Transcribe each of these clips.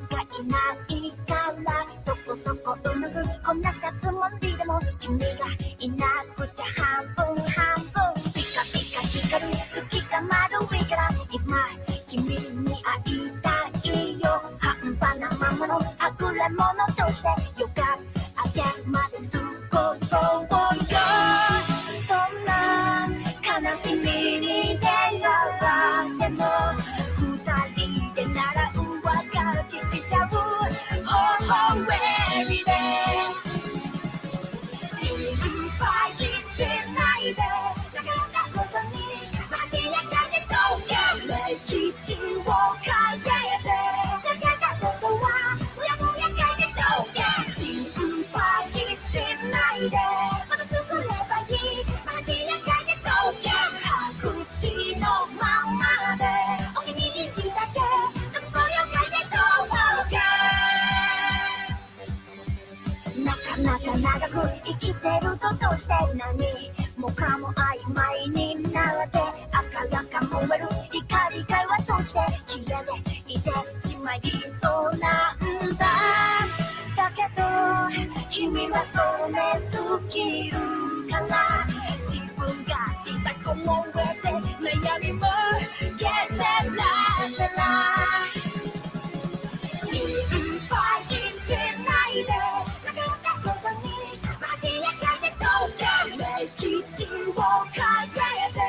がいないからそこそこうまくこなしたつもりでも君がいなくちゃ半分半分ピカピカ光る月が丸いから今君に会いたいよ半端なままのはぐれ者としてよかあげまで過ごそうよどんな悲しみに出会っても二人でなら上書きしちゃう Oh baby 心配しないでなかったことに艶やかでそう歴史を変えて避けたことはうやむやかでそう心配しないでまた作ればいい艶やかでそう白紙のままでお気に入りだけでもそれを変えてそうなかなか長く生きてるとどうして何もかも曖昧になって赤らか燃える怒りがはそして消えていてしまいそうなんだだけど君はそれ好きるから自分が小さく思えて悩みも消せらせら心配しないでなかったことに艶やかでそう歴史を変えて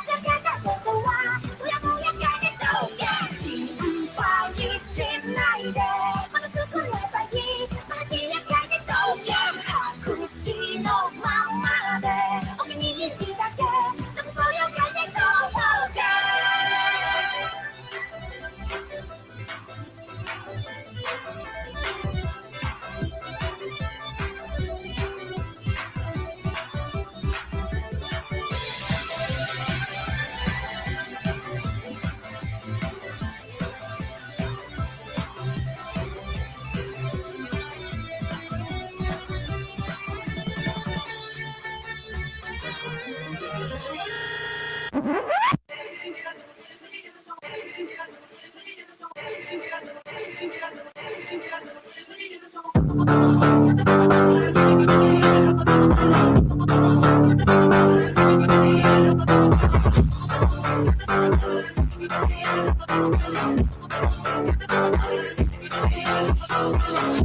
避けたことはうやむやかでそう心配しないでまた作ればいい艶やかでそう白紙のままでお気に入りだけでもそれを変えてそう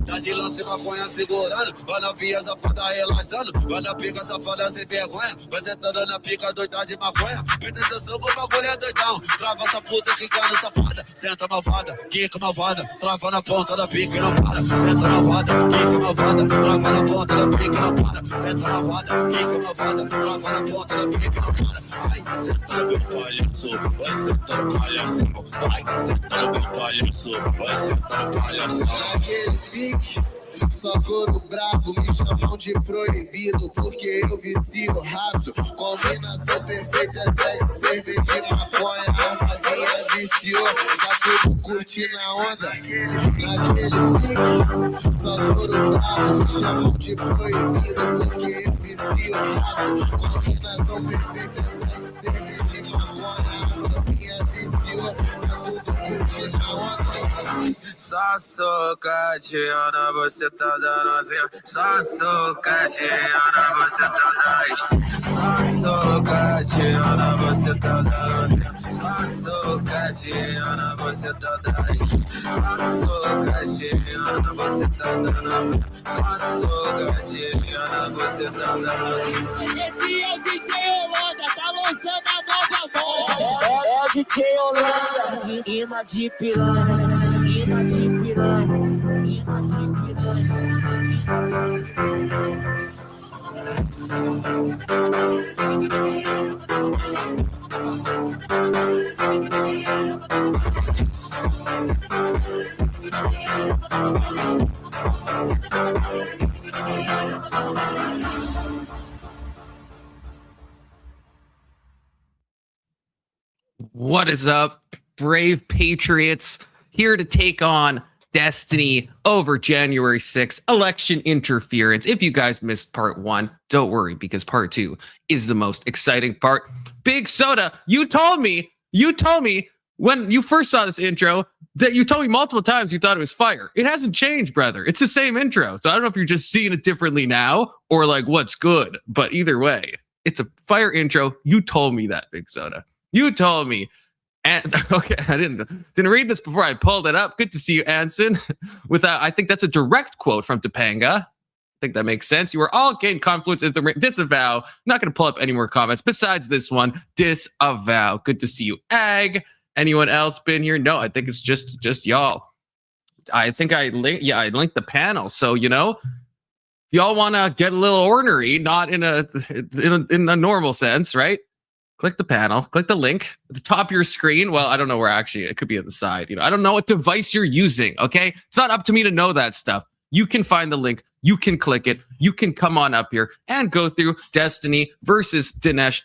Tá de lance maconha segurando, vai na via safada relaxando, vai na pica safada sem vergonha, vai sentando na pica doida de maconha, presta atenção que o bagulho é doidão, trava essa puta quicando safada, senta malvada, quica malvada, trava na ponta da pica e não para, senta malvada, quica malvada, trava na ponta da pica e não para, senta malvada, quica malvada, trava na ponta da pica e não para, ai, senta no meu palhaço, vai sentar no palhaço, vai, senta no meu palhaço, vai sentar no palhaço. Naquele pique, só couro bravo, me chamam de proibido, porque eu vicio rápido. Combinação perfeita, sexo, cerveja de maconha, a novinha viciou, tá tudo curtindo a onda. Naquele pique, só couro bravo, me chamam de proibido, porque eu vicio rápido. Combinação perfeita, sexo, cerveja de maconha, a novinha viciou, tá tudo curtindo a onda. Só socadinha, você tá dando vinho. Só socadinha, você tá dando. Só socadinha, você tá dando vinho. Só socadinha, você tá dando. Só socadinha, você tá dando vinho. Só socadinha, você tá dando. Esse é o DJ Holanda, tá lançando a nova moda. É o DJ Holanda, imã de piranha. Imã de piranha, imã de piranha. What is up, brave patriots? Here to take on Destiny over January 6th, election interference. If you guys missed part 1, don't worry, because part 2 is the most exciting part. Big Soda, you told me when you first saw this intro, that you told me multiple times you thought it was fire. It hasn't changed, brother. It's the same intro. So I don't know if you're just seeing it differently now or like what's good, but either way, it's a fire intro. You told me that, Big Soda. You told me. And okay, I didn't read this before I pulled it up. Good to see you, Anson. I think that's a direct quote from Topanga. I think that makes sense. You were all gained Confluence is the disavow. I'm not going to pull up any more comments besides this one. Disavow. Good to see you, Ag. Anyone else been here? No, I think it's just y'all. I think I linked the panel. So, y'all want to get a little ornery, not in a normal sense, right? Click the panel, click the link at the top of your screen. Well, I don't know where actually, it could be at the side. I don't know what device you're using. Okay. It's not up to me to know that stuff. You can find the link. You can click it. You can come on up here and go through Destiny versus Dinesh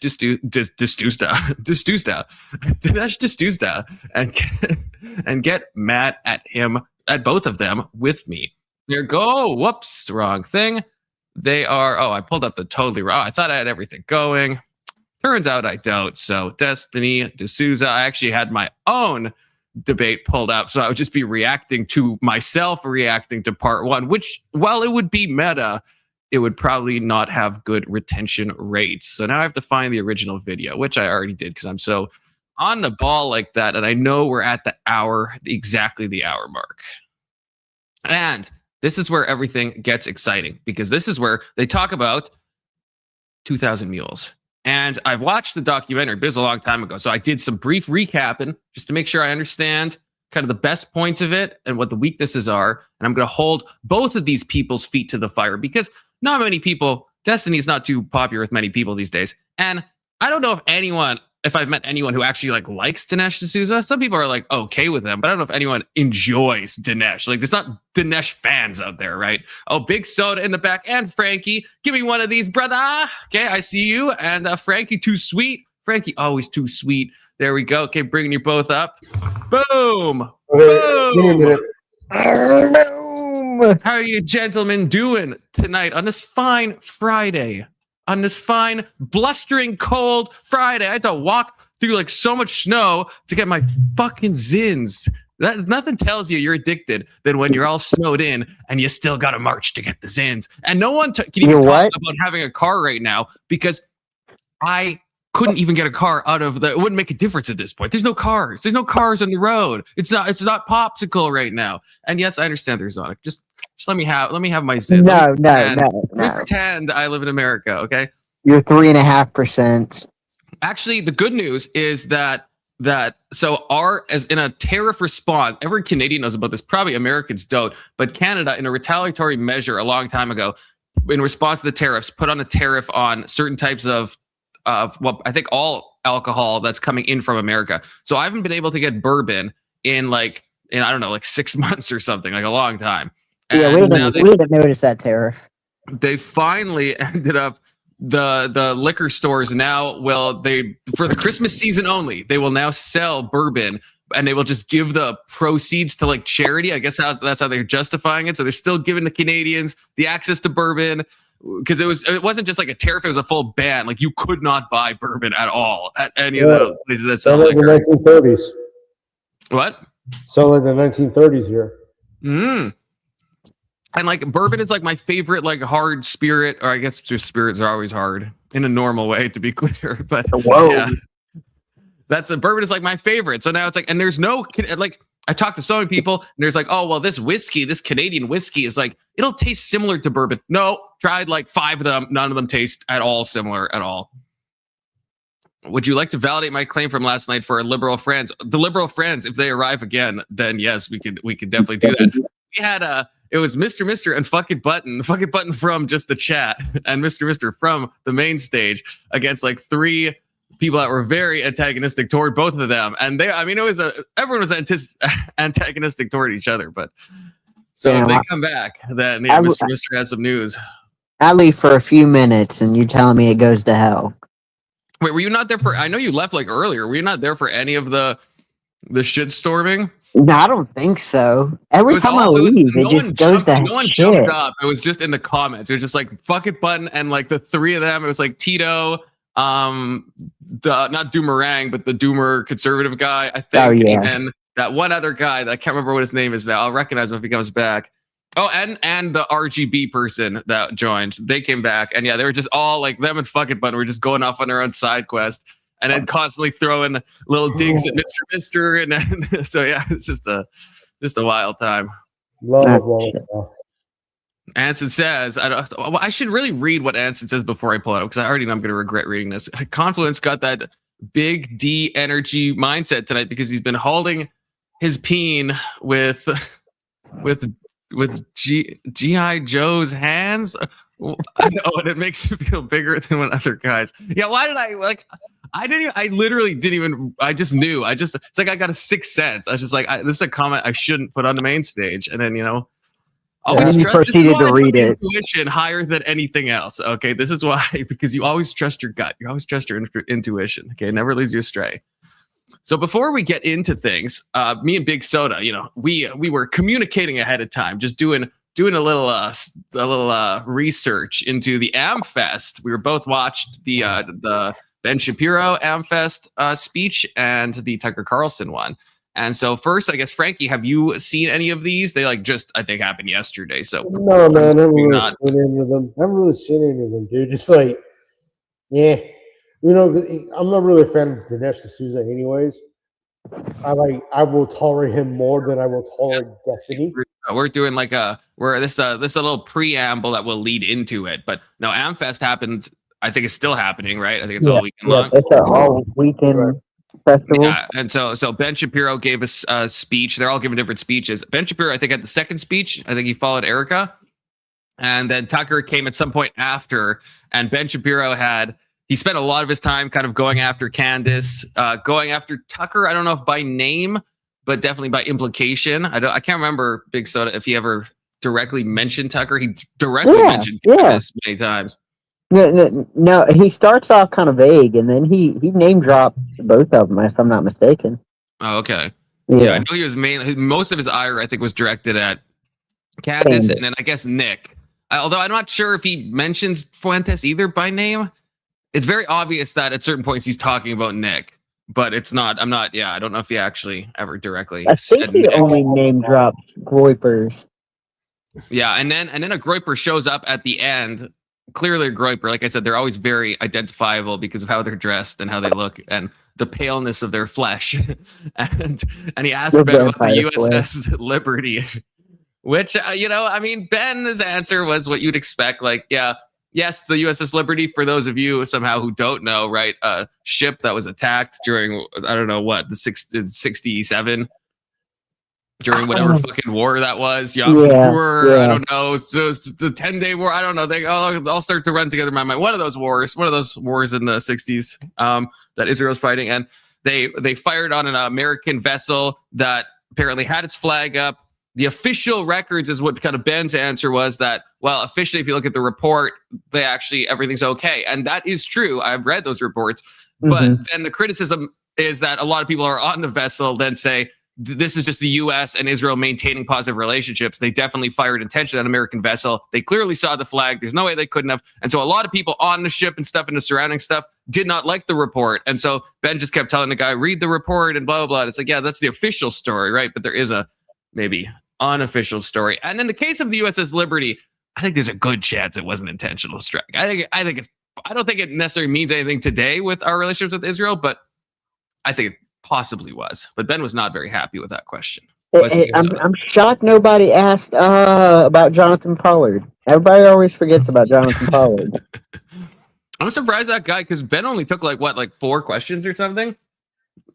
and get mad at him, at both of them with me. There go. Whoops, wrong thing. They are. Oh, I pulled up the totally wrong. I thought I had everything going. Turns out I don't. So Destiny D'Souza. I actually had my own debate pulled up, so I would just be reacting to myself reacting to part one, which, while it would be meta, it would probably not have good retention rates. So now I have to find the original video, which I already did because I'm so on the ball like that, and I know we're at exactly the hour mark. And this is where everything gets exciting, because this is where they talk about 2,000 Mules. And I've watched the documentary, but it was a long time ago. So I did some brief recapping just to make sure I understand kind of the best points of it and what the weaknesses are. And I'm going to hold both of these people's feet to the fire, because not many people, Destiny is not too popular with many people these days. And I don't know if I've met anyone who actually likes Dinesh D'Souza. Some people are okay with him, but I don't know if anyone enjoys Dinesh. There's not Dinesh fans out there, right? Oh, Big Soda in the back, and Frankie, give me one of these, brother. Okay, I see you. And Frankie, too sweet. Frankie, always too sweet. There we go. Okay, bringing you both up. Boom. Boom. How are you gentlemen doing tonight on this fine Friday? On this fine, blustering, cold Friday. I had to walk through so much snow to get my fucking zins. Nothing tells you you're addicted than when you're all snowed in and you still got to march to get the zins. And no one can even talk about having a car right now, because I couldn't even get a car out of it wouldn't make a difference at this point. There's no cars. There's no cars on the road. It's not popsicle right now. And yes, I understand there's not. Just let me have my zins. No. Let me pretend I live in America, okay? You're 3.5%. Actually, the good news is that as in a tariff response, every Canadian knows about this, probably Americans don't, but Canada, in a retaliatory measure a long time ago, in response to the tariffs, put on a tariff on certain types of I think all alcohol that's coming in from America. So I haven't been able to get bourbon in I don't know, 6 months or something, a long time. And yeah, we didn't notice that tariff. They finally ended up, the liquor stores now for the Christmas season only, they will now sell bourbon, and they will just give the proceeds to charity. I guess that's how they're justifying it. So they're still giving the Canadians the access to bourbon, because it wasn't just a tariff, it was a full ban. You could not buy bourbon at all at any of the places that sell liquor. The 1930s. What? So in the 1930s here. And bourbon is my favorite hard spirit, or I guess just spirits are always hard in a normal way, to be clear. But yeah, bourbon is my favorite. So now it's and there's no I talked to so many people, and there's oh, well, this Canadian whiskey is it'll taste similar to bourbon. No, tried 5 of them. None of them taste at all similar at all. Would you like to validate my claim from last night for our liberal friends? The liberal friends, if they arrive again, then yes, we could definitely do that. We had it was Mr. and fucking button from just the chat, and Mr. from the main stage against 3 people that were very antagonistic toward both of them. And everyone was antagonistic toward each other. But so if they come back, then Mr. has some news. I leave for a few minutes, and you're telling me it goes to hell. Wait, were you not there for? I know you left earlier. Were you not there for any of the shit storming? No, I don't think so. Every time I leave, no one jumped up. It was just in the comments. It was just fuck it button, and the 3 of them. It was Tito, the not Doomerang, but the Doomer conservative guy, I think. Oh, yeah. And then that one other guy that I can't remember what his name is now. I'll recognize him if he comes back. Oh, and the RGB person that joined, they came back, and yeah, they were just all like them and Fucking Button were just going off on their own side quest, and then constantly throwing little digs at Mister, and then, so yeah, it's just a wild time. Love it. Anson says, I should really read what Anson says before I pull it up because I already know I'm going to regret reading this. Confluence got that big D energy mindset tonight because he's been holding his peen with G.I. Joe's hands. I know, and it makes me feel bigger than when other guys. Yeah, why did I literally didn't even, I just knew. It's like I got a sixth sense. I was just like, this is a comment I shouldn't put on the main stage. And then, always proceeded to read it. Intuition higher than anything else. Okay, this is why, because you always trust your gut. You always trust your intuition. Okay, it never leads you astray. So before we get into things, me and Big Soda, we were communicating ahead of time, just doing a little research into the AmFest. We were both watched the Ben Shapiro AmFest speech and the Tucker Carlson one. And so first, I guess, Frankie, have you seen any of these? They I think happened yesterday. So no, man, I haven't really seen any of them, dude. Just like, yeah, I'm not really a fan of Dinesh D'Souza, anyways. I will tolerate him more than I will tolerate Destiny. We're doing this a little preamble that will lead into it. But no, AmFest happened. I think it's still happening, right? I think it's all weekend long. It's an all weekend festival. Yeah, and so Ben Shapiro gave us a speech. They're all giving different speeches. Ben Shapiro, I think, had the second speech. I think he followed Erica, and then Tucker came at some point after. And Ben Shapiro he spent a lot of his time kind of going after Candace, going after Tucker. I don't know if by name, but definitely by implication. I can't remember, Big Soda, if he ever directly mentioned Tucker. He directly mentioned Candace many times. No, he starts off kind of vague, and then he name dropped both of them, if I'm not mistaken. Oh, okay. Yeah, I know he was most of his ire, I think, was directed at Candace, and then I guess Nick. Although I'm not sure if he mentions Fuentes either by name. It's very obvious that at certain points he's talking about Nick, but it's not. I don't know if he actually ever directly. I think he only name dropped Groypers. Yeah, and then a Groyper shows up at the end. Clearly a Groyper. Like I said, they're always very identifiable because of how they're dressed and how they look and the paleness of their flesh. and he asked Ben about the USS Liberty, which, Ben's answer was what you'd expect. Like, yeah, yes, the USS Liberty, for those of you somehow who don't know, right, a ship that was attacked during, I don't know what, the 67, during whatever fucking war that was. I don't know. So it's the 10-day war. I don't know. They all start to run together in my mind. One of those wars in the 60s that Israel's fighting. And they fired on an American vessel that apparently had its flag up. The official records is what kind of Ben's answer was that, well, officially, if you look at the report, everything's okay. And that is true. I've read those reports. But then the criticism is that a lot of people are on the vessel then say, this is just the U.S. and Israel maintaining positive relationships. They definitely fired intentionally on an American vessel. They clearly saw the flag. There's no way they couldn't have. And so a lot of people on the ship and stuff and the surrounding stuff did not like the report. And so Ben just kept telling the guy, read the report and blah, blah, blah. It's like, yeah, that's the official story, right? But there is a maybe unofficial story. And in the case of the USS Liberty, I think there's a good chance it wasn't intentional strike. I don't think it necessarily means anything today with our relationships with Israel, but I think it possibly was. But Ben was not very happy with that question. I'm shocked nobody asked about Jonathan Pollard. Everybody always forgets about Jonathan Pollard. I'm surprised that guy, because Ben only took like 4 questions or something.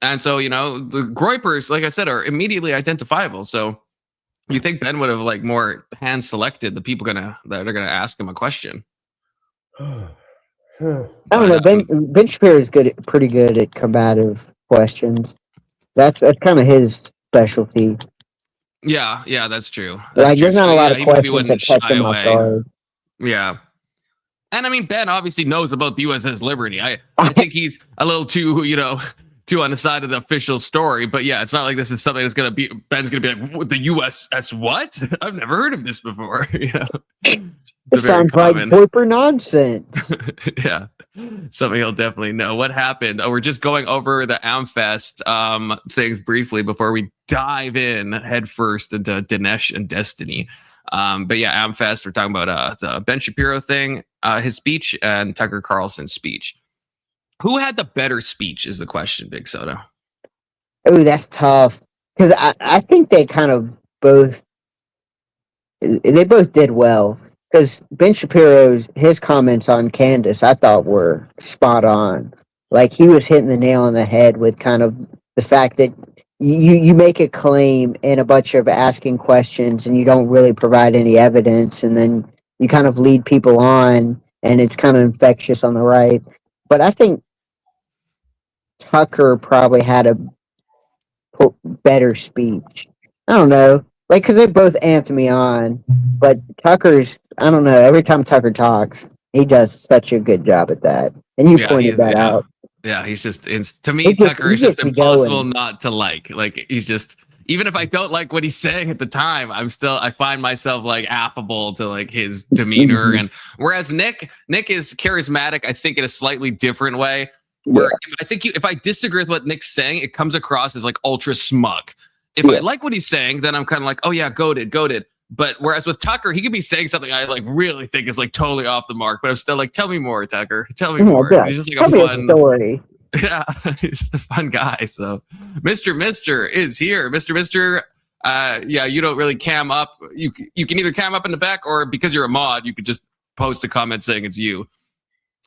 And so, the Groypers, like I said, are immediately identifiable. So you think Ben would have more hand selected the people that are gonna ask him a question. I don't know. Ben Shapiro is pretty good at combative questions. That's kind of his specialty. Yeah, that's true. There's not a lot of questions that catch him off guard. Yeah. And Ben obviously knows about the USS Liberty. I think he's a little too, too on the side of the official story. But yeah, it's not like this is something that's Ben's gonna be like, the USS what? I've never heard of this before. It sounds like Groyper nonsense. Yeah. Something he'll definitely know. What happened? Oh, we're just going over the Amfest things briefly before we dive in head first into Dinesh and Destiny. But yeah, Amfest, we're talking about the Ben Shapiro thing, his speech, and Tucker Carlson's speech. Who had the better speech is the question, Big Soda. Oh, that's tough. Because I think they kind of both did well. Because Ben Shapiro's his comments on Candace, I thought were spot on. Like he was hitting the nail on the head with kind of the fact that you make a claim and a bunch of asking questions and you don't really provide any evidence, and then you kind of lead people on, and it's kind of infectious on the right. But I think Tucker probably had a better speech. I don't know. Like, because they both amped me on, but Tucker's, I don't know. Every time Tucker talks, he does such a good job at that. And you pointed that out. Yeah, he's just, to me, Tucker is just impossible not to like. Like, he's just, even if I don't like what he's saying at the time, I find myself like affable to like his demeanor. And whereas Nick is charismatic, I think in a slightly different way. Where if I disagree with what Nick's saying, it comes across as like ultra smug. If I like what he's saying, then I'm kind of like, oh yeah, goated. But whereas with Tucker, he could be saying something I like really think is like totally off the mark, but I'm still like, tell me more, Tucker. Tell me more. Yeah, he's just like a fun story. Yeah, he's just a fun guy. So Mr. is here. Mr. Yeah, you don't really cam up. You can either cam up in the back, or because you're a mod, you could just post a comment saying it's you.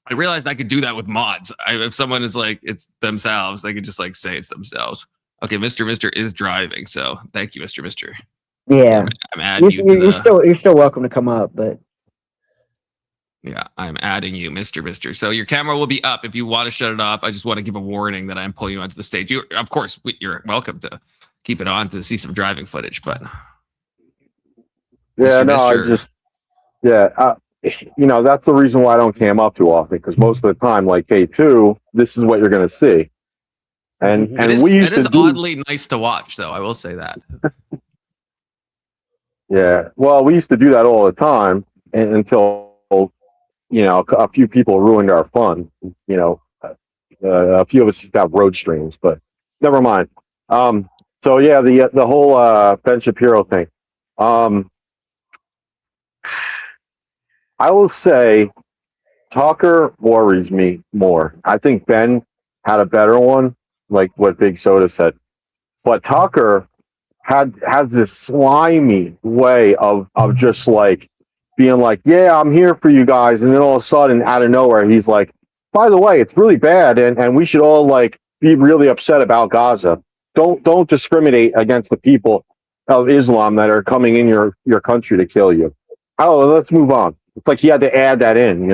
I realized I could do that with mods. If someone is like, it's themselves, they could just like say it's themselves. Okay, Mr. is driving, so thank you, Mr. Yeah, I'm adding you. You're still welcome to come up, but yeah, I'm adding you, Mr. So your camera will be up if you want to shut it off. I just want to give a warning that I'm pulling you onto the stage. Of course, you're welcome to keep it on to see some driving footage, but yeah, that's the reason why I don't cam up too often, because most of the time, like K2, this is what you're going to see. And it is oddly nice to watch, though. I will say that. Yeah, well, we used to do that all the time until a few people ruined our fun. A few of us used to have road streams, but never mind. So yeah, the whole Ben Shapiro thing. I will say Tucker worries me more. I think Ben had a better one, like what Big Soda said. But Tucker has this slimy way of just like being like, yeah, I'm here for you guys. And then all of a sudden, out of nowhere, he's like, by the way, it's really bad. And we should all like be really upset about Gaza. Don't discriminate against the people of Islam that are coming in your country to kill you. Oh, let's move on. It's like he had to add that in,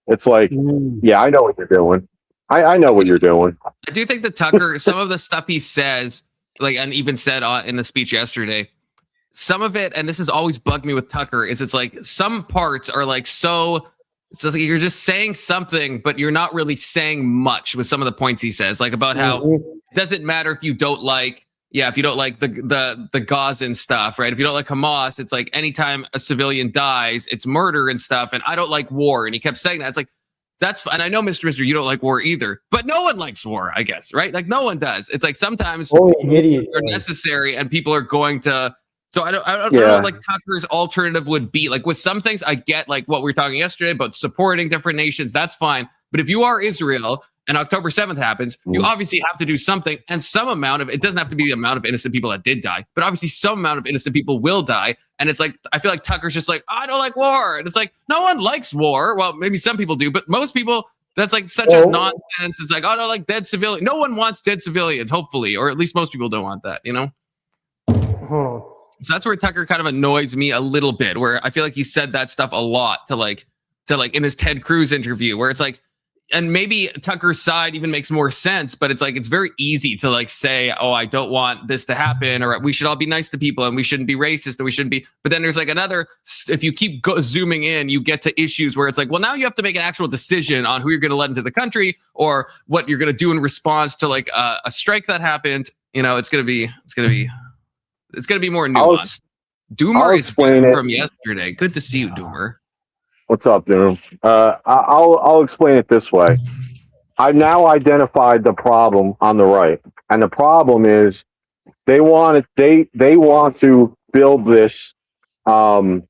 It's like, yeah, I know what you're doing. I know what you're doing. I do think that Tucker, some of the stuff he says, like, and even said in the speech yesterday, some of it, and this has always bugged me with Tucker, is it's like some parts are like it's like you're just saying something, but you're not really saying much with some of the points he says, like about how it doesn't matter if you don't like, if you don't like the Gazan stuff, right? If you don't like Hamas, it's like anytime a civilian dies, it's murder and stuff. And I don't like war. And he kept saying that. It's like, and I know, Mr. you don't like war either, but no one likes war, I guess, right? Like no one does. It's like sometimes they're necessary and people are going to. So I don't know what like Tucker's alternative would be. Like with some things, I get like what we were talking yesterday about supporting different nations. That's fine. But if you are Israel and October 7th happens, you obviously have to do something, and some amount of it doesn't have to be the amount of innocent people that did die, but obviously some amount of innocent people will die. And it's like, I feel like Tucker's just like, I don't like war. And it's like, no one likes war. Well, maybe some people do, but most people, that's like such a nonsense. It's like, oh, I don't like dead civilians. No one wants dead civilians, hopefully, or at least most people don't want that, So that's where Tucker kind of annoys me a little bit, where I feel like he said that stuff a lot to like in his Ted Cruz interview, where it's like, and maybe Tucker's side even makes more sense, but it's like, it's very easy to like say, oh, I don't want this to happen, or we should all be nice to people and we shouldn't be racist and we shouldn't be. But then there's like another, if you keep zooming in, you get to issues where it's like, well, now you have to make an actual decision on who you're going to let into the country or what you're going to do in response to like a strike that happened. It's going to be more nuanced. Doomer is from yesterday. Good to see you, Doomer. What's up, Doom? I'll explain it this way. I've now identified the problem on the right, and the problem is they want to build this gap.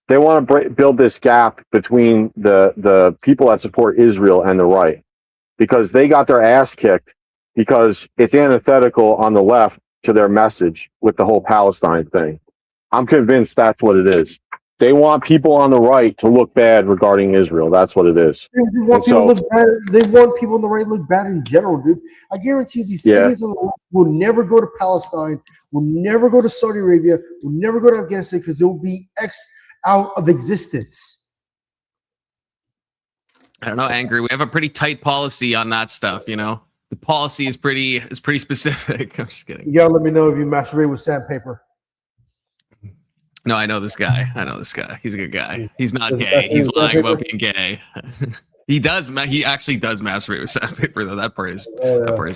They want to build this gap between the people that support Israel and the right, because they got their ass kicked because it's antithetical on the left to their message with the whole Palestine thing. I'm convinced that's what it is. They want people on the right to look bad regarding Israel. That's what it is. They want people to look bad. They want people on the right to look bad in general, dude. I guarantee you, these idiots on the right will never go to Palestine, will never go to Saudi Arabia, will never go to Afghanistan because they'll be out of existence. I don't know, Angry. We have a pretty tight policy on that stuff, you know. The policy is pretty specific. I'm just kidding. You gotta let me know if you masturbate with sandpaper. No, I know this guy. He's a good guy. He's not gay. He's lying about being gay. He does. He actually does masturbate with sandpaper, though. That part is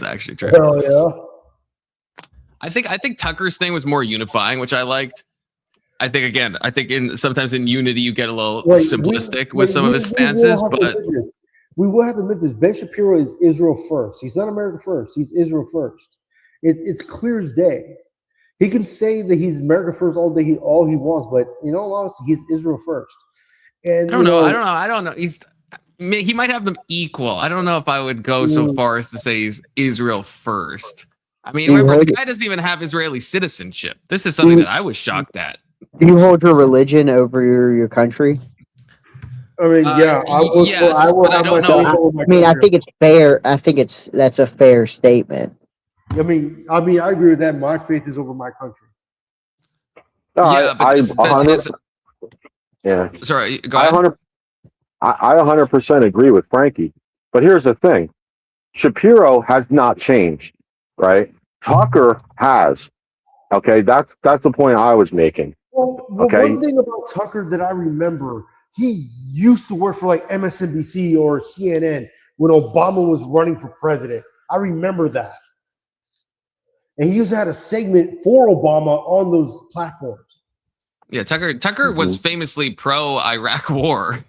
actually true. Hell yeah. I think Tucker's thing was more unifying, which I liked. I think sometimes in Unity you get a little simplistic with some of his stances, but we will have to admit this. Ben Shapiro is Israel first. He's not America first. He's Israel first. It's clear as day. He can say that he's America first all he wants, but in all honesty, he's Israel first. And I don't know. He might have them equal. I don't know if I would go so far as to say he's Israel first. I mean, remember, the guy doesn't even have Israeli citizenship. This is something that I was shocked at. Do you hold your religion over your country? I mean, yeah, I will. I don't know. I mean, I think it's fair. I think that's a fair statement. I mean, I agree with that. My faith is over my country. No, yeah, yeah. Sorry, go ahead. I 100% agree with Frankie. But here's the thing: Shapiro has not changed, right? Tucker has. Okay, that's the point I was making. Well, one thing about Tucker that I remember, he used to work for like MSNBC or CNN when Obama was running for president. I remember that. And he used to have a segment for Obama on those platforms. Yeah, Tucker was famously pro-Iraq war.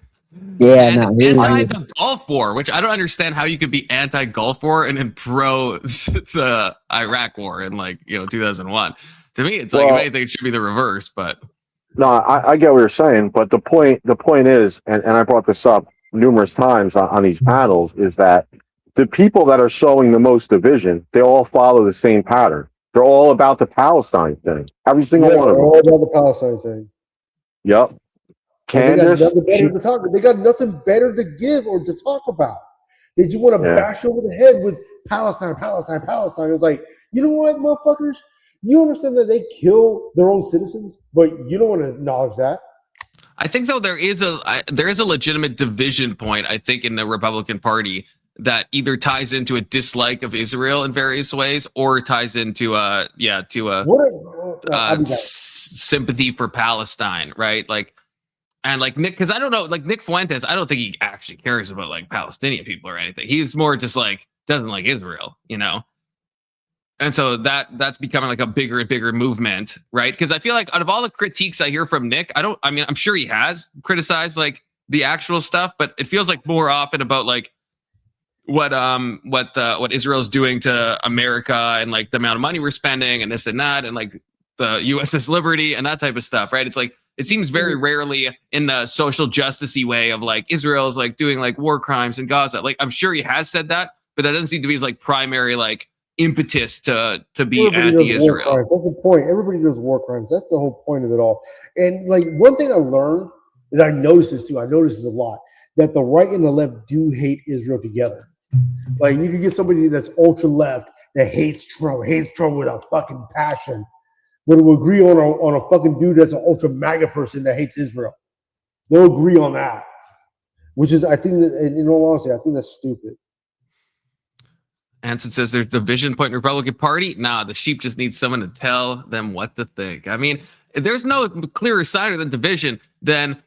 Yeah, and anti the Gulf War, which I don't understand how you could be anti-Gulf War and then pro the Iraq War in 2001. To me, it's like, if anything, it should be the reverse. But no, I get what you're saying. But the point is, and I brought this up numerous times on these panels, is that the people that are showing the most division, they all follow the same pattern. They're all about the Palestine thing. Every single one of them. All about the Palestine thing. Yep. Candace, they got nothing better to give or to talk about. They just want to bash over the head with Palestine. It's like, you know what, motherfuckers? You understand that they kill their own citizens, but you don't want to acknowledge that. I think, though, there is a legitimate division point, I think, in the Republican Party that either ties into a dislike of Israel in various ways or ties into sympathy for Palestine, right? And Nick, because I don't know, Nick Fuentes, I don't think he actually cares about Palestinian people or anything. He's more just doesn't like Israel, you know? And so that's becoming a bigger and bigger movement, right? Because I feel like out of all the critiques I hear from Nick, I'm sure he has criticized the actual stuff, but it feels more often about what Israel's doing to America and the amount of money we're spending and this and that and the USS Liberty and that type of stuff, right? It's it seems very rarely in the social justice-y way of Israel's doing war crimes in Gaza. I'm sure he has said that, but that doesn't seem to be his primary impetus to be anti-Israel. That's the point. Everybody does war crimes. That's the whole point of it all. And one thing I learned is I noticed this too. I noticed this a lot, that the right and the left do hate Israel together. You can get somebody that's ultra left that hates Trump with a fucking passion, but will agree on a fucking dude that's an ultra MAGA person that hates Israel. They'll agree on that, which is, I think that, in all honesty, I think that's stupid. Anson says there's division point in the Republican Party. Nah, the sheep just need someone to tell them what to think. I mean, there's no clearer sign of the division than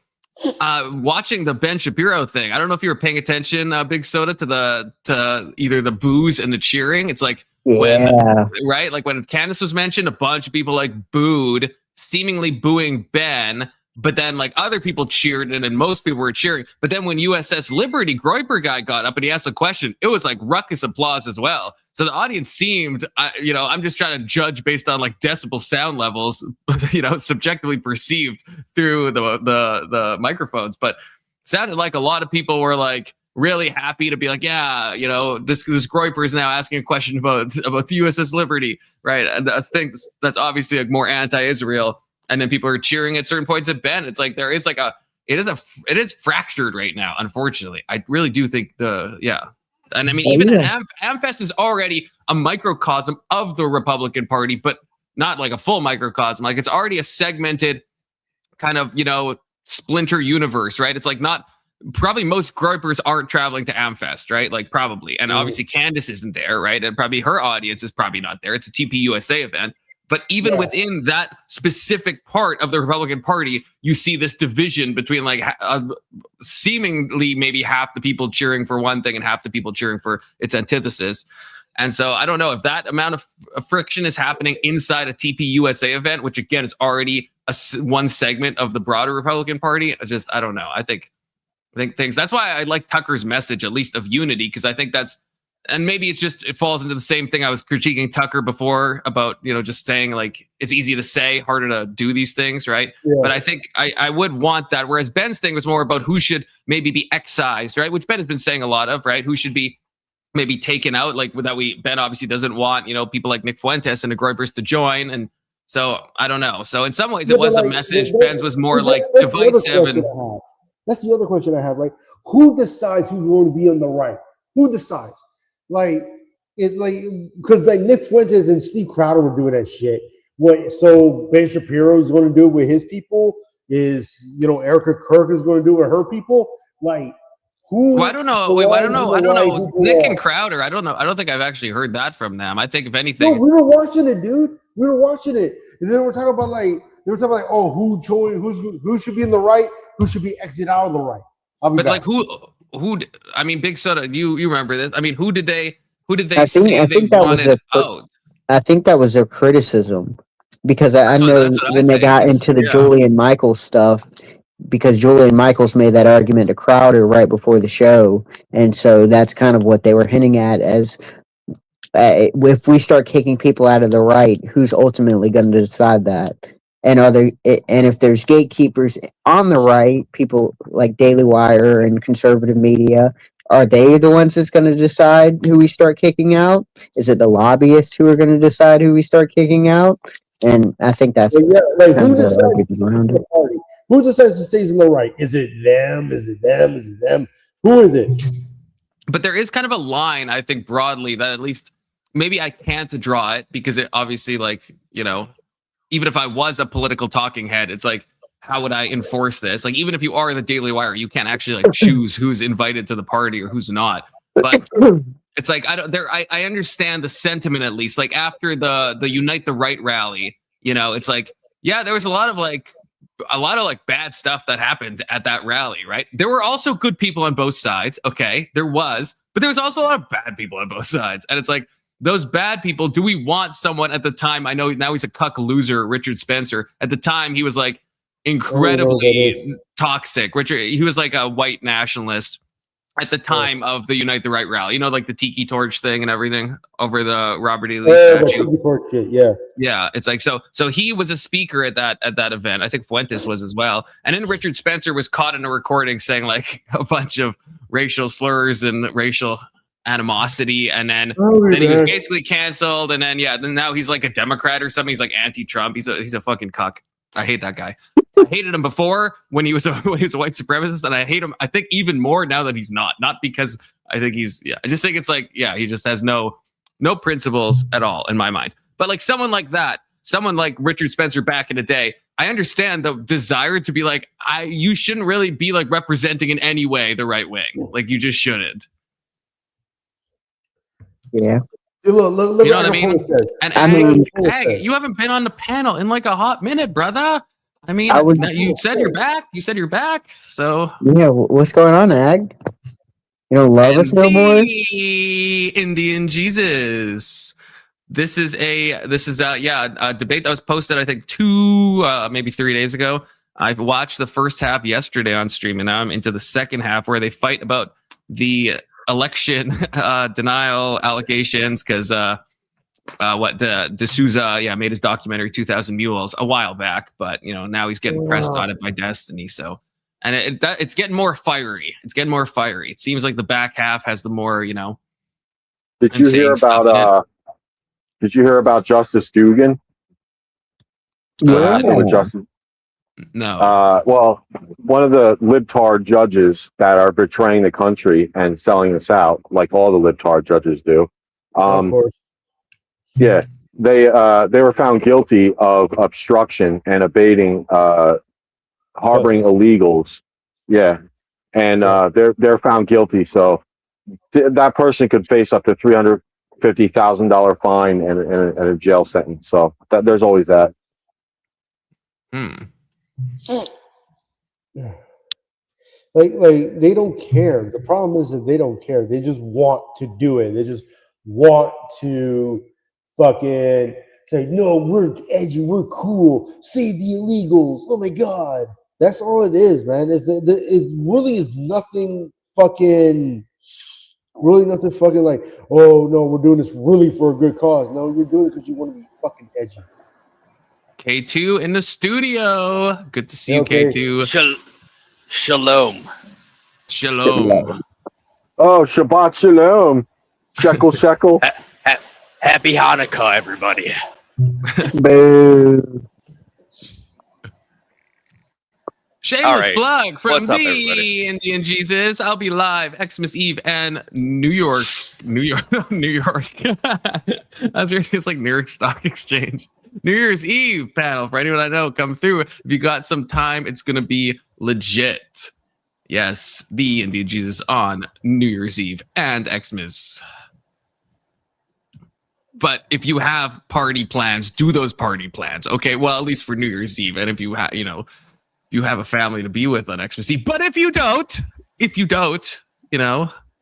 watching the Ben Shapiro thing. I don't know if you were paying attention, Big Soda, to either the boos and the cheering. It's when Candace was mentioned, a bunch of people booed, seemingly booing Ben, but then like other people cheered and then most people were cheering. But then when USS Liberty Groiper guy got up and he asked a question, it was like ruckus applause as well. So the audience seemed, I'm just trying to judge based on like decibel sound levels, subjectively perceived through the microphones. But it sounded like a lot of people were like really happy to be like, yeah, this Groiper is now asking a question about the USS Liberty, right? And I think that's obviously like more anti-Israel. And then people are cheering at certain points at Ben. It's like there is like it is fractured right now, unfortunately. I really do think and I mean, even AmFest is already a microcosm of the Republican Party, but not like a full microcosm. Like it's already a segmented kind of, splinter universe, right? It's like probably most Groipers aren't traveling to AmFest, right? Like probably. And obviously Candace isn't there, right? And probably her audience is probably not there. It's a TPUSA event. But even within that specific part of the Republican Party, you see this division between like seemingly maybe half the people cheering for one thing and half the people cheering for its antithesis. And so I don't know if that amount of friction is happening inside a TPUSA event, which again is already one segment of the broader Republican Party. I don't know. I think things. That's why I like Tucker's message, at least of unity, because I think that's. And maybe it falls into the same thing I was critiquing Tucker before about, just saying like it's easy to say, harder to do these things, right? Yeah. But I think I would want that. Whereas Ben's thing was more about who should maybe be excised, right? Which Ben has been saying a lot of, right? Who should be maybe taken out, like Ben obviously doesn't want, people like Nick Fuentes and the Groipers to join. And so I don't know. So in some ways it was a message. Ben's was more like divisive. And that's the other question I have. Like, who decides who's going to be on the right? Who decides? Because Nick Fuentes and Steve Crowder were doing that shit. So Ben Shapiro is going to do it with his people. Is Erica Kirk is going to do it with her people? Like who? Well, I don't know. Wait, I don't know. Nick and Crowder. I don't know. I don't think I've actually heard that from them. I think if anything, no, we were watching it, dude. We were watching it, and then we're talking about who joined, who should be in the right, who should be exit out of the right. But back. Like who? I mean, Big Soda, you remember this? I mean, who did they I think they wanted out? I think that was their criticism, because I know when they got into the Julian Michaels stuff, because Julian Michaels made that argument to Crowder right before the show, and so that's kind of what they were hinting at as if we start kicking people out of the right, who's ultimately going to decide that? And if there's gatekeepers on the right, people like Daily Wire and conservative media, are they the ones that's going to decide who we start kicking out? Is it the lobbyists who are going to decide who we start kicking out? And I think that's who decides the party? Who decides to stay in the right? Is it them? Is it them? Is it them? Who is it? But there is kind of a line, I think, broadly that at least maybe I can't draw it because it obviously even if I was a political talking head, it's like, how would I enforce this? Like, even if you are the Daily Wire, you can't actually choose who's invited to the party or who's not. But it's like, I understand the sentiment, at least. Like after the Unite the Right rally, it's like, yeah, there was a lot of bad stuff that happened at that rally, right? There were also good people on both sides. Okay, there was, but there was also a lot of bad people on both sides. And it's like, those bad people, do we want someone at the time? I know now he's a cuck loser, Richard Spencer. At the time, he was like incredibly toxic. He was like a white nationalist at the time of the Unite the Right rally. Like the tiki torch thing and everything over the Robert E. Lee statue. Yeah, it's like so he was a speaker at that event. I think Fuentes was as well. And then Richard Spencer was caught in a recording saying like a bunch of racial slurs and racial animosity, and then he was basically canceled, and then now he's like a Democrat or something. He's like anti-Trump. He's a fucking cuck. I hate that guy. I hated him before when he was a white supremacist, and I hate him I think even more now that he's not because I think I just think it's like he just has no principles at all in my mind. But like someone like that, someone like Richard Spencer back in the day, I understand the desire to be like, you shouldn't really be like representing in any way the right wing. Like you just shouldn't. Yeah. Look you know what I mean? And Ag, you haven't been on the panel in like a hot minute, brother. I mean, you said you're back. You said you're back. So yeah, what's going on, Ag? You don't love us no more? Indian Jesus. This is a debate that was posted, I think 2 maybe 3 days ago I've watched the first half yesterday on stream, and now I'm into the second half where they fight about the election denial allegations because D'Souza made his documentary 2000 Mules a while back, but now he's getting pressed on it by Destiny. So, and it's getting more fiery. It's getting more fiery. It seems like the back half has the more Did you hear about Did you hear about Justice Dugan? No. Well, one of the libtard judges that are betraying the country and selling us out, like all the libtard judges do. Of course. Yeah, they were found guilty of obstruction and abating, harboring illegals. Yeah, and they're found guilty. So that person could face up to $350,000 fine and a jail sentence. So there's always that. Like they don't care. The problem is that they don't care. They just want to do it. They just want to fucking say, no, we're edgy, we're cool, save the illegals. Oh my god. That's all it is, man. It really is nothing fucking like, oh no, we're doing this really for a good cause. No, you're doing it because you want to be fucking edgy. K2 in the studio. Good to see you, K2. Shalom. Oh, Shabbat Shalom. Shekel. Happy Hanukkah, everybody. Boo. Shameless right. plug from What's up, the everybody? Indian Jesus. I'll be live Xmas Eve and New York. That's really, it's like New York Stock Exchange. New Year's Eve panel for anyone I know. Come through. If you got some time, it's going to be legit. Yes, the Indian Jesus on New Year's Eve and Xmas. But if you have party plans, do those party plans. Okay, well, at least for New Year's Eve. And if you have, you have a family to be with on Xmas Eve. But if you don't,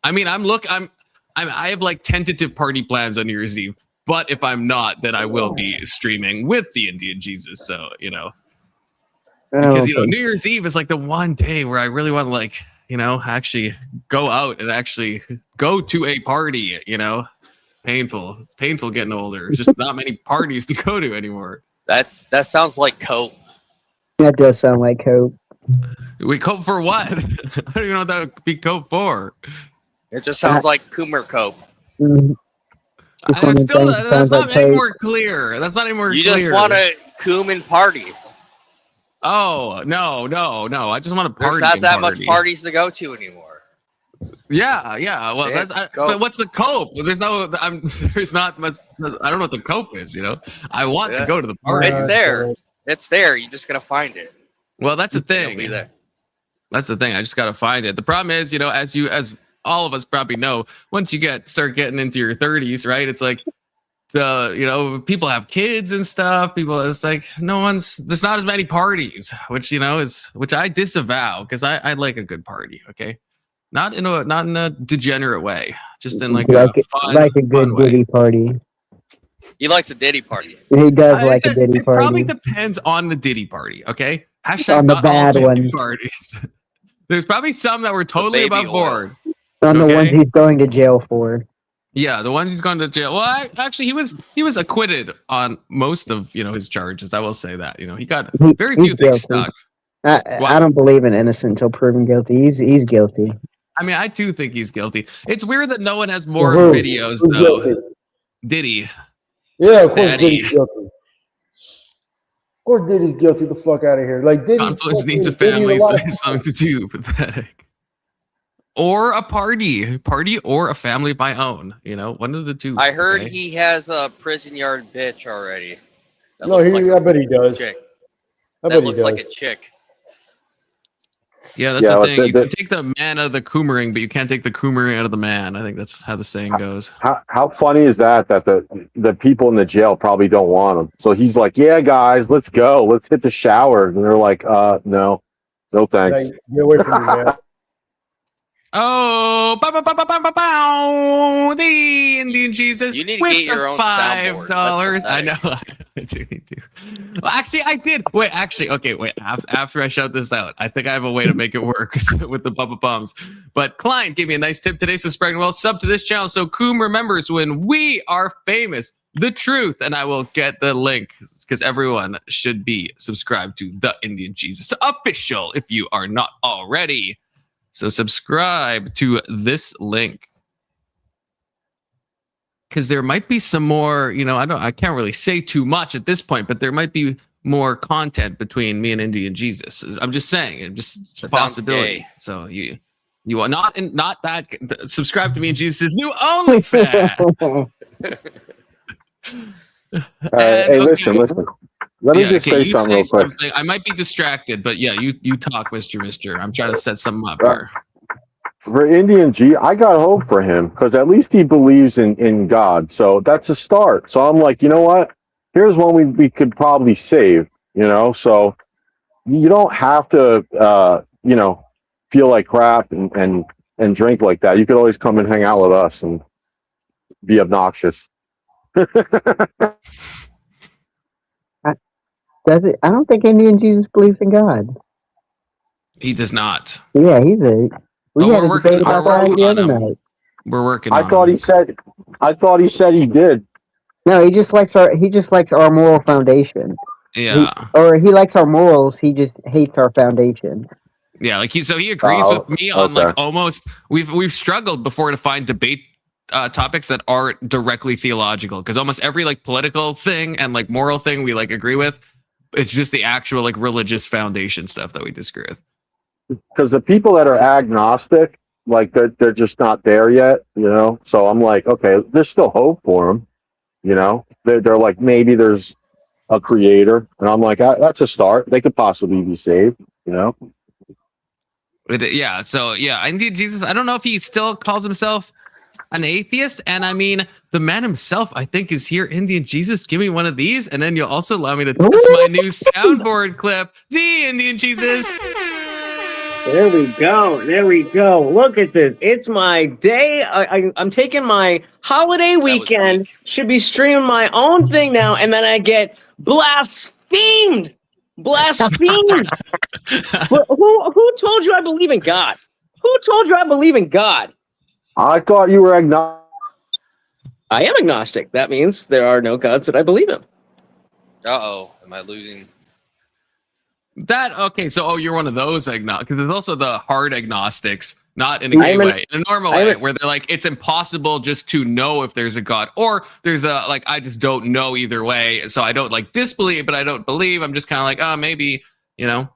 I mean, I have like tentative party plans on New Year's Eve. But if I'm not, then I will be streaming with the Indian Jesus. So, because, New Year's Eve is like the one day where I really want to actually go out and actually go to a party, Painful. It's painful getting older. There's just not many parties to go to anymore. That sounds like coke. That does sound like coke. We cope for what? I don't even know what that would be cope for. It just sounds like Coomer coke. That's not any more clear. That's not any more clear. You just want to coom and party. Oh, no. I just want to party. There's not that much parties to go to anymore. Yeah. Well, but what's the cope? There's not much. I don't know what the cope is. I want to go to the party. It's there. It's there. You just gotta find it. Well, that's the thing. It'll be there. That's the thing. I just gotta find it. The problem is, as all of us probably know, once you start getting into your 30s, right? It's like people have kids and stuff. It's like there's not as many parties, which I disavow because I like a good party. Okay. Not in a degenerate way, just in a good Diddy party. He likes a Diddy party. He does like a Diddy party. It probably depends on the Diddy party. Okay, hashtag on the not bad all Diddy one. Parties. There's probably some that were totally above board. On the ones he's going to jail for. Yeah, the ones he's gone to jail. Well, actually, he was acquitted on most of his charges. I will say that he got very few things stuck. I don't believe in innocent until proven guilty. He's guilty. I mean, I too think he's guilty. It's weird that no one has more videos though. Guilty? Diddy. Yeah, of course Diddy's guilty. Of course Diddy's guilty. The fuck out of here. Like Diddy. Confluence needs a family, so he has something to do. Pathetic. Or a party or a family of my own. One of the two. I heard he has a prison yard bitch already. I bet he does. That looks like a chick. Yeah, that's the thing. You can take the man out of the coomering, but you can't take the coomering out of the man. I think that's how the saying goes. How funny is that the people in the jail probably don't want him. So he's like, yeah, guys, let's go. Let's hit the shower. And they're like, no thanks. Get away from me, man. Oh, the Indian Jesus You need to with get your the own soundboard. $5. That's I know. pathetic. I do need to. Well, actually, I did. Wait, actually, okay, wait. After I shout this out, I think I have a way to make it work with the Bubba Bums. But Klein gave me a nice tip today. So spreading well, sub to this channel so Coom remembers when we are famous. The truth, and I will get the link because everyone should be subscribed to the Indian Jesus official if you are not already. So subscribe to this link because there might be some more. I can't really say too much at this point, but there might be more content between me and Indian Jesus. I'm just saying, it's a possibility. So you are not that. Subscribe to me and Jesus' new OnlyFans. Hey, listen. Let me just say something real quick. I might be distracted, but yeah, you talk, Mister. I'm trying to set something up here. For Indian G, I got hope for him because at least he believes in God. So that's a start. So I'm like, you know what? Here's one we could probably save. So you don't have to, feel like crap and drink like that. You could always come and hang out with us and be obnoxious. Does it? I don't think Indian Jesus believes in God. He does not. Yeah, we had a debate about that the other night. We're working. I thought he said he did. No, he just likes our moral foundation. Yeah. He likes our morals. He just hates our foundation. Yeah, like he agrees with me on like almost. We've struggled before to find debate topics that aren't directly theological because almost every like political thing and like moral thing we like agree with. It's just the actual like religious foundation stuff that we disagree with. Because the people that are agnostic, like they're just not there yet, So I'm like, okay, there's still hope for them, They're like maybe there's a creator, and I'm like, that's a start. They could possibly be saved, Yeah. So yeah, Indian Jesus. I don't know if he still calls himself an atheist, and I mean the man himself I think is here. Indian Jesus, give me one of these, and then you'll also allow me to test my new soundboard clip, the Indian Jesus. There we go. Look at this. It's my day. I'm taking my holiday weekend. Should be streaming my own thing now, and then I get blasphemed. Who told you I believe in God? Who told you I believe in God? I thought you were agnostic. I am agnostic. That means there are no gods that I believe in. Am I losing? Okay, so you're one of those agnostics because there's also the hard agnostics, not in a gay way, in a normal way, where they're like it's impossible just to know if there's a God, or there's a like I just don't know either way, so I don't like disbelieve, but I don't believe. I'm just kind of like maybe No,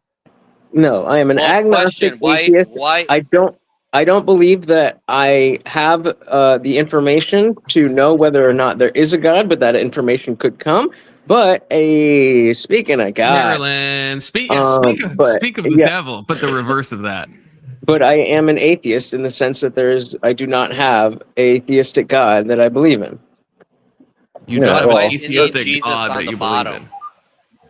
I am an agnostic atheist. Why? I don't believe that I have the information to know whether or not there is a God, but that information could come. But speaking of God, Maryland, speak of the devil, but the reverse of that. But I am an atheist in the sense that I do not have a theistic God that I believe in. You don't have an atheistic God that you believe in.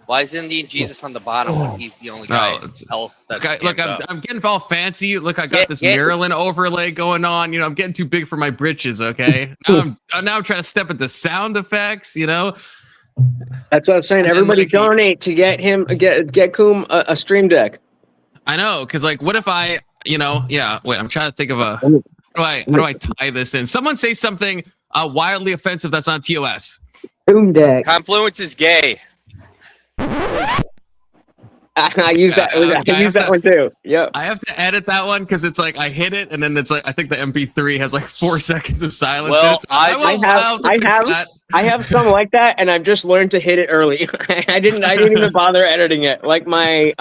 Why is Indian Jesus on the bottom when he's the only guy else that's look, I'm getting all fancy. Look, I got this Maryland overlay going on. I'm getting too big for my britches. Okay, now I'm trying to step into sound effects. That's what I'm saying. Everybody donate to get Coom a stream deck. I know, because like, what if I, wait, I'm trying to think of how do I tie this in? Someone say something wildly offensive that's on TOS. Stream deck. Confluence is gay. I use that. I use that one too. Yeah. I have to edit that one because it's like I hit it and then it's like I think the MP3 has like 4 seconds of silence. Well, I have some like that, and I've just learned to hit it early. I didn't even bother editing it. Like my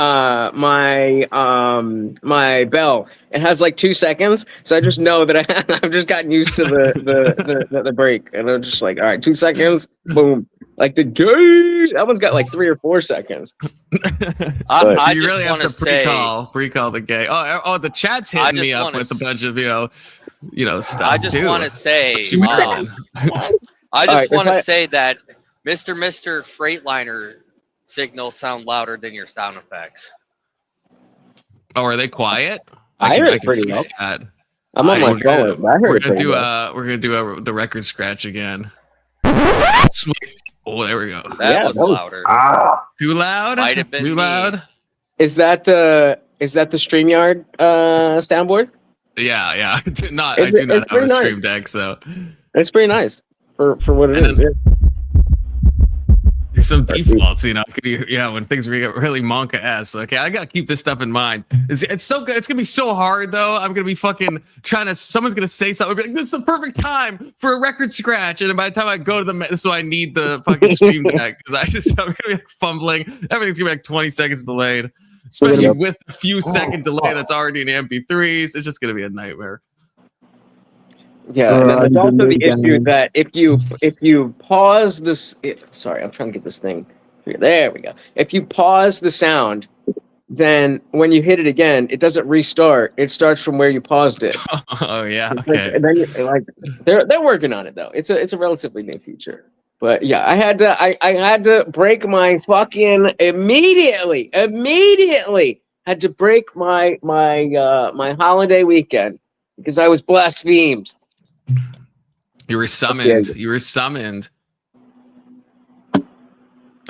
bell, it has like 2 seconds, so I just know that I've just gotten used to the break, and I'm just like, all right, 2 seconds, boom. Like the gay, that one's got like 3 or 4 seconds. So you really have to pre-call the gay. Oh, the chat's hitting me up with a bunch of stuff. I just want to say, say that Mr. Freightliner signals sound louder than your sound effects. Oh, are they quiet? I heard it pretty well. I'm on my We're gonna, phone. I we're heard it gonna pretty do good. we're gonna do the record scratch again. Sweet. Oh, there we go. That was louder. Too loud? Might have been Too me. loud? Is that the StreamYard soundboard? Yeah. I do not It's have a pretty nice. stream deck, so It's pretty nice for what it is. there's some defaults, when things get really monka ass. Okay, I gotta keep this stuff in mind. It's so good. It's gonna be so hard though. I'm gonna be fucking someone's gonna say something. I'll be like, this is the perfect time for a record scratch. And by the time I go to this is why I need the fucking stream deck because I'm gonna be like fumbling. Everything's gonna be like 20 seconds delayed, especially with a few second delay that's already in MP3s. It's just gonna be a nightmare. Yeah, and then there's also the issue that if you pause this, sorry, I'm trying to get this thing. There we go. If you pause the sound, then when you hit it again, it doesn't restart. It starts from where you paused it. Oh yeah, okay. They're working on it though. It's a relatively new feature. But yeah, I had to break my fucking immediately had to break my holiday weekend because I was blasphemed. You were summoned. You were summoned.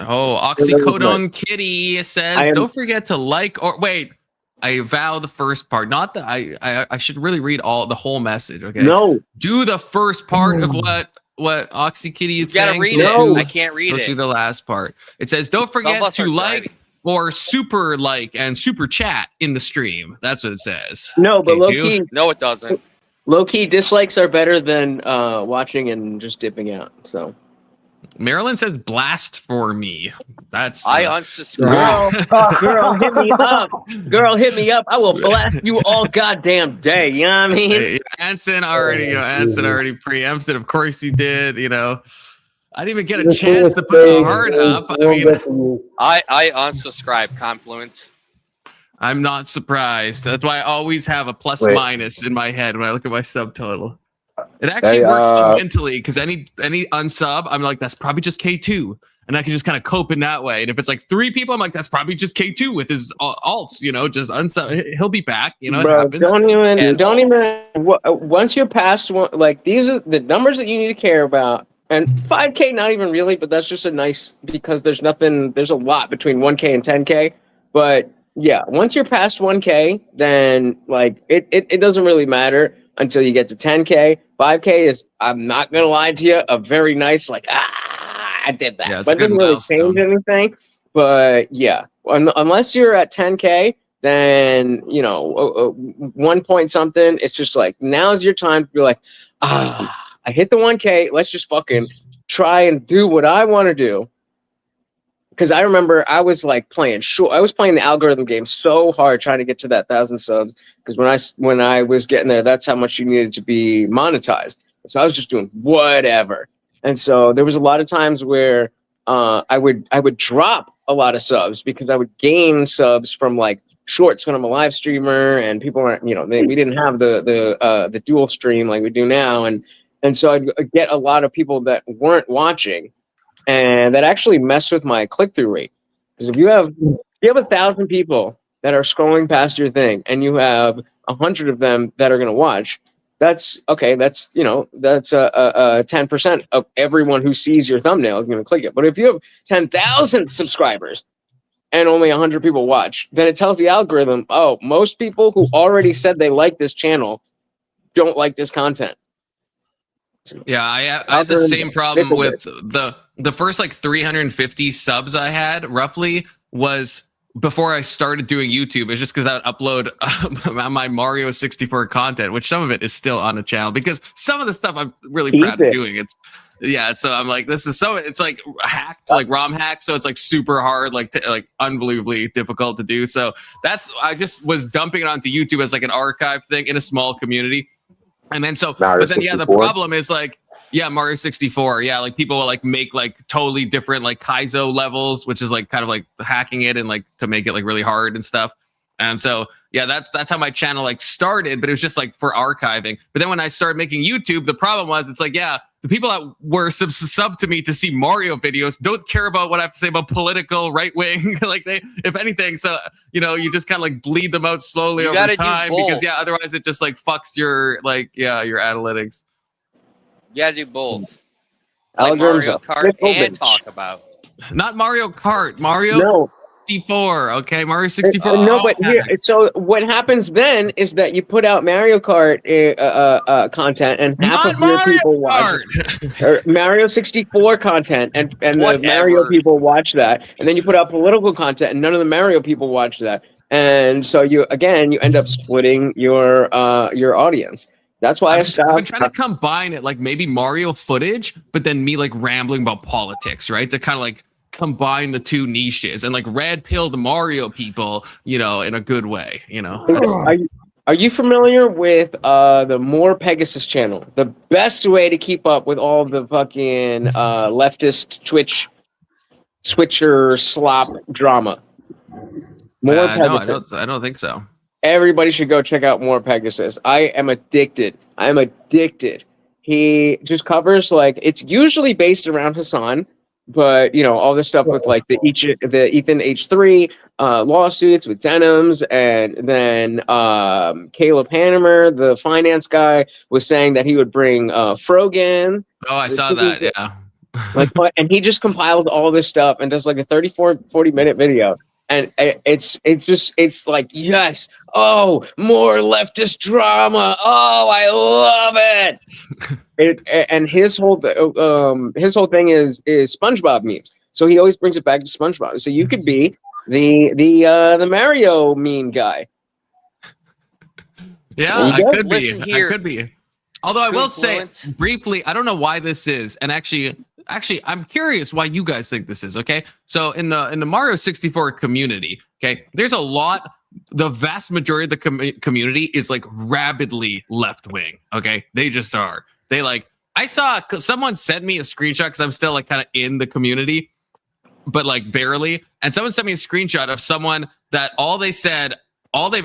Oh, Oxycodone Kitty says, don't forget to like or wait. I vow the first part. Not that I should really read the whole message. Okay. No. Do the first part of what Oxy Kitty is saying. You gotta read it. I can't read it. Do the last part. It says, don't forget to like or super like and super chat in the stream. That's what it says. No, but low key. No, it doesn't. Low key dislikes are better than watching and just dipping out. So Marilyn says blast for me. That's I unsubscribe. Girl, hit me up. Girl, hit me up. I will blast you all goddamn day. You know what I mean? Anson already preempts it. Of course he did. I didn't even get a chance to put the heart up. I mean, I unsubscribe Confluence. I'm not surprised. That's why I always have a plus minus in my head when I look at my subtotal. It actually works so mentally because any unsub, I'm like, that's probably just K2. And I can just kind of cope in that way. And if it's like 3 people, I'm like, that's probably just K2 with his alts, just unsub. He'll be back. Bro, it happens. Don't even, once you're past one, like these are the numbers that you need to care about. And 5K, not even really, but that's just a nice, because there's a lot between 1K and 10K. But yeah, once you're past 1K, then like it doesn't really matter until you get to 10K. 5K is, I'm not gonna lie to you, a very nice I did that. Yeah, but it doesn't really change anything. But yeah, unless you're at 10K, then 1 point something. It's just like now's your time to be like, I hit the 1K. Let's just fucking try and do what I want to do. Because I remember I was like playing I was playing the algorithm game so hard trying to get to that 1,000 subs. Because when I was getting there, that's how much you needed to be monetized. So I was just doing whatever. And so there was a lot of times where I would drop a lot of subs because I would gain subs from like shorts when I'm a live streamer and people weren't, we didn't have the dual stream like we do now. And so I'd get a lot of people that weren't watching. And that actually messed with my click-through rate. Because if you have 1,000 people that are scrolling past your thing and you have 100 of them that are going to watch, that's okay. That's 10% of everyone who sees your thumbnail is going to click it. But if you have 10,000 subscribers and only 100 people watch, then it tells the algorithm, oh, most people who already said they like this channel don't like this content. Yeah, I had the same problem with the first like 350 subs I had roughly was before I started doing YouTube. It's just because I would upload my Mario 64 content, which some of it is still on the channel because some of the stuff I'm really proud of doing. So I'm like, it's like hacked, like ROM hacked. So it's like super hard, like unbelievably difficult to do. So I just was dumping it onto YouTube as like an archive thing in a small community. And then the problem is like, Mario 64. Yeah, like people will like make like totally different like Kaizo levels, which is like kind of like hacking it and like to make it like really hard and stuff. And so that's how my channel like started, but it was just like for archiving. But then when I started making YouTube, the problem was it's like the people that were sub to me to see Mario videos don't care about what I have to say about political right wing. Like they, if anything, so you just kind of like bleed them out slowly over time because otherwise it just like fucks your your analytics. You gotta do both. Like Mario Kart and talk about. Not Mario Kart. Mario 64. Okay, Mario 64. No, but here, so what happens then is that you put out Mario Kart content, and half of your people watch or Mario 64 content, and the Mario people watch that, and then you put out political content, and none of the Mario people watch that, and so you end up splitting your audience. That's why I've been trying to combine it, like maybe Mario footage, but then me like rambling about politics, right? To kind of like combine the two niches and like red pill the Mario people, in a good way, Are you familiar with the More Pegasus channel? The best way to keep up with all the fucking leftist Twitcher slop drama. More Pegasus. No, I don't think so. Everybody should go check out More Pegasus. I am addicted. He just covers it's usually based around Hassan, but all this stuff with like the Ethan H3 lawsuits with Denims, and then Caleb Hannemer, the finance guy, was saying that he would bring Frogan. Oh, I saw that. Yeah. And he just compiles all this stuff and does like a 40-minute video. And it's like, yes, oh, more leftist drama. Oh, I love it. And his whole thing is SpongeBob memes. So he always brings it back to SpongeBob. So you could be the Mario meme guy. Yeah, I could be. I could be. Although I will say briefly, I don't know why this is, and actually, I'm curious why you guys think this is. Okay, so in the Mario 64 community, okay, there's a lot. The vast majority of the community is like rabidly left wing. Okay, they just are. They like. I saw someone sent me a screenshot because I'm still like kind of in the community, but like barely. And someone sent me a screenshot of someone that all they've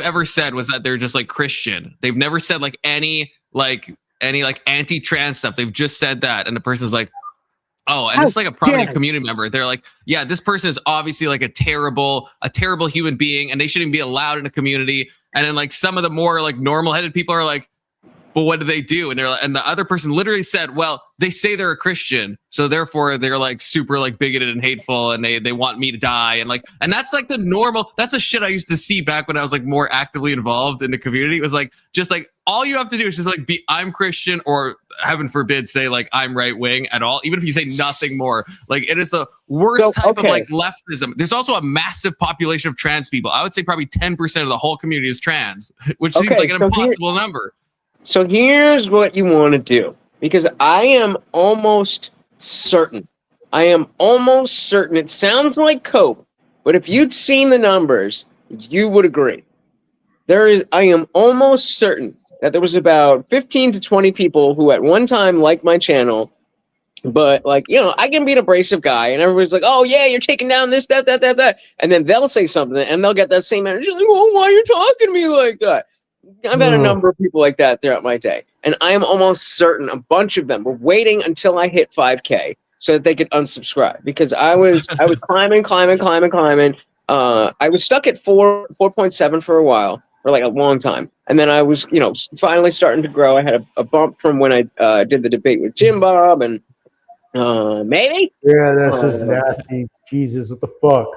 ever said was that they're just like Christian. They've never said like any anti-trans stuff. They've just said that, and the person's like, oh, and it's like a prominent community member. They're like, yeah, this person is obviously like a terrible human being, and they shouldn't be allowed in a community. And then like some of the more like normal-headed people are like, but what do they do? And the other person literally said, well, they say they're a Christian, so therefore they're like super like bigoted and hateful, and they want me to die, and that's like the normal. That's the shit I used to see back when I was like more actively involved in the community. It was like just like all you have to do is just like be I'm Christian, or heaven forbid say like I'm right wing at all. Even if you say nothing more, like it is the worst type of like leftism. There's also a massive population of trans people. I would say probably 10% of the whole community is trans, which seems like an impossible number. So here's what you want to do, because I am almost certain. It sounds like cope, but if you'd seen the numbers, you would agree. I am almost certain that there was about 15 to 20 people who at one time liked my channel, but like, I can be an abrasive guy, and everybody's like, oh yeah, you're taking down this, that. And then they'll say something and they'll get that same energy, like, oh, why are you talking to me like that? I've had a number of people like that throughout my day, and I am almost certain a bunch of them were waiting until I hit 5K so that they could unsubscribe, because I was climbing. I was stuck at 4.7 for a while, for like a long time, and then I was finally starting to grow. I had a bump from when I did the debate with Jim Bob, and maybe that's just nasty. Jesus, what the fuck?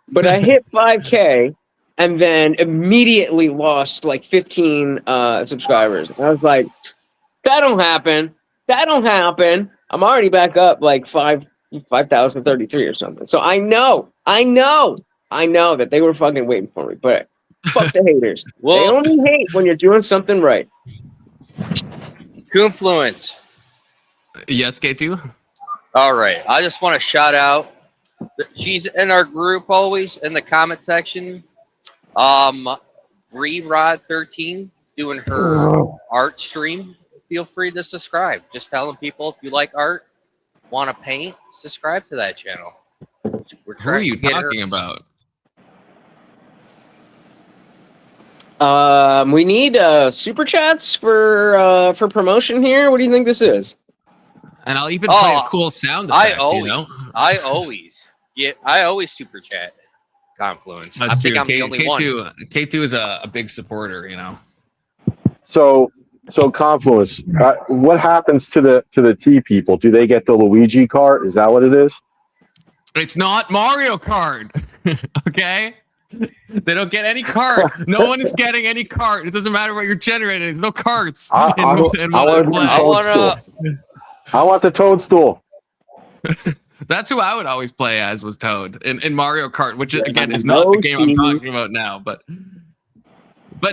But I hit 5K. And then immediately lost like 15 subscribers. And I was like, that don't happen. I'm already back up like 5,033 or something. So I know that they were fucking waiting for me. But fuck the haters. They only hate when you're doing something right. Confluence. Yes, K2? All right. I just want to shout out. She's in our group always in the comment section. Rerod13 doing her art stream. Feel free to subscribe. Just telling people if you like art, want to paint, subscribe to that channel. Who are you talking about? We need super chats for promotion here. What do you think this is? And I'll even play a cool sound effect. I always super chat Confluence. That's I think true. I'm the only one. K2 is a big supporter. So Confluence, what happens to the T people? Do they get the Luigi cart? Is that what it is? It's not Mario Kart. Okay? They don't get any cart. No one is getting any cart. It doesn't matter what you're generating. There's no carts. I want the Toadstool. That's who I would always play as, was Toad in Mario Kart, which again is not the game I'm talking about now. But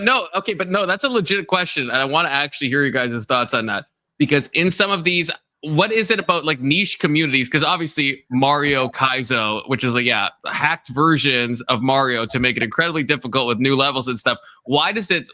no, that's a legit question, and I want to actually hear you guys' thoughts on that, because in some of these, what is it about like niche communities? Because obviously Mario Kaizo, which is hacked versions of Mario to make it incredibly difficult with new levels and stuff. Why is it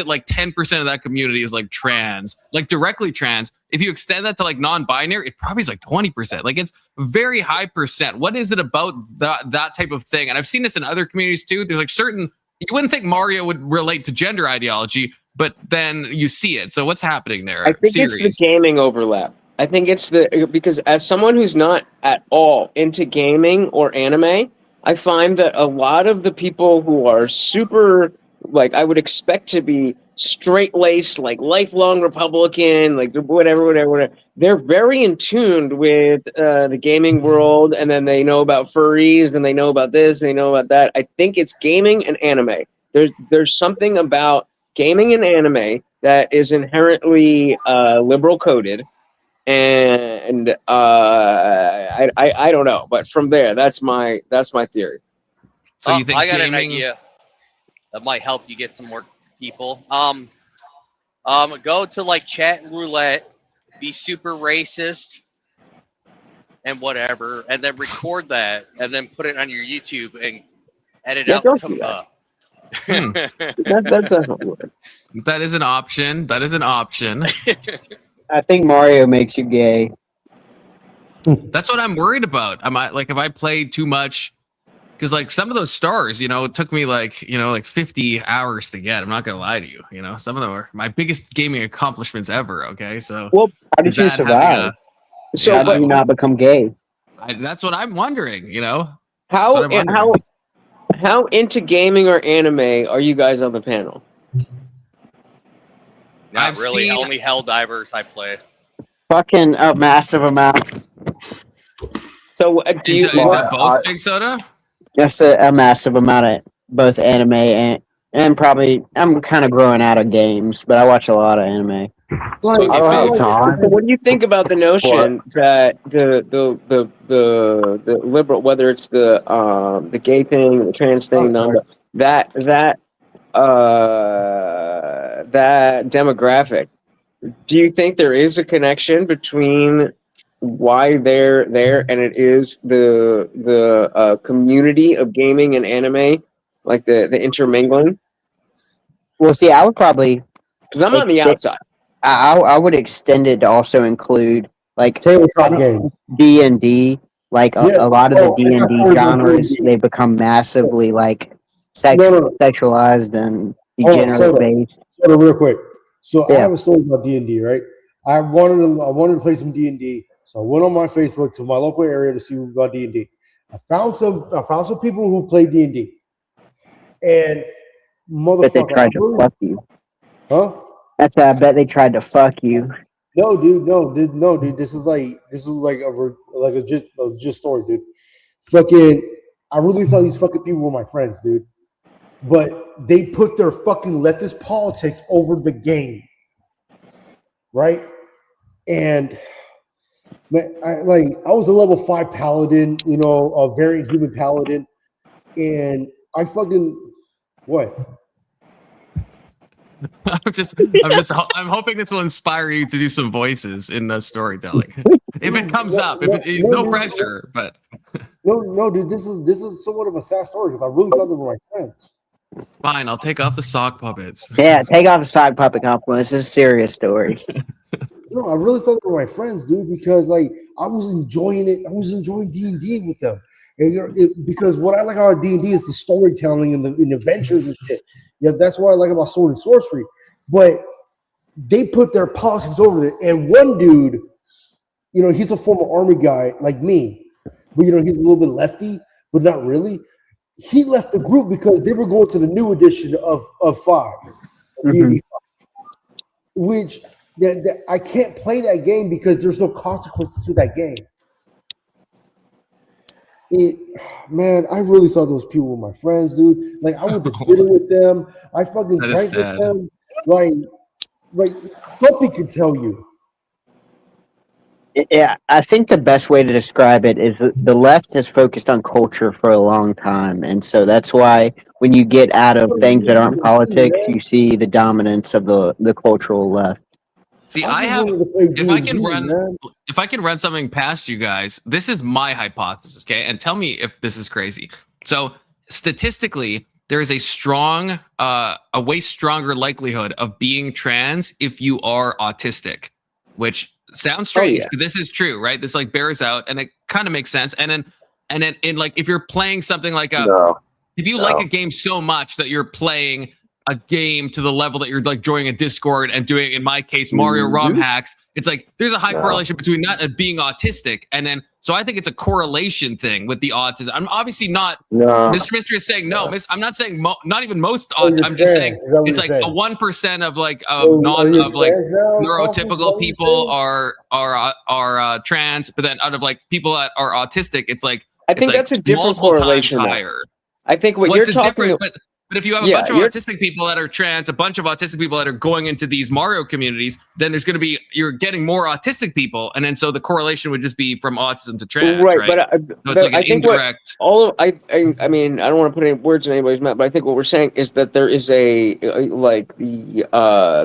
like 10% of that community is like trans, like directly trans? If you extend that to like non-binary, it probably is like 20%. Like it's very high percent. What is it about that type of thing? And I've seen this in other communities too. There's like certain, you wouldn't think Mario would relate to gender ideology, but then you see it. So what's happening there? I think it's the gaming overlap. I think it's because as someone who's not at all into gaming or anime, I find that a lot of the people who are super, like, I would expect to be straight-laced, like lifelong Republican, like whatever, they're very in tune with the gaming world, and then they know about furries, and they know about this, and they know about that. I think it's gaming and anime. There's something about gaming and anime that is inherently liberal coded. And I don't know, but from there, that's my theory. So you think I got an idea that might help you get some more people. Go to like chat roulette, be super racist and whatever, and then record that, and then put it on your YouTube and edit out some. That is an option. That is an option. I think Mario makes you gay. That's what I'm worried about. If I play too much, because like some of those stars, it took me like 50 hours to get. I'm not gonna lie to you. Some of them are my biggest gaming accomplishments ever. Okay, so how did you survive? How did you not become gay? That's what I'm wondering. How into gaming or anime are you guys on the panel? Not really. Only Helldivers I play. Fucking a massive amount. So do you both Big Soda? Yes, a massive amount of both anime and probably I'm kind of growing out of games, but I watch a lot of anime. So what do you think about the notion that the liberal, whether it's the gay thing, the trans thing, that demographic, do you think there is a connection between why they're there and it is the community of gaming and anime, like the intermingling? Well, see, I would probably, because I'm on the outside. I would extend it to also include like tabletop games, D&D. Like a lot of the D&D genres, they become massively like sexualized and degenerate based. So real quick, I have a story about D&D. Right, I wanted to play some D&D, so I went on my Facebook to my local area to see about D&D. I found some people who play D&D, and motherfucker, but they tried to fuck you. Huh? I bet they tried to fuck you. No, dude. This is like a just story, dude. Fucking, I really thought these fucking people were my friends, dude. But they put their fucking leftist politics over the game, right? And man, I was a level 5 paladin, a variant human paladin, and I fucking what? I'm hoping this will inspire you to do some voices in the storytelling. If it comes up, no pressure, but no, dude, this is somewhat of a sad story because I really thought they were my friends. Fine, I'll take off the sock puppets. Yeah, take off the sock puppet Confluence. This is a serious story. No, I really thought they were my friends, dude, because like I was enjoying it. I was enjoying D&D with them. Because what I like about D&D is the storytelling and the adventures and shit. Yeah, that's what I like about Sword and Sorcery. But they put their politics over it. And one dude you know, he's a former Army guy like me, but you know, he's a little bit lefty, but not really. He left the group because they were going to the new edition of 5, D&D 5, which that I can't play that game because there's no consequences to that game. Man, I really thought those people were my friends, dude. Like I went to dinner with them. I fucking That is drank with sad. them. Like Dumpy could tell you. Yeah, I think the best way to describe it is that the left has focused on culture for a long time, and so that's why when you get out of things that aren't politics, you see the dominance of the cultural left. See, I I just have wanted to play if I can D&D, run man. if I can run something past you guys, this is my hypothesis, okay? And tell me if this is crazy. So statistically, there is a strong, a way stronger likelihood of being trans if you are autistic, which sounds strange, yeah. but this is true, right? This like bears out, and it kind of makes sense. And then in like if you're playing something like if you like a game so much that you're playing a game to the level that you're like joining a Discord and doing, in my case, Mario ROM hacks, it's like there's a high correlation between that and being autistic. And then, so I think it's a correlation thing with the autism. I'm obviously not, Mr. Mystery is saying no. I'm not saying not even most autism. I'm just saying it's like a 1% of like neurotypical people are trans, but then out of like people that are autistic, it's like I think that's a different correlation. Higher. I think what you're talking about. But if you have a bunch of autistic people that are trans, a bunch of autistic people that are going into these Mario communities, then there's going to be, you're getting more autistic people. And then so the correlation would just be from autism to trans, right? So it's like an indirect. I mean, I don't want to put any words in anybody's mouth, but I think what we're saying is that there is the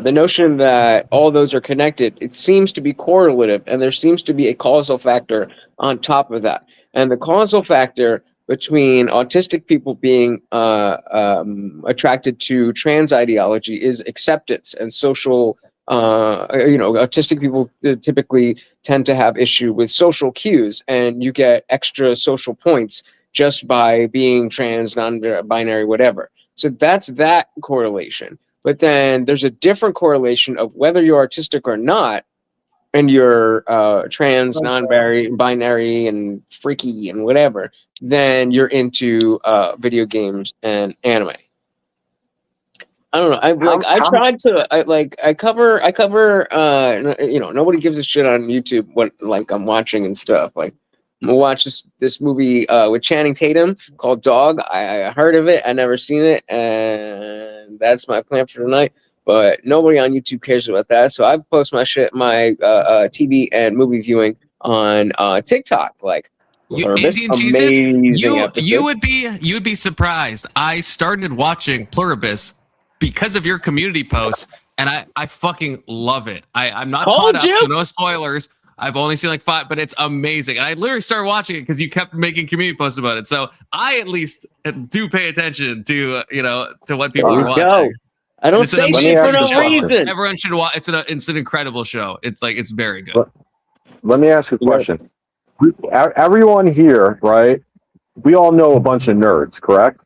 notion that all those are connected. It seems to be correlative, and there seems to be a causal factor on top of that. And the causal factor between autistic people being attracted to trans ideology is acceptance and social. Autistic people typically tend to have issue with social cues, and you get extra social points just by being trans, non-binary, whatever. So that's that correlation. But then there's a different correlation of whether you're autistic or not, and you're trans, non-binary, and freaky and whatever, then you're into video games and anime. I don't know. I cover. Nobody gives a shit on YouTube what like I'm watching and stuff. Like I'm gonna watch this movie with Channing Tatum called Dog. I heard of it. I never seen it, and that's my plan for tonight. But nobody on YouTube cares about that, so I post my TV and movie viewing on TikTok. Like Indian Jesus, you would be surprised. I started watching Pluribus because of your community posts, and I fucking love it. I'm not caught up, so no spoilers. I've only seen like 5, but it's amazing. And I literally started watching it because you kept making community posts about it. So I at least do pay attention to to what people are watching. I don't say shit for no reason. Everyone should watch. It's an incredible show. It's very good. Let me ask you a question. Everyone here, right? We all know a bunch of nerds, correct?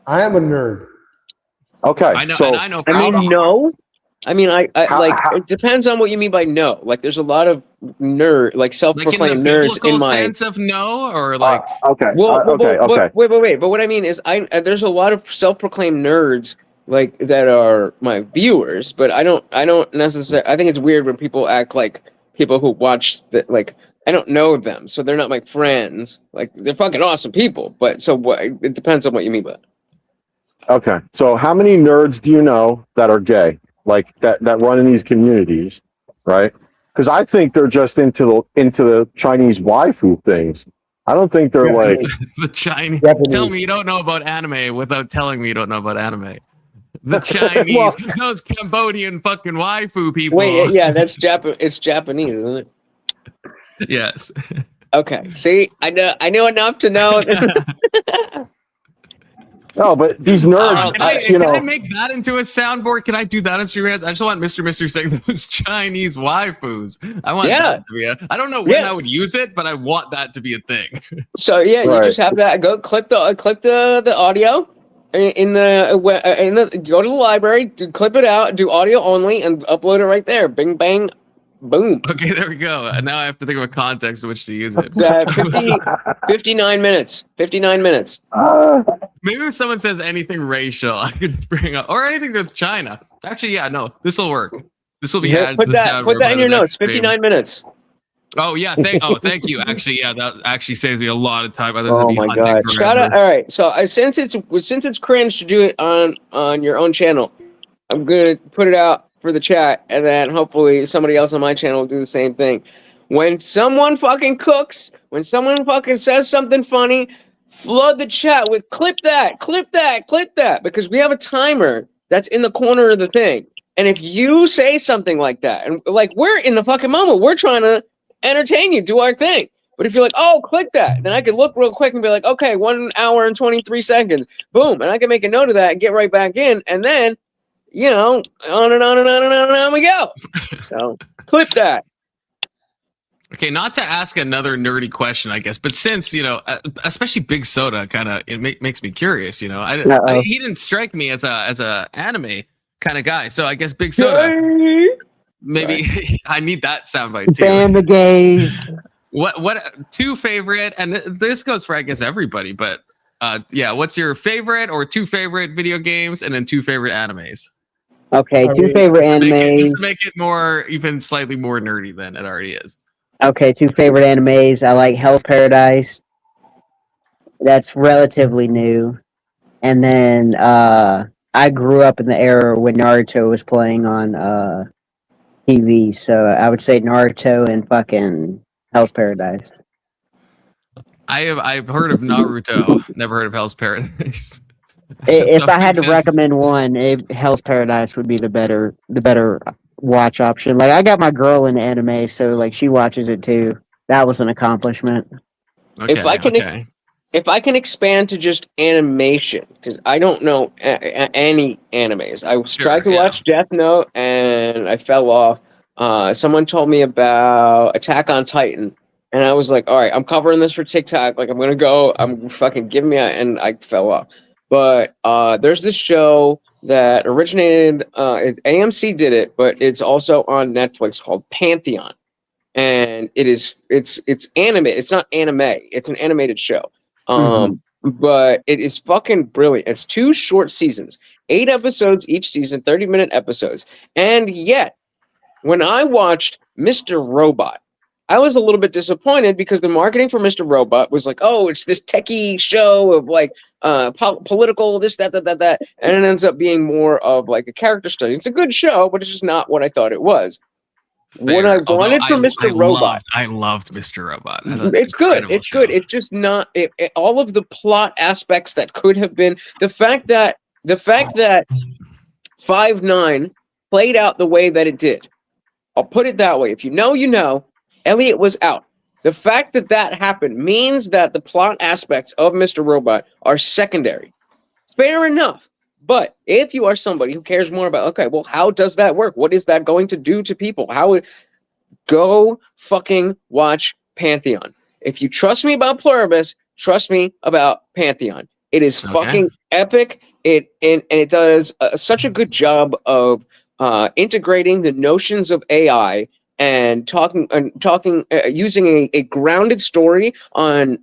I am a nerd. Okay, I know. No. I mean, it depends on what you mean by no. Like, there's a lot of like self-proclaimed nerds in my sense of no, or like okay. Wait. But what I mean is, there's a lot of self-proclaimed nerds like that are my viewers, but I don't necessarily. I think it's weird when people act like people who watch that. Like, I don't know them, so they're not my friends. Like, they're fucking awesome people, but so what? It depends on what you mean by that. Okay, so how many nerds do you know that are gay, like that run in these communities, right? Because I think they're just into the Chinese waifu things. I don't think they're like the Chinese. Japanese. Tell me you don't know about anime without telling me you don't know about anime. The Chinese, those Cambodian fucking waifu people. Wait, yeah, that's It's Japanese, isn't it? Yes. Okay. See, I know enough to know. No, but these nerds, can I make that into a soundboard? Can I do that on stream? I just want Mr. Mystery saying those Chinese waifus. I want that to be I don't know when I would use it, but I want that to be a thing. So you just have that. Go clip the audio go to the library, clip it out, do audio only, and upload it right there. Bing bang, Boom. Okay, there we go. And now I have to think of a context in which to use it. It's 59 minutes. 59 minutes. Maybe if someone says anything racial, I could just bring up, or anything to China. Actually, yeah, no, this will work. This will be added Put to the that soundboard by in the your next notes. stream. 59 minutes. Oh yeah, thank you. Actually, yeah, that actually saves me a lot of time. Otherwise, I'd Oh be my hunting god! forever. Shout out! All right, so since it's cringe to do it on your own channel, I'm gonna put it out for the chat, and then hopefully somebody else on my channel will do the same thing. When someone fucking cooks, when someone fucking says something funny, flood the chat with clip that, because we have a timer that's in the corner of the thing. And if you say something like that, and like we're in the fucking moment, we're trying to entertain you, do our thing. But if you're like, oh, click that, then I could look real quick and be like, okay, 1 hour and 23 seconds, boom, and I can make a note of that and get right back in, and then, you know, on and on and on and on and on we go. So clip that. Okay, not to ask another nerdy question, I guess, but since, you know, especially Big Soda, kind of it makes me curious. You know, he didn't strike me as a anime kind of guy, so I guess Big Soda. Maybe I need that soundbite too. Ban the gays. What two favorite? And this goes for I guess everybody, but yeah, what's your favorite or two favorite video games, and then two favorite animes? Okay, two favorite animes. Just to make it more, even slightly more nerdy than it already is. Okay, two favorite animes. I like Hell's Paradise. That's relatively new. And then I grew up in the era when Naruto was playing on TV, so I would say Naruto and fucking Hell's Paradise. I've heard of Naruto, never heard of Hell's Paradise. If I had to recommend one, Hell's Paradise would be the better watch option. Like I got my girl in anime, so like she watches it too. That was an accomplishment. Okay, if I can expand to just animation, because I don't know any animes. I tried to watch Death Note and I fell off. Someone told me about Attack on Titan, and I was like, all right, I'm covering this for TikTok. Like I'm gonna go. I'm fucking giving me and I fell off. But there's this show that originated. AMC did it, but it's also on Netflix called Pantheon, and it's anime. It's not anime. It's an animated show. But it is fucking brilliant. It's 2 short seasons, 8 episodes each season, 30-minute episodes, and yet when I watched Mr. Robot, I was a little bit disappointed because the marketing for Mr. Robot was like, oh, it's this techie show of like political, this, that. And it ends up being more of like a character study. It's a good show, but it's just not what I thought it was. Fair. What I wanted from Mr. Robot. I loved Mr. Robot. It's good. It's good. It's just not all of the plot aspects that could have been the fact that 5'9" played out the way that it did. I'll put it that way. If you know, you know. Elliot was out. The fact that happened means that the plot aspects of Mr. Robot are secondary. Fair enough. But if you are somebody who cares more about, okay, well, how does that work? What is that going to do to people? Go fucking watch Pantheon. If you trust me about Pluribus, trust me about Pantheon. It is fucking epic. It does such a good job of integrating the notions of AI and talking using a grounded story on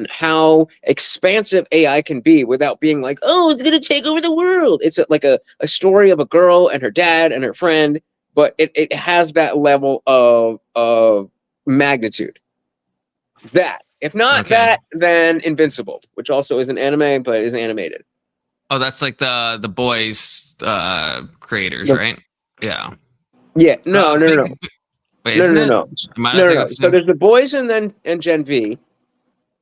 how expansive AI can be without being like, oh, it's gonna take over the world. It's like a story of a girl and her dad and her friend, but it has that level of magnitude. That if not that, then Invincible, which also is an anime but is animated. Oh, that's like the boys creators, right? Yeah. Yeah. No. Wait, No. So there's the boys and Gen V,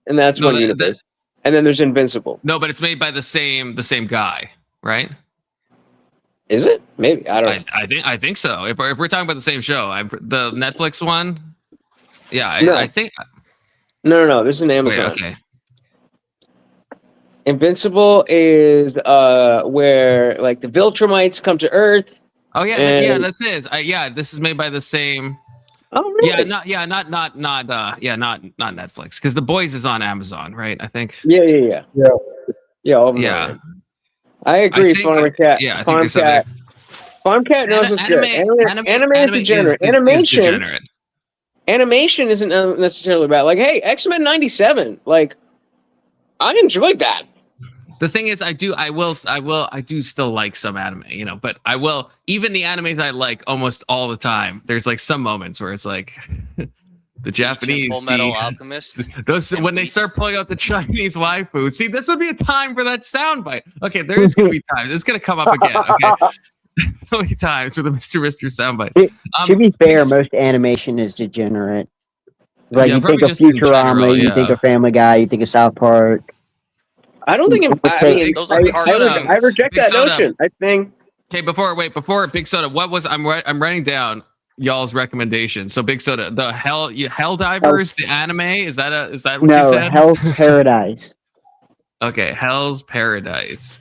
and that's one universe. And then there's Invincible. No, but it's made by the same guy, right? Is it? Maybe I don't know. I think so. If we're talking about the same show, the Netflix one. Yeah, I think. No. This is an Amazon. Wait, okay. Invincible is where like the Viltrumites come to Earth. Oh yeah, that's it. This is made by the same. Oh really? Not Netflix, because The Boys is on Amazon, right? I think. Yeah. I agree. Farm Cat. Farm Cat knows what's good. Anime is degenerate. Animation isn't necessarily bad. Like, hey, X-Men 97. Like, I enjoyed that. The thing is, I do still like some anime, you know, but I will, even the animes I like almost all the time, there's like some moments where it's like the Japanese Full Metal Alchemist. Those when they start pulling out the Chinese waifu. See, this would be a time for that soundbite. Okay, there is gonna be times. It's gonna come up again. Okay. So many times with the Mr. soundbite. To be fair, most animation is degenerate. Like Yeah, you think probably of just in Futurama, general, you yeah. think of Family Guy, you think of South Park. I don't think Those are cartoons. I reject Big that Soda. notion. I think Okay, before Big Soda, what was I'm writing down y'all's recommendation. So Big Soda, the Hell Divers, the anime, is that what you No, said? Hell's Paradise. Okay, Hell's Paradise.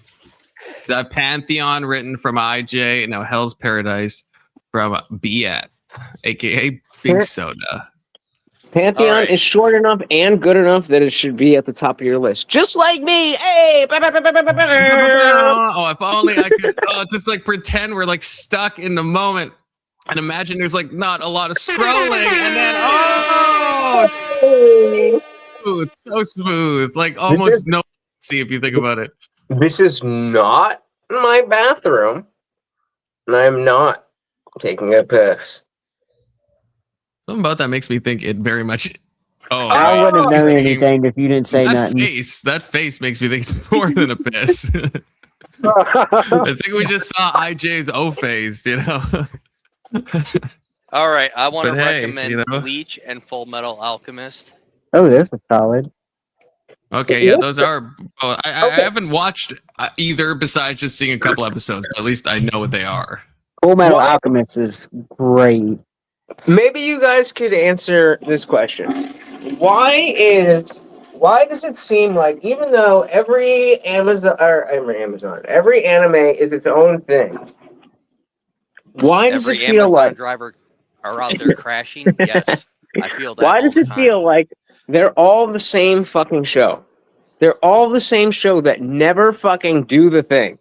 The Pantheon written from IJ. No, Hell's Paradise from BF, aka Big Soda. Pantheon is short enough and good enough that it should be at the top of your list. Just like me. Hey! Oh, if only I could just like pretend we're like stuck in the moment and imagine there's like not a lot of scrolling and then smooth, so smooth, like almost no see if you think about it. This is not my bathroom, and I'm not taking a piss. Something about that makes me think it very much. Oh, I wouldn't have known anything if you didn't say nothing. That face makes me think it's more than a piss. I think we just saw IJ's O phase, you know. All right, I want to But hey, recommend you know. Bleach and Full Metal Alchemist. Oh, there's a solid. Okay, yeah, those are. Oh, I haven't watched either besides just seeing a couple episodes, but at least I know what they are. Full Metal Alchemist is great. Maybe you guys could answer this question. Why does it seem like even though every anime is its own thing, why does Every it feel Amazon like driver are out there crashing? Yes, I feel that. why does it feel like they're all the same fucking show? They're all the same show that never fucking do the thing.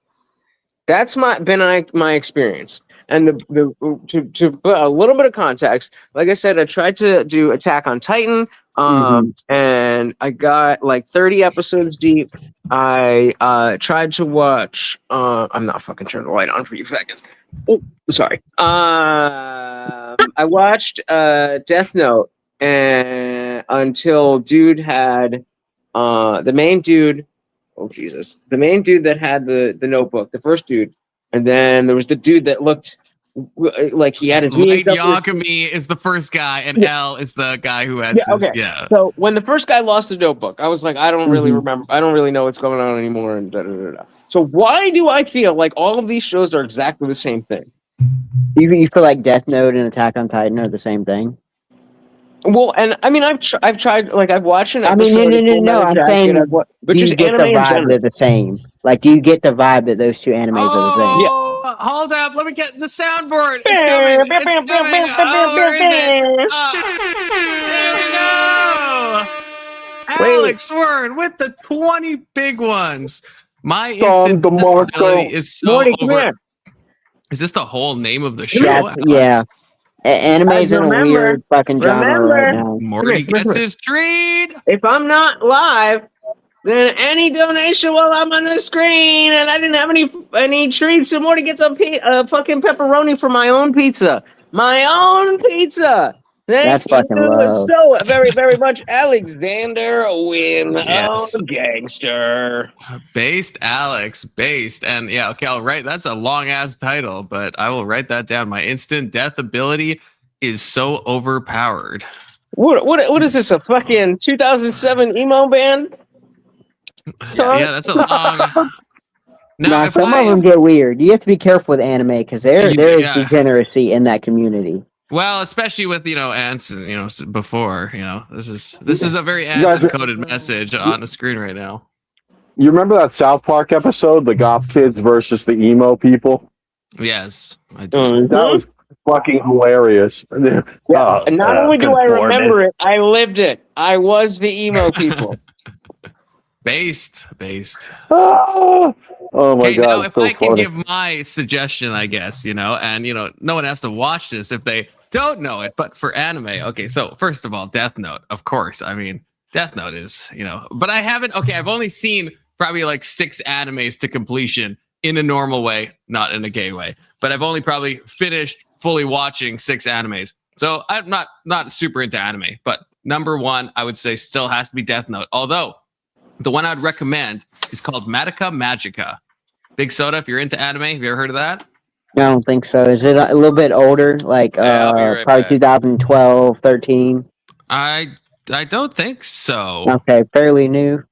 That's my experience. And to put a little bit of context, like I said, I tried to do Attack on Titan, and I got like 30 episodes deep. I tried to watch. I'm not fucking turning the light on for you seconds. Oh, sorry. I watched Death Note until dude had the main dude. Oh Jesus! The main dude that had the notebook, the first dude. And then there was the dude that looked like he had his Light Yakami is the first guy, and L is the guy who has his. Yeah. So when the first guy lost the notebook, I was like, I don't really remember. I don't really know what's going on anymore. And da, da, da, da. So why do I feel like all of these shows are exactly the same thing? You feel like Death Note and Attack on Titan are the same thing? Well, and I mean, I've tried, like I've watched an episode. No. I'm saying, but do just you get the vibe they're the same? Like, do you get the vibe that those two animes are the same? Yeah. Hold up, let me get the soundboard. It's coming. It's coming. Oh, where is it? There we go. Alex Wern with the 20 big ones. My instant ability is so Morty, over. Is this the whole name of the show? Yeah. Anime's in a weird fucking genre right now. Morty gets his treat. If I'm not live, then any donation while I'm on the screen, and I didn't have any treats, so Morty gets a fucking pepperoni for my own pizza. My own pizza. That's fucking low. So very, very much, Alexander Wynn, Yes. gangster. Based Alex, based. And yeah, okay, I'll write. That's a long ass title, but I will write that down. My instant death ability is so overpowered. What is this, a fucking 2007 emo band? Yeah, that's a long. No, some of them get weird. You have to be careful with anime because there is degeneracy in that community. Well, especially with ants, before this is a very ants-encoded message on the screen right now. You remember that South Park episode, the goth kids versus the emo people? Yes, I do. That was fucking hilarious. And not only do I remember it, I lived it. I was the emo people. Based. Oh Oh my Okay, now god, if so I can funny. give my suggestion, I guess, and no one has to watch this if they don't know it. But for anime, okay, so first of all, Death Note, of course. I mean, Death Note is, but I haven't. Okay, I've only seen probably like 6 animes to completion in a normal way, not in a gay way. But I've only probably finished fully watching 6 animes, so I'm not super into anime. But number one, I would say still has to be Death Note. Although the one I'd recommend is called Madoka Magica. Big Soda, if you're into anime, have you ever heard of that? I don't think so. Is it a little bit older? Like Yeah, I'll be right probably back. 2012, 13? I don't think so. Okay, fairly new.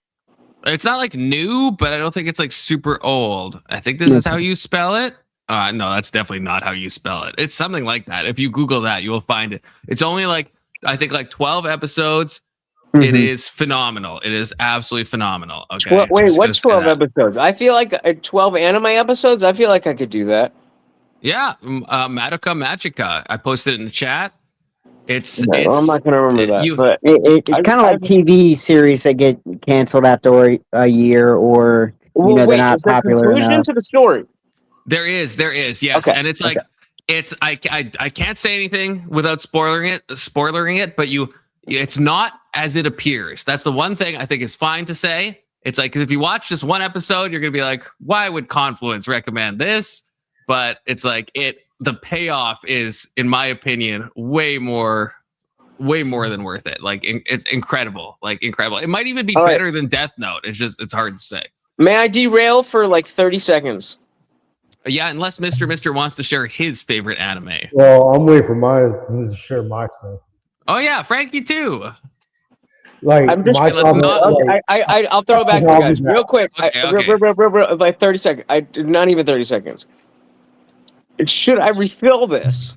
It's not like new, but I don't think it's like super old. I think this is how you spell it. No, that's definitely not how you spell it. It's something like that. If you Google that, you will find it. It's only like, I think like 12 episodes. It is phenomenal. It is absolutely phenomenal. Okay. Wait, what's 12 episodes? I feel like 12 anime episodes. I feel like I could do that. Yeah, Madoka Magica. I posted it in the chat. It's I'm not gonna remember that. But it's kind of like TV series that get canceled after a year, or they're not is there popular conclusion enough. to the story? There is, yes, Okay, and it's like I can't say anything without spoiling it, but it's not as it appears. That's the one thing I think is fine to say. It's like, 'cause if you watch just one episode, you're gonna be like, why would Confluence recommend this? But it's like the payoff is, in my opinion, way more than worth it. Like it's incredible. Like incredible. It might even be better than Death Note. It's hard to say. May I derail for like 30 seconds? Yeah, unless Mr. wants to share his favorite anime. Well, I'm waiting for mine to share my stuff. Oh yeah, Frankie too. Like, I'm just, I'll throw it back to you guys real quick. Okay. Like 30 seconds. Not even 30 seconds. Should I refill this?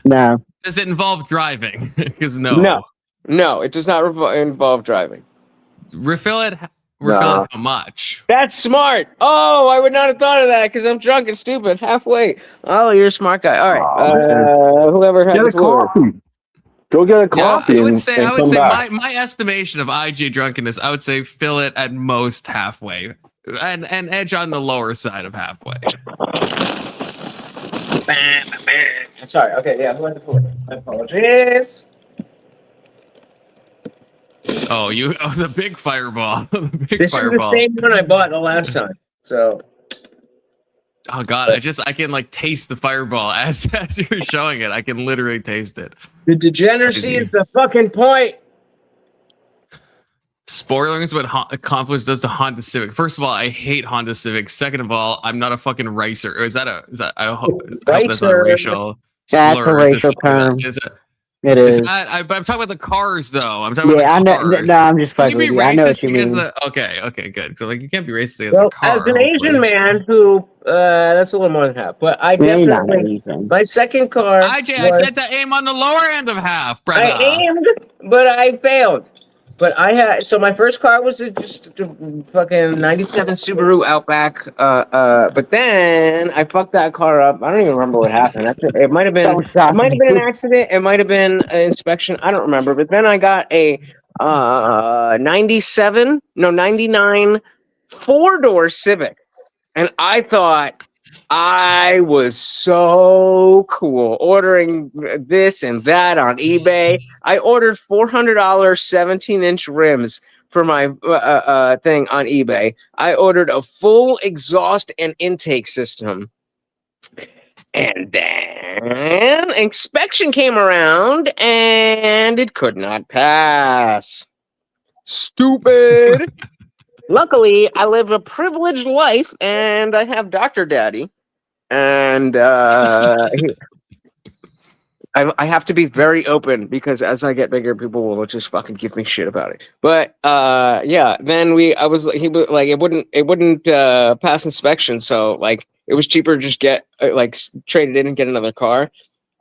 No. Does it involve driving? Because no, it does not involve driving. Refill it. Refill it how much? That's smart. Oh, I would not have thought of that because I'm drunk and stupid halfway. Oh, you're a smart guy. All right. Whoever had the floor. Go get a coffee. I would say back. my estimation of IJ drunkenness, I would say fill it at most halfway, and edge on the lower side of halfway. Sorry. Okay. Yeah. Who had the floor? I apologize. Oh, the big fireball. This fireball. is the same one I bought the last time. So. Oh God, I can like taste the fireball as you're showing it. I can literally taste it. The degeneracy is the fucking point. Spoilers what Confluence does to Honda Civic. First of all, I hate Honda Civic. Second of all, I'm not a fucking racer. Or I hope that's not a racial That's slur. a racial term. It is. But I'm talking about the cars, though. I'm talking about the cars. No, I'm just fucking with you. I know what you mean. Okay, good. So like, you can't be racist against a car. As an Asian man who, that's a little more than half, but I definitely, my second car. IJ, I said to aim on the lower end of half, brother. I aimed, but I failed. But my first car was just a fucking 97 Subaru Outback. But then I fucked that car up. I don't even remember what happened. It might have been an accident. It might have been an inspection. I don't remember. But then I got a 99 4-door Civic. And I thought I was so cool ordering this and that on eBay. I ordered $400 17-inch rims for my thing on eBay. I ordered a full exhaust and intake system. And then inspection came around and it could not pass. Stupid. Luckily, I live a privileged life and I have Dr. Daddy. And I have to be very open because as I get bigger, people will just fucking give me shit about it. But then he was like, it wouldn't pass inspection, so like it was cheaper to just get trade it in and get another car.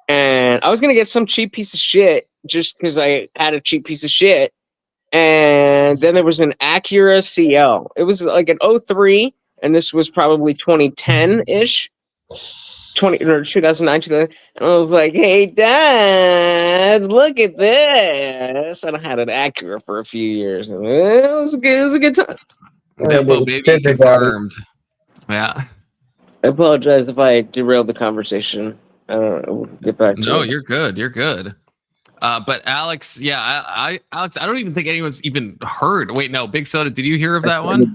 And I was gonna get some cheap piece of shit just because I had a cheap piece of shit. And then there was an Acura CL. It was like an 03, and this was probably 2010-ish. 2009, 2000, and I was like, "Hey, Dad, look at this!" And I had an Acura for a few years. And it was a good time. Nimbo baby confirmed. Yeah. I apologize if I derailed the conversation. I don't know. We'll get back to No, it. you're good. You're good. But Alex, yeah, Alex, I don't even think anyone's even heard. Wait, no, Big Soda, did you hear of that one?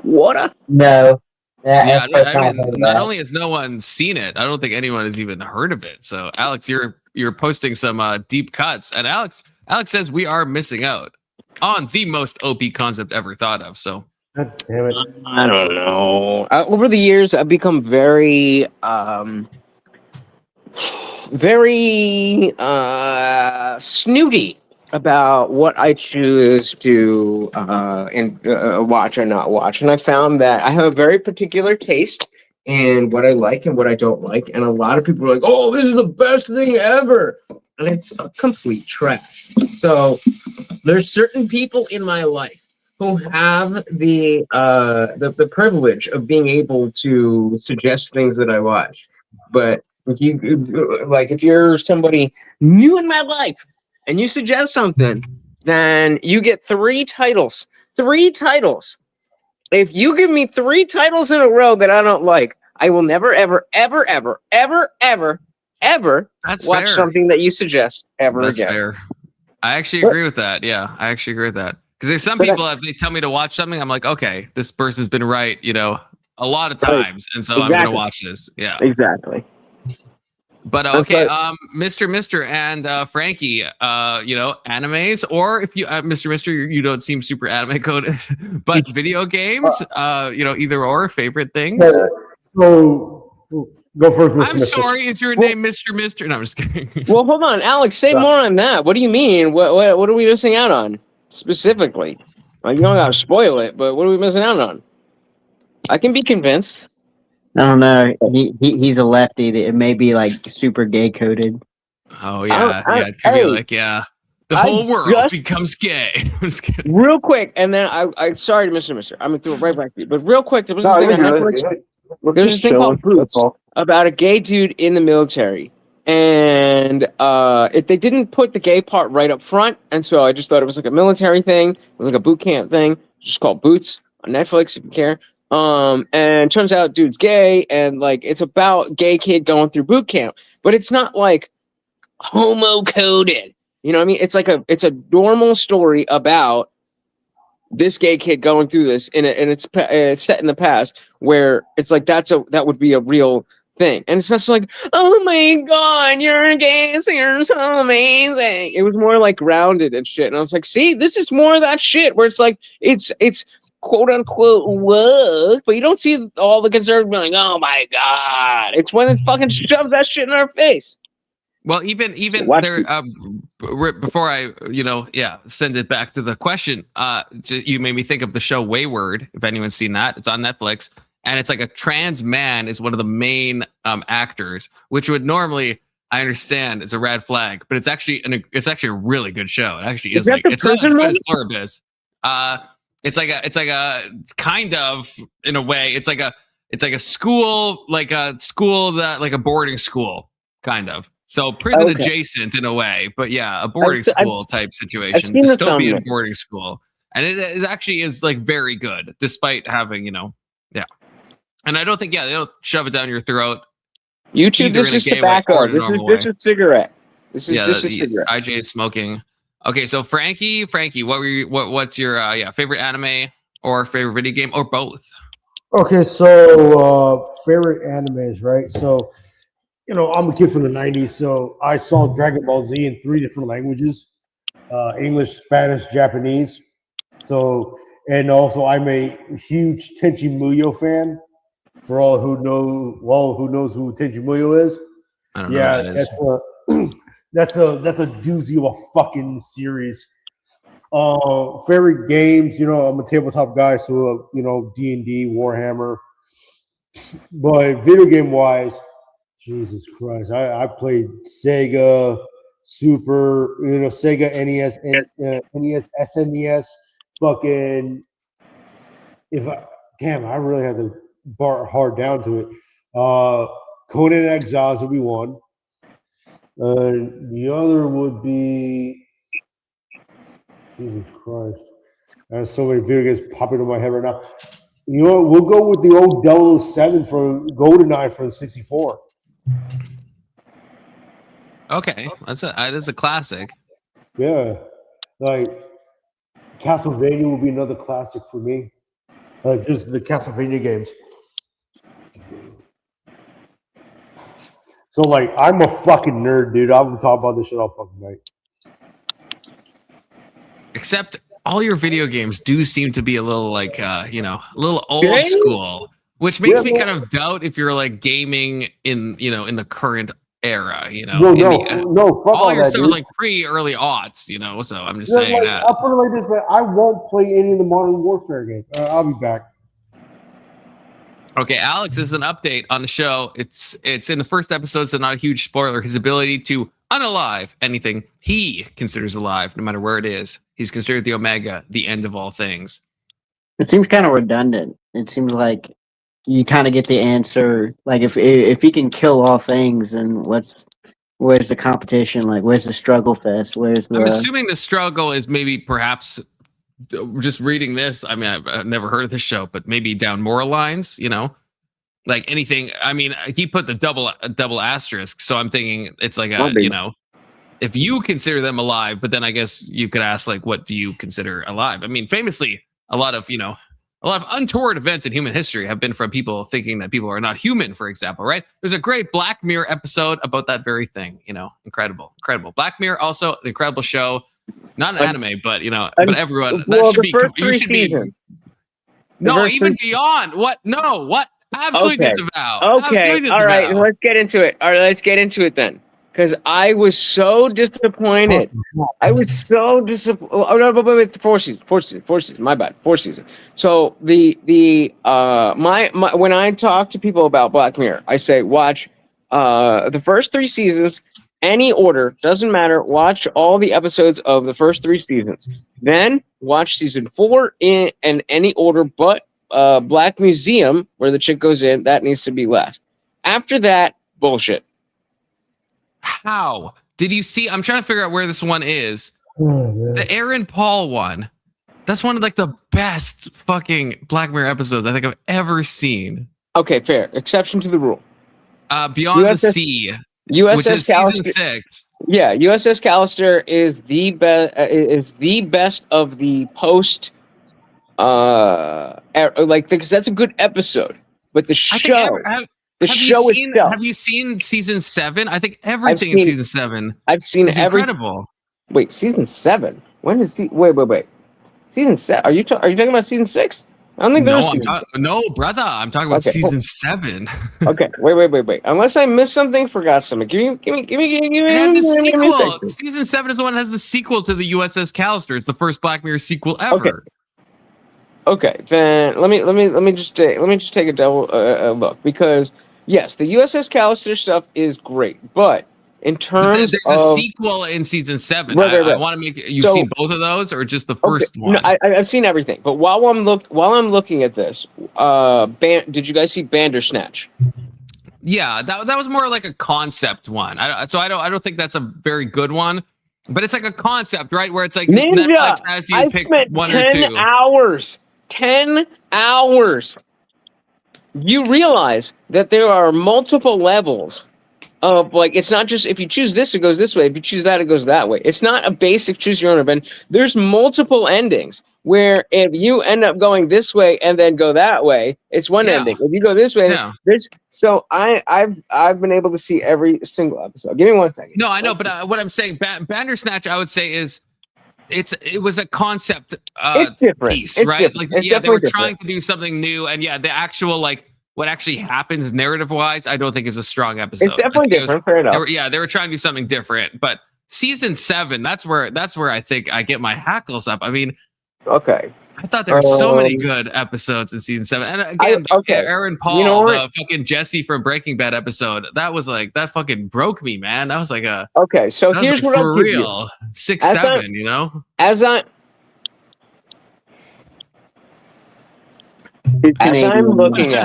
Water? No. Yeah, That's the first I time I've mean, heard of not that. only has no one seen it, I don't think anyone has even heard of it. So, Alex, you're posting some deep cuts, and Alex says we are missing out on the most OP concept ever thought of. So, God damn it. I don't know. Over the years, I've become very, very snooty about what I choose to watch or not watch, and I found that I have a very particular taste in what I like and what I don't like, and a lot of people are like, "Oh, this is the best thing ever," and it's a complete trash. So there's certain people in my life who have the privilege of being able to suggest things that I watch. But if if you're somebody new in my life and you suggest something, then you get 3 titles. 3 titles. If you give me 3 titles in a row that I don't like, I will never, ever, ever, ever, ever, ever, ever that's watch fair. something that you suggest ever That's again. fair. I actually agree with that. Yeah, I actually agree with that. Because there's some people, if they tell me to watch something, I'm like, okay, this person's been right, a lot of times, and so I'm gonna watch this. Yeah, Exactly. but okay, Mr. and Frankie, animes, or if you, Mr. You don't seem super anime coded, but video games, either or favorite things. So go first, Mr. I'm sorry, is your name Mr.? No, I'm just kidding. Well, hold on, Alex. Say more on that. What do you mean? What are we missing out on specifically? Well, you don't gotta spoil it, but what are we missing out on? I can be convinced. I don't know. He's a lefty. It may be like super gay coded. Oh yeah, it could be like the whole world becomes gay. I'm just kidding. Real quick, and then I sorry to Mr. I'm gonna throw it right back to you. But real quick, there was this thing on Netflix. There's this thing called Boots about a gay dude in the military, and they didn't put the gay part right up front, and so I just thought it was like a military thing, it was like a boot camp thing, just called Boots on Netflix if you care. And turns out dude's gay, and like it's about gay kid going through boot camp, but it's not like homo coded. You know what I mean? It's a normal story about this gay kid going through this, and it's set in the past where it's like that would be a real thing, and it's just like, oh my god, you're gay, so you're so amazing. It was more like grounded and shit, and I was like, see, this is more of that shit where it's like it's quote unquote woke, but you don't see all the conservatives being like, oh my god. It's when it fucking shoves that shit in our face. Well, even there, before I, send it back to the question, you made me think of the show Wayward. If anyone's seen that, it's on Netflix, and it's like a trans man is one of the main actors, which would normally, I understand, is a red flag, but it's actually a really good show. It actually is like it's not as good as Blurb is. It's kind of, in a way, it's like a school, like a boarding school kind of. So prison adjacent in a way, but yeah, a boarding school type situation, dystopian boarding school, and it actually is like very good, despite having And I don't think they don't shove it down your throat. YouTube, this is tobacco. This is cigarette. This is cigarette. IJ is smoking. Okay, so Frankie, what's your favorite anime or favorite video game or both? Okay, so favorite animes, right? So, I'm a kid from the 90s, so I saw Dragon Ball Z in 3 different languages, English, Spanish, Japanese. So, and also I'm a huge Tenchi Muyo fan. For all who knows who Tenchi Muyo is. I don't know who that is. That's a doozy of a fucking series. Favorite games, I'm a tabletop guy, so D&D, Warhammer. But video game wise, Jesus Christ, I played Sega, Super, Sega NES, NES, SNES, fucking. I really had to bar hard down to it. Conan Exiles would be one. The other would be, Jesus Christ. There's so many video games popping in my head right now. You know, we'll go with the old 007 from GoldenEye from '64. Okay, that is a classic. Yeah, like Castlevania will be another classic for me. Just the Castlevania games. So, like, I'm a fucking nerd, dude. I will talk about this shit all fucking night. Except all your video games do seem to be a little like a little old Okay. school, which makes Yeah, me man. kind of doubt if you're like gaming in the current era. No, fuck all your that, stuff is dude. like pre-early aughts. So I'm just Yeah, saying like, that. I'll put it like this, man. I won't play any of the Modern Warfare games. I'll be back. Okay, Alex is an update on the show. It's in the first episode, so not a huge spoiler. His ability to unalive anything he considers alive, no matter where it is. He's considered the Omega, the end of all things. It seems kind of redundant. It seems like you kind of get the answer. Like if he can kill all things, then where's the competition? Like where's the struggle fest? Where's I'm the assuming the struggle is maybe perhaps just reading this. I mean, I've never heard of this show, but maybe down moral lines, like anything. I mean, he put the double asterisk, so I'm thinking it's like if you consider them alive, but then I guess you could ask like, what do you consider alive? I mean, famously, a lot of untoward events in human history have been from people thinking that people are not human, for example, right? There's a great Black Mirror episode about that very thing, incredible. Black Mirror, also an incredible show, not an anime, but but everyone, well, that should the be, first you three should be, seasons. no, even beyond, what, no, what, absolutely Okay. disavow. Okay, Absolutely all right, disavow. let's get into it. All right, let's get into it then. Because I was so disappointed. I was so disappointed. Oh no, but wait, four seasons. My bad, 4 seasons. So my when I talk to people about Black Mirror, I say watch the first 3 seasons, any order, doesn't matter. Watch all the episodes of the first 3 seasons. Then watch season 4 in any order, but Black Museum, where the chick goes in, that needs to be last. After that, bullshit. How did you see? I'm trying to figure out where this one is. The Aaron Paul one. That's one of like the best fucking Black Mirror episodes I think I've ever seen. Okay, fair. Exception to the rule. Beyond the Sea, which is season 6. Yeah, USS Callister is the best. Is the best of the post. Because that's a good episode, but the show. Itself. Have you seen season 7? I think everything in season 7. I've seen incredible. Wait, season 7? When is wait. Season 7? Are you talking about season 6? I don't think there's no, brother. I'm talking about season 7. Okay, wait. Unless I missed something, forgot something. Give me. It has a sequel. Season 7 is the one that has the sequel to the USS Callister. It's the first Black Mirror sequel ever. Okay, then let me just take a double look, because yes, the USS Callister stuff is great, but in terms there's of a sequel in season 7. Right. I want to make you've seen both of those or just the first one? No, I've seen everything, but while I'm looking at this, did you guys see Bandersnatch? Yeah, that was more like a concept one. I don't think that's a very good one. But it's like a concept, right? Where it's like Netflix has you pick one or two. 10 hours. You realize that there are multiple levels of, like, it's not just if you choose this, it goes this way. If you choose that, it goes that way. It's not a basic choose your own event. There's multiple endings where if you end up going this way and then go that way, it's one ending. If you go this way, so I've been able to see every single episode. Give me 1 second. No, I know, but what I'm saying, Bandersnatch, I would say is it was a concept piece, right? Different. Like, they were trying to do something new, and the actual what actually happens narrative wise, I don't think is a strong episode. It's definitely different. Fair enough. They were trying to do something different, but season 7, that's where I think I get my hackles up. I mean, okay. I thought there were so many good episodes in season 7. And again, Aaron Paul, the fucking Jesse from Breaking Bad episode, that was like, that fucking broke me, man. That was like a... Okay, so here's what I'll give you. For real. 6, 7, you know? As I'm looking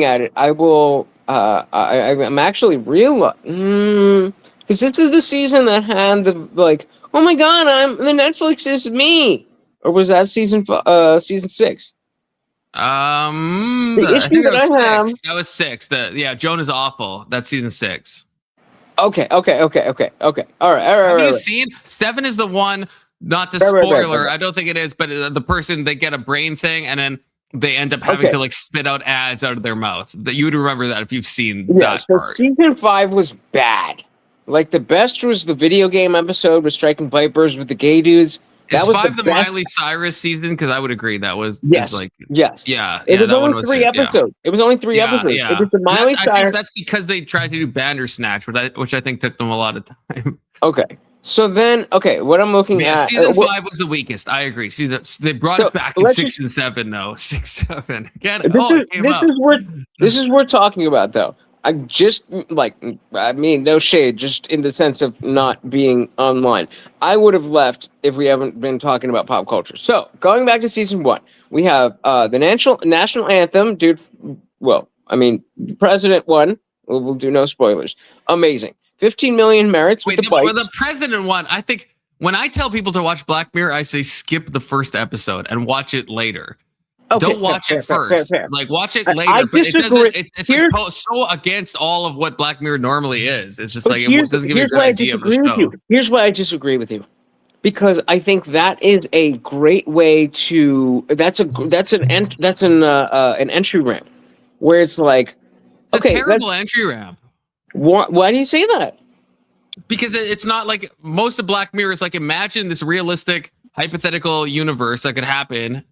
at it, I will... I'm actually real... Because this is the season that had the, like, oh my god, the Netflix is me. Or was that season 6? The issue that I have. That was 6. Joan is awful. That's season 6. Okay. All right. Have you seen 7? Is the one, not the spoiler. Right. I don't think it is, but the person, they get a brain thing and then they end up having to like spit out ads out of their mouth. That you would remember that if you've seen that so part. Season 5 was bad. Like the best was the video game episode with striking vipers with the gay dudes. That was 5 the best. Miley Cyrus season? Because I would agree that was yes. Yeah. It was only 3 episodes. It was only 3 episodes. Yeah. It was the Miley Cyrus. I think that's because they tried to do Bandersnatch, which I think took them a lot of time. Okay. So then, what I'm looking at... Season 5 was the weakest. I agree. See, they brought it back in 6 and 7, though. 6, 7. Again, this is worth talking about, though. I just, no shade, just in the sense of not being online. I would have left if we haven't been talking about pop culture. So, going back to season 1, we have the national anthem, dude. Well, President one. We'll do no spoilers. Amazing. 15 million merits with the bikes. The President one, I think, when I tell people to watch Black Mirror, I say skip the first episode and watch it later. Don't watch it first. Fair. Like, watch it later. I disagree. It's like so against all of what Black Mirror normally is. It's just like, it doesn't give you a good idea of the show. Here's why I disagree with you. Because I think that is a great way to... That's an entry ramp. Where it's like... It's a terrible entry ramp. Why do you say that? Because it's not like... Most of Black Mirror is like, imagine this realistic, hypothetical universe that could happen,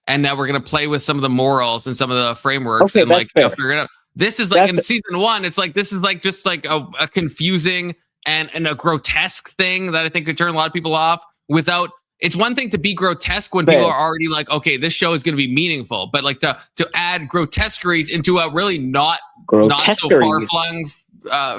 and now we're going to play with some of the morals and some of the frameworks and figure it out. This is like in season 1, it's like, this is like just like a confusing and a grotesque thing that I think could turn a lot of people off without, it's one thing to be grotesque when people are already like, okay, this show is going to be meaningful, but like to add grotesqueries into a really not so far flung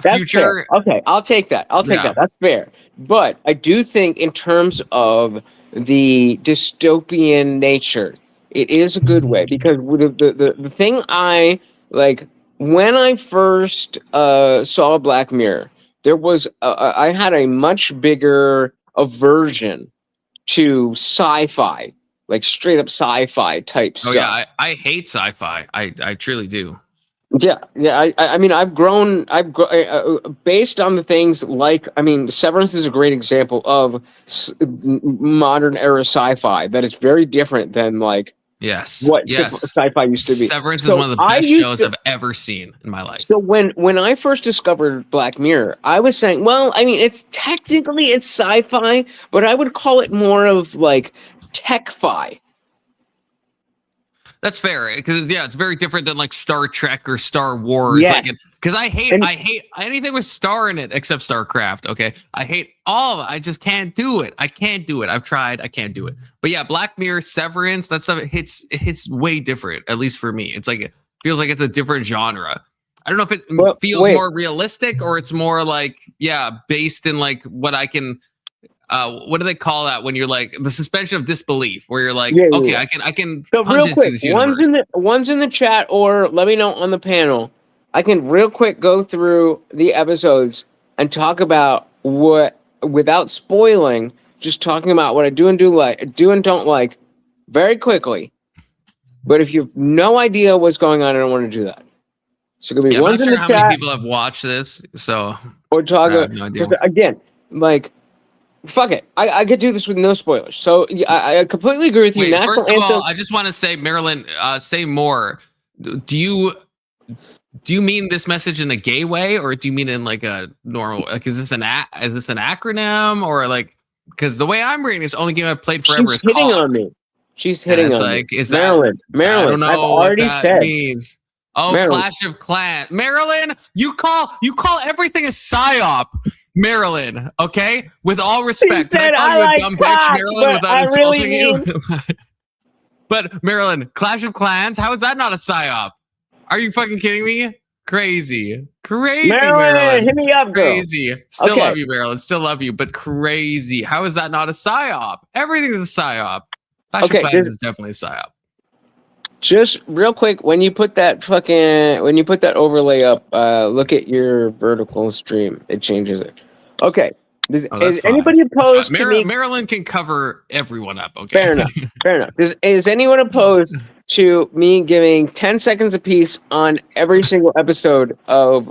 future. Fair. Okay, I'll take that. That's fair. But I do think in terms of the dystopian nature, it is a good way, because the thing I like when I first saw Black Mirror, there was I had a much bigger aversion to sci-fi, like straight up sci-fi type stuff. Yeah, I hate sci-fi. I truly do. Yeah. I've grown based on the things like, Severance is a great example of modern era sci-fi that is very different than like sci-fi used to be. Severance is one of the best shows I've ever seen in my life. So when I first discovered Black Mirror, I was saying, it's technically sci-fi, but I would call it more of like tech-fi. That's fair, because it's very different than like Star Trek or Star Wars. Yes. Because I hate anything with star in it except StarCraft. Okay, I hate all of it. I just can't do it. I've tried. I can't do it. But yeah, Black Mirror, Severance, that stuff hits way different. At least for me, it's like it feels like it's a different genre. I don't know if it feels more realistic or it's more like based in like what I can. What do they call that when you're like the suspension of disbelief, where you're like, I can. So real quick, one's in the chat, or let me know on the panel. I can real quick go through the episodes and talk about what, without spoiling, just talking about what I do and don't like, very quickly. But if you have no idea what's going on, I don't want to do that. So it could be one's in the chat. I'm not sure how many people have watched this, so or talk again, like. Fuck it. I could do this with no spoilers. So I completely agree with you. First of all, I just want to say, Marilyn, say more. Do you mean this message in a gay way, or do you mean in like a normal? Like, is this an acronym, or like? Because the way I'm reading this, only game I've played forever is hitting on me. She's hitting on me. Is Marilyn? I don't know I've already what that said. means. Oh, Marilyn. Clash of Clans. Marilyn, you call everything a psyop, Marilyn, okay? With all respect. Can I call you a dumb bitch, Marilyn, without insulting you? But Marilyn, Clash of Clans, how is that not a psyop? Are you fucking kidding me? Crazy, Marilyn. Hit me up, girl. Crazy. Still love you, Marilyn. Still love you, but crazy. How is that not a psyop? Everything's a psyop. Clash of Clans is definitely a psyop. Just real quick, when you put that overlay up, look at your vertical stream. It changes it. Okay. Is anybody opposed to me? Marilyn can cover everyone up. Okay. Fair enough. Is anyone opposed to me giving 10 seconds apiece on every single episode of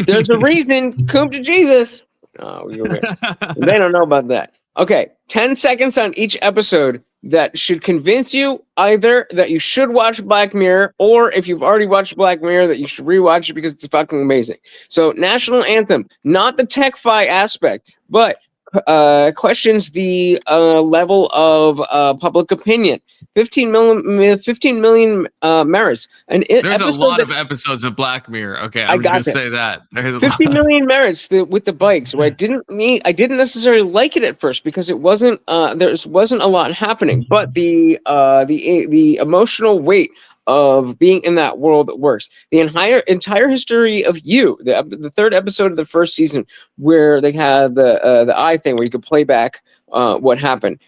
there's a reason, Coop to Jesus. Oh, okay. They don't know about that. Okay, 10 seconds on each episode that should convince you either that you should watch Black Mirror, or if you've already watched Black Mirror, that you should rewatch it because it's fucking amazing. So, National Anthem, not the tech-fi aspect, but questions the level of public opinion. 15 million merits. There's a lot of episodes of Black Mirror. Okay, I'm just gonna say that. There's 50 million merits with the bikes. Where I didn't necessarily like it at first because it wasn't there wasn't a lot happening, but the emotional weight of being in that world works. The entire history of You, the third episode of the first season, where they had the eye thing where you could play back what happened.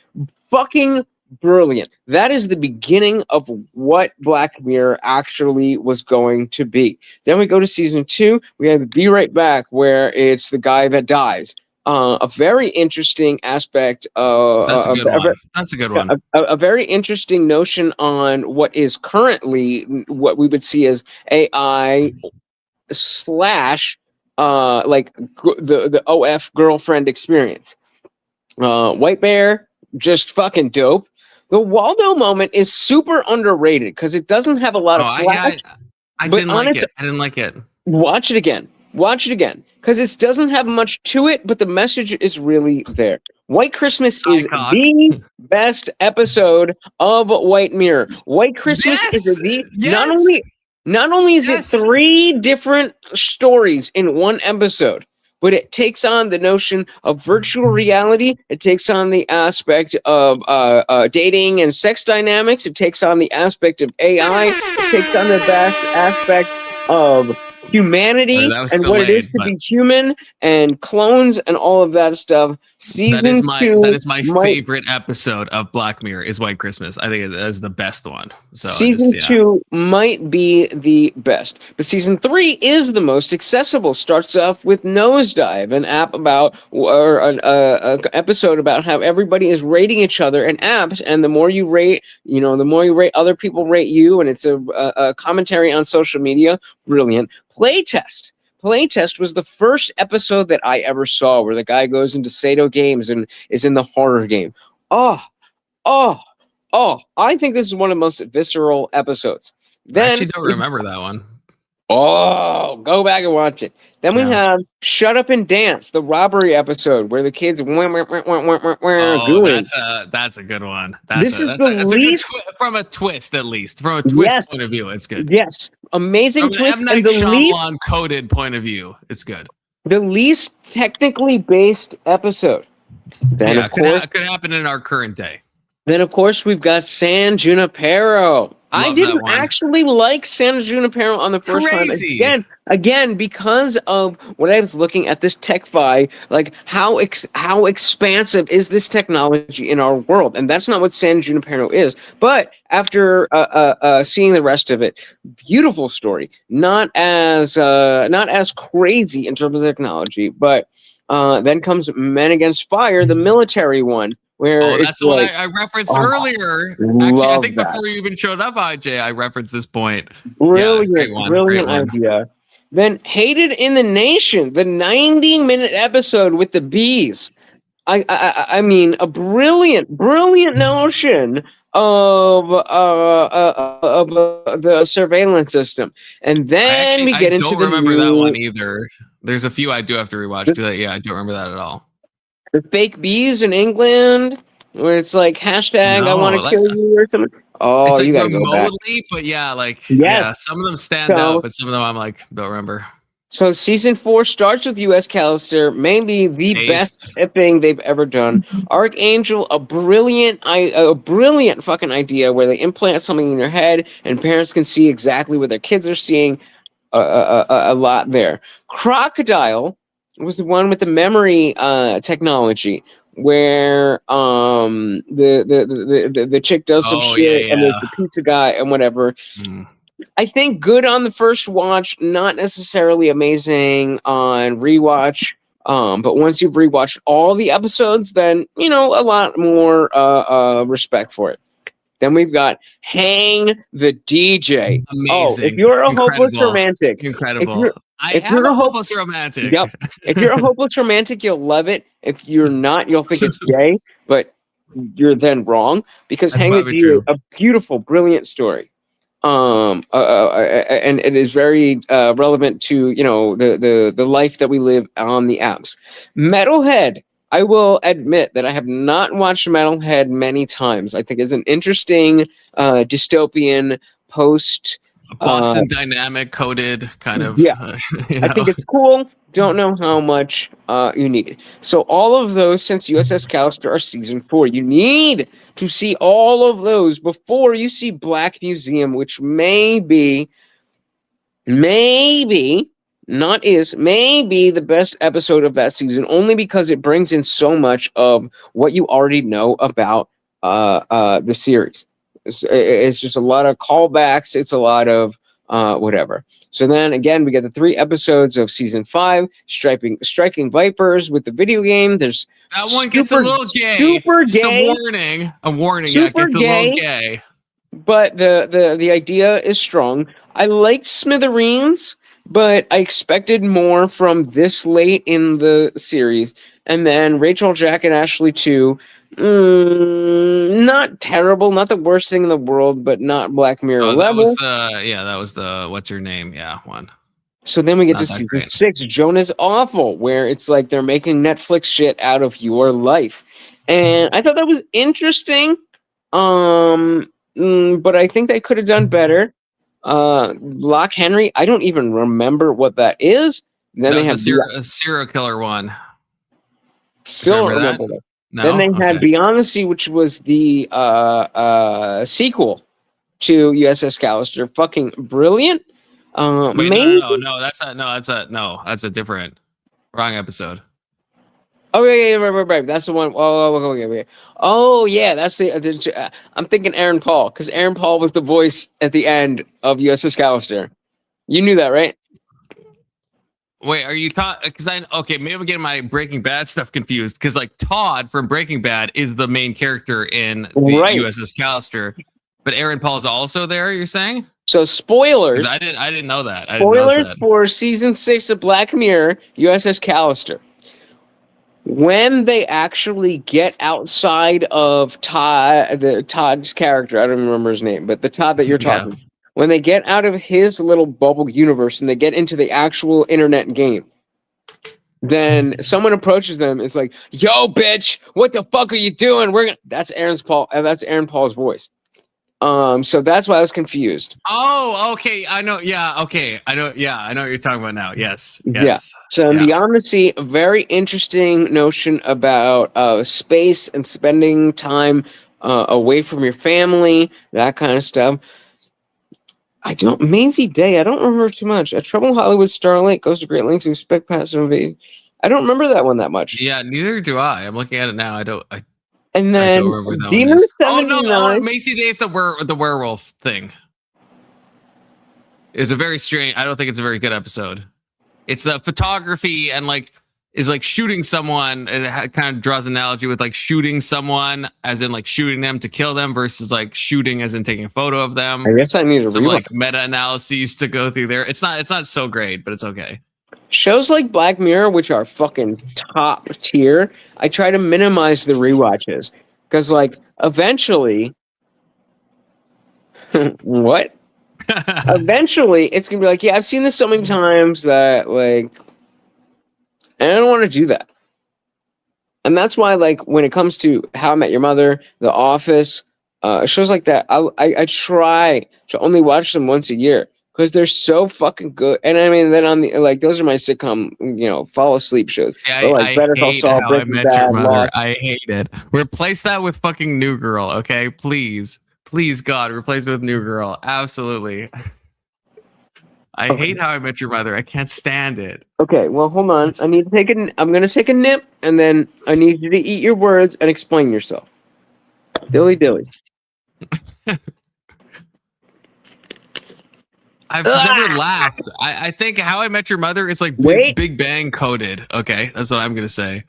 Fucking brilliant. That is the beginning of what Black Mirror actually was going to be. Then we go to season 2. We have Be Right Back, where it's the guy that dies. A very interesting aspect. That's a good one. That's a good one. A very interesting notion on what is currently what we would see as AI slash like the OF girlfriend experience. White Bear, just fucking dope. The Waldo moment is super underrated because it doesn't have a lot of flash. I didn't like it. I didn't like it. Watch it again. Watch it again because it doesn't have much to it, but the message is really there. White Christmas is the best episode of White Mirror. White Christmas is not only is it 3 different stories in one episode, but it takes on the notion of virtual reality. It takes on the aspect of dating and sex dynamics. It takes on the aspect of AI. It takes on the vast aspect of humanity and what it is to be human and clones and all of that stuff. That is my favorite episode of Black Mirror is White Christmas. I think that is the best one. So season 2 might be the best, but season 3 is the most accessible. Starts off with Nosedive, an app about or an episode about how everybody is rating each other in apps, and the more you rate, the more you rate, other people rate you, and it's a commentary on social media. Brilliant. Playtest was the first episode that I ever saw where the guy goes into Sato Games and is in the horror game. I think this is one of the most visceral episodes. I actually don't remember that one. Oh, go back and watch it. Then we have Shut Up and Dance, the robbery episode where the kids that's a good one. From a twist, at least. From a twist point of view, it's good. Yes. Amazing twist. M. Night Shyamalan coded point of view, it's good. The least technically based episode. Then could happen in our current day. Then, of course, we've got San Junipero. I didn't actually like San Junipero on the first time. Again, because of what I was looking at this tech-fi, like how expansive is this technology in our world? And that's not what San Junipero is. But after seeing the rest of it, beautiful story. Not as crazy in terms of technology, but then comes Men Against Fire, the military one. That's what I referenced earlier. Actually, I think before you even showed up, IJ, I referenced this point. Brilliant idea. Then Hated in the Nation, the 90-minute episode with the bees. I mean, a brilliant notion of the surveillance system. And then we get into the. I don't remember that one either. There's a few I do have to rewatch. Yeah, I don't remember that at all. The fake bees in England, where it's like hashtag I want to kill you or something. Oh, it's like you gotta go back. But yes. Yeah, some of them stand out, but some of them I'm like, don't remember. So season 4 starts with U.S. Callister, maybe the best thing they've ever done. Archangel, a brilliant fucking idea where they implant something in your head and parents can see exactly what their kids are seeing. A lot there. Crocodile was the one with the memory technology where the chick does some shit and there's the pizza guy and whatever. I think good on the first watch, not necessarily amazing on rewatch. But once you've rewatched all the episodes, then a lot more respect for it. Then we've got Hang the DJ. Amazing. Oh, if you're a hopeless Incredible. romantic, Incredible. I if am you're a a hopeless romantic. Yep. If you're a hopeless romantic, you'll love it. If you're not, you'll think it's gay, but you're then wrong because That's Hang the probably DJ true. is a beautiful, brilliant story. And it is very relevant to the life that we live on the apps. Metalhead. I will admit that I have not watched Metalhead many times. I think it's an interesting dystopian post Boston Dynamic coded kind of. Yeah. I think it's cool. Don't know how much you need. So all of those since USS Callister are season 4. You need to see all of those before you see Black Museum, which maybe not is maybe the best episode of that season, only because it brings in so much of what you already know about the series. It's just a lot of callbacks. It's a lot of whatever. So then again, we get the 3 episodes of season 5, striking vipers with the video game. There's that one gets a little gay. Super Just gay. A warning. Super Yeah, it gets a little gay. But the idea is strong. I liked Smithereens, but I expected more from this late in the series. And then Rachel, Jack, and Ashley too. Not terrible, not the worst thing in the world, but not Black Mirror level. That was the what's her name? Yeah, one. So then we get Not to that season great. 6, Jonah's Awful, where it's like they're making Netflix shit out of your life. And I thought that was interesting. But I think they could have done better. Lock Henry, I don't even remember what that is. Then they had a serial killer one. Still don't remember that. No? Then they had Beyond the Sea, which was the sequel to USS Callister. Fucking brilliant. Wait, amazing. no, that's a different wrong episode. Oh yeah, right. That's the one. Okay. Oh yeah, that's the I'm thinking Aaron Paul, because Aaron Paul was the voice at the end of USS Callister. You knew that, right? Wait, are you talking? Because maybe I'm getting my Breaking Bad stuff confused. Because like Todd from Breaking Bad is the main character in the USS Callister, but Aaron Paul's also there. You're saying? So spoilers. I didn't know that. Spoilers for season 6 of Black Mirror, USS Callister. When they actually get outside of Todd's character, I don't remember his name, but the Todd that you're talking. Yeah. When they get out of his little bubble universe and they get into the actual internet game, then someone approaches them. It's like, "Yo, bitch, what the fuck are you doing?" That's Aaron Paul's voice. So that's why I was confused. Oh, okay. I know. Yeah. Okay. I know. Yeah. I know what you're talking about now. Yes. Yeah. So Beyond the Sea, a very interesting notion about space and spending time away from your family, that kind of stuff. Maisie Day, I don't remember too much. A Trouble Hollywood Starlight goes to great lengths to expect passive invasion. I don't remember that one that much. Yeah, neither do I. I'm looking at it now. And then Demon 79. Macy Day's the werewolf thing. It's a very strange. I don't think it's a very good episode. It's the photography and is shooting someone, and it kind of draws an analogy with shooting someone as in shooting them to kill them versus shooting as in taking a photo of them. I guess I need to some meta analyses to go through there. It's not so great, but it's okay. Shows like Black Mirror, which are fucking top tier, I try to minimize the rewatches because eventually what? Eventually it's gonna be I've seen this so many times that I don't want to do that. And that's why when it comes to How I Met Your Mother, The Office, shows like that, I try to only watch them once a year because they're so fucking good. And I mean, then on the those are my sitcom, fall asleep shows. Yeah, I Better Call Saul, Breaking Bad, Lost. I hate it. Replace that with fucking New Girl, okay? Please, God, replace it with New Girl. Absolutely. I hate How I Met Your Mother. I can't stand it. Okay, well, hold on. I'm going to take a nip, and then I need you to eat your words and explain yourself. Dilly. I've just never laughed. I think How I Met Your Mother is like Big Bang coded. Okay, that's what I'm gonna say.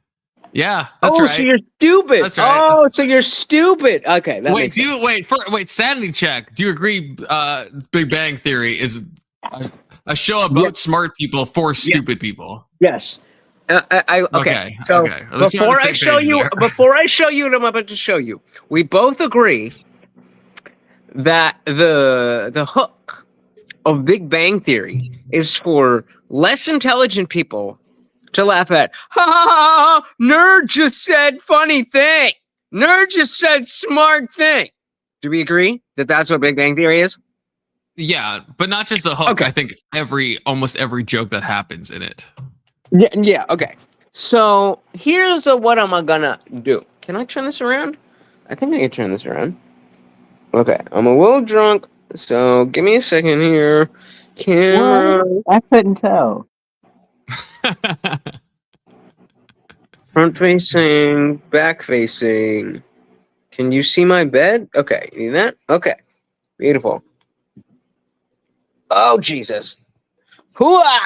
Yeah, that's right. So you're stupid. That's right. Oh, so you're stupid. Okay, that makes sense. Wait, sanity check. Do you agree Big Bang Theory is a show about smart people for stupid people? Yes. Okay. So before I show you what I'm about to show you, we both agree that the hook of Big Bang Theory is for less intelligent people to laugh at. Ha ha ha! Nerd just said funny thing. Nerd just said smart thing. Do we agree that that's what Big Bang Theory is? Yeah, but not just the hook. Okay. I think almost every joke that happens in it. Yeah. Okay. So here's what I'm gonna do. Can I turn this around? I think I can turn this around. Okay, I'm a little drunk, so give me a second here. Camera. What? I couldn't tell. Front facing, back facing. Can you see my bed? Okay, you see that? Okay, beautiful. Oh Jesus! Hooah!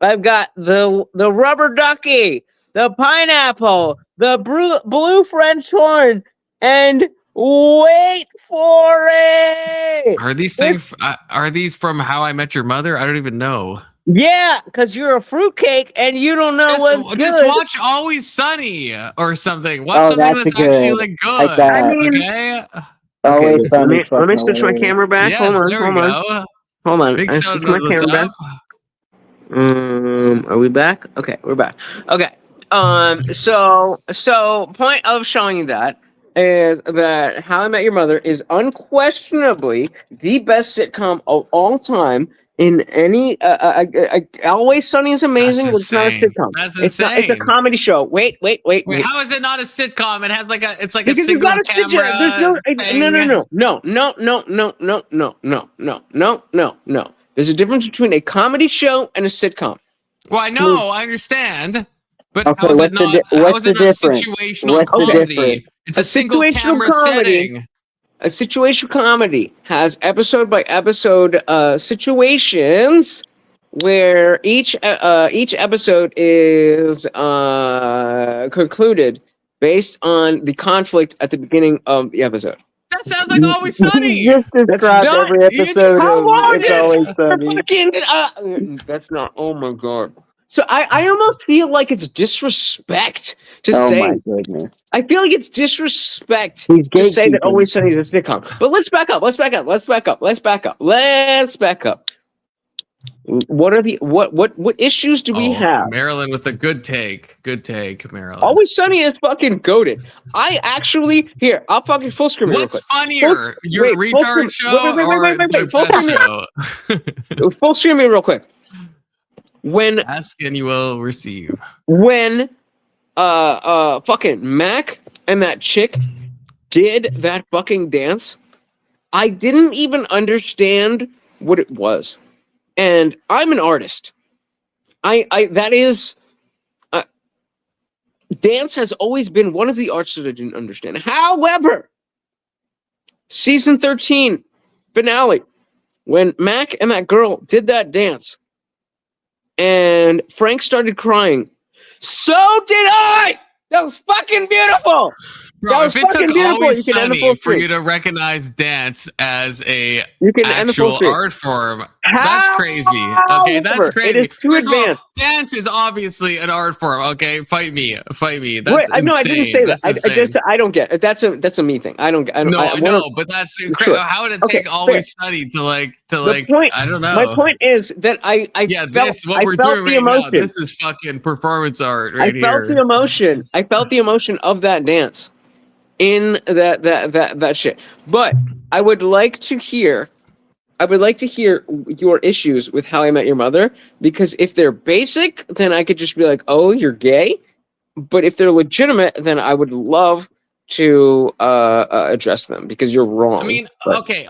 I've got the rubber ducky, the pineapple, the blue French horn, and wait for it. Are these things? Are these from How I Met Your Mother? I don't even know. Yeah, because you're a fruitcake and you don't know what's good. Just watch Always Sunny or something. Watch something that's actually like good. I mean, okay. Let me switch my camera back. Yes, hold on. Hold on. Big I switch my camera back. Are we back? Okay, we're back. Okay. So point of showing you that is that How I Met Your Mother is unquestionably the best sitcom of all time. In any, Always Sunny is amazing, but it's not a sitcom. That's insane. It's a comedy show. Wait. How is it not a sitcom? It has it's like because a single camera. No. There's a difference between a comedy show and a sitcom. Well, I know, I understand, but how is it not? How is it a situational comedy? It's a single camera setting. A situational comedy has episode by episode situations where each episode is concluded based on the conflict at the beginning of the episode. That sounds like Always Sunny. You just described every episode of It's Always Sunny. That's not. Oh my god. So I almost feel like it's disrespect to say. Oh my goodness! I feel like it's disrespect to say that Always Sunny is a sitcom. But let's back up. What are the what issues do we have? Marilyn with a good take, Marilyn. Always Sunny is fucking goated. I actually I'll fucking full screen real quick. What's funnier, your retard show or full screen me real quick. When ask and you will receive. When fucking Mac and that chick did that fucking dance, I didn't even understand what it was. And I'm an artist. Dance has always been one of the arts that I didn't understand. However, season 13 finale, when Mac and that girl did that dance, and Frank started crying. So did I! That was fucking beautiful! Bro, if it took Always Sunny for you to recognize dance as a actual art form, that's crazy. Okay, that's crazy. It is too advanced. Dance is obviously an art form. Okay, fight me. That's insane. No, I didn't say that. I don't get it. That's a me thing. I don't. No, but that's crazy. How would it take Always Sunny to I don't know. My point is that I felt the emotion. This is fucking performance art right here. I felt the emotion. I felt the emotion of that dance. In that shit. But I would like to hear your issues with How I Met Your Mother, because if they're basic, then I could just be like, oh, you're gay. But if they're legitimate, then I would love to address them because you're wrong. I mean, okay.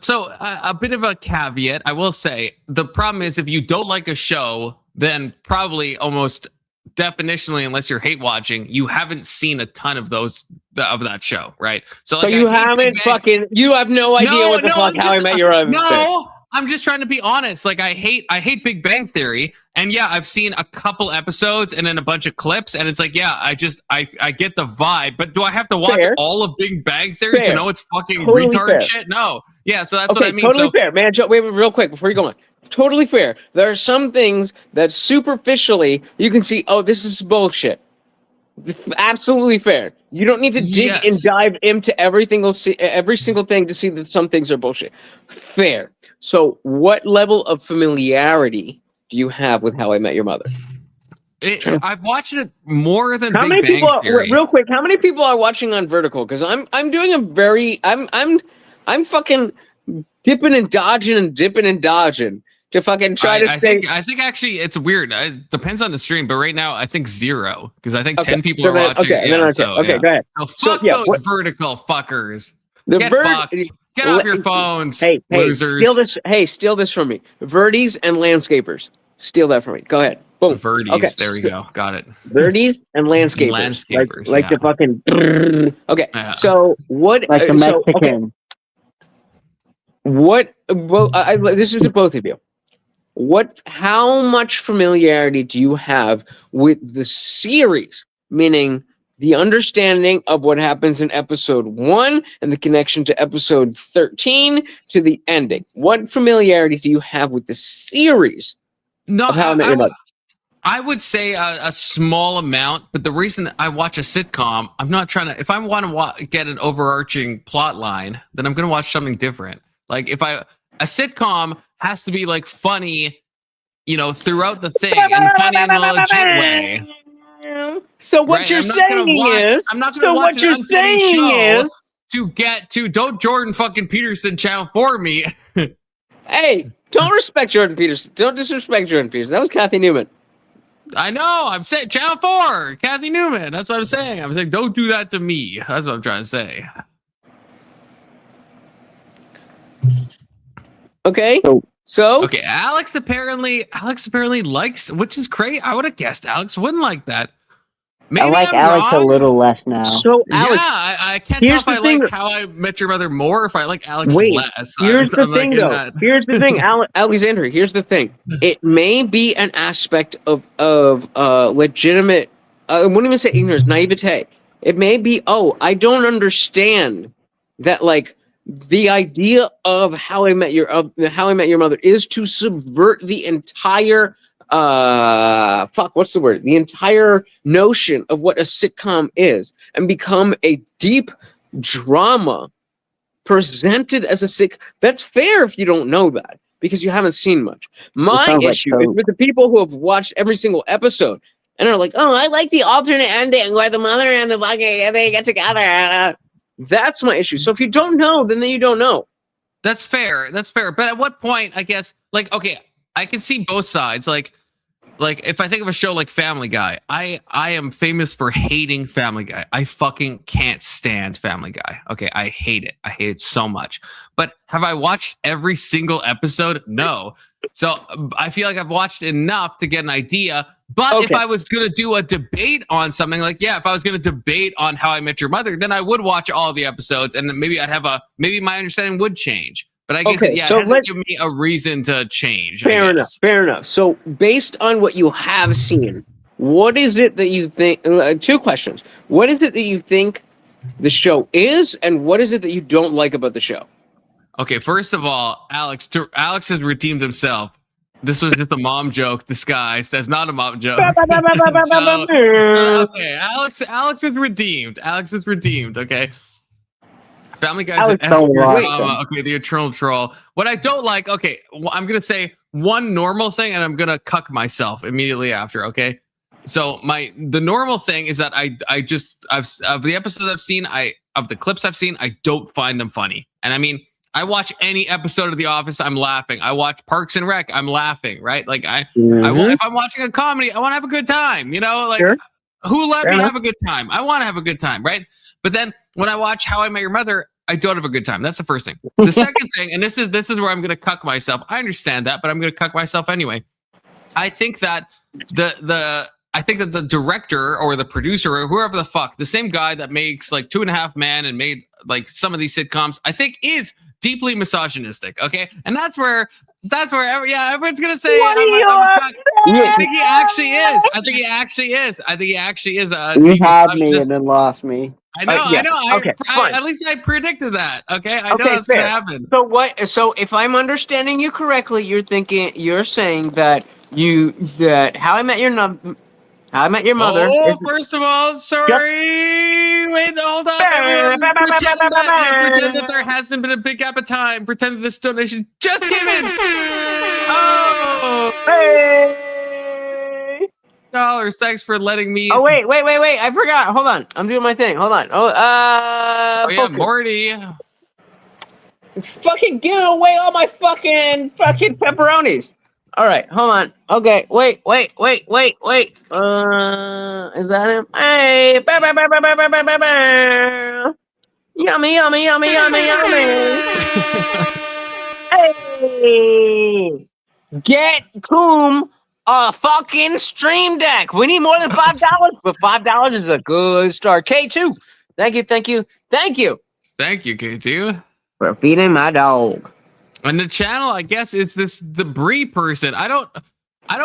So a bit of a caveat, I will say, the problem is if you don't like a show, then probably almost definitionally, unless you're hate watching, you haven't seen a ton of that show, right? So you have no idea what the fuck How I Met Your Mother. I'm just trying to be honest. Like I hate Big Bang Theory, and yeah, I've seen a couple episodes and then a bunch of clips, and it's like, yeah, I get the vibe, but do I have to watch all of Big Bang Theory to know it's fucking retard shit? No. Yeah, so that's what I mean. Totally fair, man. Wait, real quick before you go on. Totally fair. There are some things that superficially you can see, oh, this is bullshit. Absolutely fair. You don't need to dig and dive into every single thing to see that some things are bullshit. Fair. So, what level of familiarity do you have with How I Met Your Mother? I've watched it more than how Big many Bang people Theory. Real quick, how many people are watching on Vertical? Because I'm doing a very I'm fucking dipping and dodging to fucking try to stay. I think actually it's weird. It depends on the stream, but right now I think 0 because I think 10 people are watching. Go ahead. So fuck those Vertical fuckers. Get fucked. Get off your phones, losers. Steal this from me. Verties and landscapers. Steal that from me. Go ahead. Boom. Verties. Okay. There we go. Got it. Verties and landscapers. Like the fucking. Okay. Yeah. So what? Like the Mexican. Okay. What? Well, this is to both of you. How much familiarity do you have with the series? Meaning the understanding of what happens in episode 1 and the connection to episode 13 to the ending. What familiarity do you have with the series? No, of How I Met Your Mother? I would say a small amount, but the reason that I watch a sitcom, I'm not trying to. If I want to get an overarching plot line, then I'm going to watch something different. Like a sitcom has to be like funny, throughout the thing and funny in a legit way. So what you're saying is, I'm not going to watch an unfunny show to get to. Don't Jordan fucking Peterson channel for me. Hey, don't respect Jordan Peterson. Don't disrespect Jordan Peterson. That was Kathy Newman. I know. I'm saying channel 4, Kathy Newman. That's what I'm saying. I'm saying don't do that to me. That's what I'm trying to say. Okay. So okay, Alex apparently likes, which is great. I would have guessed Alex wouldn't like that. Maybe I like I'm Alex wrong. a little less now. So Alex, I can't tell if I like How I Met Your Mother more, or if I like Alex less. Here's the thing, though. Here's the thing, Alexander. Here's the thing. It may be an aspect of legitimate. I wouldn't even say ignorance, naivete. It may be. Oh, I don't understand that. Like the idea of How I Met Your Mother is to subvert the entire. What's the word? The entire notion of what a sitcom is and become a deep drama presented as a That's fair if you don't know that because you haven't seen much. My issue is with the people who have watched every single episode and are like, oh, I like the alternate ending where the mother and the fucking they get together. That's my issue. So if you don't know, then you don't know. That's fair. But at what point, I guess, like, okay, I can see both sides. Like if I think of a show like Family Guy, I am famous for hating Family Guy. I fucking can't stand Family Guy. Okay, I hate it. I hate it so much. But have I watched every single episode? No. So I feel like I've watched enough to get an idea. But if I was going to do a debate on something if I was going to debate on How I Met Your Mother, then I would watch all of the episodes and then maybe my understanding would change. But I guess it hasn't given me a reason to change. Fair enough. So based on what you have seen, what is it that you think, 2 questions. What is it that you think the show is, and what is it that you don't like about the show? Okay, first of all, Alex has redeemed himself. This was just a mom joke disguised as not a mom joke. Okay, Alex is redeemed. Okay. Family Guy's an drama. Okay, the eternal troll. What I don't like, I'm going to say one normal thing and I'm going to cuck myself immediately after, okay? So the normal thing is that of the episodes I've seen, of the clips I've seen, I don't find them funny. And I mean, I watch any episode of The Office, I'm laughing. I watch Parks and Rec, I'm laughing, right? Like if I'm watching a comedy, I want to have a good time, Who let me have a good time? I want to have a good time, right? But then when I watch How I Met Your Mother, I don't have a good time. That's the first thing. The second thing, and this is where I'm going to cuck myself. I understand that, but I'm going to cuck myself anyway. I think that the director or the producer or whoever the fuck, the same guy that makes like 2.5 Men and made like some of these sitcoms, I think is deeply misogynistic. Okay, and that's where everyone's gonna say. I think he actually is. I think he actually is. You had me and then lost me. I know. Yeah. I know. Okay, fine. At least I predicted that. Okay, I know Okay, that's gonna fair. happen. So what? So if I'm understanding you correctly, you're saying that How I Met Your Mother. Oh, first of all, sorry. Wait, hold up, everyone. Pretend that there hasn't been a big gap of time. Pretend that this donation just came in. Oh, Hey! $. Thanks for letting me. Oh wait! I forgot. Hold on. I'm doing my thing. Hold on. Oh yeah, focus. Morty. Fucking give away all my fucking pepperonis. All right, hold on. Okay, wait. Is that him? Hey, yummy. Hey, get Coom a fucking stream deck. We need more than $5, but $5 is a good start. K2, thank you, K2, for feeding my dog. And the channel, I guess, is the Bree person. I don't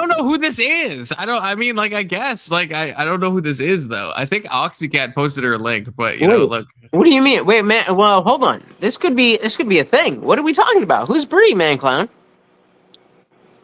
know who this is. I guess I don't know who this is though. I think Oxycat posted her link, but look. What do you mean? Wait, man. Well, hold on. This could be a thing. What are we talking about? Who's Bree, man, clown?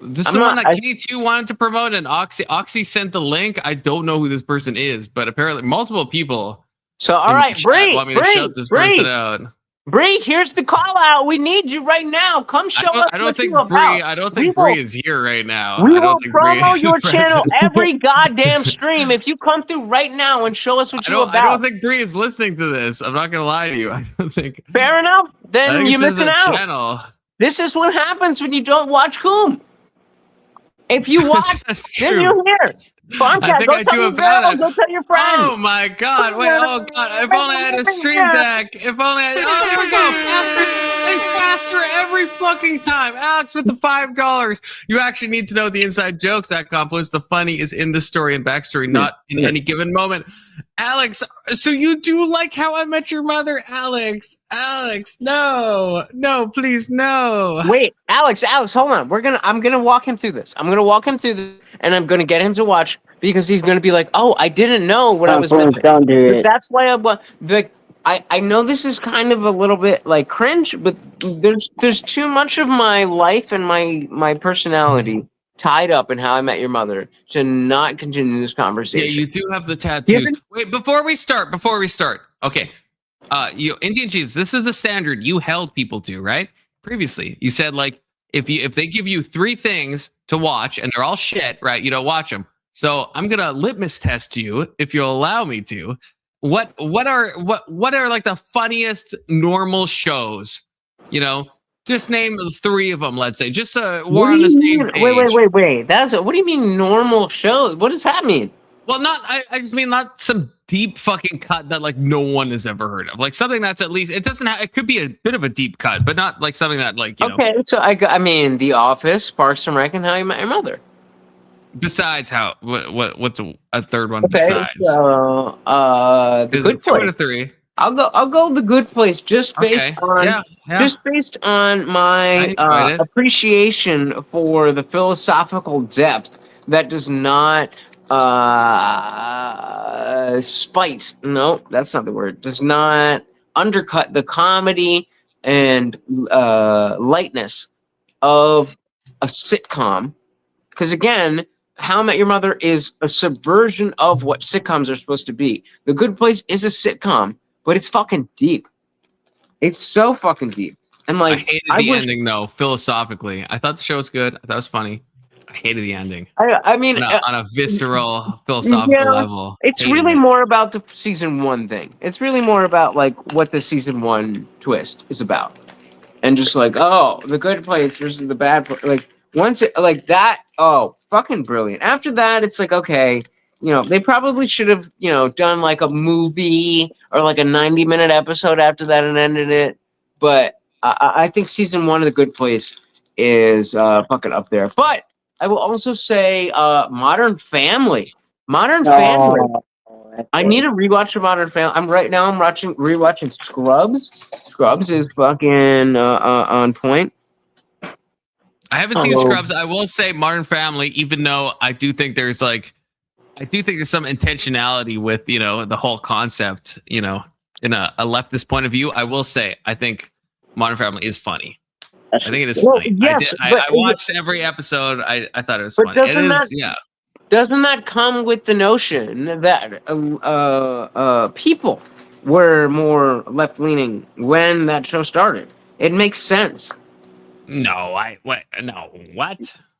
This is the one that K2 wanted to promote, and Oxy sent the link. I don't know who this person is, but apparently multiple people. So all right, Bree, want me to shout this person out. Bree, here's the call out. We need you right now. Come show us what you're about. I don't think Bree is here right now. We will promo your channel every goddamn stream if you come through right now and show us what you're about. I don't think Bree is listening to this. I'm not gonna lie to you. I don't think. Fair enough. Then you're missing out. Channel. This is what happens when you don't watch Coom. If you watch, then you're here. Farmcat, go tell your girl, go tell your friends. Oh my God! Wait! Oh God! If only I had a stream deck. If only I. Oh, there we go. Faster every fucking time. Alex with the $5. You actually need to know the inside jokes at Confluence. The funny is in the story and backstory, not in any given moment. Alex, so you do like How I Met Your Mother, Alex? Alex, no, please, no. Wait, Alex, hold on. I'm gonna walk him through this. And I'm gonna get him to watch because he's gonna be like, "Oh, I didn't know what I was missing." Don't do it. That's why I know this is kind of a little bit like cringe, but there's too much of my life and my personality tied up in How I Met Your Mother to not continue this conversation. Yeah, you do have the tattoos. Wait, before we start. Okay. Indian Cheese, this is the standard you held people to, right? Previously. You said if they give you 3 things to watch and they're all shit, right? You don't watch them. So I'm gonna litmus test you, if you'll allow me to. What are like the funniest normal shows? Just name 3 of them. Let's say just we're on the same page. Wait. What do you mean normal shows? What does that mean? Well, I just mean not some deep fucking cut that no one has ever heard of. Like something that's at least it could be a bit of a deep cut, but not like something that Okay, so I mean The Office, Parks and Rec, and How You Met Your Mother. Besides what's a third one besides? So The Good Place. 2 out of 3. I'll go The Good Place just based on my appreciation for the philosophical depth that does not spice. No, that's not the word. Does not undercut the comedy and lightness of a sitcom. Because again, How I Met Your Mother is a subversion of what sitcoms are supposed to be. The Good Place is a sitcom, but it's fucking deep. It's so fucking deep. And I hated the ending though, philosophically. I thought the show was good. I thought it was funny. I hated the ending. I mean, on a visceral philosophical level. It's really more about the season 1 thing. It's really more about what the season 1 twist is about. And just The Good Place versus the Bad Place. Once it that, fucking brilliant. After that, it's okay, they probably should have, done a movie or a 90-minute episode after that and ended it. But I think season 1 of The Good Place is fucking up there. But I will also say Modern Family. I need to rewatch the Modern Family. I'm rewatching Scrubs. Scrubs is fucking on point. I haven't seen Scrubs. I will say Modern Family, even though I do think there's some intentionality with, the whole concept, in a leftist point of view. I will say, I think Modern Family is funny. I think it is funny. Yes, I watched every episode. I thought it was funny. Doesn't that come with the notion that people were more left-leaning when that show started? It makes sense. No, what?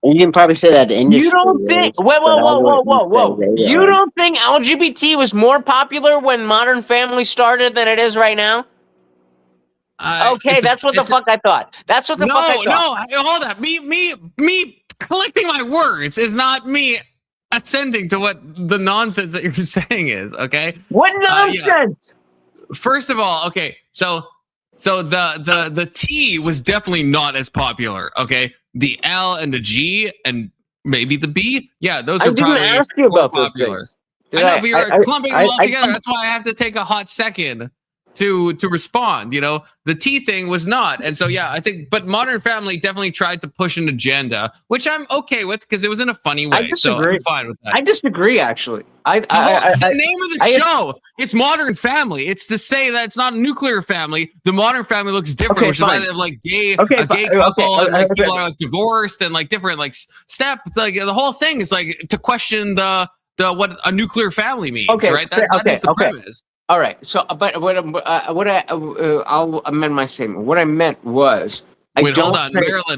You can probably say that industry. You don't think? Whoa! You don't think LGBT was more popular when Modern Family started than it is right now? Okay, that's what the fuck I thought. That's what the fuck I thought. No, hold up. Me collecting my words is not me ascending to what the nonsense that you're saying is. Okay. What nonsense? First of all, okay, so the T was definitely not as popular. Okay, the L and the G and maybe the B. Yeah, those are probably ask you about popular. those I know we were clumping them all together. That's why I have to take a hot second to respond. The T thing was not, and so I think, but Modern Family definitely tried to push an agenda, which I'm okay with because it was in a funny way. So I'm fine with that. I disagray, actually. The name of the show is Modern Family. It's to say that it's not a nuclear family. The Modern Family looks different, which is why they have like gay couple, and like people are like divorced and like different like step. Like the whole thing is like to question the what a nuclear family means, right? That is the premise. All right. So, but I'll amend my statement. What I meant was, hold on,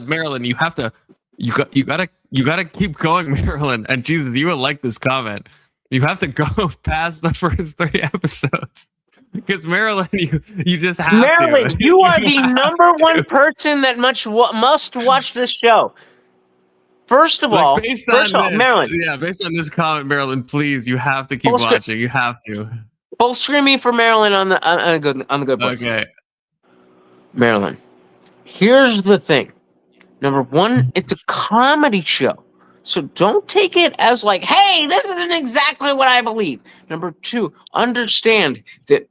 Marilyn. You have to, you gotta keep going, Marilyn. And Jesus, you will like this comment. You have to go past the first 3 episodes because Marilyn, you just have Marilyn, to. you are the number one person that must watch this show. First of all, Marilyn. Yeah, based on this comment, Marilyn, please, you have to keep watching. You have to. Full screaming for Marilyn on the good place. Okay. Marilyn, here's the thing. Number one, it's a comedy show. So don't take it as like, hey, this isn't exactly what I believe. Number two, understand that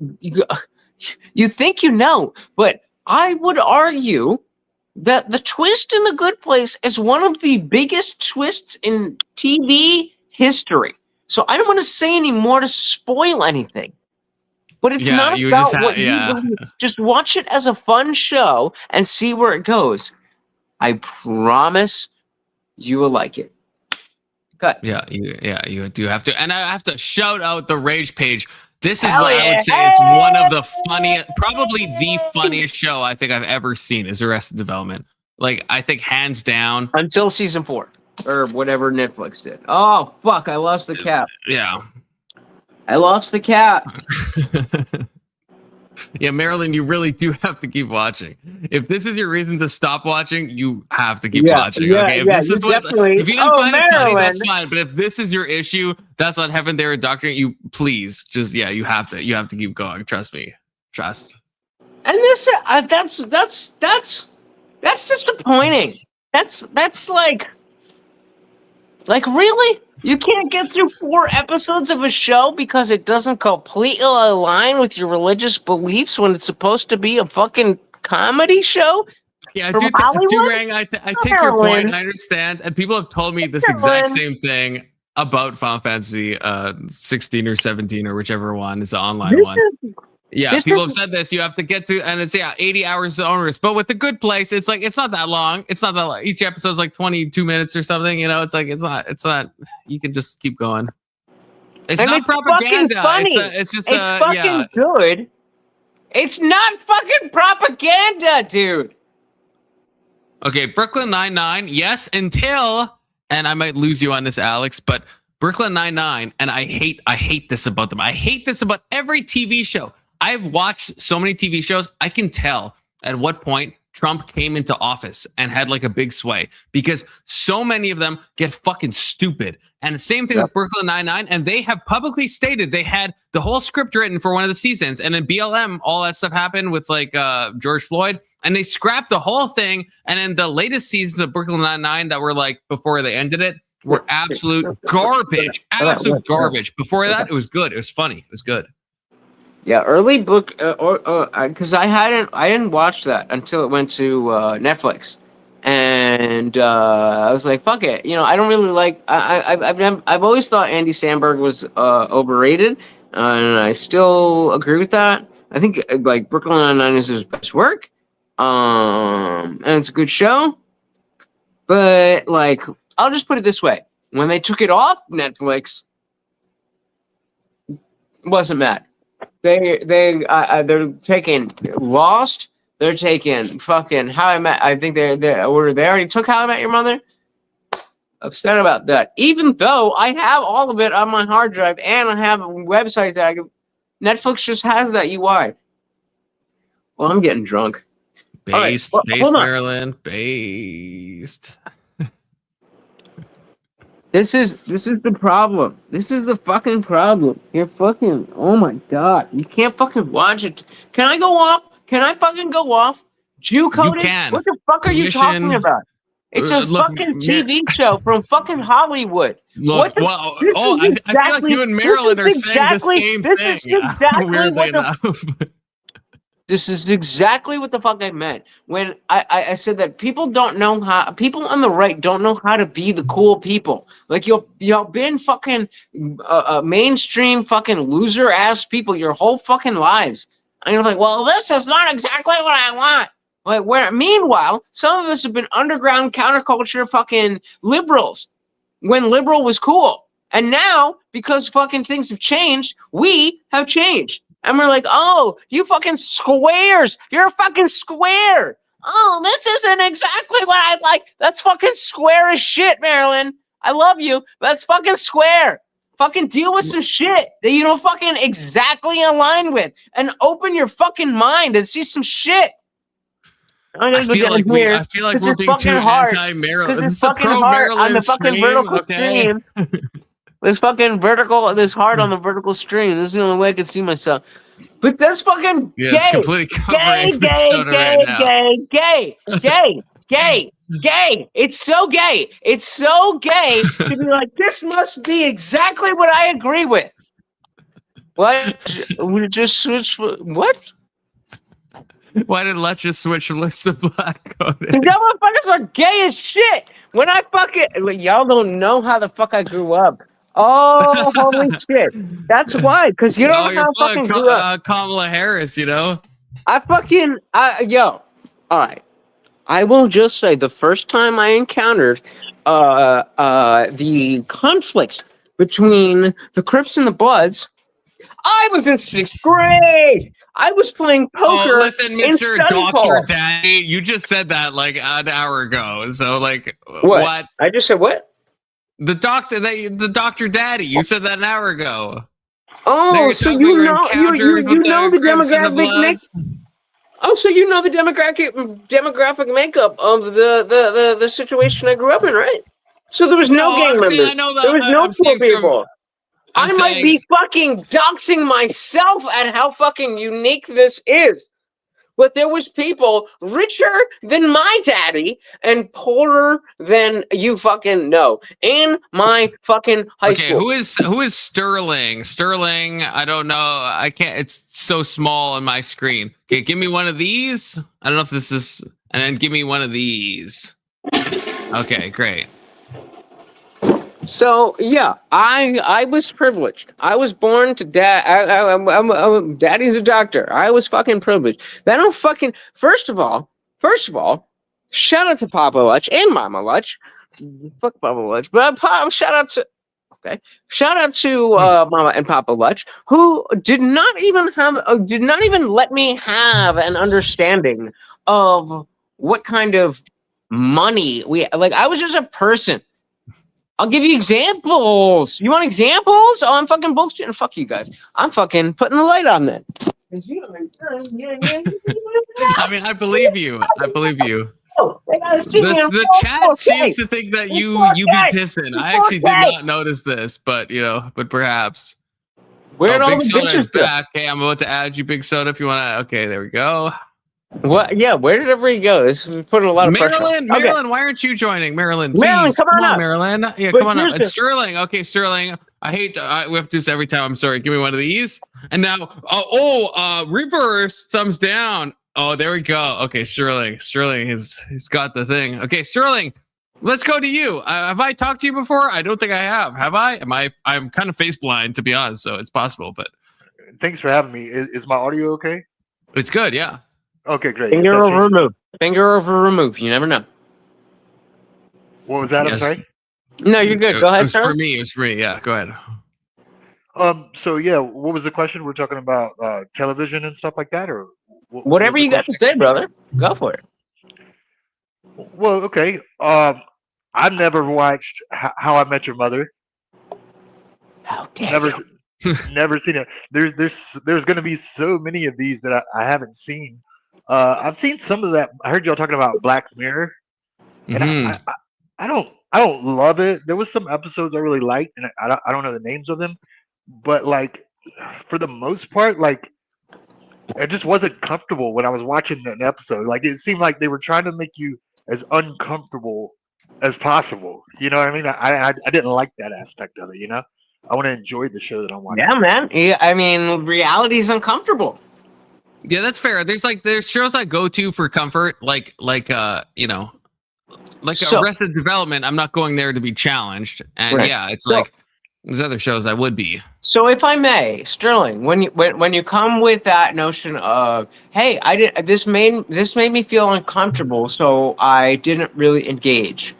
you think you know, but I would argue that the twist in The Good Place is one of the biggest twists in TV history. So I don't want to say any more to spoil anything. But it's not about what you believe. Just watch it as a fun show and see where it goes. I promise you will like it. Cut. Yeah, you do have to. And I have to shout out the Rage page. This is what I would say is one of the funniest, probably the funniest show I think I've ever seen is Arrested Development. Like, I think hands down. Until season 4. Or whatever Netflix did. Oh, fuck, I lost the cap. Yeah. I lost the cap. Yeah, Marilyn, you really do have to keep watching. If this is your reason to stop watching, you have to keep watching. Okay, if you don't find it funny, that's fine. But if this is your issue, that's not heaven there indoctrinate you. Please, just you have to keep going. Trust me. Trust. And this that's disappointing. That's like really? You can't get through 4 episodes of a show because it doesn't completely align with your religious beliefs when it's supposed to be a fucking comedy show? Yeah, Durang, I take your point. I understand. And people have told me this exact same thing about Final Fantasy 16 or 17 or whichever one is the online one. Yeah, people have said this. You have to get to, and it's 80 hours onerous. But with The Good Place, it's like it's not that long. It's not that long. Each episode's like 22 minutes or something. You know, it's not. You can just keep going. It's not propaganda. It's just fucking good. It's not fucking propaganda, dude. Okay, Brooklyn Nine-Nine. Yes, until, and I might lose you on this, Alex, but Brooklyn Nine-Nine, and I hate this about them. I hate this about every TV show. I've watched so many TV shows. I can tell at what point Trump came into office and had like a big sway because so many of them get fucking stupid. And the same thing with Brooklyn Nine-Nine. And they have publicly stated they had the whole script written for one of the seasons. And then BLM, all that stuff happened with like George Floyd. And they scrapped the whole thing. And then the latest seasons of Brooklyn Nine-Nine that were like before they ended it, were absolute garbage. Absolute garbage. Before that, it was good. It was funny. It was good. Yeah, early book, because I didn't watch that until it went to Netflix, and I was like, fuck it, I don't really like. I've always thought Andy Samberg was overrated, and I still agree with that. I think like Brooklyn Nine-Nine is his best work, and it's a good show. But like, I'll just put it this way: when they took it off Netflix, wasn't mad. They're taking Lost. They're taking fucking How I Met. I think they already took How I Met Your Mother. Upset about that. Even though I have all of it on my hard drive and I have websites that Netflix just has that UI. Well, I'm getting drunk. Based, right, well, Maryland, based. This is the problem. This is the fucking problem. You're fucking. Oh my god! You can't fucking watch it. Can I go off? Can I fucking go off? Jew coded? You can. What the fuck are you talking about? It's a fucking TV show from fucking Hollywood. Look, this is exactly, I feel like you and Maryland are saying the same this thing. Is exactly weirdly what enough. This is exactly what the fuck I meant when I said that people on the right don't know how to be the cool people. Like y'all been fucking mainstream fucking loser ass people your whole fucking lives, and you're like, well, this is not exactly what I want. Like meanwhile, some of us have been underground counterculture fucking liberals when liberal was cool, and now because fucking things have changed, we have changed. And we're like, oh, you fucking squares. You're a fucking square. Oh, this isn't exactly what I like. That's fucking square as shit, Marilyn. I love you, but that's fucking square. Fucking deal with some shit that you don't fucking exactly align with. And open your fucking mind and see some shit. I feel like we're being too anti-Maryland. This is fucking hard on the fucking vertical stream. This fucking this hard on the vertical stream. This is the only way I can see myself. But that's fucking gay. It's completely covering gay. It's so gay. It's so gay to be like, this must be exactly what I agree with. What? We just switch. What? Why did Let's just switch from list to black coded? You motherfuckers are gay as shit. When I y'all don't know how the fuck I grew up. Oh, holy shit. That's why, because you don't know how I fucking grew up. Kamala Harris, I fucking, all right. I will just say the first time I encountered the conflict between the Crips and the Bloods, I was in 6th grade. I was playing poker. Oh, listen, Mr. Dr. Daddy, you just said that like an hour ago. So, like, what? I just said what? The Dr. Daddy. You said that an hour ago. Oh, so you know the demographic mix. Oh, so you know the demographic makeup of the situation I grew up in, right? So there was no gang members. I know that. There was no poor people. I might be fucking doxing myself at how fucking unique this is. But there was people richer than my daddy and poorer than you fucking know in my fucking high school. Who is Sterling? Sterling, I don't know. I can't. It's so small on my screen. Okay, give me one of these. I don't know if this is, and then give me one of these. Okay, great. So yeah, I was privileged. I was born to daddy's a doctor. I was fucking privileged. That don't fucking first of all, shout out to Papa Lutch and Mama Lutch. Fuck Papa Lutch, but shout out to Mama and Papa Lutch, who did not even let me have an understanding of what kind of money we like. I was just a person. I'll give you examples. You want examples? Oh, I'm fucking bullshitting. Fuck you guys. I'm fucking putting the light on then. I mean, I believe you. The chat seems to think that you be pissing. I actually did not notice this, but perhaps. Where'd all Big the Soda is bitches go? back. Okay, I'm about to add you, Big Soda, if you want to. Okay, there we go. What? Yeah, where did everybody go? This is putting a lot of pressure on. Okay, Marilyn, why aren't you joining? Marilyn, Marilyn, please. come on up. Marilyn. Yeah, But come on up. here's And the- Sterling. Okay, Sterling. I hate we have to do this every time. I'm sorry. Give me one of these. And now, reverse thumbs down. Oh, there we go. Okay, Sterling. He's got the thing. Okay, Sterling, let's go to you. Have I talked to you before? I don't think I have. Have I? I'm kind of face blind, to be honest, so it's possible, but Thanks for having me. Is my audio okay? it's good, yeah. Okay, great. Finger over remove. Finger over remove. You never know. What was that? I'm Yes. sorry. No, you're good. Go ahead, It was sir. for me. It was for me. Yeah, go ahead. So yeah, what was the question? We're talking about television and stuff like that, or Whatever you got to say, brother. Go for it. Well, okay. I've never watched How I Met Your Mother. How dare Never, you? never seen it. There's going to be so many of these that I haven't seen. I've seen some of that. I heard y'all talking about Black Mirror, and I don't love it. There was some episodes I really liked, and I don't know the names of them, but like for the most part, like I just wasn't comfortable when I was watching an episode. Like it seemed like they were trying to make you as uncomfortable as possible. You know what I mean? I didn't like that aspect of it. You know, I want to enjoy the show that I'm watching. Yeah, man. Yeah, I mean, reality is uncomfortable. Yeah, that's fair. There's shows I go to for comfort, like Arrested Development. I'm not going there to be challenged, and Right. yeah, it's So- like there's other shows I would be. So, if I may, Sterling, when you come with that notion of, hey, I did this made me feel uncomfortable, so I didn't really engage.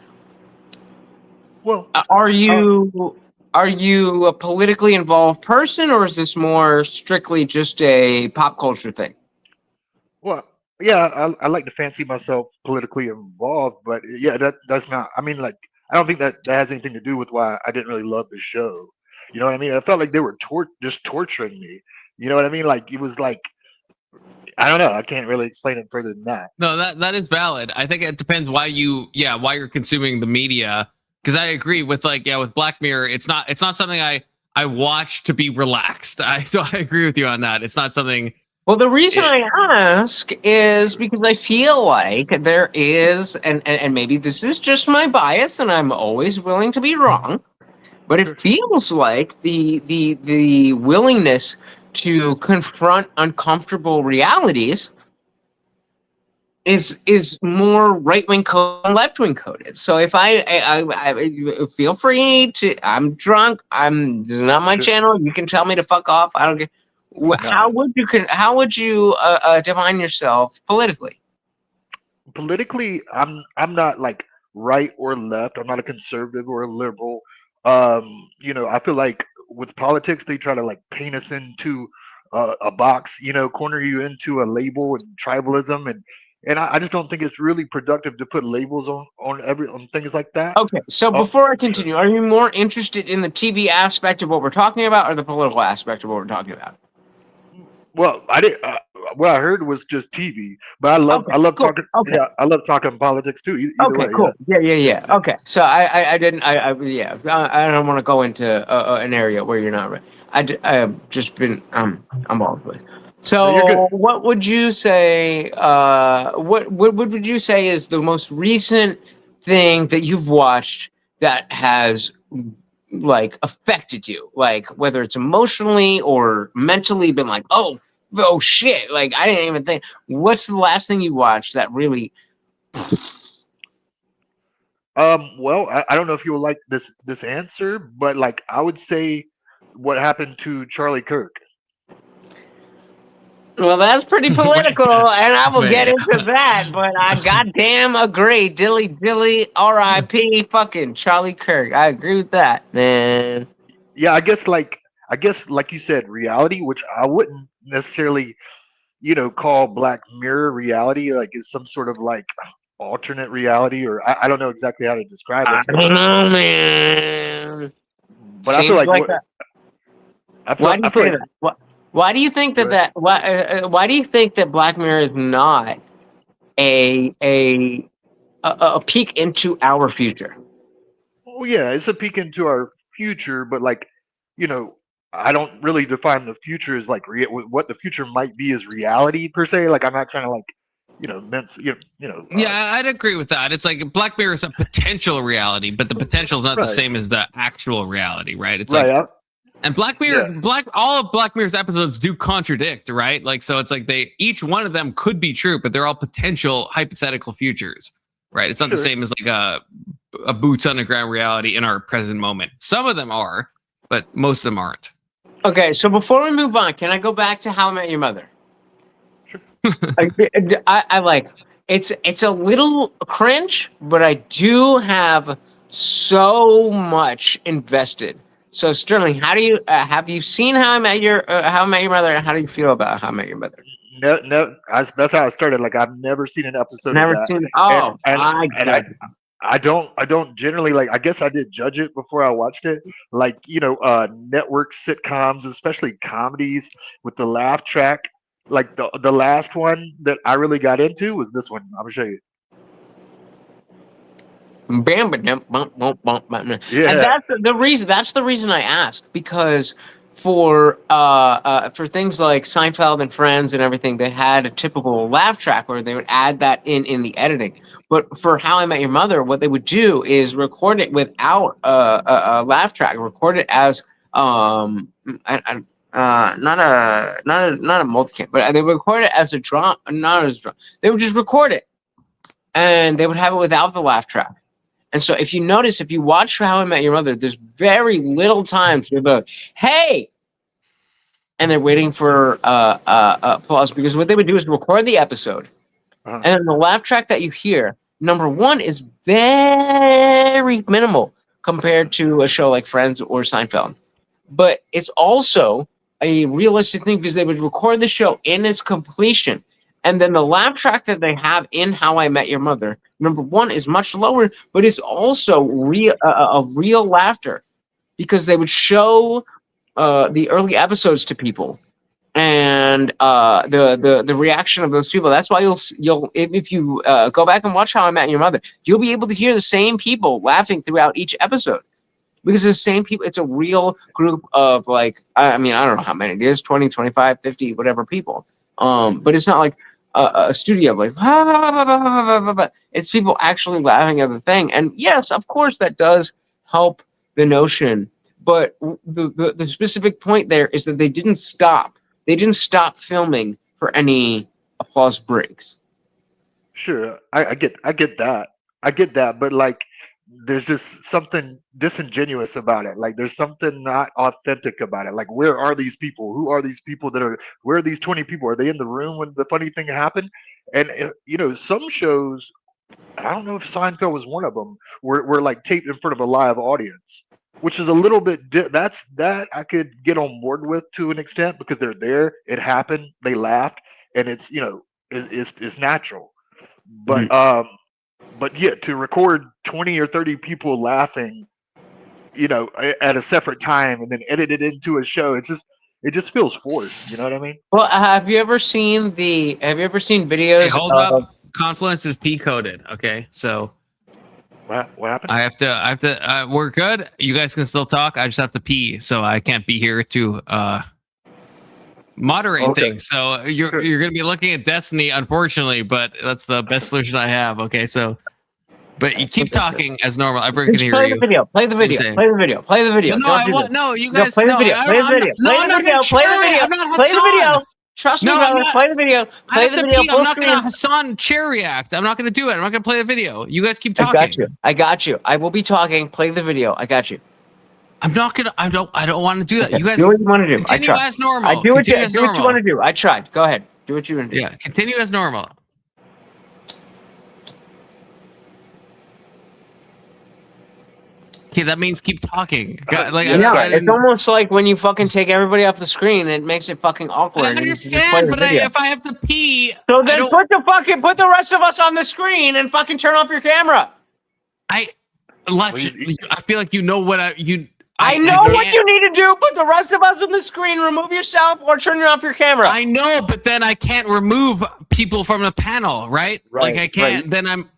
Well, are you a politically involved person, or is this more strictly just a pop culture thing? Well, yeah, I like to fancy myself politically involved, but yeah, that's not. I mean, like, I don't think that has anything to do with why I didn't really love the show. You know what I mean? I felt like they were just torturing me. You know what I mean? Like it was like I don't know. I can't really explain it further than that. No, that is valid. I think it depends why you're consuming the media. Because I agree with with Black Mirror, it's not something I watch to be relaxed. So I agree with you on that. It's not something. Well, the reason I ask is because I feel like there is, and maybe this is just my bias, and I'm always willing to be wrong, but it feels like the willingness to confront uncomfortable realities is more right wing coded than left wing coded. So if I feel free to, I'm drunk. This is not my channel. You can tell me to fuck off. I don't care. How would you define yourself politically? Politically, I'm not like right or left. I'm not a conservative or a liberal. I feel like with politics, they try to like paint us into a box. Corner you into a label and tribalism, and I just don't think it's really productive to put labels on things like that. Okay, so before I continue, are you more interested in the TV aspect of what we're talking about, or the political aspect of what we're talking about? Well, I did. What I heard was just TV, but I love cool. talking. Okay. Yeah, I love talking politics too. Either way, Cool. Yeah. Okay, so I don't want to go into an area where you're not right. I've just been I'm all over the place. So what would you say? What would you say is the most recent thing that you've watched that has like affected you, like whether it's emotionally or mentally, been like, oh shit, like I didn't even think. What's the last thing you watched that really? Well, I don't know if you will like this answer, but like I would say, what happened to Charlie Kirk? Well, that's pretty political, and I will get into that. But I goddamn agree, dilly, R.I.P. Fucking Charlie Kirk. I agree with that, man. Yeah, I guess like you said, reality, which I wouldn't necessarily, call Black Mirror reality. Like, is some sort of like alternate reality, or I don't know exactly how to describe it. I don't know, man. But I feel like why do you say that? Why do you think that why do you think that Black Mirror is not a peek into our future? Oh yeah, it's a peek into our future, but like, I don't really define the future as like what the future might be as reality per se. Like I'm not trying to like, Yeah, I'd agree with that. It's like Black Mirror is a potential reality, but the potential is not the same as the actual reality, right? It's like, and Black Mirror, all of Black Mirror's episodes do contradict, right? Like, so it's like each one of them could be true, but they're all potential hypothetical futures, right? It's not the same as like a boots on the ground reality in our present moment. Some of them are, but most of them aren't. Okay, so before we move on, can I go back to How I Met Your Mother? I like it's a little cringe, but I do have so much invested. So Sterling, how do you have you seen How I Met Your Mother, and how do you feel about How I Met Your Mother? No, that's how I started. Like I've never seen an episode Never of that. seen. Oh, I don't generally like. I guess I did judge it before I watched it. Like network sitcoms, especially comedies with the laugh track. Like the last one that I really got into was this one. I'm gonna show you. Bam, Yeah. And that's the reason. That's the reason I asked, because for things like Seinfeld and Friends and everything, they had a typical laugh track where they would add that in the editing. But for How I Met Your Mother, what they would do is record it without a laugh track. Record it as not a multicam, but they would record it as a drama. Not as drama. They would just record it, and they would have it without the laugh track. And so if you notice, if you watch How I Met Your Mother, there's very little times where the hey, and they're waiting for applause, because what they would do is record the episode, and then the laugh track that you hear, number one, is very minimal compared to a show like Friends or Seinfeld. But it's also a realistic thing, because they would record the show in its completion. And then the laugh track that they have in How I Met Your Mother, number one, is much lower, but it's also real laughter, because they would show the early episodes to people, and the reaction of those people. That's why you'll if you go back and watch How I Met Your Mother, you'll be able to hear the same people laughing throughout each episode, because it's the same people. It's a real group of, like, I mean, I don't know how many it is, 20, 25, 50, whatever people. But it's not like a studio like it's people actually laughing at the thing. And yes, of course, that does help the notion. But the specific point there is that they didn't stop. They didn't stop filming for any applause breaks. Sure, I get that. I get that, but like, there's just something disingenuous about it. Like, there's something not authentic about it. Like, where are these people? Who are these people that are? Where are these 20 people? Are they in the room when the funny thing happened? And some shows, I don't know if Seinfeld was one of them, were like taped in front of a live audience, which is a little bit. That I could get on board with to an extent, because they're there. It happened. They laughed, and it's natural. But but yeah, to record 20 or 30 people laughing, at a separate time, and then edit it into a show, it just feels forced. You know what I mean? Well, have you ever seen videos? Hey, hold up. Confluence is P-coded. Okay, so what happened? I have to. We're good. You guys can still talk. I just have to pee, so I can't be here to moderate things. So you're going to be looking at Destiny, unfortunately, but that's the best solution I have. Okay, so. But you keep talking as normal. Everyone can hear you. Play the video. No, you guys. Play the video. Play the video. Trust me, brother. Play the video. Play the video. I'm not going to Hassan chair react. I'm not going to do it. I'm not going to play the video. You guys keep talking. I got you. I will be talking. Play the video. I got you. I'm not gonna. I don't want to do that. You guys do what you want to do. Continue as normal. I do what you want to do. I tried. Go ahead. Do what you want to do. Yeah. Continue as normal. Okay, that means keep talking. It's almost like when you fucking take everybody off the screen, it makes it fuking awkward. I understand, but if I have to pee, so then put the rest of us on the screen and fucking turn off your camera. I feel like you know what I know what you need to do. Put the rest of us on the screen. Remove yourself or turn off your camera. I know, but then I can't remove people from the panel, right? Like I can't. Then I'm.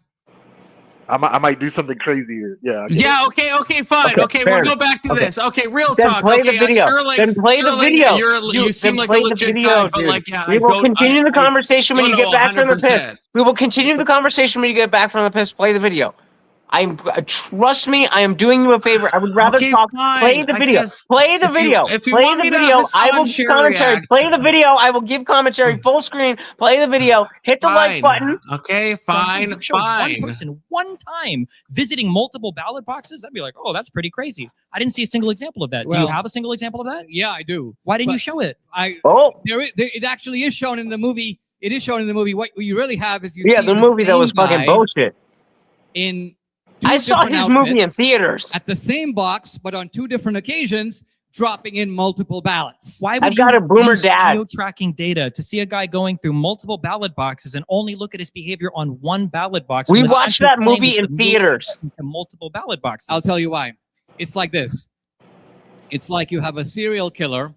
I might do something crazier. Yeah. I get Yeah. it. Okay. Fine. Okay, Okay. fair We'll go enough. back to Okay. this. Okay. Real Then talk. play Okay. the video. Then play the video. You seem Then like a play the legit video, guy, but dude. like, yeah, We will continue the conversation when don't you get know back from the piss. 100%. We will continue the conversation when you get back from the piss. Play the video. Trust me, I am doing you a favor. I would rather Okay, talk. fine. Play the I video. guess Play the video. if you Play want the me to have video. a I will give Sancher commentary. react. Play the video. I will give commentary full screen. Play the video. Hit the like Fine. button. Okay, So I'm saying fine, you show one fine. person one time visiting multiple ballot boxes, I'd be like, oh, that's pretty crazy. I didn't see a single example of that. Do you Well- have a single example of that? Yeah, I do. Why didn't you But show it? It actually is shown in the movie. It is shown in the movie. What you really have is you Yeah, see the movie that same was fucking guy bullshit. in two I saw different his movie in outfits theaters. at the same box, but on two different occasions, dropping in multiple ballots. Why would I've got you a boomer use dad. geo-tracking data to see a guy going through multiple ballot boxes and only look at his behavior on one ballot box? We when the watched central that claim movie is in to move theaters. into multiple ballot boxes. I'll tell you why. It's like this. It's like you have a serial killer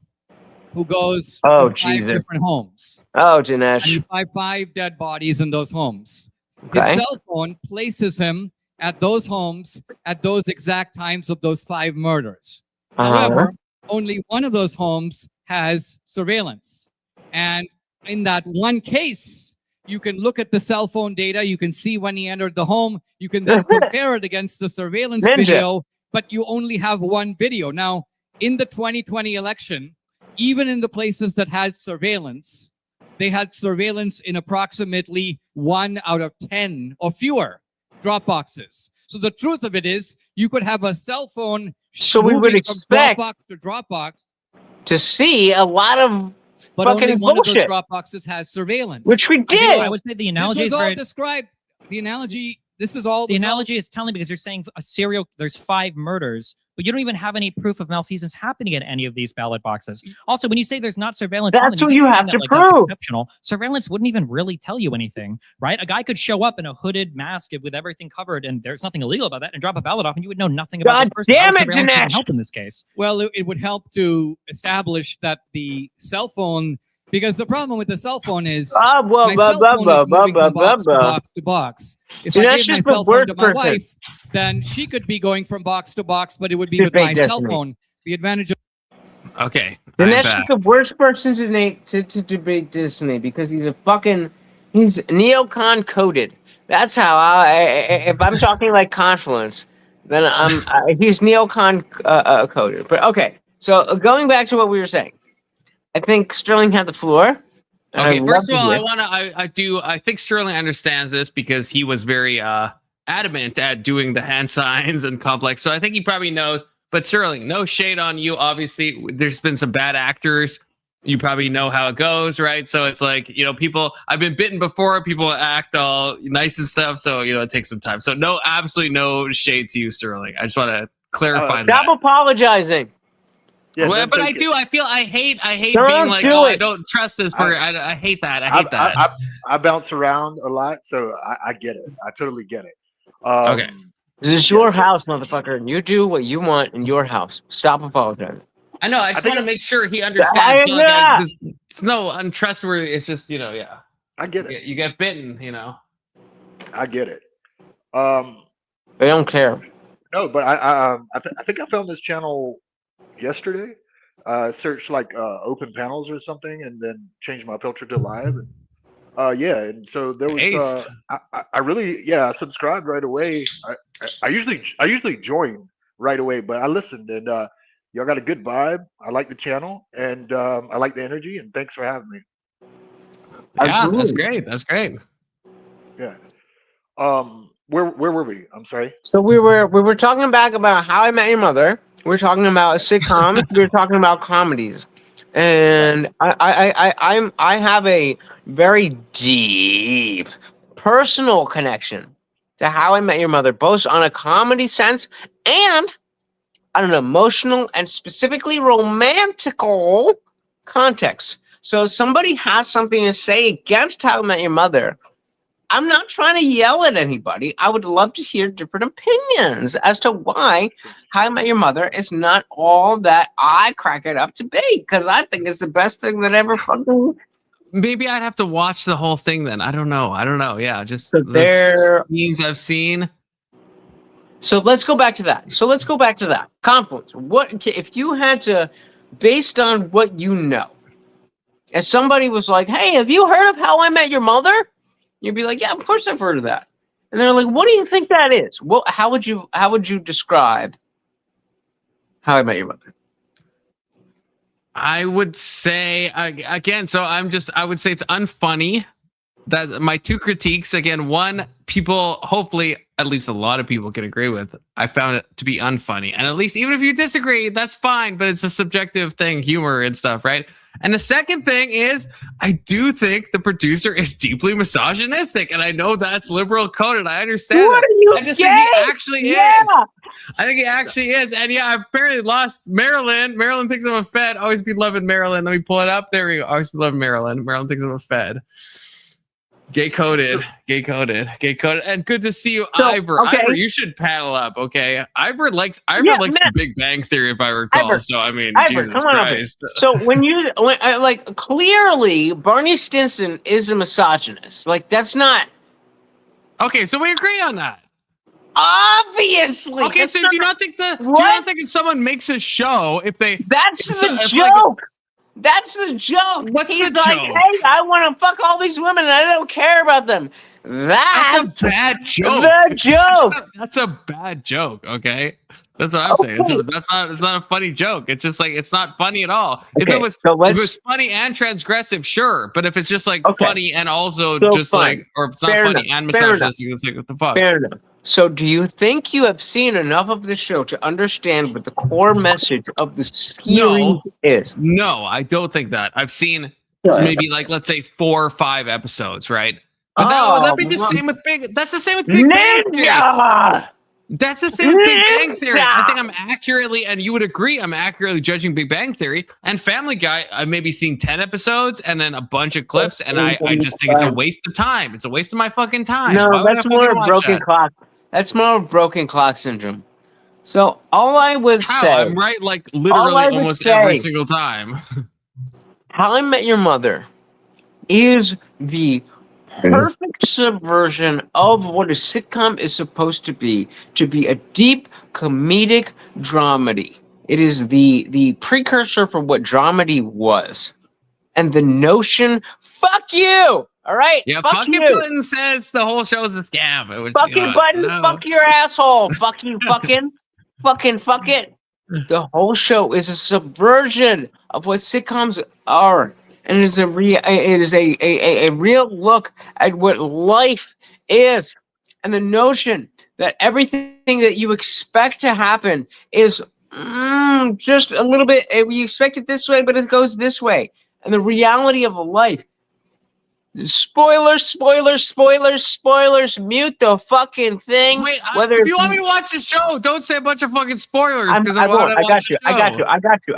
who goes Oh, to 5 Jesus. different homes. Oh, And you Dinesh. find 5 dead bodies in those homes. Okay. His cell phone places him at those homes at those exact times of those 5 murders. However, only one of those homes has surveillance. And in that one case, you can look at the cell phone data. You can see when he entered the home. You can then compare it against the surveillance Ninja. video, but you only have one video. Now, in the 2020 election, even in the places that had surveillance, they had surveillance in approximately 1 out of 10 or fewer drop boxes. So the truth of it is, you could have a cell phone So we would moving expect from Dropbox to Dropbox, to see a lot of but only fucking one of those bullshit, drop boxes has surveillance. which we I did. would say the This analogy was is all very described. The analogy. This is all. the analogy is telling because you're saying there's 5 murders, but you don't even have any proof of malfeasance happening in any of these ballot boxes. Also, when you say there's not surveillance, on That's them, what keep you saying have that to like that's prove. exceptional. Surveillance wouldn't even really tell you anything, right? A guy could show up in a hooded mask with everything covered, and there's nothing illegal about that, and drop a ballot off, and you would know nothing about this God person. How damn would it, surveillance even Dinesh. help in this case? Well, it would help to establish that the cell phone, because the problem with the cell phone is Ah, blah, my blah, cell blah, phone blah, is blah, moving blah, from blah, box to blah. box to box. If See, I that's gave my just the cell phone worst to my person. wife, then she could be going from box to box, but it would be Should with be my cell Destiny. phone. The advantage of Okay, I'm Dinesh back. is the worst person to debate Disney because he's he's neocon coded. That's how if I'm talking like Confluence, then he's neocon coded. But okay, so going back to what we were saying, I think Sterling had the floor. and Okay, I'd first of love all, to I think Sterling understands this because he was very adamant at doing the hand signs and complex. So I think he probably knows. But Sterling, no shade on you. Obviously, there's been some bad actors. You probably know how it goes, right? So it's like, people, I've been bitten before. People act all nice and stuff. So, it takes some time. So absolutely no shade to you, Sterling. I just want to clarify that. Stop apologizing. Yeah, Well, don't but take I hate Don't being like, do I it. don't trust this person. I hate that. I hate that. I bounce around a lot, so I get it. I totally get it. Okay. This is your house, motherfucker, and you do what you want in your house. Stop apologizing. I know. I just think want to make sure he understands. So it's no untrustworthy. It's just, yeah. I get it. You get bitten, I get it. I don't care. No, but I think I found this channel yesterday. Searched like open panels or something, and then changed my filter to live. And and so there was. Aced. I really I subscribed right away. I usually join right away, but I listened and y'all got a good vibe. I like the channel and I like the energy. And thanks for having me. Yeah, that's Absolutely. great. That's great. Yeah. Where were we? I'm sorry. So we were talking back about How I Met Your Mother. We were talking about a sitcom. We were talking about comedies, and I have a very deep personal connection to How I Met Your Mother, both on a comedy sense and on an emotional and specifically romantical context. So if somebody has something to say against How I Met Your Mother, I'm not trying to yell at anybody. I would love to hear different opinions as to why How I Met Your Mother is not all that I crack it up to be, because I think it's the best thing that ever fucking. Maybe I'd have to watch the whole thing then. I don't know. Yeah, just So the scenes I've seen. So let's go back to that. Confluence. What if you had to, based on what you know, if somebody was like, "Hey, have you heard of How I Met Your Mother?" You'd be like, "Yeah, of course I've heard of that." And they're like, "What do you think that is?" Well, how would you describe How I Met Your Mother? I would say again. So I would say it's unfunny. That my two critiques again. One, people hopefully at least a lot of people can agree with. I found it to be unfunny, and at least even if you disagree, that's fine. But it's a subjective thing, humor and stuff, right? And the second thing is, I do think the producer is deeply misogynistic, and I know that's liberal coded. I understand. What are you? I just think he actually is. I think he actually is. And yeah, I've apparently lost Maryland. Maryland thinks I'm a Fed. Always be loving Maryland. Let me pull it up. There we go. Always be loving Maryland. Maryland thinks I'm a Fed. Gay coded, and good to see you, So, Ivor. okay. Ivor, you should paddle up, okay? Ivor likes Miss. Big Bang Theory, if I recall. Ivor, So I mean, Ivor, Jesus come on Christ. So like clearly Barney Stinson is a misogynist. Like that's not Okay, so we agree on that. obviously. Okay, That's so do you not think if someone makes a show, if they That's the if, joke. That's the joke. What's He's the like, joke? "Hey, I want to fuck all these women and I don't care about them." That's a bad joke. The joke. That's a bad joke. Okay, that's what I'm saying. It's not a funny joke. It's just like it's not funny at all. If Okay, it was funny and transgressive, sure. But if it's just like funny and also just fine. like, or if it's not Fair funny enough. and Fair misogynistic, it's like what the fuck? Fair enough. So, do you think you have seen enough of the show to understand what the core message of the series is? No, I don't think that. I've seen maybe like let's say 4 or 5 episodes, right? But would that be the same with Big? That's the same with Big Bang Theory. That's the same with Big Bang Theory. I think I'm accurately, and you would agree, I'm accurately judging Big Bang Theory and Family Guy. I've maybe seen 10 episodes and then a bunch of clips, and I just think it's a waste of time. It's a waste of my fucking time. No, that's more of broken clock. That's more of broken clock syndrome. So all I would say, I'm right, like literally almost every single time. How I Met Your Mother is the perfect subversion of what a sitcom is supposed to be a deep comedic dramedy. It is the precursor for what dramedy was. And the notion, fuck you! All right? Yeah, fuck fucking you. Button says the whole show is a scam. Fuck you, Button. Fuck your asshole. Fuck you, fucking. Fuck it. The whole show is a subversion of what sitcoms are. And it is a real look at what life is. And the notion that everything that you expect to happen is just a little bit, we expect it this way, but it goes this way. And the reality of life. Spoilers. Mute the fucking thing. Wait, if you want me to watch the show, don't say a bunch of fucking spoilers. I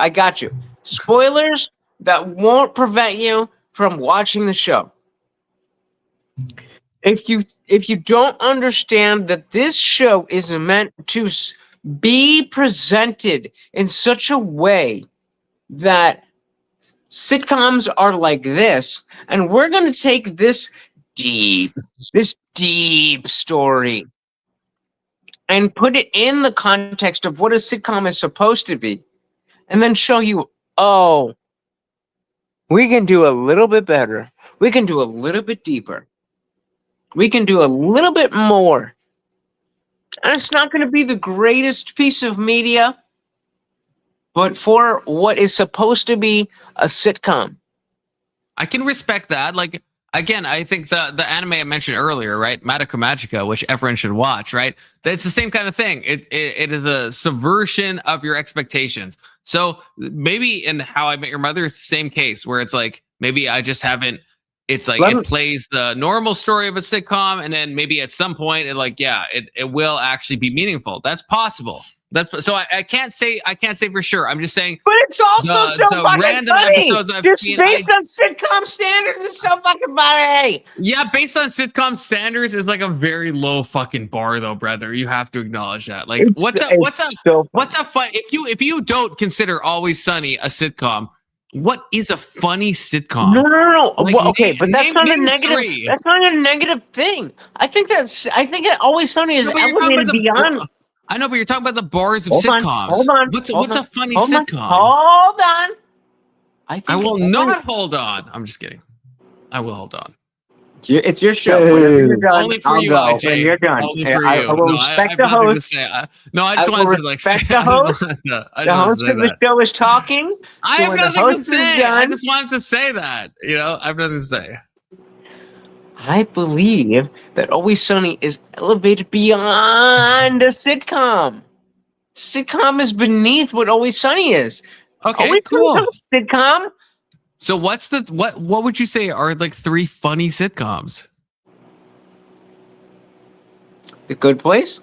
got you. Spoilers that won't prevent you from watching the show. If you don't understand that this show is meant to be presented in such a way that sitcoms are like this, and we're going to take this deep story and put it in the context of what a sitcom is supposed to be, and then show you, oh, we can do a little bit better. We can do a little bit deeper. We can do a little bit more. And it's not going to be the greatest piece of media, but for what is supposed to be a sitcom. I can respect that. Like, again, I think the anime I mentioned earlier, right? Madoka Magica, which everyone should watch, right? It's the same kind of thing. It is a subversion of your expectations. So maybe in How I Met Your Mother, it's the same case where it's like, maybe I just haven't, it's like it plays the normal story of a sitcom, and then maybe at some point it will actually be meaningful. That's possible. So I can't say for sure. I'm just saying. But it's also so fucking random funny. episodes I've Just seen, based on sitcom standards, it's so fucking funny. Yeah, based on sitcom standards is like a very low fucking bar, though, brother. You have to acknowledge that. Like, what's a fun? If you don't consider Always Sunny a sitcom, what is a funny sitcom? No. Like, well, okay, but that's not a name negative. 3. That's not a negative thing. I think Always Sunny is elevated beyond. I know, but you're talking about the bars of Hold on, sitcoms. hold on, What's hold a on, funny hold on, sitcom? Hold on. I will not hold on. I'm just kidding. I will hold on. It's your show. Whenever you're done, Only for I'll you, go. IJ. When you're done, Only for I you. will No, respect I have the nothing to host. say. No, I just will wanted to like say. respect the host. The host of the show is talking. I so have when the nothing to host is say. I done, just wanted to say that. You know, I have nothing to say. I believe that Always Sunny is elevated beyond a sitcom. Sitcom is beneath what Always Sunny is. Okay, Always cool. Sunny's not a sitcom. So what's the what would you say are like 3 funny sitcoms? The Good Place,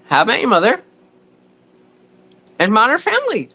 How About Your Mother, and Modern Family.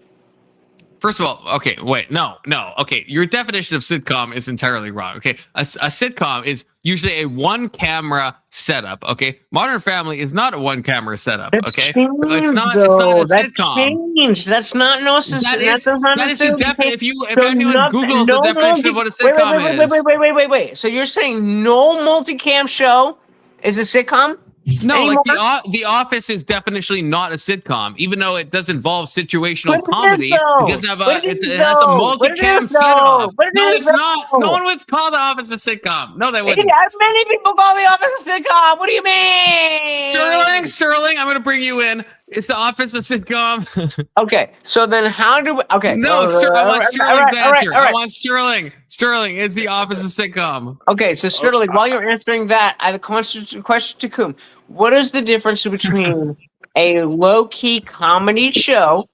First of all, okay, wait, no, okay. Your definition of sitcom is entirely wrong. Okay, a sitcom is usually a 1-camera setup. Okay, Modern Family is not a 1-camera setup. That's okay, changed, so it's not though. a That's sitcom. changed. That's not no. That is the definition. If So anyone Googles the definition of what a wait, sitcom is, wait. So you're saying no multicam show is a sitcom? no, anymore? like the Office is definitionally not a sitcom, even though it does involve situational But it is, comedy. though. It doesn't have But a it is, it has a though. But it multicam is, though. setup. But it No, is, it's not. though. No one would call the Office a sitcom. No, they wouldn't. Many people call The Office a sitcom. What do you mean? Sterling, I'm going to bring you in. Is The Office a sitcom? Okay, so then how do we? Okay, No, I want Sterling's answer. all right. I want Sterling. Sterling, is The Office a sitcom? Okay, so Sterling, while you're answering that, I have a question to Coom. What is the difference between a low-key comedy show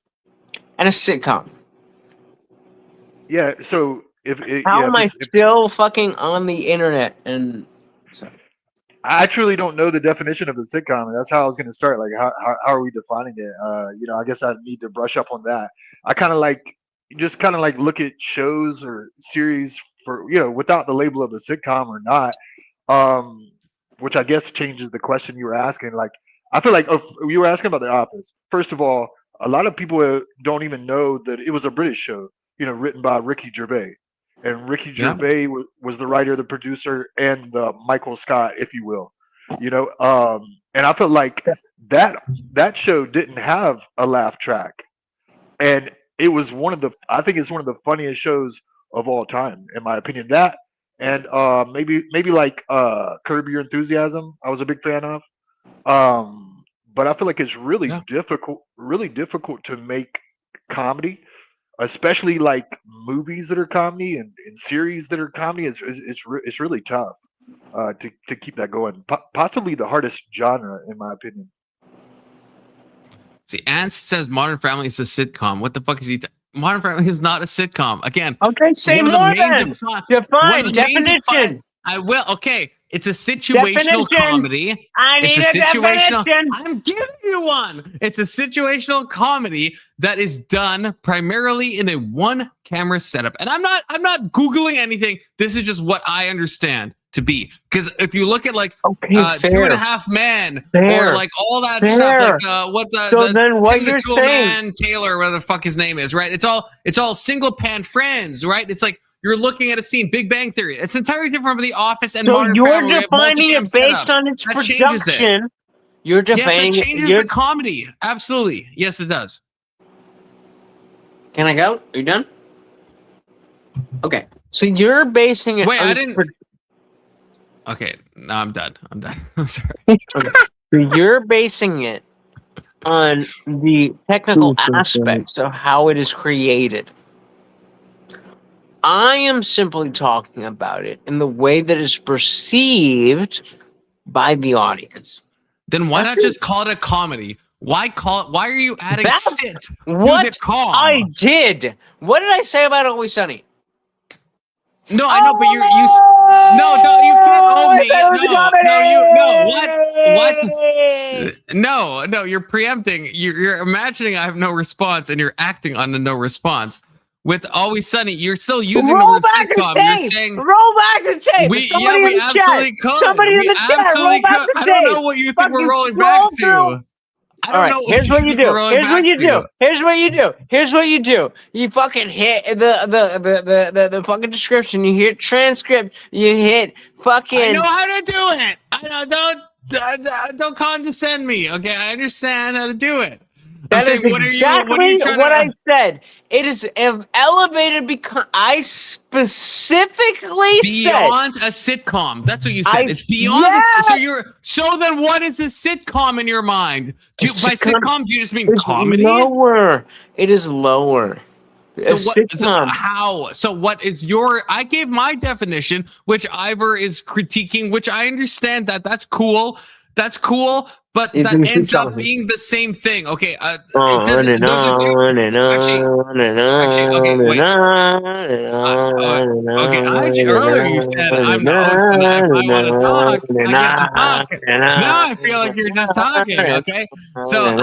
and a sitcom? Yeah. So How am I still fucking on the internet? And I truly don't know the definition of a sitcom, and that's how I was going to start. Like, how are we defining it? I guess I need to brush up on that. I kind of like look at shows or series for without the label of a sitcom or not, which I guess changes the question you were asking. Like, I feel like you were asking about The Office. First of all, a lot of people don't even know that it was a British show, written by Ricky Gervais. And Ricky Gervais was the writer, the producer, and the Michael Scott, if you will. And I feel like that show didn't have a laugh track, and it was I think it's one of the funniest shows of all time, in my opinion. That and maybe like Curb Your Enthusiasm, I was a big fan of. But I feel like it's really difficult to make comedy, especially like movies that are comedy and series that are comedy. It's really tough to keep that going. Possibly the hardest genre, in my opinion. See, Ants says Modern Family is a sitcom. What the fuck is he? Modern Family is not a sitcom. Again, okay, say more then. Define definition. I will. Okay, it's a situational comedy. I need a definition. I'm giving you one. It's a situational comedy that is done primarily in a 1-camera setup. And I'm not Googling anything. This is just what I understand to be. Because if you look at like 2.5 Men or like all that stuff, like then what you're saying, Taylor, whatever the fuck his name is, right? It's all single pan Friends, right? It's like you're looking at a scene, Big Bang Theory. It's entirely different from The Office and Modern Family. You're defining it based on its production. You're defining it changes the comedy. Absolutely. Yes, it does. Can I go? Are you done? Okay. So you're basing it. Wait, I didn't. Okay, no, I'm done. I'm sorry. Okay. So you're basing it on the technical aspects of how it is created. I am simply talking about it in the way that is perceived by the audience. Then why not just call it a comedy? Why are you adding sit to the com? I did. What did I say about Always Sunny? No, I know, but you can't own me. No, you're preempting. You're imagining I have no response, and you're acting on the no response. With Always Sunny, you're still using the word sitcom. You're saying roll back the tape. We absolutely could. Somebody in the chat. Roll back the tape. I don't know what you think we're rolling back to. All right, here's what you do. Here's what you do. You fucking hit the fucking description. You hit transcript. You hit fucking. I know how to do it. Don't condescend me. Okay, I understand how to do it. That is exactly what I said. It is elevated because I specifically beyond said a sitcom. That's what you said. It's beyond. So then, what is a sitcom in your mind? By sitcom, do you just mean comedy? Lower. It is lower. So what is your? I gave my definition, which Ivor is critiquing, which I understand that's cool. That's cool, but that ends up being the same thing. Okay, those are two. Actually, okay, wait. Okay, earlier you said I'm the host, and if I want to talk, I get to talk. Now I feel like you're just talking. Okay, so.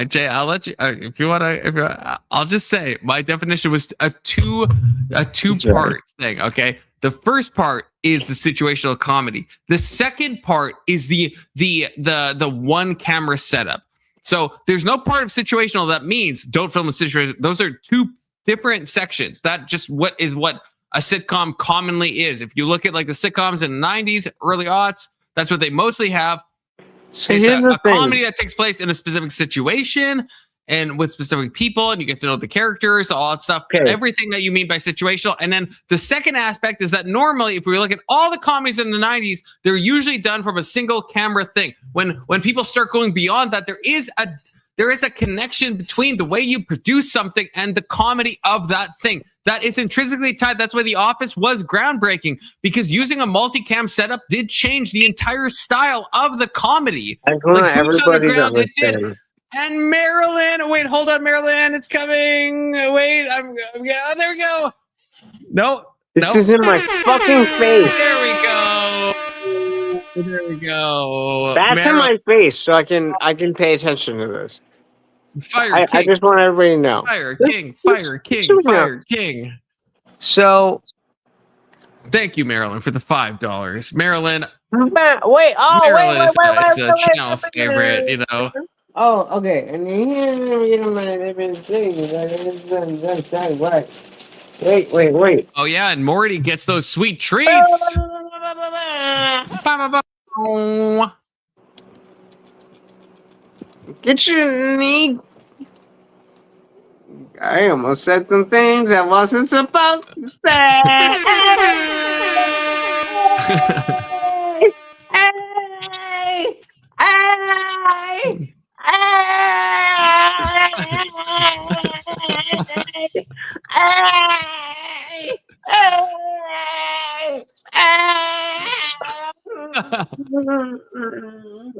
Jay, I'll let you if you want to. I'll just say my definition was a two-part thing. Okay, the first part is the situational comedy. The second part is the one camera setup. So there's no part of situational that means don't film a situation. Those are two different sections. That just what a sitcom commonly is. If you look at like the sitcoms in the 90s, early aughts, that's what they mostly have. So it's a comedy that takes place in a specific situation and with specific people, and you get to know the characters, all that stuff, everything that you mean by situational. And then the second aspect is that normally, if we look at all the comedies in the 90s, they're usually done from a single camera thing. When people start going beyond that, there is a connection between the way you produce something and the comedy of that thing. That is intrinsically tied. That's why The Office was groundbreaking, because using a multicam setup did change the entire style of the comedy. Like Boots on the Ground, it did. And Marilyn, wait, hold on, Marilyn, it's coming. Wait, oh, there we go. No, this is in my fucking face. There we go. There we go. That's in my face, so I can pay attention to this. Fire King. I just want everybody to know. Fire King. Fire King. So, thank you, Marilyn, for the $5. Marilyn. Wait. It's a channel favorite, you know. Oh, okay. And wait. Oh yeah, and Morty gets those sweet treats. Get your knee. I almost said some things I wasn't supposed to say.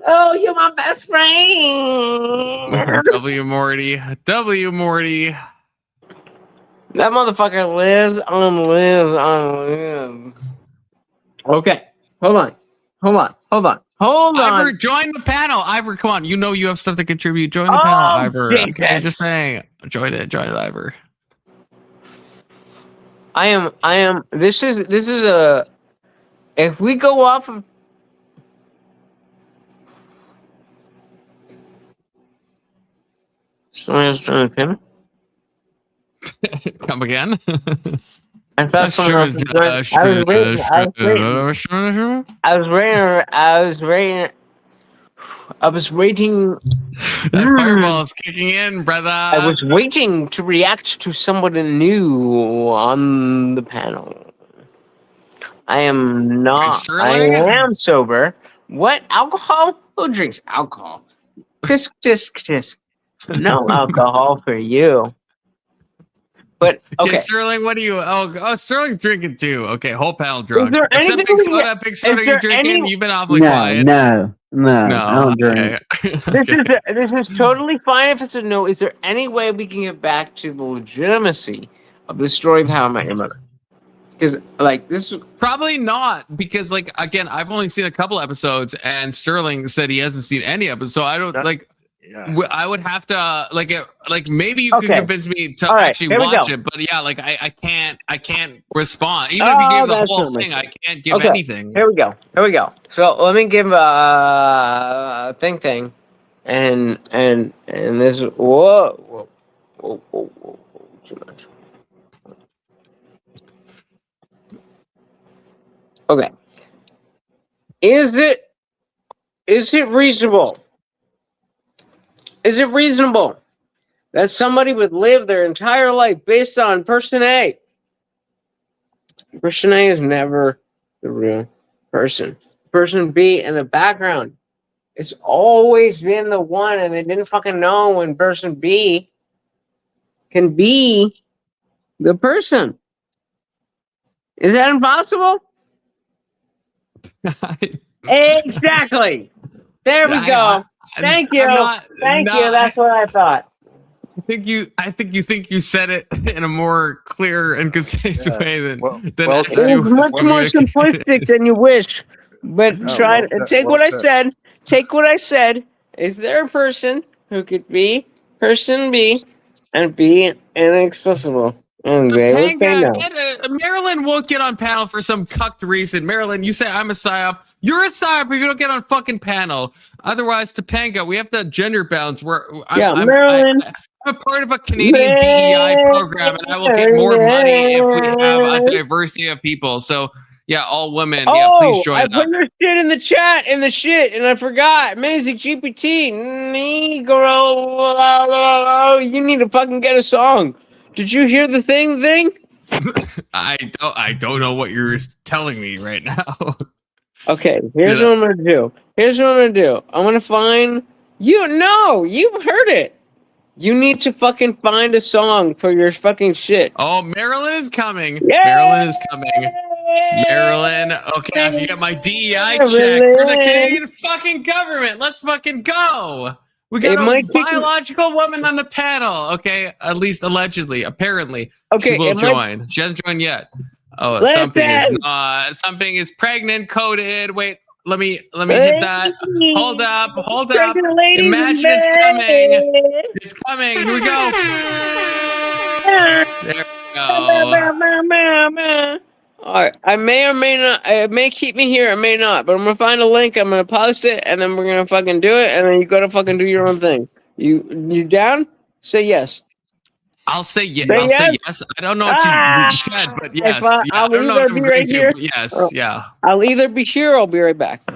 Oh, you're my best friend. W Morty. That motherfucker lives on. Okay, hold on. Ivor, join the panel. Ivor, come on. You know you have stuff to contribute. Join the panel, Ivor. Okay, just saying. Join it, Ivor. I am. This is a. If we go off of. Someone else trying to pin? Come again? I thought someone else I was waiting. That fireball is kicking in, brother. I was waiting to react to somebody new on the panel. I am not. I am sober. What? Alcohol? Who drinks alcohol? Tisk. No alcohol for you. But okay, Sterling, what do you? Oh, Sterling's drinking too. Okay, whole panel drunk. Is there Except Big Soda, you drinking? You've been awfully quiet. No, I don't drink. This is totally fine if it's a no. Is there any way we can get back to the legitimacy of the story of How I Met Your Mother? Because this is probably not. Because again, I've only seen a couple episodes, and Sterling said he hasn't seen any episodes. So I don't Yeah. I would have to maybe you can convince me to actually watch it, but yeah, I can't respond. Even if you gave the whole thing, I can't give anything. Here we go. So let me give a thing, and this whoa, too much. Okay. Is it reasonable? Is it reasonable that somebody would live their entire life based on person A? Person A is never the real person. Person B in the background, it's always been the one, and they didn't fucking know when person B can be the person. Is that impossible? Exactly. There we go. Thank you. Thank you. That's what I thought. I think you said it in a more clear and concise way than It was much more simplistic than you wish. But try to take what I said. Take what I said. Is there a person who could be person B and be inexplicable? And they would say no. Marilyn won't get on panel for some cucked reason. Marilyn, you say I'm a psyop. You're a psyop if you don't get on fucking panel. Otherwise, Topanga, we have to gender balance. Marilyn. I'm a part of a Canadian DEI program, and I will get more money if we have a diversity of people. So, yeah, all women. Yeah, please join I up. put your shit in the chat, and I forgot. Amazing GPT. Negro. You need to fucking get a song. Did you hear the thing? I don't know what you're telling me right now. Okay, here's what I'm gonna do. I'm gonna find you. No, you heard it. You need to fucking find a song for your fucking shit. Oh, Marilyn is coming. Yay! Marilyn is coming. Marilyn. Okay, I can get my DEI check for the Canadian fucking government. Let's fucking go. We got a biological woman on the panel. Okay, at least allegedly, apparently. Okay, she will join. She hasn't joined yet. Oh, Thumping is pregnant coded. Wait, let me hit that. Hold up. Imagine it's coming. It's coming. Here we go. There we go. All right, I may or may not. It may keep me here. I may not. But I'm gonna find a link. I'm gonna post it, and then we're gonna fucking do it. And then you gotta fucking do your own thing. You down? Say yes. I'll say yes. Yes. I don't know what you said, but yes. I'll either be right here. Yes. Yeah. I'll either be here or I'll be right back.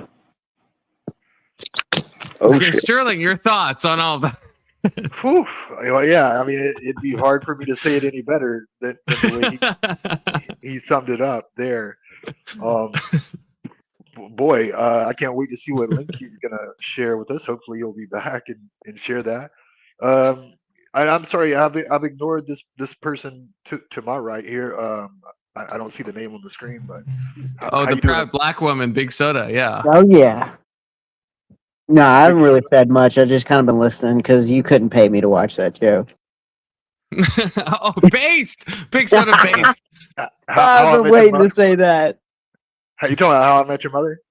Okay, Sterling, your thoughts on all that? Well, yeah, I mean, it'd be hard for me to say it any better than the way he summed it up there. Boy, I can't wait to see what link he's gonna share with us. Hopefully, he'll be back and share that. I'm sorry, I've ignored this person to my right here. I don't see the name on the screen, but the proud black woman, Big Soda, yeah. Oh yeah. No, I haven't really said much. I've just kind of been listening because you couldn't pay me to watch that show. Oh, based! Big Soda based. I've been waiting to say that. You talking about How I Met Your Mother?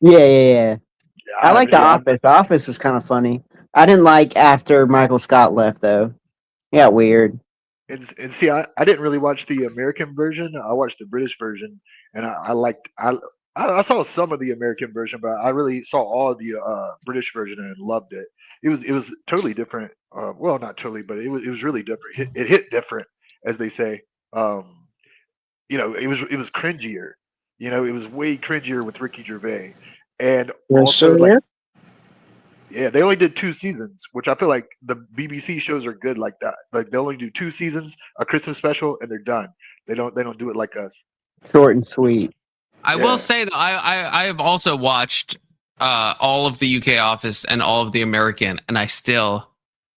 Yeah. I like The Office. The Office was kind of funny. I didn't like after Michael Scott left, though. Yeah, weird. And see, I didn't really watch the American version. I watched the British version, and I saw some of the American version, but I really saw all of the British version and loved it. It was totally different. Well, not totally, but it was really different. It hit different, as they say. It was cringier. It was way cringier with Ricky Gervais, and also they only did 2 seasons, which I feel like the BBC shows are good like that. Like they only do 2 seasons, a Christmas special, and they're done. They don't do it like us. Short and sweet. I will say that I have also watched all of the UK Office and all of the American, and I still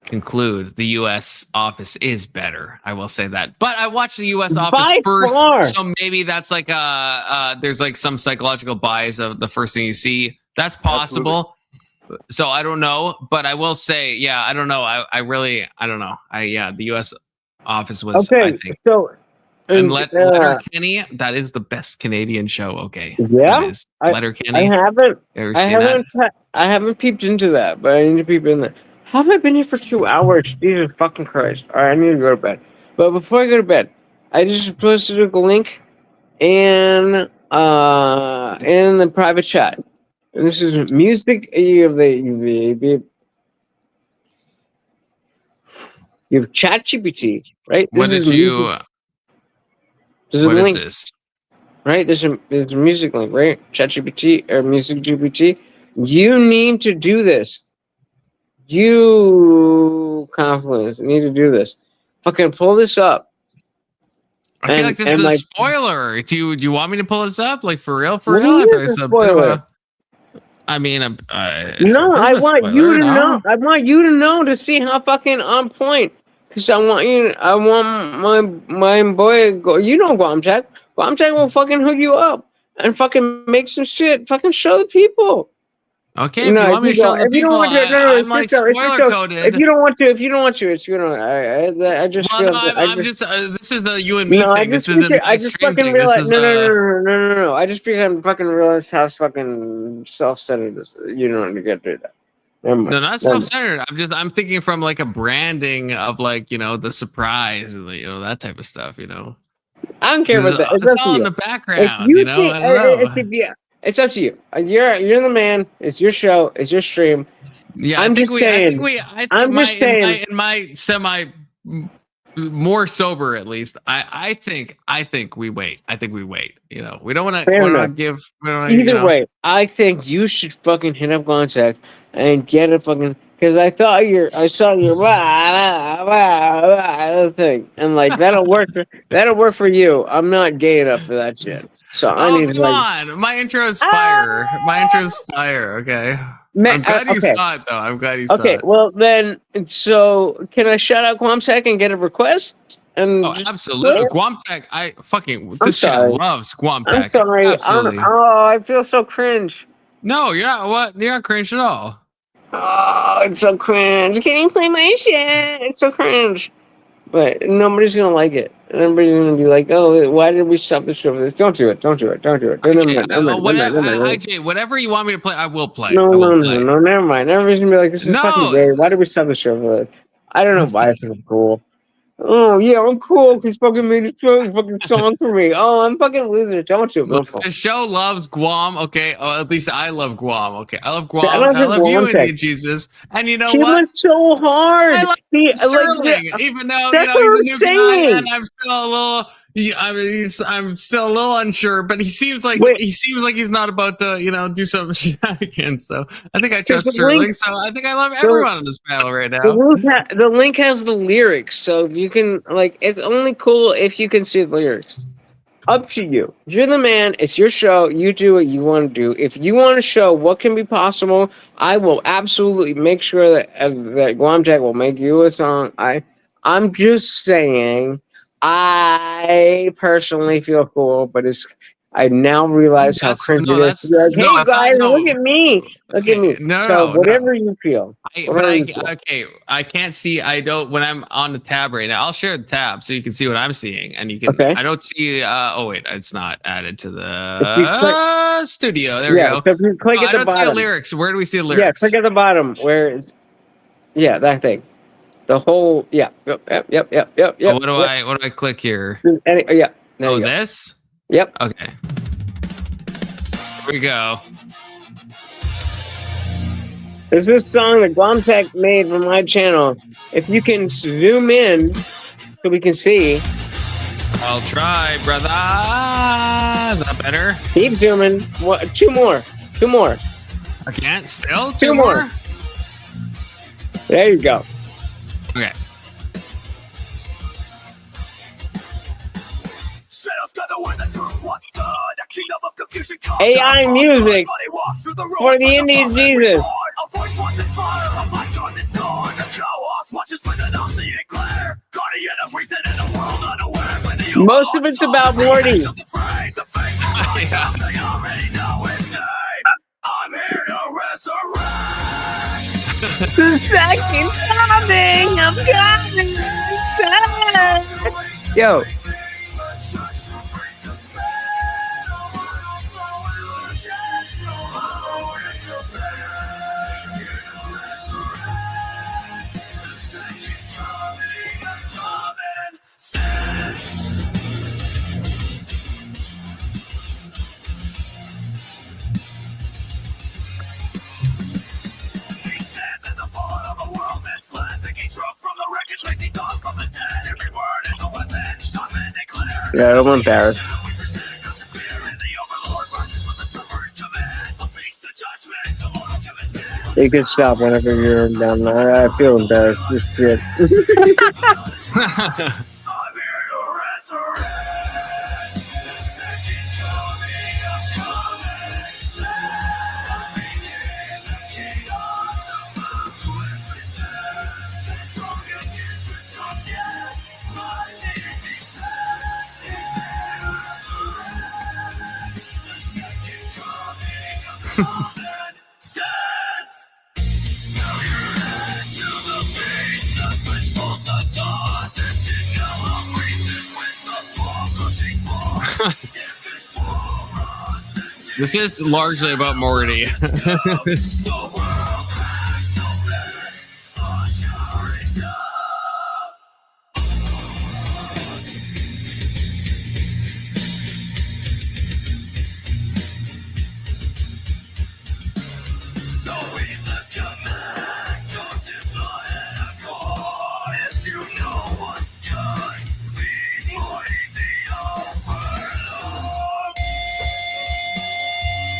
conclude the US Office is better. I will say that. But I watched the US Office first, so maybe that's like there's like some psychological bias of the first thing you see. That's possible. Absolutely. So I don't know, but I will say, I don't know. I don't know. The US Office was, okay, I think. So and Letterkenny, that is the best Canadian show. Okay. Yeah. Letterkenny. I haven't peeped into that, but I need to peep in there. How have I been here for 2 hours? Jesus fucking Christ. All right, I need to go to bed. But before I go to bed, I just posted a link in the private chat. And this is music. You have ChatGPT, right? What is this? right? There's a music link, right? ChatGPT or Music GPT. You need to do this. You Confluence need to do this. Fucking pull this up. I feel like this is a spoiler. Do you want me to pull this up? Like for real? For What do real? you I mean thought it's it's a a bit of spoiler? a. I mean, No, I want you to know. I want you to know to see how fucking on point. Cause I want my boy. You know, Guamjack. Guamjack will fucking hook you up and fucking make some shit. Fucking show the people. Okay, if you want me to show the people, I'm like spoiler coded. If you don't want to, it's I just Well, feel. no, I'm just. This is the you and me No, thing. This isn't a I just stream fucking thing. realized. This is No. I just fucking realized how fucking self-centered this. You don't need to get through that. Never mind. No, not self-centered. I'm thinking from like a branding of like, you know, the surprise and you know, that type of stuff, you know. I don't care about that. It's all in the background, you know. I don't know. It's up to you. You're the man. It's your show. It's your stream. Yeah, I'm just saying. I'm just saying. In my semi more sober, at least. I think we wait. I think we wait. You know, we don't want to give. Either way, I think you should fucking hit up Contact and get a fucking. Because I saw your thing, and like that'll work. That'll work for you. I'm not gay enough for that shit. So I need to. Come on, my intro is fire. My intro is fire. Okay. I'm glad you saw it though. I'm glad you saw it. Okay, well then, so can I shout out Guamtech and get a request? And absolutely, Guamtech. This shit loves Guamtech. I'm sorry. Absolutely. I feel so cringe. No, you're not. What? You're not cringe at all. Oh, it's so cringe. Can you play my shit? It's so cringe. But nobody's gonna like it. And everybody's gonna be like, "Oh, why did we stop the show for this?" Don't do it. IJ, whatever you want me to play, I will play. No, never mind. Everybody's gonna be like, "This is fucking gay. Why did we stop the show for this?" I don't know why I think I'm cool. Oh yeah, I'm cool. He's fucking made a fucking song for me. Oh, I'm fucking loser. Don't you? The show loves Guam. Okay, at least I love Guam. Okay, I love Guam. I love Guam, you, Indy Jesus. And you know she what? went so hard. I like Sterling, even though that's you know what he's a I'm new guy, saying. and I'm still a little. I'm still a little unsure, but he seems like he's not about to, you know, do some shenanigans. So I think I trust Sterling. So I think I love everyone on this panel right now. The link has the lyrics, so you can like. It's only cool if you can see the lyrics. Up to you. You're the man. It's your show. You do what you want to do. If you want to show what can be possible, I will absolutely make sure that Guamjack will make you a song. I'm just saying. I personally feel cool, but I now realize how cringy it is. Like, hey guys, look at me. Look at me. Whatever you feel. I can't see. I don't when I'm on the tab right now. I'll share the tab so you can see what I'm seeing, and you can. I don't see. Oh wait, it's not added to the studio. There we go. So if you click at the bottom, see the lyrics. Where do we see the lyrics? Yeah, click at the bottom. Where is? Yeah, that thing. The whole, yep. What do I click here? Yeah. This? Yep. Okay. Here we go. There's this song that Guamtech made for my channel. If you can zoom in so we can see. I'll try, brother. Is that better? Keep zooming. What? Two more. I can't. Still? Two more. There you go. Okay. AI music for the Indian Jesus. Most of it's about Morty. I'm here to resurrect. The second coming, I'm coming. Yo. Yeah, I'm embarrassed. You can stop whenever you're done. I feel embarrassed. This shit. This is largely about Morty.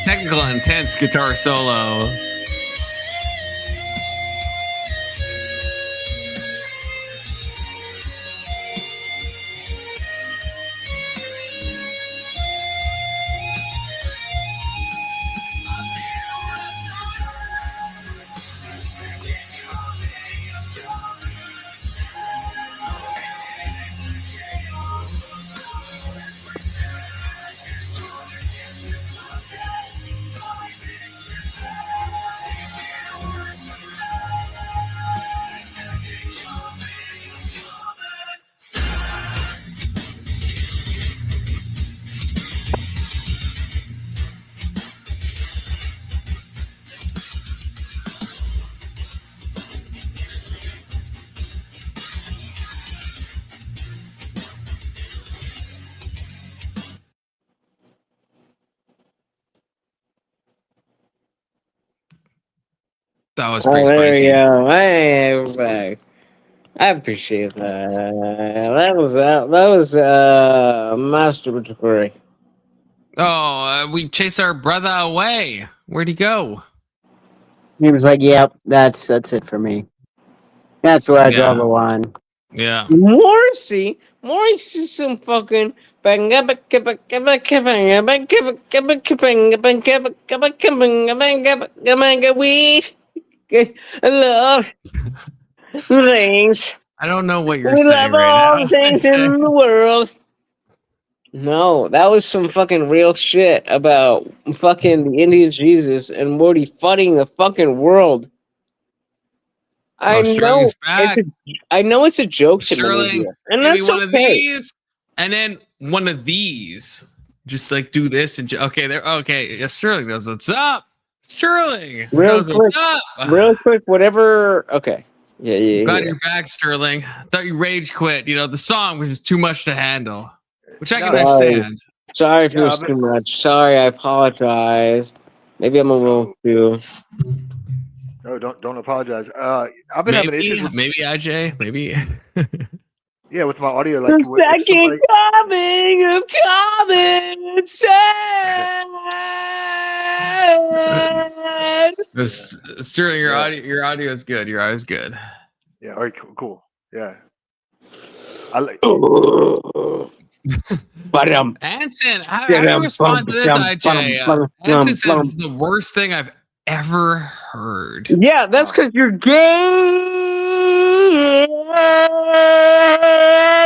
Technical intense guitar solo. That was pretty there spicy. you go. Hey, everybody. I appreciate that. That was masturbatory. Oh, we chased our brother away. Where'd he go? He was like, "Yep, that's it for me. That's where I draw the line." Yeah. Morrissey some fucking we love things. I don't know what you're We saying love right all now. the things in the world. No, that was some fucking real shit about fucking the Indian Jesus and Morty fighting the fucking world. I know Sterling's back. I know it's a joke to many of Sterling, you, and maybe that's one of okay. these, and then one of these. Just like do this and okay, there. Okay, yeah, Sterling knows what's up. Sterling knows what's up. Real quick, whatever. Okay, yeah. Glad you're back, Sterling. Thought you rage quit. You know the song was just too much to handle, which I can understand. Sorry if it was too much. Sorry, I apologize. Maybe I'm a little too. No, don't apologize. I've been having issues with maybe IJ, maybe. Yeah, with my audio. Like The second coming of common sense. Sterling, your audio is good. Your audio is good. Yeah. All right. Cool. Yeah. I like. Anson, how do you respond to this, IJ? Anson says it's the worst thing I've ever heard. Yeah, that's because you're gay.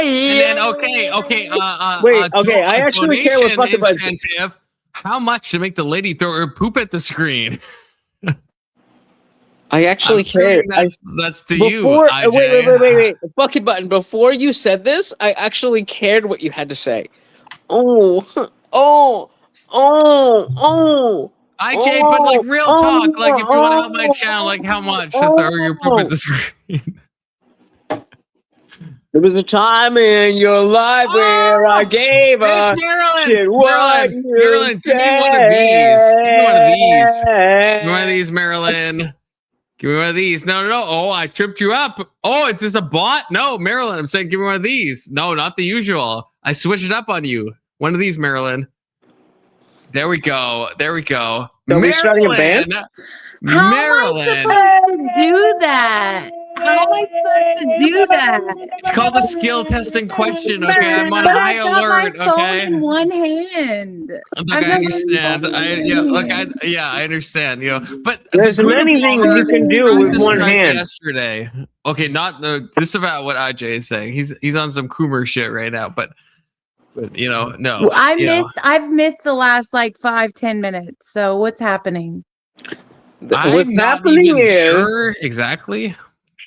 And then okay. Wait, okay. I actually care what fuck about incentive. How much to make the lady throw her poop at the screen? I actually care. That's to you. IJ. Wait. Fucking button. Before you said this, I actually cared what you had to say. Oh. IJ, but like real talk, like if you want to help my channel, like how much to throw your poop at the screen? There was a time in your life where I gave a shit what Marilyn, give me one of these. Give me one of these. Give me one of these, Marilyn. Give me one of these. No. Oh, I tripped you up. Oh, is this a bot? No, Marilyn. I'm saying give me one of these. No, not the usual. I switched it up on you. One of these, Marilyn. There we go. Are we starting a band? How Maryland. am I supposed to do that? How am I supposed to do that? It's called the skill testing question. Okay, I'm on But high I've got my alert. phone Okay. in one hand. Look, I've I got understand. my phone in Yeah, one look, hand. I understand. You know, but There's the good many things baller you can do with practiced one right hand. yesterday. Okay, not the. This is about what IJ is saying. He's on some Coomer shit right now, but you know, no. Well, you know, I've missed the last like 5-10 minutes. So what's happening? I'm What's not happening even is sure exactly.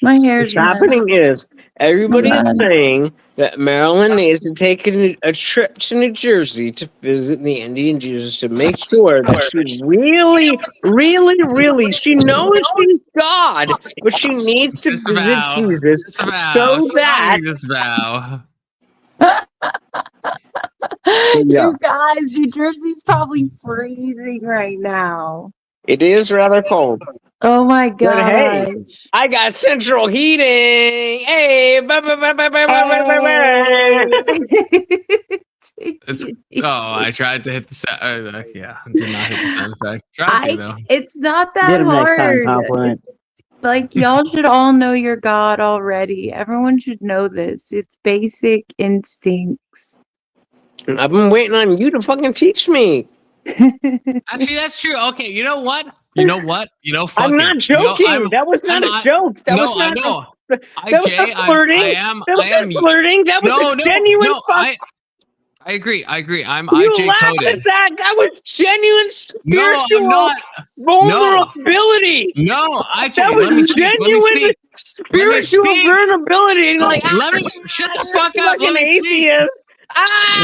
My hair's what's happening is everybody is done. saying that Maryland needs to take a trip to New Jersey to visit the Indian Jesus to make sure that she really, really, really, she knows she's God, but she needs to visit Jesus Disavow. so that Disavow. You guys, New Jersey's probably freezing right now. it is rather cold. Oh my But hey, gosh. I got central heating. Hey, It's I tried to hit the sound. Yeah, I did not hit the sound effect. Tried to though. It's not that Get him next time, hard. Confluent. Like, y'all should all know your God already. Everyone should know this. It's basic instincts. I've been waiting on you to fucking teach me. Actually, that's true. Okay, you know what? You know what? You know, fuck I'm not it. joking. You know, that was not a joke. That was not. I know. That was not flirting. That was not flirting. That was a genuine. I agree. I'm you IJ laugh coded. at that. That was genuine spiritual No, I'm not. vulnerability. No, IJ. That let me was speak. genuine spiritual vulnerability. Like, Let me shut the fuck up. Let me speak.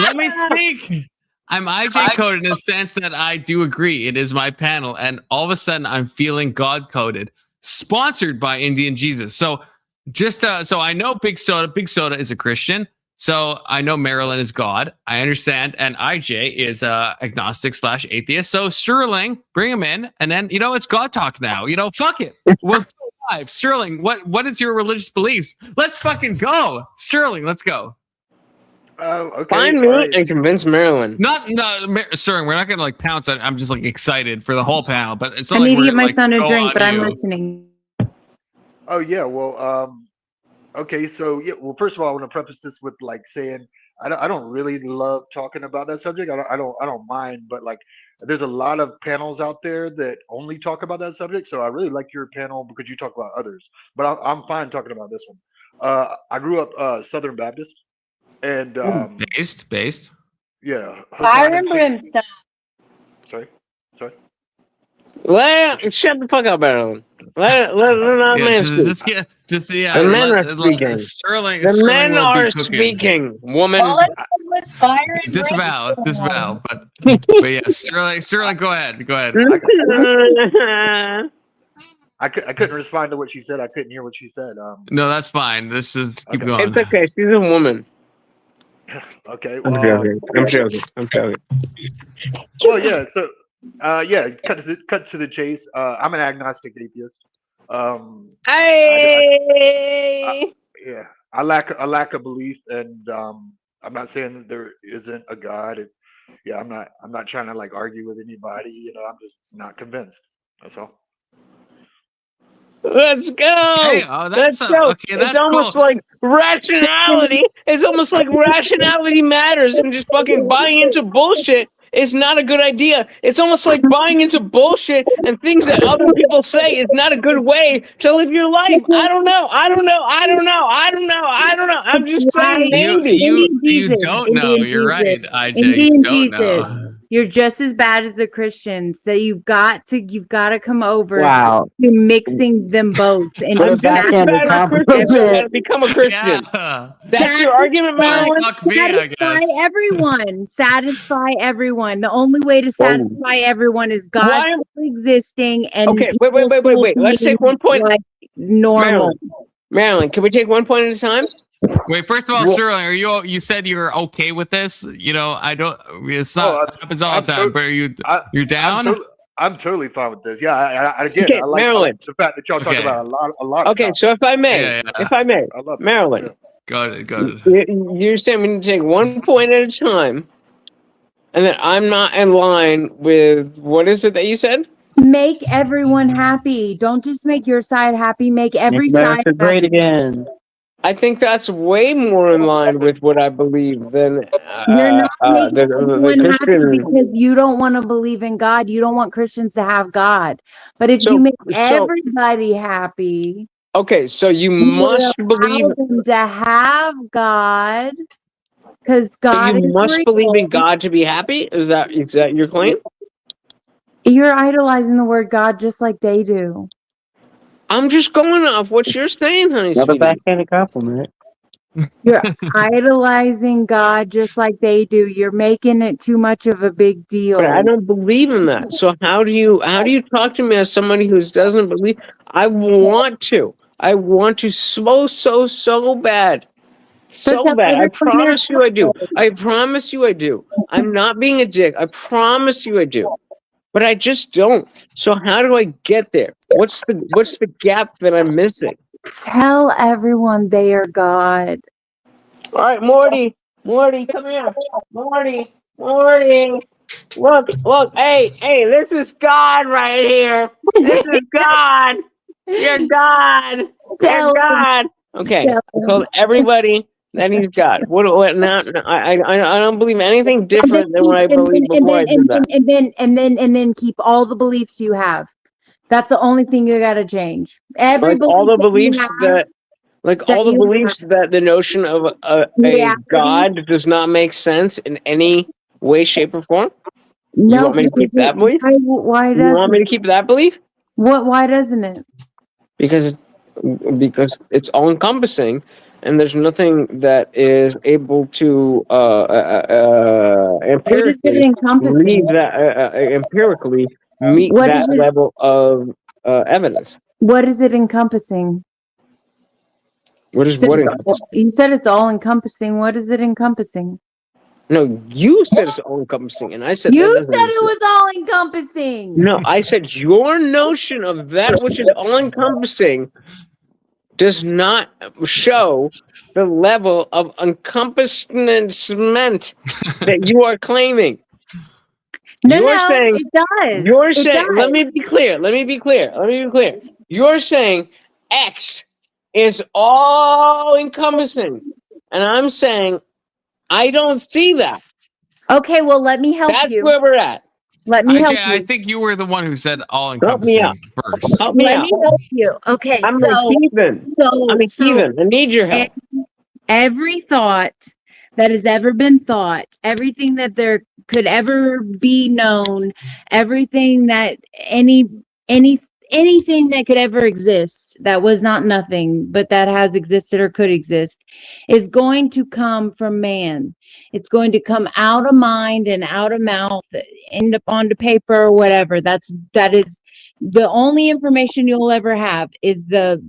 Let me speak. I'm IJ coded in the sense that I do agree. It is my panel, and all of a sudden I'm feeling God coded, sponsored by Indian Jesus. So just so I know Big Soda is a Christian. So I know Maryland is God. I understand, and IJ is agnostic / atheist. So Sterling, bring him in, and then it's God talk now. Fuck it. We'll go live. Sterling, what is your religious beliefs? Let's fucking go, Sterling. Let's go. Okay. Find me and convince Maryland. Sterling, we're not gonna like pounce on it. I'm just like excited for the whole panel, but it's not I like need to we're give my like, son a go drink, on but I'm you. listening. Oh yeah, well, okay, so yeah, well, first of all, I want to preface this with like saying I don't really love talking about that subject. I don't mind, but like, there's a lot of panels out there that only talk about that subject. So I really like your panel because you talk about others, but I'm fine talking about this one. I grew up Southern Baptist, and based. yeah, I remember him. Sorry. Well, shut the fuck up, Maryland. Let man speak. The men are speaking. Sterling, the men will are be cooking. speaking. Woman. Well, let's fire and Disavow, but yeah, Sterling, go ahead. I couldn't respond to what she said. I couldn't hear what she said. No, that's fine. This is keep going. It's okay. She's a woman. Okay. I'm joking. Well, yeah. So, cut to the chase. I'm an agnostic atheist. Hey. I lack a belief, and I'm not saying that there isn't a God. I'm not trying to like argue with anybody. I'm just not convinced. That's all. Let's go. Hey, Let's go. It's almost like rationality. It's almost like rationality matters, and just fucking buying into bullshit is not a good idea. It's almost like buying into bullshit and things that other people say is not a good way to live your life. I don't know. I'm just saying, maybe. You don't know. You're right, IJ. You don't know. You're just as bad as the Christians. That you've got to come over Wow. to mixing them both. And I'm just as bad as a Christian, so I gotta become a Christian. Yeah. That's your argument, Marilyn? Fuck me, I satisfy guess. everyone. Satisfy everyone. The only way to satisfy everyone is God existing and okay. Wait. Let's take one point. Like normal. Marilyn, can we take one point at a time? Wait, first of all, Sterling, are you said you're okay with this? I don't. It's not happens all the time. But you're down? I'm totally fine with this. Yeah, I like Maryland. the fact that y'all talk about a lot. Okay, so if I may, Maryland, go ahead. you're saying we need to take one point at a time. And that I'm not in line with what is it that you said? Make everyone happy. Don't just make your side happy. Make every side America great happy. again. I think that's way more in line with what I believe than You're not making the everyone happy Christian. because you don't want to believe in God. You don't want Christians to have God. But if you So, make so everybody happy, okay, so you you would must believe. allow them to have God because So God you is must believe in real. God to be happy. Is that your claim? You're idolizing the word God just like they do. I'm just going off what you're saying, honey, Another sweetie. backhanded compliment. You're idolizing God just like they do. You're making it too much of a big But I deal. don't believe in that. So how do you talk to me as somebody who doesn't believe? I want to so bad. So So tell bad. I everyone they're promise you I do. God. I promise you I do. I'm not being a dick. I promise you I do. But I just don't. So how do I get there? What's the gap that I'm missing? Tell everyone they are God. All right, Morty, come here. Morty. Look, hey, this is God right here. This is God. You're God. You're Tell them. God. Okay, Tell I them. told everybody that he's God. What now? I don't believe anything different than what I believed before I did that. And then keep all the beliefs you have. That's the only thing you got to change. Every Like all belief the that you beliefs have, that the notion of a reality. God does not make sense in any way, shape, or form. You No, want me to keep that belief? why You want doesn't me to it? keep that belief? Why doesn't it? Because it's all encompassing, and there's nothing that is able to What is it empirically encompassing? empirically meet What is that it level of evidence. what is it encompassing? What is what encompassing? You said it's all encompassing. What is it encompassing? No, you said it's all encompassing, and I said You that said doesn't make it sense. was all encompassing. No, I said your notion of that which is all encompassing does not show the level of encompassment that you are claiming. No, You're saying, it does. It let does. me be clear. You're saying X is all encompassing. And I'm saying, I don't see that. Okay, well, let me help That's you. where we're at. Let me help I you. think you were the one who said all Help me out. encompassing first. Help me Let out. me help you. Okay, I'm a heathen. I'm a heathen. I need your help. every thought that has ever been thought, everything that there could ever be known, everything that anything that could ever exist that was not nothing, but that has existed or could exist, is going to come from man. It's going to come out of mind and out of mouth, end up onto paper or whatever. That is the only information you'll ever have is the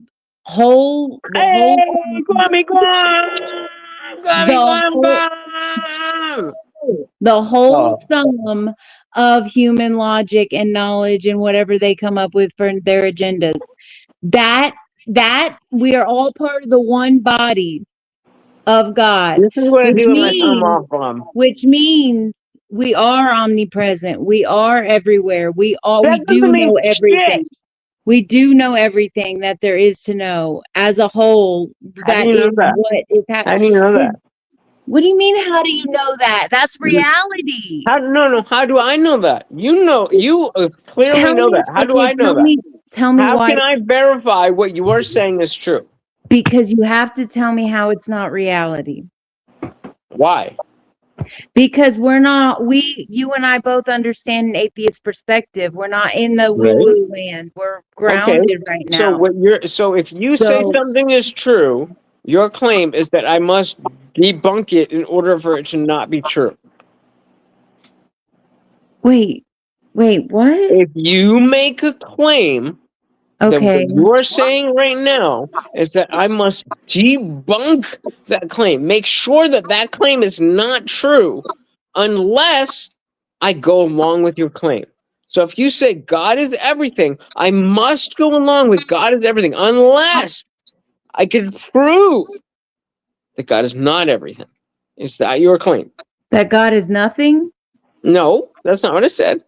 whole Kwame, the whole the whole Oh. sum of human logic and knowledge and whatever they come up with for their agendas. That we are all part of the one body of God, This is what I do with my thumb off bomb. which means we are omnipresent. We are everywhere. We That do doesn't mean know everything. shit. We do know everything that there is to know as a whole. How do That you know is that? what is How do you know that? What do you mean? How do you know that? That's reality. No. How do I know that? You clearly Tell know me. that. How do Okay, I know that? Tell me How why. can I verify what you are saying is true? Because you have to tell me how it's not reality. Why? Because you and I both understand an atheist perspective. We're not in the Right. woo-woo land. We're grounded right now. So if you say something is true, your claim is that I must debunk it in order for it to not be true. Wait, what? If you make a claim, then Okay. what you're saying right now is that I must debunk that claim. Make sure that that claim is not true unless I go along with your claim. So if you say God is everything, I must go along with God is everything unless I can prove that God is not everything. Is that your claim? That God is nothing? No, that's not what I said.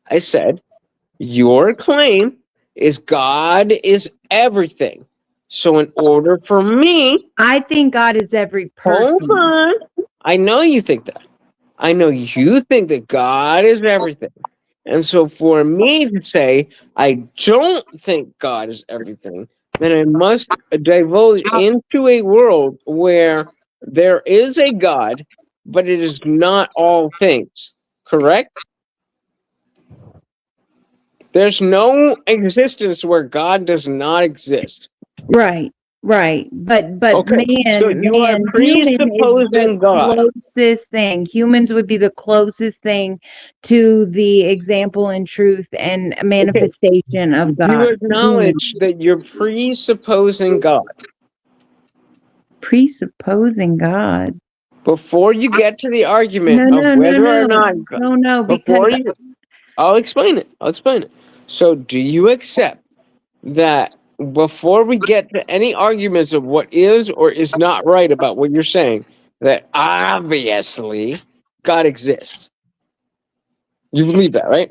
I said your claim is God is everything. So in order for me, I think God is every person. hold on. I know you think that. I know you think that God is everything. And so for me to say, I don't think God is everything, then I must divulge into a world where there is a God, but it is not all things. Correct? There's no existence where God does not exist. Right, right. But Okay, so you are human is the presupposing God. closest thing. Humans would be the closest thing to the example and truth and manifestation of You God. acknowledge that you're presupposing God. Presupposing God. Before you get to the argument No, of no, no, whether or no. not No, before because you I'll explain it. So do you accept that before we get to any arguments of what is or is not right about what you're saying, that obviously God exists? You believe that, right?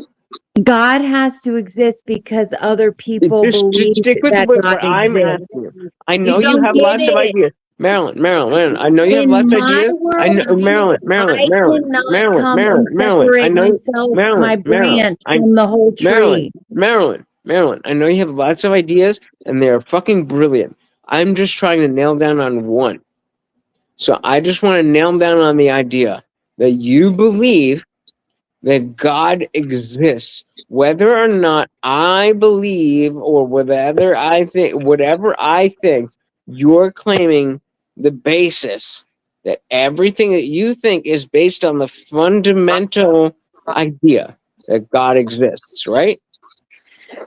God has to exist because other people Just believe stick with that what God I'm exists. asking you. I know You you don't have get lots of it. ideas. Marilyn, I know you have In lots of my ideas. I know worldview, I cannot come and Marilyn. I separate know myself, my branch, I from the whole tree. Marilyn. I know you have lots of ideas, and they are fucking brilliant. I'm just trying to nail down on one. So I just want to nail down on the idea that you believe that God exists, whether or not I believe or whatever I think, you're claiming the basis that everything that you think is based on the fundamental idea that God exists, right?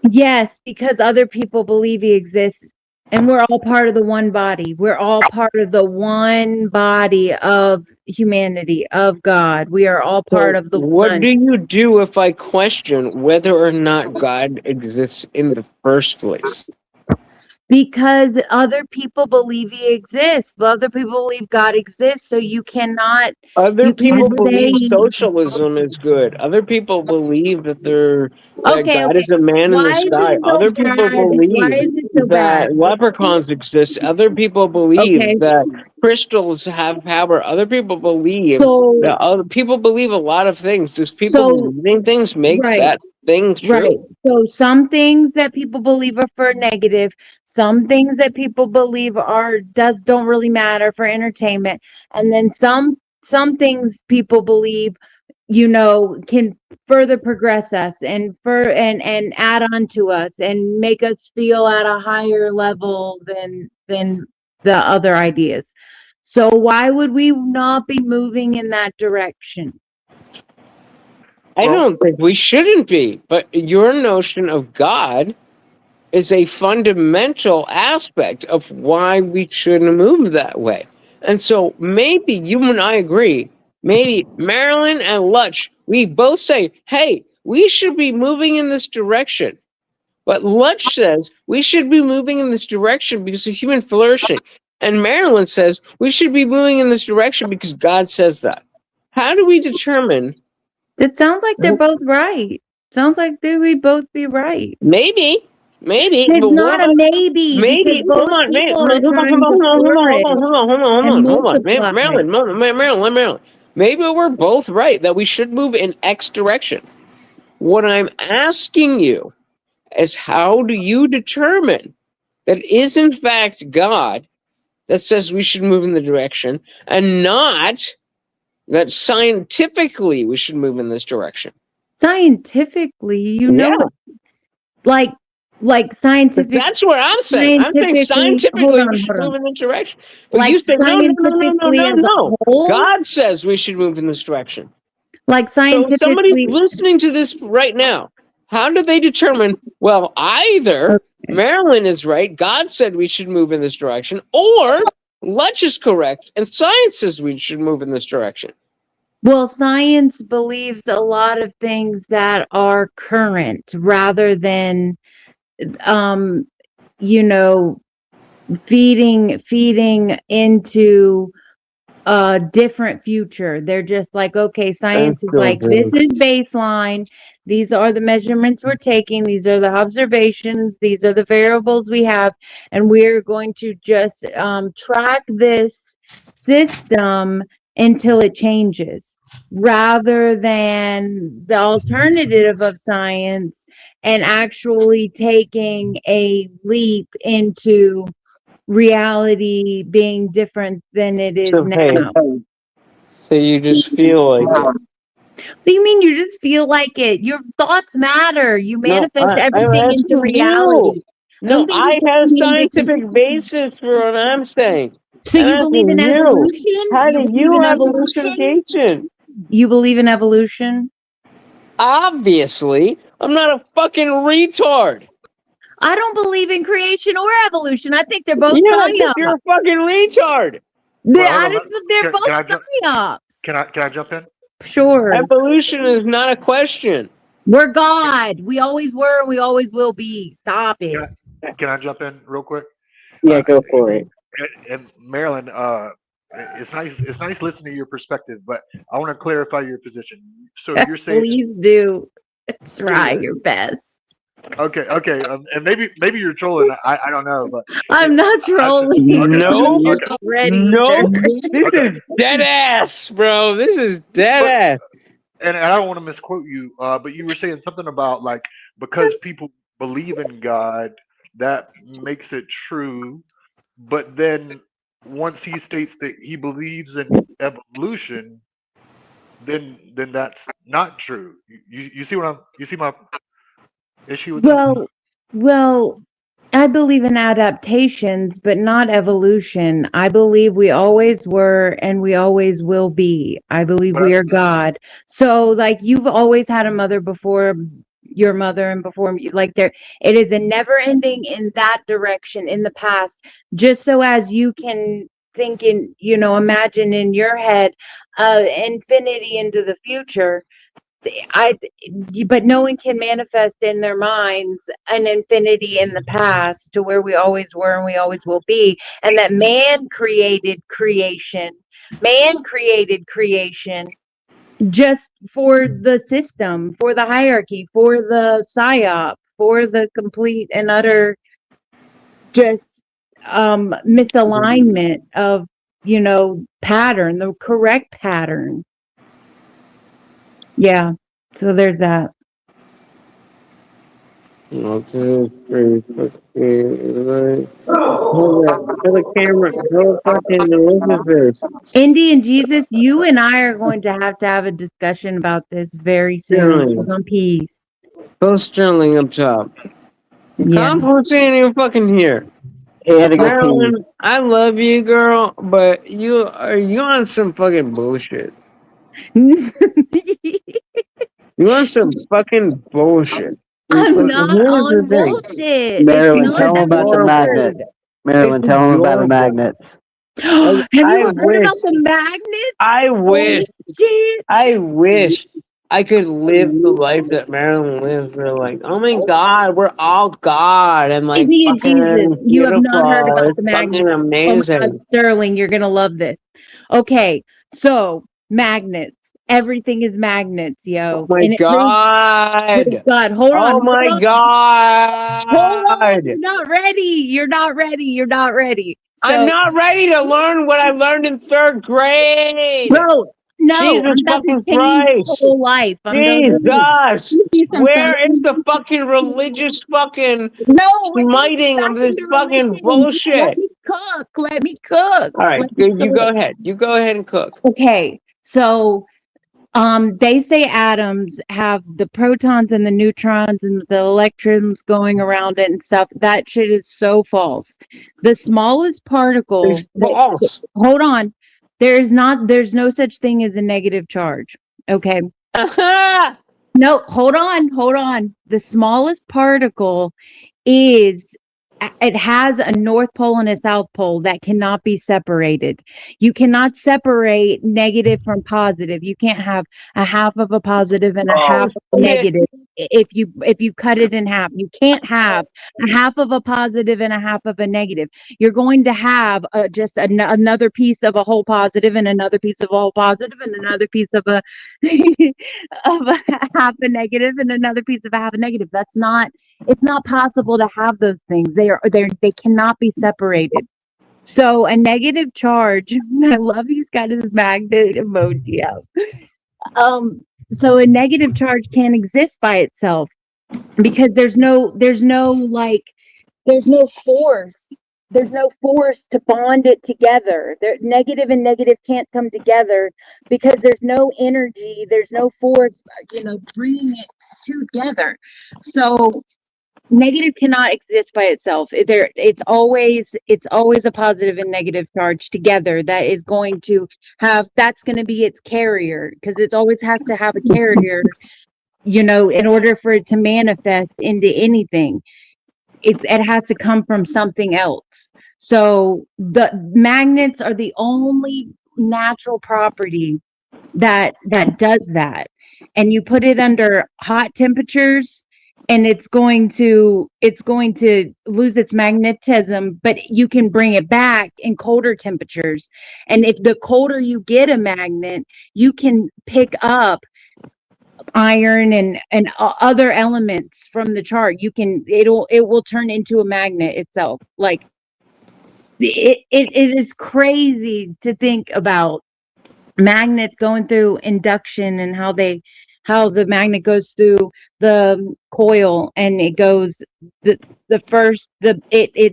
Yes, because other people believe he exists, and we're all part of the one body. We're all part of the one body of humanity, of God. We are all part So of the what one. do you do if I question whether or not God exists in the first place? Because other people believe he exists. Other people believe God exists. So you can't Other people say believe socialism is good. Other people believe that okay, God okay. is a man in the Why is sky. it so Other people bad? Why believe is it so that bad? leprechauns exist. Other people Okay. believe that crystals have power. Other people believe So that other people believe a lot of things. Does people so believing things make right. that thing true? Right. So some things that people believe are for negative, some things that people believe don't really matter for entertainment, and then some things people believe, can further progress us and add on to us and make us feel at a higher level than the other ideas. So why would we not be moving in that direction? I don't think we shouldn't be, but your notion of God is a fundamental aspect of why we shouldn't move that way. And so maybe you and I agree. Maybe Marilyn and Lutch, we both say, hey, we should be moving in this direction. But Lutch says we should be moving in this direction because of human flourishing. And Marilyn says we should be moving in this direction because God says that. How do we determine? It sounds like they're both right. Sounds like they would both be right. Maybe, It's but not what a about maybe because both hold on, people are trying to flourish and multiply. Marilyn. Maybe we're both right that we should move in X direction. What I'm asking you is how do you determine that it is in fact God that says we should move in the direction and not that scientifically we should move in this direction? Scientifically, Yeah. like scientific. That's what I'm saying. I'm saying Hold scientifically we on, should hold on. move in this direction. But Like you say scientifically as a whole. God says we should move in this direction. Like So if somebody's scientifically. listening to this right now, how do they determine, well, either Marilyn is right, God said we should move in this direction, or Lutch is correct, and science says we should move in this direction? Well, science believes a lot of things that are current rather than, you know, feeding into a different future. They're just like, okay, science is still like, do. this is baseline. These are the measurements we're taking. These are the observations. These are the variables we have. And we're going to just track this system until it changes, rather than the alternative of science and actually taking a leap into reality being different than it is So hey, now. so you just feel like it. What do you mean you just feel like it? Your thoughts matter. You No, manifest I'm everything into asking you. reality. No, Only I the have being that scientific basis for what I'm saying. So I'm you believe in asking you. evolution? How You do believe you in have evolution? hallucination? You believe in evolution? Obviously, I'm not a fucking retard. I don't believe in creation or evolution. I think they're both Yeah, 'cause you're psyops. a fucking retard. Well, hold I on. just think they're Can I both jump? psyops. Can I jump in? Sure. Evolution is not a question. We're God. We always were and we always will be. Stop it. Can I jump in real quick? Yeah, go for it. And Marilyn, it's nice. It's nice listening to your perspective, but I want to clarify your position. So you're saying, Please do try yeah, your best. okay, and maybe you're trolling. I don't know, but I'm not trolling. No, okay, Not ready no, either. this okay. is dead ass, bro. This is dead But ass. and I don't want to misquote you, but you were saying something about like because people believe in God, that makes it true. But then once he states that he believes in evolution, then that's not true. You see what you see my issue with that? Well, I believe in adaptations, but not evolution. I believe we always were and we always will be. I believe But we are God. So, like, you've always had a mother before your mother and before me. Like, it is a never ending in that direction in the past, just so as you can think in, imagine in your head, infinity into the future. I, but no one can manifest in their minds an infinity in the past to where we always were and we always will be, and that man created creation. Man created creation just for the system, for the hierarchy, for the psyop, for the complete and utter just misalignment of pattern, the correct pattern. Yeah. So there's that. Hold the camera. Hold fucking Elizabeth. Indy and Jesus, you and I are going to have a discussion about this very soon. Hold on, peace. Post Sterling up top. Yeah. Confluence ain't even fucking here. Marilyn, I love you, girl, but you on some fucking bullshit. You on some fucking bullshit. I'm not on bullshit. Marilyn, tell them about the magnet. Marilyn, tell them about the magnets. Have you heard about the magnets? I wish I could live the life that Marilyn lives. We're like, oh my God, we're all God, and like Indy and Jesus, fucking you have not heard beautiful. about It's the magnets. fucking amazing. Oh my God, Sterling, you're gonna love this. Okay, so magnets. Everything is magnets, yo. Oh my God. God, hold on. Oh my God. Hold on. You're not ready. You're not ready. You're not ready. I'm not ready to learn what I learned in 3rd grade. Bro, no, Jesus I'm about fucking to change Christ. your whole life. Jesus. Where is the fucking religious fucking smiting of this fucking bullshit? Let me cook. Let me cook. All right, you go ahead. You go ahead and cook. Okay, so they say atoms have the protons and the neutrons and the electrons going around it and stuff. That shit is so false. The smallest particle. It's false. Hold on. There's no such thing as a negative charge. Okay. No, hold on. The smallest particle is it has a north pole and a south pole that cannot be separated. You cannot separate negative from positive. You can't have a half of a positive and a half of a negative. If you cut it in half, you can't have a half of a positive and a half of a negative. You're going to have just another piece of a whole positive and another piece of a whole positive and another piece of a of a half a negative and another piece of a half a negative. It's not possible to have those things. They cannot be separated. So a negative charge, I love he's got his magnet emoji out. So a negative charge can't exist by itself because there's no force. There's no force to bond it together. Negative and negative can't come together because there's no energy, there's no force, bringing it together. So negative cannot exist by itself. It's always a positive and negative charge together that is going to that's going to be its carrier, because it always has to have a carrier, in order for it to manifest into anything. It has to come from something else. So the magnets are the only natural property that does that. And you put it under hot temperatures and it's going to lose its magnetism, but you can bring it back in colder temperatures. And if the colder you get a magnet, you can pick up iron and other elements from the chart. It will turn into a magnet itself. Like it is crazy to think about magnets going through induction and how the magnet goes through the coil, and it goes it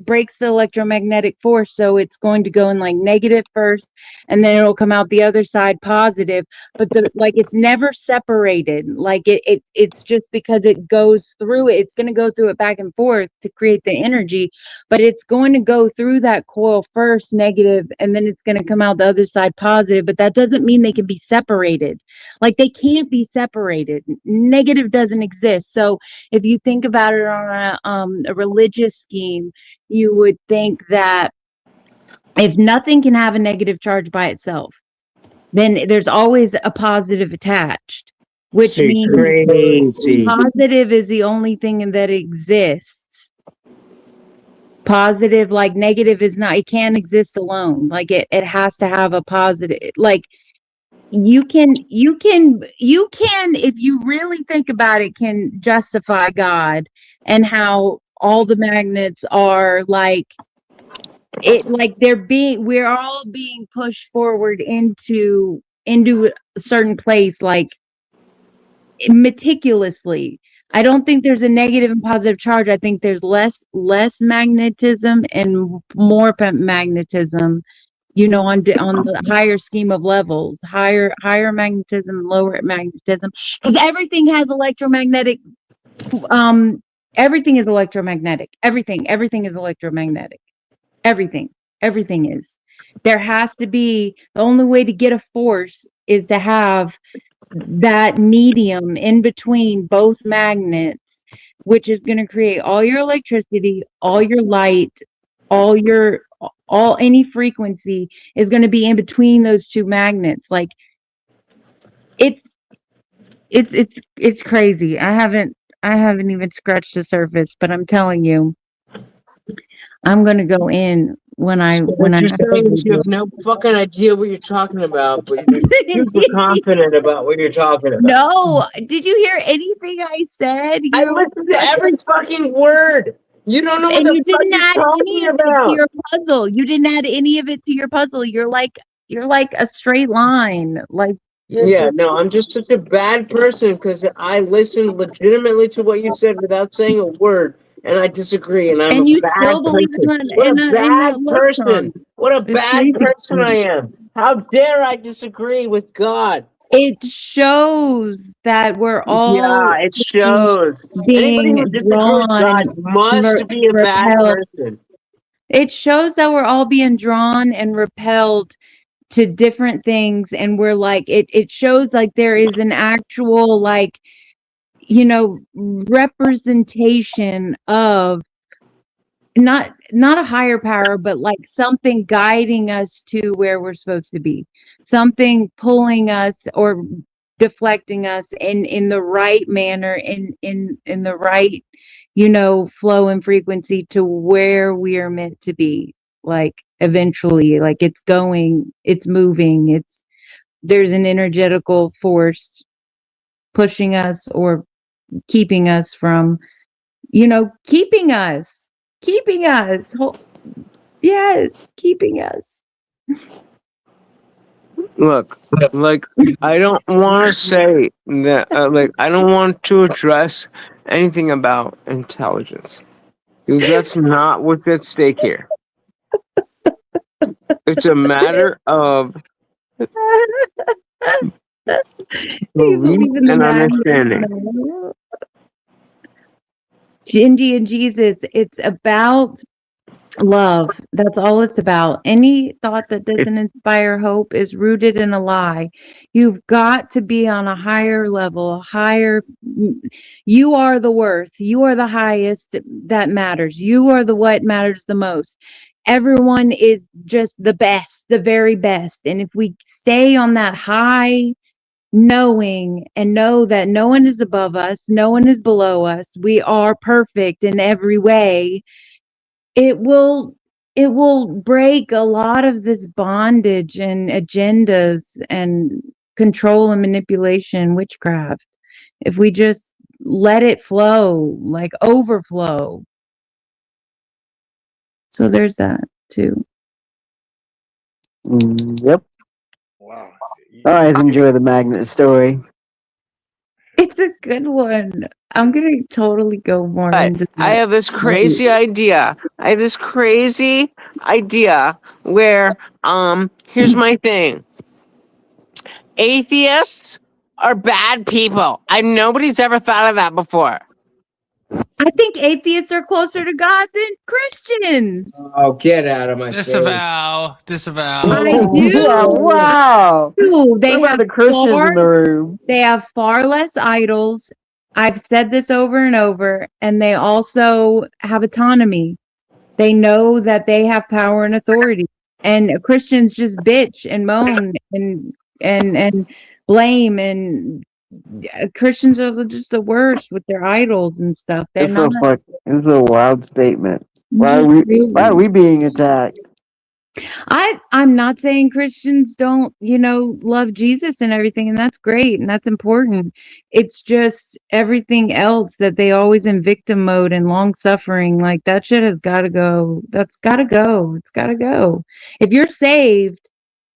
breaks the electromagnetic force, so it's going to go in like negative first, and then it'll come out the other side positive. But it's never separated. Like it's just because it goes through it. It's going to go through it back and forth to create the energy, but it's going to go through that coil first negative, and then it's going to come out the other side positive. But that doesn't mean they can be separated. Like they can't be separated. Negative doesn't exist. So if you think about it on a religious scheme, you would think that if nothing can have a negative charge by itself, then there's always a positive attached, which means positive is the only thing that exists. Positive, like negative is not, it can't exist alone. Like it has to have a positive. Like you can, if you really think about it, can justify God and how all the magnets are like we're all being pushed forward into a certain place, like meticulously. I don't think there's a negative and positive charge. I think there's less magnetism and more magnetism, on the higher scheme of levels, higher magnetism, lower magnetism, because everything has electromagnetic. Everything is electromagnetic. Everything is electromagnetic. Everything is. There has to be, the only way to get a force is to have that medium in between both magnets, which is going to create all your electricity, all your light, any frequency is going to be in between those two magnets. Like it's crazy. I haven't even scratched the surface, but I'm telling you, I'm going to go in when I you have no fucking idea what you're talking about, but you're super confident about what you're talking about. No, did you hear anything I said? I listened to every fucking word. You don't know what And the you fuck didn't you're add any talking of it about. to your puzzle. You didn't add any of it to your puzzle. You're like a straight line. Like I'm just such a bad person because I listened legitimately to what you said without saying a word, and I disagree. And I'm and a you bad still believe person. What a bad person! What a bad person I am! How dare I disagree with God? It shows that we're all it shows. Anybody being who disagrees with God must be a bad person. It shows that we're all being drawn and repelled to different things, and we're like it shows like there is an actual representation of not a higher power, but like something guiding us to where we're supposed to be, something pulling us or deflecting us in the right manner, in the right, flow and frequency to where we are meant to be. Like eventually, like it's moving, there's an energetical force pushing us or keeping us from, keeping us. Yes, keeping us. Look, like I don't want to say that. Like I don't want to address anything about intelligence because that's not what's at stake here. It's a matter of You belief believe in the and madness, understanding. man. Gingy and Jesus, it's about love. That's all it's about. Any thought that doesn't inspire hope is rooted in a lie. You've got to be on a higher level, you are the worth. You are the highest that matters. You are the what matters the most. Everyone is just the best, the very best. And if we stay on that high knowing and know that no one is above us, no one is below us, we are perfect in every way, it will break a lot of this bondage and agendas and control and manipulation, witchcraft, if we just let it flow, like overflow. So there's that too. Yep. Wow. I always enjoy the magnet story. It's a good one. I'm gonna totally go more into I that. have this crazy idea. Where here's my thing. Atheists are bad people. Nobody's ever thought of that before. I think atheists are closer to God than Christians. Oh, get out of my face. Disavow. I do. Wow. They What about have the Christians in the room? They have far less idols. I've said this over and over, and they also have autonomy. They know that they have power and authority. And Christians just bitch and moan and blame, and Christians are just the worst with their idols and stuff. They're not. It's a wild statement. Why are we being attacked? I'm not saying Christians don't, love Jesus and everything, and that's great and that's important. It's just everything else that they always in victim mode and long suffering, like that shit has got to go. That's got to go. It's got to go. If you're saved,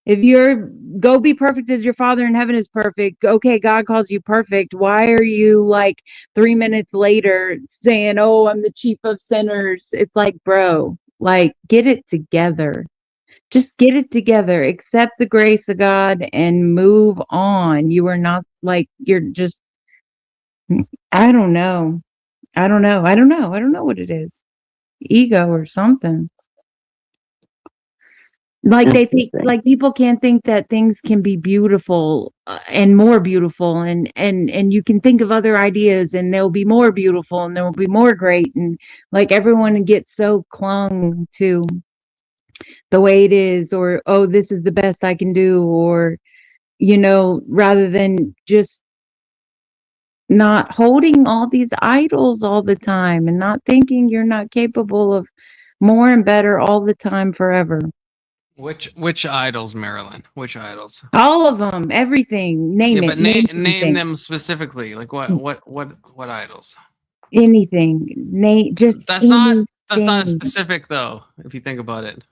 if you're go be perfect as your Father in heaven is perfect, okay, God calls you perfect. Why are you like 3 minutes later saying, "Oh, I'm the chief of sinners"? It's like, bro, like get it together. Just get it together, accept the grace of God and move on. You are not like, you're just, I don't know. I don't know what it is. Ego or something. Like they think, like people can't think that things can be beautiful and more beautiful, and you can think of other ideas and they'll be more beautiful and they'll be more great, and like everyone gets so clung to the way it is, or oh, this is the best I can do, or rather than just not holding all these idols all the time and not thinking you're not capable of more and better all the time forever. Which idols, Marilyn? Which idols? All of them, everything. Name Yeah, it. but name them specifically. Like what idols? Anything. Name just That's anything. not specific though, if you think about it.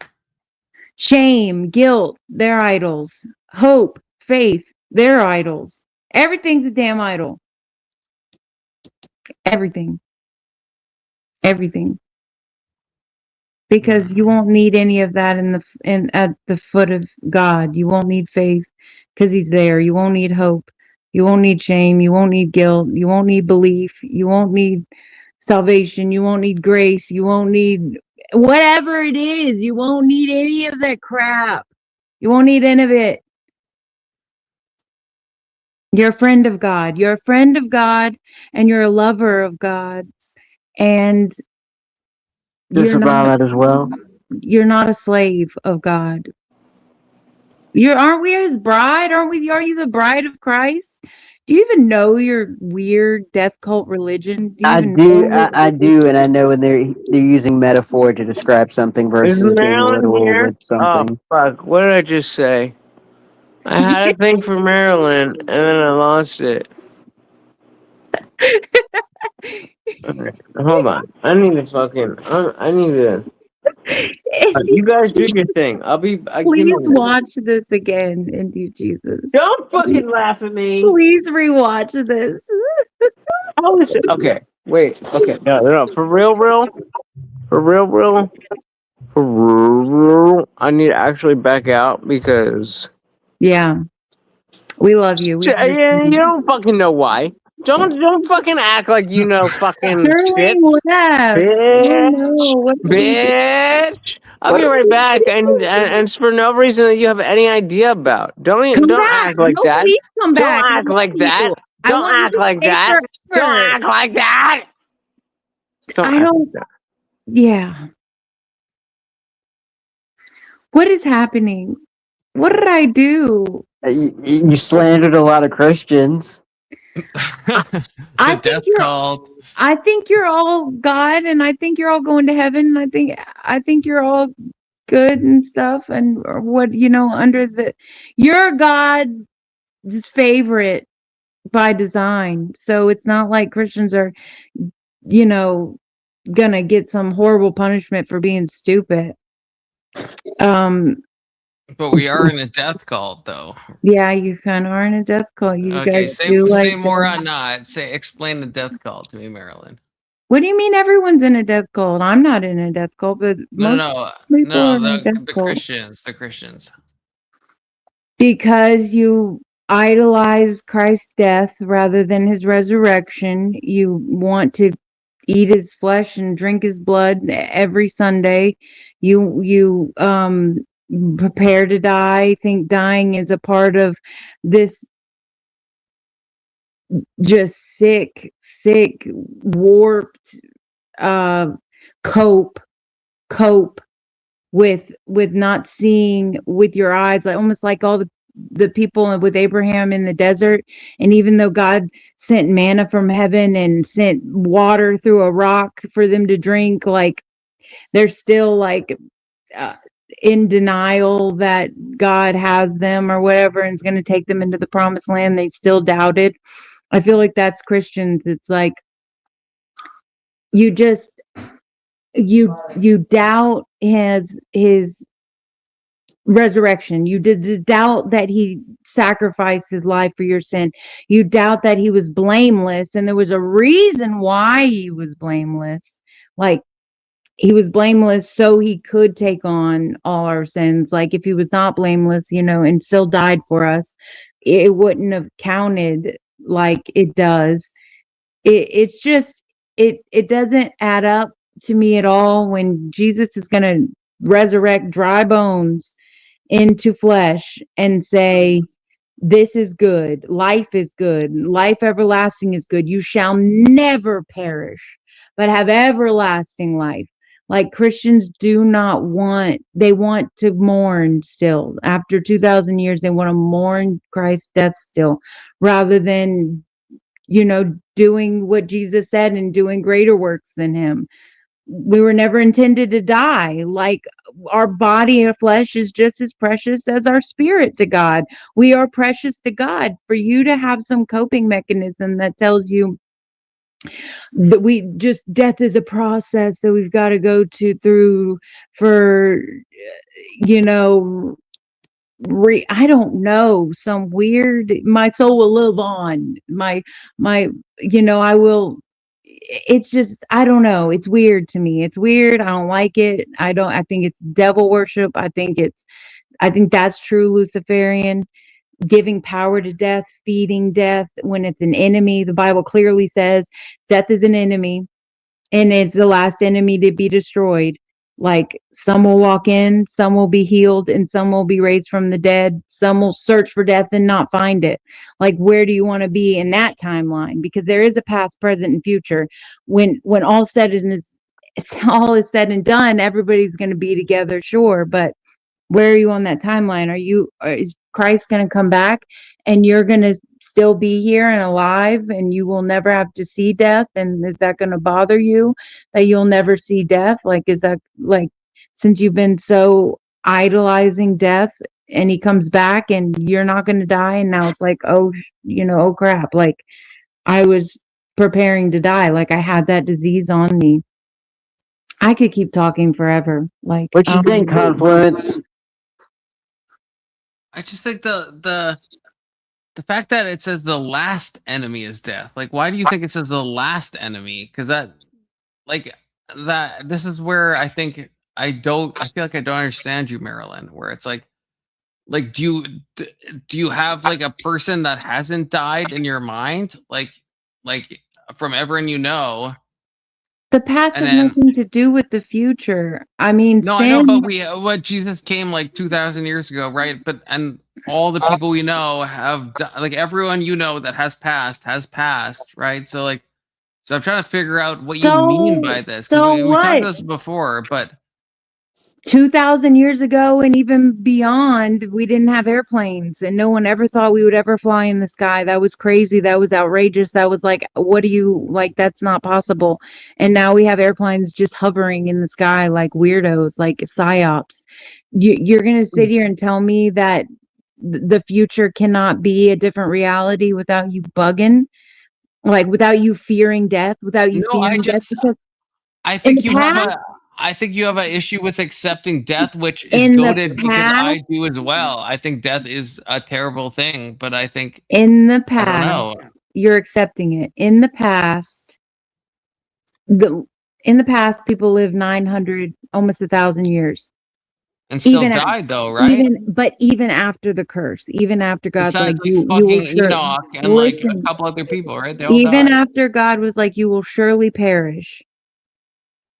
Shame, guilt, they're idols. Hope, faith, they're idols. Everything's a damn idol. Everything. Everything. Because you won't need any of that at the foot of God. You won't need faith because he's there. You won't need hope. You won't need shame. You won't need guilt. You won't need belief. You won't need salvation. You won't need grace. You won't need whatever it is. You won't need any of that crap. You won't need any of it. You're a friend of God. You're a friend of God and you're a lover of God. And disavow that as well. You're not a slave of God. Aren't we his bride? Are you the bride of Christ? Do you even know your weird death cult religion? Do you I even do, know what I do, and I know when they're using metaphor to describe something Is versus being Marilyn literal here? with Oh something. fuck! What did I just say? I had a thing for Marilyn, and then I lost it. Okay, hold on. I need to fucking. I need to. You guys do your thing. I'll be. Please give me a minute. watch this again and do Jesus. Don't fucking laugh at me. Please rewatch this. How is it? Okay, wait. Okay, no. For real. I need to actually back out because. Yeah, we love you. We Yeah, you don't fucking know why. Don't fucking act like you know fucking shit. Sterling left. Oh no! What did we do? Bitch. I'll be right back, and it's for no reason that you have any idea about. Don't Come don't back. act like No, that. please come back. Don't I act love like that. you. I Don't want you act to like stay that. Don't forever. act like that. I don't. Yeah. What is happening? What did I do? You slandered a lot of Christians. I think I think you're all God, and I think you're all going to heaven. I think you're all good and stuff, and or what under the you're God's favorite by design. So it's not like Christians are, gonna get some horrible punishment for being stupid. But we are in a death cult, though. Yeah, you kind of are in a death cult. You Okay, guys say do say like more on that. Explain the death cult to me, Marilyn. What do you mean everyone's in a death cult? I'm not in a death cult, but most people are in a death The cult. Christians. Because you idolize Christ's death rather than his resurrection. You want to eat his flesh and drink his blood every Sunday. You prepare to die, think dying is a part of this just sick, warped cope with not seeing with your eyes, like almost like all the people with Abraham in the desert. And even though God sent manna from heaven and sent water through a rock for them to drink, like they're still like in denial that God has them or whatever and is going to take them into the promised land. They still doubted. I feel like that's Christians. It's like you doubt his resurrection. You did doubt that he sacrificed his life for your sin. You doubt that he was blameless, and there was a reason why he was blameless. Like he was blameless so he could take on all our sins. Like if he was not blameless, and still died for us, it wouldn't have counted like it does. It's just it doesn't add up to me at all when Jesus is going to resurrect dry bones into flesh and say, this is good, life everlasting is good, you shall never perish but have everlasting life. Like Christians do not want, they want to mourn still after 2,000 years. They want to mourn Christ's death still rather than doing what Jesus said and doing greater works than him. We were never intended to die. Like our body of flesh is just as precious as our spirit to God. We are precious to God. For you to have some coping mechanism that tells you that death is a process that we've got to go through for, I don't know, some weird, my soul will live on. I will. It's just, I don't know. It's weird to me. It's weird. I don't like it. I think it's devil worship. I think that's true Luciferian, giving power to death, feeding death when it's an enemy. The Bible clearly says death is an enemy and it's the last enemy to be destroyed. Like some will walk in, some will be healed, and some will be raised from the dead. Some will search for death and not find it. Like, where do you want to be in that timeline? Because there is a past, present, and future. When all said and all is said and done, everybody's going to be together, sure, but where are you on that timeline? Is Christ going to come back and you're going to still be here and alive and you will never have to see death? And is that going to bother you that you'll never see death? Like, is that like, since you've been so idolizing death and he comes back and you're not going to die, and now it's like, oh, oh crap, like I was preparing to die, like I had that disease on me. I could keep talking forever. Like, what you think, Confluence? I just think the fact that it says the last enemy is death. Like, why do you think it says the last enemy? Because this is where I think I feel like I don't understand you, Marilyn. Where it's like do you have like a person that hasn't died in your mind, like from everyone you know? The past has nothing to do with the future. I mean, no, I know, but Jesus came like 2,000 years ago, right? And all the people we know have, like everyone you know that has passed, right? So I'm trying to figure out what you mean by this. So we talked about this before, but 2,000 years ago and even beyond, we didn't have airplanes, and no one ever thought we would ever fly in the sky. That was crazy. That was outrageous. That was like, that's not possible. And now we have airplanes just hovering in the sky like weirdos, like psyops. You're going to sit here and tell me that the future cannot be a different reality without you bugging, like without you fearing death, without you fearing death? Because I think you have an issue with accepting death, which is goated because I do as well. I think death is a terrible thing, but I think in the past, you're accepting it. In the past, people lived 900, almost 1,000 years. And still died, though, right? Even after the curse, even after God's like, you will Enoch and like a couple other people, right? They all even died. after God was like, you will surely perish.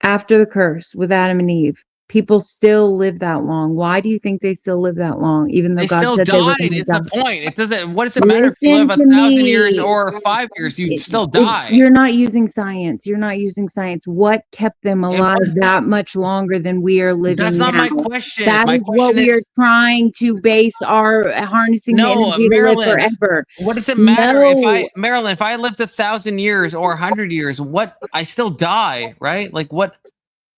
After the curse with Adam and Eve, people still live that long. Why do you think they still live that long? Even though they God still said died. It's the point. It doesn't. What does it matter if you live 1,000 years or 5 years? You still die. You're not using science. What kept them alive that much longer than we are living? That's not now? my question. That is what we are trying to base our harnessing the energy to live forever. What does it matter if I lived 1,000 years or 100 years? I still die, right? Like what?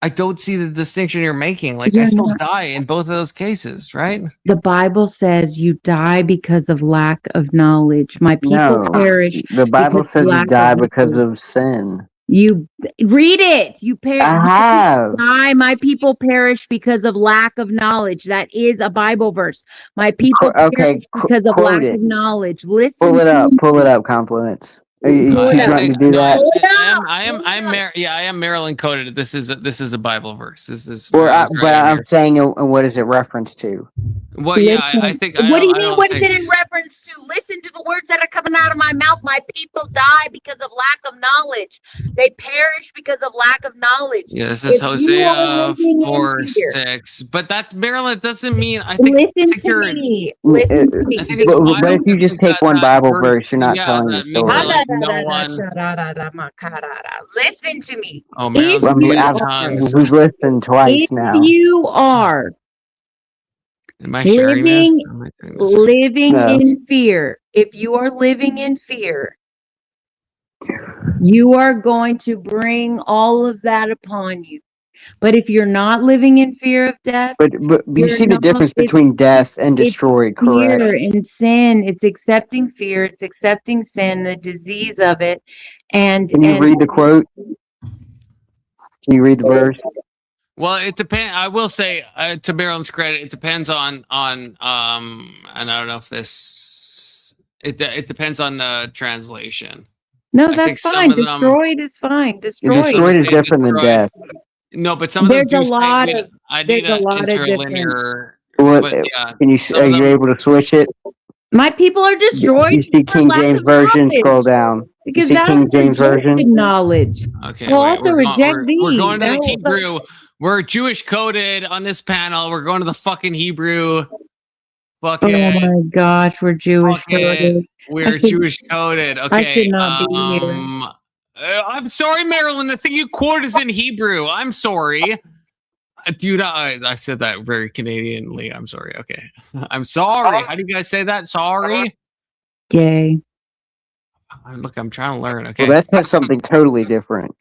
I don't see the distinction you're making. Like I still die in both of those cases, right? The Bible says you die because of lack of knowledge. My people perish. The Bible says you die because of sin. You read it. You perish. I have. My people perish because of lack of knowledge. That is a Bible verse. My people perish because of lack of knowledge. Listen. Pull it up, Confluence. You trying to do that? I am Maryland coded. This is a Bible verse. This is. But I'm saying, what is it reference to? Well, yeah, I think. What do you mean? What is it in reference to? Listen to the words that are coming out of my mouth. My people die because of lack of knowledge. They perish because of lack of knowledge. Yeah, this is Hosea 4:6. But that's Maryland. Doesn't mean I think. Listen to me. Listen to me. But if you just take one Bible verse, you're not telling the story. Listen to me. Oh, we've listened twice now. If you are living in fear, if you are living in fear, you are going to bring all of that upon you. But if you're not living in fear of death, but you see the difference between death and destroyed, correct? Fear and sin. It's accepting fear. It's accepting sin, the disease of it. And can you read the quote? Can you read the verse? Well, it depends. I will say, to Maryland's credit, it depends on and I don't know if this. It depends on the translation. No, that's fine. Destroyed is fine. Destroyed is different than death. No, but some of them do say I need an interlinear. But yeah, are you able to switch it? My people are destroyed. You see King James Version, scroll down. Because you see King James Version. Knowledge. Okay, we'll also reject these. We're going to the Hebrew. We're Jewish coded on this panel. We're going to the fucking Hebrew. Fucking. Oh my gosh, we're Jewish coded. We're Jewish coded. Okay. I could not be here. I'm sorry, Marilyn. The thing you quote is in Hebrew. I'm sorry. Dude, I said that very Canadianly. I'm sorry. Okay. I'm sorry. How do you guys say that? Sorry? Gay. Look, I'm trying to learn. Okay. Well, that's something totally different.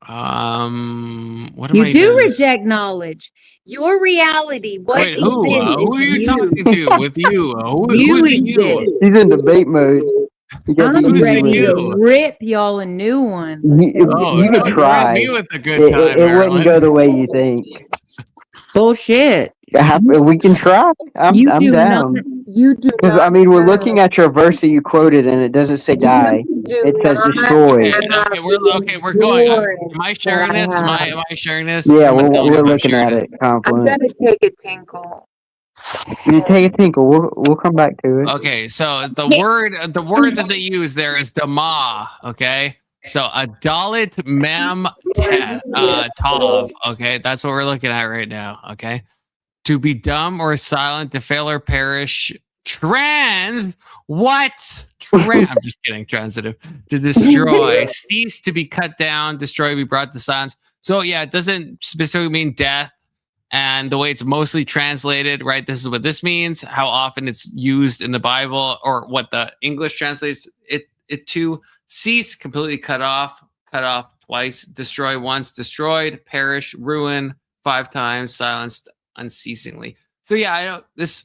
What am You I do even... reject knowledge. Your reality. What Wait, who? Who are you talking to? With you? Who's the you? He's in debate mode. I'm ready to rip y'all a new one. You could Don't try. threaten me with a good time, It wouldn't go the way you think. Bullshit. We can try. I'm down. You do Because not. we're looking at your verse that you quoted, and it doesn't say die. It says destroy. We're going. Am I sharing this? Am I sharing this? Yeah, Someone tell me we're if I'm looking sharing at it. I'm Confluence. gonna take a tinkle. You take a tinkle. We'll come back to it. Okay, so the word that they use there is dama. Okay, so adalit mem tav. Okay, that's what we're looking at right now. Okay, to be dumb or silent, to fail or perish. I'm just kidding. Transitive. To destroy, cease, to be cut down, destroy, be brought to silence. So yeah, it doesn't specifically mean death. And the way it's mostly translated, right? This is what this means, how often it's used in the Bible, or what the English translates it to. Cease, completely cut off twice, destroy once, destroyed, perish, ruin 5 times, silenced unceasingly. So yeah, I know this.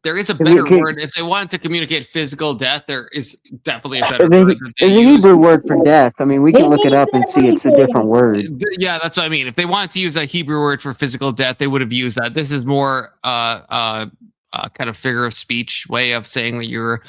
There is a better word. If they wanted to communicate physical death, there is definitely a better word. There's a Hebrew word for death. I mean, we can look it up and see it's a different word. Yeah, that's what I mean. If they wanted to use a Hebrew word for physical death, they would have used that. This is more kind of figure of speech way of saying that you're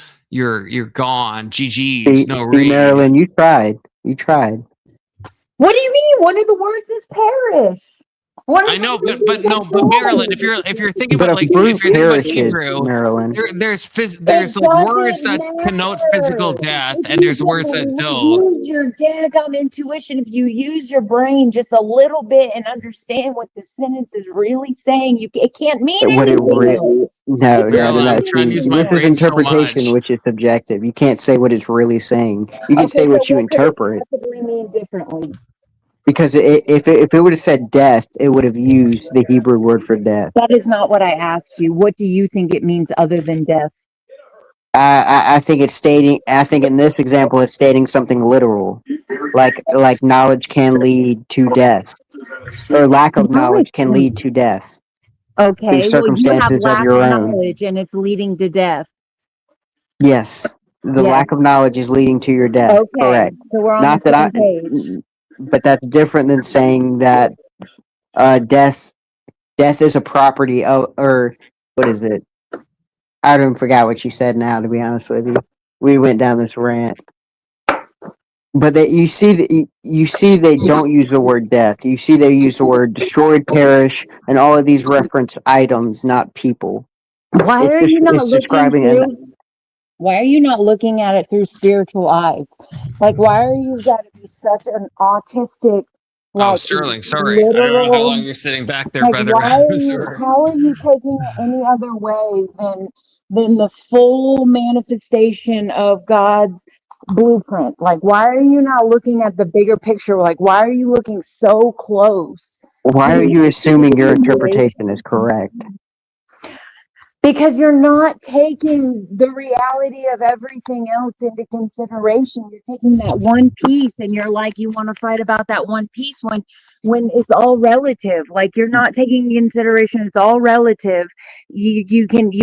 gone. GG's, no read. Marilyn, you tried. What do you mean? One of the words is Paris. I know, but Marilyn, if you're thinking about Hebrew, Marilyn, there's like words that connote physical death, and there's words that don't. Use your daggum intuition. If you use your brain just a little bit and understand what the sentence is really saying, it can't mean anything else. No. I'm trying to use my This is brain so interpretation, much. which is subjective. You can't say what it's really saying. You can say what you interpret. What could it possibly mean differently? Because if it would have said death, it would have used the Hebrew word for death. That is not what I asked you. What do you think it means other than death? I think it's stating. I think in this example, it's stating something literal, like knowledge can lead to death, or lack of knowledge can lead to death. Okay, well, you have lack of your own. knowledge, and it's leading to death. Yes, the lack of knowledge is leading to your death. Okay, correct. So we're on Not the that same page. But that's different than saying that death is a property of, or what is it? I don't forget what you said now, to be honest with you. We went down this rant. But you see they don't use the word death. You see they use the word destroyed, perish, and all of these reference items, not people. Why are you not looking at it through spiritual eyes? Like, why are you got to be such an autistic? Like, Sterling, sorry. I don't know how long you're sitting back there, brother. How are you taking it any other way than the full manifestation of God's blueprint? Like, why are you not looking at the bigger picture? Like, why are you looking so close? Why are you assuming your interpretation is correct? Because you're not taking the reality of everything else into consideration. You're taking that one piece and you're like, you want to fight about that one piece when it's all relative. Like, you're not taking into consideration, it's all relative. You can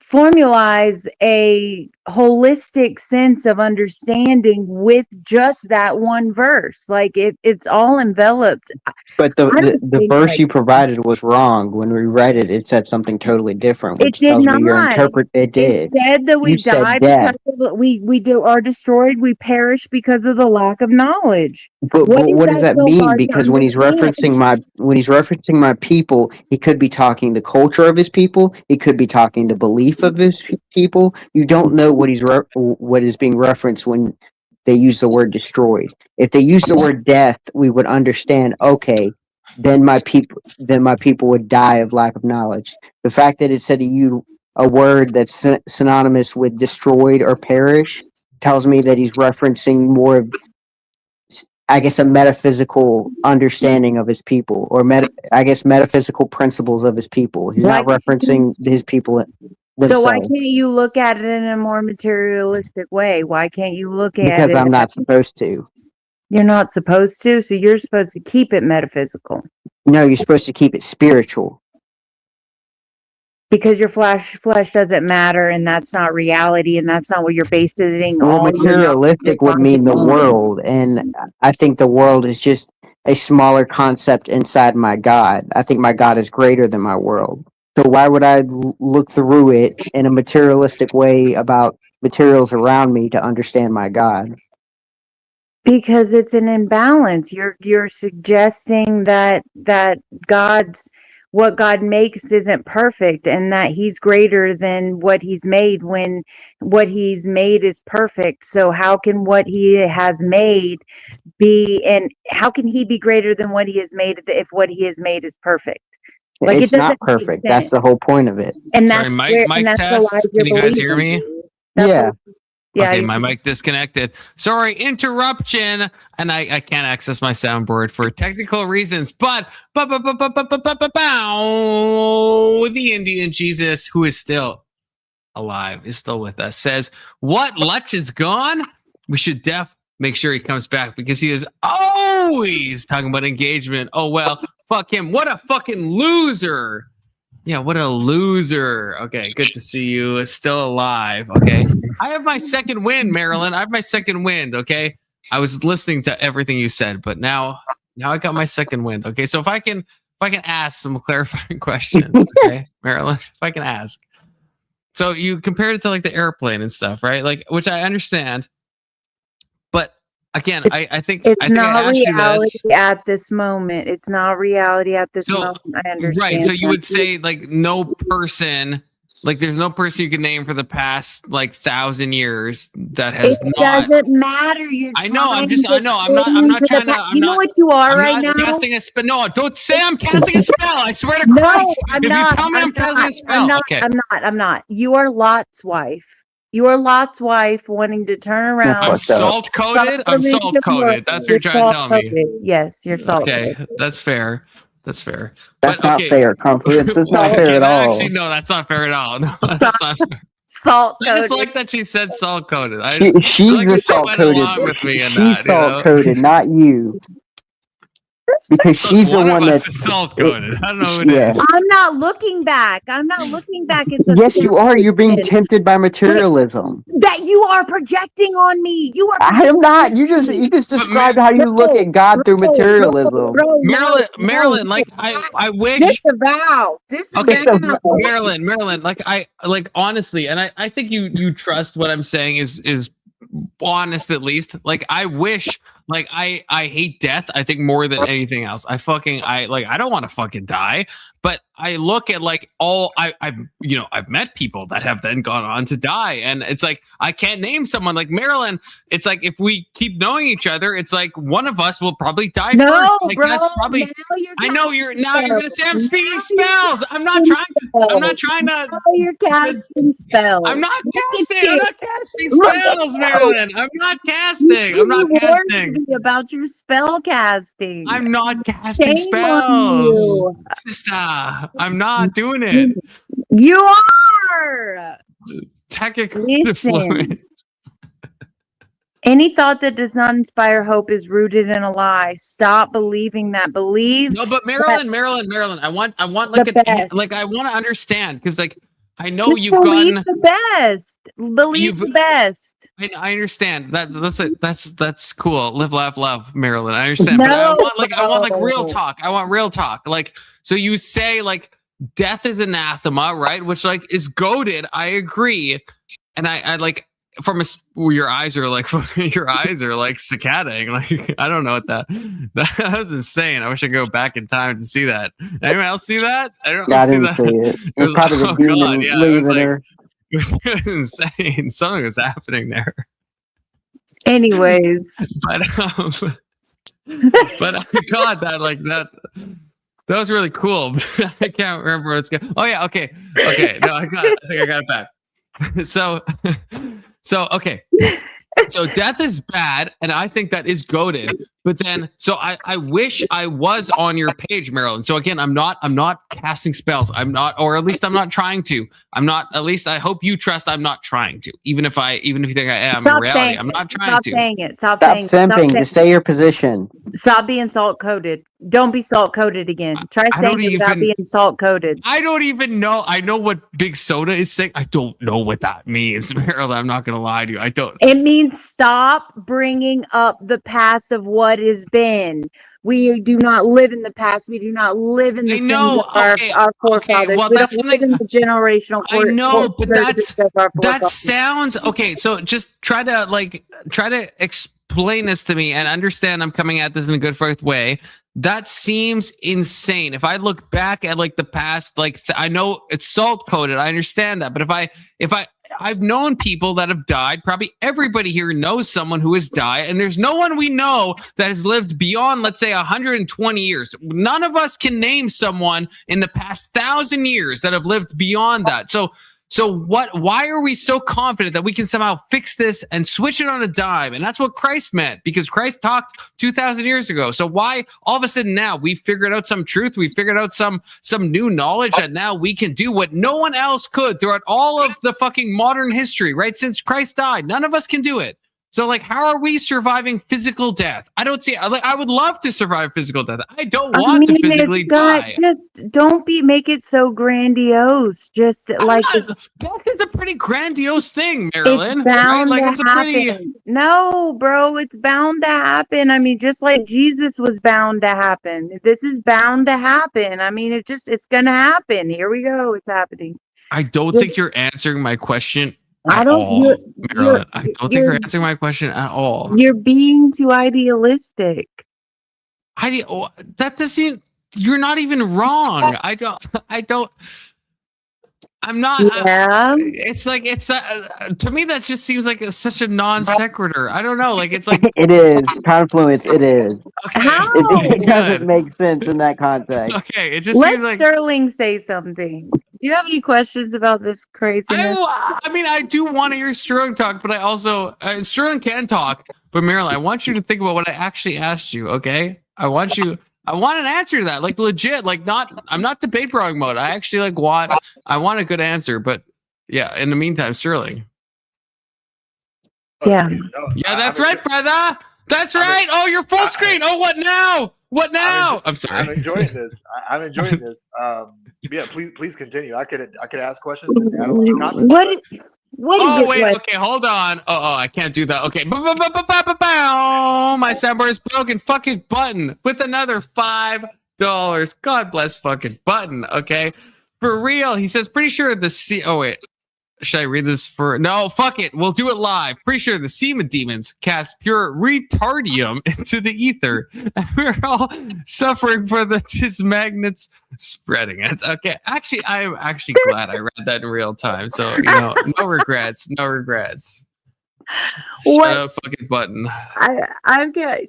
formalize a holistic sense of understanding with just that one verse. Like, it's all enveloped. But the verse you provided was wrong. When we read it, it said something totally different. Which it did tells not. Me your it did. It said that we died because are destroyed. We perish because of the lack of knowledge. But what does that mean? Because when he's referencing my people, he could be talking the culture of his people. He could be talking the belief of his people. You don't know what is being referenced when they use the word destroyed. If they use the word death, we would understand, okay, then my people would die of lack of knowledge. The fact that it said a word that's synonymous with destroyed or perish tells me that he's referencing more of, I guess, a metaphysical understanding of his people, or metaphysical principles of his people. He's not referencing his people So why themselves. can't you look at it in a more materialistic way? Why can't you look at Because it? I'm not supposed to. You're not supposed to, so you're supposed to keep it metaphysical. No, you're supposed to keep it spiritual. Because your flesh doesn't matter, and that's not reality, and that's not what you're basing Well, all your materialistic would mean the world, and I think the world is just a smaller concept inside my God. I think my God is greater than my world. So why would I look through it in a materialistic way about materials around me to understand my God? Because it's an imbalance. You're suggesting that what God makes isn't perfect, and that he's greater than what he's made when what he's made is perfect. So how can what he has made be, and how can he be greater than what he has made if what he has made is perfect? Like, It's it not doesn't make perfect. That's sense. the whole point of it. And Sorry, that's mic the test. lie Can you're you guys hear believing. me? Yeah. Yeah. Okay, my mic disconnected. Sorry, interruption, and I can't access my soundboard for technical reasons. But the Indian Jesus, who is still alive, is still with us, says, "What? Lutch is gone? We should make sure he comes back, because he is always talking about engagement. Oh well, fuck him. What a fucking loser." Yeah, what a loser. Okay, good to see you. Still alive. Okay. I have my second wind, Marilyn. I have my second wind. Okay. I was listening to everything you said, but now I got my second wind. Okay. So if I can ask some clarifying questions, okay, Marilyn, if I can ask. So you compared it to like the airplane and stuff, right? Like, which I understand. But again, I think It's I not asked you reality this. at this moment. It's not reality at this So, moment. I understand. right. So you that. would say like no person, like there's no person you can name for the past like 1,000 years that has It not. doesn't matter. You're I know. I'm trying to not put into trying to. the you know what you are I'm right not now? casting a spell. No, don't say I'm casting a spell. I swear to No, Christ. I'm If not. you tell me I'm casting a spell, okay. I'm not. You are Lot's wife. You are Lot's wife wanting to turn around. I'm salt coated. I'm salt coated. That's what you're trying to tell me. Yes, you're salt Okay, that's fair. That's fair. That's But, not okay. fair, Confluence. That's not fair Okay, at all. actually, no, that's not fair at all. No, that's not fair. Salt I just coated. like that she said salt coated. She's like the that she salt went coated. along with me in She's that, salt coated, not you. Because she's the one one of us that's is salt coated. I don't know who it yeah. is. I'm not looking back. I'm not looking back at the Yes, you are. You're being things tempted by materialism. that you are projecting on me. You are. I am not. You just described how you look at God through materialism. Marilyn, like I wish. Disavow. Okay, Marilyn, like I honestly, and I think you trust what I'm saying is honest at least. Like I wish, like I hate death. I think more than anything else. I don't want to fucking die. But I look at like I've met people that have then gone on to die, and it's like I can't name someone like Marilyn. It's like if we keep knowing each other, it's like one of us will probably die first. Like bro, that's probably. I know you're gonna say I'm speaking spells. I'm not trying to. Now you're casting spells. I'm not casting spells, Marilyn. I'm not casting. I'm not You warned casting. me about your spell casting. I'm not casting Shame on spells, you. sister. I'm not doing it. You are. Technically Listen. fluent. Any thought that does not inspire hope is rooted in a lie. Stop believing that. Believe. No, but Marilyn. I want like The best. I want to understand, because like I know you've believe gotten the best. Believe the best. I understand. That's cool. Live, laugh, love, Marilyn. I understand. But I want like real talk. I want real talk. Like, so you say like death is anathema, right? Which like is goated. I agree. And I like from your eyes are like cicadding. Like I don't know what that was insane. I wish I could go back in time to see that. Anyone else see that? I didn't see it. It was probably the demon leaving her. It was insane. Something was happening there. Anyways, But I got that like that. That was really cool. I can't remember what it's going. Oh yeah, okay. Okay. No, I think I got it back. So okay. So death is bad, and I think that is goated. But then, so I wish I was on your page, Marilyn. So again, I'm not casting spells. I'm not, or at least I'm not trying to. I'm not. At least I hope you trust I'm not trying to. Even if you think I am, in reality, I'm not trying to. Stop saying it. Stop simping. Just say your position. Stop being salt coated. Don't be salt coated again. Try saying it without being salt coated. I don't even know. I know what Big Soda is saying. I don't know what that means, Marilyn. I'm not gonna lie to you. I don't. It means stop bringing up the past of what has been. We do not live in the past. We do not live in the things of our forefathers. Well, we that's don't live in the generational. I know, but that sounds okay. So just try to explain this to me and understand. I'm coming at this in a good faith way. That seems insane. If I look back at like the past, like I know it's salt coated. I understand that, but I've known people that have died. Probably everybody here knows someone who has died, and there's no one we know that has lived beyond, let's say, 120 years. None of us can name someone in the past 1,000 years that have lived beyond that. So why are we so confident that we can somehow fix this and switch it on a dime? And that's what Christ meant, because Christ talked 2,000 years ago. So why all of a sudden now we figured out some truth, we figured out some new knowledge that now we can do what no one else could throughout all of the fucking modern history, right? Since Christ died, none of us can do it. So like, how are we surviving physical death? I don't see, like, I would love to survive physical death. I don't want to physically die. Just don't make it so grandiose. Just like death is a pretty grandiose thing, Marilyn. It's bound right? Like, to it's a happen. pretty. No, bro, it's bound to happen. I mean, just like Jesus was bound to happen. This is bound to happen. I mean, it's gonna happen. Here we go. It's happening. I don't think you're answering my question. Marilyn, I don't think you're answering my question at all. You're being too idealistic. That doesn't. You're not even wrong. I'm not. Yeah. It's like to me that just seems like such a non sequitur. I don't know. Like it's like it is Confluence. It is. Okay. How? It doesn't make sense in that context. Okay, it just Let seems like Sterling say something. Do you have any questions about this craziness? I mean, I do want to hear Sterling talk, but I also Sterling can talk. But Marilyn, I want you to think about what I actually asked you. Okay, I want an answer to that, like legit, like I'm not debate broing mode. I actually I want a good answer. But yeah, in the meantime, Sterling. Yeah. Yeah, that's right, brother. That's right. Oh, you're full screen. Oh, what now? What now? I'm sorry. I'm enjoying this. I'm enjoying this. Yeah, please continue. I could ask questions and add a lot of content. What is oh, wait. Question? Okay, hold on. Oh, I can't do that. Okay. My soundbar is broken. Fucking button with another $5. God bless fucking button. Okay. For real. He says, pretty sure oh, wait. Should I read this for? No, fuck it. We'll do it live. Pretty sure the semen demons cast pure retardium into the ether, and we're all suffering for his magnets spreading. It's okay. Actually, I'm actually glad I read that in real time. So no regrets. No regrets. Shut up, fucking button. I've got.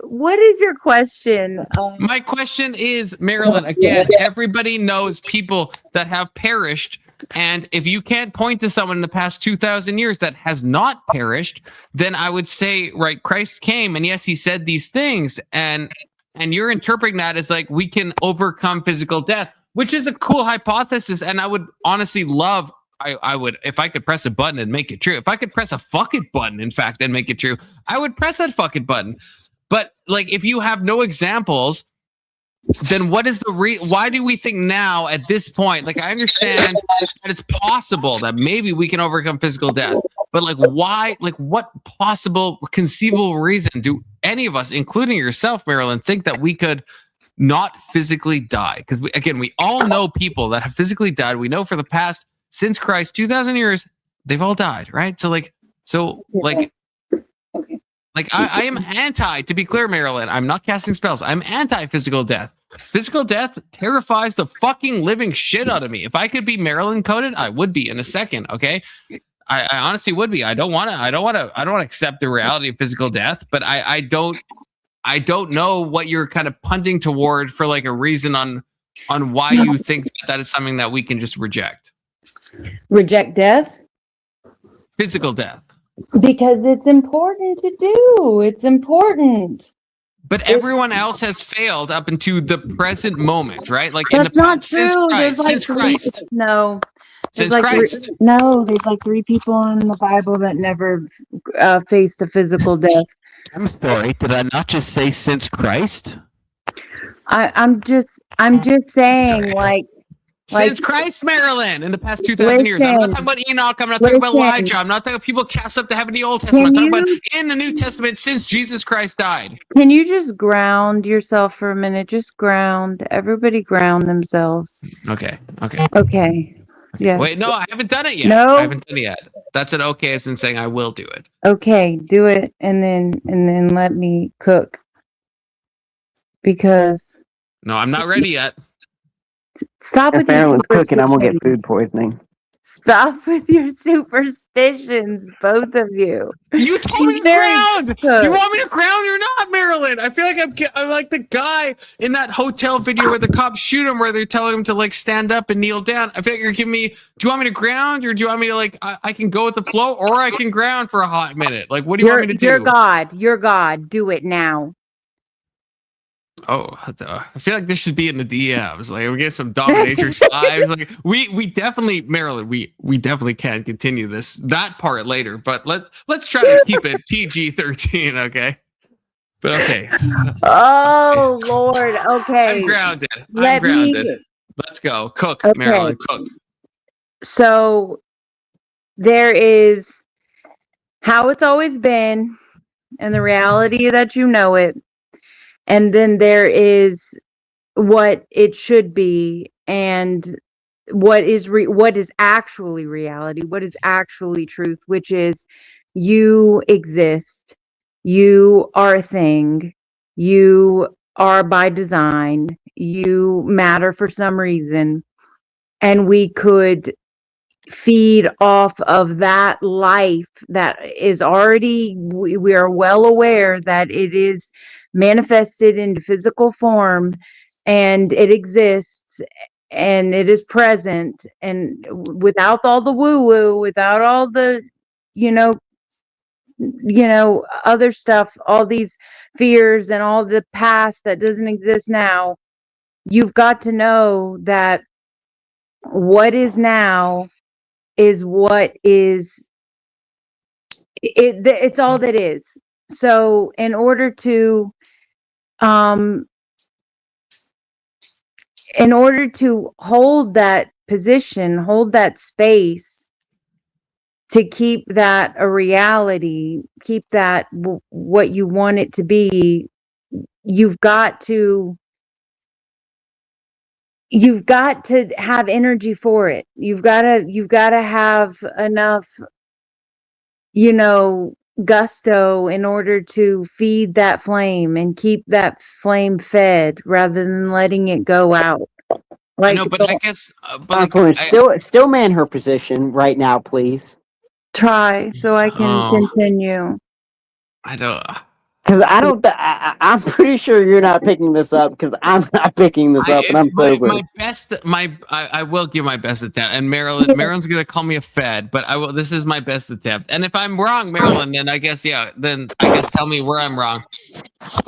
What is your question? My question is, Marilyn. Again, everybody knows people that have perished. And if you can't point to someone in the past 2,000 years that has not perished, then I would say, right, Christ came, and yes, he said these things, and you're interpreting that as like we can overcome physical death, which is a cool hypothesis. And I would honestly love, I would, if I could press a button and make it true. If I could press a fucking button, in fact, and make it true, I would press that fucking button. But like, if you have no examples, then what is why do we think now at this point, like I understand that it's possible that maybe we can overcome physical death, but like why, like what possible conceivable reason do any of us, including yourself, Marilyn, think that we could not physically die? Because we all know people that have physically died. We know for the past, since Christ, 2,000 years, they've all died, right? I am anti, to be clear, Marilyn, I'm not casting spells. I'm anti-physical death. Physical death terrifies the fucking living shit out of me. If I could be Marilyn coded, I would be in a second. Okay. I honestly would be. I don't want to accept the reality of physical death, but I don't I don't know what you're kind of punting toward for like a reason on why you think that is something that we can just reject. Reject death? Physical death. Because it's important to do. It's important. But everyone else has failed up into the present moment, right? Like in That's the not past, true. since Christ. No. Since Christ. No, there's like 3 people in the Bible that never faced a physical death. I'm sorry, did I not just say since Christ? I'm just saying, Since Christ, Maryland, in the past 2,000 years. I'm not talking about Enoch. I'm not talking about Elijah. I'm not talking about people cast up to heaven in the Old Testament. I'm talking about in the New Testament since Jesus Christ died. Can you just ground yourself for a minute? Just ground. Everybody ground themselves. Okay. Yes. Wait, no, I haven't done it yet. No. I haven't done it yet. That's an okay as in saying I will do it. Okay, do it and then let me cook. Because No, I'm not ready yet. Stop with If your Marilyn's cooking, I'm gonna get superstitions. food poisoning. Stop with your superstitions, both of you. You told me to ground. Do you want me to ground or not, Marilyn? I feel like I'm like the guy in that hotel video where the cops shoot him, where they're telling him to like stand up and kneel down. I feel like you're giving me. Do you want me to ground, or do you want me to like I can go with the flow, or I can ground for a hot minute? Like, what do you want me to do? You're God. You're God. Do it now. Oh, I feel like this should be in the DMs. Like we get some dominatrix vibes. Like we definitely, Marilyn, we definitely can continue that part later. But let's try to keep it PG-13, okay? But okay. Oh Lord. Okay. I'm grounded. Let me- Let's go. Cook, Okay. Marilyn. Cook. So there is how it's always been, and the reality that you know it. And then there is what it should be, and what is actually reality, what is actually truth, which is you exist, you are a thing, you are by design, you matter for some reason, and we could feed off of that life that is already, we are well aware that it is manifested into physical form, and it exists, and it is present, and without all the woo-woo, without all the other stuff, all these fears and all the past that doesn't exist now, you've got to know that what is now is what is it's all that is. So in order to hold that position, hold that space, to keep that a reality, keep that what you want it to be, you've got to have energy for it. You've got to have enough gusto in order to feed that flame and keep that flame fed, rather than letting it go out. I know, but I guess Confluence, still man her position right now, please. Try so I can continue. I don't. Because I'm pretty sure you're not picking this up, because I'm not picking this up, and I'm sober. I will give my best attempt. And Marilyn's gonna call me a fed, but I will. This is my best attempt. And if I'm wrong, Marilyn, then I guess tell me where I'm wrong.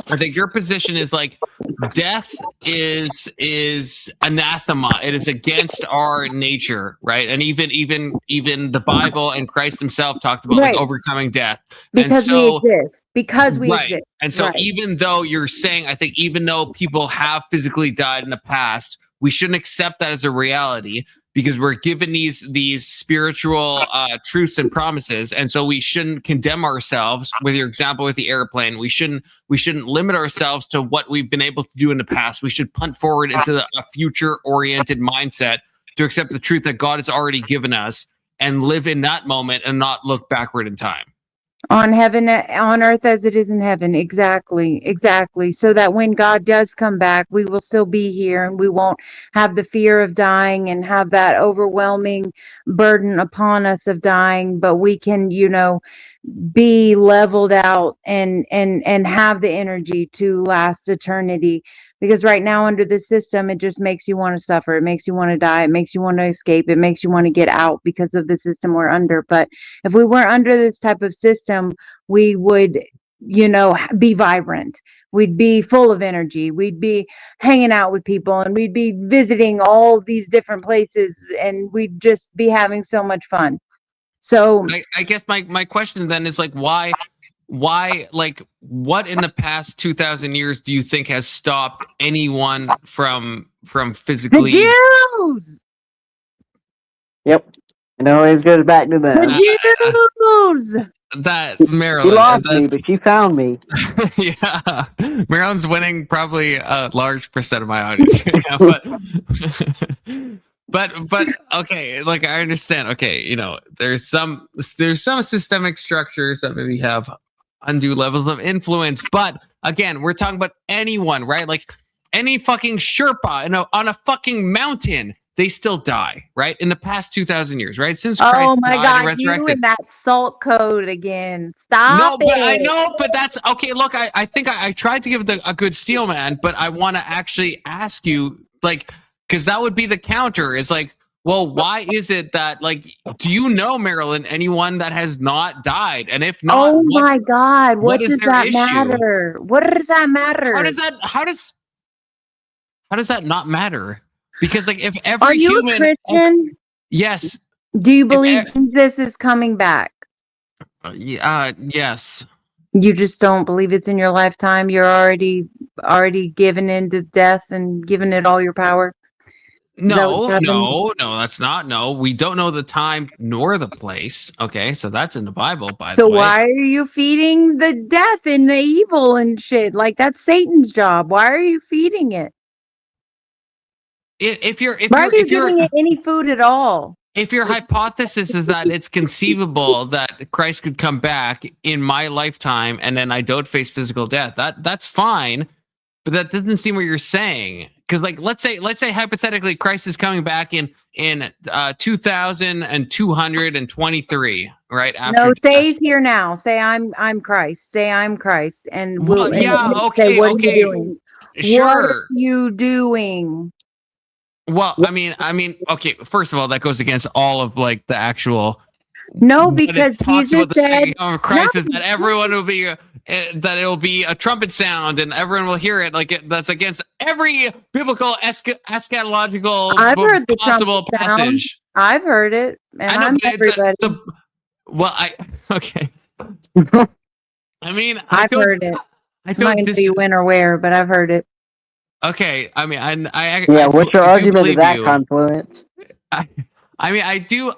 I think your position is like death is anathema. It is against our nature, right? And even the Bible and Christ himself talked about like overcoming death. Because we exist. Because we right. exist. And so Right. even though you're saying, I think even though people have physically died in the past, we shouldn't accept that as a reality, because we're given these spiritual truths and promises. And so we shouldn't condemn ourselves. With your example with the airplane, we shouldn't limit ourselves to what we've been able to do in the past. We should punt forward into a future oriented mindset to accept the truth that God has already given us and live in that moment and not look backward in time. on earth as it is in heaven. Exactly. So that when God does come back, we will still be here and we won't have the fear of dying and have that overwhelming burden upon us of dying, but we can, be leveled out and have the energy to last eternity. Because right now under the system, it just makes you want to suffer. It makes you want to die. It makes you want to escape. It makes you want to get out because of the system we're under. But if we weren't under this type of system, we would, be vibrant. We'd be full of energy. We'd be hanging out with people and we'd be visiting all these different places and we'd just be having so much fun. So I guess my question then is like, why, like, what in the past 2,000 years do you think has stopped anyone from physically? The Jews. Yep. It always goes back to that. The Jews. That Marilyn, She lost me, but she found me. Yeah, Marilyn's winning probably a large percent of my audience right now, but okay, like I understand. Okay, there's some systemic structures that maybe have undue levels of influence, but again, we're talking about anyone, right? Like any fucking Sherpa on a fucking mountain. They still die, right? In the past 2,000 years, right? Since Christ died and resurrected. You and that salt code again. Stop it. I know, but that's okay. Look, I think I tried to give a good steel man, but I want to actually ask you, like, because that would be the counter. Is like, well, why is it that, like, do you know, Marilyn, anyone that has not died? And if not, my God, what does that issue? matter? What does that matter? How does that not matter? Because like if every Are you human, a Christian? Yes. Do you believe Jesus is coming back? Yes. You just don't believe it's in your lifetime. You're already given into death and given it all your power. No, that's not. No, we don't know the time nor the place. Okay, so that's in the Bible, by the way. So why are you feeding the death and the evil and shit? Like that's Satan's job. Why are you feeding it? If you're giving it any food at all? If your hypothesis is that it's conceivable that Christ could come back in my lifetime and then I don't face physical death, that's fine, but that doesn't seem what you're saying. Because like let's say hypothetically Christ is coming back in 2223, right? Say he's here now. Say I'm Christ. Say I'm Christ, and okay. What are you doing? Sure. What are you doing? Well, I mean, okay. First of all, that goes against all of like the actual. No, because Jesus said Christ is that everyone will be that it will be a trumpet sound and everyone will hear it. Like that's against every biblical eschatological I've heard the possible passage. I've heard it, and I know, I'm everybody. Okay. I mean, I've heard it. I'm not going to be when or where, but I've heard it. Okay, I mean, what's your argument of that, Confluence? I mean, I do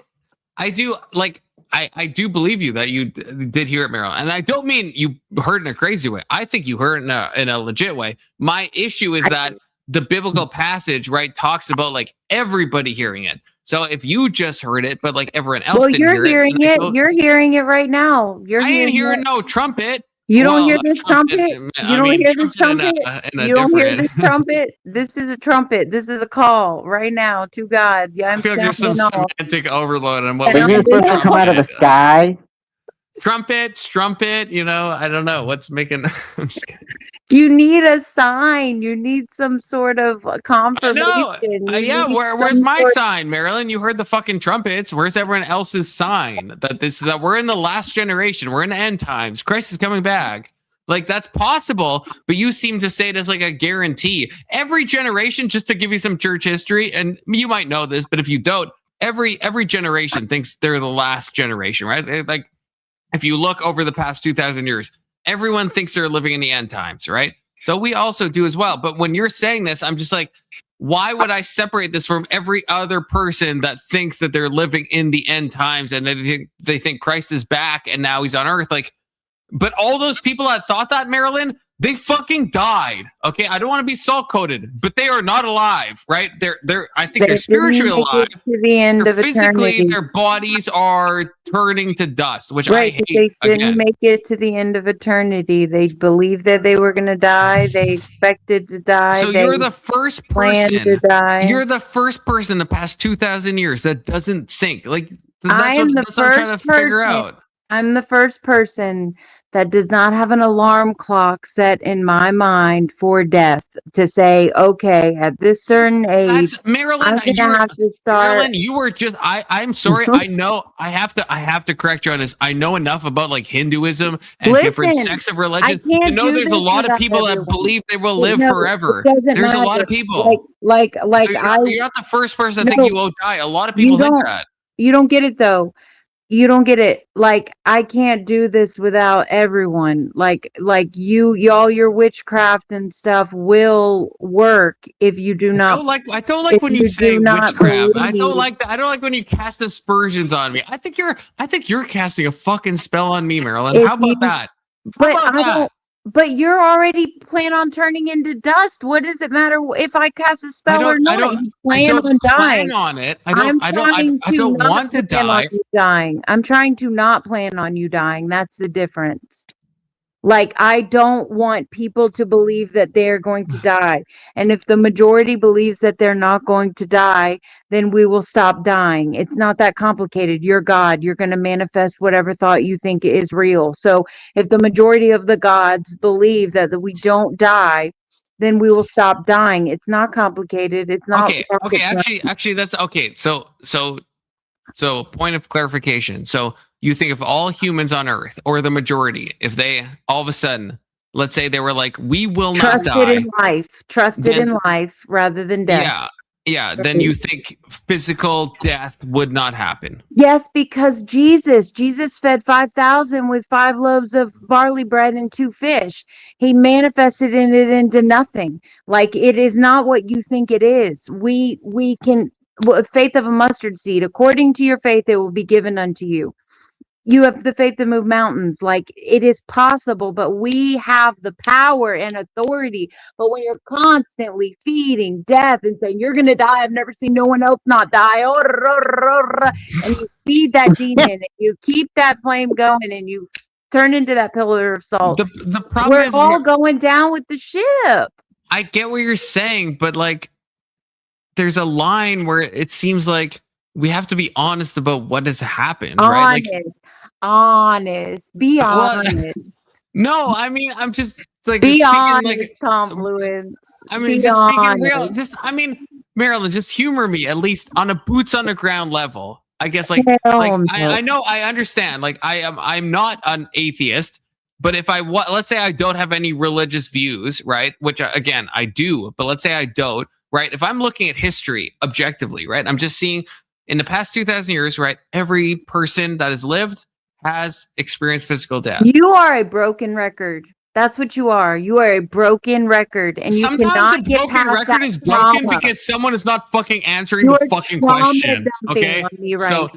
believe you that you did hear it, Marilyn, and I don't mean you heard in a crazy way. I think you heard it in a legit way. My issue is that the biblical passage, right, talks about like everybody hearing it. So if you just heard it, but like everyone else didn't hear it, you're hearing it right now. I ain't hearing no trumpet. You don't hear this trumpet? You don't hear this trumpet? You don't hear this trumpet? This is a trumpet. This is a call right now to God. Yeah, I feel like there's some semantic overload on what you're supposed to come out of the sky. Trumpet, strumpet, I don't know what's making. You need a sign. You need some sort of confirmation. Where's my sign, Marilyn? You heard the fucking trumpets. Where's everyone else's sign that we're in the last generation? We're in the end times. Christ is coming back. Like that's possible, but you seem to say it as like a guarantee. Every generation, just to give you some church history, and you might know this, but if you don't, every generation thinks they're the last generation, right? Like if you look over the past 2,000 years. Everyone thinks they're living in the end times, right? So we also do as well. But when you're saying this, I'm just like, why would I separate this from every other person that thinks that they're living in the end times and they think Christ is back and now he's on earth? Like, but all those people that thought that, Marilyn, They fucking died. Okay, I don't want to be salt coated, but they are not alive, right? I think they're spiritually alive. To the end They're of physically, eternity. their bodies are turning to dust, which Right, I but hate. they didn't Again, make it to the end of eternity. They believed that they were going to die. They expected to die. so They you're the first planned to person. die. You're the first person in the past 2,000 years that doesn't think like. I am the That's what I'm trying to figure out. I'm the first person that does not have an alarm clock set in my mind for death to say, okay, at this certain age, That's Marilyn. I'm gonna have to start. Marilyn, you were just. I'm sorry. I know. I have to correct you on this. I know enough about like Hinduism and different Listen, sects of I religion can't to know do there's a this lot of without people that everyone. believe they will live No, forever. it doesn't There's a lot matter. of people. Like So you're not the first person to think you will die. A lot of people think that. You don't get it though. You don't get it. Like, I can't do this without everyone. Like all your witchcraft and stuff will work if you do not. I don't like when you say do not witchcraft. I don't believe. like that. I don't like when you cast aspersions on me. I think you're casting a fucking spell on me, Marilyn. If How about you- that? But How about I that? don't. But you're already plan on turning into dust. What does it matter if I cast a spell or not? You plan on dying. plan on it. I I'm don't not want to plan on die. you dying. I'm trying to not plan on you dying. That's the difference. Like, I don't want people to believe that they're going to die. And if the majority believes that they're not going to die, then we will stop dying. It's not that complicated. You're God. You're going to manifest whatever thought you think is real. So if the majority of the gods believe that we don't die, then we will stop dying. It's not complicated. It's not Okay. Actually, that's okay. So point of clarification. So you think if all humans on Earth, or the majority, if they all of a sudden, let's say they were like, we will not die. Trusted in life rather than death. Yeah. Then you think physical death would not happen. Yes, because Jesus fed 5,000 with 5 loaves of barley bread and 2 fish. He manifested it into nothing. Like, it is not what you think it is. We can, faith of a mustard seed. According to your faith, it will be given unto you. You have the faith to move mountains. Like, it is possible, but we have the power and authority. But when you're constantly feeding death and saying, you're going to die, I've never seen no one else not die. And you feed that demon and you keep that flame going and you turn into that pillar of salt. The problem is we're all going down with the ship. I get what you're saying, but like, there's a line where it seems like we have to be honest about what has happened, right? Like, honest. Be honest. No, I mean, I'm just like be honest, like Confluence. I mean, just speaking real. Marilyn, just humor me at least on a boots on the ground level. I guess I know, I understand. Like, I'm not an atheist, but if let's say I don't have any religious views, right? Which again I do, but let's say I don't, right? If I'm looking at history objectively, right? I'm just seeing in the past 2,000 years, right? Every person that has lived has experienced physical death. You are a broken record. That's what you are. You are a broken record, and sometimes you cannot a broken record is broken because someone is not fucking answering the fucking question. Okay, so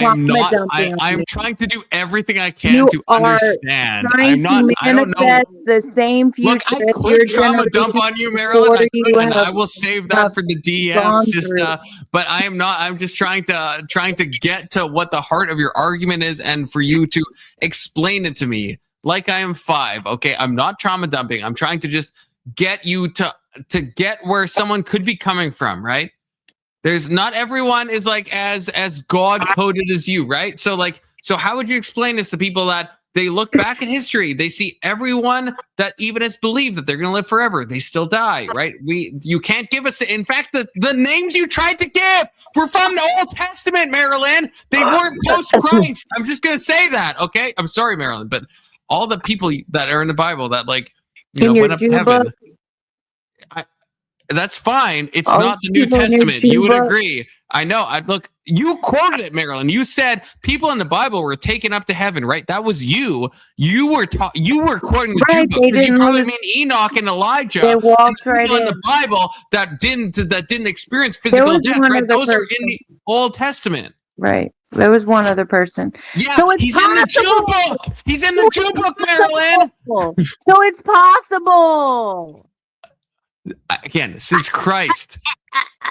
I'm trying to do everything I can to understand. I'm not. I don't know. The same future. Look, I could trauma dump on you, Marilyn. I will save that for the DM, sister. But I am not. I'm just trying to get to what the heart of your argument is, and for you to explain it to me. Like I am 5, okay? I'm not trauma dumping. I'm trying to just get you to get where someone could be coming from, right? There's not everyone is like as God coded as you, right? So how would you explain this to people that they look back at history, they see everyone that even has believed that they're going to live forever, they still die, right? You can't give us. In fact, the names you tried to give were from the Old Testament, Marilyn. They weren't post Christ. I'm just going to say that, okay? I'm sorry, Marilyn, but all the people that are in the Bible that went up to heaven, that's fine. It's not the New Testament. You would agree. I know. Look, you quoted it, Marilyn. You said people in the Bible were taken up to heaven, right? That was you. You were quoting the Jew book because you probably mean Enoch and Elijah. They walked right in the Bible that didn't experience physical death. Right? Those are in the Old Testament. Right. There was one other person. Yeah, So it's he's in the Jew possible. book. He's in the Jew book, Marilyn. So it's possible. Again, since Christ.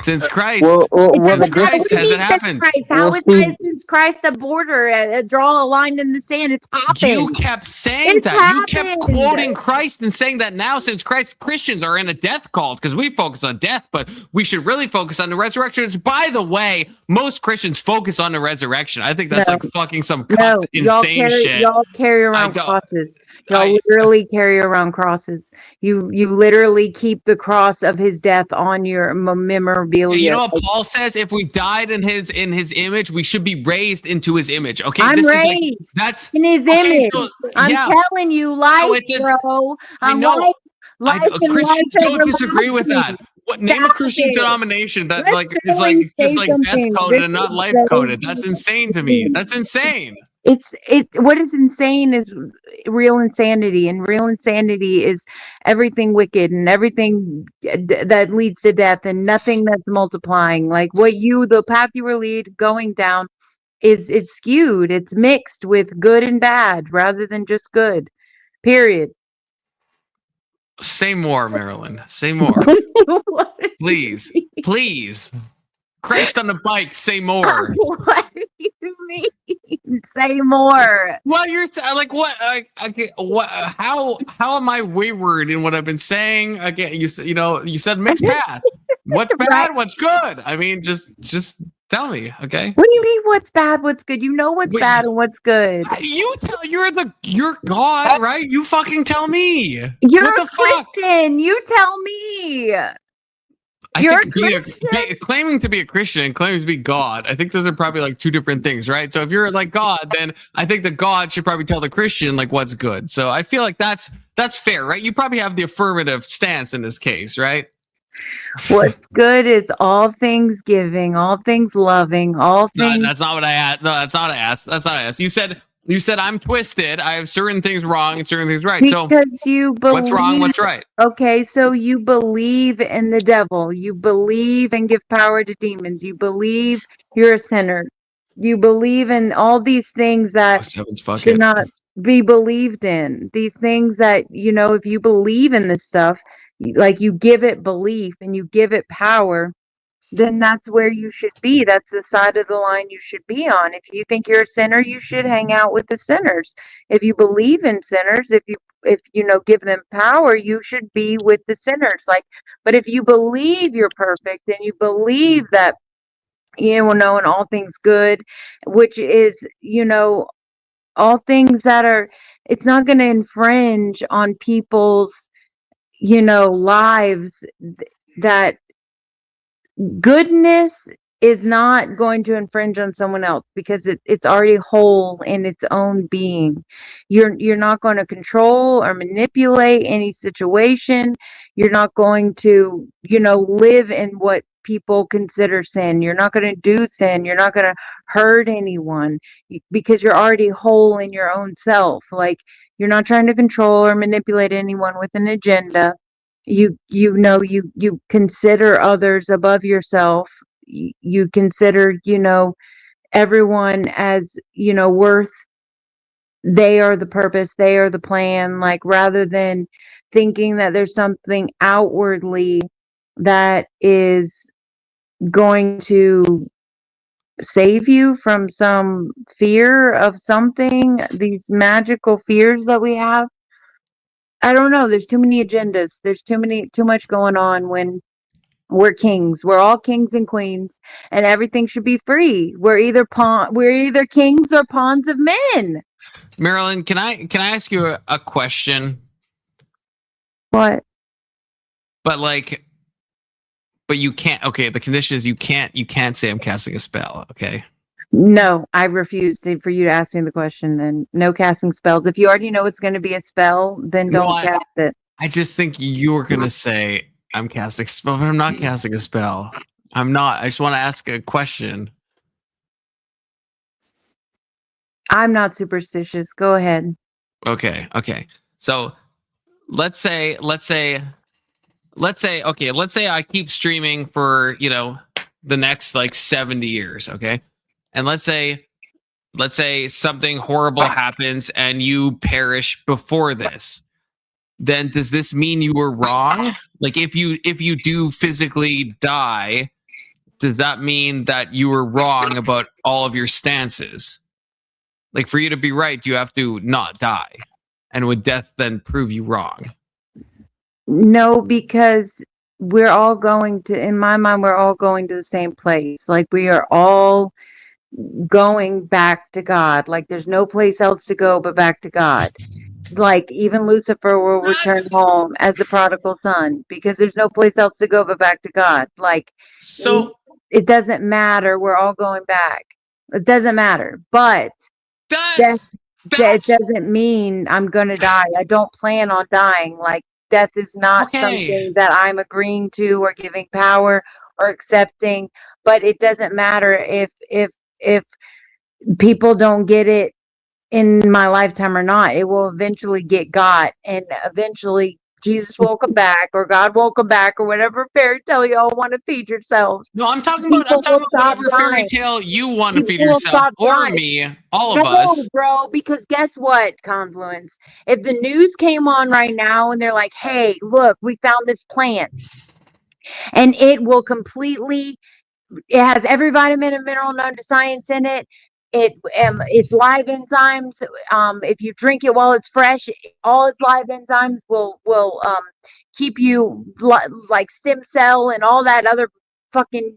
Since Christ. Well, since the Christ What do you has mean it since happened? Christ? How is that since Christ a border? Draw a line in the sand. It's happened. You kept saying It's that. You kept happened. quoting Christ and saying that now, since Christ, Christians are in a death cult because we focus on death, but we should really focus on the resurrection. Which, by the way, most Christians focus on the resurrection. I think that's like fucking some cunt insane shit. Y'all carry around crosses. Y'all literally carry around crosses. You literally keep the cross of his death on your memorabilia. You know what Paul says? If we died in his image, we should be raised into his image. Okay, I'm this raised is like that's in his image. I'm telling you, life, bro. I know. Life and Christians life don't disagree with that. What name a Christian denomination that Let's like is like really just say like death something. coded This and not is life so coded? That's insane to me. That's insane. What is insane is real insanity, and real insanity is everything wicked and everything that leads to death and nothing that's multiplying. Like the path you were going down is skewed. It's mixed with good and bad rather than just good. Period. Say more, Marilyn. Say more. Please. Please. Christ on the bike, say more. What do you mean? Say more. Well, you're like what? What? How am I wayward in what I've been saying? Again, you said mixed path. What's bad? Right. What's good? I mean, just tell me, okay? What do you mean? What's bad? What's good? You know what's bad and what's good. You're God, right? You fucking tell me. You're what a Christian. You tell me. I think claiming to be a Christian and claiming to be God, I think those are probably like two different things, right? So if you're like God, then I think the God should probably tell the Christian like what's good. So I feel like that's fair, right? You probably have the affirmative stance in this case, right? What's good is all things giving, all things loving, all things. No, that's not what I asked. No, that's not what I asked. That's not what I asked. You said I'm twisted. I have certain things wrong and certain things right. Because you believe. What's wrong? What's right? Okay, so you believe in the devil. You believe and give power to demons. You believe you're a sinner. You believe in all these things that should not be believed in. These things that, if you believe in this stuff, like you give it belief and you give it power, then that's where you should be. That's the side of the line you should be on. If you think you're a sinner, you should hang out with the sinners. If you believe in sinners, if you give them power, you should be with the sinners. But if you believe you're perfect and you believe that and all things good, which is all things that are, it's not going to infringe on people's lives. That goodness is not going to infringe on someone else because it's already whole in its own being. You're not going to control or manipulate any situation. You're not going to live in what people consider sin. You're not going to do sin. You're not going to hurt anyone because you're already whole in your own self. Like, you're not trying to control or manipulate anyone with an agenda. You consider others above yourself. You consider everyone as worth. They are the purpose, they are the plan, like, rather than thinking that there's something outwardly that is going to save you from some fear of something, these magical fears that we have. I don't know. There's too many agendas. There's too much going on when we're kings. We're all kings and queens, and everything should be free. We're either kings or pawns of men. Marilyn, can I ask you a question? What? But you can't. Okay, the condition is you can't say I'm casting a spell. Okay. No, I refuse for you to ask me the question. Then no casting spells. If you already know it's going to be a spell, then don't cast it. I just think you were going to say I'm casting a spell, but I'm not casting a spell. I'm not. I just want to ask a question. I'm not superstitious. Go ahead. Okay. So let's say I keep streaming for, the next 70 years. Okay. And let's say let's say something horrible happens and you perish before this, then does this mean you were wrong? Like if you do physically die, does that mean that you were wrong about all of your stances? Like for you to be right, you have to not die. And would death then prove you wrong? No, because we're all going to, in my mind, we're all going to the same place. Like we are all going back to God. Like there's no place else to go but back to God. Like even Lucifer will return home as the prodigal son because there's no place else to go but back to God. Like so it doesn't matter. We're all going back. It doesn't matter. But that doesn't mean I'm gonna die. I don't plan on dying. Like death is not something that I'm agreeing to or giving power or accepting. But it doesn't matter if people don't get it in my lifetime or not. It will eventually get got, and eventually Jesus will come back, or God will come back, or whatever fairy tale y'all want to feed yourselves. No, I'm talking about whatever fairy tale you want to feed yourself or me, all of us. Bro, because guess what, Confluence? If the news came on right now and they're like, hey, look, we found this plant and it will completely, it has every vitamin and mineral known to science in it. It's live enzymes. If you drink it while it's fresh, all its live enzymes will keep you like stem cell and all that other fucking,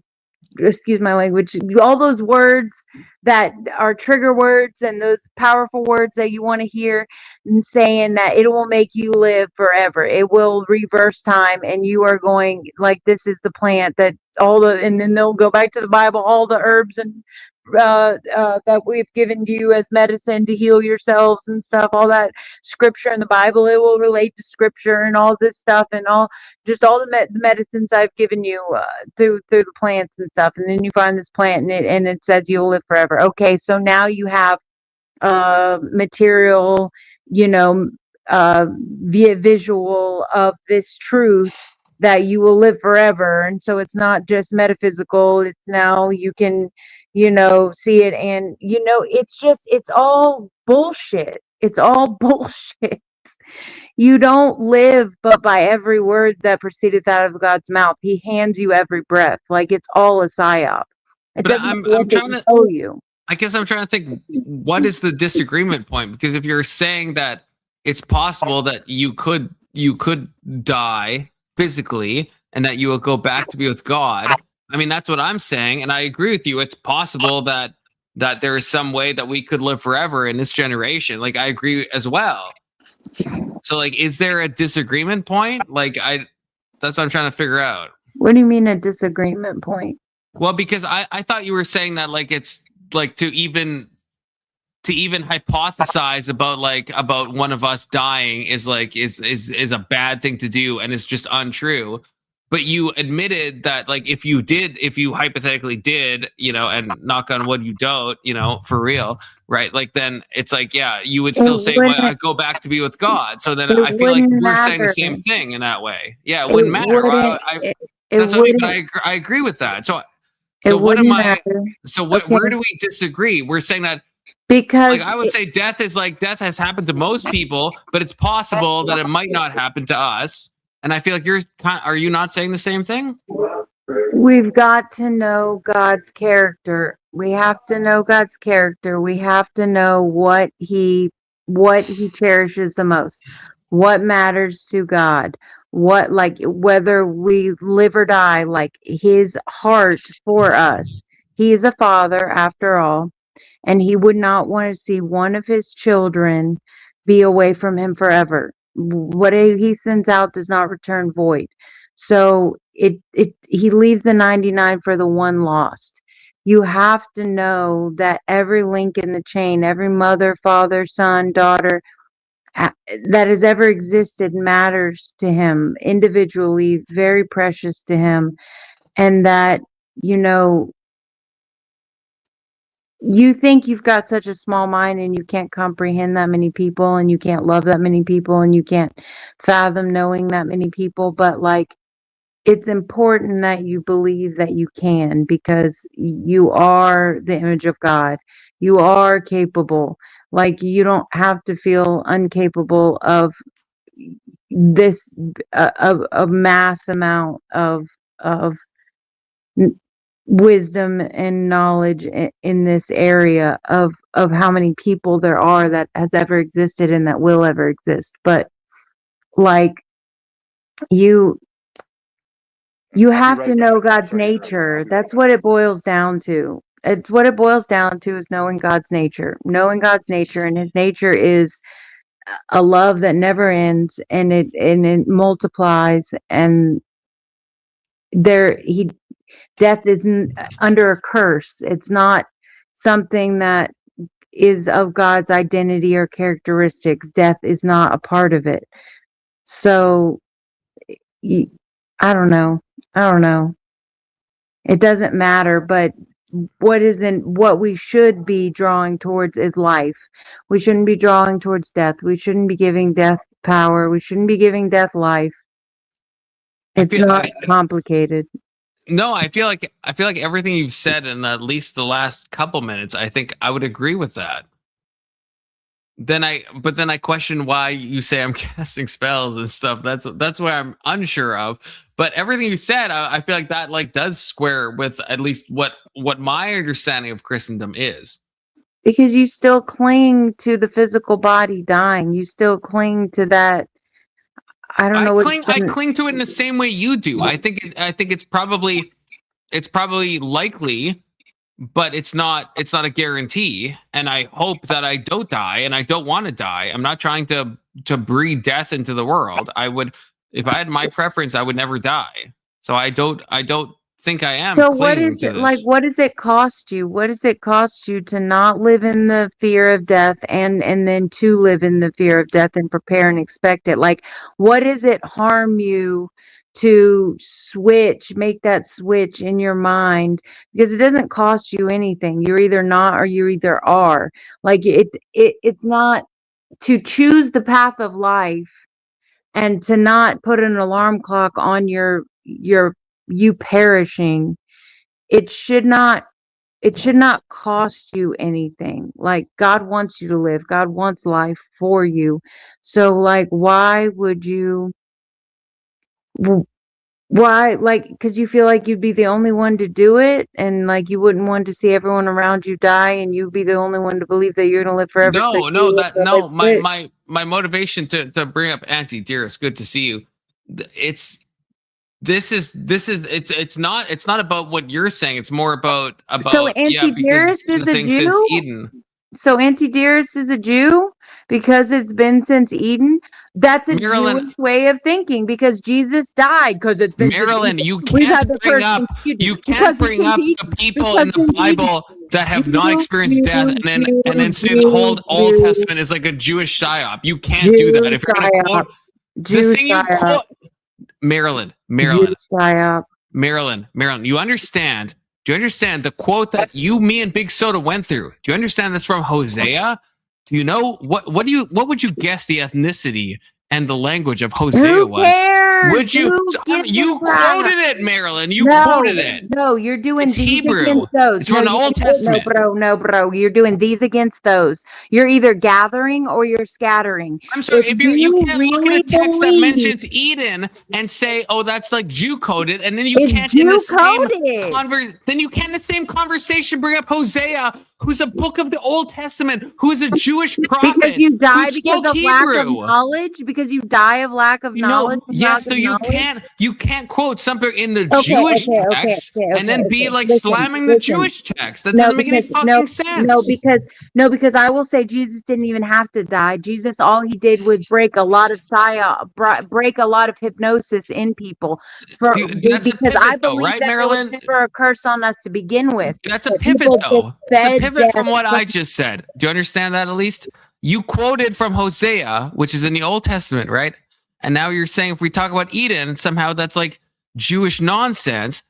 excuse my language, all those words that are trigger words and those powerful words that you want to hear, and saying that it will make you live forever. It will reverse time, and you are going, like, this is the plant that and then they'll go back to the Bible, all the herbs and that we've given you as medicine to heal yourselves and stuff, all that scripture in the Bible, it will relate to scripture and all this stuff, and all the medicines I've given you through the plants and stuff. And then you find this plant and it says you'll live forever. Okay, so now you have material, via visual of this truth that you will live forever. And so it's not just metaphysical, it's now you can see it, and it's all bullshit. It's all bullshit. You don't live but by every word that proceedeth out of God's mouth. He hands you every breath. Like it's all a psyop. I'm trying to tell you. I guess I'm trying to think, what is the disagreement point? Because if you're saying that it's possible that you could die physically and that you will go back to be with God, I mean, that's what I'm saying, and I agree with you. It's possible that there is some way that we could live forever in this generation. Like, I agree as well. So, like, is there a disagreement point? Like, that's what I'm trying to figure out. What do you mean a disagreement point? Well, because I thought you were saying that, like, it's like to even hypothesize about one of us dying is a bad thing to do, and it's just untrue. But you admitted that, like, if you hypothetically did, and knock on wood, you don't, for real, right? Like, then it's like, yeah, you would still say, well, I go back to be with God. So then I feel like we're saying the same thing in that way. Yeah, it wouldn't matter. I agree with that. So what am I? So where do we disagree? We're saying that because, like, I would say death has happened to most people, but it's possible that it might not happen to us. And I feel like are you not saying the same thing? We've got to know God's character. We have to know God's character. We have to know what he cherishes the most, what matters to God, whether we live or die, like his heart for us. He is a father after all, and he would not want to see one of his children be away from him forever. What he sends out does not return void. So he leaves the 99 for the one lost. You have to know that every link in the chain, every mother, father, son, daughter that has ever existed matters to him individually, very precious to him. And that, you think you've got such a small mind and you can't comprehend that many people and you can't love that many people and you can't fathom knowing that many people. But, like, it's important that you believe that you can, because you are the image of God. You are capable. Like, you don't have to feel incapable of this a mass amount of wisdom and knowledge in this area of how many people there are that has ever existed and that will ever exist. But like, you have to know God's nature. That's what it boils down to. It's what it boils down to, is knowing God's nature. Knowing God's nature, and his nature is a love that never ends, and it multiplies, and death isn't under a curse. It's not something that is of God's identity or characteristics. Death is not a part of it. So I don't know. It doesn't matter, but what we should be drawing towards is life. We shouldn't be drawing towards death. We shouldn't be giving death power. We shouldn't be giving death life. It's not complicated. No, I feel like everything you've said in at least the last couple minutes, I think I would agree with that. Then I question why you say I'm casting spells and stuff. That's where I'm unsure of. But everything you said, I feel like that like does square with at least what my understanding of Christendom is. Because you still cling to the physical body dying. You still cling to that. I don't know. I cling to it in the same way you do. I think it's probably likely, but it's not a guarantee. And I hope that I don't die, and I don't want to die. I'm not trying to breed death into the world. I would, if I had my preference, I would never die. So I don't think I am. So what is it like? What does it cost you? What does it cost you to not live in the fear of death, and then to live in the fear of death and prepare and expect it? Like, what does it harm you to make that switch in your mind? Because it doesn't cost you anything. You're either not or you either are. Like, it's not to choose the path of life and to not put an alarm clock on you perishing. It should not cost you anything. Like, God wants you to live. God wants life for you. So like, why would you like, because you feel like you'd be the only one to do it, and like you wouldn't want to see everyone around you die, and you'd be the only one to believe that you're gonna live forever. My motivation to bring up Auntie Dearest, good to see you. It's not about what you're saying. It's more about so Auntie Dearest is a Jew. Since Eden. So Auntie Dearest is a Jew because it's been since Eden. That's a Jewish way of thinking, because Jesus died because it's been. Marilyn, you can't bring up the people in the Bible that have not experienced death and then say the whole Old Testament is like a Jewish psyop. You can't do that. If you're going to quote the thing you quote, Marilyn, you understand? Do you understand the quote that me and Big Soda went through? Do you understand this from Hosea? Do you know what would you guess the ethnicity and the language of Hosea was? Would you? You quoted it, Marilyn. You quoted it. No, you're doing it's these Hebrew. Against those. It's from the Old Testament. No, bro. You're doing these against those. You're either gathering or you're scattering. I'm sorry. If you can't look at a text that mentions Eden and say, "Oh, that's like Jew coded," and then you can't in the same conversation bring up Hosea, who's a book of the Old Testament, who is a Jewish prophet, because you die because of Hebrew. Lack of knowledge. Because you die of lack of knowledge. Yes, so you can't quote something in the Jewish text and then be like slamming the Jewish text. That doesn't make any fucking sense. Because I will say Jesus didn't even have to die. Jesus, all he did was break a lot of break a lot of hypnosis in people. Because I believe that there was never a curse on us to begin with. That's a pivot, though. It's a pivot from what I just said. Do you understand that at least? You quoted from Hosea, which is in the Old Testament, right? And now you're saying if we talk about Eden, somehow that's like Jewish nonsense.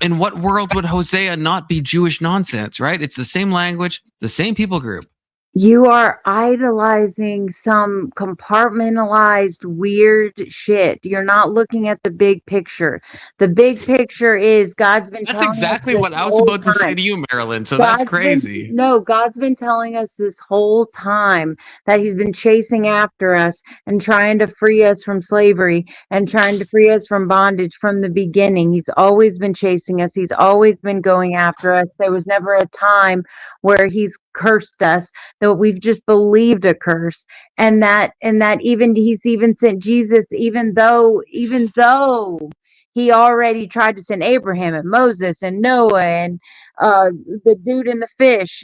In what world would Hosea not be Jewish nonsense, right? It's the same language, the same people group. You are idolizing some compartmentalized weird shit. You're not looking at the big picture. The big picture is God's been That's telling us exactly this what I was whole about to say time. to you, Marilyn. So that's crazy. God's been telling us this whole time that he's been chasing after us and trying to free us from slavery and trying to free us from bondage from the beginning. He's always been chasing us. He's always been going after us. There was never a time where he's cursed us, that we've just believed a curse, and that even he's even sent Jesus, even though he already tried to send Abraham and Moses and Noah and the dude in the fish,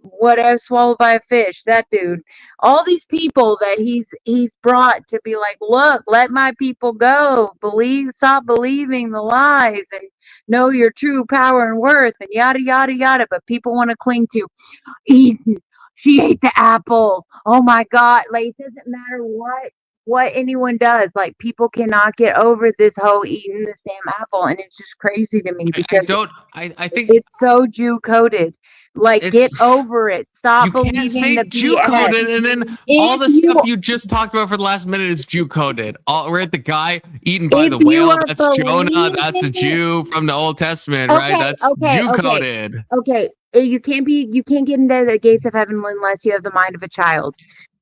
whatever, swallowed by a fish, that dude, all these people that he's brought to be like, look, let my people go, stop believing the lies and know your true power and worth and yada yada yada. But people want to cling to Eden. She ate the apple. Oh my God. Like, it doesn't matter what anyone does. Like, people cannot get over this whole eating the same apple. And it's just crazy to me I because don't. I think it's so Jew coded. Like, it's. get over it. Stop You can't believing say the Jew BS. coded and then all If the you stuff you just talked about for the last minute is Jew coded. All right, the guy eaten by if the you whale, are that's Jonah, that's a believing, Jew from the Old Testament, right? okay, That's okay, Jew okay, coded. okay. You can't get into the gates of heaven unless you have the mind of a child.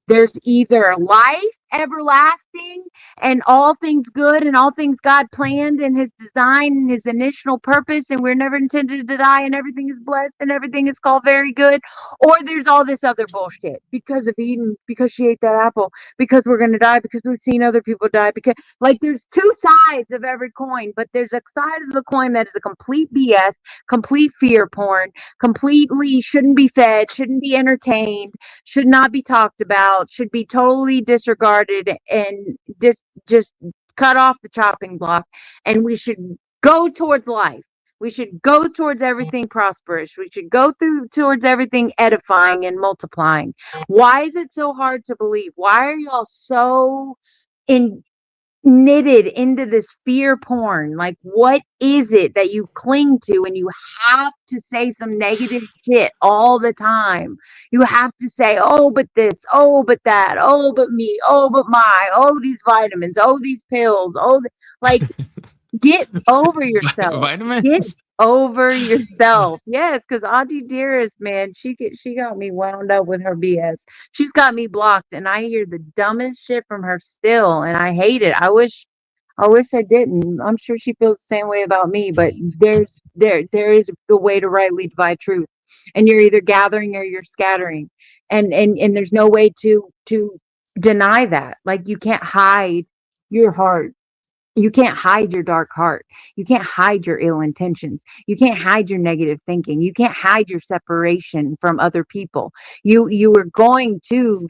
There's either life everlasting and all things good and all things God planned and his design and his initial purpose, and we're never intended to die and everything is blessed and everything is called very good, or there's all this other bullshit because of Eden, because she ate that apple, because we're going to die, because we've seen other people die, because, like, there's two sides of every coin, but there's a side of the coin that is a complete BS, complete fear porn, completely shouldn't be fed, shouldn't be entertained, should not be talked about, should be totally disregarded and just cut off the chopping block. And we should go towards life. We should go towards everything prosperous. We should go towards everything edifying and multiplying. Why is it so hard to believe? Why are y'all so in knitted into this fear porn? Like, what is it that you cling to and you have to say some negative shit all the time? You have to say, oh, but this, oh, but that, oh, but me, oh, but my, oh, these vitamins, oh, these pills, oh, like, get over yourself. Get Vitamins. over yourself. Yes, because Auntie Dearest, man, she got me wound up with her BS. She's got me blocked, and I hear the dumbest shit from her still, and I hate it. I wish I didn't. I'm sure she feels the same way about me, but there is a way to rightly divide truth. And you're either gathering or you're scattering. And there's no way to deny that. Like, you can't hide your heart. You can't hide your dark heart. You can't hide your ill intentions. You can't hide your negative thinking. You can't hide your separation from other people. You are going to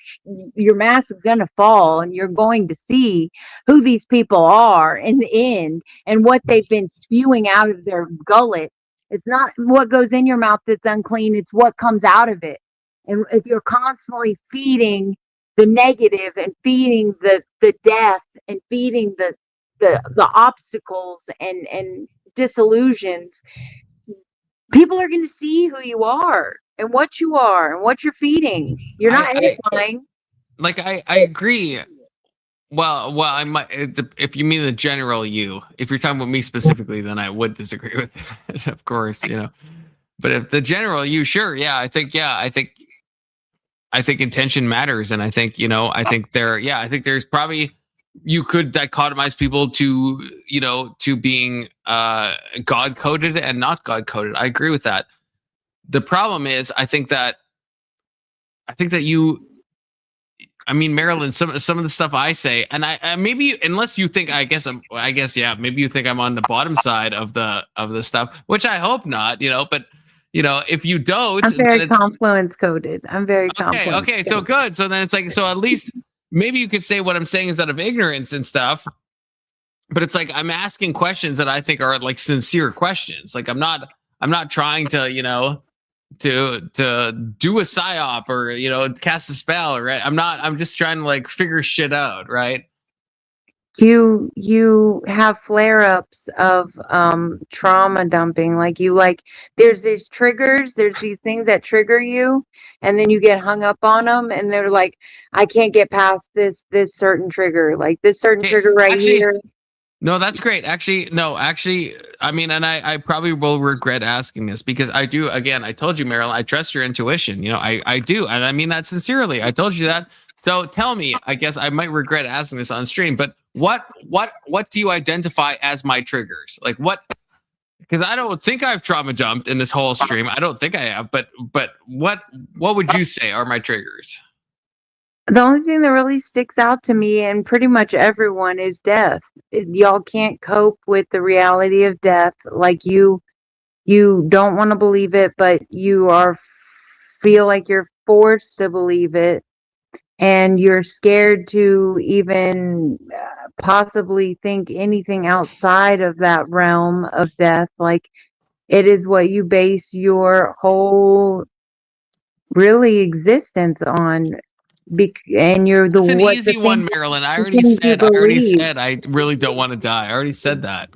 your mask is going to fall, and you're going to see who these people are in the end and what they've been spewing out of their gullet. It's not what goes in your mouth that's unclean, it's what comes out of it. And if you're constantly feeding the negative and feeding the death and feeding the obstacles and disillusions, people are going to see who you are and what you are and what you're feeding. You're not I edifying. like. I agree. Well, I might. If you mean the general you, if you're talking about me specifically, then I would disagree with it, of course, you know. But if the general you, sure, yeah, I think intention matters, and I think I think there's probably you could dichotomize people to to being God coded and not God coded. I agree with that. The problem is, I think that you. I mean, Marilyn, some of the stuff I say, and I maybe unless you think, I guess yeah, maybe you think I'm on the bottom side of the stuff, which I hope not, but if you don't, I'm then very it's confluence coded. I'm very okay. confluence Okay, so coded. good. So then it's like, so at least maybe you could say what I'm saying is out of ignorance and stuff, but it's like I'm asking questions that I think are like sincere questions. Like I'm not trying to to do a psyop or cast a spell, right? I'm just trying to like figure shit out, right? you have flare-ups of trauma dumping. Like there's these triggers, there's these things that trigger you, and then you get hung up on them, and they're like, I can't get past this certain trigger, like this certain trigger right here. No, that's great. Actually, I mean, and I probably will regret asking this because I do, again, I told you, Marilyn, I trust your intuition. I do. And I mean that sincerely. I told you that. So tell me, I guess I might regret asking this on stream, but what do you identify as my triggers? Like what, because I don't think I've trauma jumped in this whole stream. I don't think I have, but what would you say are my triggers? The only thing that really sticks out to me and pretty much everyone is death. Y'all can't cope with the reality of death. Like you don't want to believe it, but you feel like you're forced to believe it, and you're scared to even possibly think anything outside of that realm of death. Like it is what you base your whole really existence on. And you're It's an easy one, Marilyn. I already said I really don't want to die. I already said that.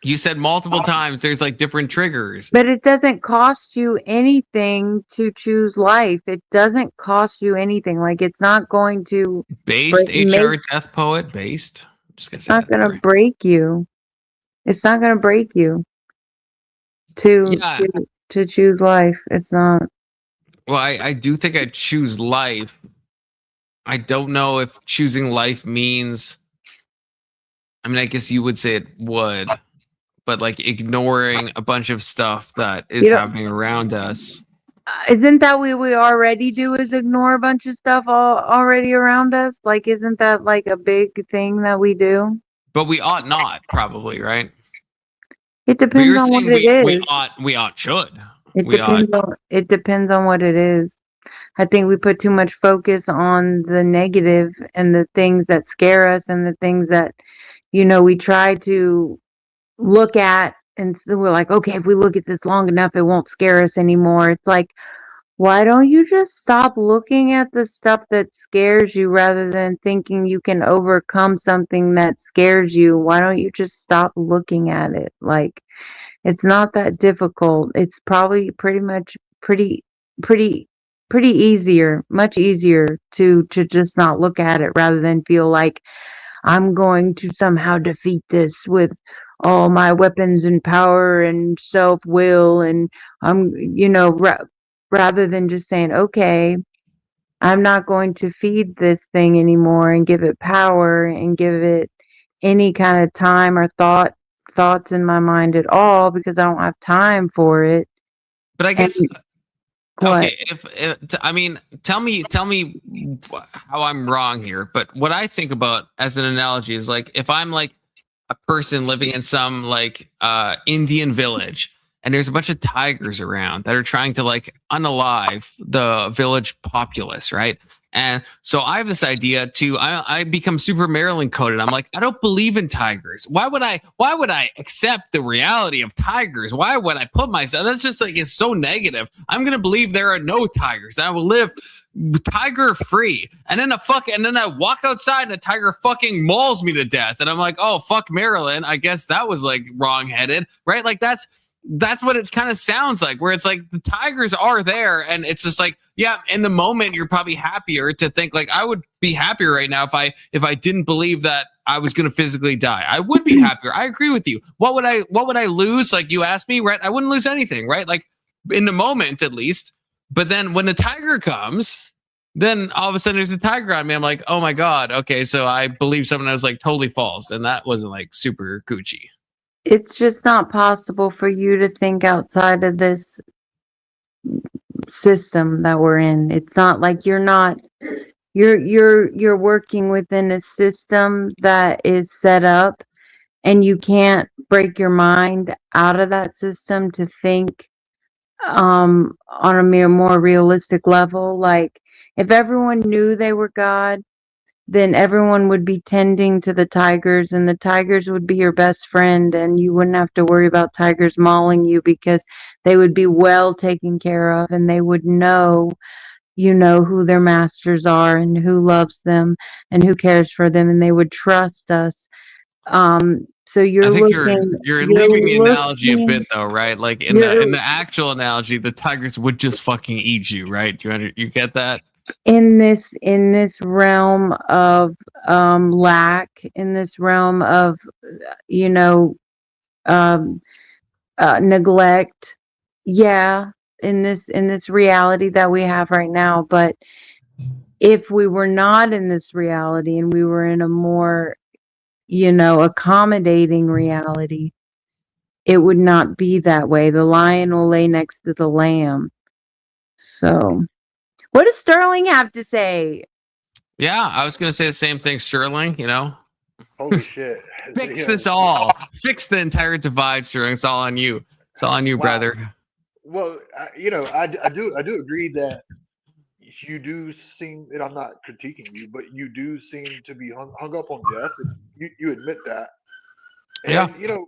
You said multiple times there's like different triggers. But it doesn't cost you anything to choose life. It doesn't cost you anything. Like it's not going to Death Poet based. It's not going to break you. It's not going to break you to choose life. It's not. Well, I do think I choose life. I don't know if choosing life means, I mean, I guess you would say it would, but like ignoring a bunch of stuff that is happening around us. Isn't that what we already do, is ignore a bunch of stuff already around us? Like, isn't that like a big thing that we do? But we ought not, probably, right? It depends on what it is. We should. It depends on what it is. I think we put too much focus on the negative and the things that scare us and the things that, we try to look at, and so we're like, okay, if we look at this long enough, it won't scare us anymore. It's like, why don't you just stop looking at the stuff that scares you rather than thinking you can overcome something that scares you? Why don't you just stop looking at it? Like, it's not that difficult. It's probably pretty easier, much easier to just not look at it rather than feel like I'm going to somehow defeat this with all my weapons and power and self-will, and rather than just saying, okay, I'm not going to feed this thing anymore and give it power and give it any kind of time or thoughts in my mind at all, because I don't have time for it. But I guess okay, I mean, tell me how I'm wrong here, but what I think about as an analogy is like if I'm like a person living in some like Indian village and there's a bunch of tigers around that are trying to like unalive the village populace, right? And so I have this idea I become super Maryland coded. I'm like, I don't believe in tigers. Why would I accept the reality of tigers? Why would I put myself? That's just like, it's so negative. I'm going to believe there are no tigers. I will live tiger free. And then I walk outside and a tiger fucking mauls me to death. And I'm like, oh, fuck Maryland. I guess that was like wrong-headed, right? Like that's what it kind of sounds like, where it's like the tigers are there and it's just like, yeah, in the moment you're probably happier to think like I would be happier right now if I didn't believe that I was going to physically die. I would be happier. I agree with you. What would I lose? Like you asked me, right? I wouldn't lose anything, right? Like in the moment at least. But then when the tiger comes, then all of a sudden there's a tiger on me. I'm like, oh my God. Okay. So I believe something that was like totally false. And that wasn't like super Gucci. It's just not possible for you to think outside of this system that we're in. It's not like you're working within a system that is set up, and you can't break your mind out of that system to think on a more realistic level. Like if everyone knew they were God, then everyone would be tending to the tigers, and the tigers would be your best friend, and you wouldn't have to worry about tigers mauling you because they would be well taken care of, and they would know, who their masters are and who loves them and who cares for them, and they would trust us. So I you're think you're looking, you're you're leaving the analogy a looking, bit though, right? Like in you're the actual analogy, the tigers would just fucking eat you, right? You get that? in this realm of lack, in this realm of you know um neglect. Yeah, in this reality that we have right now. But if we were not in this reality and we were in a more accommodating reality, it would not be that way. The lion will lay next to the lamb. So what does Sterling have to say? Yeah, I was gonna say the same thing, Sterling. Holy shit! Fix Yeah. this all. Fix the entire divide, Sterling. It's all on you. It's all on you, Wow. brother. Well, I do agree that you do seem, and I'm not critiquing you, but you do seem to be hung up on death, and you admit that. And Yeah.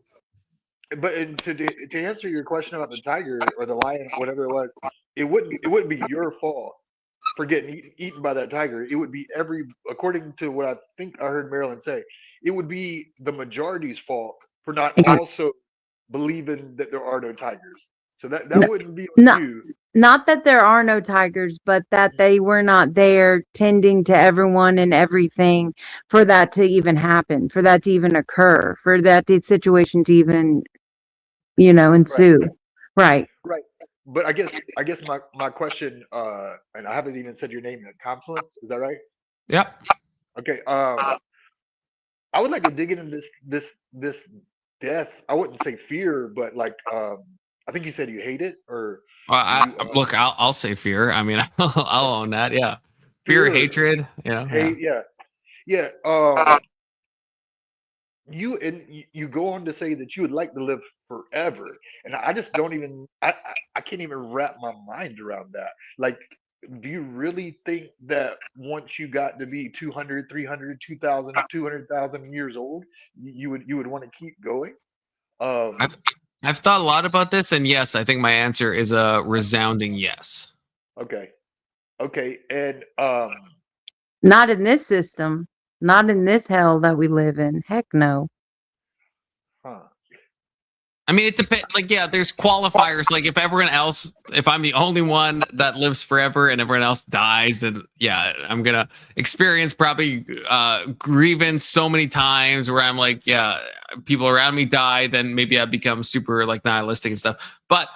but to answer your question about the tiger or the lion, whatever it was, it wouldn't be your fault for getting eaten by that tiger. It would be according to what I think I heard Marilyn say, it would be the majority's fault for not also believing that there are no tigers. So that wouldn't be on Not, you. not that there are no tigers, but that they were not there tending to everyone and everything for that to even happen, for that to even occur, for that situation to even, ensue. Right. Right. But I guess my question, and I haven't even said your name yet. Confluence, is that right? Yep. Okay. I would like to dig into this death. I wouldn't say fear, but like I think you said you hate it, or Look, I'll say fear. I mean, I'll own that. Yeah, fear, hatred. hate. Yeah. You go on to say that you would like to live forever, and I just don't even I can't even wrap my mind around that. Like, do you really think that once you got to be 200, 300, 2,000, 200,000 years old, you would want to keep going? I've thought a lot about this, and yes, I think my answer is a resounding yes. Okay, and Not in this system. Not in this hell that we live in. Heck no. I mean, it depends. Like, yeah, there's qualifiers. Like, if I'm the only one that lives forever and everyone else dies, then yeah, I'm gonna experience probably grievance so many times where I'm like, yeah, people around me die, then maybe I become super like nihilistic and stuff. But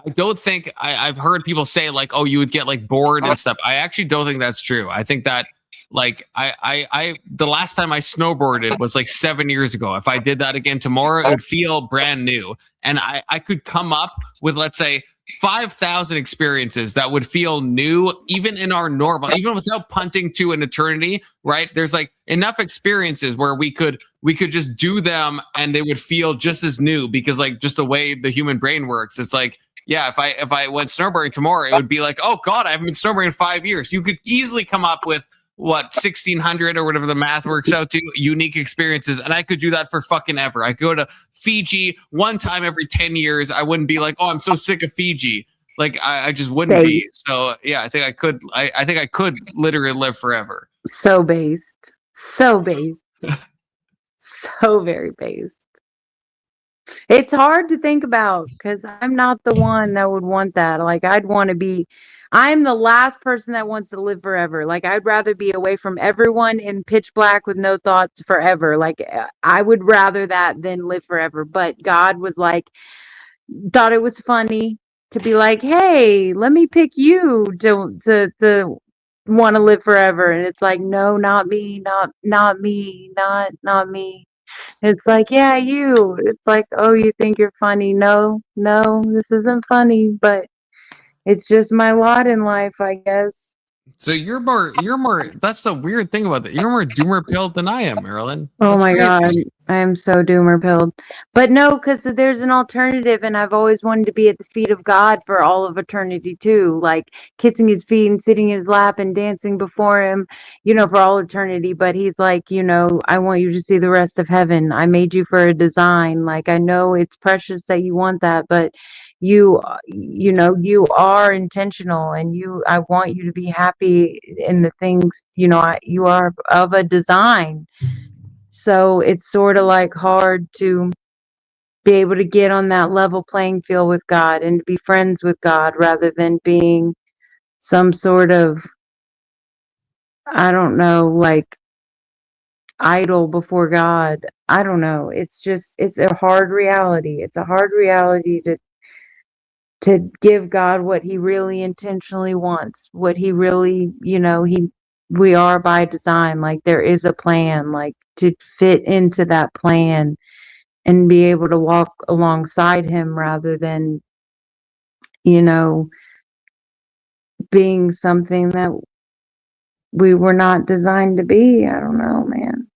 I don't think I've heard people say like, oh, you would get like bored and stuff. I actually don't think that's true. I think that like I the last time I snowboarded was like 7 years ago. If I did that again tomorrow, it would feel brand new. And I could come up with, let's say, 5,000 experiences that would feel new, even in our normal, even without punting to an eternity, right? There's like enough experiences where we could just do them and they would feel just as new, because like just the way the human brain works, it's like, yeah, if I went snowboarding tomorrow, it would be like, oh God, I haven't been snowboarding in 5 years. You could easily come up with 1,600 or whatever the math works out to unique experiences, and I could do that for fucking ever. I could go to Fiji one time every 10 years. I wouldn't be like, oh, I'm so sick of Fiji. Like I just wouldn't be. So yeah, I think I could. I think I could literally live forever. So based. So very based. It's hard to think about because I'm not the one that would want that. Like, I'm the last person that wants to live forever. Like, I'd rather be away from everyone in pitch black with no thoughts forever. Like, I would rather that than live forever. But God was like, thought it was funny to be like, hey, let me pick you to want to live forever. And it's like, no, not me, not me, not me. It's like, yeah, you. It's like, oh, you think you're funny. No, this isn't funny, but it's just my lot in life, I guess. So you're more. That's the weird thing about that. You're more doomer pilled than I am, Marilyn. Oh That's my crazy. God, I am so doomer pilled. But no, because there's an alternative, and I've always wanted to be at the feet of God for all of eternity too, like kissing his feet and sitting in his lap and dancing before him, for all eternity. But he's like, I want you to see the rest of heaven. I made you for a design. Like, I know it's precious that you want that, but you are intentional, and I want you to be happy in the things, you are of a design. So it's sort of like hard to be able to get on that level playing field with God and to be friends with God rather than being some sort of, I don't know, like idol before God. I don't know. It's a hard reality. It's a hard reality to give God what he really intentionally wants, what he really, we are by design. Like there is a plan, like to fit into that plan and be able to walk alongside him rather than, being something that we were not designed to be. I don't know, man.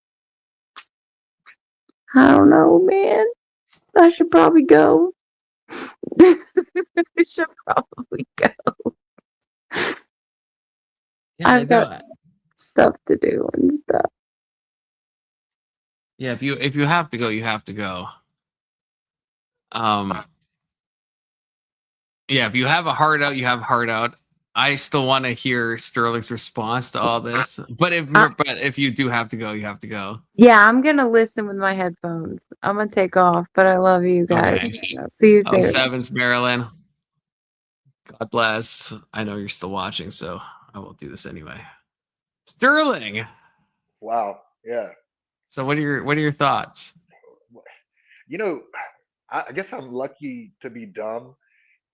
I don't know, man. I should probably go. I should probably go. Yeah, I've got stuff to do and stuff. Yeah, if you have to go, you have to go. Yeah, if you have a heart out, you have a heart out. I still want to hear Sterling's response to all this, but if you do have to go, you have to go. Yeah, I'm gonna listen with my headphones. I'm gonna take off, but I love you guys. Okay. I'll see you soon. Sevens, Marilyn. God bless. I know you're still watching, so I won't do this anyway. Sterling. Wow. Yeah. So what are your thoughts? I guess I'm lucky to be dumb,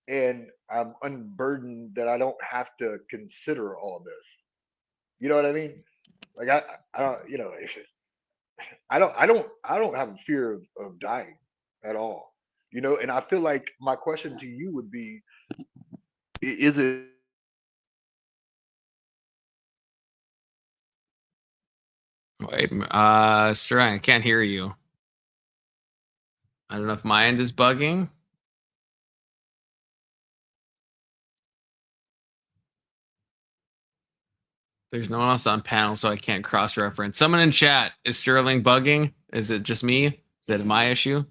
and I'm unburdened that I don't have to consider all this. You know what I mean? Like I don't, I don't have a fear of dying at all. And I feel like my question to you would be, is it Wait, Sterling, I can't hear you. I don't know if my end is bugging. There's no one else on panel, so I can't cross-reference. Someone in chat, is Sterling bugging? Is it just me? Is it my issue?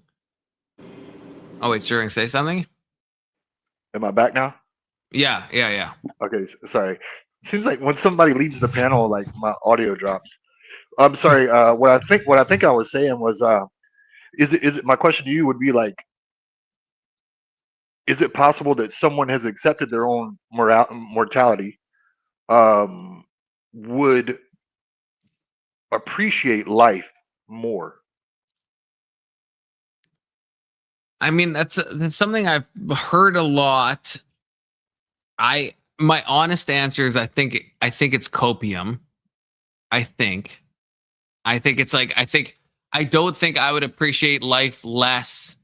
Oh, wait, Sterling, say something? Am I back now? Yeah. Okay, sorry. Seems like when somebody leaves the panel, like my audio drops. I'm sorry. What I think I was saying was, is it my question to you would be like, is it possible that someone has accepted their own mortality, would appreciate life more? I mean, that's something I've heard a lot. My honest answer is I think it's copium. I think it's like I don't think I would appreciate life less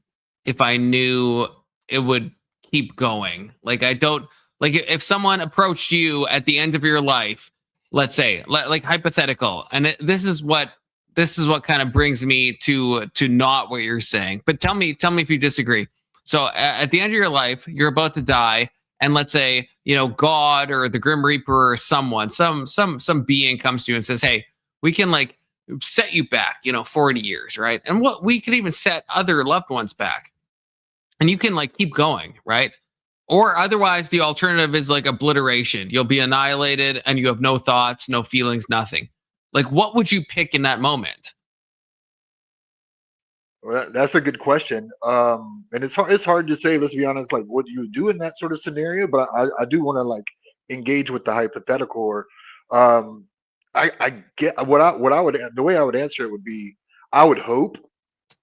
if I knew it would keep going. Like I don't like if someone approached you at the end of your life, let's say, like hypothetical, and this is what kind of brings me to not what you're saying. But tell me if you disagree. So at the end of your life, you're about to die, and let's say God or the Grim Reaper or someone, some being comes to you and says, "Hey, we can like set you back, 40 years, right? And what we could even set other loved ones back, and you can like keep going, right? Or otherwise, the alternative is like obliteration. You'll be annihilated, and you have no thoughts, no feelings, nothing." Like, what would you pick in that moment? Well, that's a good question. And it's hard to say. Let's be honest. Like, what do you do in that sort of scenario? But I do want to like engage with the hypothetical. Or, I get what I would the way I would answer it would be, I would hope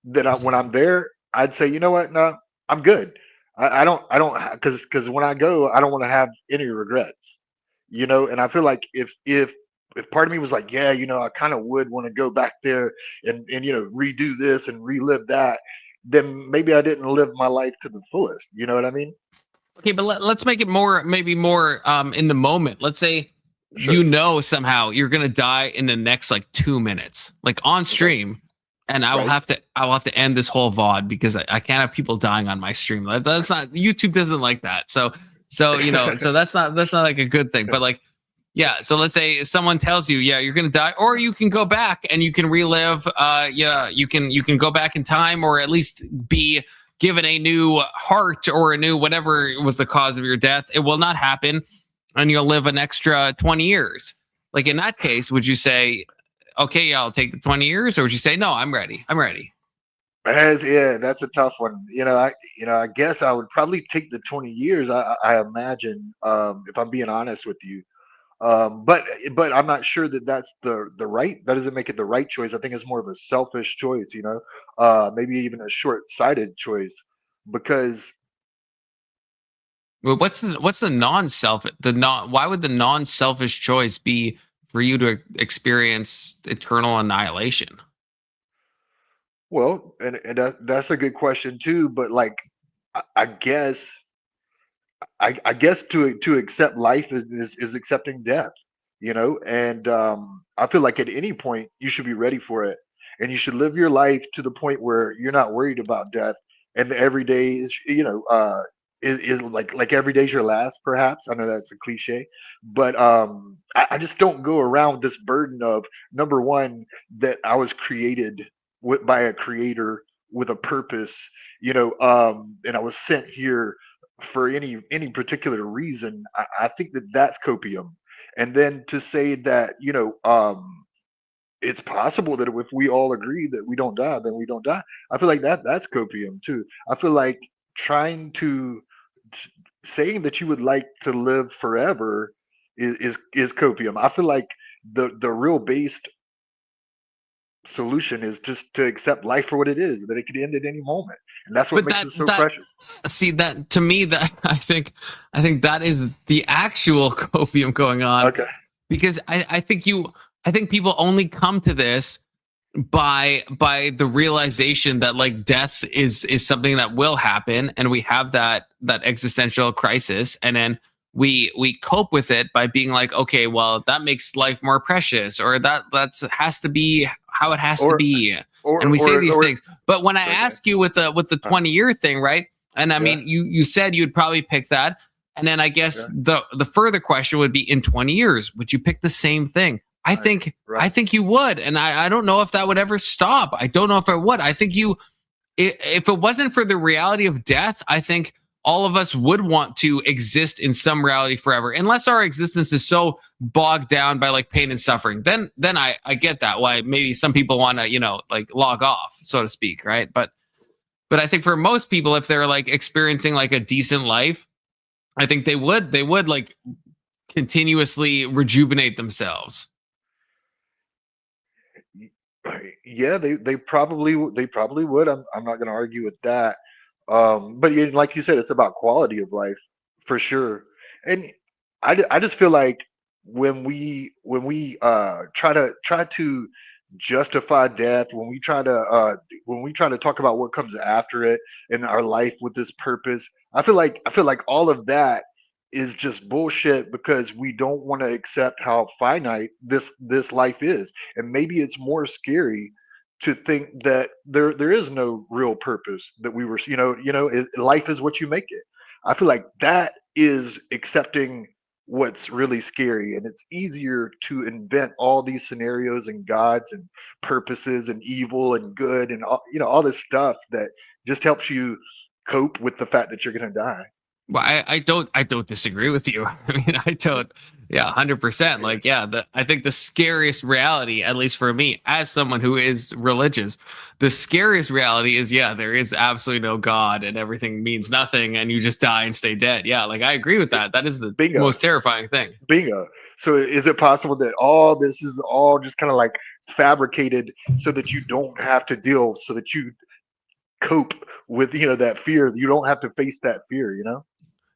that when I'm there, I'd say, you know what, no, I'm good. I don't because when I go, I don't want to have any regrets. And I feel like if part of me was like, yeah, I kind of would want to go back there and redo this and relive that, then maybe I didn't live my life to the fullest. You know what I mean? Okay, but let's make it more in the moment. Let's say somehow you're gonna die in the next like 2 minutes, like on stream, and I will have to end this whole VOD because I can't have people dying on my stream. That's not, YouTube doesn't like that. So so that's not like a good thing. But like, yeah, so let's say someone tells you, yeah, you're gonna die, or you can go back and you can relive. You can go back in time, or at least be given a new heart or a new whatever was the cause of your death, it will not happen, and you'll live an extra 20 years. Like in that case, would you say, okay, I'll take the 20 years, or would you say, no, I'm ready. Yeah, that's a tough one. I guess I would probably take the 20 years. I imagine, if I'm being honest with you. But I'm not sure that that's the right. That doesn't make it the right choice. I think it's more of a selfish choice. Maybe even a short-sighted choice, because Well, what's the why would the non-selfish choice be for you to experience eternal annihilation? well, and that's a good question too. But like, I guess I guess to accept life is accepting death, and I feel like at any point you should be ready for it, and you should live your life to the point where you're not worried about death, and every day is is like every day's your last. Perhaps I know that's a cliche, but I just don't go around with this burden of, number one, that I was created by a creator with a purpose, and I was sent here for any particular reason. I think that that's copium. And then to say that, it's possible that if we all agree that we don't die, then we don't die. I feel like that's copium too. I feel like trying to saying that you would like to live forever is copium. I feel like the real based solution is just to accept life for what it is, that it could end at any moment, and that's what makes it so precious. See, that to me, that I think that is the actual copium going on. Okay. Because I think people only come to this by the realization that like death is something that will happen, and we have that existential crisis, and then we cope with it by being like, okay, well, that makes life more precious, or that's has to be how it has to be, and we say these things. But when I ask you with the 20-year thing, right? And I mean, you said you'd probably pick that, and then I guess the further question would be, in 20 years, would you pick the same thing? I think you would, and I don't know if that would ever stop. I don't know if it would. I think if it wasn't for the reality of death, I think all of us would want to exist in some reality forever, unless our existence is so bogged down by like pain and suffering. Then I get that, why maybe some people want to, like log off, so to speak, right? But I think for most people, if they're like experiencing like a decent life, I think they would like continuously rejuvenate themselves. Yeah, they probably would. I'm not going to argue with that. But yeah, like you said, it's about quality of life for sure. And I just feel like when we try to justify death, when we try to talk about what comes after it in our life with this purpose, I feel like all of that is just bullshit, because we don't want to accept how finite this life is. And maybe it's more scary to think that there is no real purpose, that we were, life is what you make it. I feel like that is accepting what's really scary, and it's easier to invent all these scenarios and gods and purposes and evil and good and all this stuff that just helps you cope with the fact that you're going to die. Well, I don't disagree with you. I mean, I don't. Yeah, 100%. Like, yeah, I think the scariest reality, at least for me, as someone who is religious, the scariest reality is, there is absolutely no God, and everything means nothing, and you just die and stay dead. Yeah, like I agree with that. That is the most terrifying thing. Bingo. So is it possible that all this is all just kind of like fabricated so that you don't have to deal, so that you cope with that fear? You don't have to face that fear.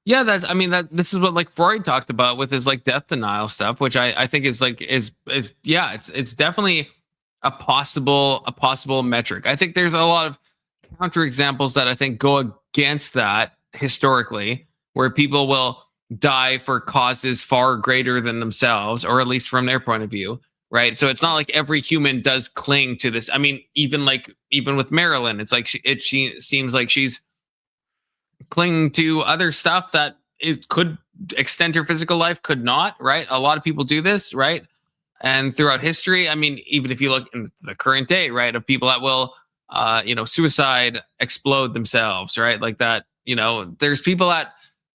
Yeah, this is what like Freud talked about with his like death denial stuff, which I think is like is it's definitely a possible metric. I think there's a lot of counterexamples that I think go against that historically, where people will die for causes far greater than themselves, or at least from their point of view, right? So it's not like every human does cling to this. I mean, even with Marilyn, it's like she seems like she's clinging to other stuff that could extend her physical life, could not, right? A lot of people do this, right? And throughout history, I mean, even if you look in the current day, right, of people that will suicide explode themselves, right? Like that, there's people that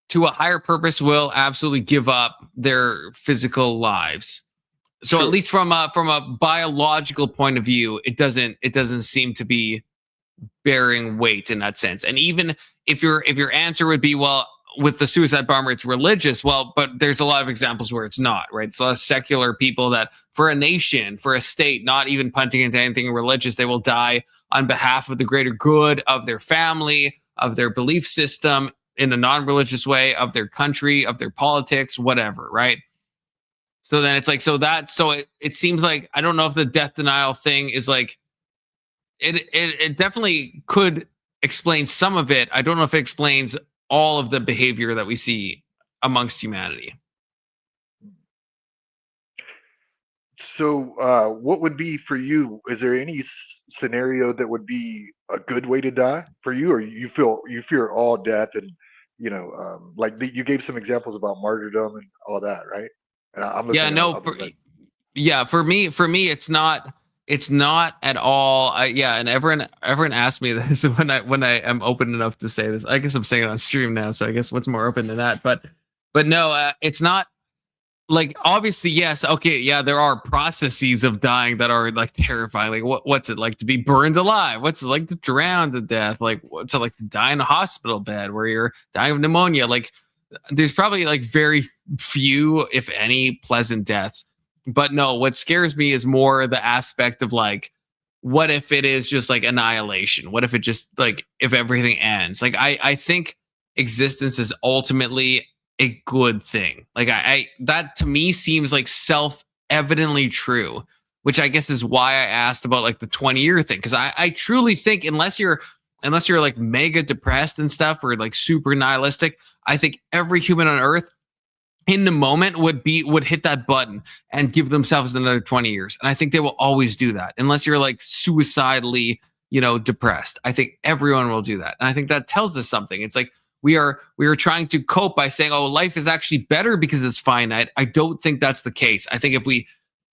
to a higher purpose will absolutely give up their physical lives. So at least from a biological point of view, it doesn't seem to be bearing weight in that sense. And even if your answer would be, well, with the suicide bomber, it's religious. Well, but there's a lot of examples where it's not, right? So secular people that for a nation, for a state, not even punting into anything religious, they will die on behalf of the greater good of their family, of their belief system in a non-religious way, of their country, of their politics, whatever, right? So then it's like, it seems like, I don't know if the death denial thing is like, it definitely could explain some of it. I don't know if it explains all of the behavior that we see amongst humanity. So, what would be for you? Is there any scenario that would be a good way to die for you, or you fear all death, and you gave some examples about martyrdom and all that, right? And I'm listening. For me, it's not at all. And everyone asked me this when I am open enough to say this. I guess I'm saying it on stream now, so I guess what's more open than that? But no, it's not. Like, obviously, yes, okay, yeah, there are processes of dying that are like terrifying. Like, what's it like to be burned alive? What's it like to drown to death? Like, what's it like to die in a hospital bed where you're dying of pneumonia? Like, there's probably like very few, if any, pleasant deaths. But no, what scares me is more the aspect of like, what if it is just like annihilation? What if it just like, if everything ends? Like, I think existence is ultimately a good thing. Like I that to me seems like self-evidently true, which I guess is why I asked about like the 20-year thing. Cause I truly think unless you're like mega depressed and stuff or like super nihilistic, I think every human on earth in the moment would hit that button and give themselves another 20 years. And I think they will always do that unless you're like suicidally, depressed. I think everyone will do that. And I think that tells us something. It's like, we are trying to cope by saying, oh, life is actually better because it's finite. I don't think that's the case. I think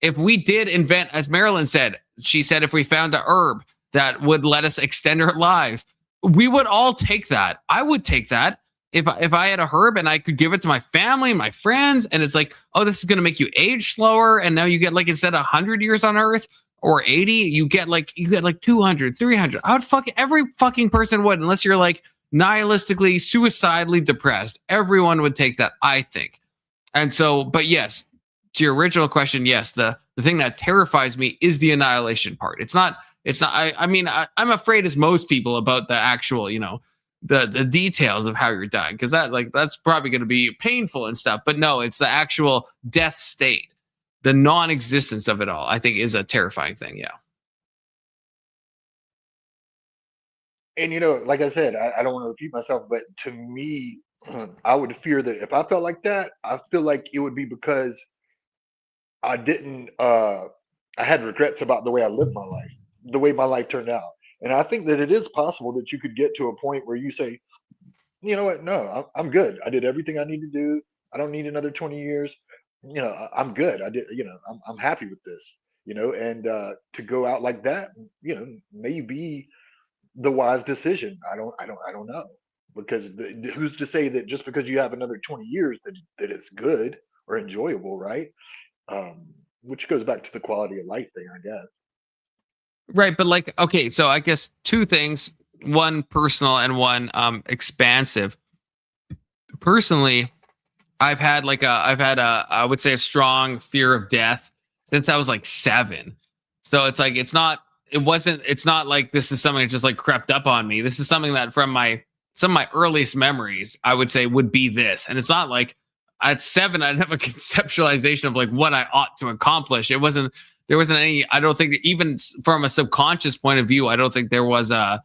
if we did invent, as Marilyn said, she said, if we found a herb that would let us extend our lives, we would all take that. I would take that if I had a herb and I could give it to my family and my friends, and it's like, oh, this is going to make you age slower, and now you get like, instead of 100 years on Earth or 80, you get like 200, 300. Every fucking person would, unless you're like nihilistically, suicidally depressed. Everyone would take that, I think. And so, but yes, to your original question, yes, the thing that terrifies me is the annihilation part. It's not, I'm afraid as most people about the actual, the details of how you're dying. Cause that's probably going to be painful and stuff, but no, it's the actual death state. The non-existence of it all, I think, is a terrifying thing. Yeah. And like I said, I don't want to repeat myself, but to me, I would fear that if I felt like that, I feel like it would be because I didn't I had regrets about the way I lived my life, the way my life turned out. And I think that it is possible that you could get to a point where you say, you know what, no, I'm good. I did everything I need to do. I don't need another 20 years. I'm good. I did, I'm happy with this, and to go out like that, maybe the wise decision. I don't know, because who's to say that just because you have another 20 years that it's good or enjoyable, right? Which goes back to the quality of life thing, I guess. Right, but like, okay, so I guess two things, one personal and one expansive. Personally, I've had I would say a strong fear of death since I was like 7. So it's like, it's not like this is something that just like crept up on me. This is something that from some of my earliest memories, I would say would be this. And it's not like at 7, I didn't have a conceptualization of like what I ought to accomplish. There wasn't any, I don't think that even from a subconscious point of view, I don't think there was a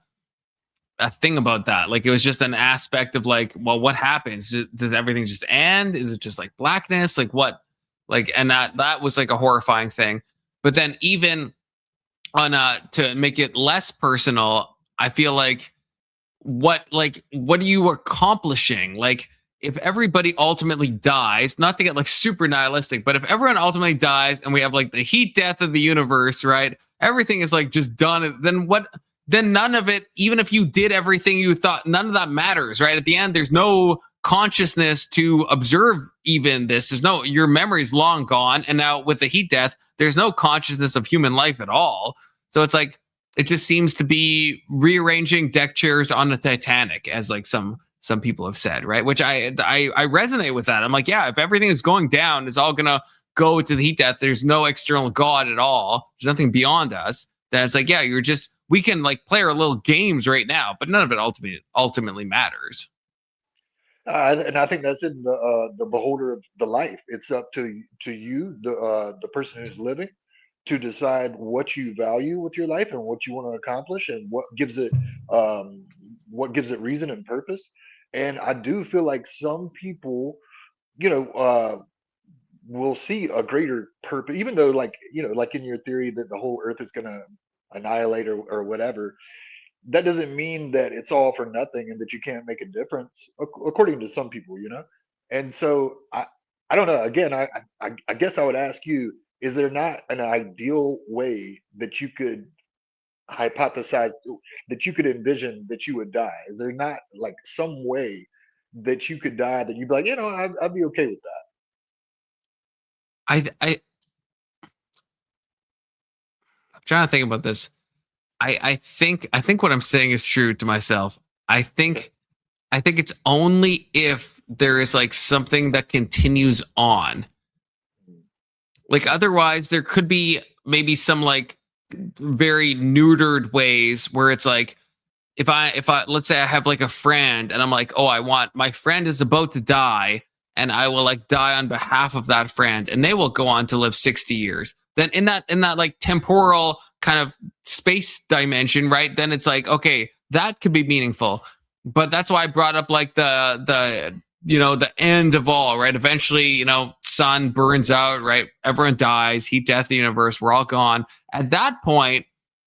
thing about that. Like, it was just an aspect of like, well, what happens? Does everything just end? Is it just like blackness? Like what? Like, and that was like a horrifying thing. But then even on to make it less personal, I feel like what are you accomplishing? Like, if everybody ultimately dies, not to get like super nihilistic, but if everyone ultimately dies and we have like the heat death of the universe, right? Everything is like just done. Then what? then none of it, even if you did everything you thought, none of that matters, right? At the end, there's no consciousness to observe even this. There's no, your memory's long gone. And now with the heat death, there's no consciousness of human life at all. So it's like, it just seems to be rearranging deck chairs on the Titanic, as like some people have said, right? Which I resonate with that. I'm like, yeah, if everything is going down, it's all gonna go to the heat death. There's no external God at all. There's nothing beyond us. Then it's like, yeah, we can like play our little games right now, but none of it ultimately matters. And I think that's in the beholder of the life. It's up to you, the person who's living, to decide what you value with your life and what you want to accomplish and what gives it reason and purpose. And I do feel like some people, will see a greater purpose, even though, like, like in your theory that the whole earth is going to annihilate or whatever. That doesn't mean that it's all for nothing and that you can't make a difference, according to some people. And so I don't know. Again, I guess I would ask you: is there not an ideal way that you could hypothesize, that you could envision that you would die? Is there not like some way that you could die that you'd be like, I'd be okay with that? I'm trying to think about this. I think what I'm saying is true to myself. I think it's only if there is like something that continues on. Like otherwise there could be maybe some like very neutered ways where it's like, if I let's say I have like a friend and I'm like, oh, my friend is about to die and I will like die on behalf of that friend and they will go on to live 60 years. Then in that like temporal kind of space dimension, right? Then it's like, okay, that could be meaningful. But that's why I brought up like the end of all, right? Eventually, sun burns out, right? Everyone dies, heat death the universe, we're all gone. At that point,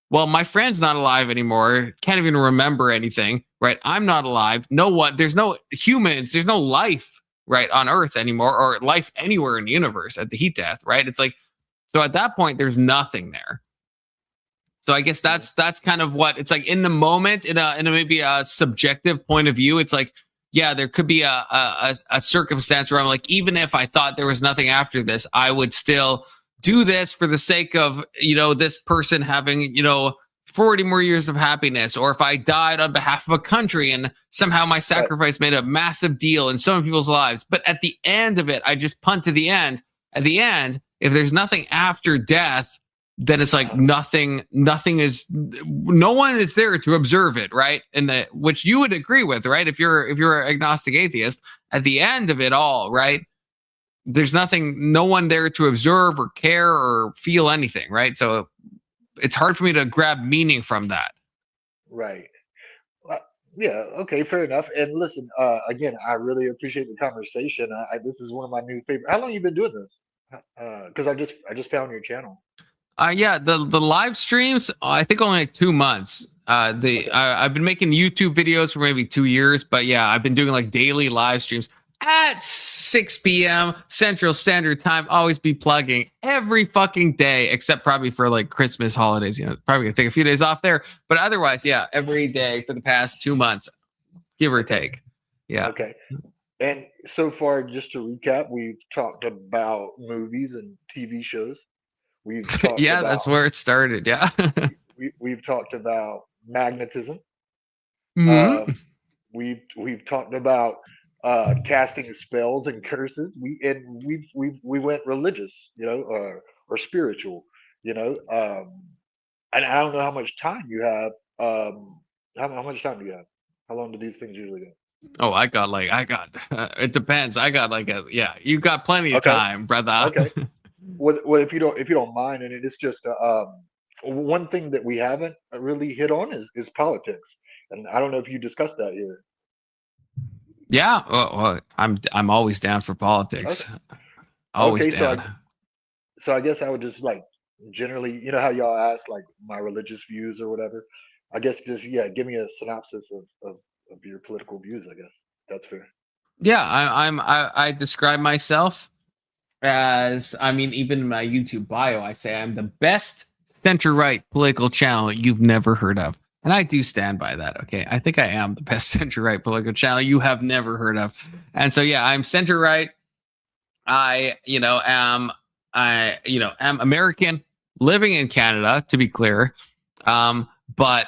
well, my friend's not alive anymore, can't even remember anything, right? I'm not alive. There's no humans, there's no life, right, on Earth anymore, or life anywhere in the universe at the heat death, right? It's like, so at that point, there's nothing there. So I guess that's kind of what it's like in the moment, in a maybe a subjective point of view. It's like, yeah, there could be a circumstance where I'm like, even if I thought there was nothing after this, I would still do this for the sake of, this person having, 40 more years of happiness. Or if I died on behalf of a country and somehow my sacrifice made a massive deal in so many people's lives. But at the end of it, I just punt to the end. At the end, if there's nothing after death, then it's like no one is there to observe it, right? And which you would agree with, right? If you're an agnostic atheist, at the end of it all, right? There's no one there to observe or care or feel anything, right? So it's hard for me to grab meaning from that. Right. Yeah. Okay. Fair enough. And listen, again, I really appreciate the conversation. This is one of my new favorite. How long have you been doing this? Because I just found your channel. Yeah, the live streams, I think only like 2 months. I've been making YouTube videos for maybe 2 years, but yeah, I've been doing like daily live streams at 6 p.m. Central Standard Time. Always be plugging every fucking day, except probably for like Christmas holidays. Probably gonna take a few days off there, but otherwise, yeah, every day for the past 2 months, give or take. Yeah. Okay. And so far, just to recap, we've talked about movies and TV shows. We've talked about, that's where it started. Yeah. we've talked about magnetism. Mm-hmm. We've talked about casting spells and curses. We went religious, or spiritual, and I don't know how much time you have. How much time do you have? How long do these things usually go? Oh, it depends. I got you got plenty of time, brother. Okay. Well, if you don't mind, and it's just one thing that we haven't really hit on is politics, and I don't know if you discussed that here. Yeah, well, I'm always down for politics. Okay. Always down. So I guess I would just like generally, how y'all ask like my religious views or whatever. I guess just give me a synopsis of your political views. I guess that's fair. Yeah, I describe myself as, even in my YouTube bio, I say I'm the best center-right political channel you've never heard of. And I do stand by that. Okay. I think I am the best center right political channel you have never heard of. And so, yeah, I'm center right. I am American, living in Canada, to be clear. But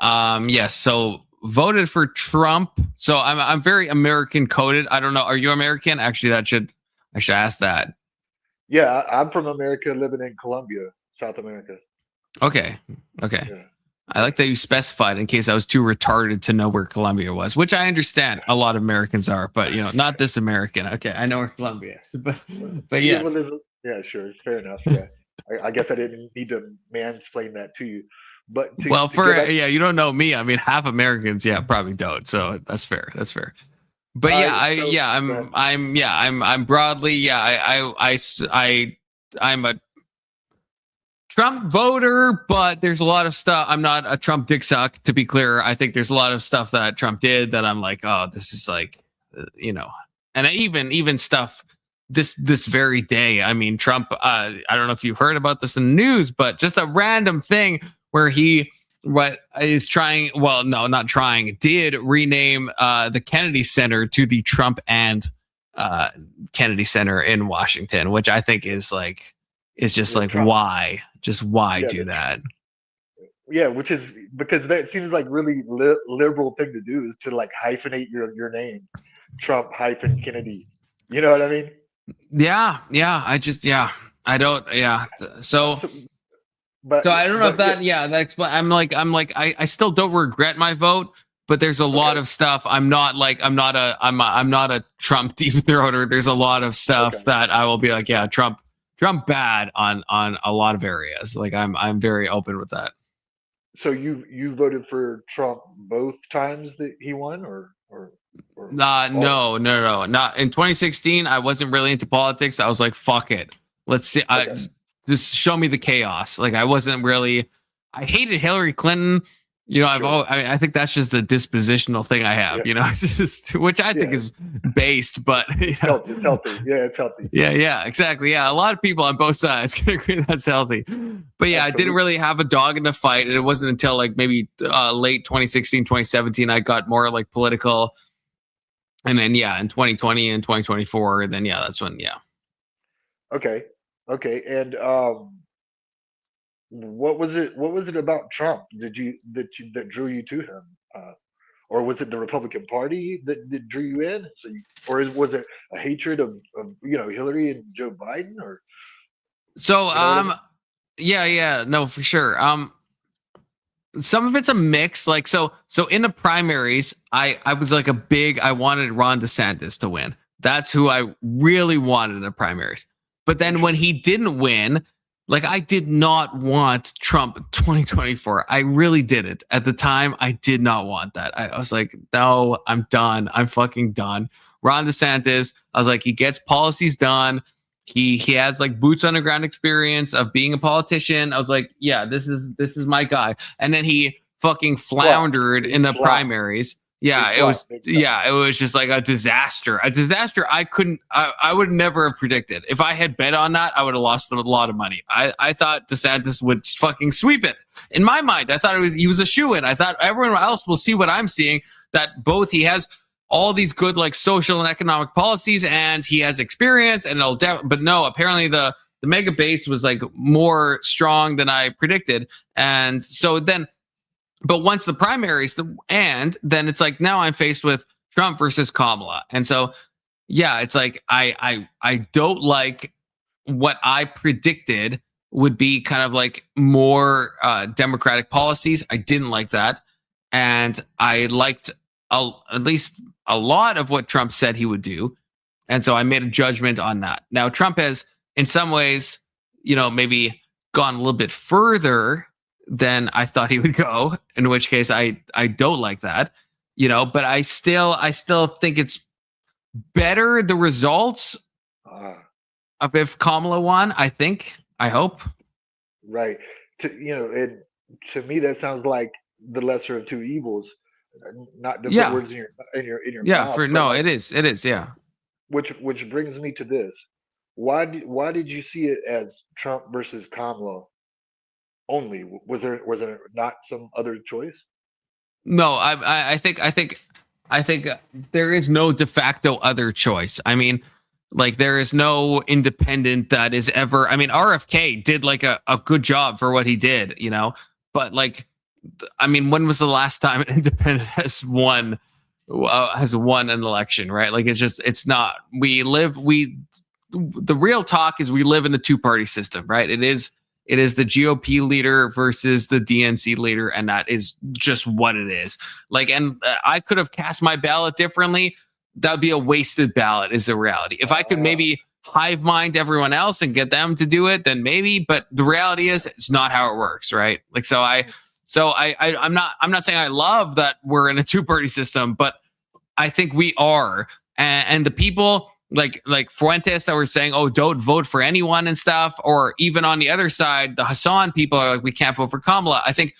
yes, so voted for Trump. So I'm very American coded. I don't know. Are you American? Actually, I should ask that. Yeah, I'm from America, living in Colombia, South America. Okay. Okay. Yeah. I like that you specified in case I was too retarded to know where Colombia was, which I understand a lot of Americans are, but not this American. Okay, I know where Colombia is, but Yeah, yes. yeah, sure, fair enough. Yeah, I guess I didn't need to mansplain that to you, but you don't know me. I mean, half Americans, probably don't. So that's fair. That's fair. But I'm broadly, I'm a Trump voter, but there's a lot of stuff. I'm not a Trump dick suck, to be clear. I think there's a lot of stuff that Trump did that I'm like, oh, this is like, and even stuff this very day. I mean, Trump, I don't know if you've heard about this in the news, but just a random thing where did rename the Kennedy Center to the Trump and Kennedy Center in Washington, which I think is just like Trump. why do that? Yeah, which is because that seems like really liberal thing to do, is to like hyphenate your name, Trump hyphen Kennedy. You know what I mean? Yeah. I don't. Yeah. So I don't know if that. Yeah, that explains. I still don't regret my vote, but there's a lot of stuff. I'm not a Trump deep throater. There's a lot of stuff that I will be like, yeah, Trump bad on a lot of areas. Like I'm very open with that. So you voted for Trump both times that he won, or no, not in 2016. I wasn't really into politics. I was like, fuck it, let's see. Just show me the chaos. Like I wasn't really. I hated Hillary Clinton. I think that's just a dispositional thing I have. It's just, which I think is based, but it's healthy. Yeah, it's healthy. Yeah, exactly. Yeah, a lot of people on both sides can agree that's healthy. But yeah, I didn't really have a dog in the fight, and it wasn't until like maybe late 2016, 2017, I got more like political, and then in 2020 and 2024, then that's when Okay, and what was it about Trump that drew you to him, or was it the Republican Party that drew you in? Was it a hatred of Hillary and Joe Biden, or? So no, for sure. Some of it's a mix. Like so in the primaries, I was like I wanted Ron DeSantis to win. That's who I really wanted in the primaries. But then when he didn't win, like I did not want Trump 2024. I really didn't. At the time, I did not want that. I was like, no, I'm done. I'm fucking done. Ron DeSantis, I was like, he gets policies done. He has like boots on the ground experience of being a politician. I was like, yeah, this is my guy. And then he fucking floundered in the primaries. Yeah, it was just like a disaster. I would never have predicted. If I had bet on that, I would have lost a lot of money. I thought DeSantis would fucking sweep it. In my mind, I thought he was a shoo-in. I thought everyone else will see what I'm seeing, that both he has all these good like social and economic policies and he has experience, and but no, apparently the mega base was like more strong than I predicted. And so then but once the primaries, then it's like now I'm faced with Trump versus Kamala. And so, it's like I don't like what I predicted would be kind of like more democratic policies. I didn't like that. And I liked at least a lot of what Trump said he would do. And so I made a judgment on that. Now, Trump has, in some ways, maybe gone a little bit further than I thought he would go, in which case I don't like that, but I still think it's better the results of if Kamala won, I hope. Right. To me, that sounds like the lesser of two evils, not to put words in your mouth. It is. Yeah. Which brings me to this. Why did you see it as Trump versus Kamala? only. Was there not some other choice? No, I think there is no de facto other choice. I mean, like there is no independent that is ever. I mean, RFK did like a good job for what he did, you know. But like, I mean, when was the last time an independent has won an election? Right? Like it's not. The real talk is we live in a two-party system, right? It is the GOP leader versus the DNC leader, and that is just what it is. Like, and I could have cast my ballot differently. That would be a wasted ballot, is the reality. If I could maybe hive mind everyone else and get them to do it, then maybe. But the reality is, it's not how it works, right? Like, I'm not saying I love that we're in a two-party system, but I think we are, and the people like Fuentes that were saying, oh, don't vote for anyone and stuff, or even on the other side, the Hassan people are like, we can't vote for Kamala. I think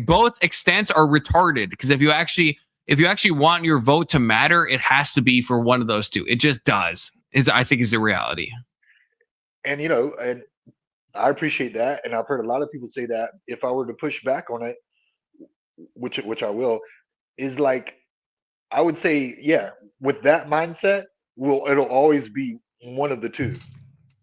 both extents are retarded, because if you actually want your vote to matter, it has to be for one of those two. It just does. I think is the reality. And and I appreciate that, and I've heard a lot of people say that. If I were to push back on it, which I will, is like, I would say, yeah, with that mindset, it'll always be one of the two.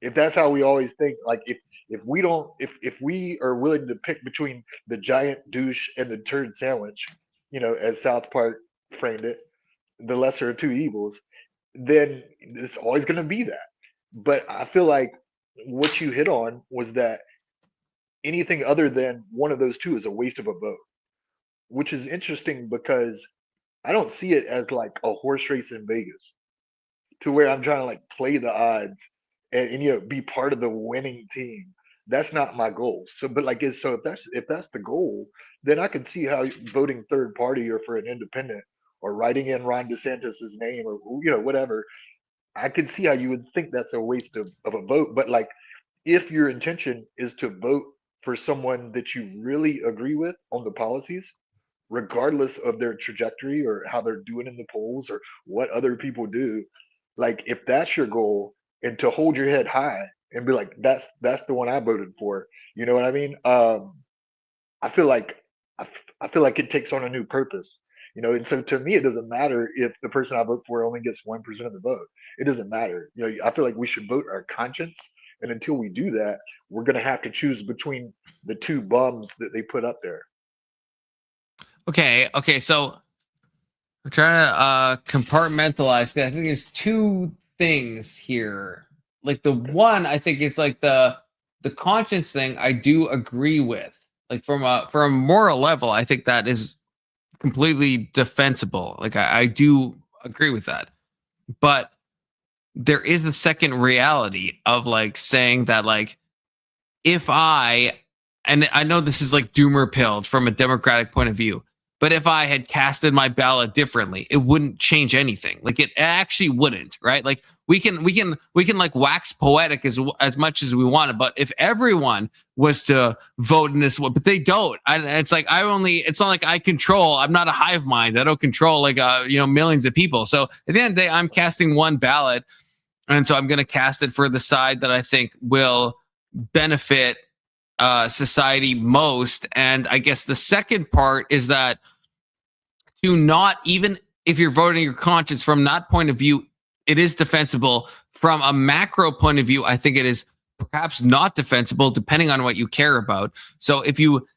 If that's how we always think, like if we are willing to pick between the giant douche and the turd sandwich, as South Park framed it, the lesser of two evils, then it's always going to be that. But I feel like what you hit on was that anything other than one of those two is a waste of a vote, which is interesting because I don't see it as like a horse race in Vegas, to where I'm trying to like play the odds and be part of the winning team. That's not my goal. So, but like, so if that's the goal, then I can see how voting third party or for an independent or writing in Ron DeSantis's name or whatever, I can see how you would think that's a waste of a vote. But like, if your intention is to vote for someone that you really agree with on the policies, regardless of their trajectory or how they're doing in the polls or what other people do, like if that's your goal, and to hold your head high and be like, that's the one I voted for. You know what I mean? I feel like it takes on a new purpose. And so to me, it doesn't matter if the person I vote for only gets 1% of the vote. It doesn't matter. I feel like we should vote our conscience, and until we do that, we're going to have to choose between the two bums that they put up there. Okay, so I'm trying to compartmentalize. I think there's two things here. Like the one, I think is like the conscience thing. I do agree with. Like from a moral level, I think that is completely defensible. Like I do agree with that. But there is a second reality of like saying that like if and I know this is like doomer pilled from a Democratic point of view, but if I had casted my ballot differently, it wouldn't change anything. Like it actually wouldn't, right? Like we can like wax poetic as much as we want, but if everyone was to vote in this way, but they don't. It's like it's not like I control. I'm not a hive mind. I don't control like millions of people. So at the end of the day, I'm casting one ballot, and so I'm going to cast it for the side that I think will benefit society most. And I guess the second part is that to not, even if you're voting your conscience from that point of view, it is defensible. From a macro point of view, I think it is perhaps not defensible depending on what you care about. So if you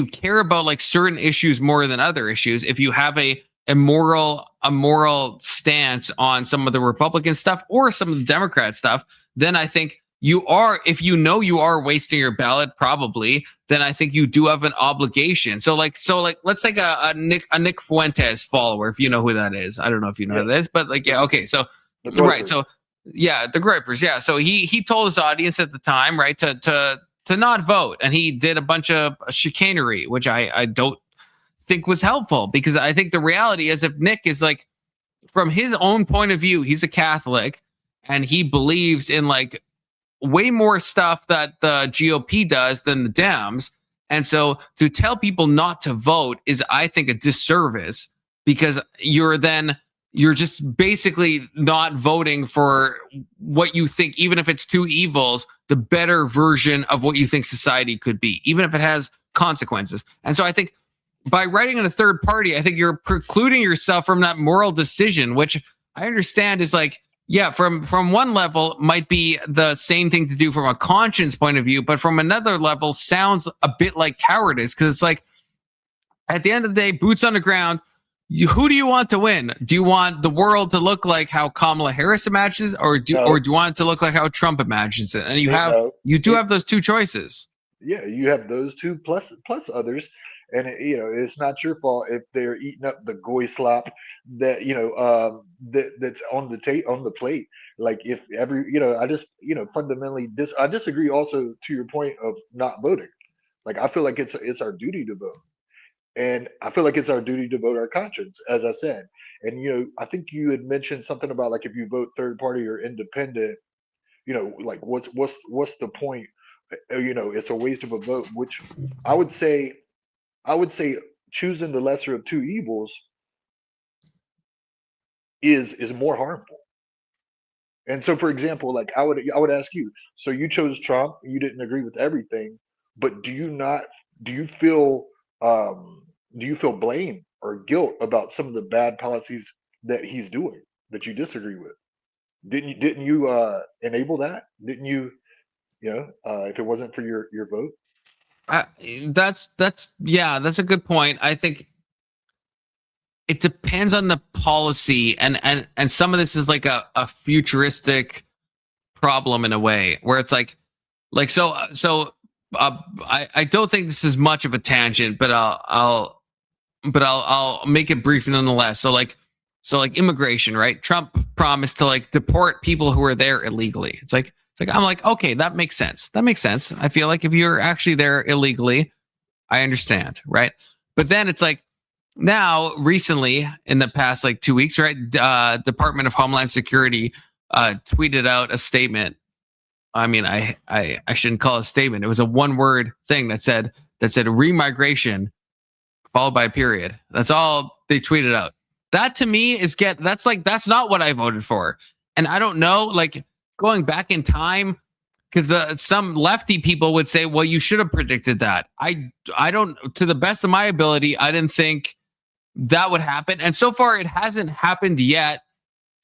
care about like certain issues more than other issues, if you have a moral stance on some of the Republican stuff or some of the Democrat stuff, then I think if you are wasting your ballot, probably, then I think you do have an obligation. So let's take a Nick Fuentes follower, if you know who that is. I don't know if you know who that is, but like, yeah, okay. So, right. So yeah, the Gripers. Yeah. So he told his audience at the time, right, to not vote. And he did a bunch of chicanery, which I don't think was helpful, because I think the reality is, if Nick is like, from his own point of view, he's a Catholic and he believes in like way more stuff that the GOP does than the Dems. And so to tell people not to vote is, I think, a disservice, because you're then you're just basically not voting for what you think, even if it's two evils, the better version of what you think society could be, even if it has consequences. And so I think by writing in a third party, I think you're precluding yourself from that moral decision, which I understand is like, yeah, from one level might be the same thing to do from a conscience point of view, but from another level sounds a bit like cowardice, because it's like, at the end of the day, boots on the ground, who do you want to win? Do you want the world to look like how Kamala Harris imagines, or do you want it to look like how Trump imagines it? And you do have those two choices. Yeah, you have those two plus others, and it's not your fault if they're eating up the goy slop that that's on the plate. Like if I just fundamentally I disagree also to your point of not voting. Like I feel like it's our duty to vote. And I feel like it's our duty to vote our conscience, as I said. And I think you had mentioned something about like if you vote third party or independent, like what's the point? It's a waste of a vote. Which I would say choosing the lesser of two evils is more harmful. And so, for example, like I would ask you. So you chose Trump. You didn't agree with everything, but do you feel blame or guilt about some of the bad policies that he's doing that you disagree with? Didn't you enable that? Didn't you? If it wasn't for your vote. That's a good point. I think it depends on the policy, and some of this is like a futuristic problem in a way where it's like I don't think this is much of a tangent, but I'll make it brief nonetheless. So like immigration, right? Trump promised to like deport people who are there illegally. It's like I'm like, okay, that makes sense. I feel like if you're actually there illegally, I understand, right? But then it's like now recently in the past like 2 weeks, right? Department of Homeland Security tweeted out a statement. I mean, I shouldn't call it a statement. It was a one-word thing that said remigration followed by a period. That's all they tweeted out. That to me that's not what I voted for. And I don't know, like going back in time, because some lefty people would say, well, you should have predicted that. I don't, to the best of my ability, I didn't think that would happen. And so far it hasn't happened yet,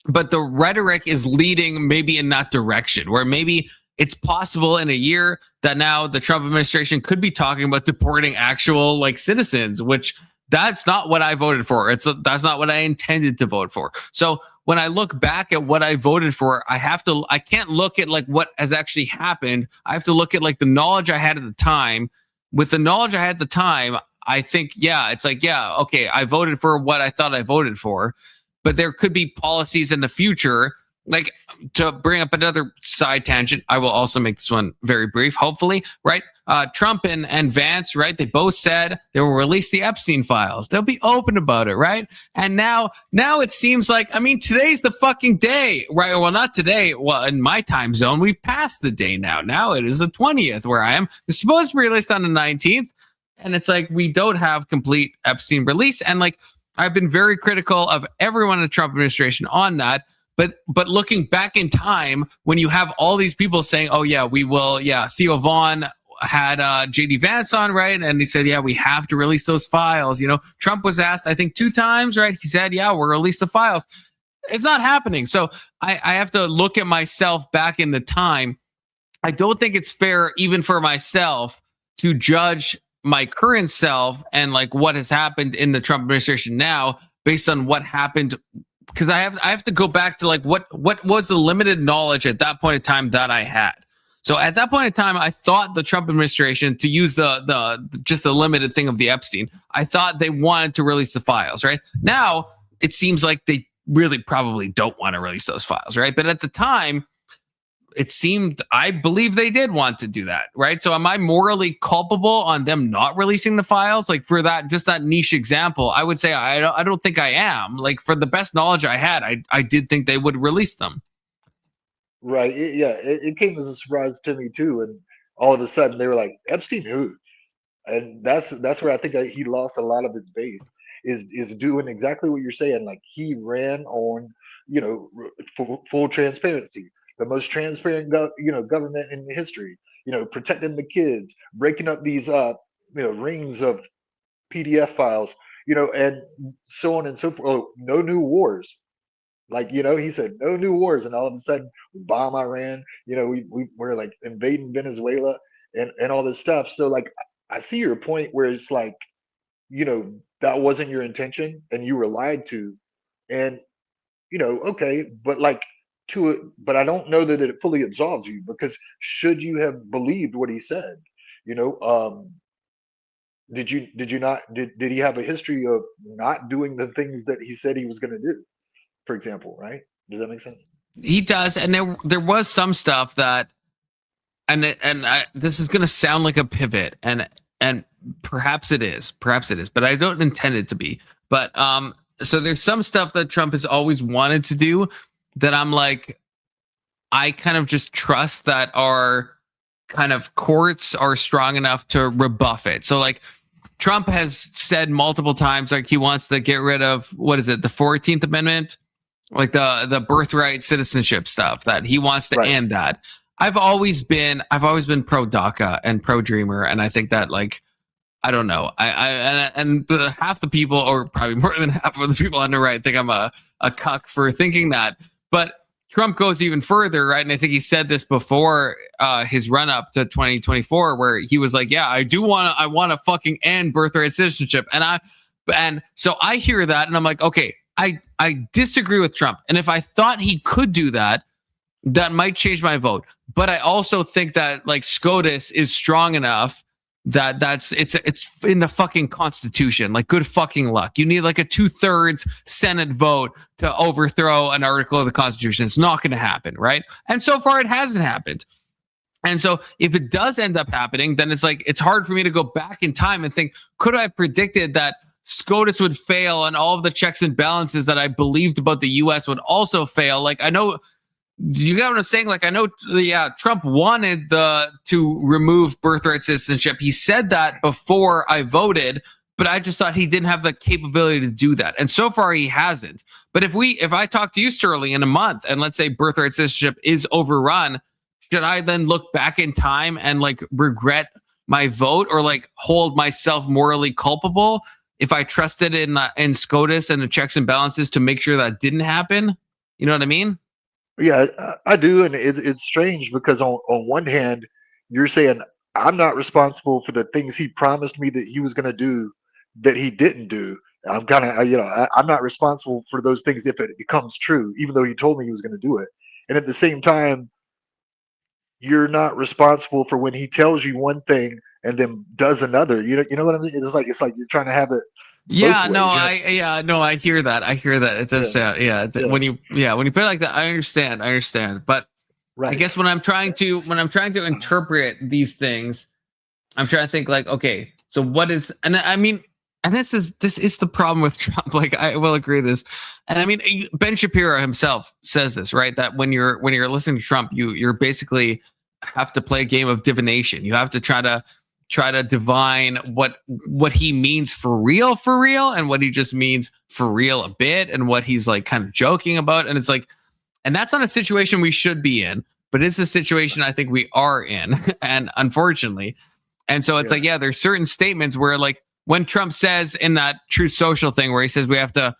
but the rhetoric is leading maybe in that direction where maybe it's possible in a year that now the Trump administration could be talking about deporting actual like citizens, which that's not what I voted for. That's not what I intended to vote for. So when I look back at what I voted for, I can't look at like what has actually happened. I have to look at like the knowledge I had at the time. With the knowledge I had at the time, I think, okay, I voted for what I thought I voted for, but there could be policies in the future. Like, to bring up another side tangent, I will also make this one very brief, hopefully, right? Trump and Vance, right? They both said they will release the Epstein files. They'll be open about it, right? And now it seems like, today's the fucking day, right? Well, not today. Well, in my time zone, we've passed the day now. Now it is the 20th where I am. It's supposed to be released on the 19th. And it's like, we don't have complete Epstein release. And like, I've been very critical of everyone in the Trump administration on that. But looking back in time, when you have all these people saying, oh, yeah, we will. Yeah, Theo Vaughn had JD Vance on, right? And he said, yeah, we have to release those files. Trump was asked, I think 2 times, right? He said, yeah, we'll release the files. It's not happening. So I have to look at myself back in the time. I don't think it's fair, even for myself, to judge my current self and like what has happened in the Trump administration now based on what happened. Because I have to go back to like what was the limited knowledge at that point in time that I had. So at that point in time, I thought the Trump administration, to use the just the limited thing of the Epstein, I thought they wanted to release the files. Right now, it seems like they really probably don't want to release those files. Right, but at the time, it seemed, I believe they did want to do that, right? So am I morally culpable on them not releasing the files? Like for that, just that niche example, I would say I don't think I am. Like for the best knowledge I had, I did think they would release them. Right. It came as a surprise to me too. And all of a sudden they were like, Epstein who? and that's where I think he lost a lot of his base. Is doing exactly what you're saying. Like he ran on, full transparency, the most transparent, government in history. Protecting the kids, breaking up these, rings of PDF files, and so on and so forth. Oh, no new wars. Like, he said no new wars, and all of a sudden we bomb Iran. We're like invading Venezuela and all this stuff. So like, I see your point where it's like, that wasn't your intention and you were lied to, and okay, but like but I don't know that it fully absolves you, because should you have believed what he said, you know, did you not did he have a history of not doing the things that he said he was going to do, for example, right? Does that make sense? He does, and there was some stuff that, this is going to sound like a pivot, and perhaps it is, but I don't intend it to be. But so there's some stuff that Trump has always wanted to do that I'm like, I kind of just trust that our kind of courts are strong enough to rebuff it. So like, Trump has said multiple times, like he wants to get rid of, what is it, the 14th Amendment, like the birthright citizenship stuff, that he wants to end that. I've always been pro DACA and pro Dreamer, and I think that, like, I don't know, and half the people, or probably more than half of the people on the right, think I'm a cuck for thinking that. But Trump goes even further, right? And I think he said this before his run up to 2024, where he was like, "Yeah, I want to fucking end birthright citizenship." And so I hear that, and I'm like, okay, I disagree with Trump, and if I thought he could do that, that might change my vote. But I also think that like SCOTUS is strong enough that it's in the fucking Constitution. Like, good fucking luck. You need like a 2/3 Senate vote to overthrow an article of the Constitution. It's not going to happen, right? And so far, it hasn't happened. And so if it does end up happening, then it's like, it's hard for me to go back in time and think, could I have predicted that SCOTUS would fail and all of the checks and balances that I believed about the U.S. would also fail? Like, I know. Do you get what I'm saying? Like, I know, yeah, Trump wanted to remove birthright citizenship. He said that before I voted, but I just thought he didn't have the capability to do that. And so far, he hasn't. But if I talk to you, Sterling, in a month, and let's say birthright citizenship is overrun, should I then look back in time and like regret my vote, or like hold myself morally culpable if I trusted in SCOTUS and the checks and balances to make sure that didn't happen? You know what I mean? Yeah, I do, and it's strange because on one hand, you're saying I'm not responsible for the things he promised me that he was going to do that he didn't do. I'm kind of, I'm not responsible for those things if it becomes true, even though he told me he was going to do it. And at the same time, you're not responsible for when he tells you one thing and then does another. You know what I mean? It's like you're trying to have it. Yeah, no, I hear that. It does sound, when you put it like that, I understand. But I guess when I'm trying to interpret these things, I'm trying to think like, okay, so what is, and I mean, and this is the problem with Trump. Like, I will agree with this. And I mean, Ben Shapiro himself says this, right? That when you're listening to Trump, you're basically have to play a game of divination. You have to try to divine what he means for real, and what he just means for real a bit, and what he's like kind of joking about. And it's like, and that's not a situation we should be in, but it's a situation I think we are in, and unfortunately. And so it's like, yeah, there's certain statements where, like, when Trump says in that Truth Social thing where he says we have to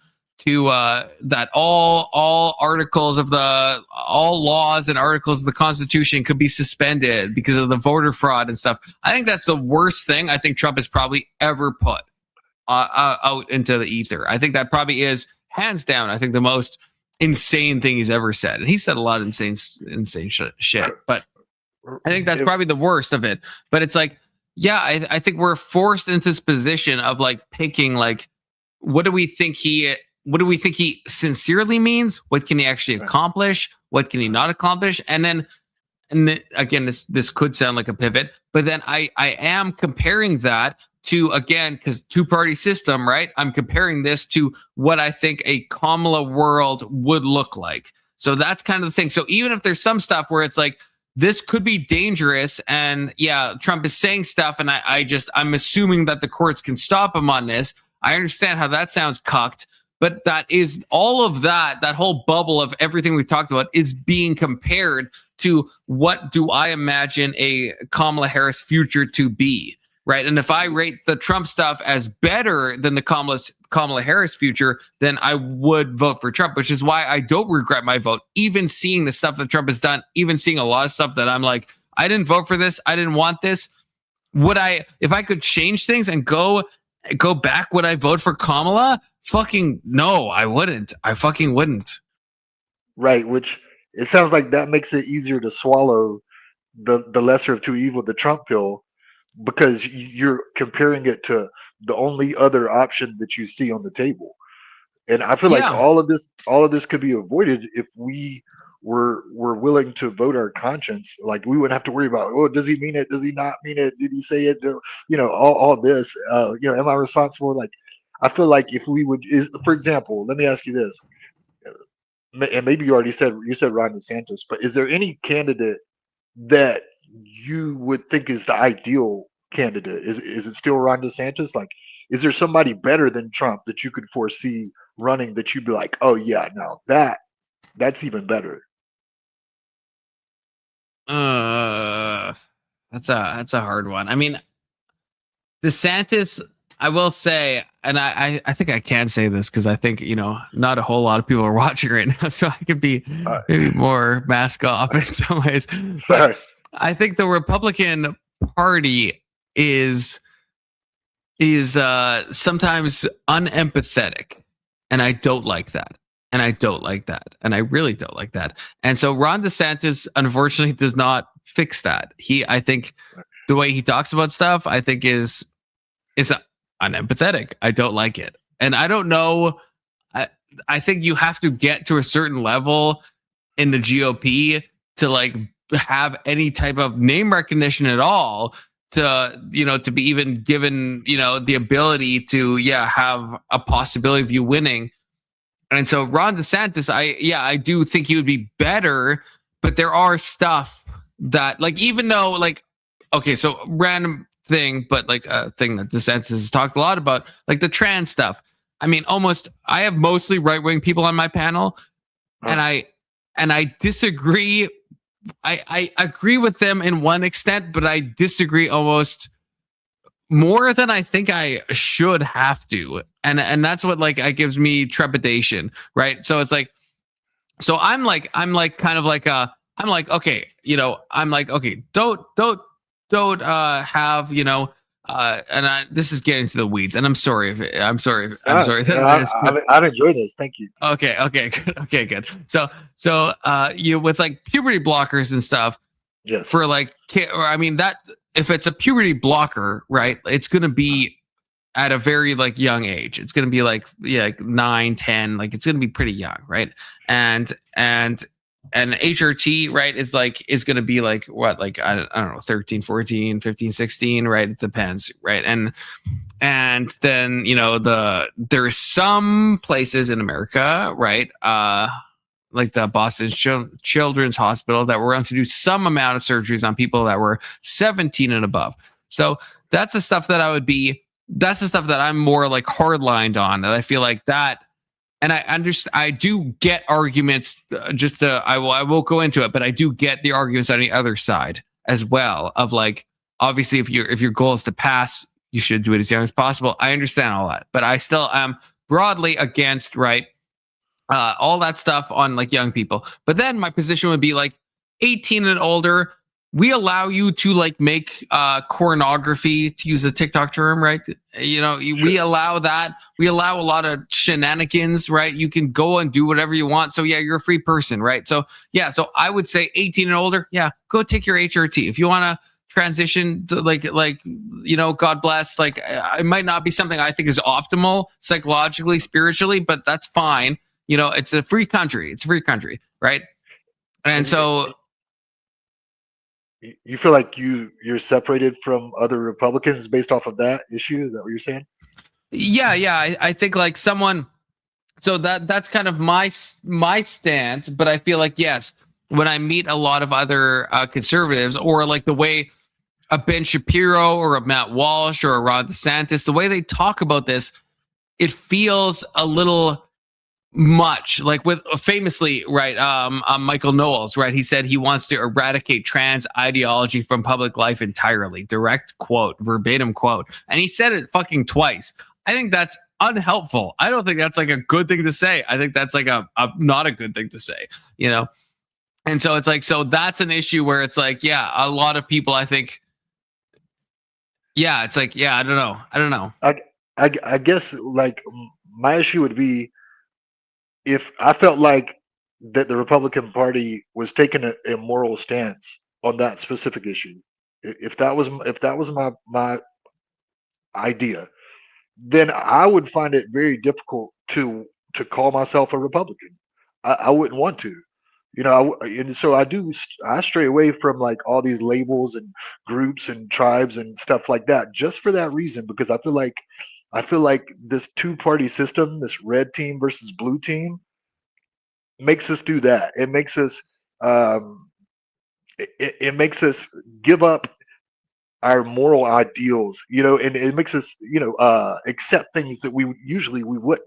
that all articles of all laws and articles of the Constitution could be suspended because of the voter fraud and stuff. I think that's the worst thing I think Trump has probably ever put out into the ether. I think that probably is, hands down, I think the most insane thing he's ever said. And he said a lot of insane shit, but I think that's probably the worst of it. But it's like, yeah, I think we're forced into this position of like picking, like, what do we think he sincerely means? What can he actually accomplish? What can he not accomplish? And then again, this could sound like a pivot, but then I am comparing that to, again, because two-party system, right? I'm comparing this to what I think a Kamala world would look like. So that's kind of the thing. So even if there's some stuff where it's like, this could be dangerous. And yeah, Trump is saying stuff, and I'm assuming that the courts can stop him on this. I understand how that sounds cucked, but that is all of that whole bubble of everything we've talked about is being compared to what do I imagine a Kamala Harris future to be, right? And if I rate the Trump stuff as better than the Kamala Harris future, then I would vote for Trump, which is why I don't regret my vote. Even seeing the stuff that Trump has done, even seeing a lot of stuff that I'm like, I didn't vote for this, I didn't want this. Would I, if I could change things and go back, would I vote for Kamala? Fucking no, I wouldn't. I fucking wouldn't. Right, which it sounds like that makes it easier to swallow the lesser of two evil, the Trump pill, because you're comparing it to the only other option that you see on the table. And I feel like all of this could be avoided if we were willing to vote our conscience. Like, we wouldn't have to worry about, oh, does he mean it? Does he not mean it? Did he say it? All this. Am I responsible? Like, I feel like if we would, for example, let me ask you this, and maybe you said Ron DeSantis, but is there any candidate that you would think is the ideal candidate? Is it still Ron DeSantis? Like, is there somebody better than Trump that you could foresee running that you'd be like, oh yeah, no, that's even better? That's a hard one. I mean, DeSantis, I will say, and I think I can say this because I think, not a whole lot of people are watching right now, so I could be maybe more mask off in some ways. Sorry. But I think the Republican Party is sometimes unempathetic, and I don't like that. And I don't like that. And I really don't like that. And so Ron DeSantis, unfortunately, does not fix that. I think the way he talks about stuff, I think is unempathetic. I don't like it. And I don't know. I think you have to get to a certain level in the GOP to like have any type of name recognition at all to be even given, the ability to, have a possibility of you winning. And so Ron DeSantis, I do think he would be better, but there are stuff that, like, even though, like, okay, so random thing, but like a thing that DeSantis has talked a lot about, like the trans stuff. I mean, I have mostly right-wing people on my panel, and I disagree. I agree with them in one extent, but I disagree almost more than I think I should have to. And that's what gives me trepidation, right? So it's like, so I'm like, okay, don't have, this is getting to the weeds, and I'm sorry. I'd enjoy this. Thank you. Okay, good. So you with like puberty blockers and stuff. Yes. For like, that if it's a puberty blocker, right, it's going to be at a very like young age. It's going to be like 9, 10, like it's going to be pretty young, right? And HRT, right, is going to be like what, like I don't know, 13, 14, 15, 16, right? It depends, right? And then there's some places in America, right, like the Boston Children's Hospital, that were going to do some amount of surgeries on people that were 17 and above. So that's the stuff that that's the stuff that I'm more like hardlined on, that I feel like that. And I understand, I do get arguments, I won't go into it, but I do get the arguments on the other side as well, of like, obviously if your goal is to pass, you should do it as young as possible. I understand all that, but I still am broadly against, right, all that stuff on like young people. But then my position would be like 18 and older. We allow you to like make pornography, to use a TikTok term, right? We allow that. We allow a lot of shenanigans, right? You can go and do whatever you want. So yeah, you're a free person, right? So yeah, so I would say 18 and older, yeah, go take your HRT. If you want to transition to like God bless, like it might not be something I think is optimal psychologically, spiritually, but that's fine. It's a free country. It's a free country, right? And so you feel like you're separated from other Republicans based off of that issue? Is that what you're saying? Yeah. I think like someone. So that's kind of my stance. But I feel like, yes, when I meet a lot of other conservatives, or like the way a Ben Shapiro or a Matt Walsh or a Ron DeSantis, the way they talk about this, it feels a little much like with famously, right? Michael Knowles, right? He said he wants to eradicate trans ideology from public life entirely. Direct quote, verbatim quote. And he said it fucking twice. I think that's unhelpful. I don't think that's like a good thing to say. I think that's like a not a good thing to say, you know? And so it's like, so that's an issue where it's like, yeah, a lot of people, I think, yeah, it's like, yeah, I don't know. I guess like my issue would be if I felt like that the Republican Party was taking a moral stance on that specific issue. If that was my idea, then I would find it very difficult to call myself a Republican. I wouldn't want to, you know. And so I stray away from like all these labels and groups and tribes and stuff like that, just for that reason, because I feel like this two-party system, this red team versus blue team, makes us do that. It makes us it makes us give up our moral ideals, you know, and it makes us, you know, accept things that we wouldn't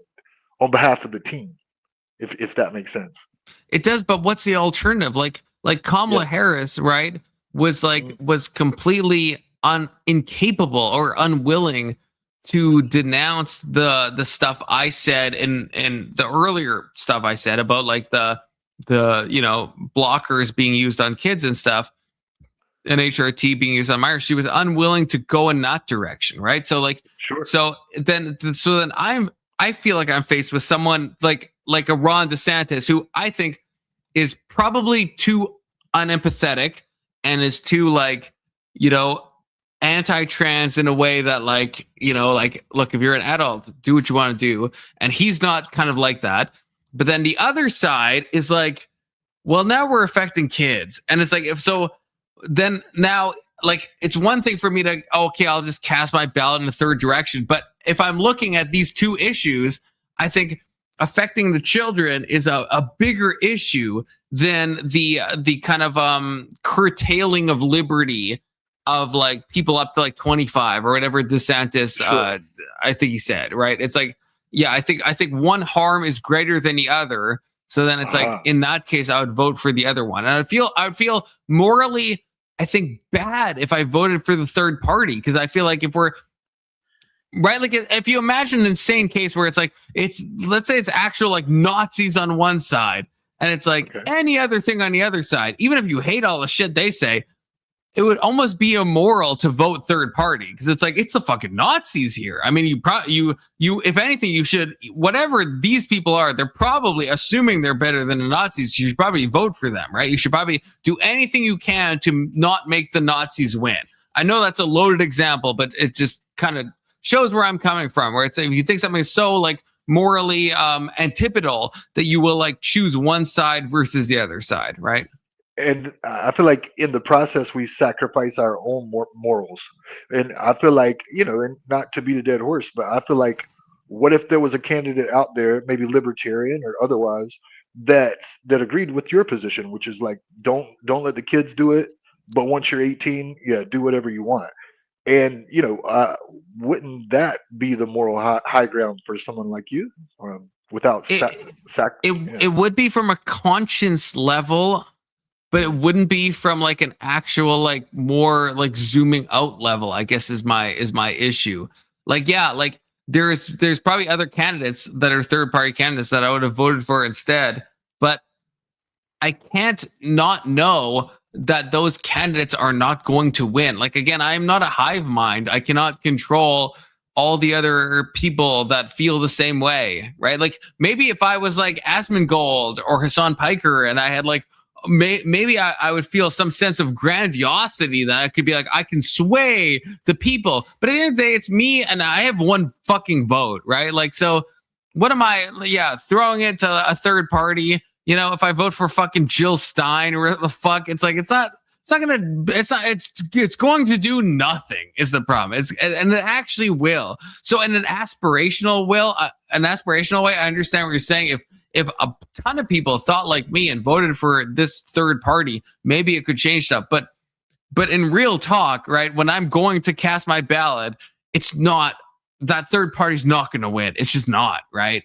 on behalf of the team, if that makes sense. It does, but what's the alternative? Like Kamala Harris, right? Was completely incapable or unwilling to denounce the stuff I said and the earlier stuff I said about like the you know, blockers being used on kids and stuff, and HRT being used on minors. She was unwilling to go in that direction, right? So like, sure. So then I feel like I'm faced with someone like a Ron DeSantis, who I think is probably too unempathetic and is too like, you know, anti-trans in a way that like, you know, like, look, if you're an adult, do what you want to do. And he's not kind of like that. But then the other side is like, well, now we're affecting kids. And it's like, if so, then now like, it's one thing for me to, okay, I'll just cast my ballot in the third direction. But if I'm looking at these two issues, I think affecting the children is a bigger issue than the kind of curtailing of liberty of like people up to like 25 or whatever DeSantis, Sure. I think he said, right? It's like, yeah, I think one harm is greater than the other. So then it's like, in that case, I would vote for the other one. And I would feel morally, I think, bad if I voted for the third party, because I feel like if we're right, like if you imagine an insane case where it's like, let's say it's actual like Nazis on one side and it's like any other thing on the other side, even if you hate all the shit they say, it would almost be immoral to vote third party, because it's like, it's the fucking Nazis here. I mean, you if anything, you should, whatever these people are, they're probably assuming they're better than the Nazis. You should probably vote for them, right? You should probably do anything you can to not make the Nazis win. I know that's a loaded example, but it just kind of shows where I'm coming from, where it's, if you think something is so like morally antipodal that you will like choose one side versus the other side, right? And I feel like in the process we sacrifice our own morals. And I feel like, you know, and not to beat a dead horse, but I feel like, what if there was a candidate out there, maybe libertarian or otherwise, that agreed with your position, which is like, don't let the kids do it, but once you're 18, yeah, do whatever you want. And you know, wouldn't that be the moral high ground for someone like you, without it would be from a conscience level, but it wouldn't be from like an actual like more like zooming out level, I guess is my issue. Like, yeah, like there's probably other candidates that are third party candidates that I would have voted for instead, but I can't not know that those candidates are not going to win. Like, again, I'm not a hive mind. I cannot control all the other people that feel the same way, right? Like, maybe if I was like Asmongold or Hassan Piker and I had like, maybe I would feel some sense of grandiosity that I could be like, I can sway the people. But at the end of the day, it's me and I have one fucking vote, right? Like, so what am I, throwing it to a third party? You know, if I vote for fucking Jill Stein or the fuck, it's like, it's going to do nothing is the problem. And it actually will. So in an aspirational way, I understand what you're saying. if a ton of people thought like me and voted for this third party, maybe it could change stuff. But in real talk, right, when I'm going to cast my ballot, it's not, that third party's not going to win. It's just not, right?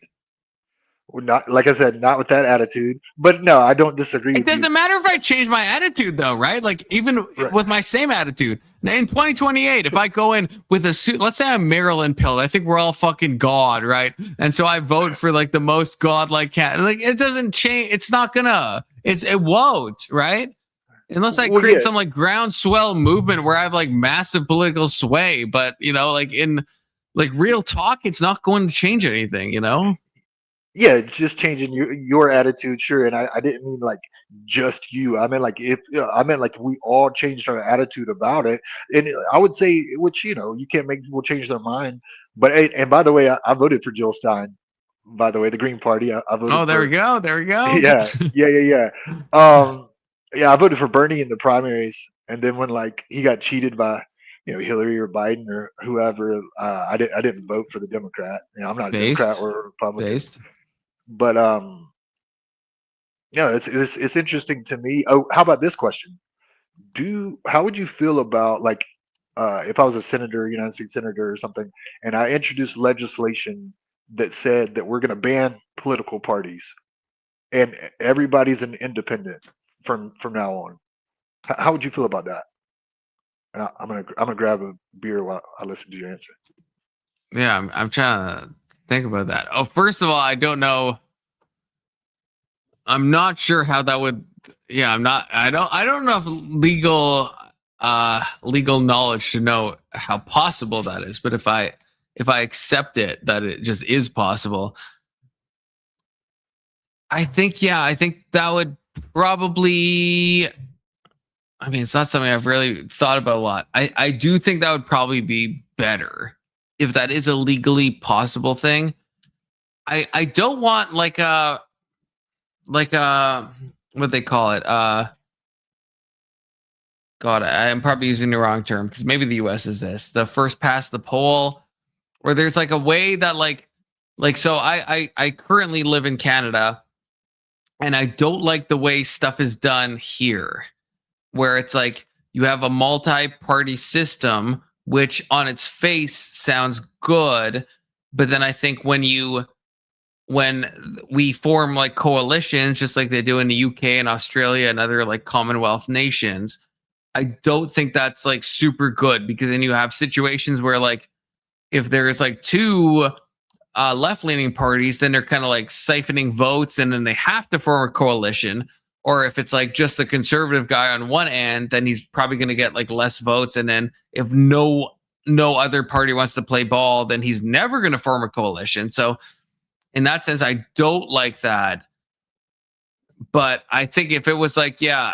Well, not, like I said, not with that attitude. But no, I don't disagree It with you. doesn't matter if I change my attitude, though, right? Like, even with my same attitude. In 2028, if I go in with a suit, let's say I'm Maryland pilled, I think we're all fucking God, right? And so I vote for like the most godlike cat. Like, it doesn't change. It's not gonna, it won't, right? Unless I create some like groundswell movement where I have like massive political sway. But, you know, like in like real talk, it's not going to change anything, you know? Yeah, it's just changing your attitude, sure. And I didn't mean like just you. I meant like I meant like we all changed our attitude about it. And I would say, which you know, you can't make people change their mind. But and by the way, I voted for Jill Stein. By the way, the Green Party. I voted. Oh, there we go. There we go. Yeah. Yeah, I voted for Bernie in the primaries, and then when like he got cheated by Hillary or Biden or whoever, I didn't vote for the Democrat. I'm not a Democrat or a Republican. But yeah, it's interesting to me. Oh, how about this question? How would you feel about like if I was a senator, United States senator or something, and I introduced legislation that said that we're going to ban political parties and everybody's an independent from now on? How would you feel about that? And I'm gonna grab a beer while I listen to your answer. Yeah, I'm trying to think about that. Oh, first of all, I don't know. I'm not sure how that would. Yeah, I don't know if legal knowledge to know how possible that is. But if I accept it that it just is possible, I think that would probably. I mean, it's not something I've really thought about a lot. I do think that would probably be better if that is a legally possible thing. I don't want like a what they call it. God, I'm probably using the wrong term because maybe the US is this. The first past the poll, where there's like a way that like so I currently live in Canada and I don't like the way stuff is done here, where it's like you have a multi-party system, which on its face sounds good, but then I think when we form like coalitions, just like they do in the UK and Australia and other like Commonwealth nations, I don't think that's like super good, because then you have situations where like if there's like two left-leaning parties, then they're kind of like siphoning votes and then they have to form a coalition. Or if it's like just the conservative guy on one end, then he's probably going to get like less votes. And then if no other party wants to play ball, then he's never going to form a coalition. So in that sense, I don't like that. But I think if it was like, yeah.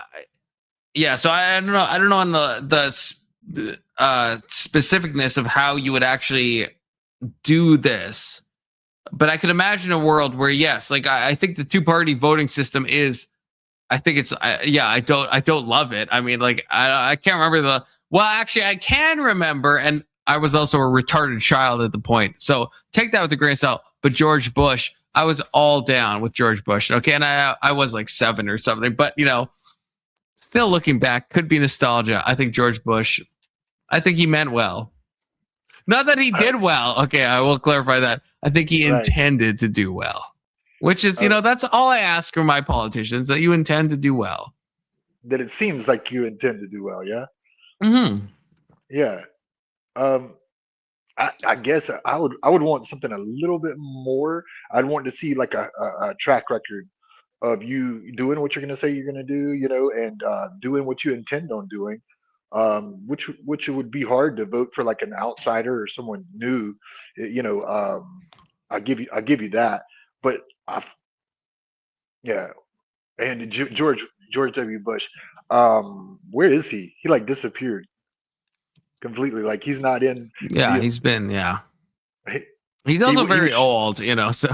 So I don't know on the specificness of how you would actually do this. But I could imagine a world where, yes, like I think the two-party voting system is. I think it's I don't love it. I mean, like I can't remember actually I can remember, and I was also a retarded child at the point, so take that with a grain of salt. But George Bush, I was all down with George Bush. Okay, and I was like 7 or something, but still looking back, could be nostalgia. I think George Bush, I think he meant well. Not that he did well. Okay, I will clarify that. I think he intended to do well. Which is, that's all I ask from my politicians, that you intend to do well. That it seems like you intend to do well, yeah? Mm-hmm. Yeah. I guess I would want something a little bit more. I'd want to see like a track record of you doing what you're going to say you're going to do, and doing what you intend on doing, which it would be hard to vote for like an outsider or someone new, I'll give you that. But yeah, and George W. Bush, where is he? He like disappeared completely. Like he's not in. Yeah, he's been. Yeah, he's also very old, So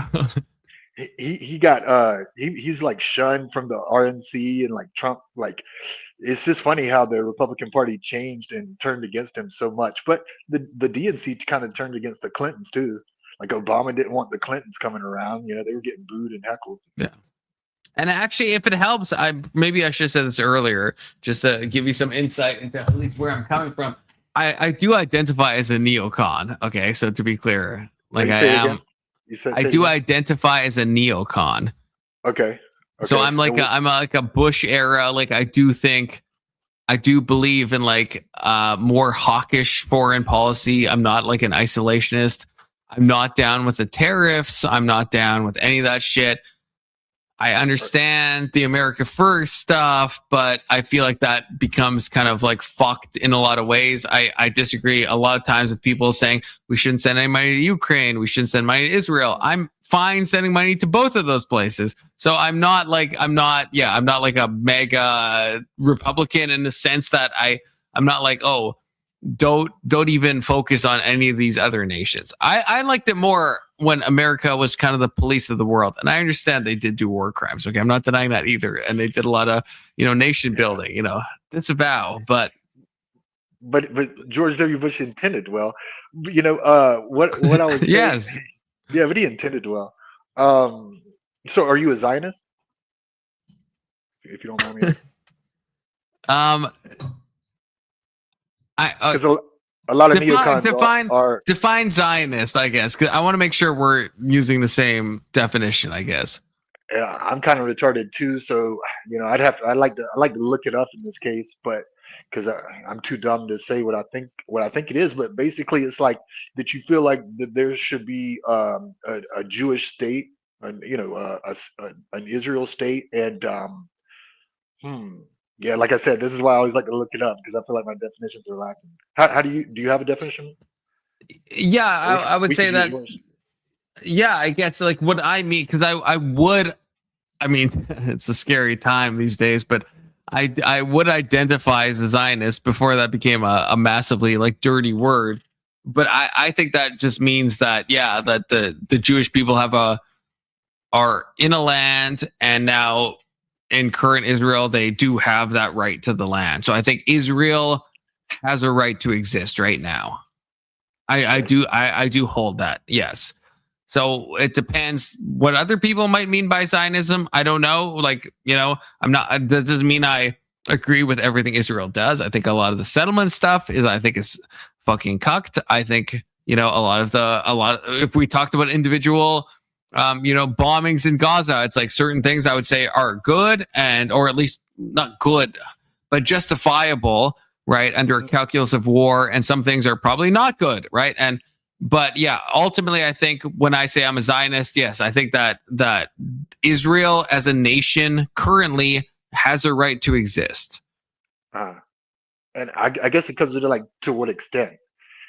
he got he's like shunned from the RNC, and like Trump. Like it's just funny how the Republican Party changed and turned against him so much. But the DNC kind of turned against the Clintons too. Like Obama didn't want the Clintons coming around. You know, they were getting booed and heckled. Yeah. And actually, if it helps, maybe I should have said this earlier, just to give you some insight into at least where I'm coming from. I do identify as a neocon. Okay, so to be clear, like I am, I do identify as a neocon. Okay. So I'm like I'm like a Bush era. Like I do believe in like more hawkish foreign policy. I'm not like an isolationist. I'm not down with the tariffs. I'm not down with any of that shit. I understand the America First stuff, but I feel like that becomes kind of like fucked in a lot of ways. I disagree a lot of times with people saying we shouldn't send any money to Ukraine, we shouldn't send money to Israel. I'm fine sending money to both of those places. So I'm not like a mega Republican in the sense that I'm not like, oh, don't even focus on any of these other nations. I liked it more when America was kind of the police of the world. And I understand they did do war crimes. Okay, I'm not denying that either. And they did a lot of, nation building, disavow, but George W. Bush intended well. What I would say, yes. Yeah, but he intended well. So are you a Zionist? If you don't mind me. Because a lot of neocons define Zionist, I guess. Because I want to make sure we're using the same definition, I guess. Yeah, I'm kind of retarded too, so I'd like to look it up in this case, but because I'm too dumb to say what I think it is. But basically, it's like that you feel like that there should be a Jewish state, an Israel state, and yeah, like I said, this is why I always like to look it up because I feel like my definitions are lacking. How do you have a definition? Yeah, I would say that. Yeah, I guess like what I mean, because I mean, it's a scary time these days, but I would identify as a Zionist before that became a massively like dirty word. But I think that just means that that the Jewish people are in a land, and now in current Israel, they do have that right to the land. So I think Israel has a right to exist right now. I do hold that. Yes. So it depends what other people might mean by Zionism. I don't know. Like, I'm not, that doesn't mean I agree with everything Israel does. I think a lot of the settlement stuff is fucking cucked. I think, if we talked about individual bombings in Gaza, it's like certain things I would say are good or at least not good, but justifiable, right? Under a calculus of war, and some things are probably not good, right? But ultimately, I think when I say I'm a Zionist, yes, I think that Israel as a nation currently has a right to exist. And I guess it comes into like to what extent.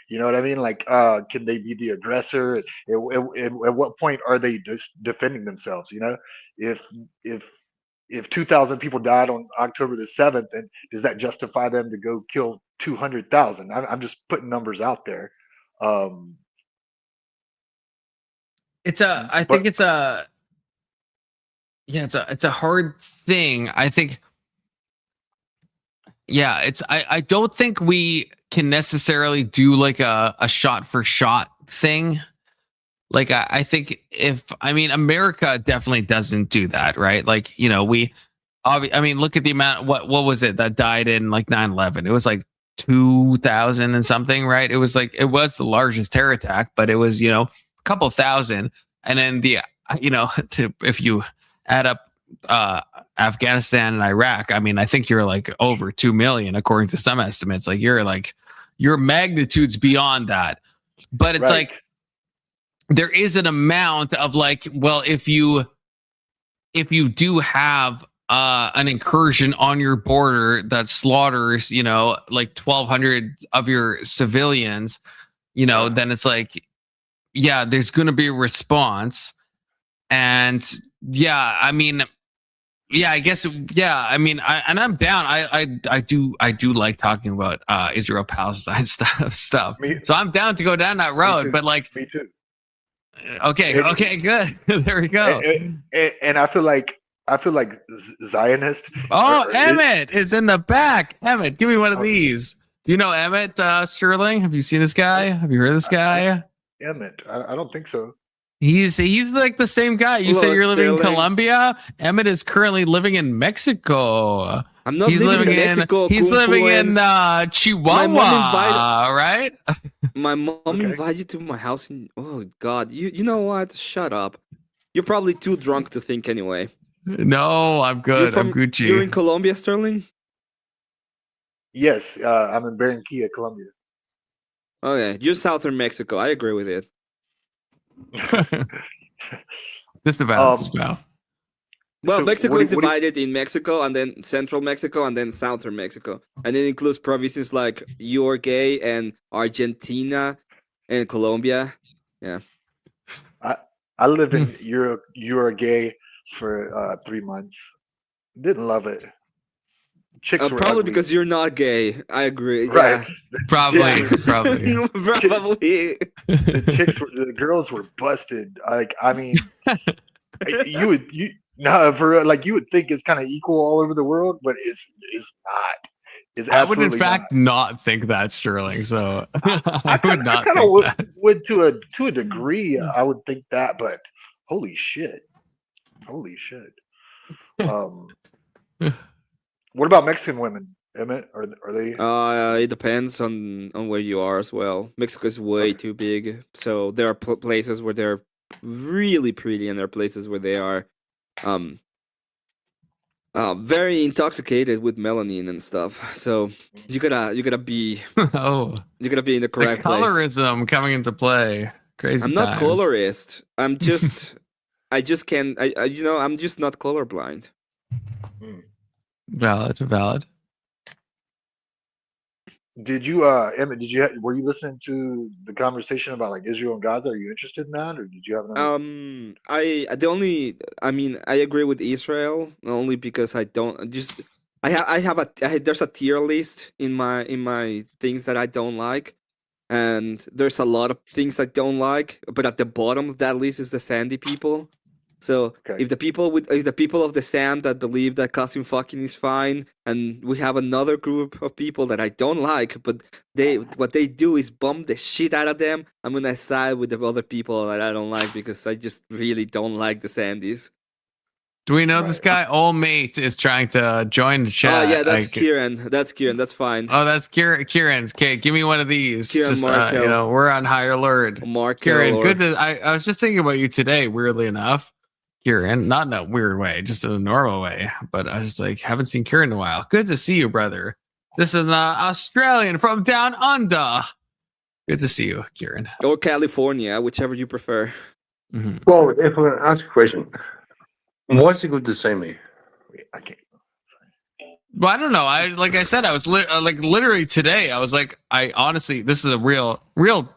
You know what I mean? Like, can they be the aggressor? At what point are they defending themselves? If 2,000 people died on October the 7th, then does that justify them to go kill 200,000? I'm just putting numbers out there. It's a hard thing. I think. Yeah, I don't think we can necessarily do like a shot for shot thing. Like I think America definitely doesn't do that, right? Like, look at the amount, what was it that died in like 9/11? It was like 2,000 and something, right? It was the largest terror attack, but it was, a couple thousand. And then if you add up Afghanistan and Iraq, I think you're like over 2 million according to some estimates. Like your magnitudes beyond that. But it's like there is an amount of like, well, if you do have an incursion on your border that slaughters, like 1,200 of your civilians, then it's like, there's going to be a response. And I guess, I'm down. I do like talking about Israel Palestine stuff. So I'm down to go down that road. But like, me too. Okay, good. There we go. And I feel like Zionist. Oh, Emmett is in the back. Emmett, give me one of these. Do you know Emmett Sterling? Have you seen this guy? Have you heard of this guy? Emmett. I don't think so. He's like the same guy. You said Hello, you're living in Sterling. Colombia. Emmett is currently living in Mexico. I'm not He's living in Mexico. He's living in Confluence. Chihuahua, right? My mom invited you to my house. Oh God, you know what? Shut up. You're probably too drunk to think anyway. No, I'm good. I'm Gucci. You're in Colombia, Sterling? Yes, I'm in Barranquilla, Colombia. Okay, you're southern Mexico. I agree with it. Disavow. Well, So Mexico what do- is divided in Mexico and then central Mexico and then southern Mexico. And it includes provinces like Uruguay and Argentina and Colombia. Yeah. I lived in Uruguay for 3 months. Didn't love it. Chicks were Probably ugly. because you're not gay. I agree. Right. Yeah. Probably. Probably. The girls were busted. Like, I mean, you would think it's kind of equal all over the world, but it's not. It's I would, in absolutely fact, not think that, Sterling. So I would not kind think of that. would to a degree. I would think that, but holy shit. What about Mexican women, Emmett? Are they? It depends on where you are as well. Mexico is way too big, so there are places where they're really pretty, and there are places where they are, very intoxicated with melanin and stuff. So you gotta be you gotta be in the correct place. Colorism coming into play. Crazy. I'm not times. colorist. I'm just I'm just not colorblind. Valid. Did you, Emmett? Were you listening to the conversation about like Israel and Gaza? Are you interested in that, or did you have another? I agree with Israel only because there's a tier list in my things that I don't like, and there's a lot of things I don't like, but at the bottom of that list is the sandy people. So if the people of the sand that believe that cousin fucking is fine, and we have another group of people that I don't like, but what they do is bomb the shit out of them, I'm gonna side with the other people that I don't like because I just really don't like the Sandys. Do we know this guy? Old mate is trying to join the chat. Oh yeah, that's Kieran. That's Kieran. That's fine. Oh, that's Kieran's. Okay, give me one of these. Kieran Just Markel. we're on high alert. Kieran, good to. I was just thinking about you today. Weirdly enough, Kieran, not in a weird way, just in a normal way. But I was like, haven't seen Kieran in a while. Good to see you, brother. This is an Australian from down under. Good to see you, Kieran. Or California, whichever you prefer. Mm-hmm. Well, if I can ask a question, what's it good to see me? I can't. Well, I don't know. Like I said, I was literally today. I was like, I honestly, this is a real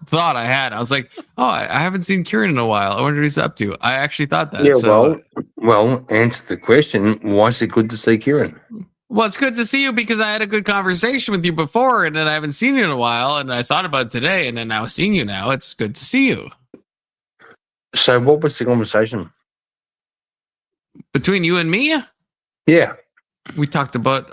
thought I had. I was like, oh, I haven't seen Kieran in a while. I wonder what he's up to. I actually thought that. Yeah, so, well, answer the question. Why is it good to see Kieran? Well, it's good to see you because I had a good conversation with you before, and then I haven't seen you in a while, and I thought about it today, and then now seeing you now, it's good to see you. So, what was the conversation between you and me? Yeah. We talked about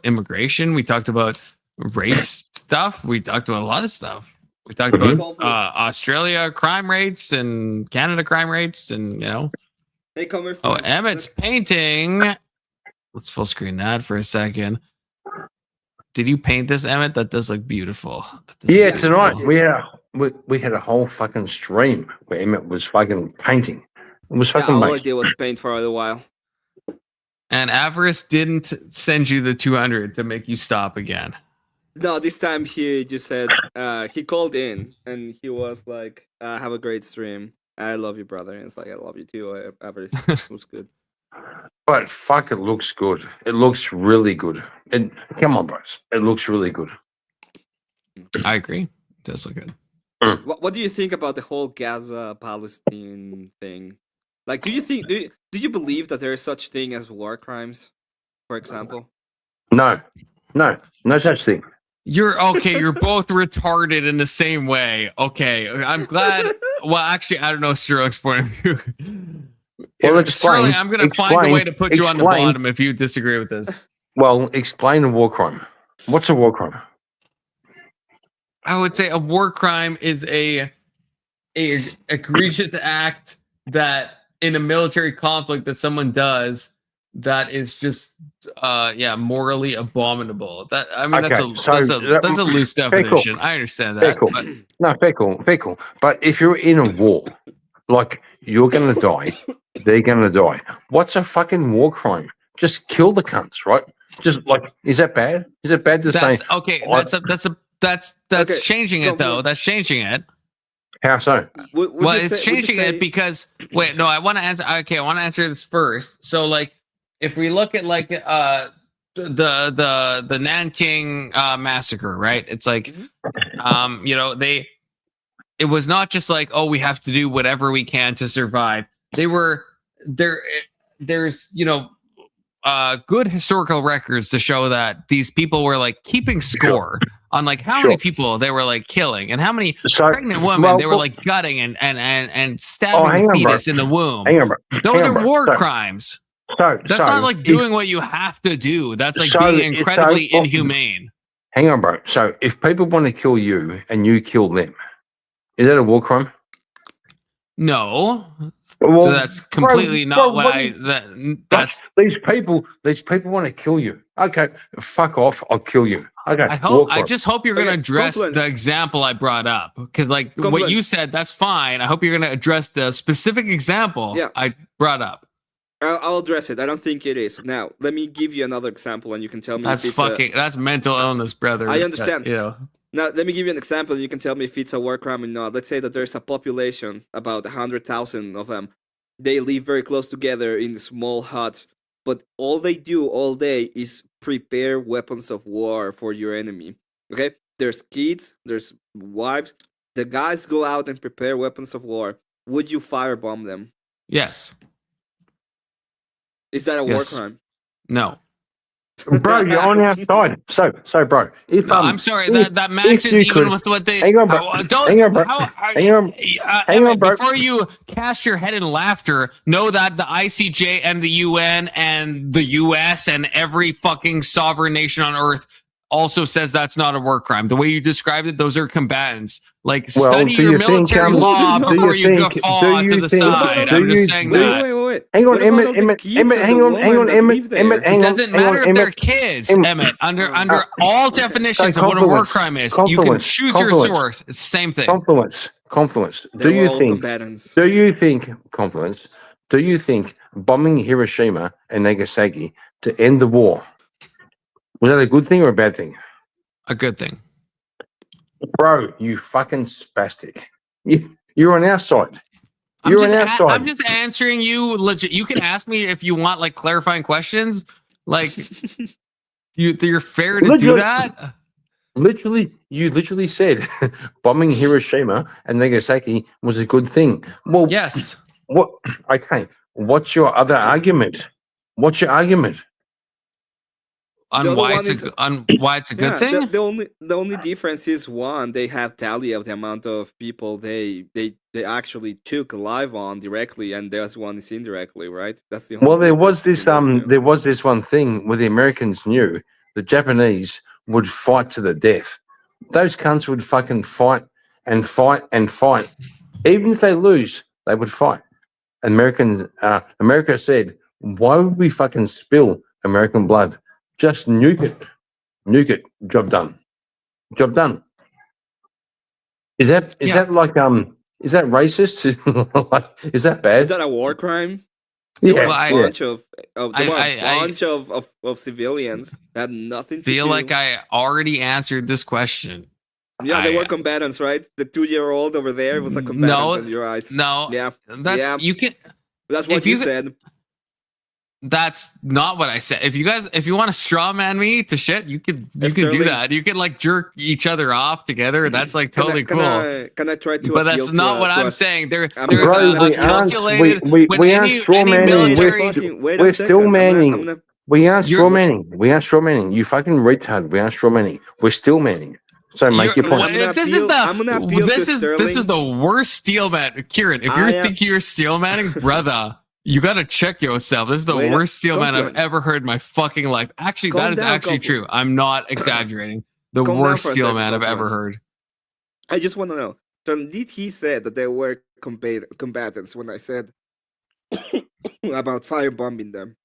immigration. We talked about race stuff. We talked about a lot of stuff. We talked about Australia crime rates and Canada crime rates, and Hey, come here. Oh, Emmett's painting. Let's full screen that for a second. Did you paint this, Emmett? That does look beautiful. Yeah, tonight we had a whole fucking stream where Emmett was fucking painting. It was fucking all I amazing. did was paint for a while. And Avarice didn't send you the 200 to make you stop again. No, this time he just said he called in and he was like, "Have a great stream. I love you, brother." And it's like, "I love you too." Avarice, it was good. But fuck, it looks good. It looks really good. Come on, bros. It looks really good. I agree. It does look good. What do you think about the whole Gaza Palestine thing? Like, do you believe that there is such thing as war crimes, for example? No such thing. You're okay. You're both retarded in the same way. Okay, I'm glad. Well, actually, I don't know Sterling's point of view. Well, Sterling, I'm going to find a way to put you on the bottom if you disagree with this. Well, explain a war crime. What's a war crime? I would say a war crime is a a egregious act that in a military conflict that someone does that is just morally abominable. That I mean that's a loose definition. I understand that. But No, fair cool. But if you're in a war, like you're gonna die, they're gonna die. What's a fucking war crime? Just kill the cunts, right? Just like, is that bad? Is it bad to say? Okay, that's changing it though. That's changing it. How so? It's changing it because wait, no, I want to answer. Okay, I want to answer this first. So, like, if we look at like the Nanking massacre, right? It's like, it was not just like, oh, we have to do whatever we can to survive. They were there. There's good historical records to show that these people were like keeping score on like how many people they were like killing and how many pregnant women they were like gutting and stabbing the fetus in the womb. Those are war crimes. That's not like doing what you have to do. That's like being incredibly inhumane. Hang on, bro. So if people want to kill you and you kill them, is that a war crime? No, well, that's completely not what I. That's these people want to kill you. Okay, fuck off. I'll kill you. Okay, I just hope you're going to address the example I brought up because, like, what you said, that's fine. I hope you're going to address the specific example I brought up. I'll address it. I don't think it is. Now, let me give you another example, and you can tell me. That's that's mental illness, brother. I understand. Now, let me give you an example, and you can tell me if it's a war crime or not. Let's say that there's a population, about 100,000 of them. They live very close together in small huts, but all they do all day is prepare weapons of war for your enemy. Okay? There's kids, there's wives. The guys go out and prepare weapons of war. Would you firebomb them? Yes. Is that a war crime? No. Bro, you're on our side. So, bro. If I'm sorry, that matches even with what they. Hang on, bro. Hang on, bro. Before you cast your head in laughter, know that the ICJ and the UN and the US and every fucking sovereign nation on earth also says that's not a war crime. The way you described it, those are combatants. Like, study your military law before you go fall to the side. I'm just saying that. Wait. Hang on, Emmett. Hang on, Emmett. It doesn't matter if they're kids, Emmett. Under all definitions of what a war crime is, you can choose your source. It's the same thing. Confluence. Do you think bombing Hiroshima and Nagasaki to end the war, was that a good thing or a bad thing? A good thing. Bro, you fucking spastic. You're on our side. I'm just answering you legit. You can ask me if you want like clarifying questions. Like, you're fair to do that. You literally said bombing Hiroshima and Nagasaki was a good thing. Well, yes. What? Okay. What's your other argument? On why it's a good thing? The only difference is one, they have tally of the amount of people they actually took live on directly, and there's one is indirectly, right? That's the only there was this one thing where the Americans knew the Japanese would fight to the death. Those cunts would fucking fight and fight and fight. Even if they lose, they would fight. America said, why would we fucking spill American blood? Just nuke it. Job done. Is that is that racist? Is that bad? Is that a war crime? Yeah. Bunch of civilians that had nothing to feel do. like I already answered this question. Yeah, they were combatants, right? The 2-year-old over there was a combatant in your eyes. No. Yeah. You can. That's what you said. That's not what I said. If you want to straw man me to shit, you can do that. You can like jerk each other off together. That's like totally cool. Can I try to? But that's not what I'm saying. There's a calculated. We aren't straw manning. We're still manning. We aren't straw manning. You fucking retard. We aren't straw manning. We're still manning. So make your point. This is the worst steel man, Kieran. If you're thinking you're steel manning, brother. You gotta check yourself. This is the worst steel man I've ever heard in my fucking life. Actually, that is actually true. I'm not exaggerating. The worst steel man I've ever heard. I just want to know. So indeed, he said that they were combatants when I said about firebombing them.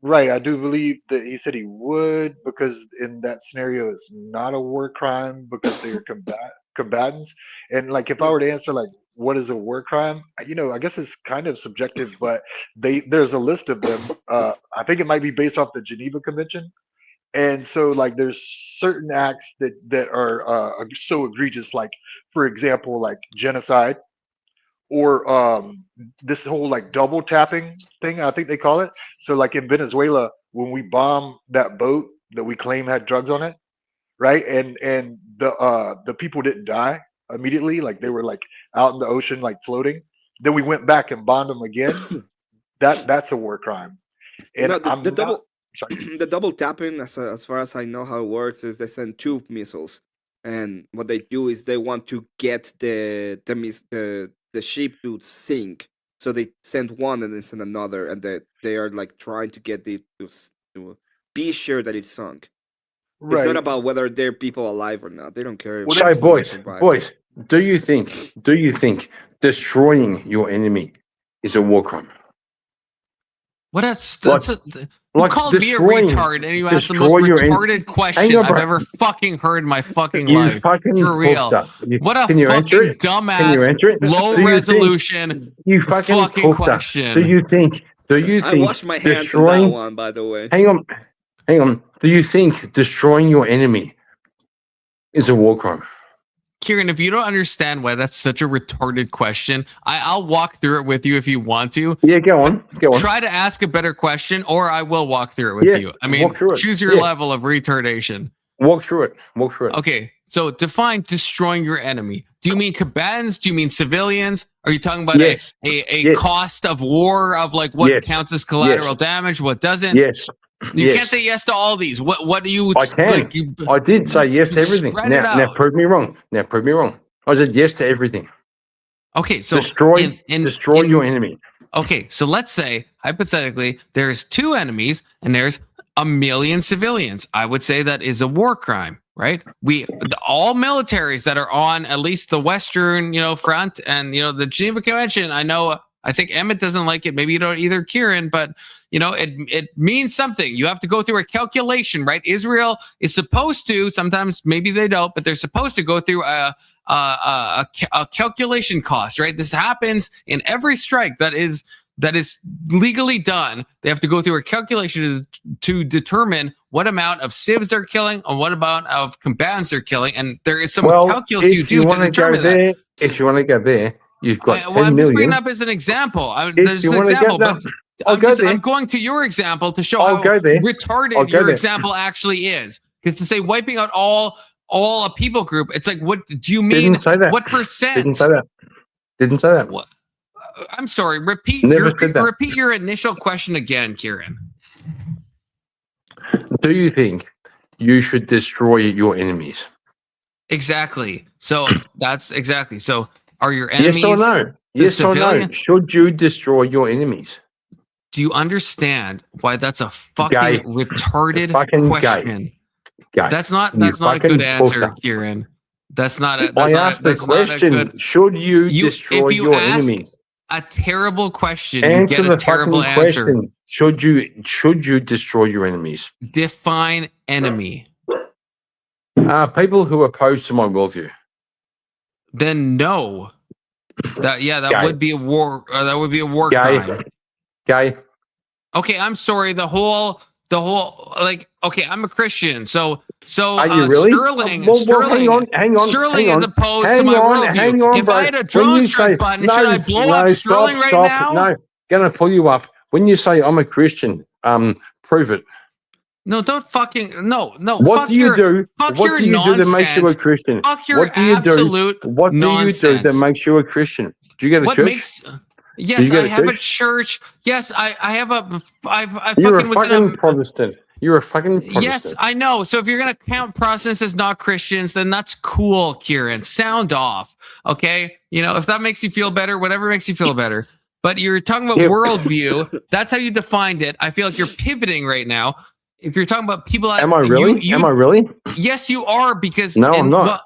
Right, I do believe that he said he would because in that scenario it's not a war crime because they're combatants. And like if I were to answer like what is a war crime, I guess it's kind of subjective, but there's a list of them. I think it might be based off the Geneva Convention. And so like there's certain acts that are so egregious, like for example, like genocide or this whole like double tapping thing, I think they call it. So like in Venezuela, when we bombed that boat that we claim had drugs on it, right? And the people didn't die immediately, like they were like out in the ocean, like floating. Then we went back and bombed them again. That's a war crime. And No, the double sorry. the double tapping, as far as I know how it works, is they send two missiles, and what they do is they want to get the ship to sink, so they send one and then send another, and they are like trying to get it to be sure that it's sunk. It's not Right. about whether they're people alive or not. They don't care if So, someone boys, survives. do you think destroying your enemy is a war crime? What that's Like- you like called me a destroying- retard, and you asked the most destroy your en- retarded Hang question on, I've bro. ever fucking heard in my fucking You life. fucking For real. pooped up. What a Can you answer fucking it? Can you dumbass, answer it? low Do you think- resolution You fucking fucking pooped up. question. Do you think I washed my hands on that destroying? one, by the way. Hang on. Do you think destroying your enemy is a war crime? Kieran, if you don't understand why that's such a retarded question, I'll walk through it with you if you want to. Yeah, go on. Try to ask a better question, or I will walk through it with Yeah, you. I mean, walk through it. choose your Yeah. level of retardation. Walk through it. Okay, so define destroying your enemy. Do you mean combatants? Do you mean civilians? Are you talking about Yes. a Yes. cost of war, of like what Yes. counts as collateral Yes. damage, what doesn't? Yes. You Yes. can't say yes to all these. What do you? I can. I did say yes to everything. Spread it Now out. prove me wrong. I said yes to everything. Okay, so destroy in your enemy. Okay, so let's say hypothetically there's two enemies and there's a million civilians. I would say that is a war crime, right? All militaries that are on at least the Western, front and the Geneva Convention. I think Emmett doesn't like it. Maybe you don't either, Kieran, but it means something. You have to go through a calculation, right? Israel is supposed to, sometimes maybe they don't, but they're supposed to go through a calculation cost, right? This happens in every strike that is legally done. They have to go through a calculation to determine what amount of civs they're killing and what amount of combatants they're killing. And there is some calculus you do to determine that. If you want to go there, you've got 10 I'm just bringing million. up as an example. If you want to go there, I'm going to your example to show how go there. retarded your example actually is. Because to say wiping out all a people group, it's like, what do you mean? Didn't say that. What percent? Didn't say that. What? I'm sorry. Repeat your initial question again, Kieran. Do you think you should destroy your enemies? Exactly. So that's exactly. So are your enemies? Yes or no? Yes or no? Should you destroy your enemies? Do you understand why that's a fucking Gay. retarded Fucking question? Gay. That's not You a fucking good answer, puta. Kieran. That's not a. I asked the question: should you destroy if you your ask enemies? A terrible question. You Answer get a the terrible fucking answer. question. Should you destroy your enemies? Define enemy. People who oppose to my worldview. Then no. That Gay. would be a war. That would be a war Gay. crime. Gay. Okay, I'm sorry. The whole okay, I'm a Christian, so Are you really? Sterling, Well, Sterling, hang on. Hang on. is opposed hang to my on, worldview. Hang on, if bro. I had a When drone you strike say- button, should I blow up stop, Sterling right now? No, gonna pull you up. When you say I'm a Christian, prove it. No, don't fucking no. What fuck do you your, do? Fuck What your do you do that makes you a nonsense. Christian? Fuck your What do you absolute do? What do nonsense. you do that makes you a Christian? Do you go to What church? makes? Do Yes, you go I to have a church? church. Yes, I have a. I You're fucking a was in fucking a. Protestant. You're a fucking Protestant. Yes, I know. So if you're gonna count Protestants as not Christians, then that's cool, Kieran. Sound off, okay? If that makes you feel better, whatever makes you feel better. But you're talking about worldview. That's how you defined it. I feel like you're pivoting right now. if you're talking about people, Am I really? You, Am I really? yes, you are because No, I'm not.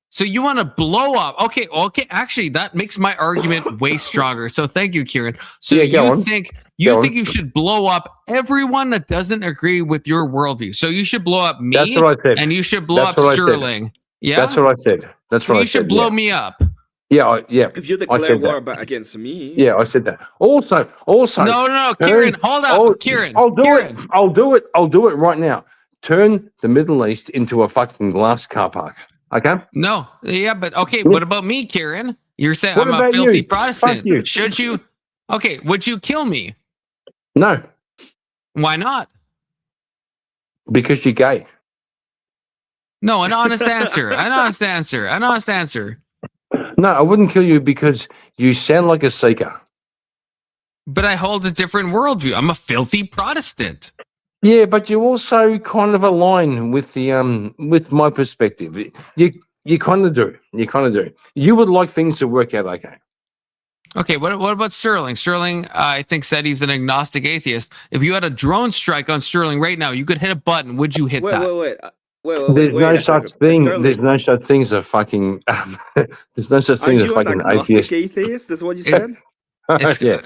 So you want to blow up? Okay. Actually, that makes my argument way stronger. So thank you, Kieran. So you think you should blow up everyone that doesn't agree with your worldview? So you should blow up me. That's what I said. And you should blow That's up what I said. Sterling. Yeah, that's what I said. That's what I said. You should blow me up. Yeah, yeah. If you declare war against me, yeah, I said that. Also, no, Kieran, hold up, Kieran. I'll do it. I'll do it right now. Turn the Middle East into a fucking glass car park. Okay. No, yeah, but okay. What about me, Kieran? You're saying What I'm a about filthy you? Protestant. Fuck you. Should you? Okay, would you kill me? No, Why not? because you're gay. No, an honest answer. An honest answer. An honest answer. No, I wouldn't kill you because you sound like a seeker. But I hold a different worldview. I'm a filthy Protestant. Yeah, but you also kind of align with the with my perspective. You kind of do. You kind of do. You would like things to work out okay. Okay, what about Sterling? Sterling, I think, said he's an agnostic atheist. If you had a drone strike on Sterling right now, you could hit a button. Would you hit that? Wait. There's no such thing. There's no such thing as a fucking. There's no such thing as a fucking atheist. Atheist? That's what you said. Yeah.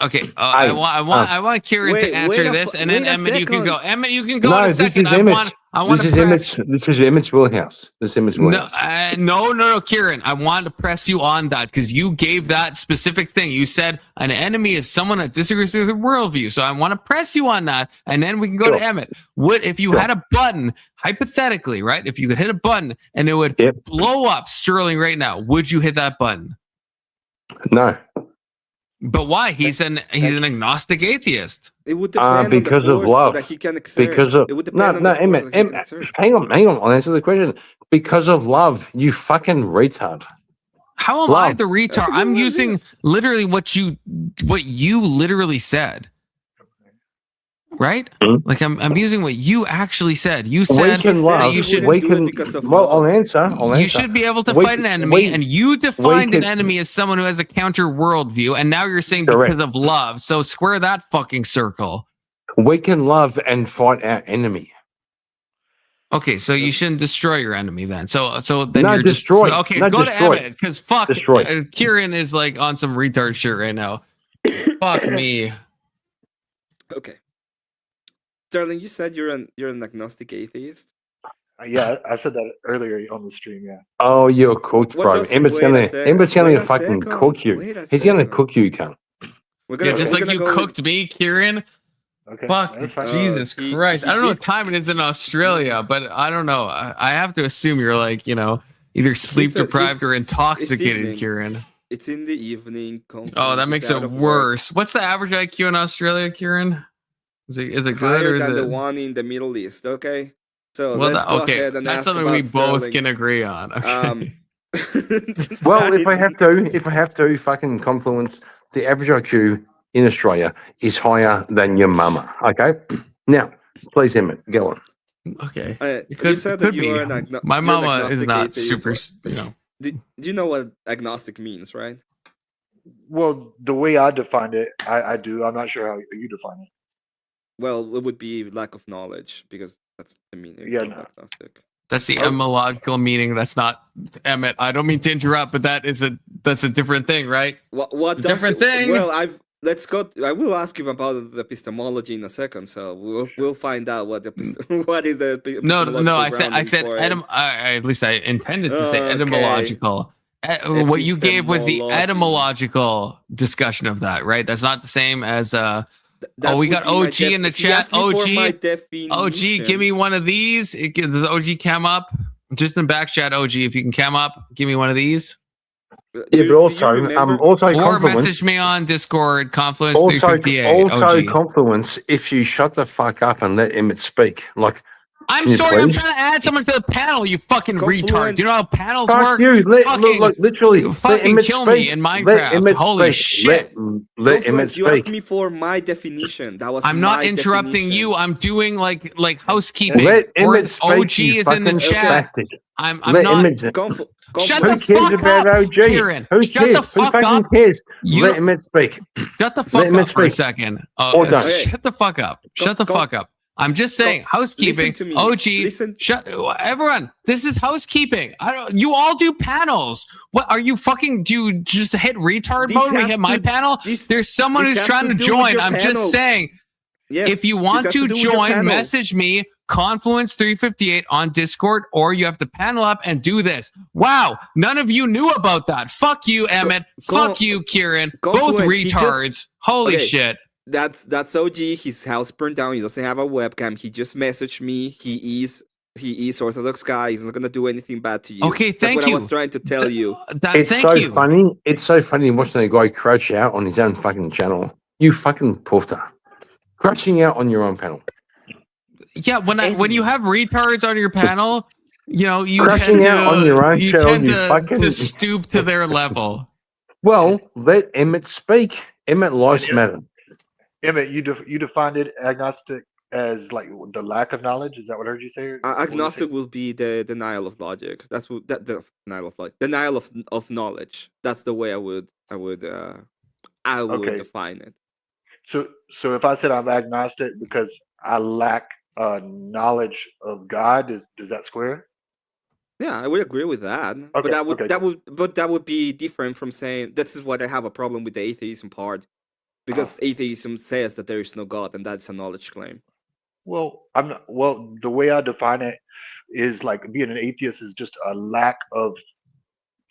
Okay, I want Kieran to answer this, and then Emmett, you can go. Emmett, you can go in a second. This is Emmett's wheelhouse. This is Emmett's wheelhouse. No, Kieran. I wanted to press you on that because you gave that specific thing. You said an enemy is someone that disagrees with your worldview. So I want to press you on that, and then we can go to Emmett. What if you had a button, hypothetically, right? If you could hit a button and it would blow up Sterling right now, would you hit that button? No. But why? He's an agnostic atheist. It would depend because on the of love. that he can exert. Because of it would depend on Emmett, hang on. I'll answer the question. Because of love, you fucking retard. How am I the retard? I'm using literally what you literally said. Right? Like I'm using what you actually said. You said that you should. I'll answer. You should be able to fight an enemy, and you defined an enemy as someone who has a counter worldview, and now you're saying because of love. So square that fucking circle. We can love and fight our enemy. Okay, so you shouldn't destroy your enemy then. So then No, you're destroy. Just okay. Not Go destroy. to Emmett because fuck, Destroy. Kieran is like on some retard shit right now. Fuck me. Okay. Sterling, you said you're an agnostic atheist. Yeah, I said that earlier on the stream. Yeah. Oh, you're cooked, bro. Emmett's gonna fucking cook you. He's gonna cook you, cunt. Just like you cooked me, Kieran. Okay. Fuck, Jesus Christ! I don't know what time it is in Australia, but I don't know. I have to assume you're like either sleep deprived or intoxicated, Kieran. It's in the evening. Oh, that makes it worse. What's the average IQ in Australia, Kieran? Is it good higher or is than it the one in the Middle East? Okay, so well? let's go ahead and That's ask something about we both Sterling. can agree on. Okay. Well, if I have to, fucking Confluence, the average IQ in Australia is higher than your mama. Okay, now please, Emmett, go on. Okay, you said that you are an my mama is not atheist. super. Do you know what agnostic means, right? Well, the way I define it, I do. I'm not sure how you define it. Well, it would be lack of knowledge because that's the meaning of agnostic. That's the etymological meaning. That's not Emmett. I don't mean to interrupt, but that's a different thing, right? What different thing? Well, let's go. I will ask you about the epistemology in a second, so we'll find out what what is the epistemological No. I said grounding for it. at least I intended to say etymological. What you gave was the etymological discussion of that, right? That's not the same as we got OG in the chat. OG, give me one of these. Does the OG cam up? Just in back chat, OG, if you can cam up, give me one of these. Yeah, but also or Confluence. Message me on Discord, Confluence Also 358. OG. Confluence. If you shut the fuck up and let Emmett speak, like. I'm sorry, I'm trying to add someone to the panel, you fucking retard. Do you know how panels work? You. Literally, you fucking kill me in Minecraft. Holy shit. Let Emmett you speak. asked me for my definition. That was I'm not my interrupting definition. you. I'm doing like housekeeping. Let Or Emmett speak. OG is in the chat. I'm let not. Emmett. Shut Who the cares fuck about up, OG? Kieran. Who Shut cares? the fuck Who fucking up. cares? Let Emmett speak. Shut the fuck up for a second. Or don't. Shut the fuck up. Shut the fuck up. I'm just saying, housekeeping. to me. OG, Listen. shut everyone. This is housekeeping. I don't. You all do panels. What are you fucking? Do you just hit retard This mode? We has hit my to- panel. this- There's someone this who's has trying to to do with join. your I'm panel. just saying. Yes, If you this want has to do with your join, panel. message me Confluence 358 on Discord, or you have to panel up and do this. Wow, none of you knew about that. Fuck you, Emmett. Fuck you, Kieran. Both Confluence, he just- retards. Holy Okay. shit. That's OG. His house burned down. He doesn't have a webcam. He just messaged me. He is Orthodox guy. He's not gonna do anything bad to you. Okay, That's thank what you. I was trying to tell you. It's so funny. It's so funny watching a guy crouch out on his own fucking channel. You fucking poofter. Crouching out on your own panel. Yeah, when you have retards on your panel, you know, you Crashing tend out on your own to, you channel, tend you to, fucking- to stoop to their level. Well, let Emmett speak. Emmett lives matter. Emmett, you defined it agnostic as like the lack of knowledge. Is that what I heard you say? Agnostic will be the denial of logic. That's what that the denial of logic. Denial of knowledge. That's the way I would Okay. define it. So if I said I'm agnostic because I lack knowledge of God, does that square? Yeah, I would agree with that. But Okay, that would be different from saying this is what I have a problem with the atheism part. Because atheism says that there is no God, and that's a knowledge claim. Well, I'm not. Well, the way I define it is like being an atheist is just a lack of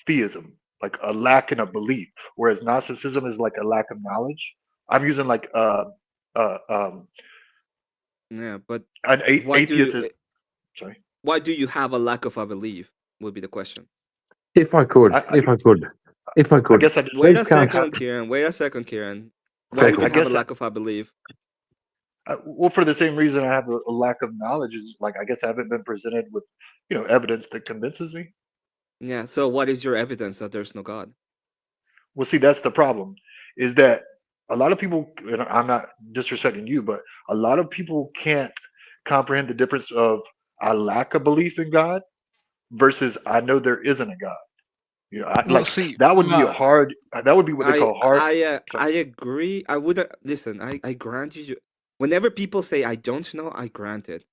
theism, like a lack in a belief. Whereas Gnosticism is like a lack of knowledge. I'm using like Yeah, but an why do atheist you, is. Sorry. why do you have a lack of a belief? Would be the question. If I could. I guess I just Wait a Please come. second, Kieran. Wait a second, Kieran. Why would you I have a guess lack of a belief? well, for the same reason I have a lack of knowledge is like I guess I haven't been presented with evidence that convinces me. Yeah. So what is your evidence that there's no God? Well, see, that's the problem. Is that a lot of people, and I'm not disrespecting you, but a lot of people can't comprehend the difference of I lack a belief in God versus I know there isn't a God. That would be a hard. That would be what they call hard. I agree. I would listen. I grant you. Whenever people say I don't know, I grant it.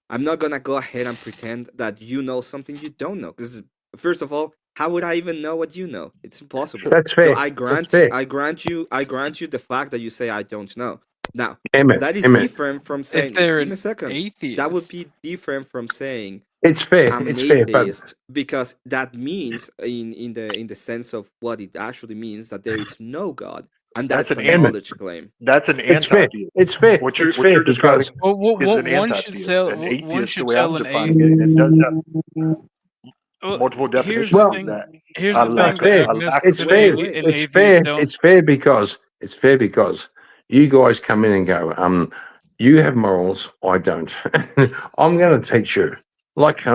I'm not gonna go ahead and pretend that you know something you don't know. Because first of all, how would I even know what you know? It's impossible. That's fair. So I grant you the fact that you say I don't know. Now Emmett, that is Emmett. different from saying. they're Give me an a second. atheist. That would be different from saying It's fair. I'm It's an fair. But atheist because that means in the sense of what it actually means that there is no God, and that's That's a an anti- knowledge claim. That's an it's fair. anti-theist. It's fair. What you're It's fair describing because Well, is an one should anti-theist. tell An one atheist, should the way tell I'm an defining it, and does have Well, multiple here's definitions. the Well, thing. That Here's I the lack thing. a The lack it's of fair. belief. and It's atheists fair. don't. It's fair because you guys come in and go, you have morals, I don't. I'm going to teach you. Like,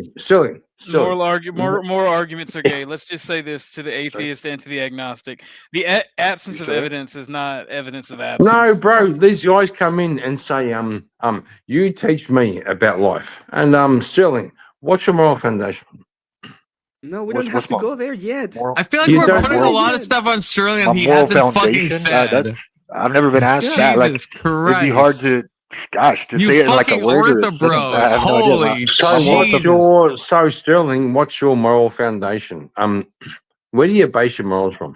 silly. More arguments are gay. Let's just say this to the atheist and to the agnostic: the absence of evidence is not evidence of absence. No, bro, these guys come in and say, you teach me about life. And Sterling, what's your moral foundation? No, we don't have to go there yet. I feel like You we're don't- putting a lot of stuff on Sterling My he moral hasn't fucking foundation. said. I've never been asked that. Like, Jesus it'd be hard Christ. to You say it in like a fucking word or a Ortho sentence. bros. I have no idea. Holy So Sterling, what's your moral foundation? Where do you base your morals from?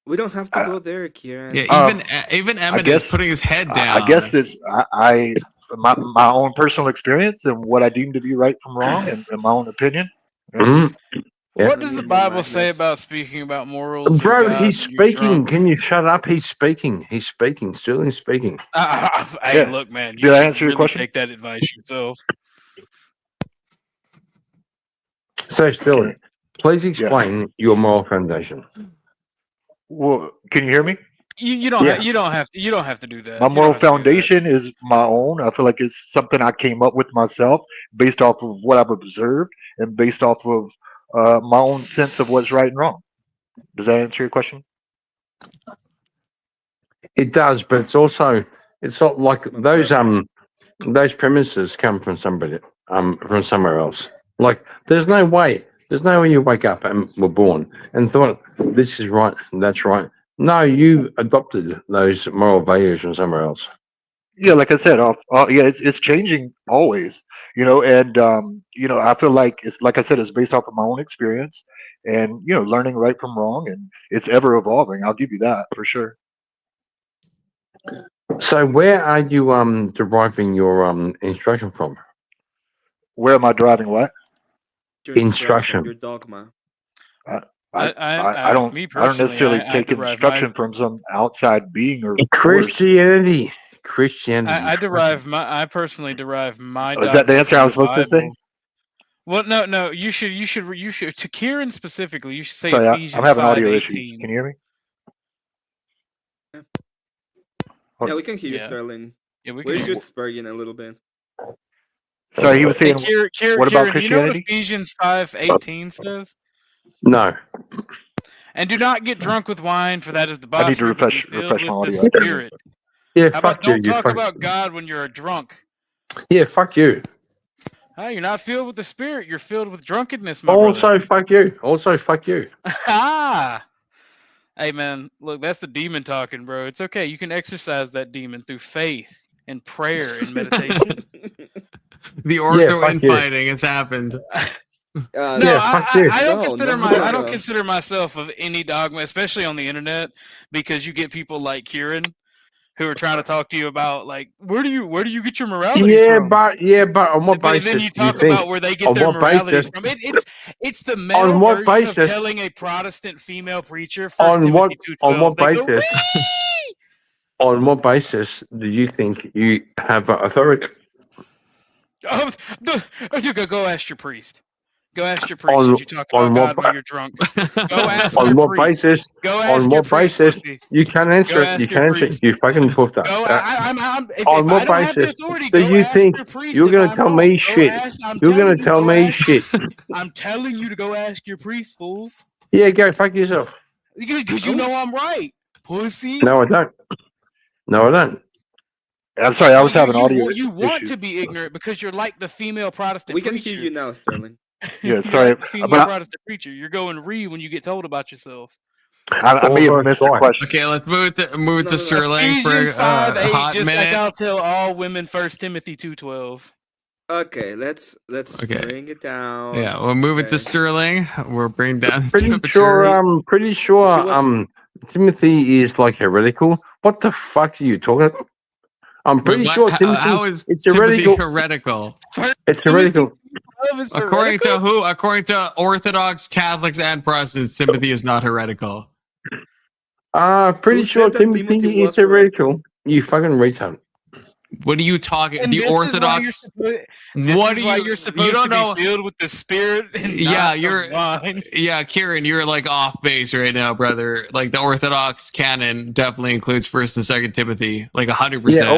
We don't have to go there, Kieran. Yeah, even Emmett is putting his head down. I guess this my own personal experience and what I deem to be right from wrong and my own opinion. What does the Bible say about speaking about morals? and Bro, God he's when you're speaking. drunk? Can you shut up? He's speaking. Sterling's speaking. Hey, look, man. You Did I should answer your really question? take that advice yourself. So Sterling, please explain your moral foundation. Well, can you hear me? You don't Yeah. you don't have to do that. My You don't moral have to do that. foundation is my own. I feel like it's something I came up with myself based off of what I've observed and based off of my own sense of what's right and wrong. Does that answer your question? It does, but it's not like those premises come from somebody from somewhere else. Like there's no way you wake up and were born and thought this is right and that's right. No, you adopted those moral values from somewhere else. Yeah, like I said, yeah, it's changing always, and I feel like it's like I said, it's based off of my own experience, and learning right from wrong, and it's ever evolving. I'll give you that for sure. So where are you deriving your instruction from? Where am I driving what? Your Instruction. your dogma. I don't me I don't personally, necessarily I take derive my instruction from some outside being or force. Christianity. Christianity. I personally derive my Oh, is that the dogma answer from I the was supposed to say? Bible. Well, no. You should to Kieran specifically. You should say Sorry, I'm Ephesians having audio issues. 5:18. Can you hear me? Yeah, we can hear you, Yeah. Sterling. Yeah, we We're can. just spurring a little bit. Sorry, he was Hey, saying. Kieran, What about do you know what Christianity? Ephesians 5:18 says? No. And do not get drunk with wine, for that is I need to debauchery, but be filled refresh my with the audio. I can't hear. Spirit. Yeah, How fuck about you. don't You talk fuck. about God when you're drunk? Yeah, fuck you. You're not filled with the Spirit. You're filled with drunkenness, my brother. Also, fuck you. Also, fuck you. Ah! Hey, man, look, that's the demon talking, bro. It's okay. You can exercise that demon through faith and prayer and meditation. The ortho fuck you. infighting has happened. No, Yeah, fuck you. I don't No, consider no, I no. don't consider myself of any dogma, especially on the internet, because you get people like Kieran who are trying to talk to you about like where do you get your morality from? But on what But basis then you do you talk think? about where they get On their what morality basis? from. It's the male On what version of basis? telling a Protestant female preacher, 1 On Timothy what 2:12. They go, basis? On what basis do you think you have authority? you go ask your priest. Go ask your priest. Did you talk about God while you're drunk? Go ask on your what priest. basis? Go On ask your what priest. basis? Pussy. You can't answer Go it. ask You your can't answer it. priest. You fucking puffed up. Go. If On I what don't have the basis authority, do go you ask think your priest. you're If going to I'm tell wrong. me Go shit? ask. I'm You're telling going to you, tell go me ask. shit. I'm telling you to go ask your priest, fool. Yeah, go fuck yourself. Because you know I'm right, pussy. No, I don't. No, I don't. I'm sorry, I was having audio You want issues. to be ignorant because you're like the female Protestant We can preacher. hear you now, Sterling. Yeah, You're sorry, like the female but Protestant preacher. You're going read when you get told about yourself. I may have missed the question. Okay, let's move to Sterling for Ephesians a 5:8, hot just like minute. I'll tell all women. 1 Timothy 2:12. Okay, let's Okay. bring it down. Yeah, we'll move it to Okay. Sterling. We'll bring down the Pretty temperature. sure. Pretty sure. Timothy is like heretical. What the fuck are you talking about? I'm pretty sure Timothy. How is it's Timothy heretical. heretical? It's heretical. According to who? According to Orthodox, Catholics, and Protestants, Timothy is not heretical. Pretty Who sure said that Timothy Timothy is was heretical? heretical. You fucking retard. What are you talking? And The this Orthodox. Is why What are you're you? supposed You don't to know. be filled with the Spirit. And Yeah, not you're. the wine. Yeah, Kieran, you're like off base right now, brother. Like the Orthodox canon definitely includes 1st and 2nd Timothy, like 100%. Yeah.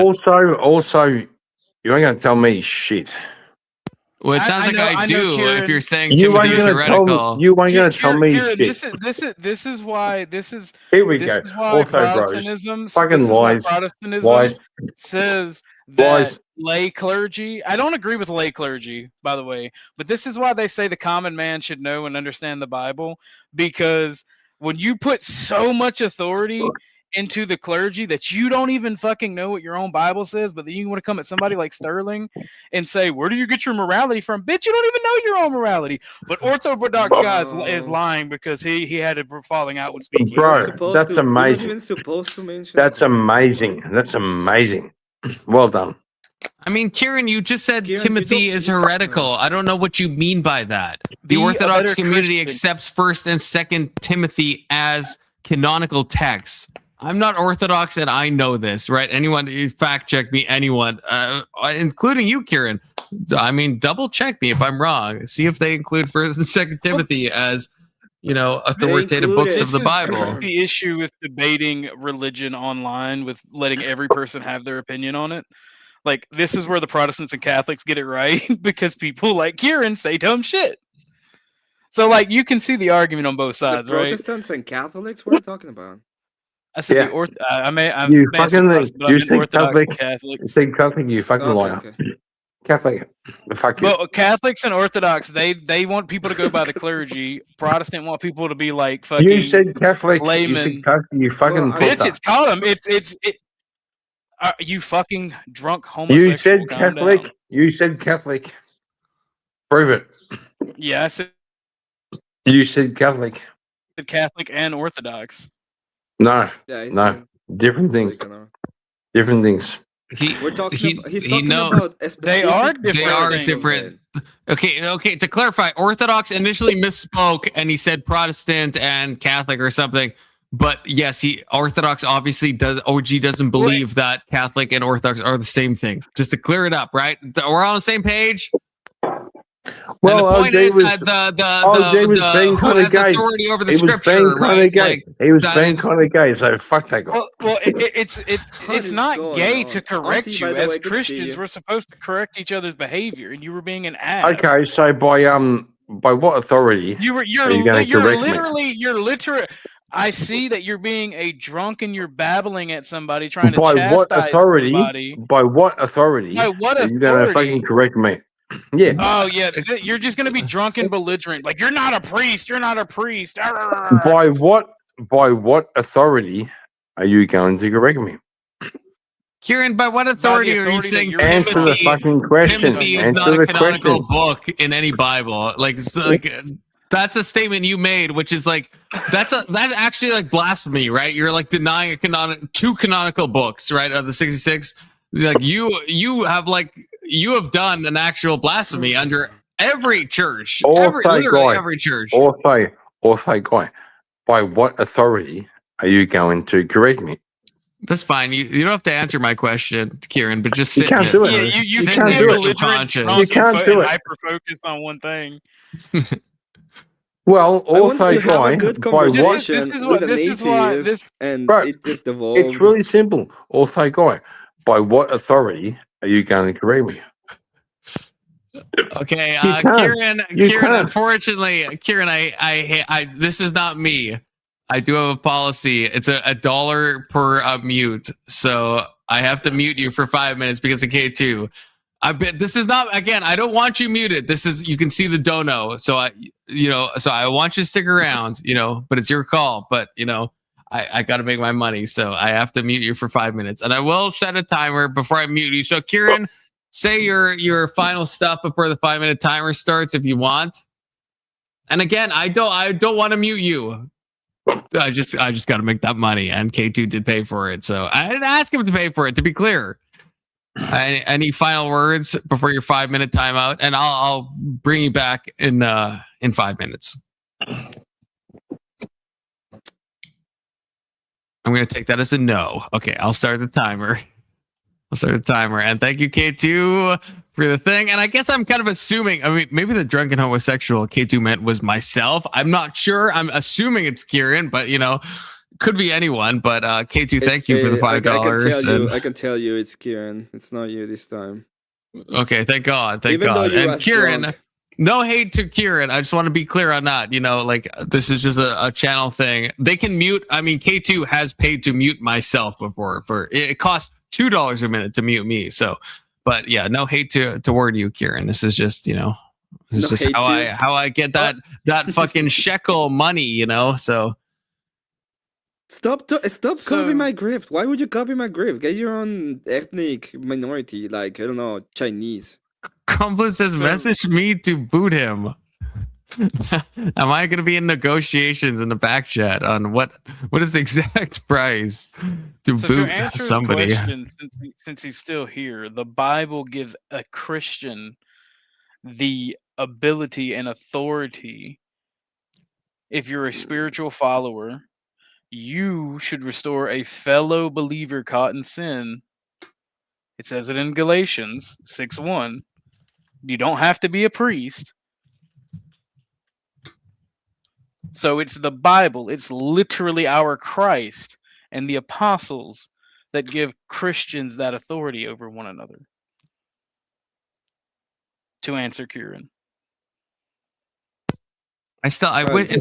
Also, you ain't gonna tell me shit. Well, it sounds like I know, do. Kieran, if you're saying You Timothy ain't is gonna tell me. heretical, You ain't gonna tell me Kieran, shit. this is why Here we this go. is why Also, bros. Protestantism Fucking this is why lies. Protestantism Lies. says that Lies. lay clergy. I don't agree with lay clergy, by the way, but this is why they say the common man should know and understand the Bible, because when you put so much authority into the clergy that you don't even fucking know what your own Bible says, but then you want to come at somebody like Sterling and say, where do you get your morality from? Bitch, you don't even know your own morality. But Orthodox guy is lying because he had a falling out with speaking. Bro, that's We're not amazing. even supposed to mention That's the Bible. amazing. That's amazing. Well done. I mean, Kieran, you just said Kieran, Timothy is heretical. I don't know what you mean by that. The Orthodox better community Christian. accepts 1st and 2nd Timothy as canonical texts. I'm not Orthodox, and I know this, right? Anyone, fact check me, anyone, including you, Kieran. I mean, double check me if I'm wrong. See if they include 1st and 2nd Timothy as, authoritative books of the Bible. This is the issue with debating religion online, with letting every person have their opinion on it. Like, this is where the Protestants and Catholics get it right, because people like Kieran say dumb shit. So, like, you can see the argument on both sides, The right? Protestants and Catholics? What are you talking about? I said Yeah. You fucking you say Catholic. You say Catholic. You fucking liar. Catholic. Fuck you. But Catholics and Orthodox, they want people to go by the clergy. Protestant want people to be like fucking. You said Catholic. Layman. You said Catholic. You fucking Bitch, it's called them. You fucking drunk homosexual. You said calm Catholic. down. You said Catholic. Prove it. Yeah, I said You said Catholic. Catholic and Orthodox. No, Yeah, he's no, saying different things. Catholic and Different things. We're talking he- about. He's he talking know- about a They are specific. They are things. different. Okay. To clarify, Orthodox initially misspoke and he said Protestant and Catholic or something. But yes, Orthodox obviously does. OG doesn't believe that Catholic and Orthodox are the same thing. Just to clear it up, right? We're on the same page. Well, and the point OJ is was, that OJ was being who kind has of gay. authority over the He was scripture, being kind right? of gay. Like, he was that being is- kind of gay. So fuck that guy. Well, it's not going gay on? to correct Auntie, you. by the As way, good to see Christians, you. we're supposed to correct each other's behavior, and you were being an ass. Okay, so by what authority You're are you going to correct me? you're literally. I see that you're being a drunk and you're babbling at somebody trying to By what chastise authority? somebody. By what authority? By what are you going to authority? fucking correct me? Yeah. Oh yeah, you're just gonna be drunk and belligerent. Like you're not a priest. You're not a priest. By what authority are you going to correct me? Kieran, by what authority are you saying Answer the fucking question. Timothy is Answer not a the canonical question. book in any Bible? Like, that's a statement you made, which is like that's actually like blasphemy, right? You're like denying two canonical books, right, of the 66. Like you have done an actual blasphemy under every church, literally every church. Also, guy, by what authority are you going to correct me? That's fine. You don't have to answer my question, Kieran, but just sit. You can't do it. Yeah, you sit can't in do your it. subconscious. You can't do it. Hyper focused on one thing. Well, I wanted also, to have a guy, good by what? conversation with an atheist, and Bro, it just evolved. It's really simple. Also, guy, by what authority are you going to correct me? Okay, You can't. Kieran. You Kieran, can't. unfortunately, Kieran, I this is not me. I do have a policy. It's a $1 per mute, so I have to mute you for 5 minutes because of K2. This is not, again, I don't want you muted. This is, you can see the dono. So I want you to stick around, but it's your call. But, I got to make my money. So I have to mute you for 5 minutes, and I will set a timer before I mute you. So Kieran, say your final stuff before the 5-minute timer starts if you want. And again, I don't want to mute you. I just got to make that money, and K2 did pay for it. So I didn't ask him to pay for it, to be clear. Any final words before your 5-minute timeout, and I'll bring you back in 5 minutes. I'm going to take that as a no. Okay, I'll start the timer. And thank you, K2, for the thing. And I guess I'm kind of assuming, maybe the drunken homosexual K2 meant was myself. I'm not sure. I'm assuming it's Kieran, but could be anyone. But K2, thank you for the $5. I can tell you it's Kieran. It's not you this time. Okay, thank God. Even though you And asked Kieran, drunk. no hate to Kieran. I just want to be clear on that. This is just a channel thing. They can mute. K2 has paid to mute myself before. It costs $2 a minute to mute me. So, but yeah, no hate toward you, Kieran. This is just No just hate how I get that fucking shekel money. So. Stop copying my grift. Why would you copy my grift? Get your own ethnic minority, like, I don't know, Chinese. Confluence says, message me to boot him. Am I going to be in negotiations in the back chat on what is the exact price to So boot to answer somebody? his question, since he's still here, the Bible gives a Christian the ability and authority. If you're a spiritual follower, you should restore a fellow believer caught in sin. It says it in Galatians 6:1. You don't have to be a priest. So it's the Bible. It's literally our Christ and the apostles that give Christians that authority over one another. To answer Kieran. In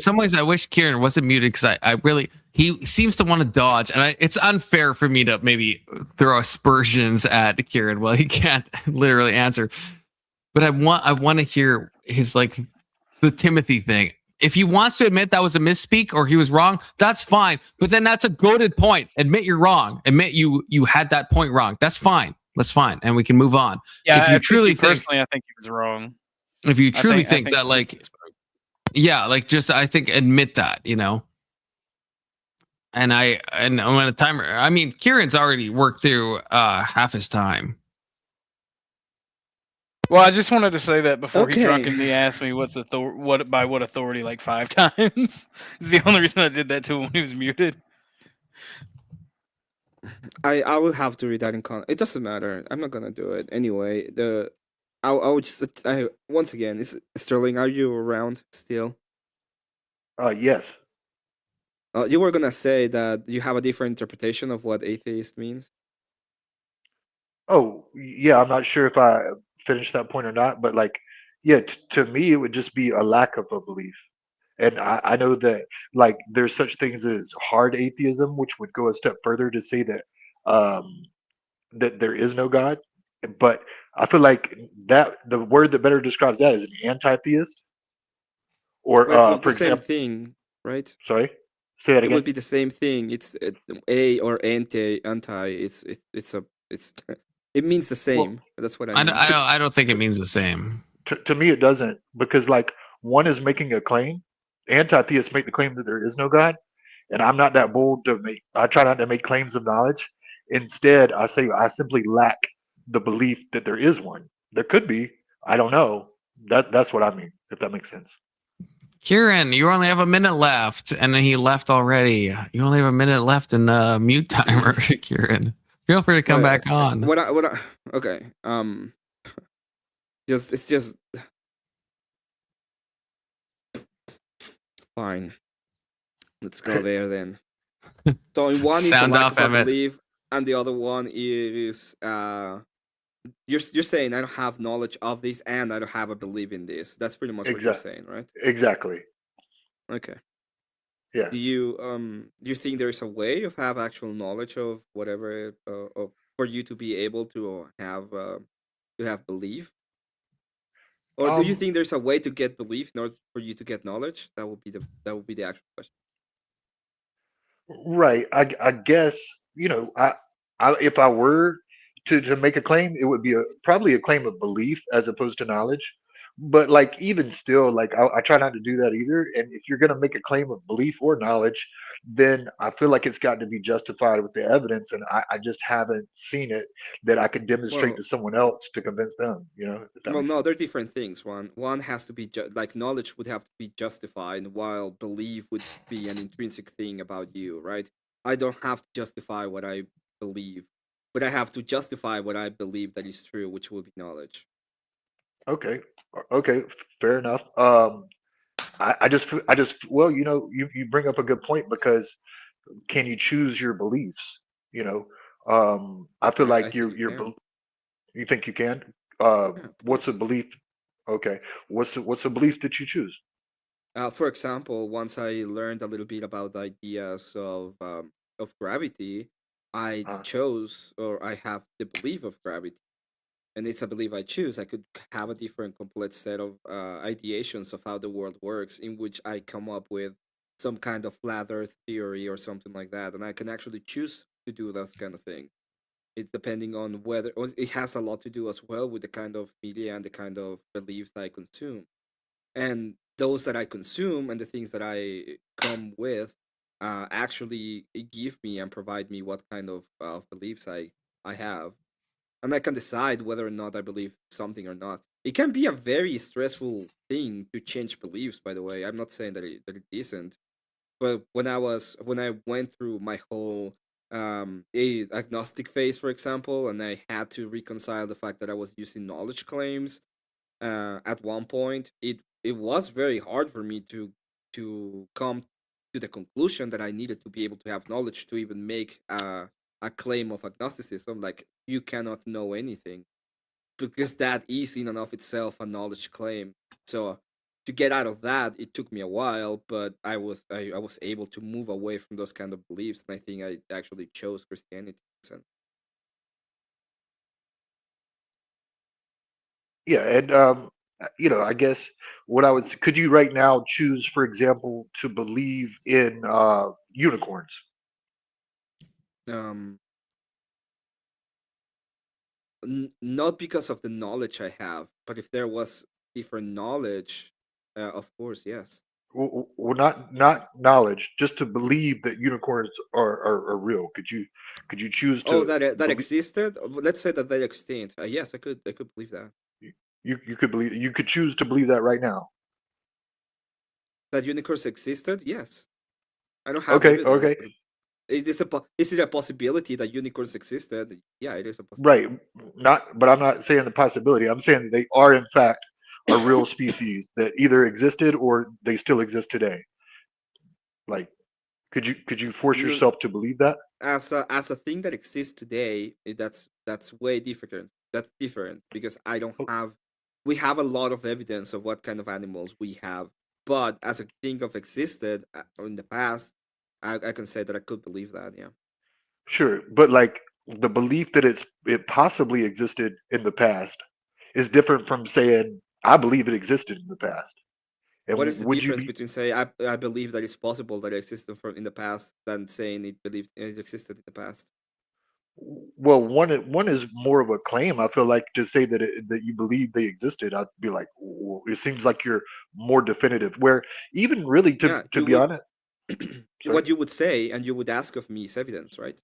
some ways, I wish Kieran wasn't muted because he seems to want to dodge, and it's unfair for me to maybe throw aspersions at Kieran. Well, he can't literally answer, but I want to hear his the Timothy thing. If he wants to admit that was a misspeak or he was wrong, that's fine. But then that's a goated point. Admit you're wrong. Admit you had that point wrong. That's fine. That's fine, and we can move on. Yeah, if you I truly think personally, I think he was wrong. if you I truly think think that, like, yeah, like, just I think admit that, you know. And I'm on a timer. I mean, Kieran's already worked through half his time. Well, I just wanted to say that before he Okay. drunkenly asked me by what authority like 5 times. It's the only reason I did that to him when he was muted. I will have to read that in con. It doesn't matter. I'm not gonna do it anyway. I would just once again. Is Sterling? Are you around still? Yes. You were gonna say that you have a different interpretation of what atheist means. Oh, yeah. I'm not sure if I finished that point or not, but like, yeah, to me, it would just be a lack of a belief. And I know that like there's such things as hard atheism, which would go a step further to say that um, that there is no God. But I feel like that the word that better describes that is an anti-theist, or Well, it's for the same example, thing, right? sorry, say that It would again. be the same thing. It's a or anti. It's it means the Well, same. That's what I I don't, mean. I don't, I don't think it means the same. to me, it doesn't because like one is making a claim. Anti-theists make the claim that there is no God, and I'm not that bold to make. I try not to make claims of knowledge. Instead, I say I simply lack the belief that there is one. There could be. I don't know. That's what I mean. If that makes sense. Kieran, you only have a minute left, and then he left already. You only have a minute left in the mute timer, Kieran. Feel free to come back on. Okay. It's just fine. Let's go there then. So in one is a Sound lack off, of a Emmett. belief, and the other one is you're saying I don't have knowledge of this and I don't have a belief in this. That's pretty much what you're saying, right? Exactly. Okay. Yeah. Do you think there is a way of have actual knowledge of whatever for you to be able to have belief? Or do you think there's a way to get belief in order for you to get knowledge? That would be the actual question. Right. I guess if I were to make a claim, it would be probably a claim of belief as opposed to knowledge. But like even still, like I try not to do that either. And if you're going to make a claim of belief or knowledge, then I feel like it's got to be justified with the evidence, and I just haven't seen it that I could demonstrate Well, to someone else to convince them. If that Well, makes no, sense. they're different things. One has to be like knowledge would have to be justified, while belief would be an intrinsic thing about you, right? I don't have to justify what I believe, but I have to justify what I believe that is true, which will be knowledge. Okay. Okay. Fair enough. Well, you bring up a good point because can you choose your beliefs? I feel I like think you can. you think you can. Yeah, of What's a course. belief? Okay, what's a belief that you choose? For example, once I learned a little bit about the ideas of gravity, I chose or I have the belief of gravity. And it's a belief I choose, I could have a different complete set of ideations of how the world works, in which I come up with some kind of flat Earth theory or something like that, and I can actually choose to do that kind of thing. It's depending on whether it has a lot to do as well with the kind of media and the kind of beliefs I consume, and those that I consume and the things that I come with actually give me and provide me what kind of beliefs I have, and I can decide whether or not I believe something or not. It can be a very stressful thing to change beliefs. By the way, I'm not saying that it isn't, but when I went through my whole agnostic phase, for example, and I had to reconcile the fact that I was using knowledge claims at one point, it was very hard for me to come to the conclusion that I needed to be able to have knowledge to even make a claim of agnosticism, like you cannot know anything, because that is in and of itself a knowledge claim. So to get out of that, it took me a while, but I was able to move away from those kind of beliefs, and I think I actually chose Christianity. Yeah, and I guess what I would could you right now choose, for example, to believe in unicorns? Um, not because of the knowledge I have, but if there was different knowledge, of course, yes. Well, not knowledge, just to believe that unicorns are real. Could you choose Oh, to that believe? existed. Let's say that they extinct. Yes, I could believe that. You could believe, you could choose to believe that right now. That unicorns existed. Yes, I don't have Okay, evidence, okay, but is it a possibility that unicorns existed? Yeah, it is a right. possibility. Not, but I'm not saying the possibility. I'm saying they are in fact a real species that either existed or they still exist today. Like, could you force No, yourself to believe that? as a thing that exists today, that's way different. That's different because I don't have. We have a lot of evidence of what kind of animals we have, but as a thing of existed in the past, I can say that I could believe that. Yeah. Sure, but like the belief that it possibly existed in the past is different from saying I believe it existed in the past. What And is the would you difference be between say I believe that it's possible that it existed from in the past than saying it existed in the past? well, one is more of a claim. I feel like to say that that you believe they existed, I'd be like, "Well, it seems like you're more definitive. Where even really Yeah, to you be would. honest, sorry. What you would say and you would ask of me is evidence, right?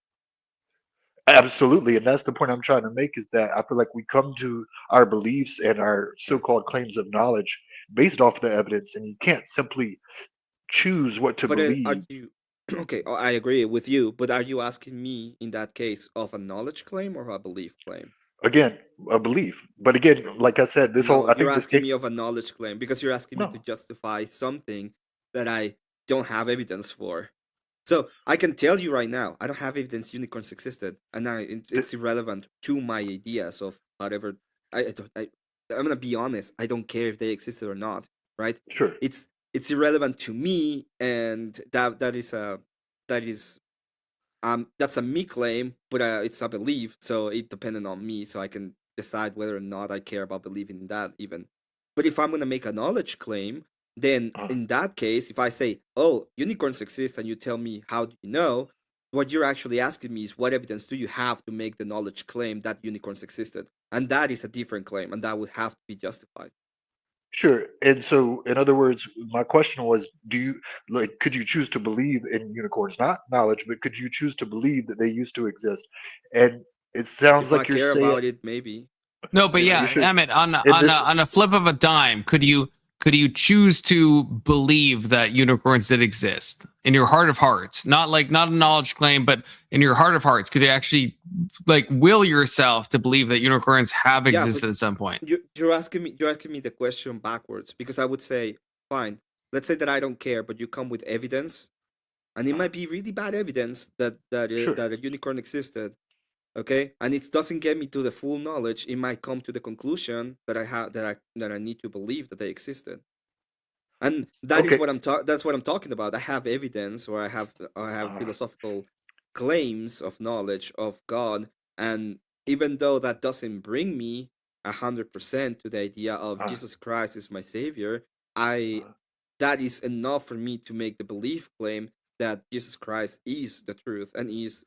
Absolutely, and that's the point I'm trying to make is that I feel like we come to our beliefs and our Yeah. so-called claims of knowledge based off the evidence, and you can't simply choose what to But are believe. you okay? I agree with you, but are you asking me in that case of a knowledge claim or a belief claim? Again, a belief, but again, like I said, this whole No, I you're think this asking came me of a knowledge claim because you're asking me to no, justify something that I don't have evidence for. So I can tell you right now, I don't have evidence unicorns existed, and it's irrelevant to my ideas of whatever. I don't. I'm gonna be honest. I don't care if they existed or not. Right? sure, It's irrelevant to me, and that is that's a me claim, but it's a belief, so it depended on me, so I can decide whether or not I care about believing in that even. But if I'm gonna make a knowledge claim, then uh, in that case, if I say, "Oh, unicorns exist," and you tell me, "How do you know?" What you're actually asking me is, "What evidence do you have to make the knowledge claim that unicorns existed?" And that is a different claim, and that would have to be justified. sure. And so, in other words, my question was, do you like? Could you choose to believe in unicorns? Not knowledge, but could you choose to believe that they used to exist? And it sounds If I like you're care saying, about it, maybe. No, but you yeah, should. Emmett, on In this, on a flip of a dime, could you choose to believe that unicorns did exist in your heart of hearts? Not like not a knowledge claim, but in your heart of hearts, could you actually like will yourself to believe that unicorns have Yeah, but existed at some point? you're asking me the question backwards because I would say, fine, let's say that I don't care, but you come with evidence, and it might be really bad evidence sure. that a unicorn existed, okay, and it doesn't get me to the full knowledge. It might come to the conclusion that I have that I need to believe that they existed, and that is Okay. what that's what I'm talking about. I have evidence, or I have Uh, philosophical claims of knowledge of God, and even though that doesn't bring me 100% to the idea of uh, Jesus Christ is my savior, I uh, that is enough for me to make the belief claim that Jesus Christ is the truth and is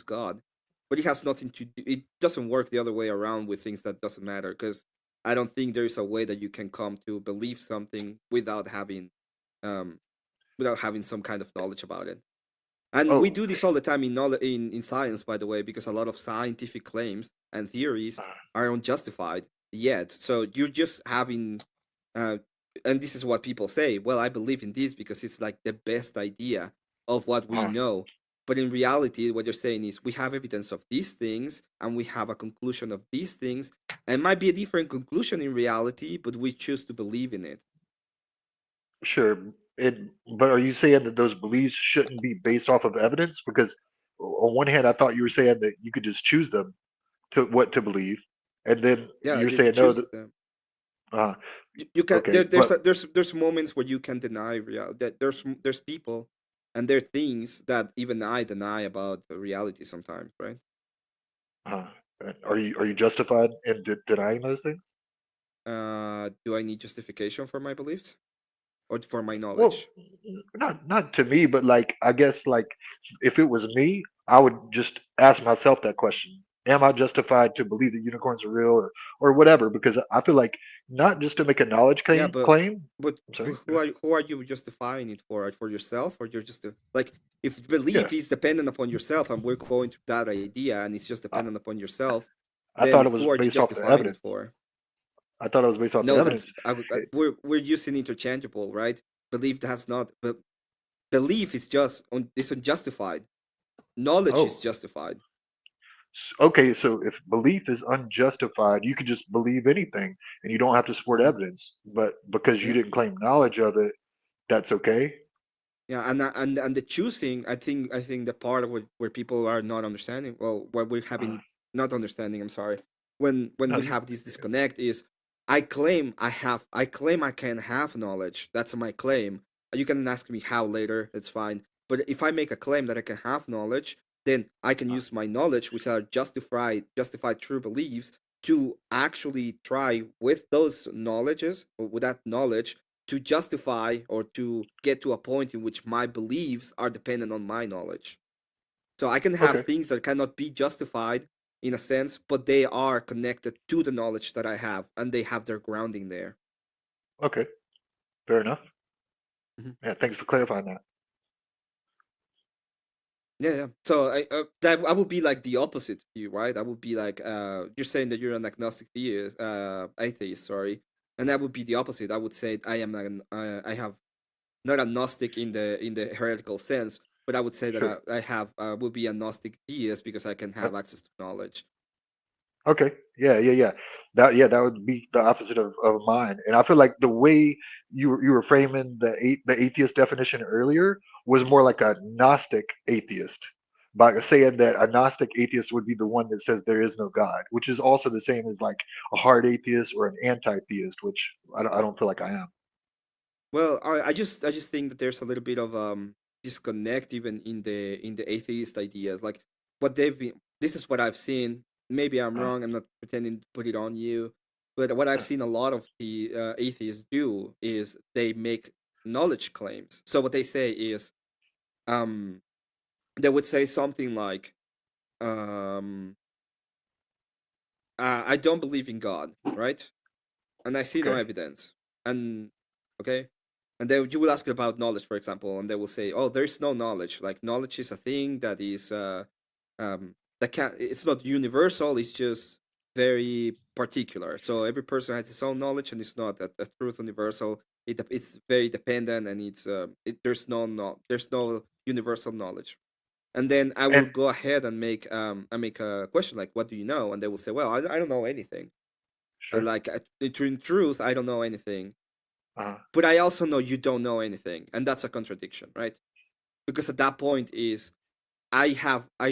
God. But it has nothing to do. It doesn't work the other way around with things that doesn't matter because I don't think there is a way that you can come to believe something um, without having some kind of knowledge about it. And we oh, do this all the time in knowledge, in science, by the way, because a lot of scientific claims and theories uh, are unjustified yet. So you're just having, uh, and this is what people say. Well, I believe in this because it's like the best idea of what we uh, know. But in reality, what you're saying is we have evidence of these things and we have a conclusion of these things. And it might be a different conclusion in reality, but we choose to believe in it. sure. But are you saying that those beliefs shouldn't be based off of evidence? Because on one hand, I thought you were saying that you could just choose them to what to believe, and then Yeah, you're you saying no. choose Uh, you can okay, but there's moments where you can deny that there's people and there are things that even I deny about the reality sometimes, right? uh, are you justified in denying those things? do I need justification for my beliefs or for my Well, knowledge? not to me, but like I guess like if it was me, I would just ask myself that question: Am I justified to believe that unicorns are real, or whatever? Because I feel like not just to make a knowledge Yeah, claim. but I'm sorry. who are you justifying it for? For yourself, or you're just like if Yeah, belief is dependent upon yourself, and we're going to that idea, and it's just I, dependent upon yourself, I thought then it was who are you based off the justifying it evidence. for? I thought it was based off the No, that's evidence. we're using interchangeable, right? Belief has not, but belief is is unjustified. Knowledge is Oh, justified. okay. So if belief is unjustified, you can just believe anything, and you don't have to support Mhm. evidence. But because you Yeah. didn't claim knowledge of it, that's okay. Yeah, and the choosing, I think the part of where people are not understanding, well, where we're Uh, having not understanding, I'm sorry, when no, we you. have this disconnect is, I claim I can have knowledge. That's my claim. You can ask me how later. It's fine. But if I make a claim that I can have knowledge, then I can use my knowledge, which are justified true beliefs, to actually try with those knowledges or with that knowledge to justify or to get to a point in which my beliefs are dependent on my knowledge. So I can have Okay. things that cannot be justified in a sense, but they are connected to the knowledge that I have and they have their grounding there. Okay. Fair enough. Mhm. Yeah. Thanks for clarifying that. Yeah, yeah. So I would be like the opposite to you, right? I would be like you're saying that you're an agnostic theist, atheist, sorry, and that would be the opposite. I would say I have not a Gnostic in the heretical sense, but I would say that Sure. I have would be a Gnostic theist because I can have Yep. access to knowledge. Okay. Yeah. Yeah. Yeah. That would be the opposite of mine. And I feel like the way you were framing the atheist definition earlier was more like a Gnostic atheist, by saying that a Gnostic atheist would be the one that says there is no God, which is also the same as like a hard atheist or an anti-theist, which I don't feel like I am. Well, I just think that there's a little bit of disconnect even in the atheist ideas. Like what they've been. This is what I've seen. Maybe I'm Uh, wrong. I'm not pretending to put it on you, but what I've seen a lot of the atheists do is they make knowledge claims. So what they say is, um, they would say something like, um, I don't believe in God, right? And I see no okay. evidence. And okay, and then you will ask about knowledge, for example, and they will say, "Oh, there's no knowledge. Like knowledge is a thing that is that can it's not universal. It's just very particular. So every person has his own knowledge, and it's not a truth universal. It's very dependent, and there's no universal knowledge." And then I will And go ahead and make a question like, "What do you know?" And they will say, "Well, I don't know anything." sure. Like in truth, I don't know anything, Uh, but I also know you don't know anything, and that's a contradiction, right? Because at that point is I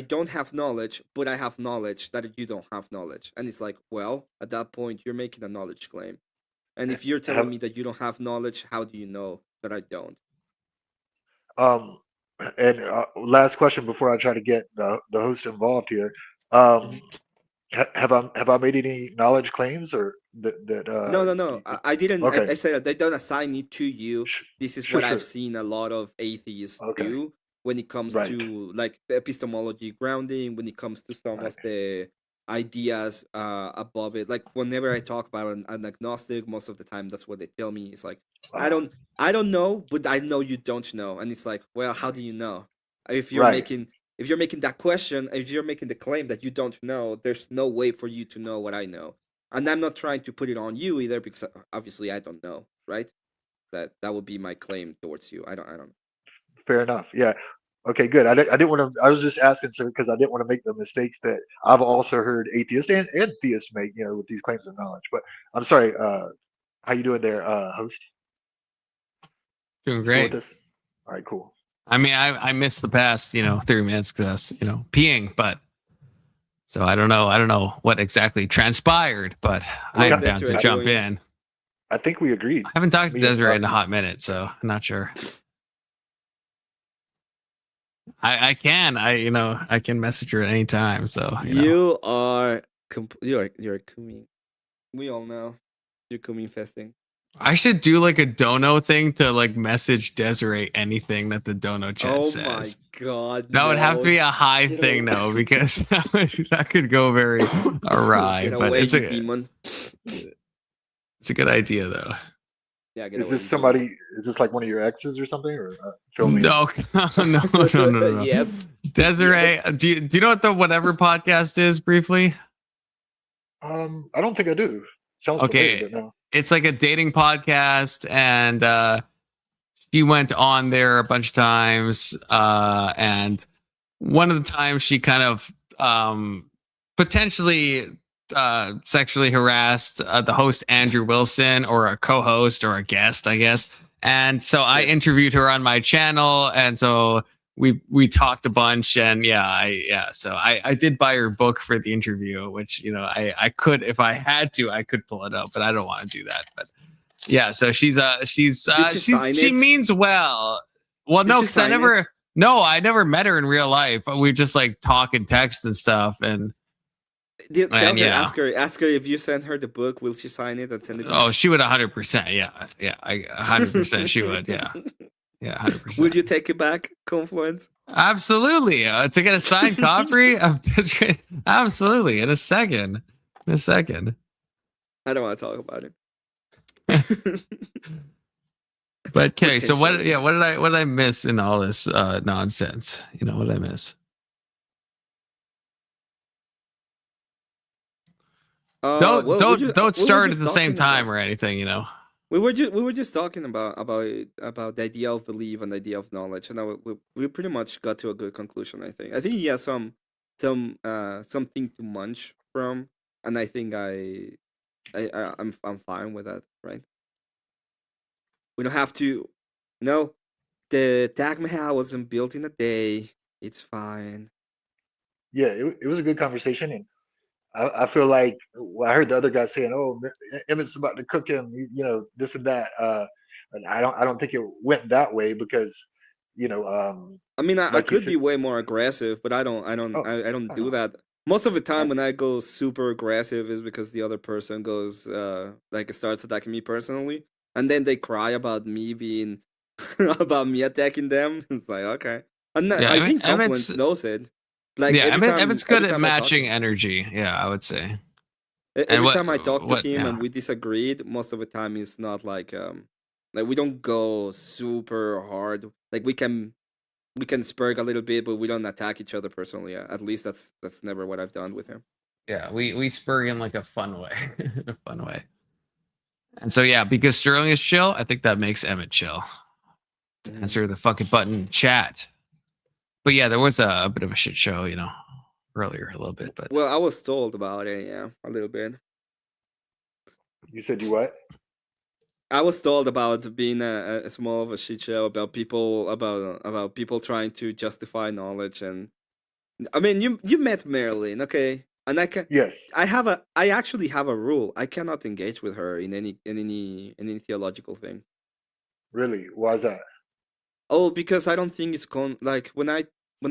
don't have knowledge, but I have knowledge that you don't have knowledge, and it's like, well, at that point you're making a knowledge claim, and if you're telling have me that you don't have knowledge, how do you know that I don't? um and last question before I try to get the host involved here. Um, Mhm. have I made any knowledge claims or that No, no, no. I didn't. okay. I said that they don't assign it to you. This is Sure, what I've sure. seen a lot of atheists Okay. do when it comes Right. to like the epistemology grounding, when it comes to some Right. of the ideas above it. Like whenever I talk about an agnostic, most of the time that's what they tell me. It's like I Uh, don't, I don't know, but I know you don't know, and it's like, well, how do you know? If you're right. making if you're making that question, if you're making the claim that you don't know, there's no way for you to know what I know. And I'm not trying to put it on you either because obviously I don't know, right? That would be my claim towards you. I don't. Fair enough. Yeah. Okay, good. I didn't want to. I was just asking, sir, because I didn't want to make the mistakes that I've also heard atheists and theists make, with these claims of knowledge. But I'm sorry. How you doing there, host? Doing You still with great. us? All right, cool. I mean, I missed the past, 3 minutes because I was, peeing, but so I don't know. I don't know what exactly transpired, but I How's am down to Desiree jump doing? in. I think we agreed. I haven't talked to Me and Desiree in a hot minute, so I'm not sure. I can. I can message her at any time. So You are you're a kumi. We all know You come infesting. I should do like a dono thing to like message Desiree anything that the dono chat Oh says. my god. That would have to be no. a high Get thing, away. though, because that could go very awry. Get But away, it's you a demon. it's a good idea, though. Yeah, get Is away. this somebody? Is this like one of your exes or something? Or fill me in. No, no. Yes. Desiree, do you know what the Whatever podcast is briefly? I don't think I do. Sounds Okay, familiar, but no. it's like a dating podcast, and she went on there a bunch of times, and one of the times she kind of potentially sexually harassed the host Andrew Wilson, or a co-host or a guest, I guess. And so I interviewed her on my channel, and so we talked a bunch, and so I did buy her book for the interview, which, you know, I could, if I had to, I could pull it up, but I don't want to do that. But yeah, so she means well. Well, no, because I never met her in real life. We just like talk and text and stuff, and Tell her, yeah. ask her if you send her the book, will she sign it and send it back? Oh, she would 100%. Yeah, I 100% she would. Yeah, 100%. Would you take it back, Confluence? Absolutely. To get a signed copy, absolutely. In a second. I don't want to talk about it. But okay, so what did I miss in all this nonsense? You know, what did I miss? Don't start at the same time or anything, you know. We were just talking about the idea of belief and the idea of knowledge, and we pretty much got to a good conclusion. I think he has something to munch from, and I think I'm fine with that, right? We don't have to. No, the Taj Mahal wasn't built in a day. It's fine. Yeah, it was a good conversation, and I feel like I heard the other guy saying, "Oh, Emmett's about to cook him," you know, this and that. And I don't think it went that way because, you know, I mean, I like you could be way more aggressive, but I don't do that. Most of the time, when I go super aggressive, is because the other person goes like starts attacking me personally, and then they cry about me being about me attacking them. It's like, okay, and I think Confluence knows it. Like, yeah, every time, Emmett's good every at time I talk to matching him- energy. Yeah, I would say. Every time I talk to him yeah. and we disagreed, most of the time it's not like we don't go super hard. Like we can spurg a little bit, but we don't attack each other personally. At least that's never what I've done with him. Yeah, we spur in like a fun way. In a fun way. And so yeah, because Sterling is chill, I think that makes Emmett chill. To answer the fucking button chat. But yeah, there was a bit of a shit show, you know, earlier a little bit. But Well, I was told about it, yeah, a little bit. You said you what? I was told about being a small of a shit show about people trying to justify knowledge, and I mean you met Marilyn, okay? And Yes. I actually have a rule. I cannot engage with her in any theological thing. Really? Why is that? Oh, because I don't think it's like when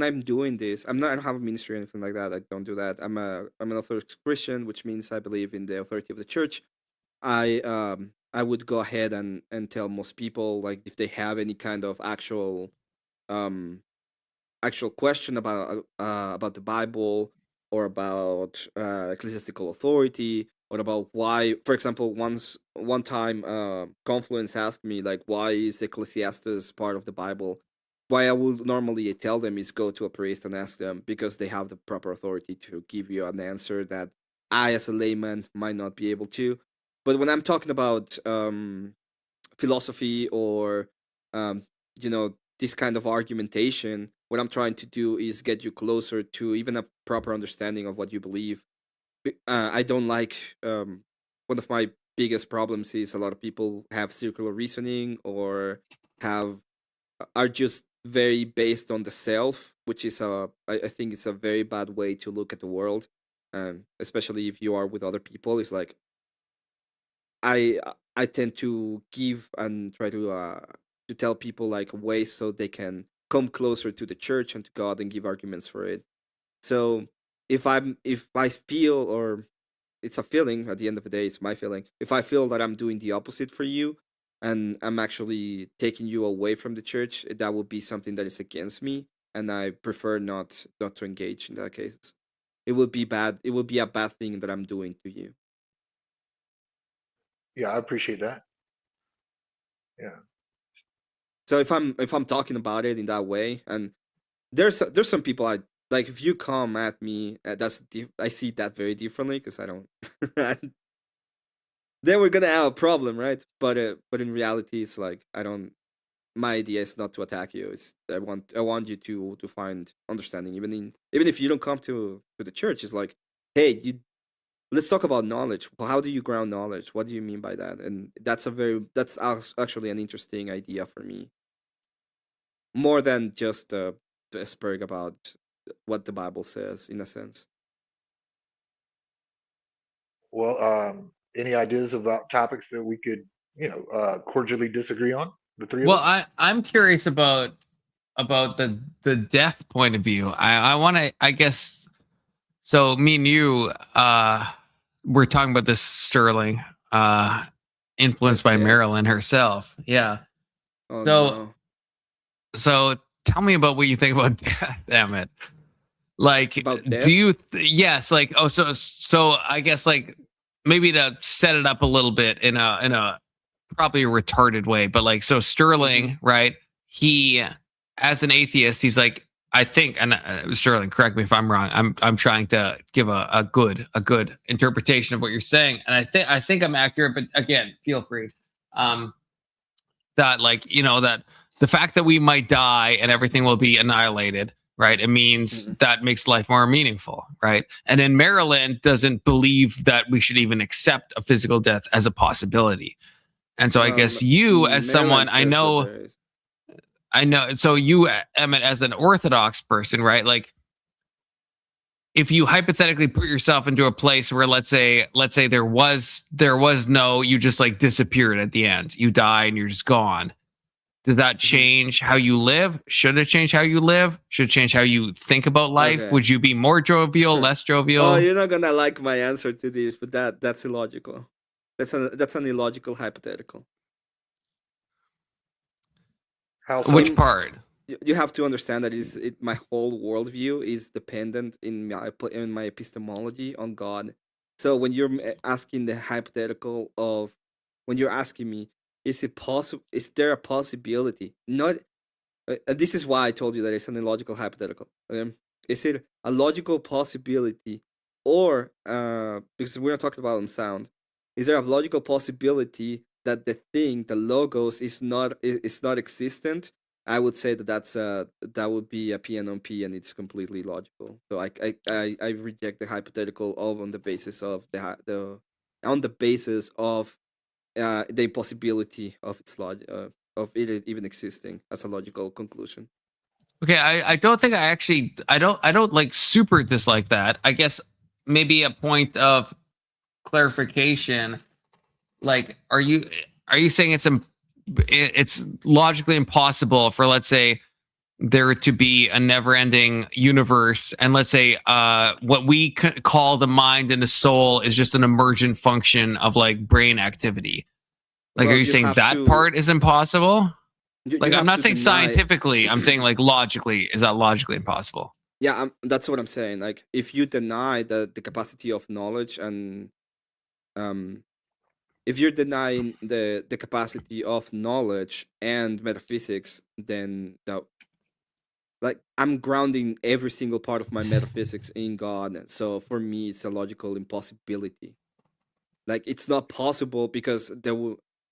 I'm doing this, I don't have a ministry or anything like that. I don't do that. I'm an Orthodox Christian, which means I believe in the authority of the church. I would go ahead and tell most people, like, if they have any kind of actual question about the Bible, or about ecclesiastical authority, or about why, for example, one time Confluence asked me, like, why is Ecclesiastes part of the Bible? Why I would normally tell them is go to a priest and ask them, because they have the proper authority to give you an answer that I, as a layman, might not be able to. But when I'm talking about philosophy, or this kind of argumentation, what I'm trying to do is get you closer to even a proper understanding of what you believe. I don't like one of my biggest problems is a lot of people have circular reasoning, or are just very based on the self, which is I think it's a very bad way to look at the world, especially if you are with other people. It's like I tend to give and try to tell people, like, ways so they can come closer to the church and to God and give arguments for it. So if I feel, or it's a feeling. At the end of the day, it's my feeling. If I feel that I'm doing the opposite for you, and I'm actually taking you away from the church, that would be something that is against me, and I prefer not to engage in that case. It would be bad. It would be a bad thing that I'm doing to you. Yeah, I appreciate that. Yeah. So if I'm talking about it in that way, and there's some people I like. If you come at me, I see that very differently because I don't. Then we're gonna have a problem, right? But in reality, it's like I don't. My idea is not to attack you. It's I want you to find understanding, even if you don't come to the church. It's like, hey, let's talk about knowledge. Well, how do you ground knowledge? What do you mean by that? And that's actually an interesting idea for me, more than just the iceberg about what the Bible says, in a sense. Well, any ideas about topics that we could, cordially disagree on, the three of Well, us? I'm curious about the death point of view. I want to, I guess. So me and you, we're talking about this Sterling, influenced by Marilyn herself. Yeah. Oh, So no. so tell me about what you think about death. Damn it. Like, About death? do you? Yes. Like, oh, so I guess like maybe to set it up a little bit in a probably a retarded way, but like, so Sterling, right? He, as an atheist, he's like, I think, and Sterling, correct me if I'm wrong. I'm trying to give a good interpretation of what you're saying, and I think I'm accurate. But again, feel free. That like, that the fact that we might die and everything will be annihilated, right? It means that makes life more meaningful, right? And then Maryland doesn't believe that we should even accept a physical death as a possibility. And so I guess you, as someone, I know, so you, Emmett, as an Orthodox person, right? Like, if you hypothetically put yourself into a place where, let's say there was no, you just like disappeared at the end, you die and you're just gone. Does that change how you live? Should it change how you live? Should it change how you think about life? Okay. Would you be more jovial, less jovial? Oh, you're not gonna like my answer to this, but that's illogical. That's an illogical hypothetical. Which part? You have to understand that my whole worldview is dependent in my epistemology on God. So when you're asking the hypothetical of, when you're asking me, is it possible? Is there a possibility? Not. This is why I told you that it's an illogical hypothetical. Is it a logical possibility, or because we're not talking about on sound, is there a logical possibility that the thing, the logos, is not existent? I would say that would be a P and on P, and it's completely logical. So I reject the hypothetical on the basis of the impossibility of its of it even existing as a logical conclusion. Okay, I don't think I don't like super dislike that. I guess maybe a point of clarification. Like, are you saying it's logically impossible for, let's say, there to be a never-ending universe, and let's say what we call the mind and the soul is just an emergent function of like brain activity? Like, Well, are you saying that part is impossible? Like, I'm not saying scientifically, I'm saying like logically. Is that logically impossible? Yeah, that's what I'm saying. Like, if you deny the capacity of knowledge, and if you're denying the capacity of knowledge and metaphysics, then like, I'm grounding every single part of my metaphysics in God. So for me, it's a logical impossibility. Like, it's not possible because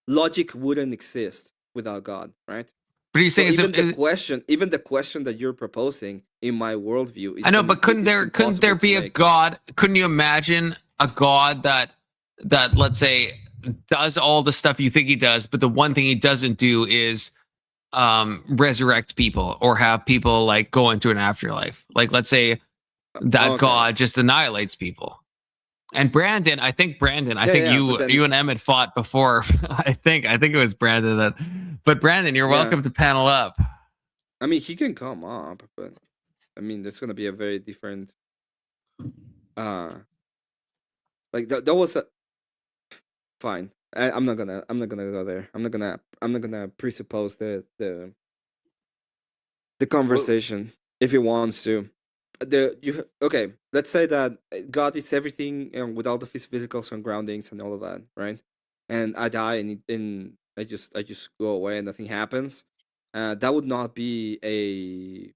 logic wouldn't exist without God, right? But are you saying even the question that you're proposing in my worldview is, I know, but couldn't there be a God? Couldn't you imagine a God that let's say does all the stuff you think he does, but the one thing he doesn't do is resurrect people or have people like go into an afterlife? Like, let's say that God just annihilates people. And Brandon, I think you and Emmett fought before. I think it was Brandon but Brandon, you're welcome to panel up. I mean, he can come up, but I mean, there's gonna be a very different Like that was a fine. I'm not gonna go there. I'm not gonna presuppose the conversation if he wants to. Okay? Let's say that God is everything with all the physical surroundings and all of that, right? And I die and I just go away and nothing happens. That would not be a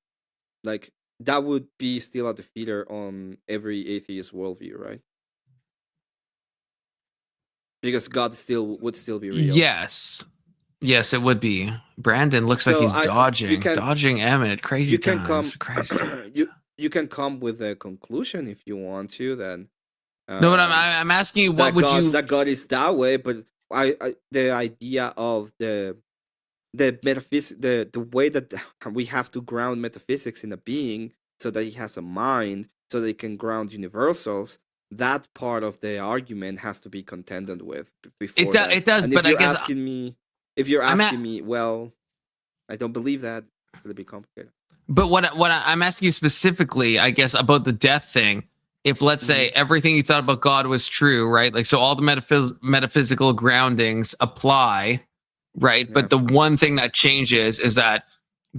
like that would be still a defeater on every atheist worldview, right? Because God would still be real. Yes. Yes, it would be. Brandon looks like So he's you dodging. can Dodging Emmett. Crazy you can times. come Crazy times. you can come with a conclusion if you want to. Then No, but I'm asking you, what would you? that God is that way, but I the idea of the metaphysics, the way that we have to ground metaphysics in a being so that he has a mind, so that he can ground universals. That part of the argument has to be contended with before that. It does, and but if you're I guess asking me, if you're asking me, well, I don't believe that. It's gonna be complicated. But what I'm asking you specifically, I guess, about the death thing. If let's say everything you thought about God was true, right? Like, so all the metaphysical groundings apply, right? But the one thing that changes is that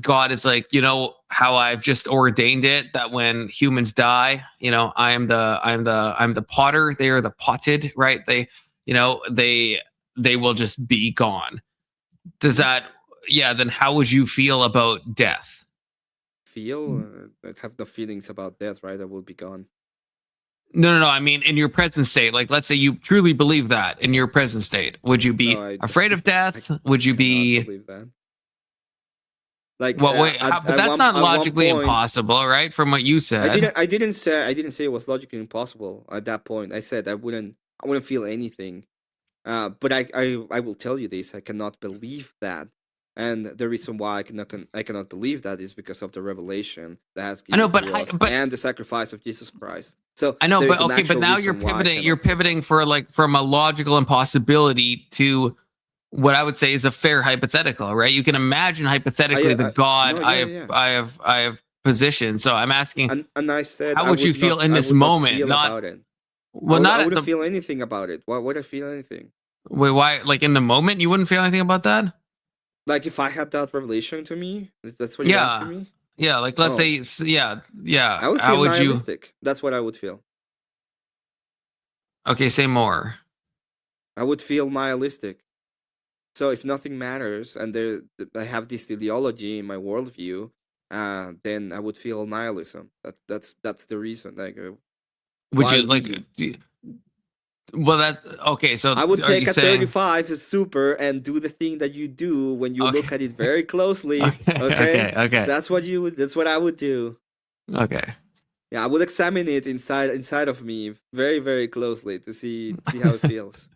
God is like, you know how I've just ordained it that when humans die, you know, I'm the potter, they are the potted, right? They, you know, they will just be gone. Does that, yeah, then how would you feel about death? I have no feelings about death, right? I will be gone. No. I mean, in your present state, like, let's say you truly believe that in your present state, would you be afraid of death? Would you be? Believe that. Like, well, wait, but that's not logically impossible, right? From what you said. I didn't say it was logically impossible at that point. I said I wouldn't feel anything. But I will tell you this: I cannot believe that. And the reason why I cannot believe that is because of the revelation that has given to us and the sacrifice of Jesus Christ. So I know, but okay, but now you're pivoting. You're pivoting for like from a logical impossibility to what I would say is a fair hypothetical, right? You can imagine hypothetically the God I have positioned. So I'm asking, and I said, how would you feel in this moment? Not about it. Well, I wouldn't feel anything about it. Why would I feel anything? Wait, why? Like in the moment, you wouldn't feel anything about that? Like if I had that revelation to me, that's what you're asking me? Yeah, like let's say, yeah. I would feel nihilistic. That's what I would feel. Okay, say more. I would feel nihilistic. So if nothing matters and I have this ideology in my worldview, then I would feel nihilism. That's the reason. Like, would you like? Well, that's okay. So I would take a 35 super and do the thing that you do when you look at it very closely. Okay. That's what you would. That's what I would do. Okay. Yeah, I would examine it inside of me very, very closely to see how it feels.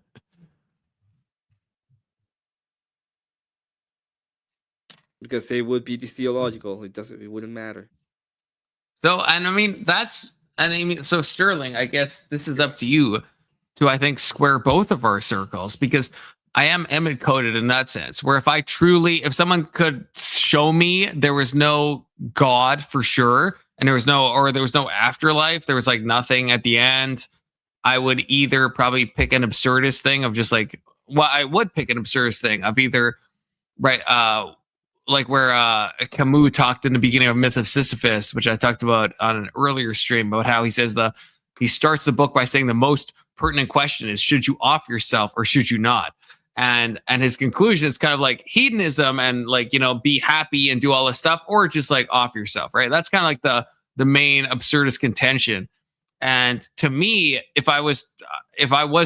Because it would be theological. It wouldn't matter. So, and I mean so Sterling, I guess this is up to you to, I think, square both of our circles, because I am Emmett coded in that sense, where if someone could show me there was no God for sure, and there was no afterlife, there was like nothing at the end, I would either probably pick an absurdist thing of just like, I would pick an absurdist thing of either, right, like where Camus talked in the beginning of Myth of Sisyphus, which I talked about on an earlier stream, about how he says he starts the book by saying the most pertinent question is, should you off yourself or should you not? And his conclusion is kind of like hedonism and like, you know, be happy and do all this stuff, or just like off yourself, right? That's kind of like the main absurdist contention. And to me, if I was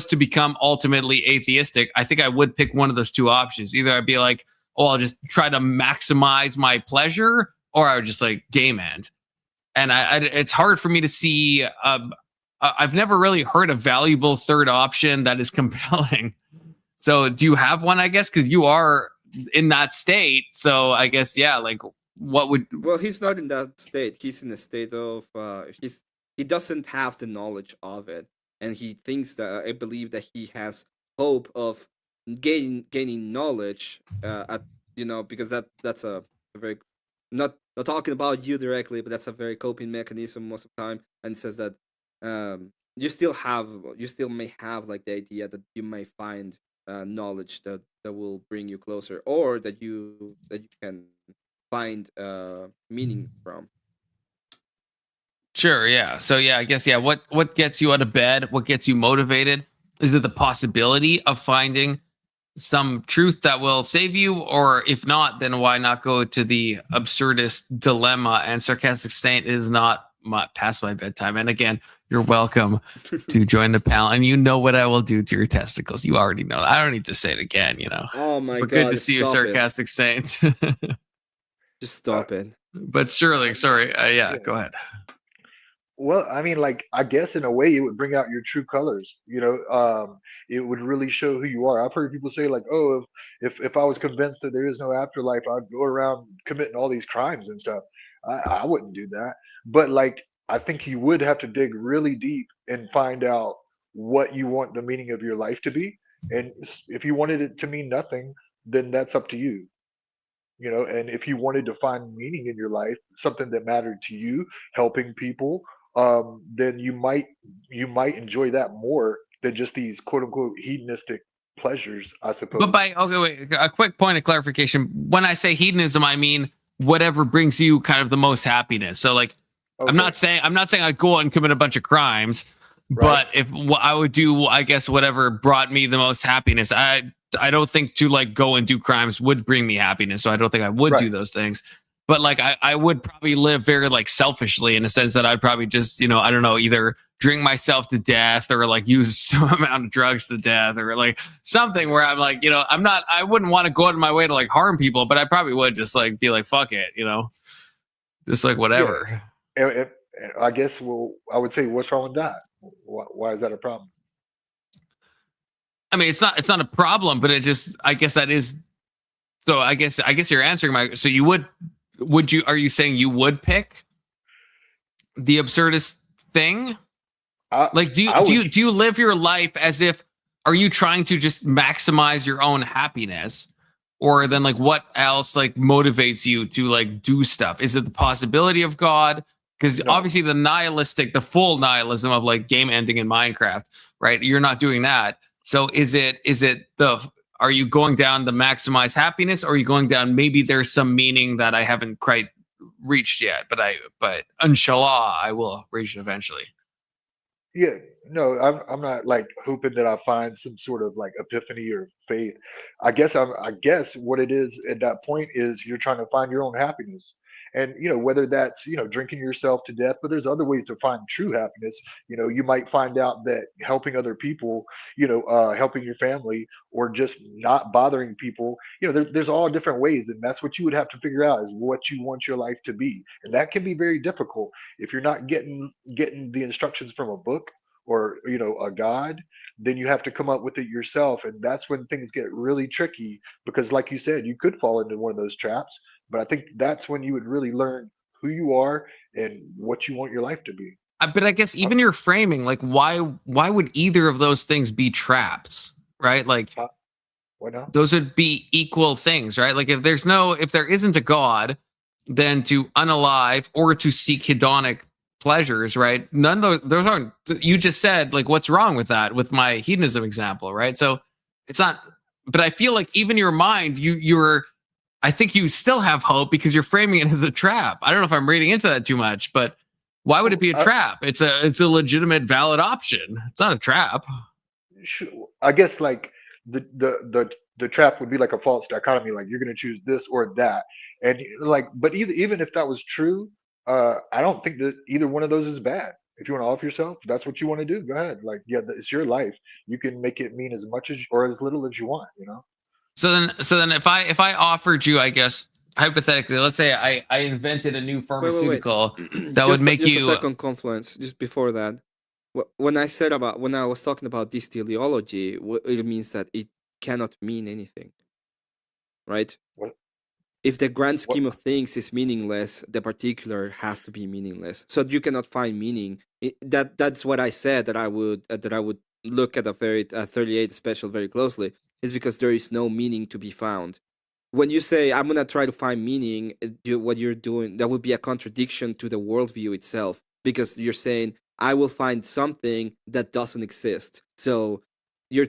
to become ultimately atheistic, I think I would pick one of those two options. Either I'd be like, oh, I'll just try to maximize my pleasure, or I would just like game end. And it's hard for me to see. I've never really heard a valuable third option that is compelling. So do you have one, I guess? Because you are in that state. So I guess, yeah, like what would... Well, he's not in that state. He's in a state of... he doesn't have the knowledge of it. And he thinks that... I believe that he has hope of gaining knowledge, because that's a very... Not talking about you directly, but that's a very coping mechanism most of the time. And it says that you still may have like the idea that you may find knowledge that will bring you closer, or that you can find meaning from. Sure, yeah. So yeah, I guess yeah, what gets you out of bed? What gets you motivated? Is it the possibility of finding some truth that will save you, or if not, then why not go to the absurdist dilemma? And Sarcastic Saint is not past my bedtime. And again, you're welcome to join the panel. And you know what I will do to your testicles. You already know. I don't need to say it again. You know. Oh my But god! good to see you, Sarcastic Saint. Just stop it. But Sterling, sorry. Yeah, go ahead. Well, I mean, like, I guess in a way it would bring out your true colors. It would really show who you are. I've heard people say like, "Oh, if I was convinced that there is no afterlife, I'd go around committing all these crimes and stuff." I wouldn't do that. But like, I think you would have to dig really deep and find out what you want the meaning of your life to be. And if you wanted it to mean nothing, then that's up to you. And if you wanted to find meaning in your life, something that mattered to you, helping people, then you might enjoy that more than just these quote unquote hedonistic pleasures, I suppose. But okay, wait, a quick point of clarification. When I say hedonism, I mean whatever brings you kind of the most happiness. So like, Okay. I'm not saying I'd go out and commit a bunch of crimes, but if I would do, I guess whatever brought me the most happiness. I don't think to like go and do crimes would bring me happiness. So I don't think I would do those things. But like I would probably live very like selfishly in a sense that I'd probably just, I don't know, either drink myself to death or like use some amount of drugs to death or like something where I'm like, I wouldn't want to go out of my way to like harm people, but I probably would just like be like, fuck it, just like whatever. Yeah. I guess, I would say, what's wrong with that? Why is that a problem? I mean, it's not a problem, but it just, I guess that is. So I guess you're answering so are you saying you would pick the absurdist thing? Do you live your life as if, are you trying to just maximize your own happiness? Or then like what else like motivates you to like do stuff? Is it the possibility of God? Because obviously the full nihilism of like game ending in Minecraft, right? You're not doing that. So is it are you going down the maximize happiness, or are you going down maybe there's some meaning that I haven't quite reached yet, but inshallah I will reach it eventually? Yeah, no, I'm not like hoping that I find some sort of like epiphany or faith. I guess what it is at that point is you're trying to find your own happiness. And whether that's drinking yourself to death, but there's other ways to find true happiness. You might find out that helping other people, helping your family, or just not bothering people, there's all different ways, and that's what you would have to figure out is what you want your life to be, and that can be very difficult if you're not getting the instructions from a book or a god. Then you have to come up with it yourself, and that's when things get really tricky, because like you said, you could fall into one of those traps. But I think that's when you would really learn who you are and what you want your life to be. But I guess even your framing, like why would either of those things be traps, right? Like why not? Those would be equal things, right? Like if there isn't a God, then to unalive or to seek hedonic pleasures, right? None of those aren't. You just said like, what's wrong with that? With my hedonism example, right? So it's not. But I feel like even your mind, you're. I think you still have hope because you're framing it as a trap. I don't know if I'm reading into that too much, but why would it be a trap? It's a legitimate, valid option. It's not a trap. I guess like the trap would be like a false dichotomy, like you're going to choose this or that, and like, but even if that was true, I don't think that either one of those is bad. If you want to off yourself, that's what you want to do. Go ahead. Like, yeah, it's your life. You can make it mean as much as or as little as you want. So then, if I offered you, I guess hypothetically, let's say I invented a new pharmaceutical that would make just you. a second, Confluence. Just before that, when I was talking about this teleology, it means that it cannot mean anything, right? What? If the grand scheme of things is meaningless, the particular has to be meaningless. So you cannot find meaning. That's what I said, that I would look at a 38 special very closely, is because there is no meaning to be found. When you say I'm gonna try to find meaning, what you're doing, that would be a contradiction to the worldview itself, because you're saying I will find something that doesn't exist. So you're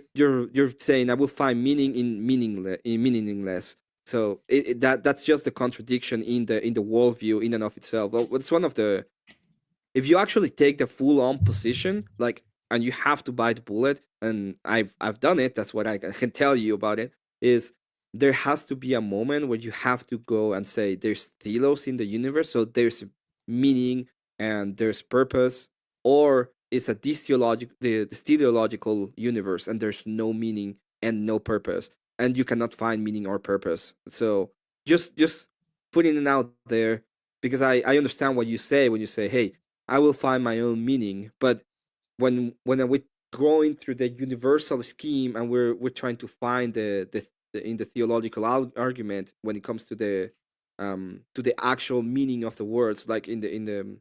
saying I will find meaning in meaningless. So that's just the contradiction in the worldview in and of itself. Well, it's one of the, if you actually take the full on position, like, and you have to bite the bullet, and I've done it. That's what I can tell you about it. Is there has to be a moment where you have to go and say there's telos in the universe, so there's meaning and there's purpose, or it's a the teleological universe and there's no meaning and no purpose, and you cannot find meaning or purpose. So just putting it out there, because I understand what you say when you say, hey, I will find my own meaning. But when we're going through the universal scheme and we're trying to find the in the theological argument when it comes to the actual meaning of the words, like in the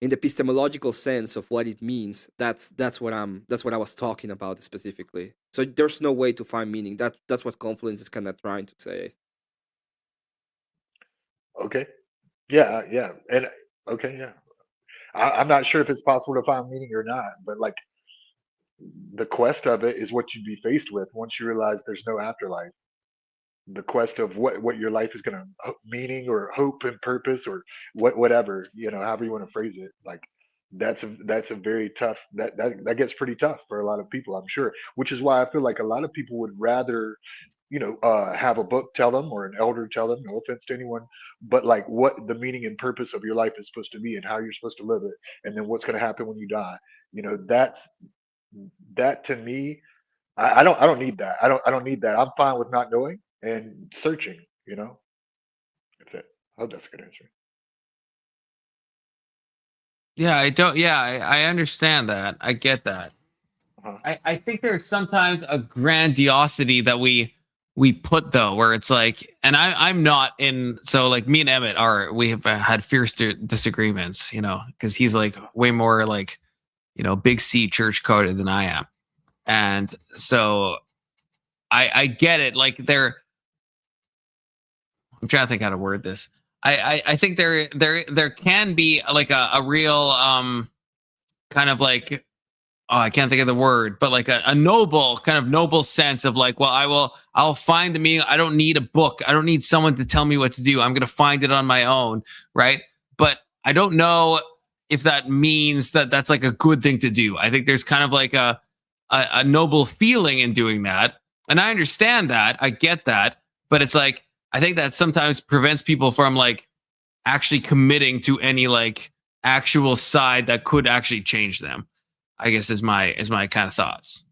epistemological sense of what it means, that's what I was talking about specifically. So there's no way to find meaning. That's what Confluence is kind of trying to say. Okay. Yeah. And okay, yeah. I'm not sure if it's possible to find meaning or not, but like the quest of it is what you'd be faced with once you realize there's no afterlife. The quest of what your life is going to meaning or hope and purpose or whatever, however you want to phrase it. Like that's a very tough, that gets pretty tough for a lot of people, I'm sure, which is why I feel like a lot of people would rather have a book tell them or an elder tell them, no offense to anyone, but like what the meaning and purpose of your life is supposed to be and how you're supposed to live it, and then what's going to happen when you die. That to me, I don't need that. I don't need that. I'm fine with not knowing and searching. That's it. I hope that's a good answer. Yeah, I don't. Yeah, I understand that. I get that. Uh-huh. I think there's sometimes a grandiosity that we put though, where it's like, and I'm not in. So like me and Emmett we have had fierce disagreements, because he's like way more like, big C church coded than I am, and so I get it. Like I'm trying to think how to word this. I think there can be like a real kind of like, oh, I can't think of the word, but like a noble sense of like, well, I'll find the meaning. I don't need a book. I don't need someone to tell me what to do. I'm going to find it on my own. Right. But I don't know if that means that that's like a good thing to do. I think there's kind of like a noble feeling in doing that. And I understand that. I get that. But it's like, I think that sometimes prevents people from like actually committing to any like actual side that could actually change them, I guess is my kind of thoughts.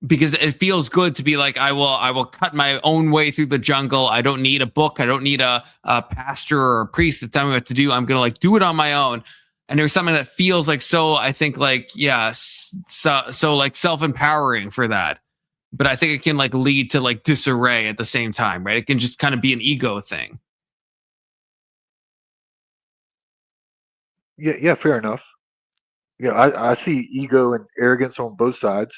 Because it feels good to be like, I will cut my own way through the jungle. I don't need a book. I don't need a pastor or a priest to tell me what to do. I'm going to like do it on my own. And there's something that feels like, so I think like, yeah, so like self-empowering for that. But I think it can like lead to like disarray at the same time, right? It can just kind of be an ego thing. Yeah, fair enough. Yeah, I see ego and arrogance on both sides.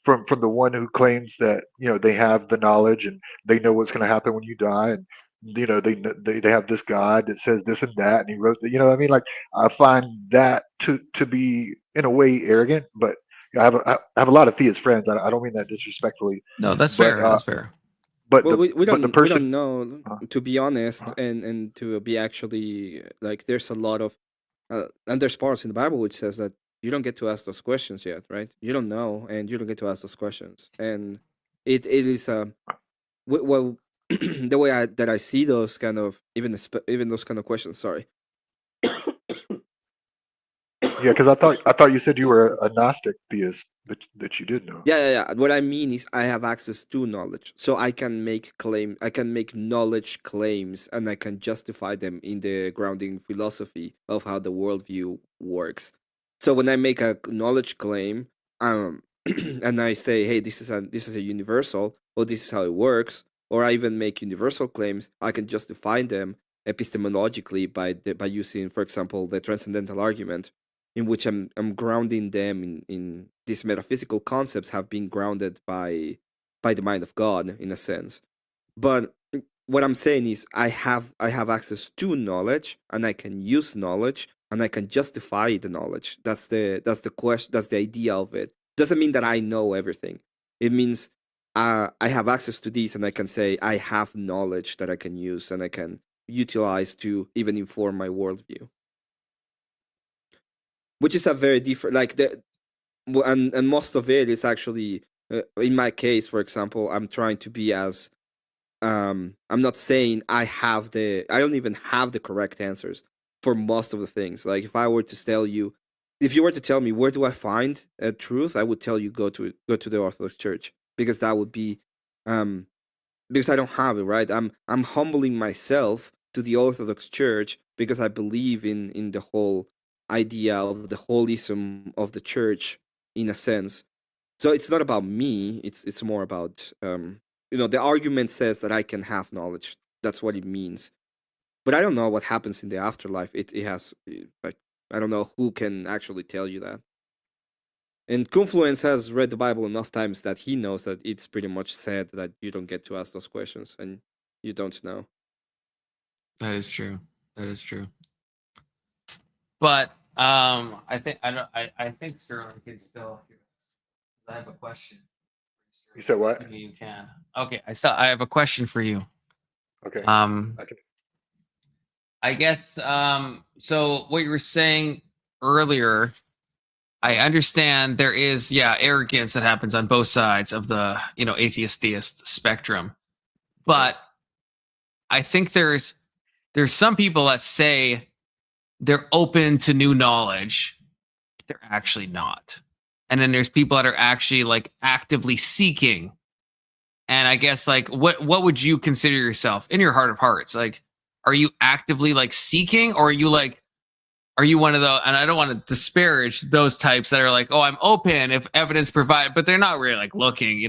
From the one who claims that they have the knowledge and they know what's going to happen when you die, and they have this God that says this and that, and he wrote that. What I mean, like I find that to be in a way arrogant, but I have a lot of theist friends. I don't mean that disrespectfully. No, that's But fair. That's fair. but Well, the we but the don't person. know, uh, to be honest, uh, and to be actually like there's a lot of and there's parts in the Bible which says that you don't get to ask those questions yet, right? You don't know, and you don't get to ask those questions, and it is well the way that I see those kind of even those kind of questions. Sorry. yeah, because I thought you said you were a Gnostic theist that you did know. Yeah. What I mean is I have access to knowledge, so I can make knowledge claims, and I can justify them in the grounding philosophy of how the worldview works. So when I make a knowledge claim, and I say, hey, this is a universal, or this is how it works, or I even make universal claims, I can justify them epistemologically by using, for example, the transcendental argument, in which I'm grounding them in these metaphysical concepts have been grounded by the mind of God in a sense. But what I'm saying is I have access to knowledge, and I can use knowledge, and I can justify the knowledge. That's the question. That's the idea of it. Doesn't mean that I know everything. It means I have access to these, and I can say I have knowledge that I can use and I can utilize to even inform my worldview. Which is a very different, like and most of it is actually, in my case, for example, I'm trying to be as I'm not saying I don't even have the correct answers for most of the things. Like if you were to tell me where do I find truth, I would tell you go to the Orthodox Church, because that would be because I don't have it, right. I'm humbling myself to the Orthodox Church because I believe in the whole idea of the holism of the church, in a sense. So it's not about me. It's more about the argument says that I can have knowledge. That's what it means. But I don't know what happens in the afterlife. It has like, I don't know who can actually tell you that. And Confluence has read the Bible enough times that he knows that it's pretty much said that you don't get to ask those questions and you don't know. That is true. That is true. But I think Sterling can still hear us. I have a question. You said what? Maybe you can. Okay, I have a question for you. Okay. I guess so what you were saying earlier, I understand there is arrogance that happens on both sides of the, atheist theist spectrum. But I think there's some people that say they're open to new knowledge. They're actually not. And then there's people that are actually like actively seeking. And I guess like what would you consider yourself in your heart of hearts? Like, are you actively like seeking, or are you one of the, and I don't want to disparage those types that are like, oh, I'm open if evidence provided, but they're not really like looking,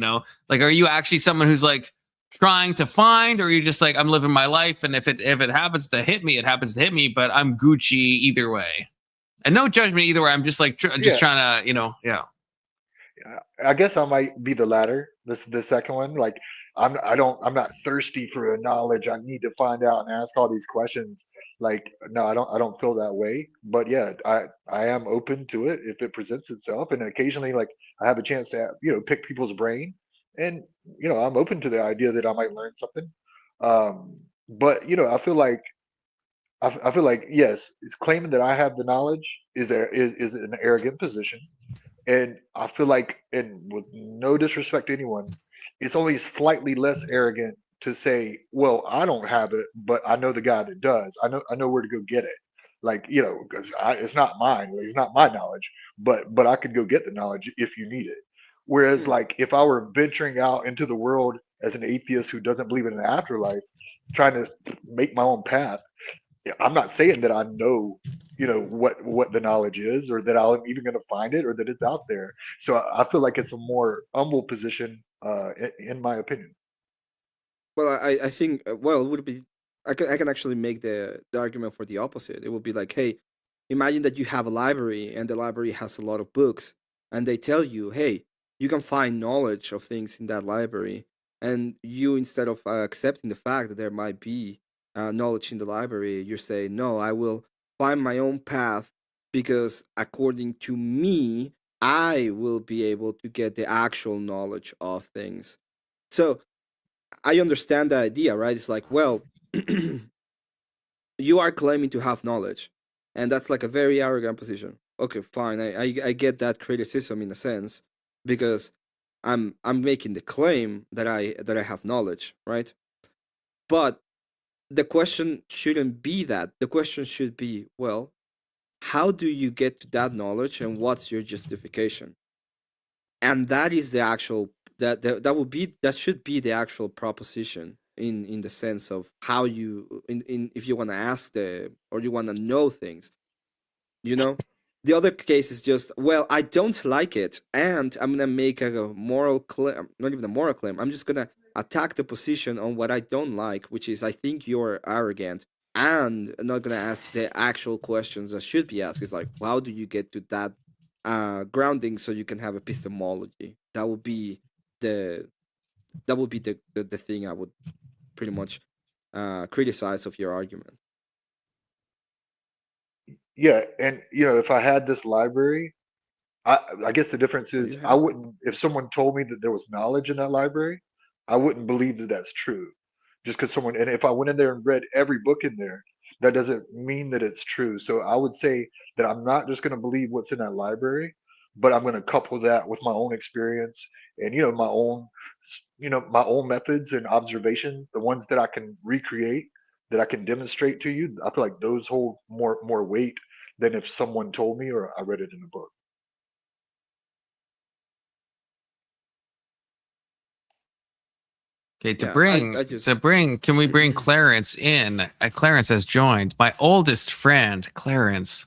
like, are you actually someone who's like trying to find, or are you just like, I'm living my life, and if it happens to hit me, it happens to hit me, but I'm Gucci either way, and no judgment either way. I'm just like trying to, I guess I might be the latter. The second one. Like I'm not thirsty for knowledge. I need to find out and ask all these questions. Like no, I don't feel that way. But yeah, I am open to it if it presents itself, and occasionally like I have a chance to pick people's brain, and I'm open to the idea that I might learn something. But I feel like I feel like yes, it's claiming that I have the knowledge is an arrogant position. And I feel like, and with no disrespect to anyone, it's only slightly less arrogant to say, "Well, I don't have it, but I know the guy that does. I know where to go get it." Like because it's not mine. Like, it's not my knowledge, but I could go get the knowledge if you need it. Whereas, like, if I were venturing out into the world as an atheist who doesn't believe in an afterlife, trying to make my own path, I'm not saying that I know, what the knowledge is, or that I'm even going to find it, or that it's out there. So I feel like it's a more humble position, in my opinion. Well, I think well, it would be I can actually make the argument for the opposite. It would be like, hey, imagine that you have a library and the library has a lot of books, and they tell you, hey, you can find knowledge of things in that library, and you, instead of accepting the fact that there might be knowledge in the library, you say, no, I will find my own path, because according to me, I will be able to get the actual knowledge of things. So I understand the idea, right? It's like, well, you are claiming to have knowledge, and that's like a very arrogant position. Okay, fine. I get that criticism in a sense, because I'm making the claim that I have knowledge, right? But the question shouldn't be that. The question should be, well, how do you get to that knowledge, and what's your justification? And that is the actual that should be the actual proposition in the sense of how you in if you want to ask or you want to know things, you know. The other case is just, well, I don't like it, and I'm gonna make a moral claim, not even a moral claim. I'm just gonna attack the position on what I don't like, which is I think you're arrogant, and I'm not gonna ask the actual questions that should be asked. It's like, how do you get to that grounding so you can have epistemology? That would be the the thing I would pretty much criticize of your argument. Yeah, and if I had this library, I guess the difference So is you I have it. wouldn't. If someone told me that there was knowledge in that library, I wouldn't believe that that's true. Just because someone, and if I went in there and read every book in there, that doesn't mean that it's true. So I would say that I'm not just going to believe what's in that library, but I'm going to couple that with my own experience and my own methods and observations, the ones that I can recreate, that I can demonstrate to you. I feel like those hold more weight than if someone told me or I read it in a book. Okay, Yeah, I just can we bring Clarence in? Clarence has joined. My oldest friend, Clarence.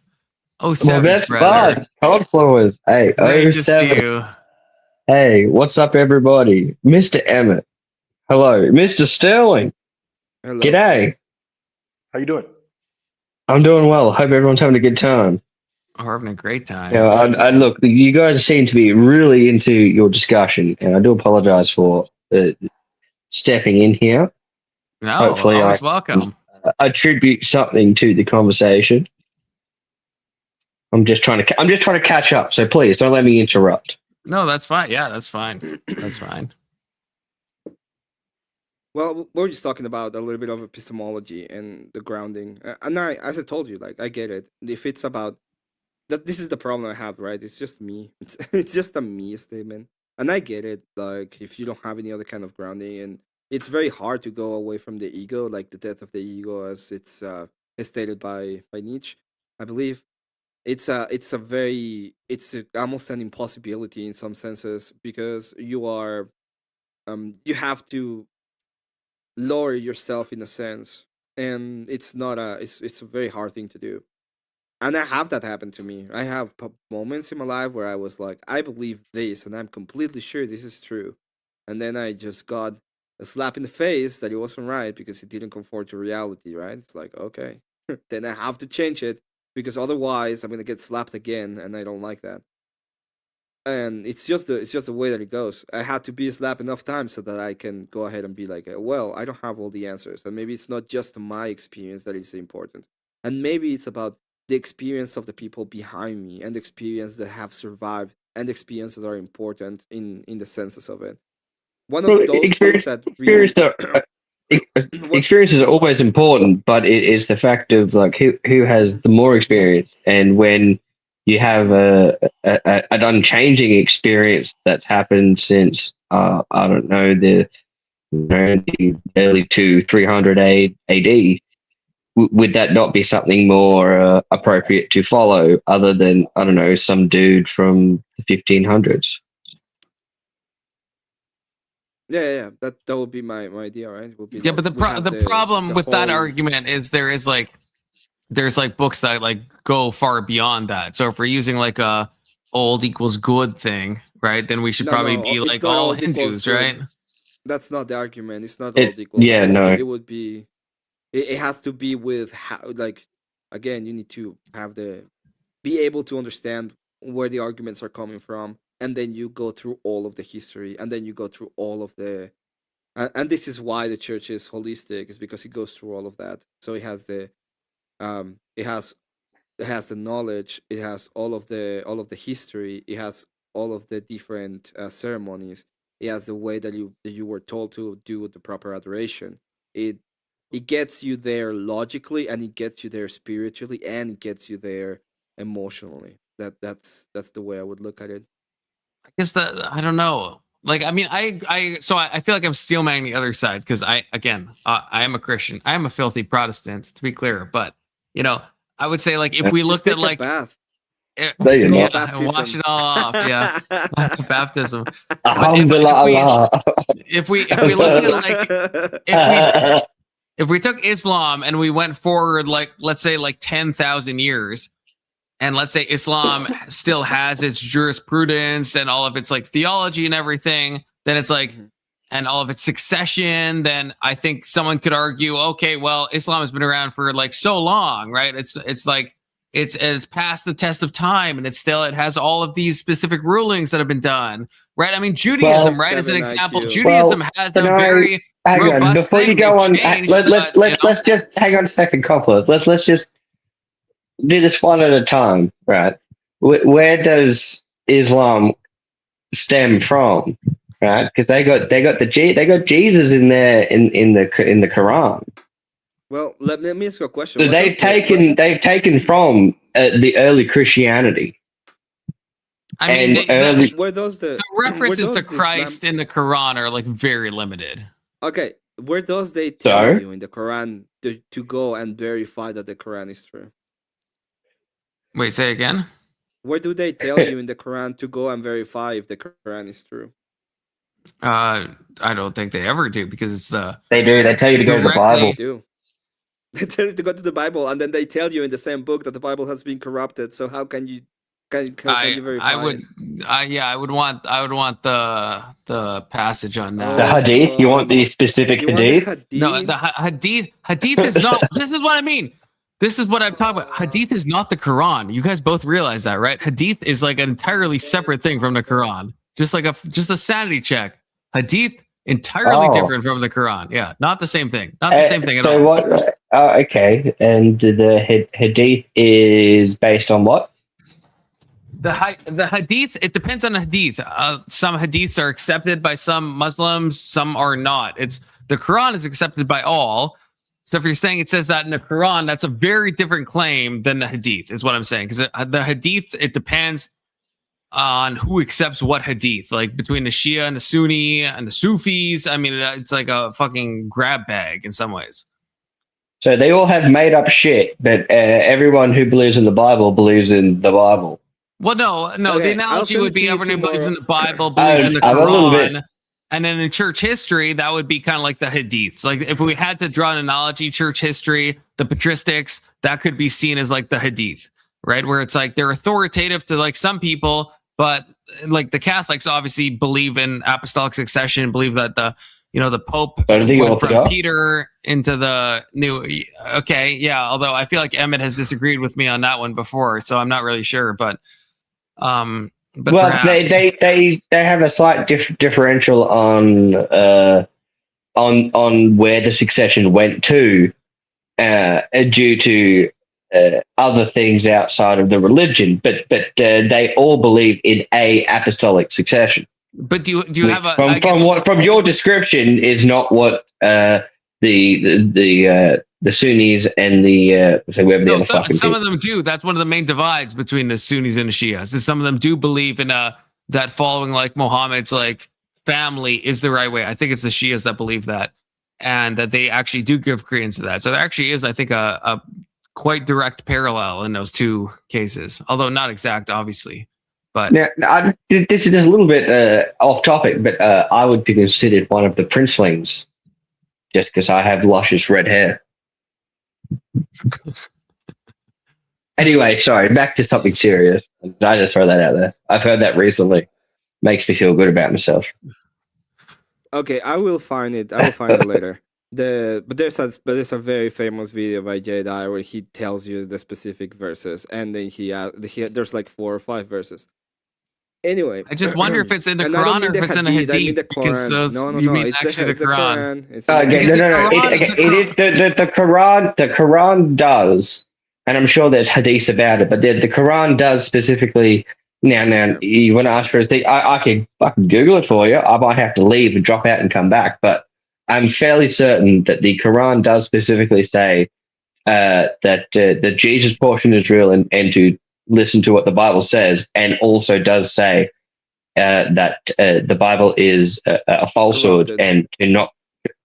Oh, My seven's best brother. bud, Confluence. Hey, Great oh to see 07. you. Hey, what's up, everybody? Mr. Emmett. Hello. Mr. Sterling. hello. G'day. How you doing? I'm doing well. Hope everyone's having a good time. We're having a great time. You know, I look, you guys seem to be really into your discussion, and I do apologize for stepping in here. No, Hopefully, I always can welcome. attribute something to the conversation. I'm just trying to catch up. So please don't let me interrupt. No, that's fine. Yeah, that's fine. That's fine. Well, we're just talking about a little bit of epistemology and the grounding. And as I told you, like I get it. If it's about that, this is the problem I have, right? It's just me. It's just a me statement, and I get it. Like if you don't have any other kind of grounding, and it's very hard to go away from the ego, like the death of the ego, as it's stated by Nietzsche, I believe. It's almost an impossibility in some senses because you have to lower yourself in a sense, and it's a very hard thing to do. And I have that happen to me. I have moments in my life where I was like, I believe this and I'm completely sure this is true, and then I just got a slap in the face that it wasn't right because it didn't conform to reality, right? It's like, okay, then I have to change it because otherwise I'm gonna get slapped again, and I don't like that. And it's just the way that it goes. I had to be slapped enough times so that I can go ahead and be like, well, I don't have all the answers, and maybe it's not just my experience that is important, and maybe it's about the experience of the people behind me and the experience that have survived and the experiences that are important in the senses of it. One of Well, those things that really experience is always important, but it is the fact of like who has the more experience, and when you have an unchanging experience that's happened since I don't know the early 300 AD. Would that not be something more appropriate to follow, other than I don't know some dude from the 1500s? yeah, that would be my idea, right? It would be Yeah, like but we have the problem the with that whole argument is there's like books that like go far beyond that. So if we're using like a old equals good thing, right, then we should probably be it's like not all all equals Hindus, good. right? That's not the argument. It's not all It equals yeah good. no. It would be it has to be with how, like, again, you need to have the be able to understand where the arguments are coming from, and then you go through all of the history, and then you go through all of the and this is why the church is holistic, is because it goes through all of that. So it has the um it has it has the knowledge, it has all of the history, it has all of the different ceremonies, it has the way that you were told to do the proper adoration. It it gets you there logically, and it gets you there spiritually, and it gets you there emotionally. That's the way I would look at it. I guess that I don't know. Like, I mean, I feel like I'm steelmanning the other side because I am a Christian. I am a filthy Protestant, to be clear. But I would say like if we Just looked at take a like bath. No, It's you're called not. and wash baptism. it all off, yeah, baptism. But Alhamdulillah. if we look at like if we took Islam and we went forward like let's say like 10,000 years, and let's say Islam still has its jurisprudence and all of its like theology and everything, then it's like, and all of its succession, then I think someone could argue, okay, well, Islam has been around for like so long, right? It's like it's passed the test of time, and it has all of these specific rulings that have been done, right? I mean, Judaism, right, as an 7 example, IQ. Judaism has a can I very hang on robust before you thing. go They've on? changed, but Let's just hang on a second, couple. Let's just do this one at a time, right? Where does Islam stem from, right? Because they got Jesus in there in the Quran. Well, let me ask you a question. So What they've does the- taken from the early Christianity. I mean, and early. where does the where references to does the Islam- Christ in the Quran are like very limited. Okay, where does they tell So? you in the Quran to go and verify that the Quran is true? Wait, say again. Where do they tell you in the Quran to go and verify if the Quran is true? I don't think they ever do because it's the They do. They tell you to go to the directly- Bible. They do. They tell you to go to the Bible, and then they tell you in the same book that the Bible has been corrupted. So how can you you verify? I would, it? I would want the passage on that. The hadith. You want the specific You want the hadith? No, the hadith is not. This is what I mean. This is what I'm talking about. Hadith is not the Quran. You guys both realize that, right? Hadith is like an entirely separate thing from the Quran. Just a sanity check. Hadith entirely different from the Quran. Yeah, not the same thing. Not the same thing at all. So what? Okay, and the hadith is based on what? The hadith, it depends on the hadith. Some hadiths are accepted by some Muslims, some are not. It's the Quran is accepted by all. So if you're saying it says that in the Quran, that's a very different claim than the hadith, is what I'm saying. Because the hadith, it depends on who accepts what hadith. Like between the Shia and the Sunni and the Sufis, I mean, it's like a fucking grab bag in some ways. So they all have made up shit, but everyone who believes in the Bible believes in the Bible. Well, no. Okay, The I'll analogy send would it to be you everyone who believes in tomorrow. the Bible believes in the I'm a little bit- Quran. And then in church history, that would be kind of like the hadiths. Like if we had to draw an analogy, church history, the patristics, that could be seen as like the hadith, right? Where it's like they're authoritative to like some people, but like the Catholics obviously believe in apostolic succession, believe that the Pope But the went from Orthodox? Peter into the new. Okay, yeah. Although I feel like Emmett has disagreed with me on that one before, so I'm not really sure. But well, perhaps. they have a slight differential on where the succession went to, due to other things outside of the religion, but they all believe in a apostolic succession. But do you have a from your description is not what the Sunnis and the whoever the No, other fucking some people. of them do. That's one of the main divides between the Sunnis and the Shias. Is some of them do believe in that following like Muhammad's like family is the right way. I think it's the Shias that believe that, and that they actually do give credence to that. So there actually is, I think, a quite direct parallel in those two cases, although not exact, obviously. But Now, this is just a little bit off topic, but I would be considered one of the princelings just because I have luscious red hair. Anyway, sorry, back to something serious. I had to throw that out there. I've heard that recently. Makes me feel good about myself. Okay, I will find it. I will find it later. But there's a very famous video by Jedi where he tells you the specific verses, and then there's like 4 or 5 verses. Anyway, I just wonder if it's in the and I don't Quran mean or the if it's in the hadith, I mean hadith. the Because Quran. No, you mean it's actually it's the Quran. It's the Okay, no. It is the Quran does, and I'm sure there's hadiths about it, but the Quran does specifically. Now, you want to ask for a thing? I can Google it for you. I might have to leave and drop out and come back, but I'm fairly certain that the Quran does specifically say that the Jesus portion is real and to listen to what the Bible says, and also does say that the Bible is a falsehood Corrupted. and to not.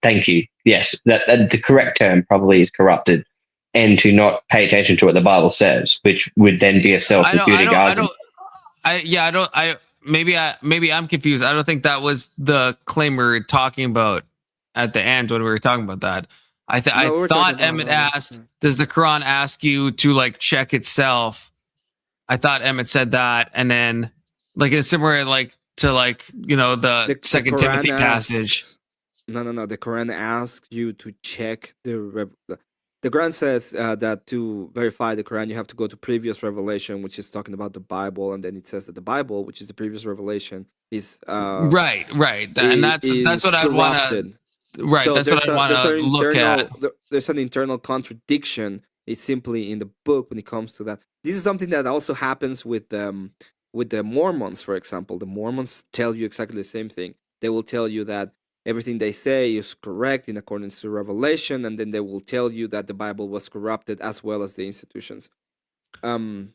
Thank you. Yes, that the correct term probably is corrupted, and to not pay attention to what the Bible says, which would then be a self-refuting argument. Maybe I'm confused. I don't think that was the claim we were talking about at the end when we were talking about that. I we're thought talking about Emmett other asked, "Does the Quran ask you to like check itself?" I thought Emmett said that, and then like it's similar like to like the Second Quran Timothy asks- passage. No. The Quran asks you to check the Quran says that to verify the Quran, you have to go to previous revelation, which is talking about the Bible, and then it says that the Bible, which is the previous revelation, is Right, and that's what I want to. Right, So that's what I want to look at. There's an internal contradiction It's simply in the book when it comes to that. This is something that also happens with the Mormons, for example. The Mormons tell you exactly the same thing. They will tell you that everything they say is correct in accordance to Revelation, and then they will tell you that the Bible was corrupted as well as the institutions. The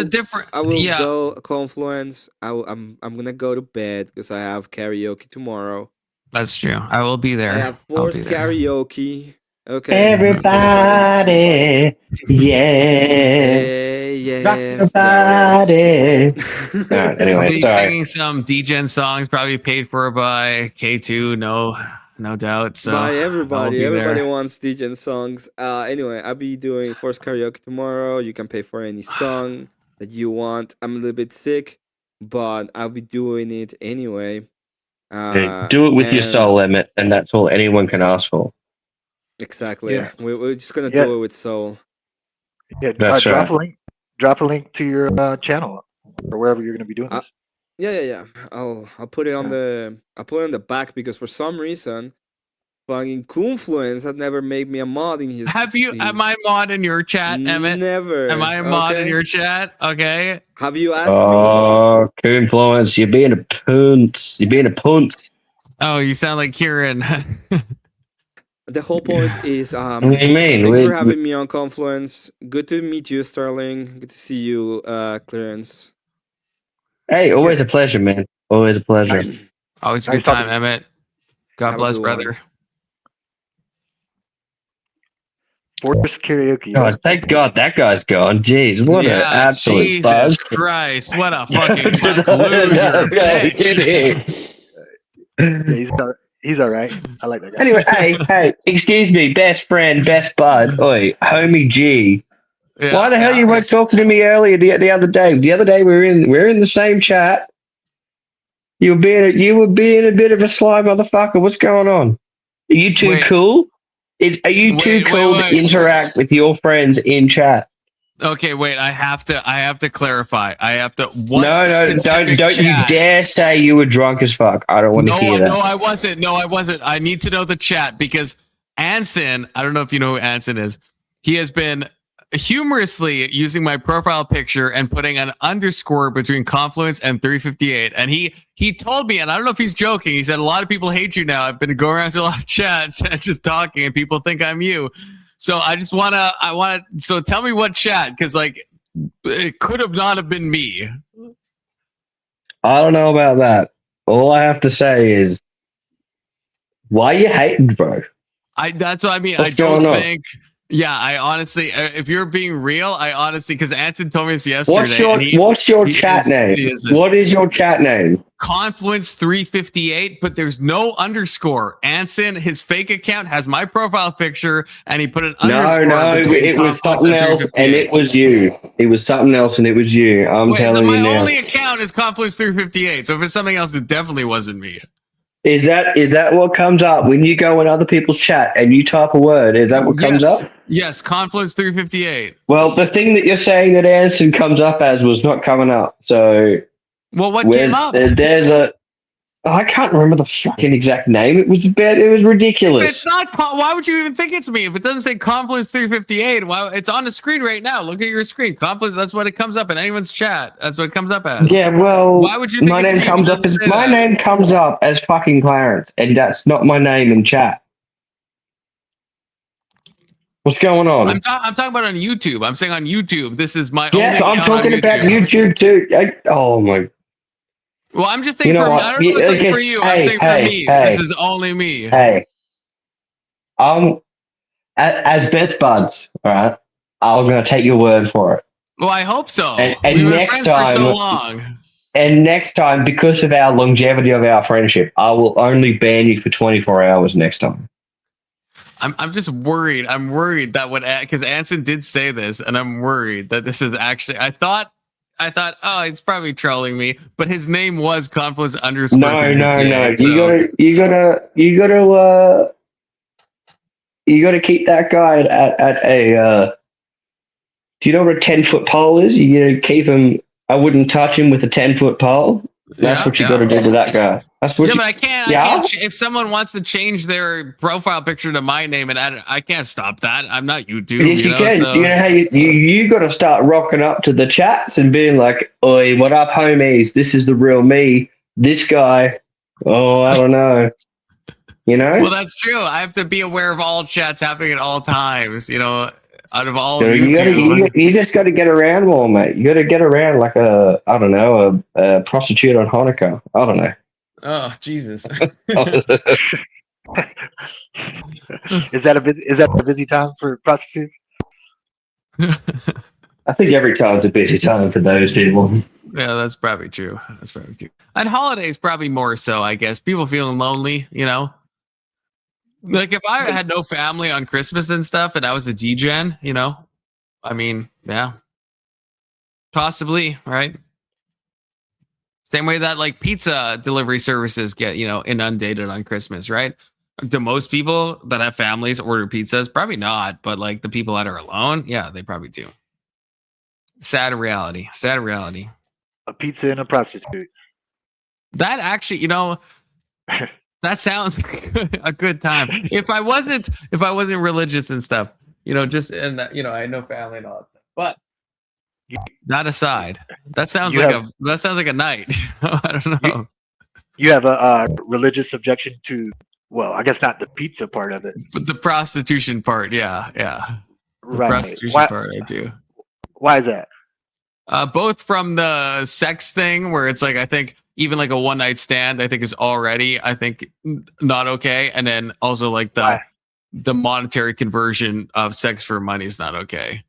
different. I will go Confluence. I'm gonna go to bed because I have karaoke tomorrow. That's true. I will be there. I have forced karaoke. Okay. Everybody, rock your body. Anyway, I'll be sorry. singing some DGen songs, probably paid for by K2. No doubt. So By I'll everybody. be Everybody there. wants DJing songs. Anyway, I'll be doing forced karaoke tomorrow. You can pay for any song that you want. I'm a little bit sick, but I'll be doing it anyway. Do it with your soul, Emmett, and that's all anyone can ask for. Exactly. Yeah. We're just gonna do it with soul. Yeah, That's drop right. a link to your channel or wherever you're gonna be doing this. Yeah. I'll put it on the back because for some reason, fucking Confluence has never made me a mod in his. Am I a mod in your chat, Emmett? Never. Am I a mod in Okay. your chat? Okay. Have you asked me? Oh, Confluence, you're being a punt. You're being a punt. Oh, you sound like Kieran. The whole point is, What do you mean? thank you for having me on Confluence. Good to meet you, Sterling. Good to see you, Clarence. Hey, always a pleasure, man. Always a pleasure. Always a Nice good time, talking- Emmett. God Have a bless, good brother. one. Forced karaoke. God, thank God that guy's gone. Jeez, what an absolute Jesus buzz. Christ, what a fucking loser, bitch. Yeah, he's all right. I like that guy. Anyway, hey, excuse me, best friend, best bud, oi, homie G. Why the hell you weren't talking to me earlier the other day? The other day we were in the same chat. You were being a bit of a sly motherfucker. What's going on? Are you too cool? Are you too cool to interact with your friends in chat? Okay, wait. I have to clarify. I have to. What No, specific don't you chat? dare say you were drunk as fuck. I don't want to hear that. No, I wasn't. No, I wasn't. I need to know the chat because Anson, I don't know if you know who Anson is. He has been humorously using my profile picture and putting an underscore between Confluence and 358. And he told me, and I don't know if he's joking, he said, a lot of people hate you now. I've been going around to a lot of chats and just talking and people think I'm you. So so tell me what chat, because like it could have not have been me. I don't know about that. All I have to say is, why you hating, bro? That's what I mean. What's I don't going on? think. Yeah, I honestly, if you're being real, because Anson told me this yesterday. What's your chat name? What is your chat name? Confluence 358, but there's no underscore. Anson, his fake account has my profile picture, and he put an underscore. No, between it was Confluence something and else, and 358. it was you. It was something else, and it was you. I'm telling you My now. only account is Confluence 358. So if it's something else, it definitely wasn't me. Is that what comes up when you go in other people's chat and you type a word? Is that what comes up? Yes, Confluence 358. Well, the thing that you're saying that Anson comes up as was not coming up. So, well, what came up? There's I can't remember the fucking exact name. It was ridiculous. If it's not, why would you even think it's me? If it doesn't say Confluence 358, well, it's on the screen right now. Look at your screen. Confluence, that's what it comes up in anyone's chat. That's what it comes up as. Yeah, well, why would you think my it's name me comes if it up as doesn't say my that? name comes up as fucking Clarence, and that's not my name in chat. What's going on? I'm talking about on YouTube. I'm saying on YouTube. This is my Yes, only I'm account on talking about YouTube too. Oh my. Well, I'm just saying You know for me. what? I don't know what's like for you. I'm saying for me. This is only me. Hey, as best buds, all right. I'm gonna take your word for it. Well, I hope so. And We've been next friends time, for so long. And next time, because of our longevity of our friendship, I will only ban you for 24 hours next time. I'm just worried. I'm worried that because Anson did say this, and I'm worried that this is actually. I thought, oh, he's probably trolling me, but his name was Confluence underscore. No. 358, so. You gotta keep that guy at a. Do you know what a 10-foot pole is? You gotta keep him. I wouldn't touch him with a 10-foot pole. That's what you got to do to that guy. That's what. Yeah, you, but I can't. Yeah? I can't. If someone wants to change their profile picture to my name and add it, I can't stop that. I'm not YouTube. Yes, You you know. can. So You know how you got to start rocking up to the chats and being like, "Oi, what up, homies? This is the real me. This guy. Oh, I don't know. You know." well, that's true. I have to be aware of all chats happening at all times. You know, out of all So of you YouTube. you just got to get around more, mate. You got to get around like I don't know, a prostitute on Hanukkah. I don't know. Oh Jesus! Is that a busy time for prostitutes? I think every time's a busy time for those people. Yeah, that's probably true. That's probably true. And holidays probably more so, I guess. People feeling lonely, you know. Like if I had no family on Christmas and stuff, and I was a degen, you know, I mean, yeah, possibly, right? Same way that like pizza delivery services get, you know, inundated on Christmas, right? Do most people that have families order pizzas? Probably not, but like the people that are alone, yeah, they probably do. Sad reality. Sad reality. A pizza and a prostitute. That actually, you know, that sounds like a good time. If I wasn't religious and stuff, you know, just and you know, I had no family and all that stuff. But that aside, that sounds like a night. I don't know. You have a religious objection to, well, I guess not the pizza part of it, but the prostitution part. Yeah. The right? prostitution part, I do. Why is that? Both from the sex thing, where it's like I think even like a one night stand, I think is already not okay, and then also like the monetary conversion of sex for money is not okay.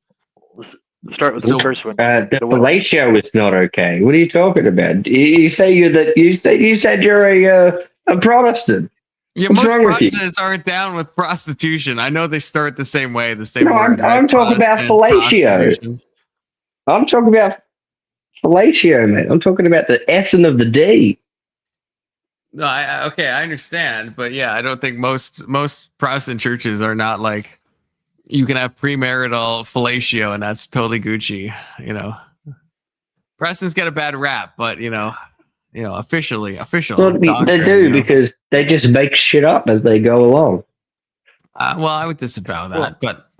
Let's start with the first one. The fellatio is not okay. What are you talking about? You said you're a Protestant. Yeah, What's most wrong with you? Protestants aren't down with prostitution. I know they start the same way, the same No, words. I'm talking about fellatio. I'm talking about fellatio, man. I'm talking about the S and of the D. No, I understand, but yeah, I don't think most Protestant churches are not like you can have premarital fellatio and that's totally Gucci. You know, Protestants get a bad rap, but you know, official. Well, they doctrine, do you know? because they just make shit up as they go along. Well, I would disavow that, but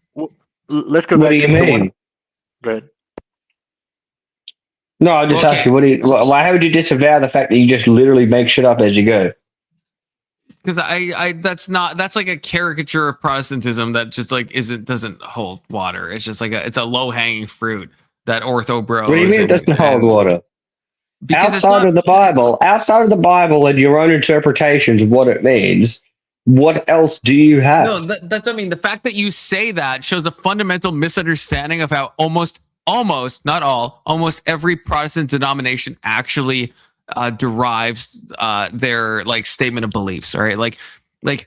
let's go What back do you to the mean? one. Go ahead. No, I'm just asking. How would you disavow the fact that you just literally make shit up as you go? Because that's like a caricature of Protestantism that just like doesn't hold water. It's just like it's a low hanging fruit that ortho bros. What do you mean it doesn't hold water? Outside of the Bible and your own interpretations of what it means, what else do you have? No, that's I mean the fact that you say that shows a fundamental misunderstanding of how almost not all, almost every Protestant denomination actually derives their like statement of beliefs. All right, like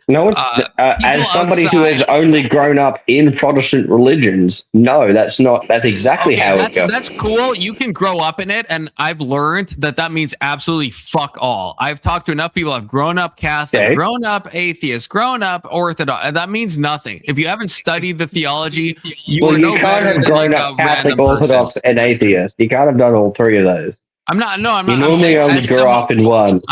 no, as somebody who has only grown up in Protestant religions, no, that's exactly how it goes. That's cool. You can grow up in it, and I've learned that means absolutely fuck all. I've talked to enough people. I've grown up Catholic, grown up atheist, grown up Orthodox, and that means nothing. If you haven't studied the theology, you can't have grown up Catholic, Orthodox, and atheist. You can't have done all three of those. I'm not. No, I'm not. You normally only grow up in one.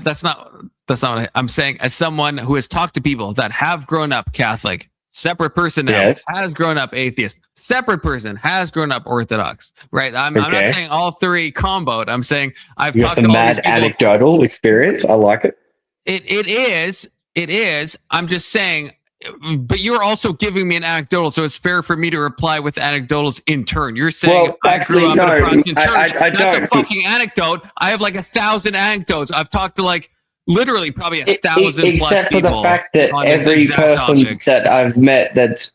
That's not what I'm saying. As someone who has talked to people that have grown up Catholic, separate person now has grown up atheist, separate person has grown up Orthodox, right? I'm not saying all three comboed. I'm saying I've talked to all mad these people. Anecdotal experience. I like it. It is. I'm just saying, but you're also giving me an anecdotal, so it's fair for me to reply with anecdotals in turn. You're saying I grew up in a Protestant church. That's a fucking anecdote. I have like 1,000 anecdotes. I've talked to like literally probably 1,000 plus except people. for the fact that on this every exact person topic. that I've met that's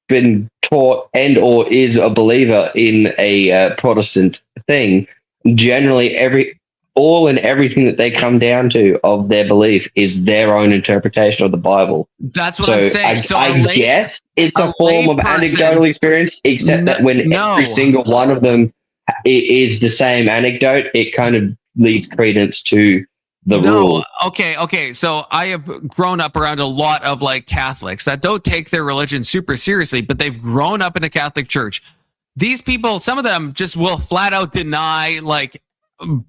been taught and or is a believer in a Protestant thing, generally everything that they come down to of their belief is their own interpretation of the Bible. That's what I'm saying. I guess it's a form of anecdotal experience, except that when every single one of them is the same anecdote, it kind of leads credence to the rule. Okay. So I have grown up around a lot of like Catholics that don't take their religion super seriously, but they've grown up in a Catholic church. These people, some of them just will flat out deny like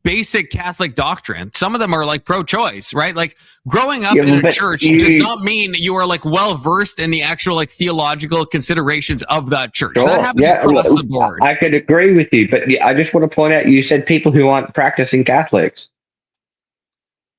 basic Catholic doctrine. Some of them are like pro-choice, right? Like growing up Yeah, in a but church you- does not mean you are like well versed in the actual like theological considerations of that church. Sure. That happens Yeah, across the board. I could agree with you, but I just want to point out you said people who aren't practicing Catholics.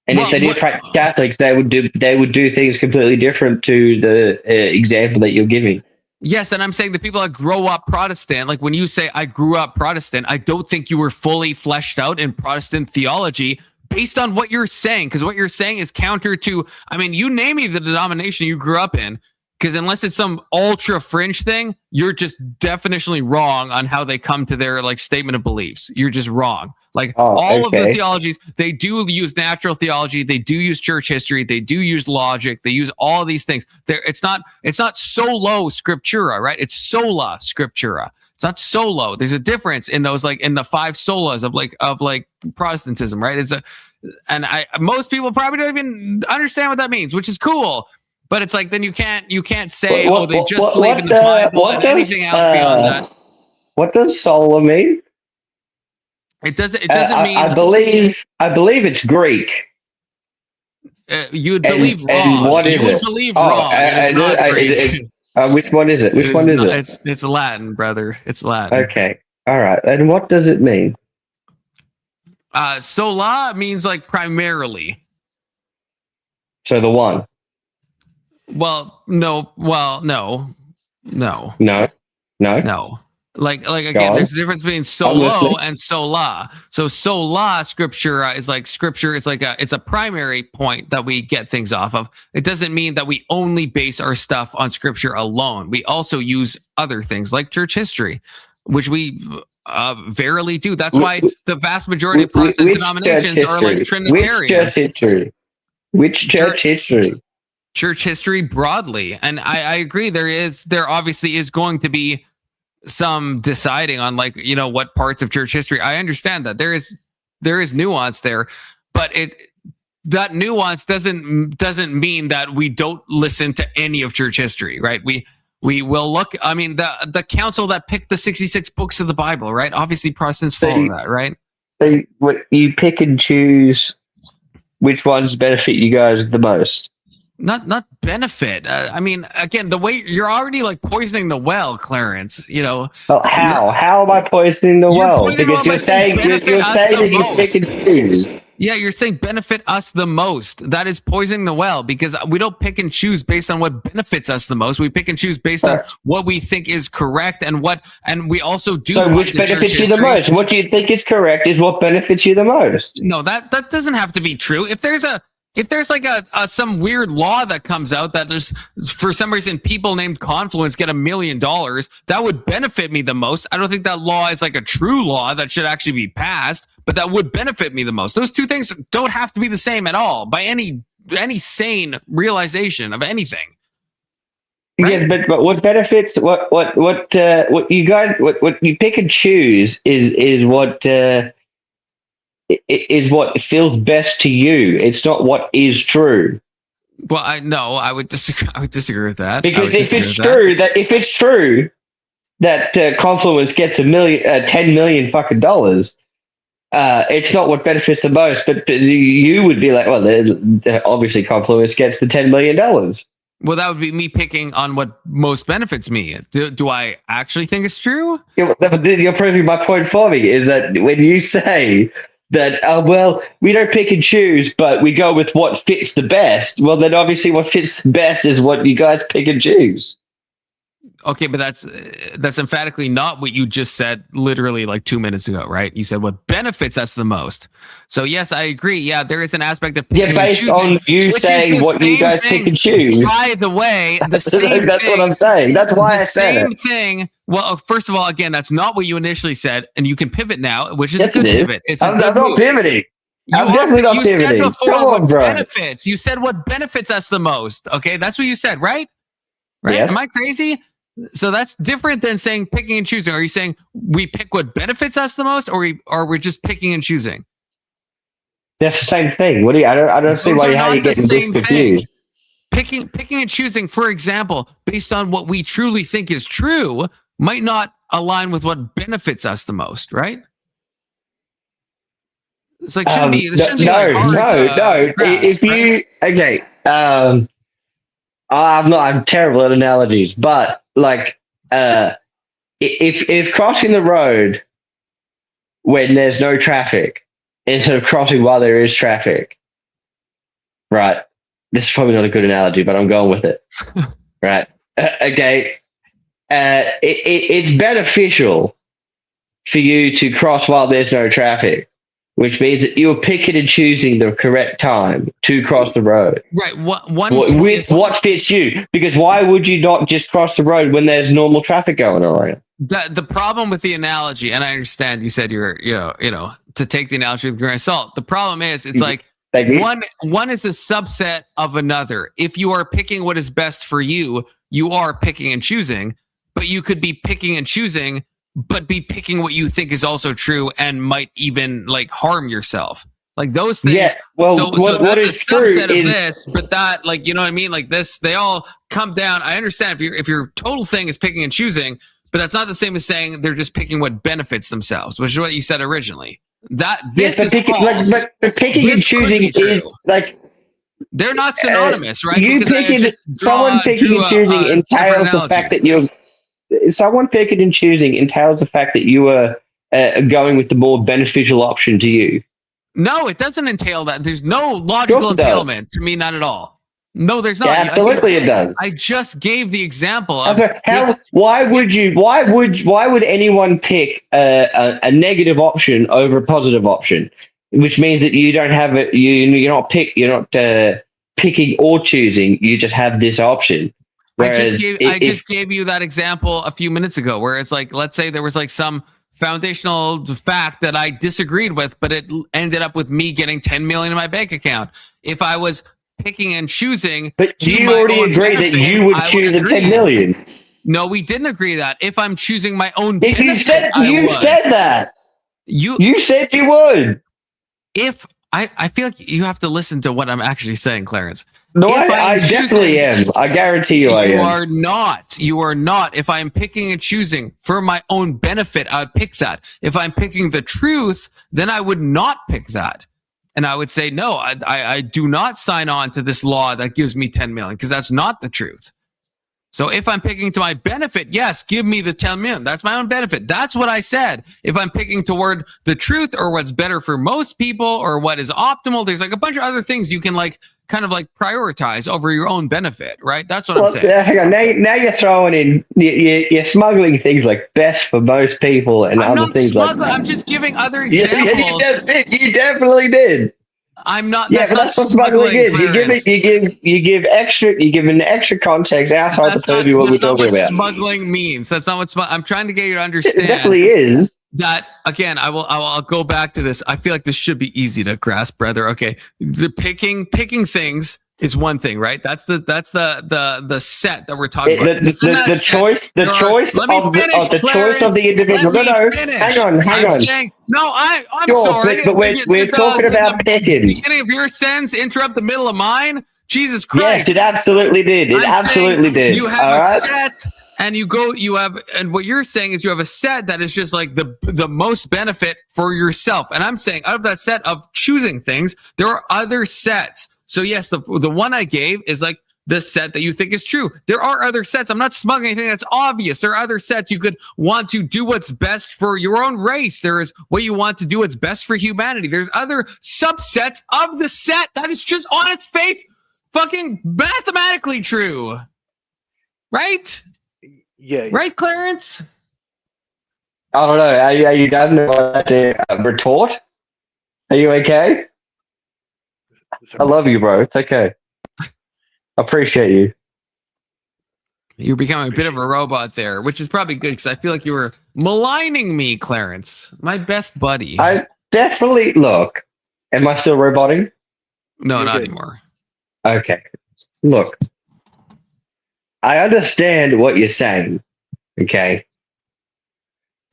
And if they did practice Catholics, they would do things completely different to the example that you're giving. Yes, and I'm saying the people that grow up Protestant, like when you say I grew up Protestant, I don't think you were fully fleshed out in Protestant theology based on what you're saying, because what you're saying is counter to, I mean, you name me the denomination you grew up in, because unless it's some ultra fringe thing, you're just definitionally wrong on how they come to their like statement of beliefs. You're just wrong. Like all of the theologies, they do use natural theology, they do use church history, they do use logic, they use all these things. It's not solo scriptura, right? It's sola scriptura. It's not solo. There's a difference in those, like in the 5 solas of Protestantism, right? Most people probably don't even understand what that means, which is cool. But it's like then you can't say they just believe in the Bible and anything else beyond that. What does sola mean? It doesn't mean. I believe it's Greek. You would believe wrong. And what is you would it? believe wrong. It is not Greek. Which one is it? Which one is it? It's Latin, brother. It's Latin. Okay. All right. And what does it mean? Sola means like primarily. So the one. Well, no. Like again, there's a difference between solo and sola. So sola scriptura is like scripture. It's like it's a primary point that we get things off of. It doesn't mean that we only base our stuff on scripture alone. We also use other things like church history, which we verily do. That's why the vast majority of Protestant denominations are like Trinitarian. Which church history? Church history broadly. And I agree there obviously is going to be some deciding on like, what parts of church history. I understand that there is nuance there, but that nuance doesn't mean that we don't listen to any of church history, right? We will look, I mean, the council that picked the 66 books of the Bible, right? Obviously Protestants follow that, right? So you pick and choose which ones benefit you guys the most. Not benefit. I mean, again, the way you're already like poisoning the well, Clarence. Well, how am I poisoning the well? Because you're saying that you pick and choose. Yeah, you're saying benefit us the most. That is poisoning the well, because we don't pick and choose based on what benefits us the most. We pick and choose based on what we think is correct and we also do. So which benefits you the most? What do you think is correct is what benefits you the most. No, that doesn't have to be true. If there's like some weird law that comes out that there's for some reason people named Confluence get $1 million, that would benefit me the most. I don't think that law is like a true law that should actually be passed, but that would benefit me the most. Those two things don't have to be the same at all by any sane realization of anything. Right? Yes, but what benefits what you guys what you pick and choose is what what feels best to you. It's not what is true. Well, I would disagree with that. Because if it's true that Confluence gets $10 million fucking dollars, it's not what benefits the most. But you would be like, well, obviously Confluence gets the $10 million. Well, that would be me picking on what most benefits me. Do I actually think it's true? You're proving my point for me. Is that when you say that, we don't pick and choose, but we go with what fits the best. Well, then obviously what fits the best is what you guys pick and choose. Okay, but that's emphatically not what you just said literally like 2 minutes ago, right? You said what benefits us the most. So yes, I agree. Yeah, there is an aspect of picking based and choosing, on you saying what you guys pick and choose. By the way, the same That's thing, what I'm saying. That's why I said same it. thing. Well, first of all, again, that's not what you initially said, and you can pivot now, which is Yes, a good it is. pivot. It's I'm not pivoting. I'm definitely not pivoting. You said before Come on, what bro. benefits. You said what benefits us the most. Okay, that's what you said, right? Right? Yes. Am I crazy? So that's different than saying picking and choosing. Are you saying we pick what benefits us the most, or we're just picking and choosing? That's the same thing. What do you? I don't see how you're getting this confused. Picking and choosing, for example, based on what we truly think is true, might not align with what benefits us the most, right? It's like shouldn't be. It shouldn't be no, like hard to grasp, If you okay, I'm terrible at analogies, but like, if crossing the road when there's no traffic instead of crossing while there is traffic, right? This is probably not a good analogy, but I'm going with it. Right? Okay. It's beneficial for you to cross while there's no traffic, which means that you're picking and choosing the correct time to cross the road. Right. What fits you? Because why would you not just cross the road when there's normal traffic going around? The problem with the analogy, and I understand you said you're to take the analogy with a grain of salt. The problem is it's like one is a subset of another. If you are picking what is best for you, you are picking and choosing, but you could be picking and choosing, but be picking what you think is also true and might even like harm yourself. Like those things. Yeah, well, so what that's is a true subset of is- this, but that, like, you know what I mean? Like this, they all come down. I understand if your total thing is picking and choosing, but that's not the same as saying they're just picking what benefits themselves, which is what you said originally. That this but is picking, false. but picking This and could choosing be true. is like they're not synonymous, right? You Because I picking, just someone picking drew and choosing a entails different the fact analogy. that you're. Someone picking and choosing entails the fact that you are going with the more beneficial option to you. No, it doesn't entail that. There's no logical Of course it does. entailment to me, not at all. No, there's not. Yeah, absolutely it does. I just gave the example of Why would anyone pick a negative option over a positive option? Which means that you don't have it. You're not picking or choosing. You just have this option. I just gave you that example a few minutes ago, where it's like, let's say there was like some foundational fact that I disagreed with, but it ended up with me getting 10 million in my bank account. If I was picking and choosing, but to you my already own agreed that benefit, you would I choose the agree. 10 million. No, we didn't agree that. If I'm choosing my own If benefit, you said I you would. said that. You said you would. If I feel like you have to listen to what I'm actually saying, Clarence. No, If I I'm definitely am. I guarantee you I am. You are not. You are not. If I'm picking and choosing for my own benefit, I would pick that. If I'm picking the truth, then I would not pick that. And I would say, no, I do not sign on to this law that gives me 10 million, because that's not the truth. So if I'm picking to my benefit, yes, give me the 10 million. That's my own benefit. That's what I said. If I'm picking toward the truth or what's better for most people or what is optimal, there's like a bunch of other things you can like kind of like prioritize over your own benefit, right? That's what I'm saying. Hang on. Now you're throwing in, you're smuggling things like best for most people and I'm other not things like smuggling. that. I'm just giving other Yeah, examples. you definitely did. I'm not. Yeah, That's but not that's what smuggling is. Clarence. You give an extra context outside the purview what we're That's not talking what about. smuggling means. That's not what I'm trying to get you to It understand. definitely is. That again, I'll go back to this. I feel like this should be easy to grasp, brother. Okay, the picking things is one thing, right? That's the set that we're talking about. The choice of the individual. Hang on. I'm saying, no, I'm Sure, sorry. but we're talking about picking. The beginning of your sentence interrupt the middle of mine. Jesus Christ! Yes, it absolutely did. It I'm absolutely saying did. You have All a right? set, and and what you're saying is you have a set that is just like the most benefit for yourself. And I'm saying out of that set of choosing things, there are other sets. So yes, the one I gave is like the set that you think is true. There are other sets. I'm not smuggling anything that's obvious. There are other sets. You could want to do what's best for your own race. There is what you want to do what's best for humanity. There's other subsets of the set that is just on its face fucking mathematically true. Right? Yeah. Right, Clarence? I don't know. Are you done? Retort? Are you okay? I love you, bro. It's okay. I appreciate you. You're becoming a bit of a robot there, which is probably good because I feel like you were maligning me, Clarence. My best buddy. I definitely look. Am I still roboting? No, not anymore. Okay. Look. I understand what you're saying. Okay.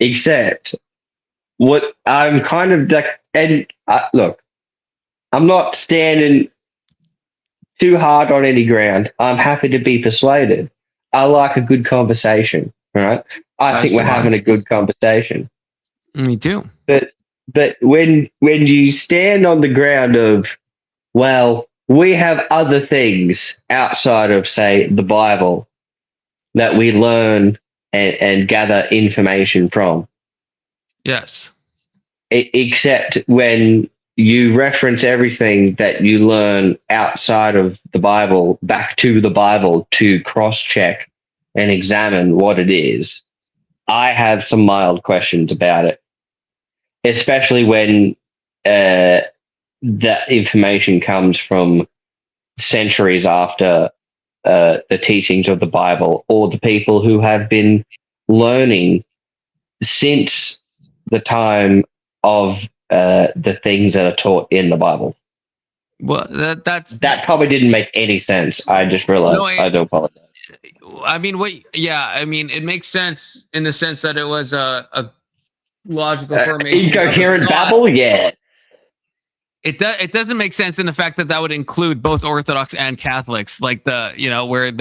Except what I'm kind of look, I'm not standing too hard on any ground. I'm happy to be persuaded. I like a good conversation, right? I think we're having a good conversation. Me too. But But when you stand on the ground of, well, we have other things outside of, say, the Bible that we learn and gather information from. Yes. Except when you reference everything that you learn outside of the Bible back to the Bible to cross-check and examine what it is, I have some mild questions about it, especially when that information comes from centuries after the teachings of the Bible, or the people who have been learning since the time of the things that are taught in the Bible. Well, that probably didn't make any sense. I just realized. I do apologize. I mean, I mean, it makes sense in the sense that it was a logical formation. Incoherent babble, yeah. It doesn't make sense in the fact that would include both Orthodox and Catholics, like where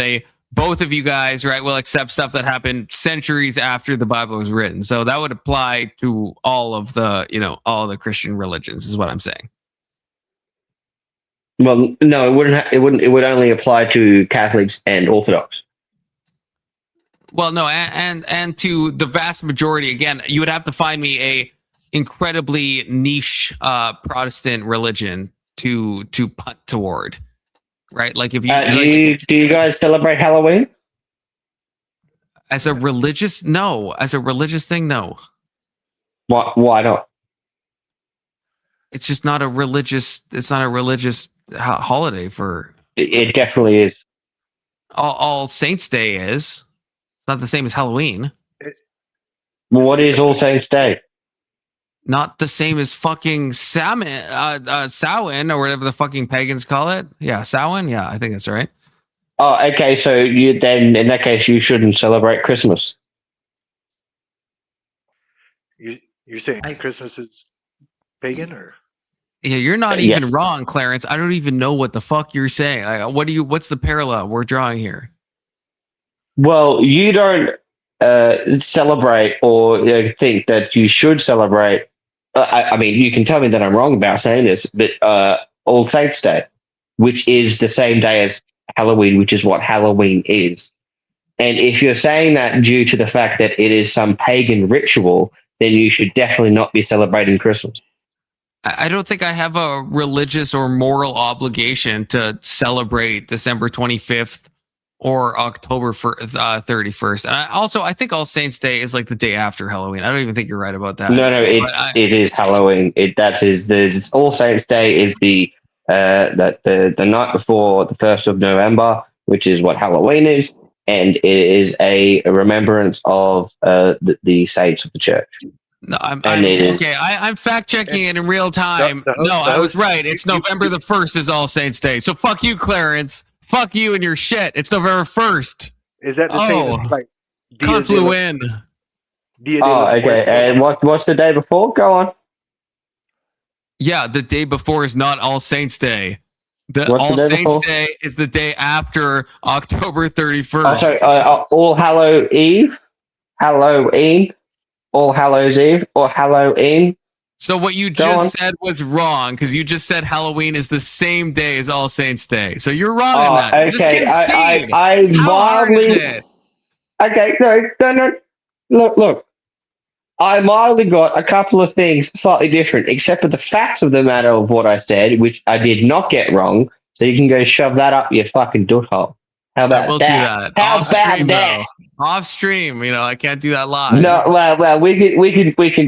both of you guys, right, will accept stuff that happened centuries after the Bible was written. So that would apply to all of all the Christian religions, is what I'm saying. Well, no, it wouldn't. It would only apply to Catholics and Orthodox. Well, no, and to the vast majority. Again, you would have to find me a incredibly niche Protestant religion to punt toward, right? Like if you do you guys celebrate Halloween as a religious? No, as a religious thing, no. Why not? It's just not a religious. It's not a religious holiday for. It definitely is. All Saints Day is. It's not the same as Halloween. What is All Saints Day? Not the same as fucking Samhain or whatever the fucking pagans call it. Yeah, Samhain. Yeah, I think that's right. Oh, okay. So you then, in that case, you shouldn't celebrate Christmas. You're saying Christmas is pagan, or? Yeah, you're not even wrong, Clarence. I don't even know what the fuck you're saying. What's the parallel we're drawing here? Well, you don't celebrate or think that you should celebrate. I mean, you can tell me that I'm wrong about saying this, but All Saints Day, which is the same day as Halloween, which is what Halloween is. And if you're saying that due to the fact that it is some pagan ritual, then you should definitely not be celebrating Christmas. I don't think I have a religious or moral obligation to celebrate December 25th or October 31st. And I think All Saints Day is like the day after Halloween. I don't even think you're right about that. No, it is Halloween. The All Saints Day is the night before the 1st of November, which is what Halloween is, and it is a remembrance of the saints of the church. No, I'm fact checking it in real time. I was right. It's November the 1st is All Saints Day. So fuck you, Clarence. Fuck you and your shit. It's November 1st. Is that the same as like Confluence? Okay. And what's the day before? Go on. Yeah, the day before is not All Saints Day. What's All the day Saints before? Day is the day after October 31st. Oh, sorry, All Hallow Eve, Halloween, All Hallows Eve, or Halloween. So what you just said was wrong, because you just said Halloween is the same day as All Saints Day. So you're wrong in that. Okay, Just concede. I How hard is mildly. it? Okay, no. Look. I mildly got a couple of things slightly different, except for the facts of the matter of what I said, which I did not get wrong. So you can go shove that up your fucking doot hole. How about We'll that? do that. How Off about stream, that? though. Off stream, I can't do that live. No, well, we can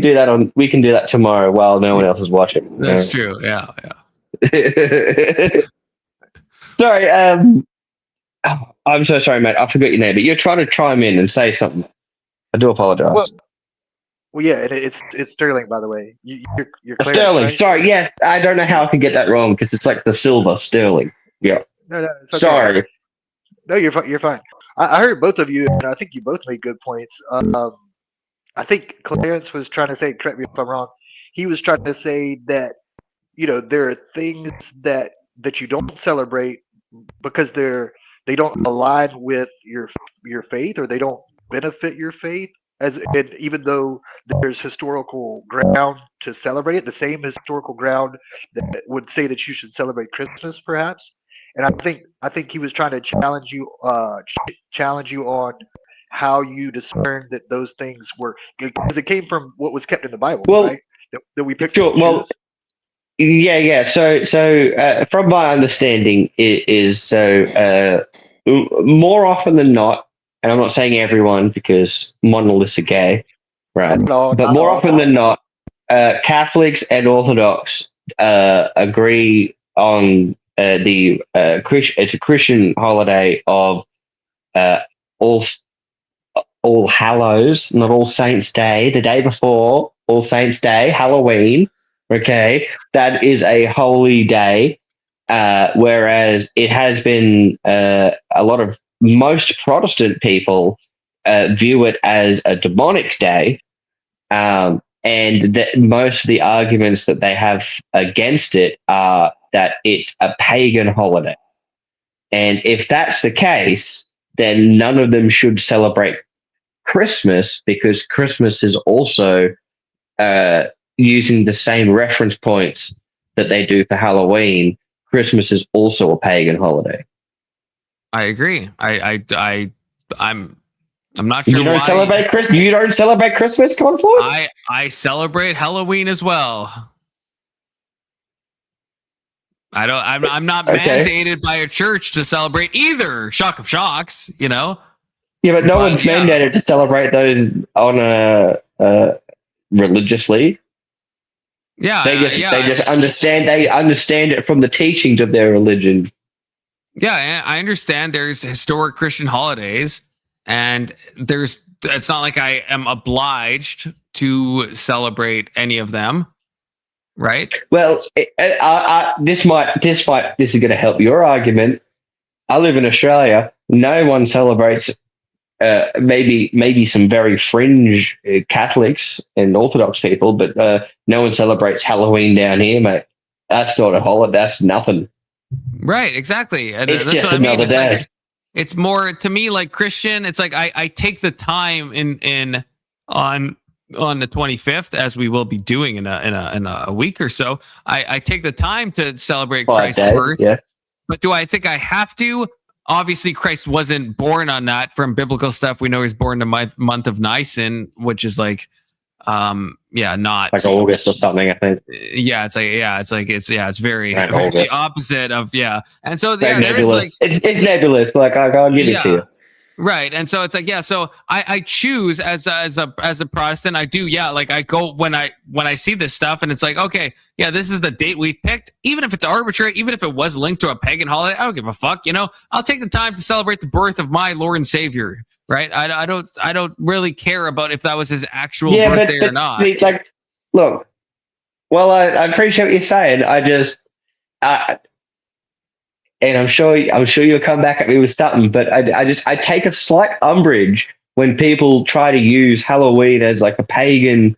do that we can do that tomorrow while no one else is watching. That's true. Yeah. Sorry, I'm so sorry, mate. I forgot your name, but you're trying to chime in and say something. I do apologize. Well, yeah, it's Sterling, by the way. You're Clarence, Sterling. right? Sorry, yes, I don't know how I could get that wrong because it's like the silver Sterling. Yeah. No, it's okay. Sorry. No, you're fine. You're fine. I heard both of you, and I think you both made good points. I think Clarence was trying to say, correct me if I'm wrong, he was trying to say that, there are things that you don't celebrate because they don't align with your faith, or they don't benefit your faith. and even though there's historical ground to celebrate it, the same historical ground that would say that you should celebrate Christmas, perhaps. And I think he was trying to challenge you on how you discern that those things were, because it came from what was kept in the Bible, Well, right? That we picked sure. and Well, choose. yeah. So from my understanding, it is more often than not, and I'm not saying everyone because monoliths are gay, right? Not all, But not more all. often than not, Catholics and Orthodox agree on it's a Christian holiday of uh, all All Hallows, not All Saints Day, the day before All Saints Day, Halloween. Okay, that is a holy day, whereas it has been a lot of most Protestant people view it as a demonic day, and that most of the arguments that they have against it are that it's a pagan holiday. And if that's the case, then none of them should celebrate Christmas, because Christmas is also using the same reference points that they do for Halloween. Christmas is also a pagan holiday. I agree. I'm not sure You don't why. celebrate Christmas. You don't celebrate Christmas, Confluence? I celebrate Halloween as well. I'm not Okay. mandated by a church to celebrate either. Shock of shocks, you know. Yeah, but no one's mandated to celebrate those on religiously. Yeah, they just understand. They understand it from the teachings of their religion. Yeah, I understand there's historic Christian holidays, and it's not like I am obliged to celebrate any of them, right? Well, this is going to help your argument. I live in Australia. No one celebrates. Maybe some very fringe Catholics and Orthodox people, but no one celebrates Halloween down here, mate. That's not a holiday. That's nothing. Right, exactly. And It's that's just what I mean. another It's day. like, it's more to me like Christian. It's like I take the time on the 25th, as we will be doing in a week or so. I take the time to celebrate 5 Christ's days, birth. yeah. But do I think I have to? Obviously, Christ wasn't born on that. From biblical stuff, we know he's born the month of Nisan, which is like, not like August or something. I think. It's very, Right, very August. opposite of And so Very there is nebulous. like It's nebulous. Like I'll give it to you. Right. And so it's like, so I choose as a Protestant, I do. Yeah. Like I go when I see this stuff and it's like, okay, yeah, this is the date we've picked. Even if it's arbitrary, even if it was linked to a pagan holiday, I don't give a fuck. I'll take the time to celebrate the birth of my Lord and Savior. Right. I don't really care about if that was his actual birthday or not. See, like, look, well, I appreciate what you're saying. And I'm sure you'll come back at me with something, but I take a slight umbrage when people try to use Halloween as like a pagan.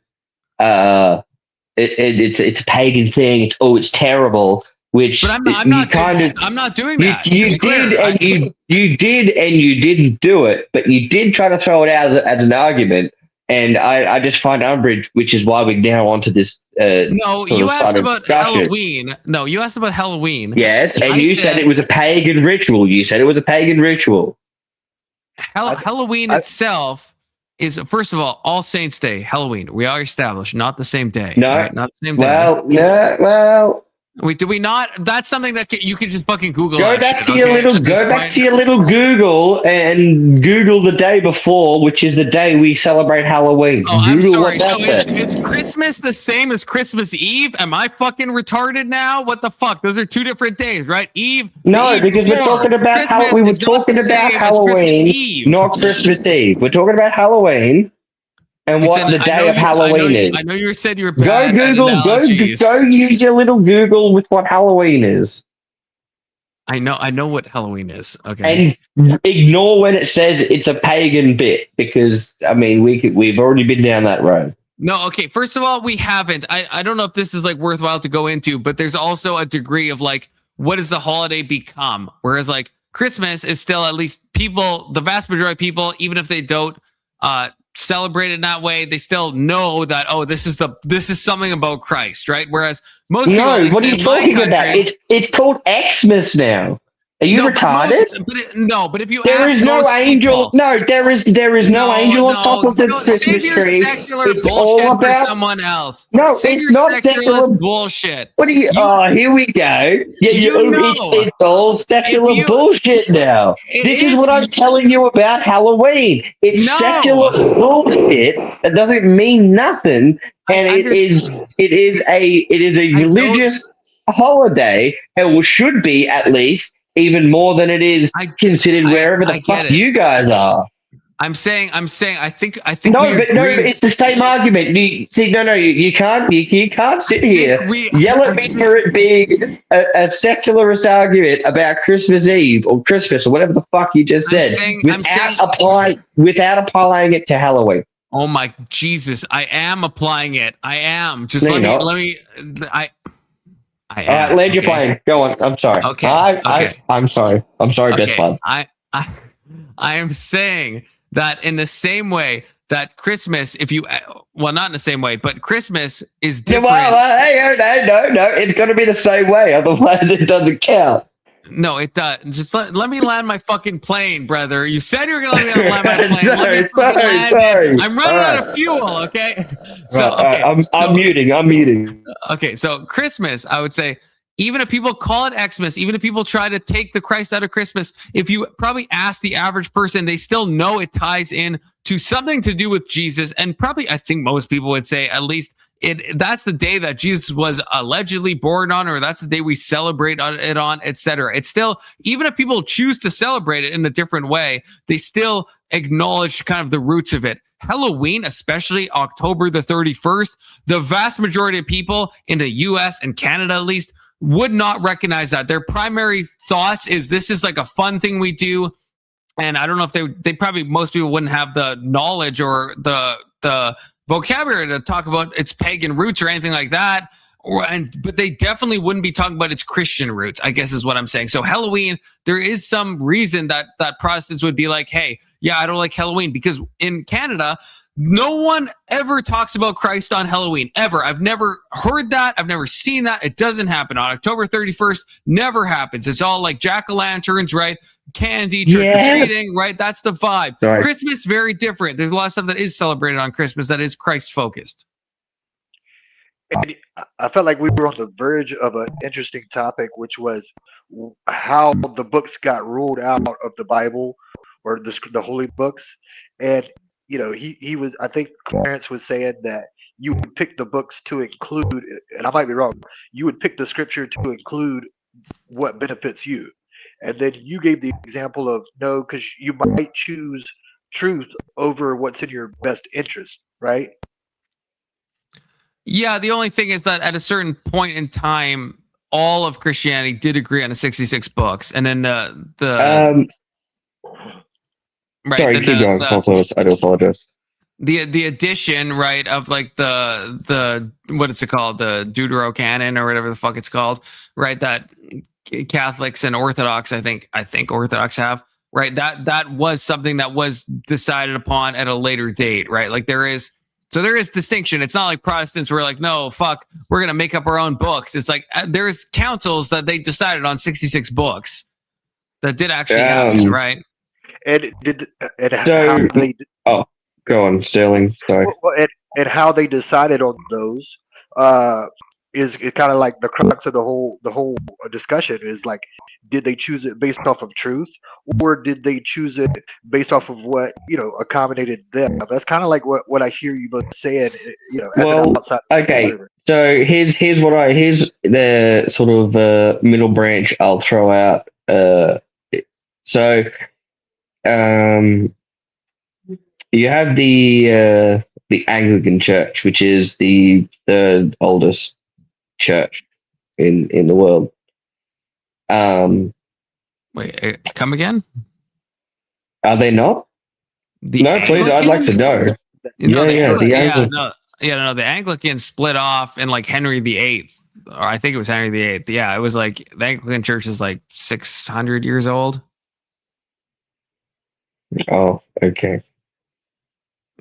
It's a pagan thing. It's terrible. Which, but I'm not doing that. You did and you didn't do it, but you did try to throw it out as an argument. And I just find umbrage, which is why we're now onto this. No, you asked about Halloween. No, you asked about Halloween. Yes, and you said it was a pagan ritual. Halloween itself is, first of all Saints Day, Halloween. We are established, not the same day. No, right? Not the same day. Well. Do we not? That's something that you can just fucking Google. Go back to your little Google and Google the day before, which is the day we celebrate Halloween. Oh, I'm Google sorry. what that So is Christmas the same as Christmas Eve? Am I fucking retarded now? What the fuck? Those are two different days, right? No, because we're talking about Halloween, not Christmas Eve. We're talking about Halloween. And what the day of Halloween is. I know you said you were bad at Go analogies. use your little Google with what Halloween is. I know what Halloween is. Okay. And ignore when it says it's a pagan bit, because I mean we've already been down that road. No, okay. First of all, we haven't. I don't know if this is like worthwhile to go into, but there's also a degree of like, what does the holiday become? Whereas like Christmas is still, at least people, the vast majority of people, even if they don't celebrate it in that way. They still know that, oh, this is something about Christ, right? Whereas most people, No, at least what are you in my talking about? country, It's called Xmas now. Are you retarded? But if you There ask is no most angel. people, No, there is no angel on top of the don't save Christmas your tree. secular It's bullshit all for about. someone else. No, Save it's your not secular secular. bullshit. What are you? Oh, here we go. Yeah, it's all secular bullshit now. It This is is. what I'm telling you about Halloween. It's secular bullshit. That doesn't mean nothing, and it is a religious holiday, and should be at least even more than it is considered wherever the I get fuck it. you guys are. I'm saying. I think No, we agree. it's the same argument. You can't sit here yell at me for it being a secularist argument about Christmas Eve or Christmas or whatever the fuck you just said without applying it to Halloween. Oh my Jesus! I am applying it. I am. Just No, you're not. I All right, land your plane. Go on. I'm sorry. Okay. I'm sorry. I'm sorry, best bud. I am saying that in the same way that Christmas, not in the same way, but Christmas is different. No, it's going to be the same way. Otherwise, it doesn't count. No, it does. Just let me land my fucking plane, brother. You said you were going to let me land my plane. Let me fucking land it. I'm running out of fuel, okay? So, okay. I'm muting. Okay, so Christmas, I would say, even if people call it Xmas, even if people try to take the Christ out of Christmas, if you probably ask the average person, they still know it ties in to something to do with Jesus. And probably, I think most people would say at least that's the day that Jesus was allegedly born on, or that's the day we celebrate it on, etc. It's still, even if people choose to celebrate it in a different way, they still acknowledge kind of the roots of it. Halloween, especially October the 31st, the vast majority of people in the US and Canada at least would not recognize that. Their primary thoughts is this is like a fun thing we do. And I don't know if they probably, most people wouldn't have the knowledge or the vocabulary to talk about its pagan roots or anything like that. But they definitely wouldn't be talking about its Christian roots, I guess is what I'm saying. So Halloween, there is some reason that Protestants would be like, hey, yeah, I don't like Halloween, because in Canada, no one ever talks about Christ on Halloween, ever. I've never heard that. I've never seen that. It doesn't happen. On October 31st, never happens. It's all like jack-o'-lanterns, right? Candy, trick-or-treating, right? That's the vibe. Sorry. Christmas, very different. There's a lot of stuff that is celebrated on Christmas that is Christ-focused. And I felt like we were on the verge of an interesting topic, which was how the books got ruled out of the Bible or the holy books. And he was, I think Clarence was saying that you would pick the books to include, and I might be wrong, you would pick the scripture to include what benefits you. And then you gave the example of no, because you might choose truth over what's in your best interest, right? Yeah, the only thing is that at a certain point in time, all of Christianity did agree on the 66 books, and then right. Sorry, keep going. I do apologize. The addition, right, of like the what is it called, the Deuterocanon or whatever the fuck it's called, right? That Catholics and Orthodox, I think Orthodox have, right? That was something that was decided upon at a later date, right? Like there is distinction. It's not like Protestants were like, no, fuck, we're gonna make up our own books. It's like there's councils that they decided on 66 books that did actually happen, right? Go on, Sterling. Sorry. And how they decided on those is kind of like the crux of the whole discussion. Is like, did they choose it based off of truth, or did they choose it based off of what accommodated them? That's kind of like what I hear you both saying. As an outside. Okay. So here's the sort of middle branch I'll throw out. You have the Anglican Church, which is the third oldest church in the world. Wait, come again? Are they not? No, please. I'd like to know. The Anglicans split off in like Henry VIII, or I think it was Henry VIII. Yeah, it was like the Anglican Church is like 600 years old. Oh, okay.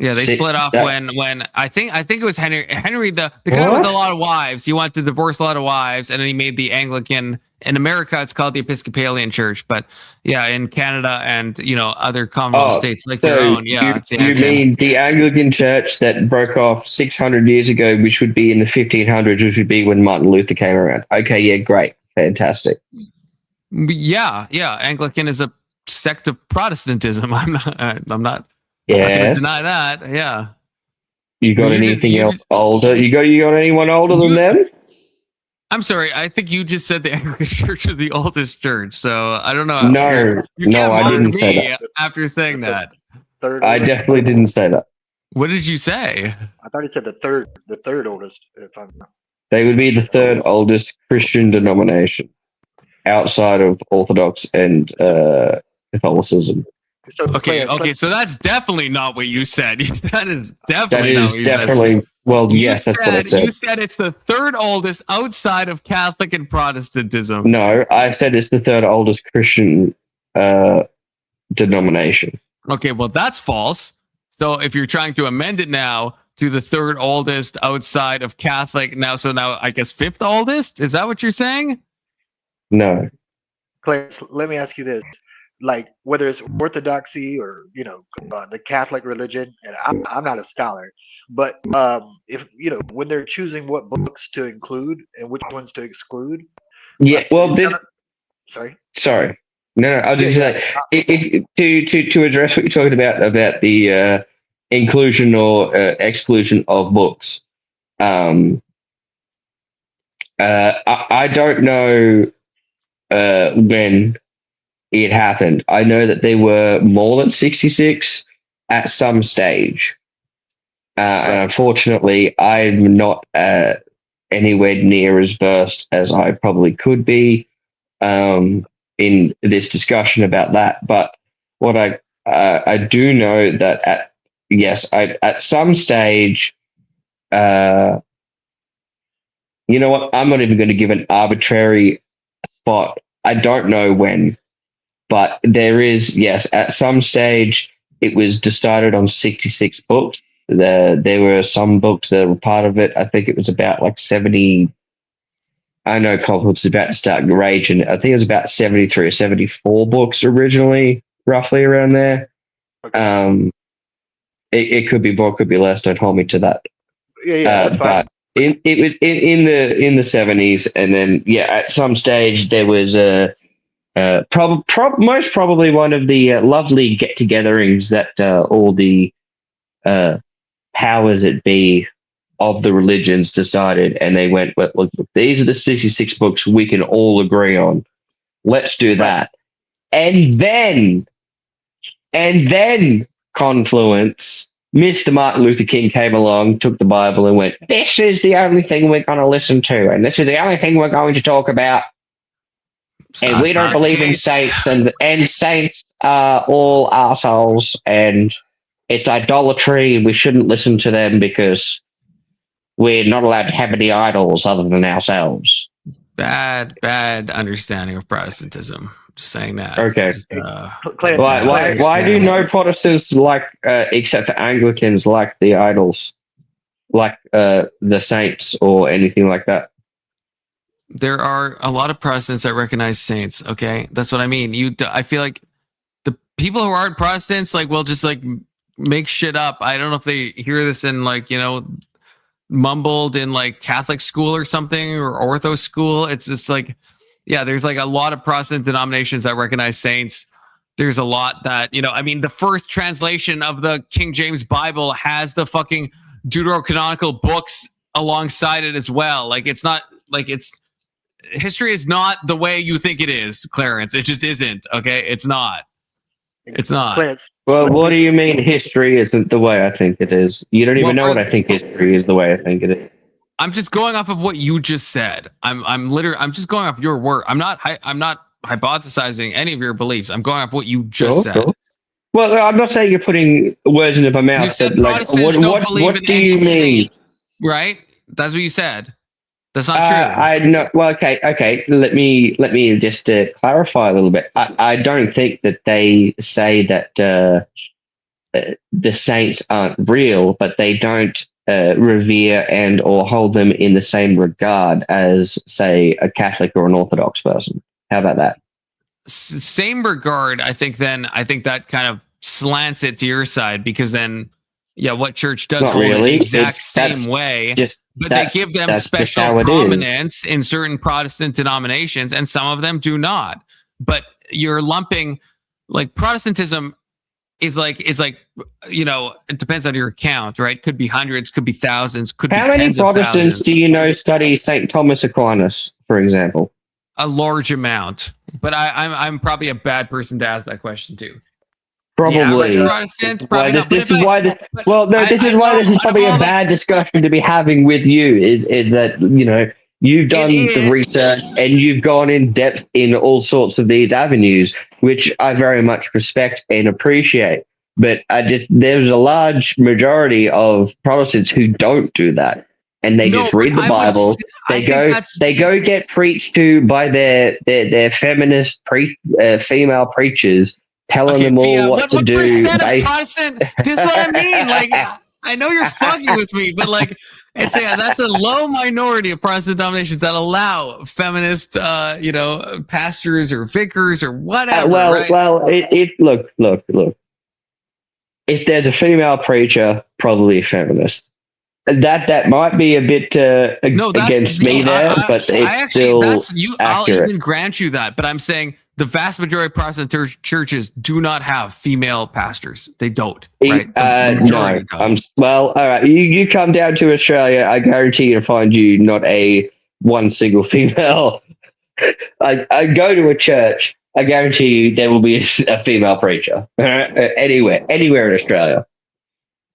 Yeah, they split off when I think it was Henry the guy with a lot of wives. He wanted to divorce a lot of wives, and then he made the Anglican. In America, it's called the Episcopalian Church, but yeah, in Canada and other Commonwealth states like your own, it's the you mean the Anglican Church that broke off 600 years ago, which would be in the 1500s, which would be when Martin Luther came around. Okay, yeah, great, fantastic. Yeah. Anglican is a sect of Protestantism. I'm not going to deny that. Yeah. You got anything else older? You got anyone older than them? I'm sorry. I think you just said the Anglican Church is the oldest church, so I don't know. No, I didn't say that. After saying that, I definitely didn't say that. What did you say? I thought he said the third oldest. If I'm not. They would be the third oldest Christian denomination outside of Orthodox and Catholicism. Okay, so that's definitely not what you said. That is definitely not what you said. Well, yes, that's what I said. You said it's the third oldest outside of Catholic and Protestantism. No, I said it's the third oldest Christian denomination. Okay, well, that's false. So if you're trying to amend it now to the third oldest outside of Catholic, now I guess fifth oldest? Is that what you're saying? No. Clarence, let me ask you this. Like, whether it's Orthodoxy or the Catholic religion, and I'm not a scholar, but if when they're choosing what books to include and which ones to exclude, sorry, no, I'll just say to address what you're talking about the inclusion or exclusion of books. I don't know when it happened. I know that there were more than 66 at some stage. And unfortunately, I'm not anywhere near as versed as I probably could be in this discussion about that. But what I do know that at some stage, you know what? I'm not even going to give an arbitrary spot. I don't know when. But there is, at some stage, it was decided on 66 books. There were some books that were part of it. I think it was about like 70. I know Confluence is about to start raging. I think it was about 73 or 74 books originally, roughly around there. It could be more, could be less. Don't hold me to that. Yeah, that's fine. But it was in the 70s, and then at some stage there was a. Most probably one of the lovely get-togetherings that all the powers that be of the religions decided, and they went, look, these are the 66 books we can all agree on. Let's do that. And then Confluence, Mr. Martin Luther King came along, took the Bible and went, this is the only thing we're going to listen to, and this is the only thing we're going to talk about. And we don't believe in saints, and saints are all assholes, and it's idolatry, and we shouldn't listen to them because we're not allowed to have any idols other than ourselves. Bad understanding of Protestantism. Just saying that. Okay. Why do no Protestants except for Anglicans, like the idols, like the saints or anything like that? There are a lot of Protestants that recognize saints. Okay, that's what I mean. I feel like the people who aren't Protestants will just make shit up. I don't know if they hear this in mumbled in Catholic school or something or Ortho school. It's just there's a lot of Protestant denominations that recognize saints. There's a lot that the first translation of the King James Bible has the fucking deuterocanonical books alongside it as well. It's not history is not the way you think it is, Clarence. It just isn't. Okay, it's not. It's not. Well, what do you mean history isn't the way I think it is? You don't even know what I think history is the way I think it is. I'm just going off of what you just said. I'm just going off your word. I'm not hypothesizing any of your beliefs. I'm going off what you just said. Cool. Well, I'm not saying you're putting words into my mouth. You said Protestants don't believe in do you any mean? saint, right? That's what you said. That's not true. I know. Well, okay. Let me just clarify a little bit. I don't think that they say that the saints aren't real, but they don't revere and or hold them in the same regard as, say, a Catholic or an Orthodox person. How about that? Same regard. I think that kind of slants it to your side, because then, yeah, what church does Not hold it really. the exact That's same way, but they that's- give them that's just special how it is. prominence in certain Protestant denominations, and some of them do not. But you're lumping, like, Protestantism is like it depends on your account, right? Could be hundreds, could be thousands, could How be many tens of Protestants thousands. do you know study St. Thomas Aquinas, for example? A large amount, but I'm probably a bad person to ask that question to. Probably. The average Protestant, probably not. This is why this is probably a bad discussion to be having with you. Is that you've done the research and you've gone in depth in all sorts of these avenues, which I very much respect and appreciate. But there's a large majority of Protestants who don't do that, and they just read the Bible. They go get preached to by their feminist female preachers, telling them all what to do. Percent of Protestant? This is what I mean. Like, I know you're fucking with me, but like, that's a low minority of Protestant denominations that allow feminist, pastors or vicars or whatever. Look. If there's a female preacher, probably a feminist. That might be a bit against me there, but it's still accurate. I'll even grant you that, but I'm saying the vast majority of Protestant churches do not have female pastors. They don't. Right? No. All right. You come down to Australia, I guarantee to find you not one single female. I go to a church, I guarantee you there will be a female preacher anywhere in Australia.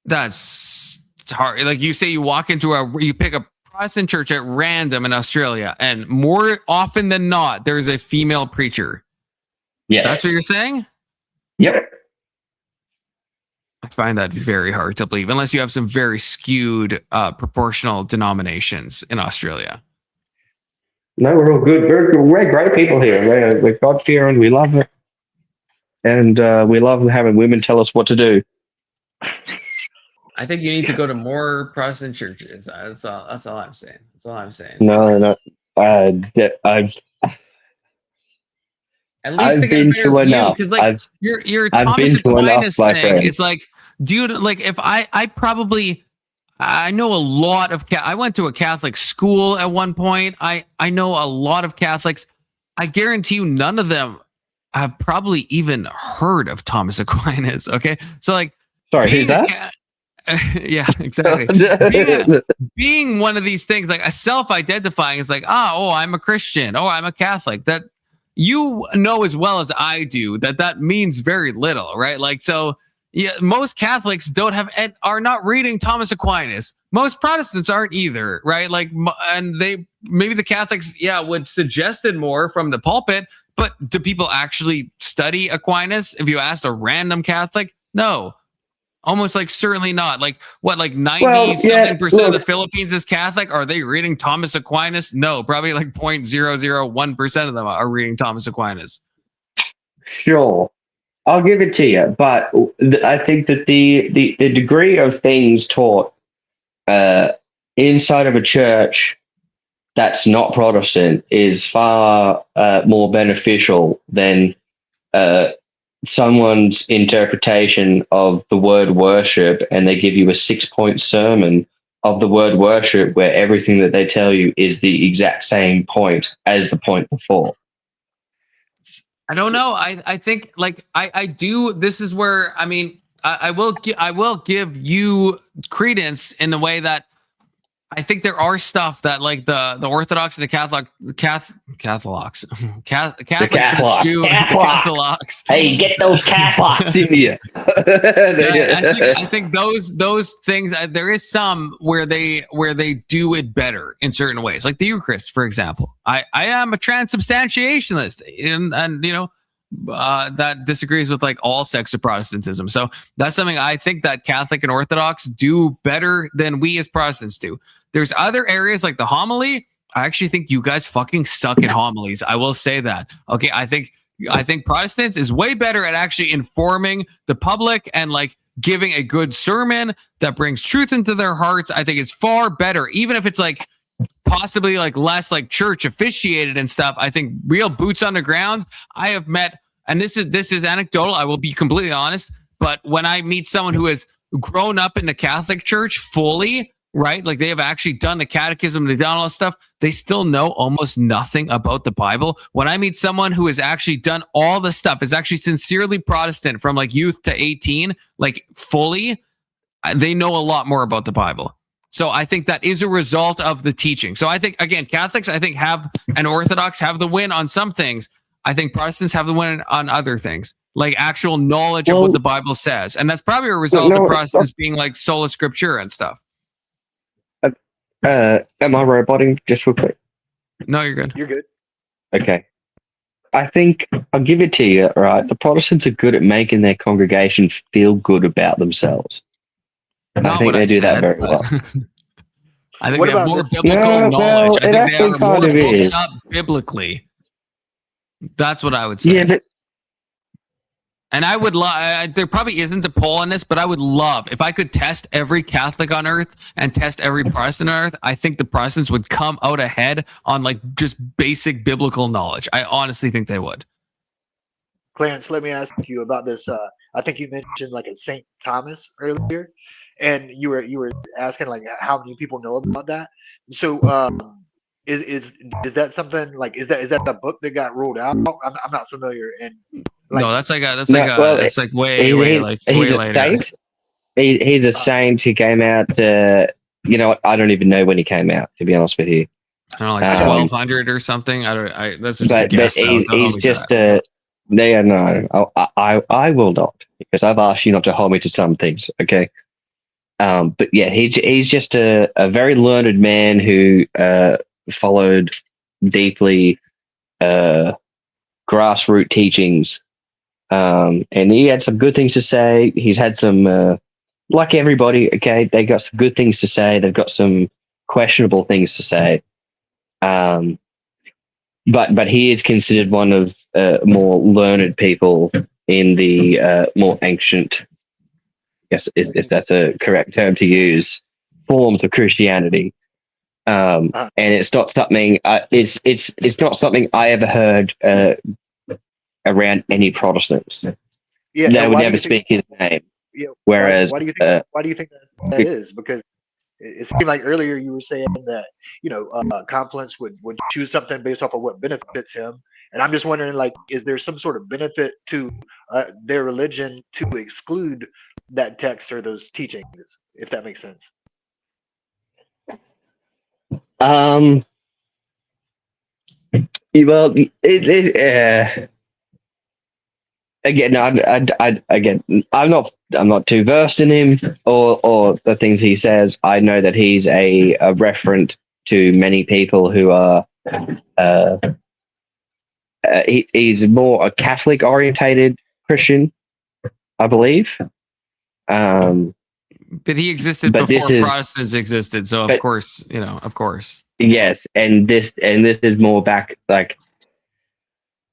It's hard. Like, you say, you walk into you pick a Protestant church at random in Australia, and more often than not, there's a female preacher. Yeah, that's what you're saying. Yep. I find that very hard to believe, unless you have some very skewed proportional denominations in Australia. No, we're all good. We're great people here. We're God-fearing. We love it, and we love having women tell us what to do. I think you need to go to more Protestant churches. That's all I'm saying. No. At least I've been to enough. Because like your Thomas Aquinas thing, it's like, dude, like, if I know a lot of I went to a Catholic school at one point. I know a lot of Catholics. I guarantee you none of them have probably even heard of Thomas Aquinas. Okay. So, like, sorry, who's that? Yeah, exactly. being one of these things, like a self-identifying, is like, I'm a Christian, I'm a Catholic. That, you know as well as I do, that means very little, right? Like, so yeah, most Catholics are not reading Thomas Aquinas. Most Protestants aren't either, right? Like, and maybe the Catholics, would suggest it more from the pulpit, but do people actually study Aquinas? If you asked a random Catholic, no. Almost like certainly not. Like, what, like 90% of the Philippines is Catholic? Are they reading Thomas Aquinas? No, probably like 0.001% of them are reading Thomas Aquinas. Sure, I'll give it to you, but I think that the degree of things taught inside of a church that's not Protestant is far more beneficial than someone's interpretation of the word worship, and they give you a 6-point sermon of the word worship where everything that they tell you is the exact same point as the point before. I don't know. I think, like, I do. This is where, I mean, I will give you credence in the way that I think there are stuff that, like, the Orthodox and the Catholics, Catholics. Hey, get those Catholics in here. I think those things. There is some where they do it better in certain ways, like the Eucharist, for example. I am a transubstantiationist, and that disagrees with like all sects of Protestantism. So that's something I think that Catholic and Orthodox do better than we as Protestants do. There's other areas like the homily. I actually think you guys fucking suck at homilies. I will say that. Okay, I think Protestants is way better at actually informing the public and like giving a good sermon that brings truth into their hearts, I think is far better. Even if it's like possibly like less like church officiated and stuff, I think real boots on the ground. I have met, and this is anecdotal, I will be completely honest, but when I meet someone who has grown up in the Catholic Church fully, right? Like they have actually done the catechism, they've done all this stuff. They still know almost nothing about the Bible. When I meet someone who has actually done all the stuff, is actually sincerely Protestant from like youth to 18, like fully, they know a lot more about the Bible. So I think that is a result of the teaching. So I think, again, Catholics, I think and Orthodox have the win on some things. I think Protestants have the win on other things, like actual knowledge of what the Bible says. And that's probably a result of Protestants being like sola scriptura and stuff. Am I roboting just real quick? No, you're good. You're good. Okay. I think I'll give it to you, right? The Protestants are good at making their congregation feel good about themselves. I think they do that very well. I think they have more biblical knowledge. I think they are more booked up biblically. That's what I would say. Yeah, but and I would love, there probably isn't a poll on this, but I would love, if I could test every Catholic on earth and test every Protestant on earth, I think the Protestants would come out ahead on like just basic biblical knowledge. I honestly think they would. Clarence, let me ask you about this. I think you mentioned like a St. Thomas earlier, and you were asking like how many people know about that. So is that something like is that the book that got ruled out? I'm not familiar. And like, no, that's like way later. Saint. He's a saint who came out. You know, I don't even know when he came out. To be honest with you, I don't know, like 1200 or something. That's just a guess. He's just a. No, I will not, because I've asked you not to hold me to some things. Okay. But yeah, he's just a very learned man who followed deeply grassroots teachings, and he had some good things to say. He's had some, like everybody, okay, they got some good things to say. They've got some questionable things to say. But he is considered one of more learned people in the more ancient, yes, if that's a correct term to use, forms of Christianity. And it's not something. It's not something I ever heard around any Protestants. Yeah, they would never speak his name. Yeah, whereas, why do you think that is? Because it seemed like earlier you were saying that Confluence would choose something based off of what benefits him, and I'm just wondering, like, is there some sort of benefit to their religion to exclude that text or those teachings, if that makes sense? Well, again, I'm not too versed in him or the things he says. I know that he's a referent to many people who are. He's more a Catholic orientated Christian, I believe. But he existed before Protestants existed, so of course. Yes, and this is more back. Like,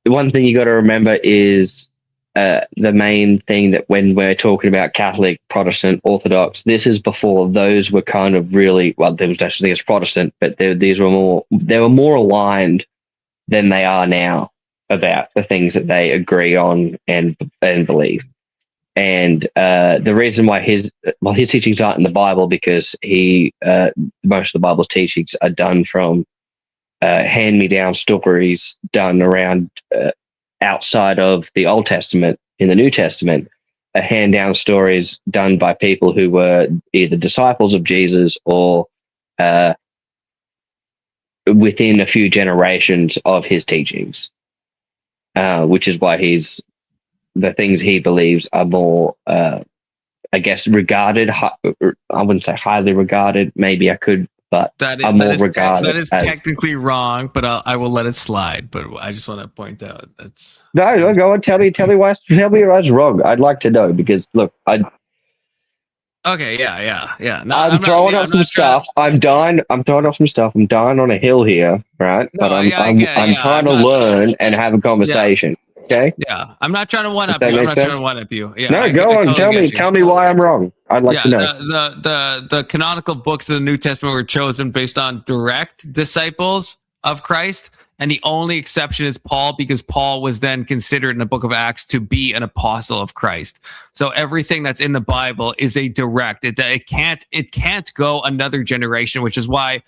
the one thing you got to remember is the main thing that when we're talking about Catholic, Protestant, Orthodox, this is before those were kind of really, well, there was actually as Protestant, but they were more aligned than they are now about the things that they agree on and believe. And the reason why his teachings aren't in the Bible, because most of the Bible's teachings are done from hand-me-down stories done around outside of the Old Testament. In the New Testament, hand-down stories done by people who were either disciples of Jesus or within a few generations of his teachings, which is why the things he believes are more, I guess, regarded. I wouldn't say highly regarded. Maybe I could, but that is technically wrong. But I will let it slide. But I just want to point out that's no. Go on, tell me why it's wrong. I'd like to know, because look, Okay, yeah. No, I'm throwing off some stuff. I'm throwing off some stuff. I'm dying on a hill here, right? No, but I'm trying to learn and have a conversation. Okay. Yeah, I'm not trying to one Does up that you. I'm make not sense? trying to one up you. Yeah, No, I go on. totally get you. Tell me why I'm wrong. I'd like Yeah, to know. the canonical books of the New Testament were chosen based on direct disciples of Christ, and the only exception is Paul, because Paul was then considered in the book of Acts to be an apostle of Christ. So everything that's in the Bible is a direct. It can't go another generation, which is why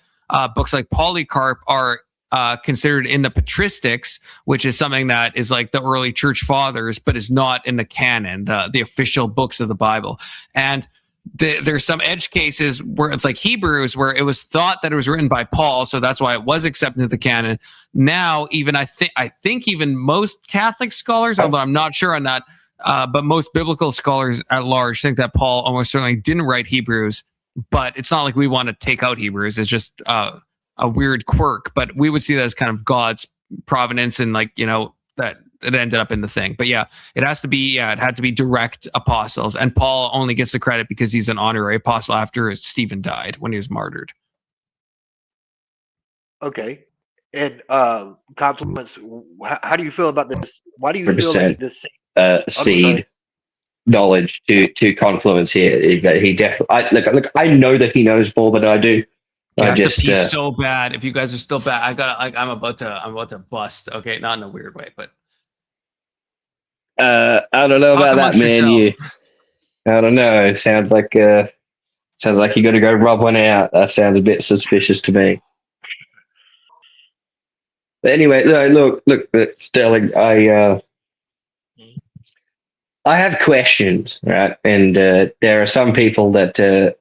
books like Polycarp are considered in the patristics, which is something that is like the early church fathers, but is not in the canon, the official books of the Bible. And there's some edge cases where it's like Hebrews, where it was thought that it was written by Paul, so that's why it was accepted into the canon. Now, even I think even most Catholic scholars, although I'm not sure on that, but most biblical scholars at large think that Paul almost certainly didn't write Hebrews. But it's not like we want to take out Hebrews. It's just a weird quirk, but we would see that as kind of God's providence, and like, you know, that it ended up in the thing. But yeah, it had to be direct apostles, and Paul only gets the credit because he's an honorary apostle after Stephen died when he was martyred. Okay. And Confluence, how do you feel about this? Why do you feel like this seed knowledge to Confluence here is that he definitely look. I know that he knows more than I do. I have to pee so bad. If you guys are still bad, I'm about to bust. Okay, not in a weird way, but I don't know about that, man. I don't know. It sounds like you got to go rub one out. That sounds a bit suspicious to me. But anyway, look, Sterling. I have questions, right? And there are some people that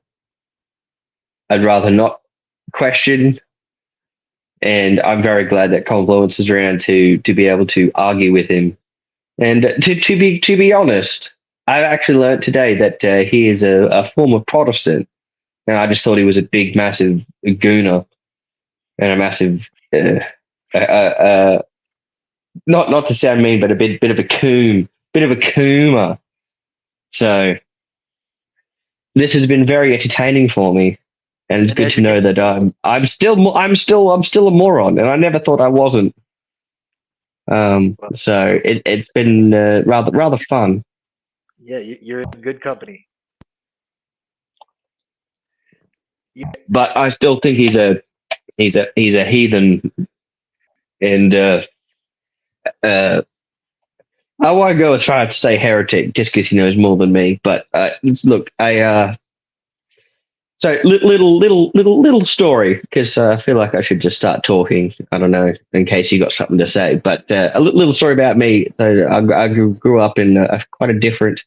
I'd rather not question, and I'm very glad that Confluence is around to be able to argue with him. And to be honest, I actually learned today that he is a former Protestant, and I just thought he was a big, massive gooner and a massive, not to sound mean, but a bit of a coomer. So this has been very entertaining for me. And it's good to know that I'm still a moron, and I never thought I wasn't. So it's been rather fun. Yeah, you're in good company. But I still think he's a heathen, and I won't go as far as to say heretic just because he knows more than me. But look, So little story, because I feel like I should just start talking. I don't know, in case you got something to say, but a little story about me. So I grew up in quite a different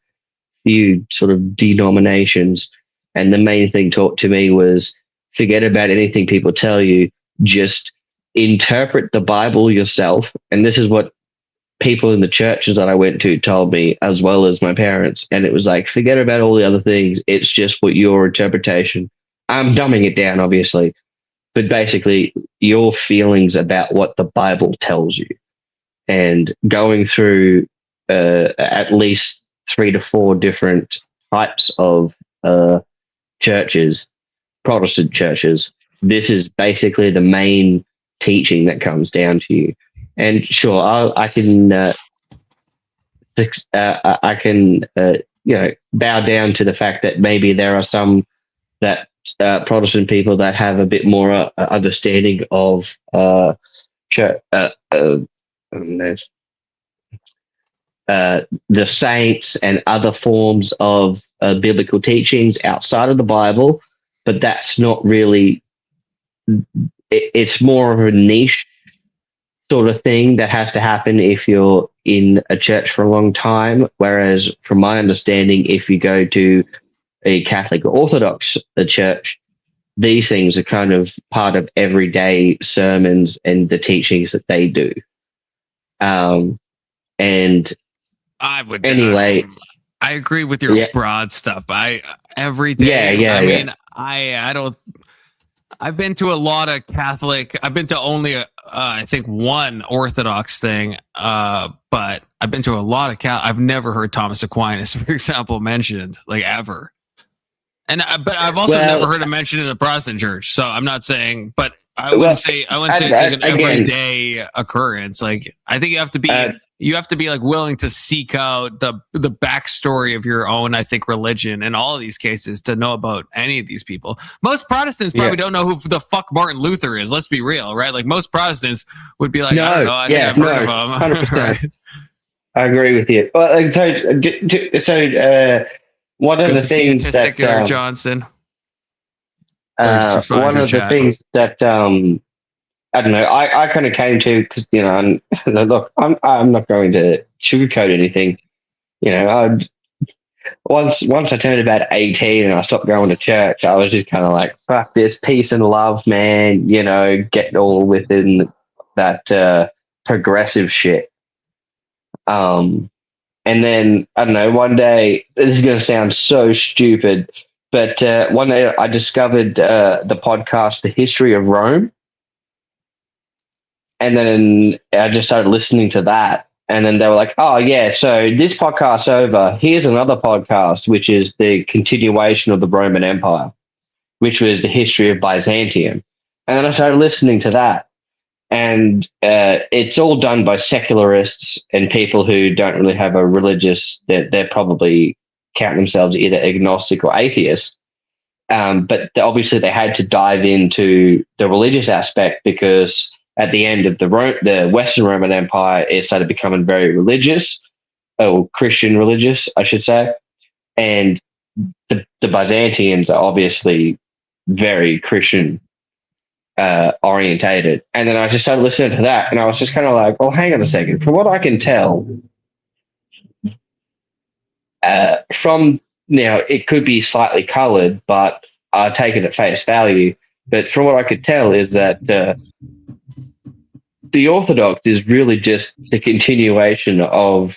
few sort of denominations, and the main thing taught to me was forget about anything people tell you. Just interpret the Bible yourself, and this is what people in the churches that I went to told me, as well as my parents. And it was like, forget about all the other things. It's just what your interpretation. I'm dumbing it down, obviously, but basically your feelings about what the Bible tells you, and going through at least 3 to 4 different types of churches, Protestant churches. This is basically the main teaching that comes down to you. And sure, I can bow down to the fact that maybe there are some that Protestant people that have a bit more understanding of church, the saints and other forms of biblical teachings outside of the Bible, but that's not really. It's more of a niche sort of thing that has to happen if you're in a church for a long time. Whereas, from my understanding, if you go to a Catholic or Orthodox church, these things are kind of part of everyday sermons and the teachings that they do. And I would anyway. I agree with your broad stuff. Every day. I mean, I don't. I've been to a lot of Catholic. I've been to only I think one Orthodox thing, but I've been to a lot of I've never heard Thomas Aquinas, for example, mentioned, like, ever. And but I've also never heard him mentioned in a Protestant church. So I'm not saying, but I wouldn't say it's like an again, everyday occurrence. Like I think you have to be like willing to seek out the backstory of your own, I think, religion in all of these cases to know about any of these people. Most Protestants probably don't know who the fuck Martin Luther is. Let's be real, right? Like most Protestants would be like, I don't know, I think I've heard of him. 100%. Right? I agree with you. Well, one of Good the to see you, thing that Testicular Johnson. one of the things that I don't know, I kind of came to because look, I'm not going to sugarcoat anything. Once I turned about 18 and I stopped going to church, I was just kind of like, fuck this, peace and love, man. Get all within that progressive shit. And then, I don't know, one day, this is going to sound so stupid, but one day I discovered the podcast, The History of Rome. And then I just started listening to that. And then they were like, oh, yeah, so this podcast's over. Here's another podcast, which is the continuation of the Roman Empire, which was the history of Byzantium. And then I started listening to that. And it's all done by secularists and people who don't really have a religious, they're probably count themselves either agnostic or atheist. But obviously they had to dive into the religious aspect because at the end of the Western Roman Empire, it started becoming very religious, or Christian religious, I should say. And the Byzantians are obviously very Christian orientated. And then I just started listening to that, and I was just kind of like, well, hang on a second. From what I can tell, it could be slightly colored, but I take it at face value. But from what I could tell is that the Orthodox is really just the continuation of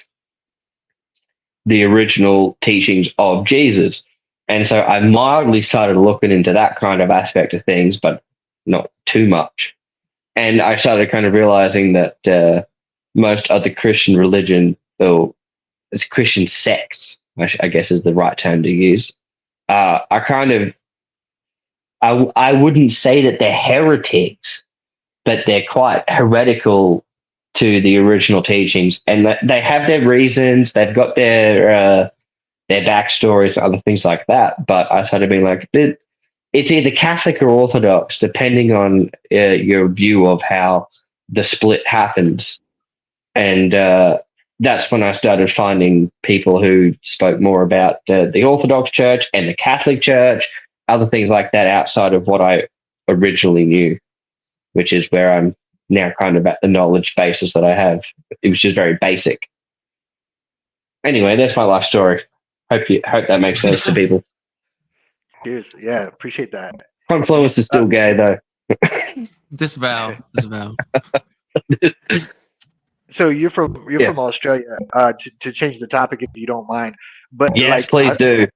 the original teachings of Jesus. And so I mildly started looking into that kind of aspect of things, but not too much. And I started kind of realizing that most other Christian religion, or it's Christian sects, I guess is the right term to use, I wouldn't say that they're heretics, but they're quite heretical to the original teachings. And they have their reasons, they've got their backstories, other things like that. But I started being like, it's either Catholic or Orthodox, depending on your view of how the split happens. And that's when I started finding people who spoke more about the Orthodox Church and the Catholic Church, other things like that outside of what I originally knew, which is where I'm now kind of at the knowledge basis that I have. It was just very basic. Anyway, that's my life story. Hope that makes sense to people. Cheers. Yeah, appreciate that. Confluence is still gay, though. Disavow. So you're from Australia. To change the topic, if you don't mind, but yes, please do.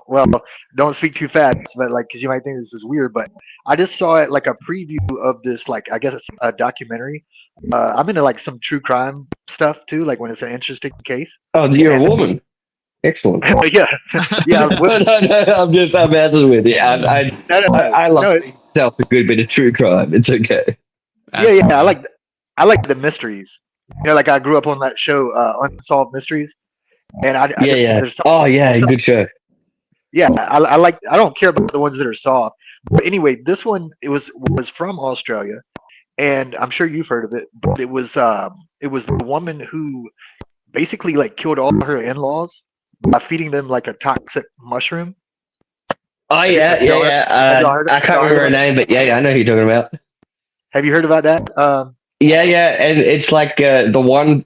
Well, don't speak too fast, but because you might think this is weird, but I just saw it like a preview of this, I guess it's a documentary. I'm into some true crime stuff too, when it's an interesting case. Oh, you're a woman. Excellent. yeah. No, I'm messing with you. I love myself a good bit of true crime. It's okay. Yeah. I like the mysteries. I grew up on that show, Unsolved Mysteries, and good show. Yeah, I don't care about the ones that are solved, but anyway, this one was from Australia, and I'm sure you've heard of it. But it was the woman who basically killed all her in-laws by feeding them a toxic mushroom. Oh yeah. I can't remember her name, but yeah, I know who you're talking about. Have you heard about that? Yeah, and it's the one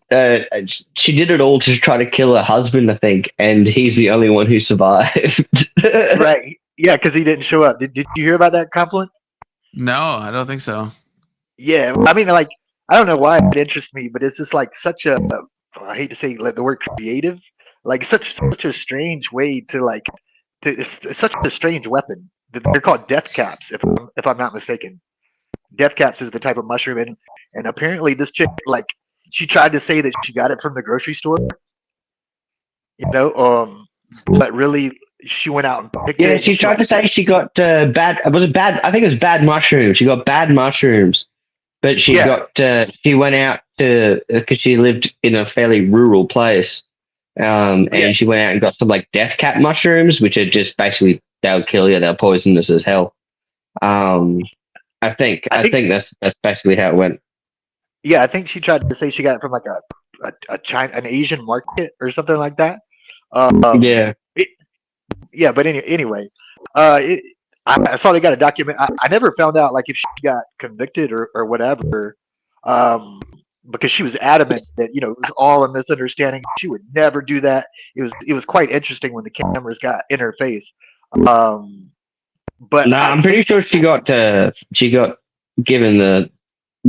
she did it all to try to kill her husband, I think, and he's the only one who survived. Right? Yeah, because he didn't show up. Did you hear about that, Confluence? No, I don't think so. Yeah, I mean, I don't know why it interests me, but it's just such a, I hate to say the word creative, such a strange way to it's such a strange weapon. They're called death caps, if I'm not mistaken. Death caps is the type of mushroom, and apparently this chick, she tried to say that she got it from the grocery store, but really she went out and picked Yeah, it. she tried to say she got bad. Was it bad? I think it was bad mushrooms. She got bad mushrooms, but she got. She went out to because she lived in a fairly rural place, and she went out and got some like death cap mushrooms, which are just basically they'll kill you. They're poisonous as hell. I think that's basically how it went. Yeah, I think she tried to say she got it from like a China, an Asian market or something like that. Yeah. Yeah, but anyway, I saw they got a document. I never found out like if she got convicted or whatever, because she was adamant that it was all a misunderstanding. She would never do that. It was quite interesting when the cameras got in her face. But No, I'm pretty sure she got given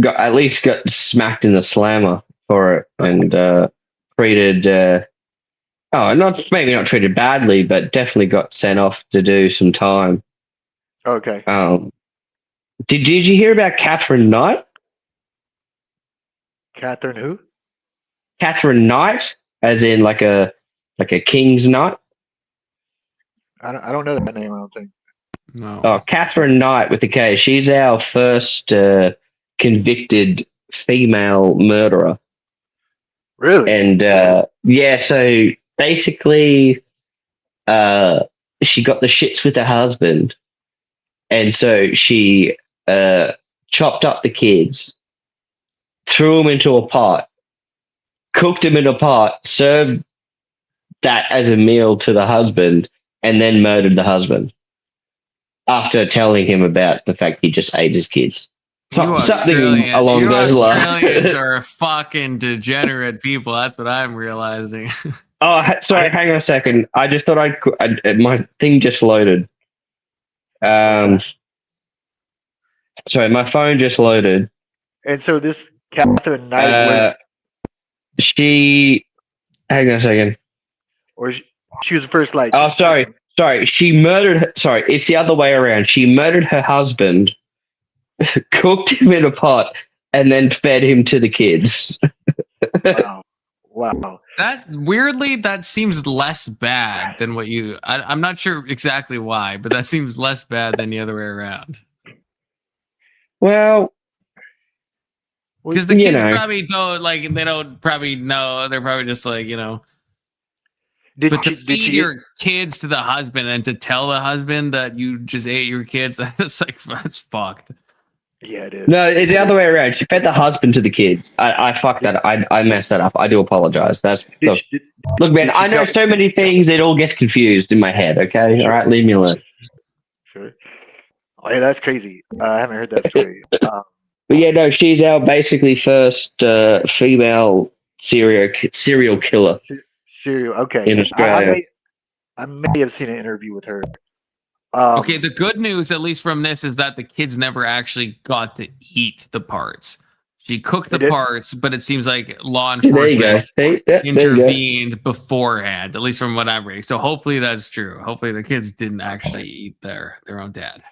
at least got smacked in the slammer for it and treated. Maybe not treated badly, but definitely got sent off to do some time. Okay. Did you hear about Catherine Knight? Catherine who? Catherine Knight, as in like a king's knight. I don't know that name. I don't think. No. Oh, Catherine Knight with the K. She's our first convicted female murderer. Really? And yeah, so basically, she got the shits with her husband, and so she chopped up the kids, threw them into a pot, cooked them in a pot, served that as a meal to the husband, and then murdered the husband after telling him about the fact he just ate his kids. Something along those lines. Australians are fucking degenerate people. That's what I'm realizing. Oh, sorry. Hang on a second. I just thought my thing just loaded. Sorry, my phone just loaded. And so this Catherine Knight was. She. Hang on a second. Or she was the first like. Oh, sorry. She murdered. Sorry, it's the other way around. She murdered her husband, cooked him in a pot, and then fed him to the kids. Wow. That seems less bad than what you. I'm not sure exactly why, but that seems less bad than the other way around. Well, because the kids probably don't like. They don't probably know. They're probably just like But to feed your kids to the husband and to tell the husband that you just ate your kids, that's fucked. Yeah, it is. No, it's the other way around. She fed the husband to the kids. I fucked that. I messed that up. I do apologize. Look, man. I know so many things. It all gets confused in my head. Okay, Sure. all right. Leave me alone. Sure. Oh, yeah, that's crazy. I haven't heard that story. But yeah, no, she's our basically first female serial killer. Serial. Okay. In Australia. I may have seen an interview with her. Okay, the good news, at least from this, is that the kids never actually got to eat the parts. She cooked the parts, but it seems like law enforcement intervened beforehand, at least from what I'm reading. So hopefully that's true. Hopefully the kids didn't actually eat their own dad.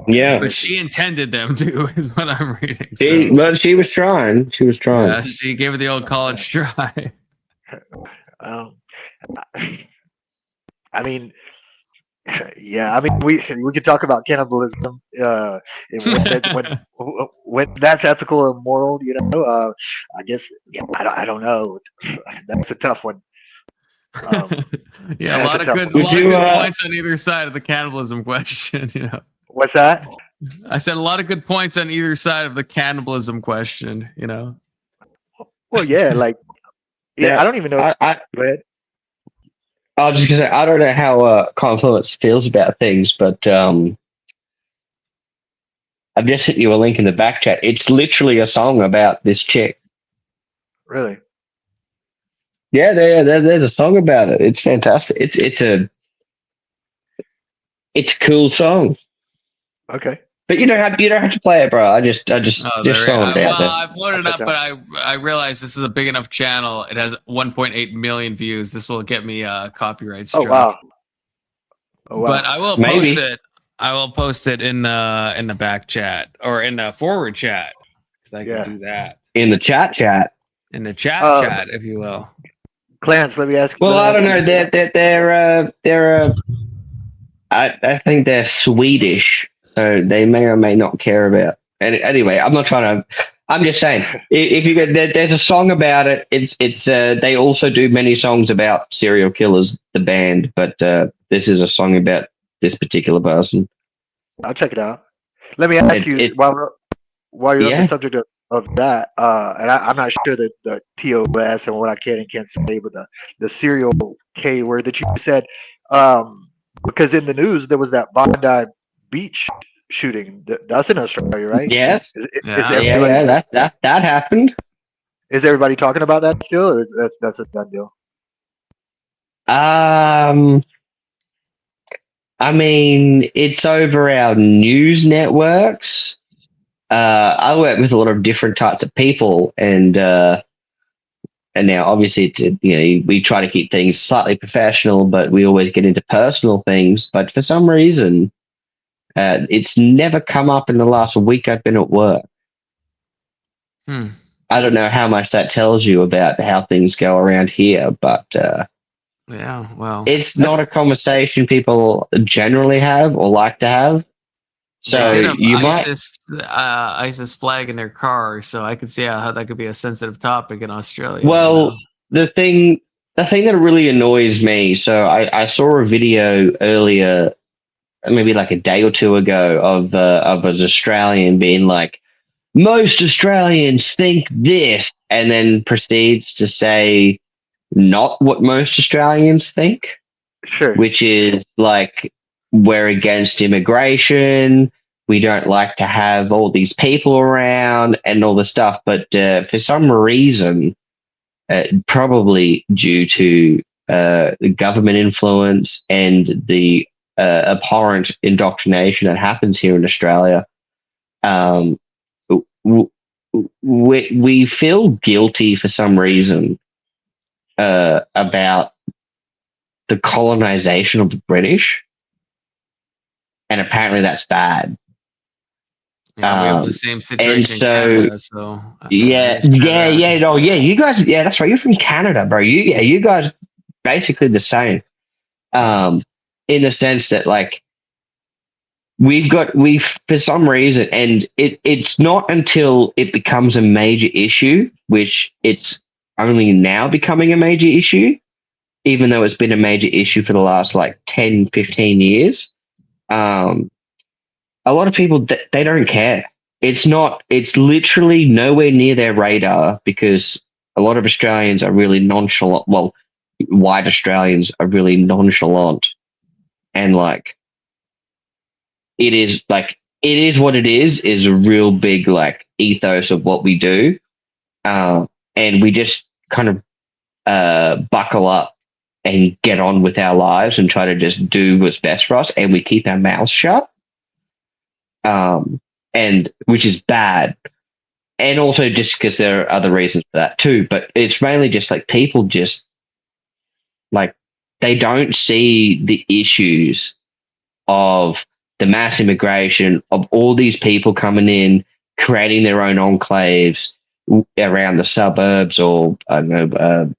Yeah. But she intended them to, is what I'm reading. But she was trying. She was trying. Yeah, she gave it the old college try. I mean, yeah. I mean, we could talk about cannibalism when that's ethical and moral. I guess. Yeah, I don't know. That's a tough one. Yeah, a lot of good points on either side of the cannibalism question. What's that? I said a lot of good points on either side of the cannibalism question. Well, yeah, like. Yeah, I don't even know. Go ahead. I was just gonna say I don't know how Confluence feels about things, but I've just sent you a link in the back chat. It's literally a song about this chick. Really? Yeah, there's a song about it. It's fantastic. It's a cool song. Okay. But you don't have to play it, bro. I just saw it out there. I've loaded it up, but I realized this is a big enough channel. It has 1.8 million views. This will get me a copyright strike. Oh wow! But I will post it. I will post it in the back chat or in the forward chat because I can do that in the chat. In the chat, if you will. Clarence, let me ask. Well, let me I ask don't you- know. I think they're Swedish, so they may or may not care about. Anyway, I'm not trying to. I'm just saying, if you get there's a song about it. It's they also do many songs about serial killers, the band, but this is a song about this particular person. I'll check it out. Let me ask you while you're on the Yeah. subject of that, and I'm not sure that the TOS and what I can and can't say, but the serial K word that you said, because in the news there was that Bondi Beach shooting. That's in Australia, right? Yes. Is Yeah. That happened. Is everybody talking about that still, or is that's a done deal? I mean, it's over our news networks. I work with a lot of different types of people, and now obviously we try to keep things slightly professional, but we always get into personal things. But for some reason, it's never come up in the last week I've been at work. I don't know how much that tells you about how things go around here, but Yeah, well, it's not a conversation people generally have or like to have. So they did have you might. ISIS flag in their car, so I could see how that could be a sensitive topic in Australia. Well, the thing that really annoys me. So I saw a video earlier, maybe like a day or two ago, of an Australian being like, most Australians think this, and then proceeds to say not what most Australians think. Sure. Which is like, we're against immigration. We don't like to have all these people around and all this stuff. But for some reason, probably due to the government influence and the abhorrent indoctrination that happens here in Australia, we feel guilty for some reason about the colonization of the British, and apparently that's bad. Yeah, we have the same situation in and so, Canada, so yeah. You guys, that's right. You're from Canada, bro. You guys basically the same. In the sense that like we've for some reason, and it's not until it becomes a major issue, which it's only now becoming a major issue, even though it's been a major issue for the last like 10, 15 years. A lot of people, they don't care. It's literally nowhere near their radar, because a lot of Australians are really nonchalant. Well, white Australians are really nonchalant, and like, it is what it is a real big like ethos of what we do. And we just kind of buckle up and get on with our lives and try to just do what's best for us, and we keep our mouths shut. And which is bad. And also just because there are other reasons for that too, but it's mainly just like people just like, they don't see the issues of the mass immigration, of all these people coming in, creating their own enclaves around the suburbs, or I don't know,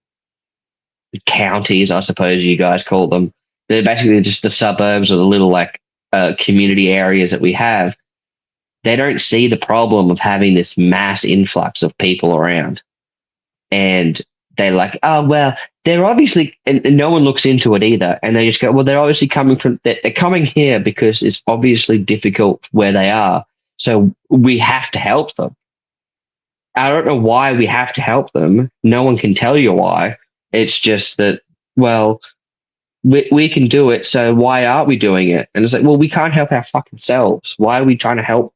counties, I suppose you guys call them. They're basically just the suburbs or the little like community areas that we have. They don't see the problem of having this mass influx of people around. And they're like, oh, well, they're obviously, and no one looks into it either. And they just go, well, they're obviously they're coming here because it's obviously difficult where they are. So we have to help them. I don't know why we have to help them. No one can tell you why. It's just that, well, we can do it. So why aren't we doing it? And it's like, well, we can't help our fucking selves. Why are we trying to help?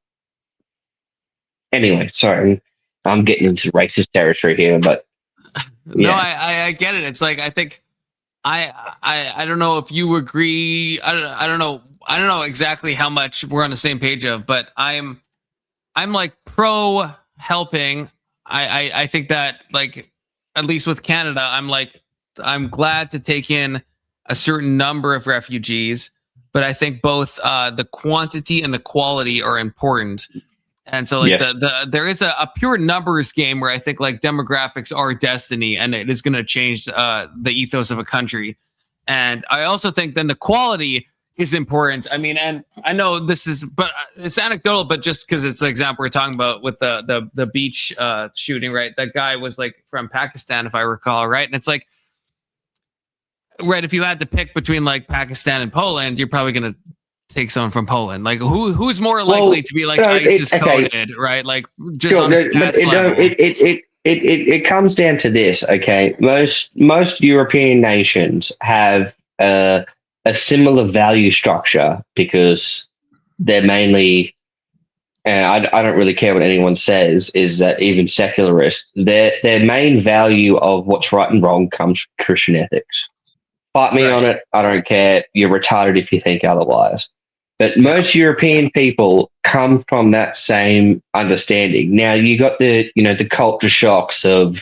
Anyway, sorry, I'm getting into racist territory here, but no, I get it. It's like, I think I don't know if you agree. I don't know exactly how much we're on the same page of, but I'm like pro helping. I think that, like, at least with Canada, I'm glad to take in a certain number of refugees, but I think both the quantity and the quality are important. And so like Yes. there is a pure numbers game where I think like demographics are destiny, and it is going to change the ethos of a country. And I also think then the quality is important. I mean, and I know this is, but it's anecdotal, but just because it's the example we're talking about with the beach shooting, right? That guy was like from Pakistan, if I recall, right? And it's like, right, if you had to pick between like Pakistan and Poland, you're probably going to take someone from Poland. Like who's more likely to be like ISIS coded, right? Like just on a stats level. It comes down to this, okay? Most European nations have a similar value structure because they're mainly, and I don't really care what anyone says, is that even secularists, their main value of what's right and wrong comes from Christian ethics. Fight me on it, I don't care. You're retarded if you think otherwise. But most European people come from that same understanding. Now you got the culture shocks of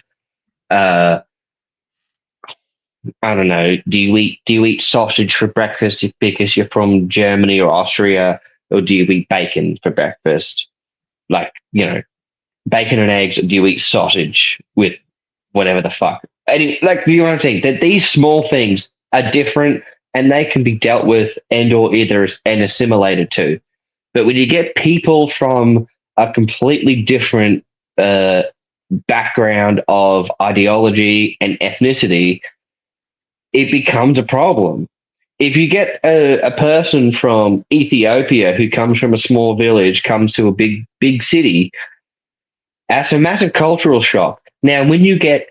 I don't know, do you eat sausage for breakfast because you're from Germany or Austria, or do you eat bacon for breakfast? Like, bacon and eggs, or do you eat sausage with whatever the fuck? Like, you know what I'm saying? That these small things are different and they can be dealt with and assimilated to. But when you get people from a completely different background of ideology and ethnicity, it becomes a problem. If you get a person from Ethiopia who comes from a small village, comes to a big city, that's a massive cultural shock. Now, when you get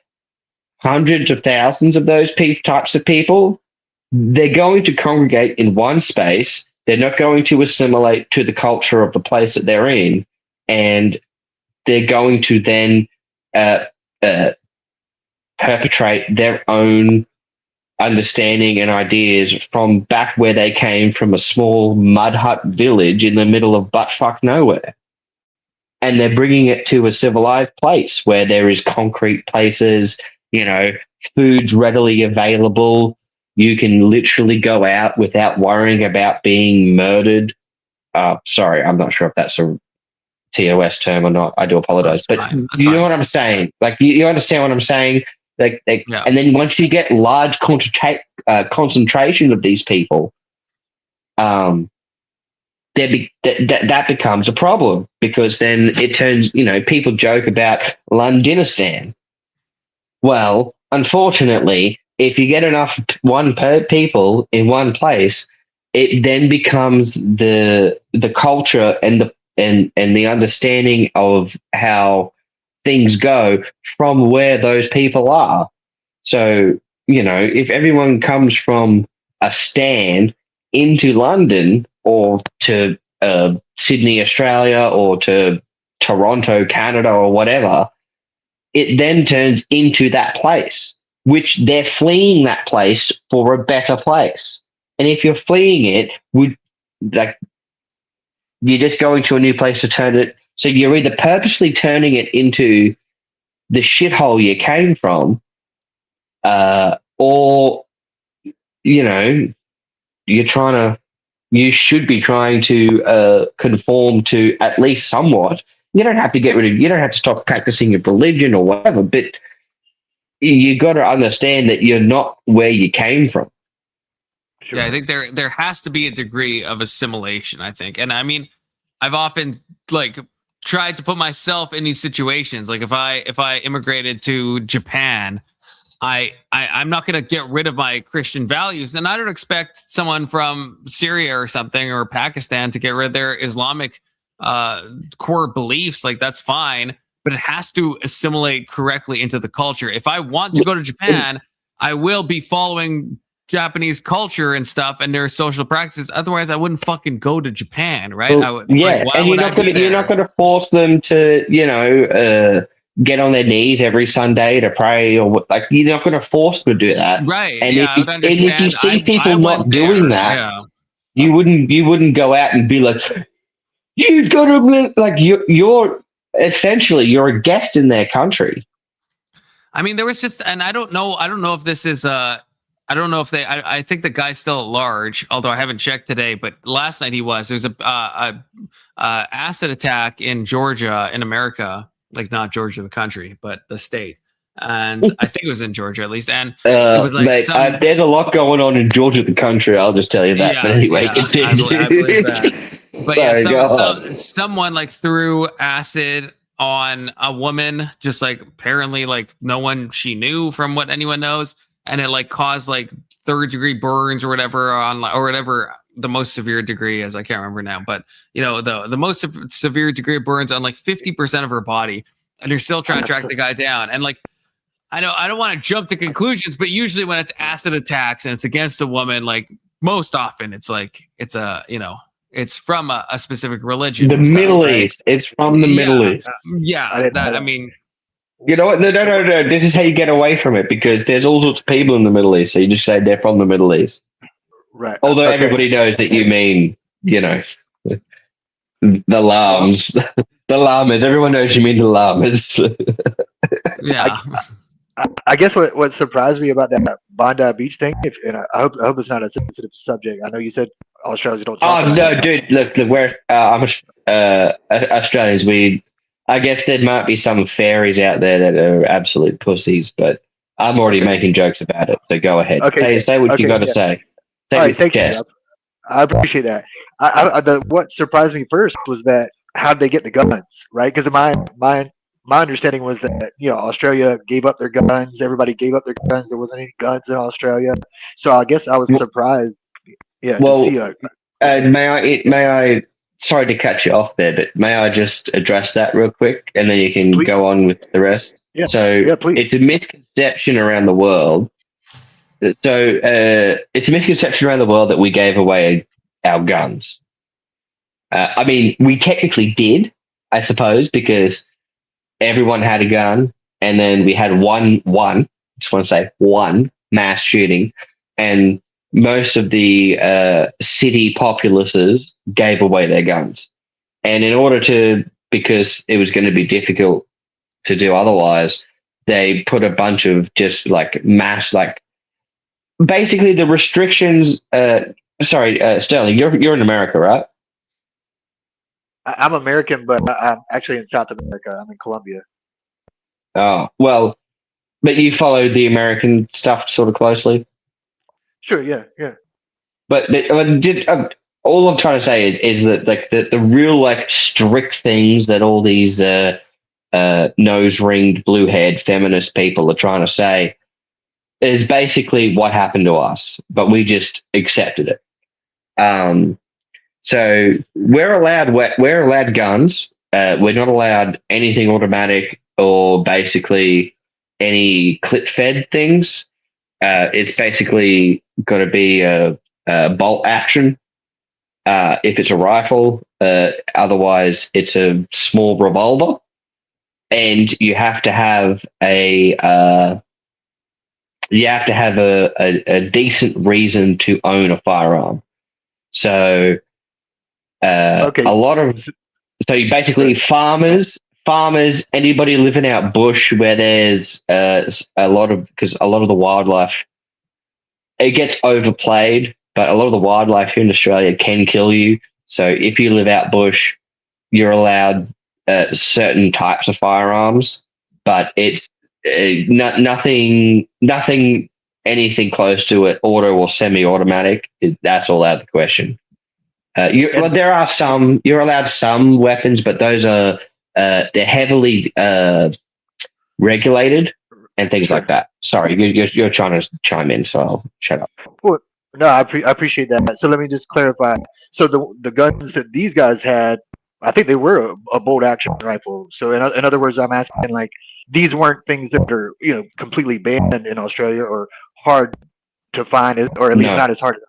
hundreds of thousands of those types of people, they're going to congregate in one space. They're not going to assimilate to the culture of the place that they're in, and they're going to then perpetrate their own understanding and ideas from back where they came from, a small mud hut village in the middle of buttfuck nowhere. And they're bringing it to a civilized place where there is concrete places, food's readily available. You can literally go out without worrying about being murdered. Sorry, I'm not sure if that's a TOS term or not. I do apologize. But you know what I'm saying? Like, you understand what I'm saying? And then once you get large concentration of these people, that becomes a problem, because then it turns, people joke about Londinistan. Well, unfortunately, if you get enough people in one place, it then becomes the culture and the understanding of how things go from where those people are. So, if everyone comes from a stand into London or to Sydney, Australia, or to Toronto, Canada, or whatever, it then turns into that place, which they're fleeing that place for a better place. And if you're fleeing it, you're just going to a new place to turn it. So you're either purposely turning it into the shithole you came from, or, you should be trying to conform to at least somewhat. You don't have to stop practicing your religion or whatever, but you got to understand that you're not where you came from. Yeah, I think there has to be a degree of assimilation, I think. And I mean, I've often tried to put myself in these situations. Like if I immigrated to Japan, I'm not going to get rid of my Christian values, and I don't expect someone from Syria or something, or Pakistan, to get rid of their Islamic core beliefs. Like, that's fine, but it has to assimilate correctly into the culture. If I want to go to Japan, I will be following Japanese culture and stuff and their social practices. Otherwise, I wouldn't fucking go to Japan, right? Well, and you're not going to force them to get on their knees every Sunday to pray, or you're not going to force them to do that, right? And yeah, if you see people not doing that, you wouldn't go out and be like, you've got to you're essentially you're a guest in their country. I mean, there was just, and I don't know if this is I don't know if they. I think the guy's still at large, although I haven't checked today. But last night he was. There's a acid attack in Georgia, in America, like not Georgia the country, but the state. And I think it was in Georgia at least. And it was like Mate, there's a lot going on in Georgia, the country. I'll just tell you that. Yeah, but anyway, yeah, continue. I believe that. But yeah, Sorry, go on. someone like threw acid on a woman, just like apparently like no one she knew from what anyone knows, and it like caused like 3rd-degree burns or whatever on or whatever the most severe degree is. I can't remember now, but you know the most severe degree of burns on like 50% of her body, and they're still trying to track the guy down. And like I know I don't want to jump to conclusions, but usually when it's acid attacks and it's against a woman, like most often it's like it's a it's from a specific religion. The and stuff, Middle right? East. It's from the Middle East. Yeah, I mean, you know what? No. This is how you get away from it, because there's all sorts of people in the Middle East. So you just say they're from the Middle East. Right. Although everybody knows that you mean, the Lams. The Lamas. Everyone knows you mean the Lamas. Yeah. I guess what surprised me about that Bondi Beach thing, and I hope it's not a sensitive subject. I know you said Australians don't talk Oh about no, it. dude! Look, we're Australians. I guess there might be some fairies out there that are absolute pussies, but I'm already making jokes about it. So go ahead. Say what you got to say. All right, thank you. I appreciate that. What surprised me first was that how did they get the guns, right? Because my understanding was that Australia gave up their guns. Everybody gave up their guns. There wasn't any guns in Australia, so I guess I was surprised. Yeah. Well, to see may I? Sorry to cut you off there, but may I just address that real quick, and then you can go on with the rest. Yeah. So Yeah, please. it's a misconception around the world. So it's a misconception around the world that we gave away our guns. I mean, we technically did, I suppose, because everyone had a gun, and then we had one. Just want to say one mass shooting, and most of the city populaces gave away their guns. And in order to, because it was going to be difficult to do otherwise, they put a bunch of just like mass, like basically the restrictions. Sorry, Sterling, you're in America, right? I'm American, but I'm actually in South America. I'm in Colombia. Oh, well, but you followed the American stuff sort of closely. Sure. Yeah. Yeah. But all I'm trying to say is that like the real like strict things that all these nose ringed, blue haired feminist people are trying to say is basically what happened to us, but we just accepted it. So we're allowed guns. We're not allowed anything automatic or basically any clip fed things. It's basically got to be a bolt action. If it's a rifle, otherwise it's a small revolver, and you have to have a decent reason to own a firearm. So a lot of you basically farmers, anybody living out bush where there's a lot of the wildlife, it gets overplayed, but a lot of the wildlife here in Australia can kill you. So if you live out bush, you're allowed certain types of firearms, but it's nothing anything close to it auto or semi-automatic. That's all out of the question. There are some, you're allowed some weapons, but those are they're heavily regulated and things like that. Sorry, you're trying to chime in, so I'll shut up. Well, no, I appreciate that. So let me just clarify. So the guns that these guys had, I think they were a bolt action rifle. So in other words, I'm asking, like, these weren't things that are completely banned in Australia or hard to find, or at least not as hard as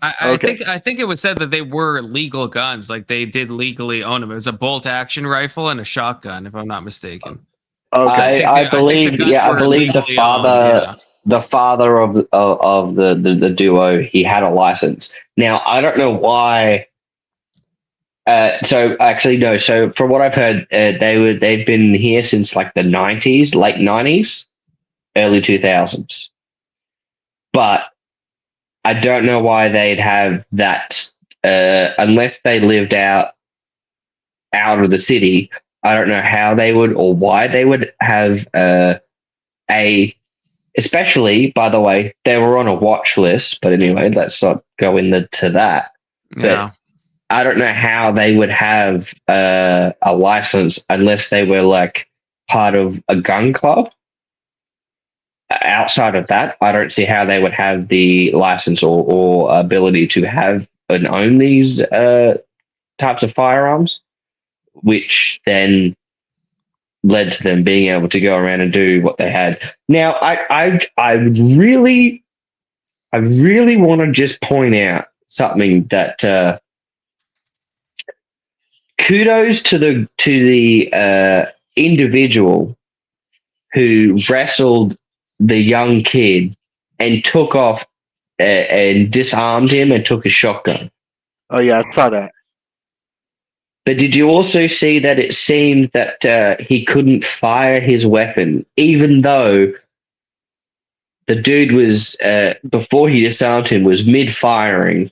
I think it was said that they were legal guns, like they did legally own them. It was a bolt action rifle and a shotgun, if I'm not mistaken. Okay. I believe the father of the duo, he had a license. Now I don't know why. So actually no. So from what I've heard, they've been here since like the 90s, late 90s, early 2000s. But I don't know why they'd have that unless they lived out of the city. I don't know how they would or why they would have a. Especially, by the way, they were on a watch list. But anyway, let's not go into that. Yeah. But I don't know how they would have a license unless they were like part of a gun club. Outside of that, I don't see how they would have the license or ability to have and own these types of firearms, which then led to them being able to go around and do what they had. Now, I really want to just point out something that kudos to the individual who wrestled the young kid and took off and disarmed him and took a shotgun. Oh yeah, I saw that. But did you also see that it seemed that he couldn't fire his weapon, even though the dude was, before he disarmed him, was mid-firing,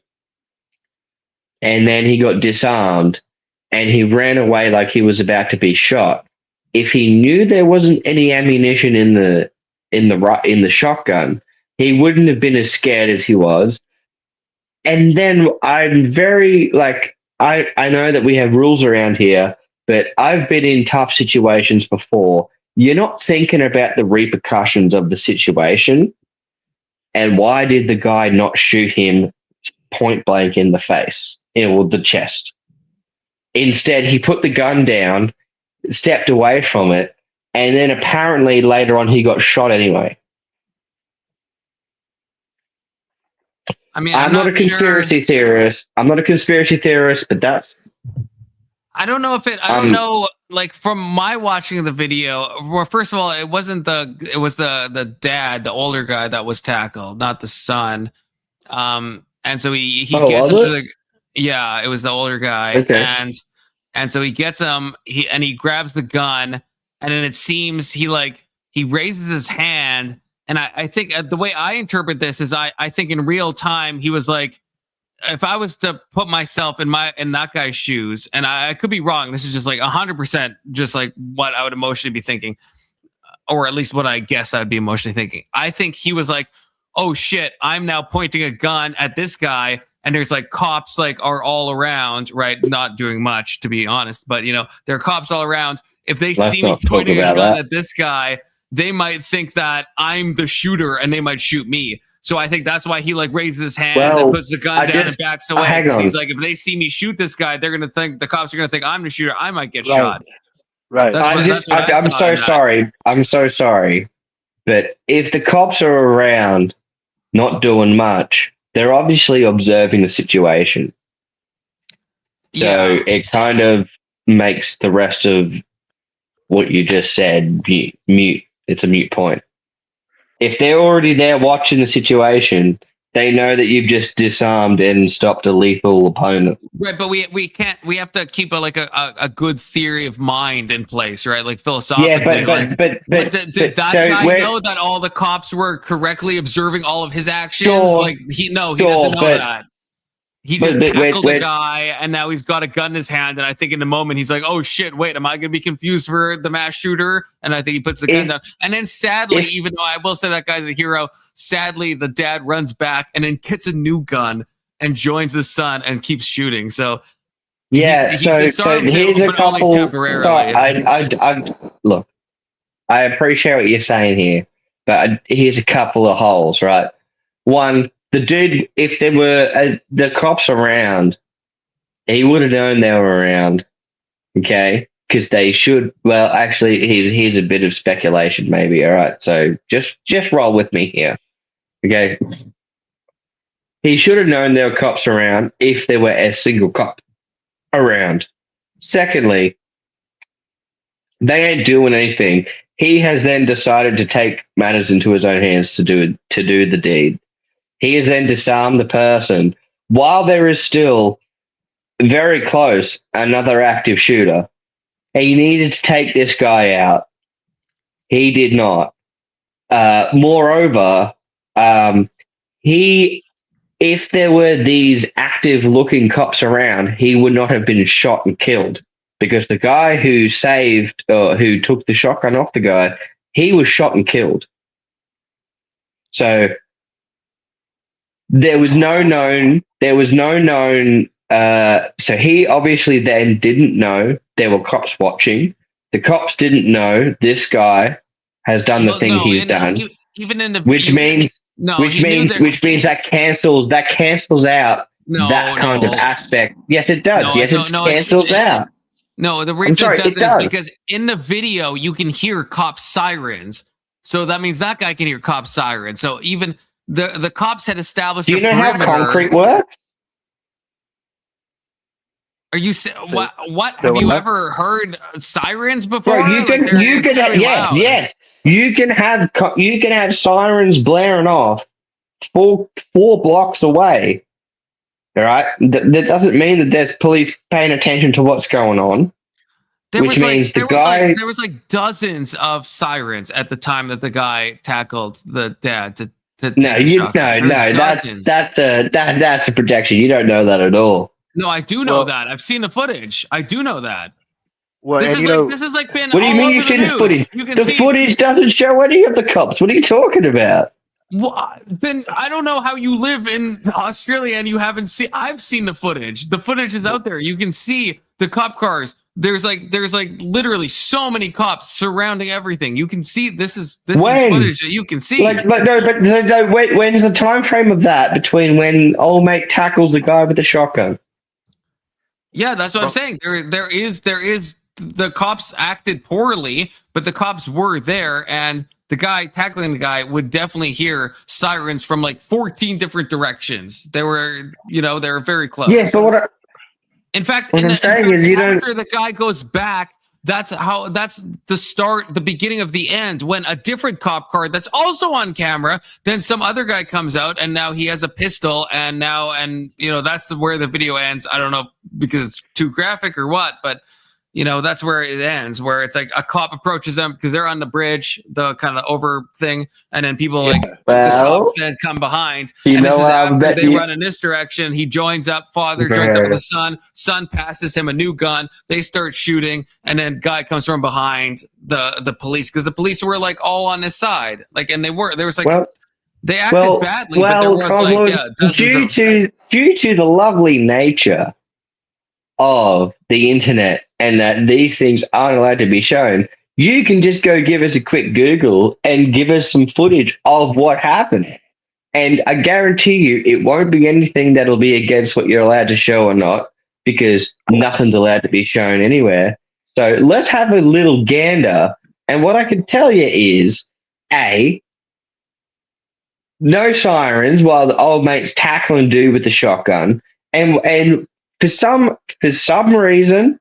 and then he got disarmed, and he ran away like he was about to be shot. If he knew there wasn't any ammunition in the shotgun, he wouldn't have been as scared as he was. And then I'm very like I know that we have rules around here, but I've been in tough situations before. You're not thinking about the repercussions of the situation. And why did the guy not shoot him point blank in the face or the chest? Instead, he put the gun down, stepped away from it, and then apparently later on he got shot anyway. I mean, I'm not a conspiracy theorist. I'm not a conspiracy theorist, but that's. I don't know if it. I don't know. Like from my watching of the video, well, first of all, it was the dad, the older guy that was tackled, not the son. And so he gets him to the. Yeah, it was the older guy, Okay. and so he gets him. He grabs the gun, and then it seems he raises his hand. And I think the way I interpret this is I think in real time he was like, if I was to put myself in that guy's shoes, and I could be wrong, this is just like 100% just like what I would emotionally be thinking, or at least what I guess I'd be emotionally thinking. I think he was like, oh shit, I'm now pointing a gun at this guy, and there's like cops like are all around, right? Not doing much, to be honest, but there are cops all around. If they see me pointing a gun at this guy, they might think that I'm the shooter and they might shoot me. So I think that's why he like raises his hands and puts the gun down and backs away. Because he's like, if they see me shoot this guy, they're gonna think the cops are gonna think I'm the shooter. I might get shot. Right. I'm so sorry. I'm so sorry. But if the cops are around not doing much, they're obviously observing the situation. So it kind of makes the rest of what you just said mute. It's a mute point. If they're already there watching the situation, they know that you've just disarmed and stopped a lethal opponent. Right, but we can't. We have to keep a good theory of mind in place, right? Like philosophically. Yeah, but did that guy know that all the cops were correctly observing all of his actions? Like he doesn't know that. He just tackled the guy, and now he's got a gun in his hand. And I think in the moment he's like, "Oh shit! Wait, am I going to be confused for the mass shooter?" And I think he puts the gun down. And then sadly, even though I will say that guy's a hero, sadly the dad runs back and then gets a new gun and joins the son and keeps shooting. So yeah, so here's a couple. Look, I appreciate what you're saying here, but here's a couple of holes. Right, one. The dude, if there were the cops around, he would have known they were around, okay? Because they should. Well, actually, here's a bit of speculation, maybe. All right, so just roll with me here, okay? He should have known there were cops around if there were a single cop around. Secondly, they ain't doing anything. He has then decided to take matters into his own hands to do the deed. He has then disarmed the person while there is still very close another active shooter. He needed to take this guy out. He did not. Moreover, he if there were these active looking cops around, he would not have been shot and killed, because the guy who saved or who took the shotgun off the guy, he was shot and killed. So there was no known. So he obviously then didn't know there were cops watching. The cops didn't know this guy has done the thing he's done. Even in the which means that cancels out that kind of aspect. Yes, it does. It cancels out. No, the reason sorry, it does it it is does. because in the video you can hear cop sirens. So that means that guy can hear cop sirens. So even the cops had established. Do you know how concrete works? Are you what? Have you ever heard sirens before? Bro, you can yes. You can have sirens blaring off four blocks away. All right, that doesn't mean that there's police paying attention to what's going on. There was like dozens of sirens at the time that the guy tackled the dad to take the shotgun. That's a protection. You don't know that at all. No, I do know that. I've seen the footage. I do know that. Well, this is like been. What do you mean you've seen the footage? The footage doesn't show any of the cops. What are you talking about? Well, then I don't know how you live in Australia and you haven't seen. I've seen the footage. The footage is out there. You can see the cop cars. There's like literally so many cops surrounding everything. You can see this is footage that you can see. Wait, when's the time frame of that between when old mate tackles the guy with the shotgun? Yeah, that's what I'm saying. There is the cops acted poorly, but the cops were there, and the guy tackling the guy would definitely hear sirens from like 14 different directions. They were very close. Yeah, but in fact, I'm saying is after the guy goes back, that's the beginning of the end, when a different cop car that's also on camera, then some other guy comes out and now he has a pistol, and that's where the video ends. I don't know because it's too graphic or what, but that's where it ends, where it's like a cop approaches them because they're on the bridge, the kind of over thing, and then people the cops then come behind, and this is after they run in this direction. He joins up, father joins up with the son passes him a new gun, they start shooting, and then guy comes from behind the police, because the police were like all on his side, like, and they acted badly, but there was due to the lovely nature of the internet, and that these things aren't allowed to be shown, you can just go give us a quick Google and give us some footage of what happened. And I guarantee you it won't be anything that'll be against what you're allowed to show or not, because nothing's allowed to be shown anywhere. So let's have a little gander. And what I can tell you is, no sirens while the old mate's tackling dude with the shotgun. And for some reason,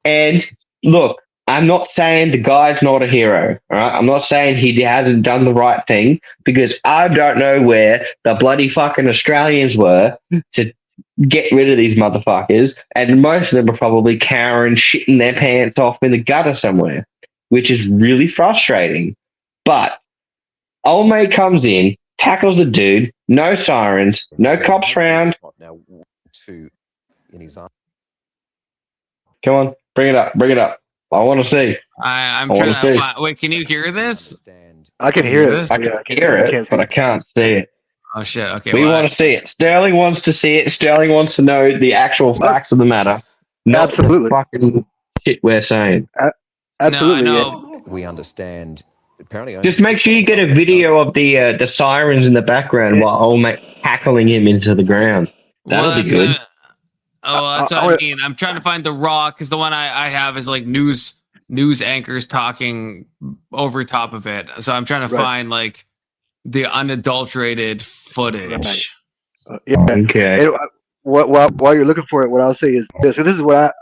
and look, I'm not saying the guy's not a hero, all right? I'm not saying he hasn't done the right thing, because I don't know where the bloody fucking Australians were to get rid of these motherfuckers, and most of them are probably cowering, shitting their pants off in the gutter somewhere, which is really frustrating. But old mate comes in, tackles the dude, no sirens, no cops around. Come on, bring it up. I want to see. I'm trying to find. Wait, can you hear this? I can hear it. I can hear it, but I can't see it. Oh shit! Okay, we want to see it. Sterling wants to see it. Sterling wants to know the actual facts of the matter. Not the fucking shit we're saying. Absolutely. No. We understand. Apparently, just make sure you get a video of the sirens in the background while old mate tackling him into the ground. That'll be good. That's what I mean. I'm trying to find the raw, because the one I have is like news anchors talking over top of it. So I'm trying to find like the unadulterated footage. Okay. And, while you're looking for it, what I'll say is this. So this is what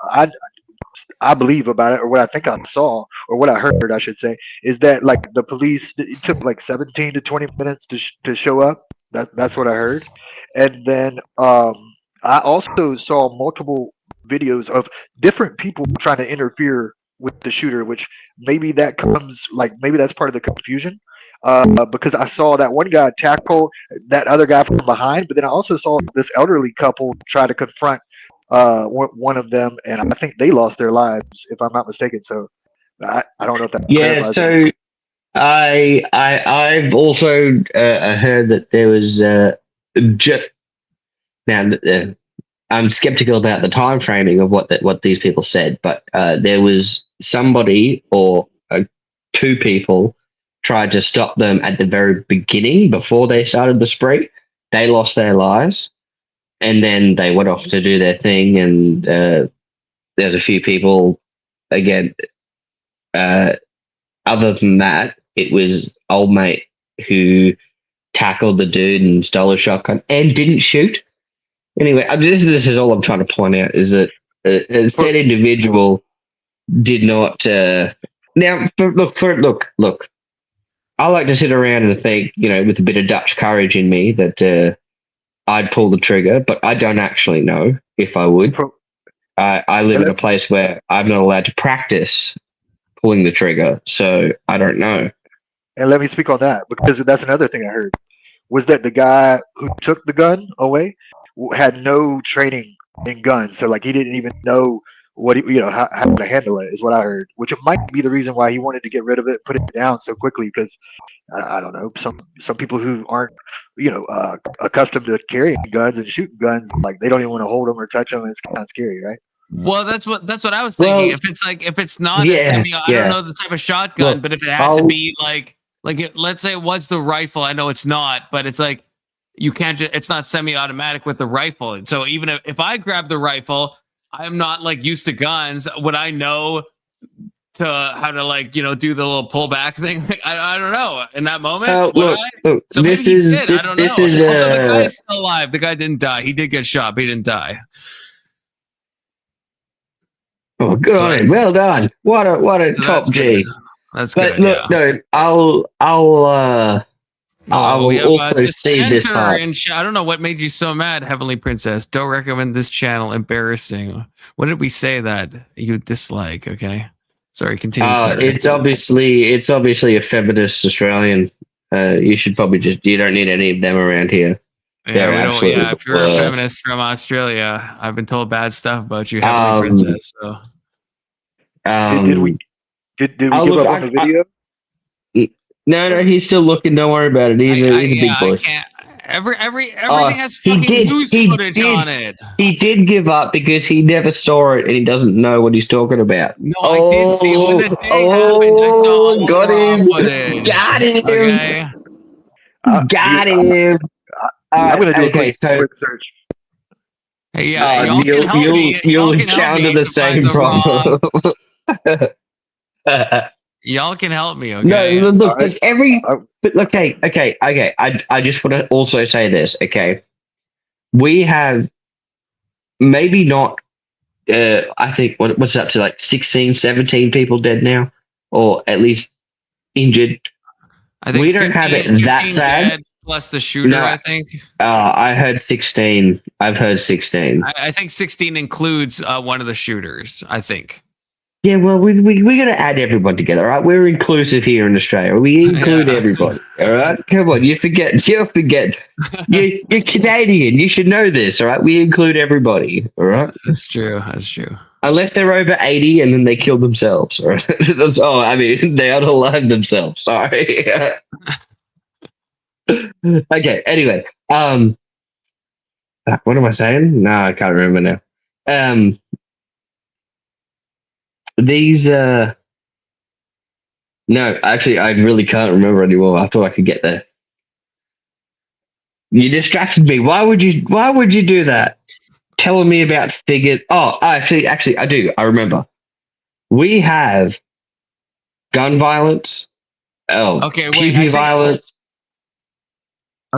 I believe about it, or what I think I saw, or what I heard, I should say, is that like the police, it took like 17 to 20 minutes to show up. That's what I heard, and then I also saw multiple videos of different people trying to interfere with the shooter, which maybe that's part of the confusion. because I saw that one guy tackle that other guy from behind, but then I also saw this elderly couple try to confront one of them, and I think they lost their lives, if I'm not mistaken. So I don't know if that Yeah, clarifies so anything. I've also heard that there was just now. I'm skeptical about the time framing of what these people said, but there was somebody or two people tried to stop them at the very beginning before they started the spree. They lost their lives, and then they went off to do their thing. And there's a few people again. Other than that, it was old mate who tackled the dude and stole a shotgun and didn't shoot. Anyway, this is all I'm trying to point out is that said individual did not. Look. I like to sit around and think, with a bit of Dutch courage in me, that I'd pull the trigger, but I don't actually know if I would. I live in a place where I'm not allowed to practice pulling the trigger, so I don't know. And let me speak on that, because that's another thing I heard, was that the guy who took the gun away had no training in guns, so like he didn't even know what how to handle it, is what I heard, which might be the reason why he wanted to get rid of it, put it down so quickly, because I don't know, some people who aren't accustomed to carrying guns and shooting guns, like they don't even want to hold them or touch them, and it's kind of scary, right? Well, that's what I was thinking. Well, if it's not a semi, I don't know the type of shotgun, Look, but if it had to be let's say it was the rifle, I know it's not, but it's like you can't just, it's not semi-automatic with the rifle. And so even if I grab the rifle, I'm not like used to guns. Would I know to how to do the little pullback thing? I don't know. In that moment, would I? So maybe he did. I don't know. Also, the guy is still alive. The guy didn't die. He did get shot, but he didn't die. Oh, good. Well done. What a top G. That's but good. Look, no, I will also see this part. I don't know what made you so mad, Heavenly Princess. Don't recommend this channel. Embarrassing. What did we say that you dislike? Okay. Sorry, continue. It's obviously a feminist Australian. You should probably you don't need any of them around here. Yeah, if you're a feminist from Australia, I've been told bad stuff about you, Heavenly Princess. So, did we give up on the video? No, he's still looking. Don't worry about it. He's a big boy. I can't. Everything has fucking news footage on it. He did give up because he never saw it and he doesn't know what he's talking about. No, I did see it when the day happened. I saw got him. Footage. Got him. Okay. Got him. I'm gonna do a quick search. Hey, yeah, y'all can help me. You'll encounter the same problem. Y'all can help me, okay? No, look, okay. I just want to also say this, okay? We have maybe not, I think, what's it up to, like 16, 17 people dead now? Or at least injured. I think we don't have it that bad. Dead plus the shooter, I think. I heard 16. I've heard 16. I think 16 includes one of the shooters, I think. Yeah, well, we got to add everyone together, right? We're inclusive here in Australia. We include everybody, all right? Come on, you're Canadian. You should know this, all right? We include everybody, all right? That's true. Unless they're over 80 and then they kill themselves, all right? They unalive themselves. Sorry. Okay. Anyway, what am I saying? No, I can't remember now. These no, actually I really can't remember anymore. I thought I could get there. You distracted me. Why would you do that? Telling me about figures. Oh, actually I do. I remember. We have gun violence. PvP violence.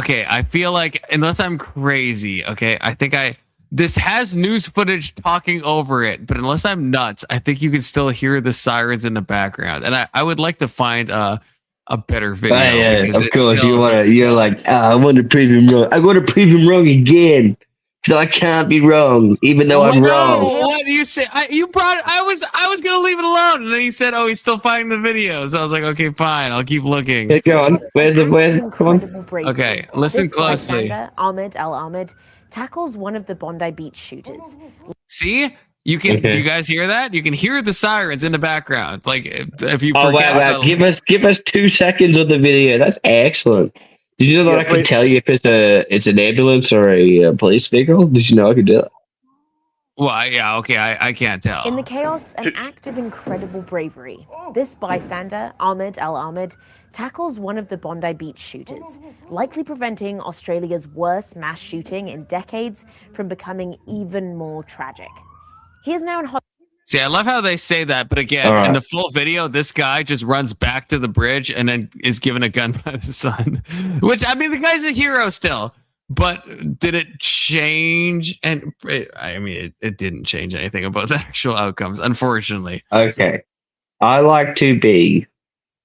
Okay, I feel like, unless I'm crazy, okay, I think this has news footage talking over it, but unless I'm nuts, I think you can still hear the sirens in the background. And I would like to find a better video. Yeah, of course. You're like, I want to prove him wrong. I want to prove him wrong again. So I can't be wrong, even though I'm wrong. What do you say? You brought it. I was gonna leave it alone, and then he said, "Oh, he's still finding the video." So I was like, "Okay, fine. I'll keep looking." Yeah, go on. Where's come on? Okay, listen This closely. bystander, Ahmed Al Ahmed, tackles one of the Bondi Beach shooters. See, you can. Okay. Do you guys hear that? You can hear the sirens in the background. Like if you Oh forget. wow! Give us 2 seconds of the video. That's excellent. Did you know that I can tell you if it's an ambulance or a police vehicle? Did you know I could do that? Well, yeah, okay, I can't tell. In the chaos, an act of incredible bravery. This bystander, Ahmed Al Ahmed, tackles one of the Bondi Beach shooters, likely preventing Australia's worst mass shooting in decades from becoming even more tragic. He is now in hospital. See, I love how they say that, but again, All right. in the full video, this guy just runs back to the bridge and then is given a gun by the son. Which, I mean, the guy's a hero still, but did it change? And it didn't change anything about the actual outcomes, unfortunately. Okay. I like to be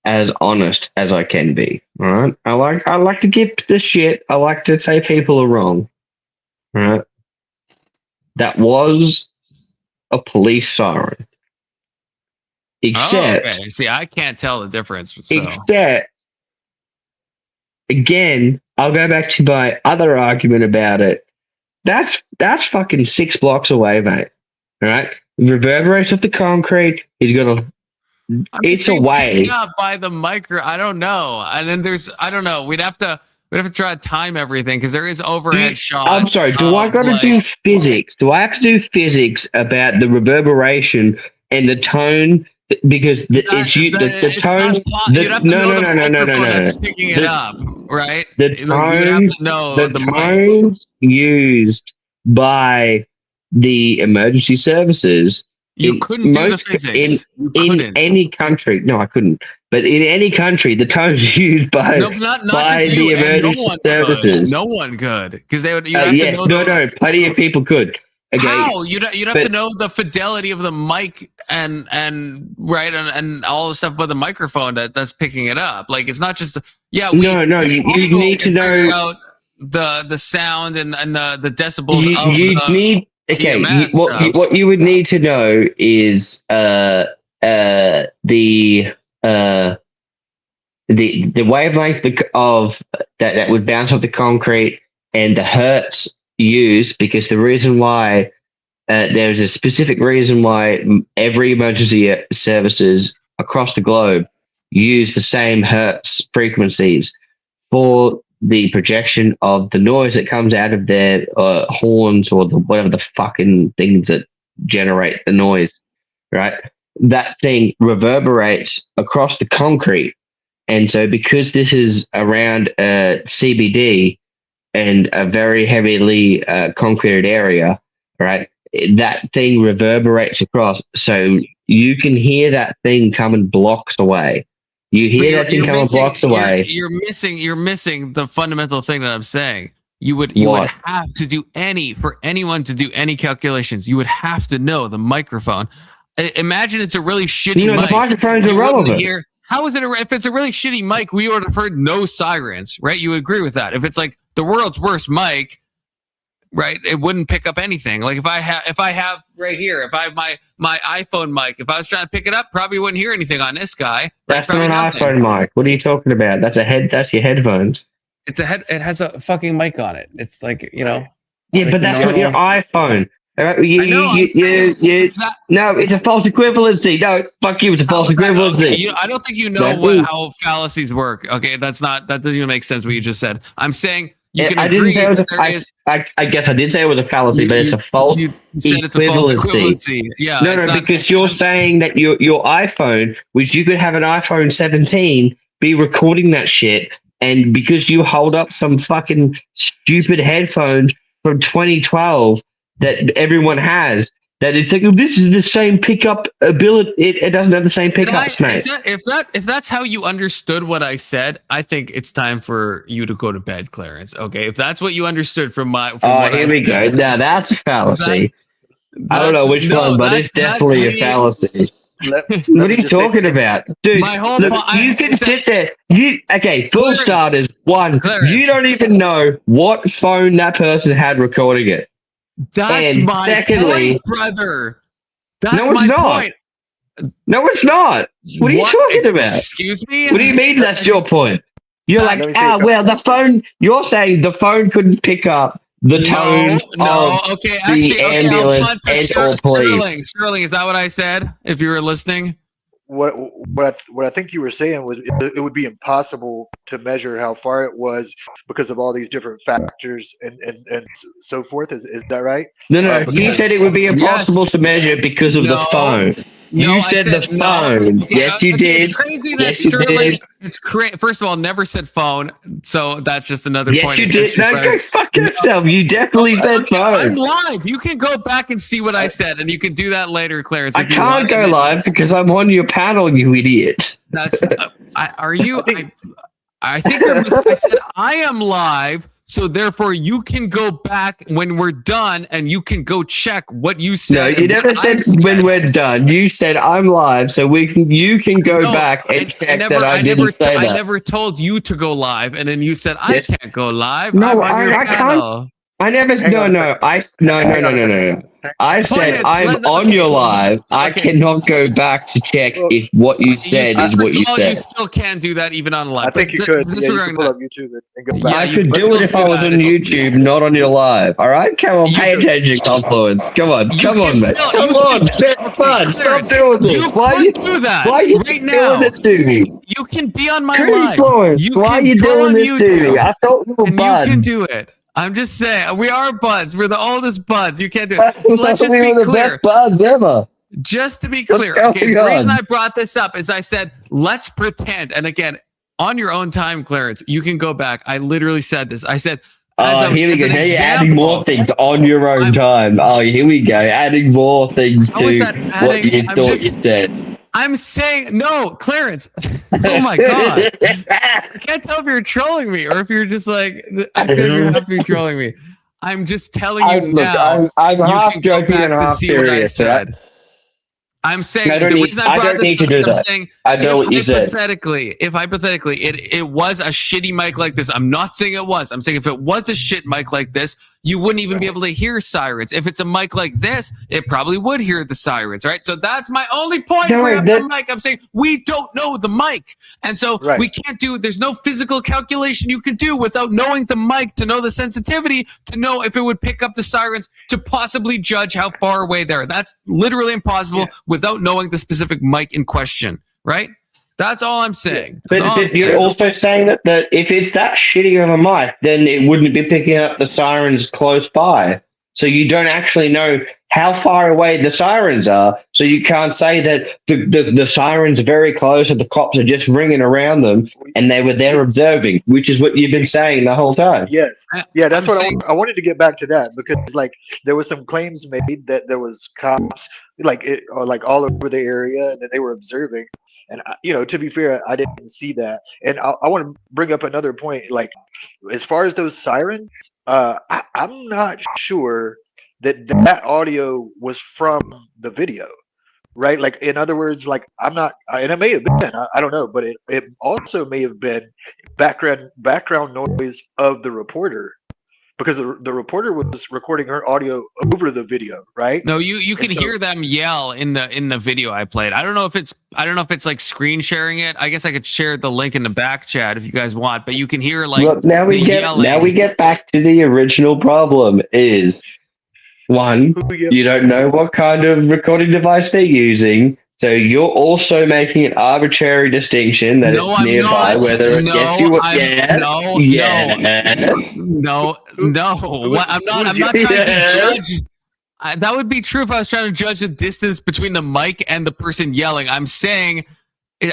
as honest as I can be. All right. I like to give the shit. I like to say people are wrong. All right. That was a police siren. Except, okay. See, I can't tell the difference. So. except, again, I'll go back to my other argument about it. That's fucking 6 blocks away, mate. All right, reverberates off the concrete. He's gonna. It's away. Up by the micro. I don't know. And then I don't know. We'd have to try to time everything because there is overhead shots. I'm sorry. Do I got to do physics? Do I have to do physics about the reverberation and the tone? Because the tone. That's picking it up, right? The You'd have to know the tones used by the emergency services. You couldn't do the physics. In any country. No, I couldn't. But in any country, the tones used by the emergency services. No one could, because they would. Plenty of people could. Okay. How you'd have to know the fidelity of the mic and all the stuff about the microphone that's picking it up. Like it's not just you need to know out the sound and the decibels. What you would need to know is the wavelength of that would bounce off the concrete and the hertz used, because the reason why there's a specific reason why every emergency services across the globe use the same hertz frequencies for the projection of the noise that comes out of their horns or whatever the fucking things that generate the noise, right? That thing reverberates across the concrete. And so because this is around CBD and a very heavily concreted area, right, that thing reverberates across. So you can hear that thing coming blocks away. You hear that thing coming blocks away. You're missing the fundamental thing that I'm saying. You would have to do for anyone to do any calculations, you would have to know the microphone. Imagine it's a really shitty mic. The microphone's irrelevant. How is it? If it's a really shitty mic, we would have heard no sirens, right? You would agree with that. If it's like the world's worst mic, right, it wouldn't pick up anything. Like if I have right here, if I have my iPhone mic, if I was trying to pick it up, probably wouldn't hear anything on this guy. That's not an iPhone mic. What are you talking about? That's your headphones. It has a fucking mic on it. It's like, Yeah, but that's not your iPhone. It's a false equivalency. No, fuck you. It's a false equivalency. Okay. I don't think you know how fallacies work. Okay, that doesn't even make sense what you just said. I'm saying you can agree. I guess I did say it was a fallacy, but it's a false equivalency. Yeah. No, because you're saying that your iPhone, which you could have an iPhone 17, be recording that shit, and because you hold up some fucking stupid headphones from 2012 that everyone has, that it's like, this is the same pickup ability. It doesn't have the same pickups, mate. If that's how you understood what I said, I think it's time for you to go to bed, Clarence. Okay, if that's what you understood from what here we go. Now that's a fallacy. I don't know which one, but it's definitely a fallacy. What are you talking about, dude? You can sit there. Full starters. One, you don't even know what phone that person had recording it. That's And my secondly- point, brother. That's No, it's my not. point. No, it's not. What are you talking about? Excuse me? What do you mean that's your point? You're Let me like, see a well, the phone. You're saying the phone couldn't pick up the tone No. of Okay, the actually, okay, I'll ambulance punt to and or police. Sterling, is that what I said? If you were listening. What I think you were saying was it would be impossible to measure how far it was because of all these different factors and so forth. Is that right? No, you Because- said it would be impossible to measure because of the No. phone. No, You I said the no. phone. Okay, Yes, you okay, did. It's crazy that Yes, you Sterling. did. It's first of all, never said phone, so that's just another Yes, point. you against did. No, friends. go fuck yourself. You definitely said Okay, I'm phone. live. You can go back and see what I said, and you can do that later, Clarence. I if you can't want. go live because I'm on your panel, you idiot. That's. Are you? I think you're I said I am live, so therefore you can go back when we're done, and you can go check what you said. No, you and never what I said when we're done. You said I'm live, so you can go No, back and check that I never, didn't say that. I never told you to go live, and then you said I Yes. can't go live. No, I'm on your I panel. can't. I never. Hang on a No. No. I said is, I'm on your live. I cannot go back to check if what you said is what you You said. still can do that even on live. I think you could. Yeah, you could pull up YouTube and go back. I could do it if I was on YouTube, not on your live. All right, come on, pay attention, Confluence. Come on, mate. Come on, bud, stop doing this. Why are you do that Why are you right now. doing this to me? You can be on my Confluence, live. why are can you go doing on this to me? YouTube, I thought we were and buds. you can do it. I'm just saying, we are buds. We're the oldest buds. You can't do it. Let's just we be were the clear. best buds ever. Just to be What's clear, going okay, the reason on? I brought this up is I said, let's pretend. And again, on your own time, Clarence, you can go back. I literally said this. I said, Here we as go. an Now you're example, adding more things on your own time. Oh, here we go. Adding more things How is to that what adding? you I'm thought just- you said. I'm saying, no, Clarence. Oh my God. I can't tell if you're trolling me or if you're just like, I think you're happy to be trolling me. I'm just telling you now. I'm you half can go joking back and to half see what I serious. Right? said. I'm saying I don't the need- reason I I brought don't this need to up do is I'm that. saying I know what you said. if hypothetically it was a shitty mic like this, I'm not saying it was. I'm saying if it was a shit mic like this, you wouldn't even be able to hear sirens. If it's a mic like this, it probably would hear the sirens, right? So that's my only point. No, Bring up that- the mic. I'm saying we don't know the mic, and so we can't do. There's no physical calculation you can do without knowing the mic to know the sensitivity to know if it would pick up the sirens to possibly judge how far away they are. That's literally impossible without knowing the specific mic in question, right? That's all I'm saying. That's all I'm But you're saying. also saying that if it's that shitty of a mic, then it wouldn't be picking up the sirens close by. So you don't actually know how far away the sirens are. So you can't say that the sirens are very close and the cops are just ringing around them and they were there observing, which is what you've been saying the whole time. Yes. Yeah, that's what I wanted to get back to that because like there was some claims made that there was cops like all over the area and that they were observing. And to be fair, I didn't see that. And I want to bring up another point. Like, as far as those sirens, I'm not sure that audio was from the video, right? Like, in other words, like I'm not, and it may have been, I don't know, but it also may have been background noise of the reporter. Because the reporter was recording her audio over the video, right? No, you can hear them yell in the video I played. I don't know if it's like screen sharing it. I guess I could share the link in the back chat if you guys want, but you can hear like Well, now we get back to the original problem is one, you don't know what kind of recording device they're using. So you're also making an arbitrary distinction that No, it's I'm nearby, not. whether No, yes, you I'm- no. What, I'm not trying to judge. That would be true if I was trying to judge the distance between the mic and the person yelling. I'm saying,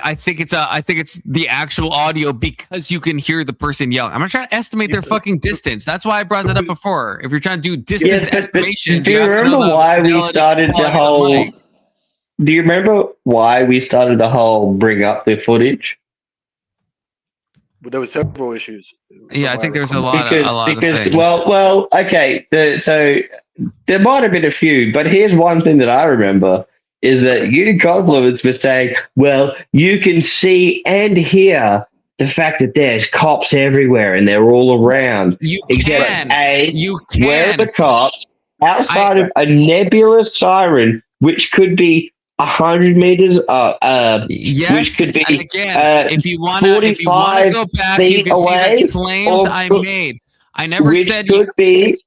I think it's the actual audio because you can hear the person yelling. I'm not trying to estimate their fucking distance. That's why I brought that up before. If you're trying to do distance estimation, do you remember why we started the whole? Do you remember why we started the whole bring up the footage? But there were several issues. Yeah, I think there's a lot of things. Well, okay. So there might have been a few, but here's one thing that I remember is that you Confluence were saying, well, you can see and hear the fact that there's cops everywhere and they're all around. You Except, can. A, You where are can. the cops? outside of a nebulous siren, which could be 100 meters, Yes, which could be and again, if you wanna 45 go back, you feet can see away, the claims or I made. I never which said could be,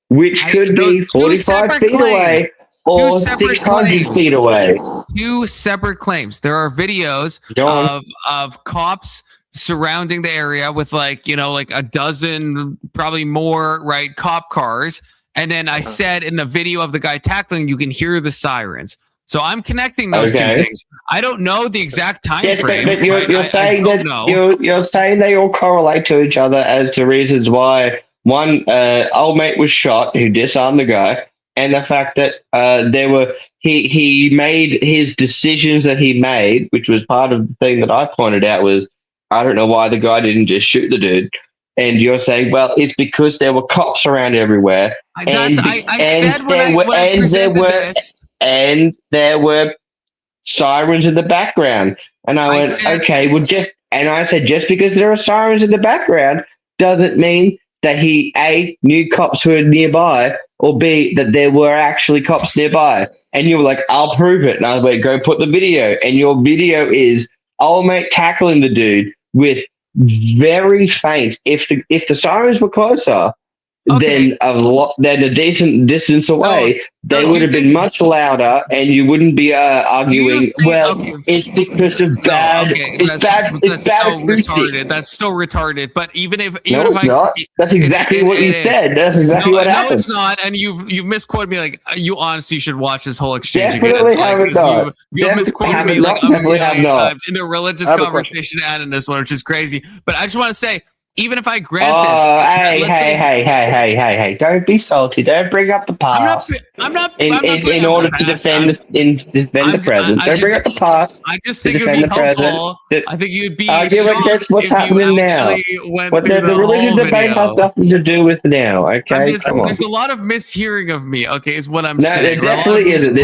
which could be 45 feet away, or 600 feet away. Two separate claims. There are videos Go on. of cops surrounding the area with like a dozen, probably more, right, cop cars. And then I said in the video of the guy tackling, you can hear the sirens. So I'm connecting those two things. I don't know the exact time Yes, frame. but you're saying that you're saying they all correlate to each other as to reasons why one old mate was shot who disarmed the guy, and the fact that he made his decisions that he made, which was part of the thing that I pointed out was I don't know why the guy didn't just shoot the dude. And you're saying, well, it's because there were cops around everywhere. I said when I presented this. And there were sirens in the background. And I went, okay, well, I said, just because there are sirens in the background doesn't mean that he, A, knew cops were nearby, or B, that there were actually cops nearby. And you were like, I'll prove it. And I was like, go put the video. And your video is old mate tackling the dude with very faint. If the sirens were closer, then a decent distance away, they would have been much louder, and you wouldn't be arguing. It's because of bad. It's bad. It's bad so acoustic. retarded. That's so retarded. But even if not. That's exactly what you said. That's exactly what happened. No, it's not. And you've misquoted me. Like, you honestly should watch this whole exchange Definitely again. haven't done. You've misquoted me like a Definitely have million not. times in a religious conversation and in this one, which is crazy. But I just want to say, even if I grant this, hey! Don't be salty. Don't bring up the past. I'm not. In order to defend the present. Don't bring up the past. I just think it would be helpful. I think you'd be shocked what's if you happening now. actually went But through the religion whole debate video. has nothing to do with now. Okay, come on. There's a lot of mishearing of me. Okay, is what I'm No, saying. there definitely isn't.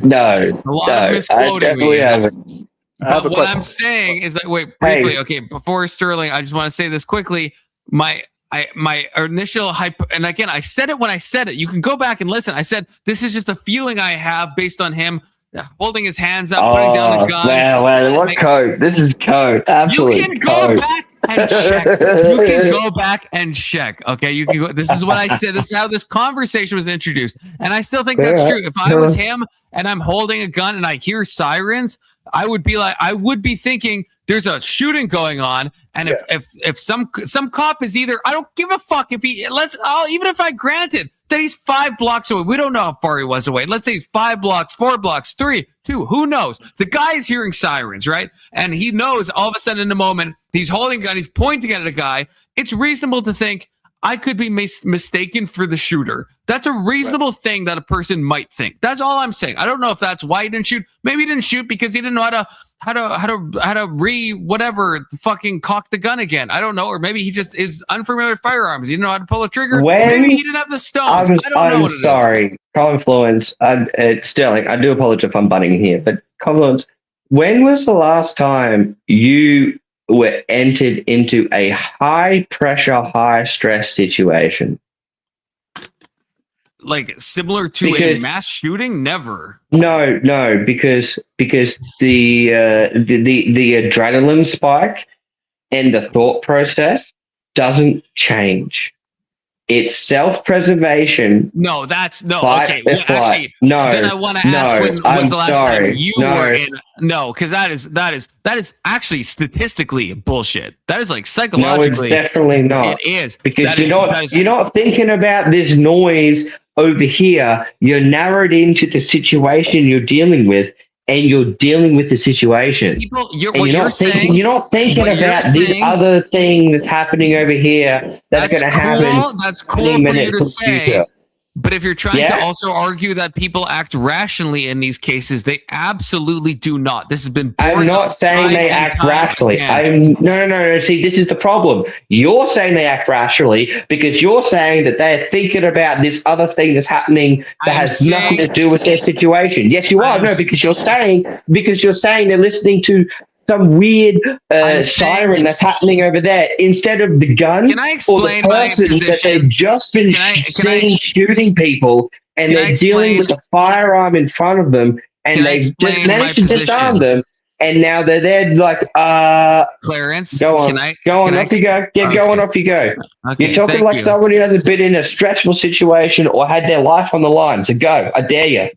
No. A lot of misquoting me. haven't. But what I'm saying is that briefly. Okay, before Sterling, I just want to say this quickly. My initial hype, and again, I said it when I said it. You can go back and listen. I said this is just a feeling I have based on him holding his hands up, putting down a gun. Well, what code? This is code. Absolute You can code. go back and check. You can go back and check. Okay, you can go. This is what I said. This is how this conversation was introduced, and I still think that's true. If I was him and I'm holding a gun and I hear sirens, I would be thinking there's a shooting going on, and if some cop is either, I don't give a fuck if even if I granted that he's 5 blocks away, we don't know how far he was away. Let's say he's 5 blocks, 4 blocks, 3, 2, who knows? The guy is hearing sirens, right? And he knows all of a sudden in the moment he's holding a gun, he's pointing at a guy. It's reasonable to think I could be mistaken for the shooter. That's a reasonable thing that a person might think. That's all I'm saying. I don't know if that's why he didn't shoot. Maybe he didn't shoot because he didn't know how to fucking cock the gun again. I don't know. Or maybe he just is unfamiliar with firearms. He didn't know how to pull a trigger. Maybe he didn't have the stones. I don't know what it is. I'm sorry. Confluence. Sterling, I do apologize if I'm butting in here, but Confluence, when was the last time you were entered into a high pressure, high stress situation? Like similar to a mass shooting? Never. No, because the adrenaline spike and the thought process doesn't change. It's self-preservation. No, that's no. Fight Okay, or flight. actually, No, then I want to ask, when was the last time you were in? No, because that is actually statistically bullshit. That is like psychologically. No, it's definitely not. It is because you're not thinking about this noise over here. You're narrowed into the situation you're dealing with, and you're dealing with the situation. You're not thinking about this other thing that's happening over here that's going to happen. That's cool for you to say. But if you're trying to also argue that people act rationally in these cases, they absolutely do not. This has been. I'm not saying they act rationally. No. See, this is the problem. You're saying they act rationally because you're saying that they're thinking about this other thing that's happening that has nothing to do with their situation. Yes, you are. No, because you're saying they're listening to some weird siren that's happening over there instead of the gun Can I or the explain my person that they've position? just been seen shooting people and Can I they're dealing with explain- a firearm in front of them and Can I they've just explain my managed to disarm position? them and now they're there like Clarence, go on, can I go on, can I off you go, get going, off you go. Okay, You're talking thank like you. someone who hasn't been in a stressful situation or had their life on the line. So go, I dare you.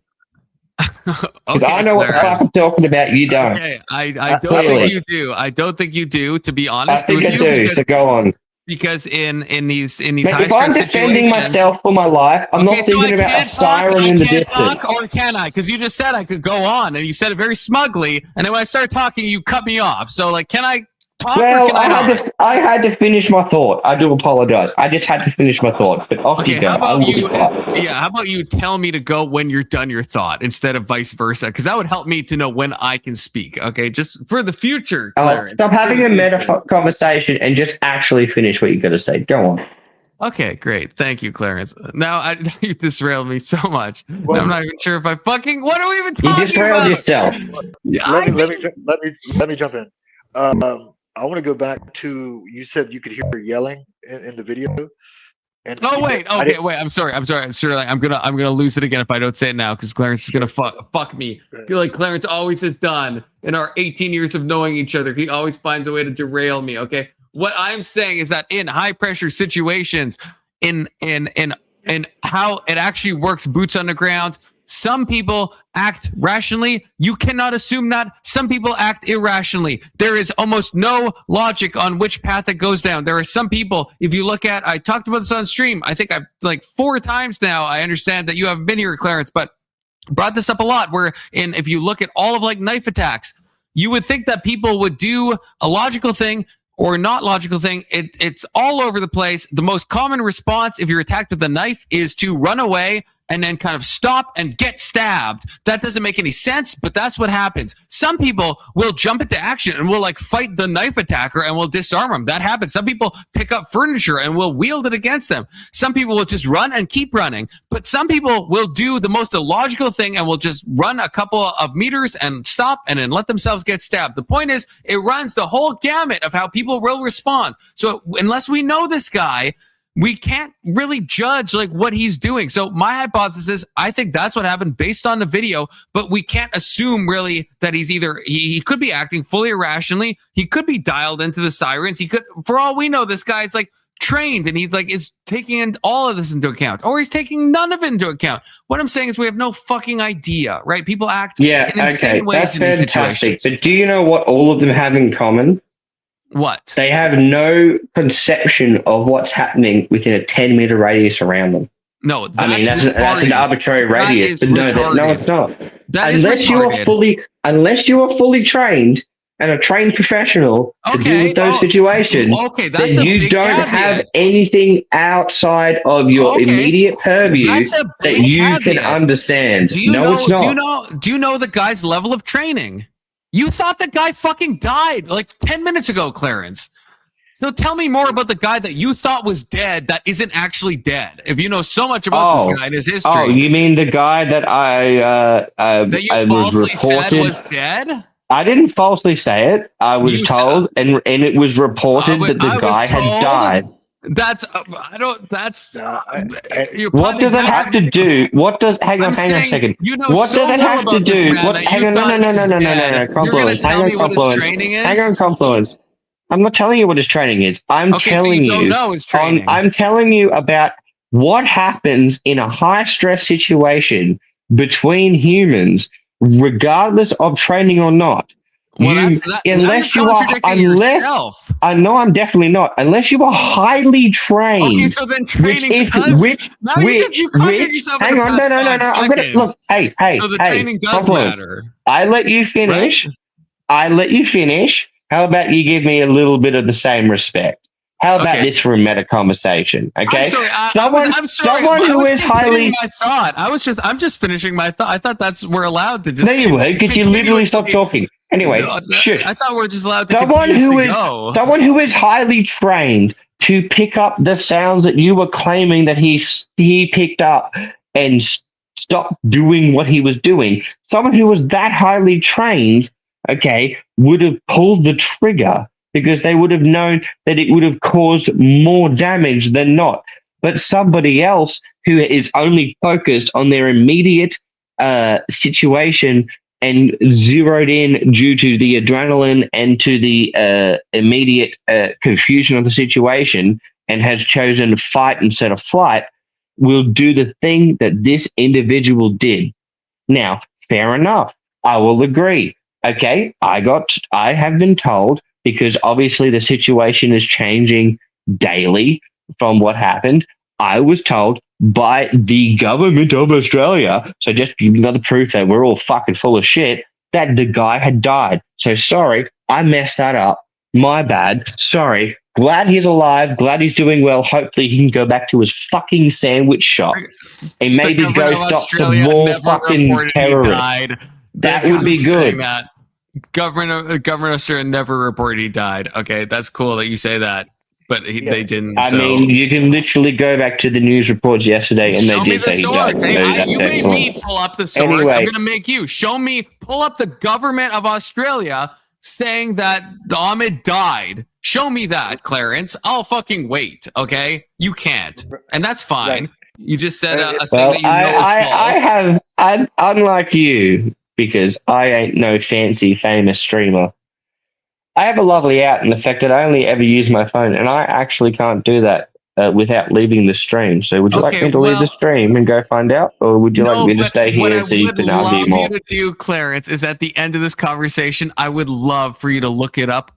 Because I know what the fuck I'm talking about. You don't. Okay, I don't Clearly. think you do. I don't think you do, to be I honest think with I you. do. Because, So go on. because in these Mate, high if I'm stress defending situations, myself for my life, I'm not thinking about a siren in the distance. talk, or can I? Because you just said I could go on, and you said it very smugly, and then when I started talking, you cut me off. So, like, can I talk or Well, can I not? I had to finish my thought. I do apologize. I just had to finish my thought. But off you Okay, go. how I about will be you? quiet. Yeah, how about you tell me to go when you're done your thought instead of vice versa? Because that would help me to know when I can speak. Okay, just for the future, Clarence. Stop having a meta conversation and just actually finish what you're going to say. Go on. Okay, great. Thank you, Clarence. Now you disrailed me so much. Now I'm not even sure if I fucking. What are we even talking You disrailed about? yourself. Let me jump in. I want to go back to you said you could hear yelling in the video. And Oh wait, okay, wait. I'm sorry. Like, I'm gonna lose it again if I don't say it now because Clarence is gonna fuck me. I feel like Clarence always has done in our 18 years of knowing each other. He always finds a way to derail me. Okay, what I'm saying is that in high pressure situations, in how it actually works, boots on the ground. Some people act rationally. You cannot assume that. Some people act irrationally. There is almost no logic on which path it goes down. There are some people, if you look at, I talked about this on stream, I think I've like 4 times now. I understand that you haven't been here, Clarence, but brought this up a lot where if you look at all of like knife attacks, you would think that people would do a logical thing or not logical thing. It's all over the place. The most common response if you're attacked with a knife is to run away and then kind of stop and get stabbed. That doesn't make any sense, but that's what happens. Some people will jump into action and will like fight the knife attacker and will disarm him. That happens. Some people pick up furniture and will wield it against them. Some people will just run and keep running, but some people will do the most illogical thing and will just run a couple of meters and stop and then let themselves get stabbed. The point is, it runs the whole gamut of how people will respond. So unless we know this guy, we can't really judge like what he's doing. So my hypothesis, I think that's what happened based on the video, but we can't assume really that he's either, he could be acting fully irrationally. He could be dialed into the sirens. He could, for all we know, this guy's like trained and he's like, is taking all of this into account, or he's taking none of it into account. What I'm saying is we have no fucking idea, right? People act in insane ways that's in these fantastic. situations. But do you know what all of them have in common? What? They have no conception of what's happening within a 10-meter radius around them. No, I mean that's an arbitrary radius. But no, it's not. Unless you are fully trained and a trained professional to deal with those situations, that's then a you big don't caveat. have anything outside of your immediate purview That's a that big you can caveat. understand. Do you No, know, it's not. Do you know the guy's level of training? You thought the guy fucking died like 10 minutes ago, Clarence. So tell me more about the guy that you thought was dead that isn't actually dead. If you know so much about this guy and his history. Oh, you mean the guy that that you I was falsely reported said was dead? I didn't falsely say it. I was told, and it was reported that the guy had died. That's I don't. That's what does it have to do? What does? Hang on a second. You know what so does it little have to about this do? man What? that Hang you on, thought he was no. dead. Confluence. You're gonna tell me what his Confluence. training is? Hang on, Confluence. I'm not telling you what his training is. I'm Okay, telling so you you. don't know his training. I'm telling you about what happens in a high stress situation between humans, regardless of training or not. Well, unless you are, yourself. I know I'm definitely not. Unless you are highly trained. Okay, so then training you contradict yourself. Hang on, no. I'm gonna look. Hey. So the training does Confluence. matter. I let you finish. Right? I let you finish. How about you give me a little bit of the same respect? How about this for a meta conversation? Okay. I'm sorry. I'm sorry. Someone who is highly. My thought. I'm just finishing my thought. I thought we're allowed to just. No, you were because you literally stopped talking. Anyway, shush. I thought we're just allowed to someone who is highly trained to pick up the sounds that you were claiming that he picked up and stop doing what he was doing. Someone who was that highly trained, okay, would have pulled the trigger because they would have known that it would have caused more damage than not. But somebody else who is only focused on their immediate situation and zeroed in due to the adrenaline and to the immediate confusion of the situation and has chosen fight instead of flight will do the thing that this individual did. Now, fair enough. I will agree. Okay, I have been told, because obviously the situation is changing daily from what happened. I was told by the government of Australia, so just another proof that we're all fucking full of shit, that the guy had died. So sorry, I messed that up. My bad. Sorry. Glad he's alive. Glad he's doing well. Hopefully he can go back to his fucking sandwich shop and maybe go stop some more fucking terrorists. That would be good. That. Government of Australia never reported he died. Okay, that's cool that you say that, but they didn't. I mean, you can literally go back to the news reports yesterday, and show they me did the say he source. died. You made me pull up the source. Anyway. I'm going to make you pull up the government of Australia saying that Ahmed died. Show me that, Clarence. I'll fucking wait. Okay, you can't, and that's fine. Right. You just said a thing that you know is false. Unlike you, because I ain't no fancy famous streamer. I have a lovely out in the fact that I only ever use my phone, and I actually can't do that without leaving the stream. So would you like me to leave the stream and go find out, or would you like me to stay here so you can argue more? What I would love you to do, Clarence, is at the end of this conversation, I would love for you to look it up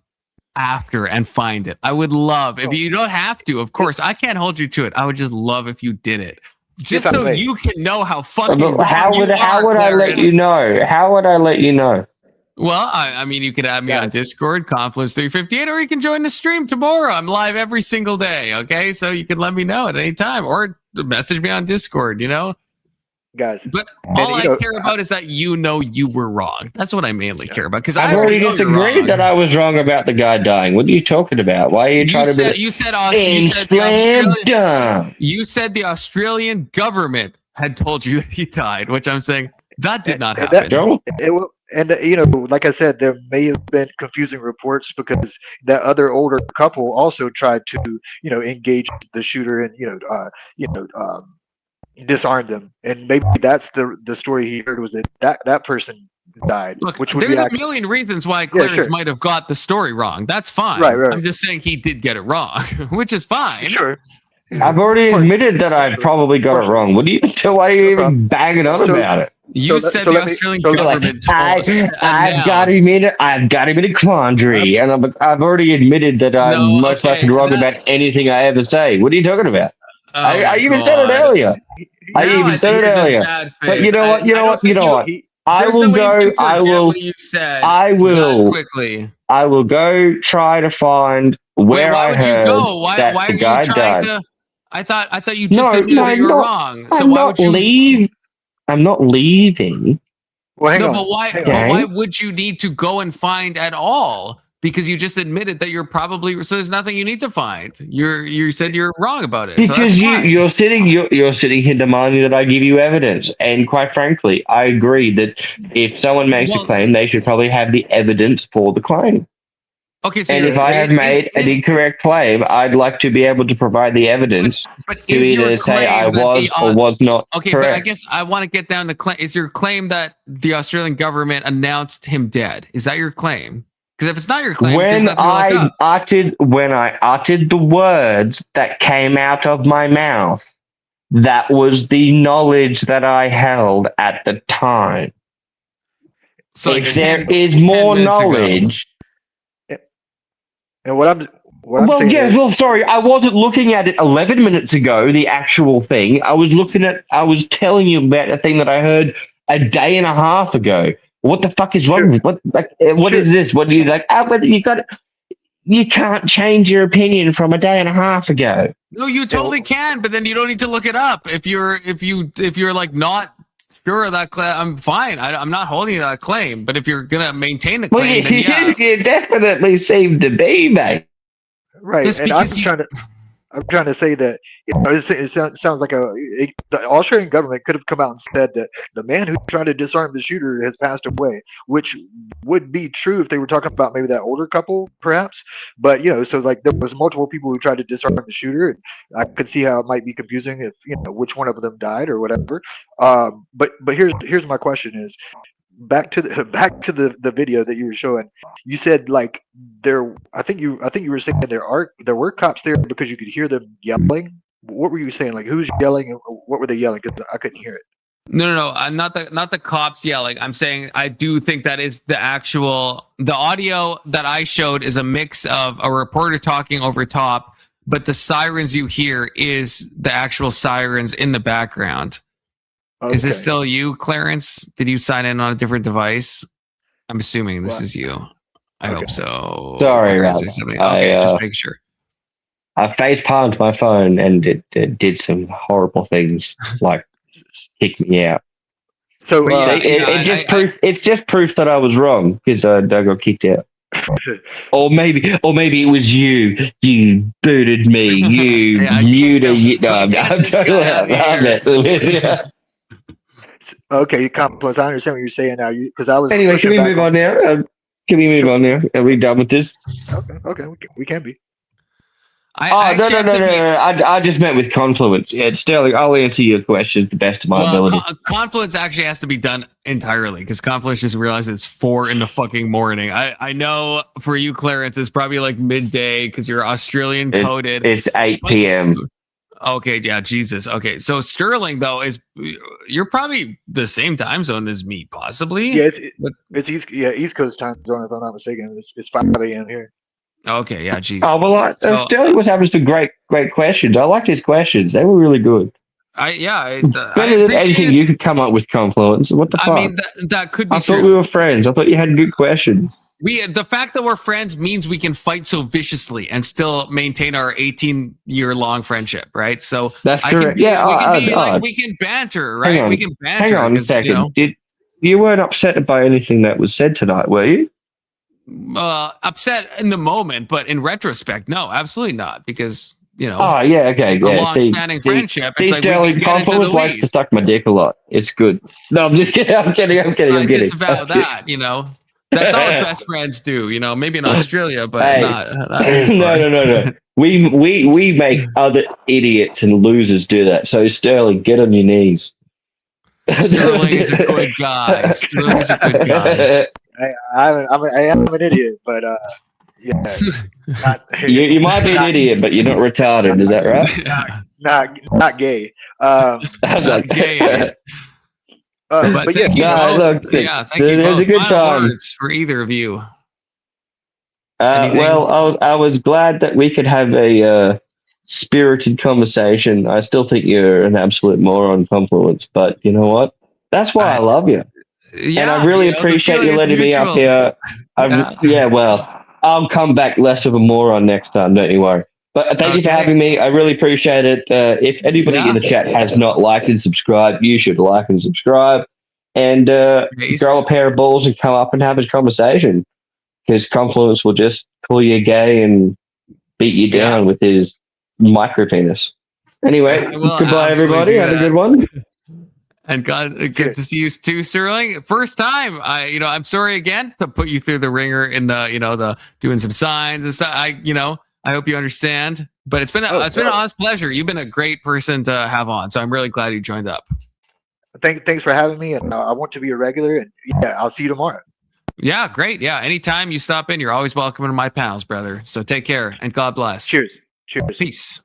after and find it. I would love, if you don't have to, of course, I can't hold you to it. I would just love if you did it. Just so you can know how fucking how would I let you know? How would I let you know? Well, I mean, you could add me on Discord, Confluence 358, or you can join the stream tomorrow. I'm live every single day, okay? So you can let me know at any time, or message me on Discord, Guys. But all I care about is that you were wrong. That's what I mainly care about. Because I've already disagreed that I was wrong about the guy dying. What are you talking about? Why are you trying to be? You said the Australian government had told you that he died, which I'm saying that did not happen. Like I said, there may have been confusing reports because that other older couple also tried to, engage the shooter and, disarm them, and maybe that's the story he heard was that person died. Look, which would there's a million reasons why Clarence might have got the story wrong. That's fine. Right. I'm just saying he did get it wrong, which is fine. Sure. I've already admitted that I probably got it wrong. Why are you even banging on about it? You said the Australian government told us. I've got him in a quandary, and I've already admitted that I'm most likely wrong about anything I ever say. What are you talking about? I even said it earlier. But you know what? I will go. I will go try to find where I heard that the guy died. I thought you just admitted that you were wrong. So why would you leave? I'm not leaving. Well, hang on. But why would you need to go and find at all? Because you just admitted that you're probably so there's nothing you need to find. You said you're wrong about it. Because you're sitting here demanding that I give you evidence. And quite frankly, I agree that if someone makes a claim, they should probably have the evidence for the claim. Okay, so and if I have made an incorrect claim, I'd like to be able to provide the evidence to either say I was or was not correct. But I guess I want to get down to claim. Is your claim that the Australian government announced him dead? Is that your claim? Because if it's not your claim, when I uttered the words that came out of my mouth, that was the knowledge that I held at the time. So if there is more knowledge. And what I'm saying is, sorry, I wasn't looking at it 11 minutes ago, the actual thing. I was telling you about the thing that I heard a day and a half ago. What the fuck is wrong with what is this? What do you like? But you can't change your opinion from a day and a half ago. No, you totally can, but then you don't need to look it up. If you're like not sure of that claim, I'm fine. I'm not holding you to that claim. But if you're gonna maintain the claim, then you definitely seem to be, mate. Right, and I'm just trying to. I'm trying to say that sounds like the Australian government could have come out and said that the man who tried to disarm the shooter has passed away, which would be true if they were talking about maybe that older couple, perhaps. But so like there was multiple people who tried to disarm the shooter, and I could see how it might be confusing if which one of them died or whatever. But here's my question is. Back to the video that you were showing, you said like I think you were saying there were cops there because you could hear them yelling. What were you saying? Like who's yelling and what were they yelling? Because I couldn't hear it. No. I'm not the cops yelling. I'm saying I do think that is the audio that I showed is a mix of a reporter talking over top, but the sirens you hear is the actual sirens in the background. Okay. Is this still you, Clarence? Did you sign in on a different device? I'm assuming this is you. I hope so. Sorry, Rob. Okay, just make sure. I face palmed my phone and it did some horrible things, like kick me out. So it's just proof that I was wrong because I got kicked out. or maybe it was you. You booted me. You muted. I'm Okay, Confluence. I understand what you're saying now. Because I was. Anyway, can we move on now? Are we done with this? Okay, we can be. No. I just met with Confluence. Yeah, Sterling, I'll answer your question to the best of my ability. Confluence actually has to be done entirely because Confluence just realized it's 4 in the fucking morning. I know for you, Clarence, it's probably like midday because you're Australian coded. It's 8 p.m. Okay, yeah, Jesus. Okay, so Sterling though you're probably the same time zone as me, possibly. Yeah, it's East Coast time zone if I'm not mistaken. It's 5 a.m. here. Okay, yeah, geez. Oh well, Sterling was having some great questions. I liked his questions; they were really good. Better than anything you could come up with, Confluence. What the fuck? I mean, that could be. I thought we were friends. I thought you had good questions. The fact that we're friends means we can fight so viciously and still maintain our 18-year-long friendship, right? So that's correct. We can banter, right? We can banter. Hang on a second. You weren't upset by anything that was said tonight, were you? Upset in the moment, but in retrospect, no, absolutely not, because Oh yeah, okay, yeah. A long-standing friendship. It's like Sterling Confluence likes to suck my dick a lot. It's good. No, I'm just kidding. I'm kidding. I disavow that. That's not what best friends do. Maybe in Australia, but not. No. We make other idiots and losers do that. So Sterling, get on your knees. Sterling is a good guy. Sterling's a good guy. I am an idiot, but yeah. You might be an idiot, but you're not retarded. Is that right? Not gay. Not gay. But thank you. Thank you. It was a good time. Words for either of you. Well, I was glad that we could have a spirited conversation. I still think you're an absolute moron, Confluence, but you know what? That's why I love you. Yeah, and I really appreciate you letting me up here. Well, I'll come back less of a moron next time, don't you worry. But thank you for having me. I really appreciate it. If anybody in the chat has not liked and subscribed, you should like and subscribe. And grow a pair of balls and come up and have a conversation. Because Confluence will just call you gay and beat you down with his micro penis. Anyway, goodbye, everybody. Have a good one. And good to see you too, Sterling. First time. I'm sorry again to put you through the ringer in the doing some signs and stuff. I hope you understand. But it's been an honest pleasure. You've been a great person to have on, so I'm really glad you joined up. Thanks for having me, and I want to be a regular. And I'll see you tomorrow. Yeah, great. Yeah, anytime you stop in, you're always welcome to my panels, brother. So take care and God bless. Cheers. Peace.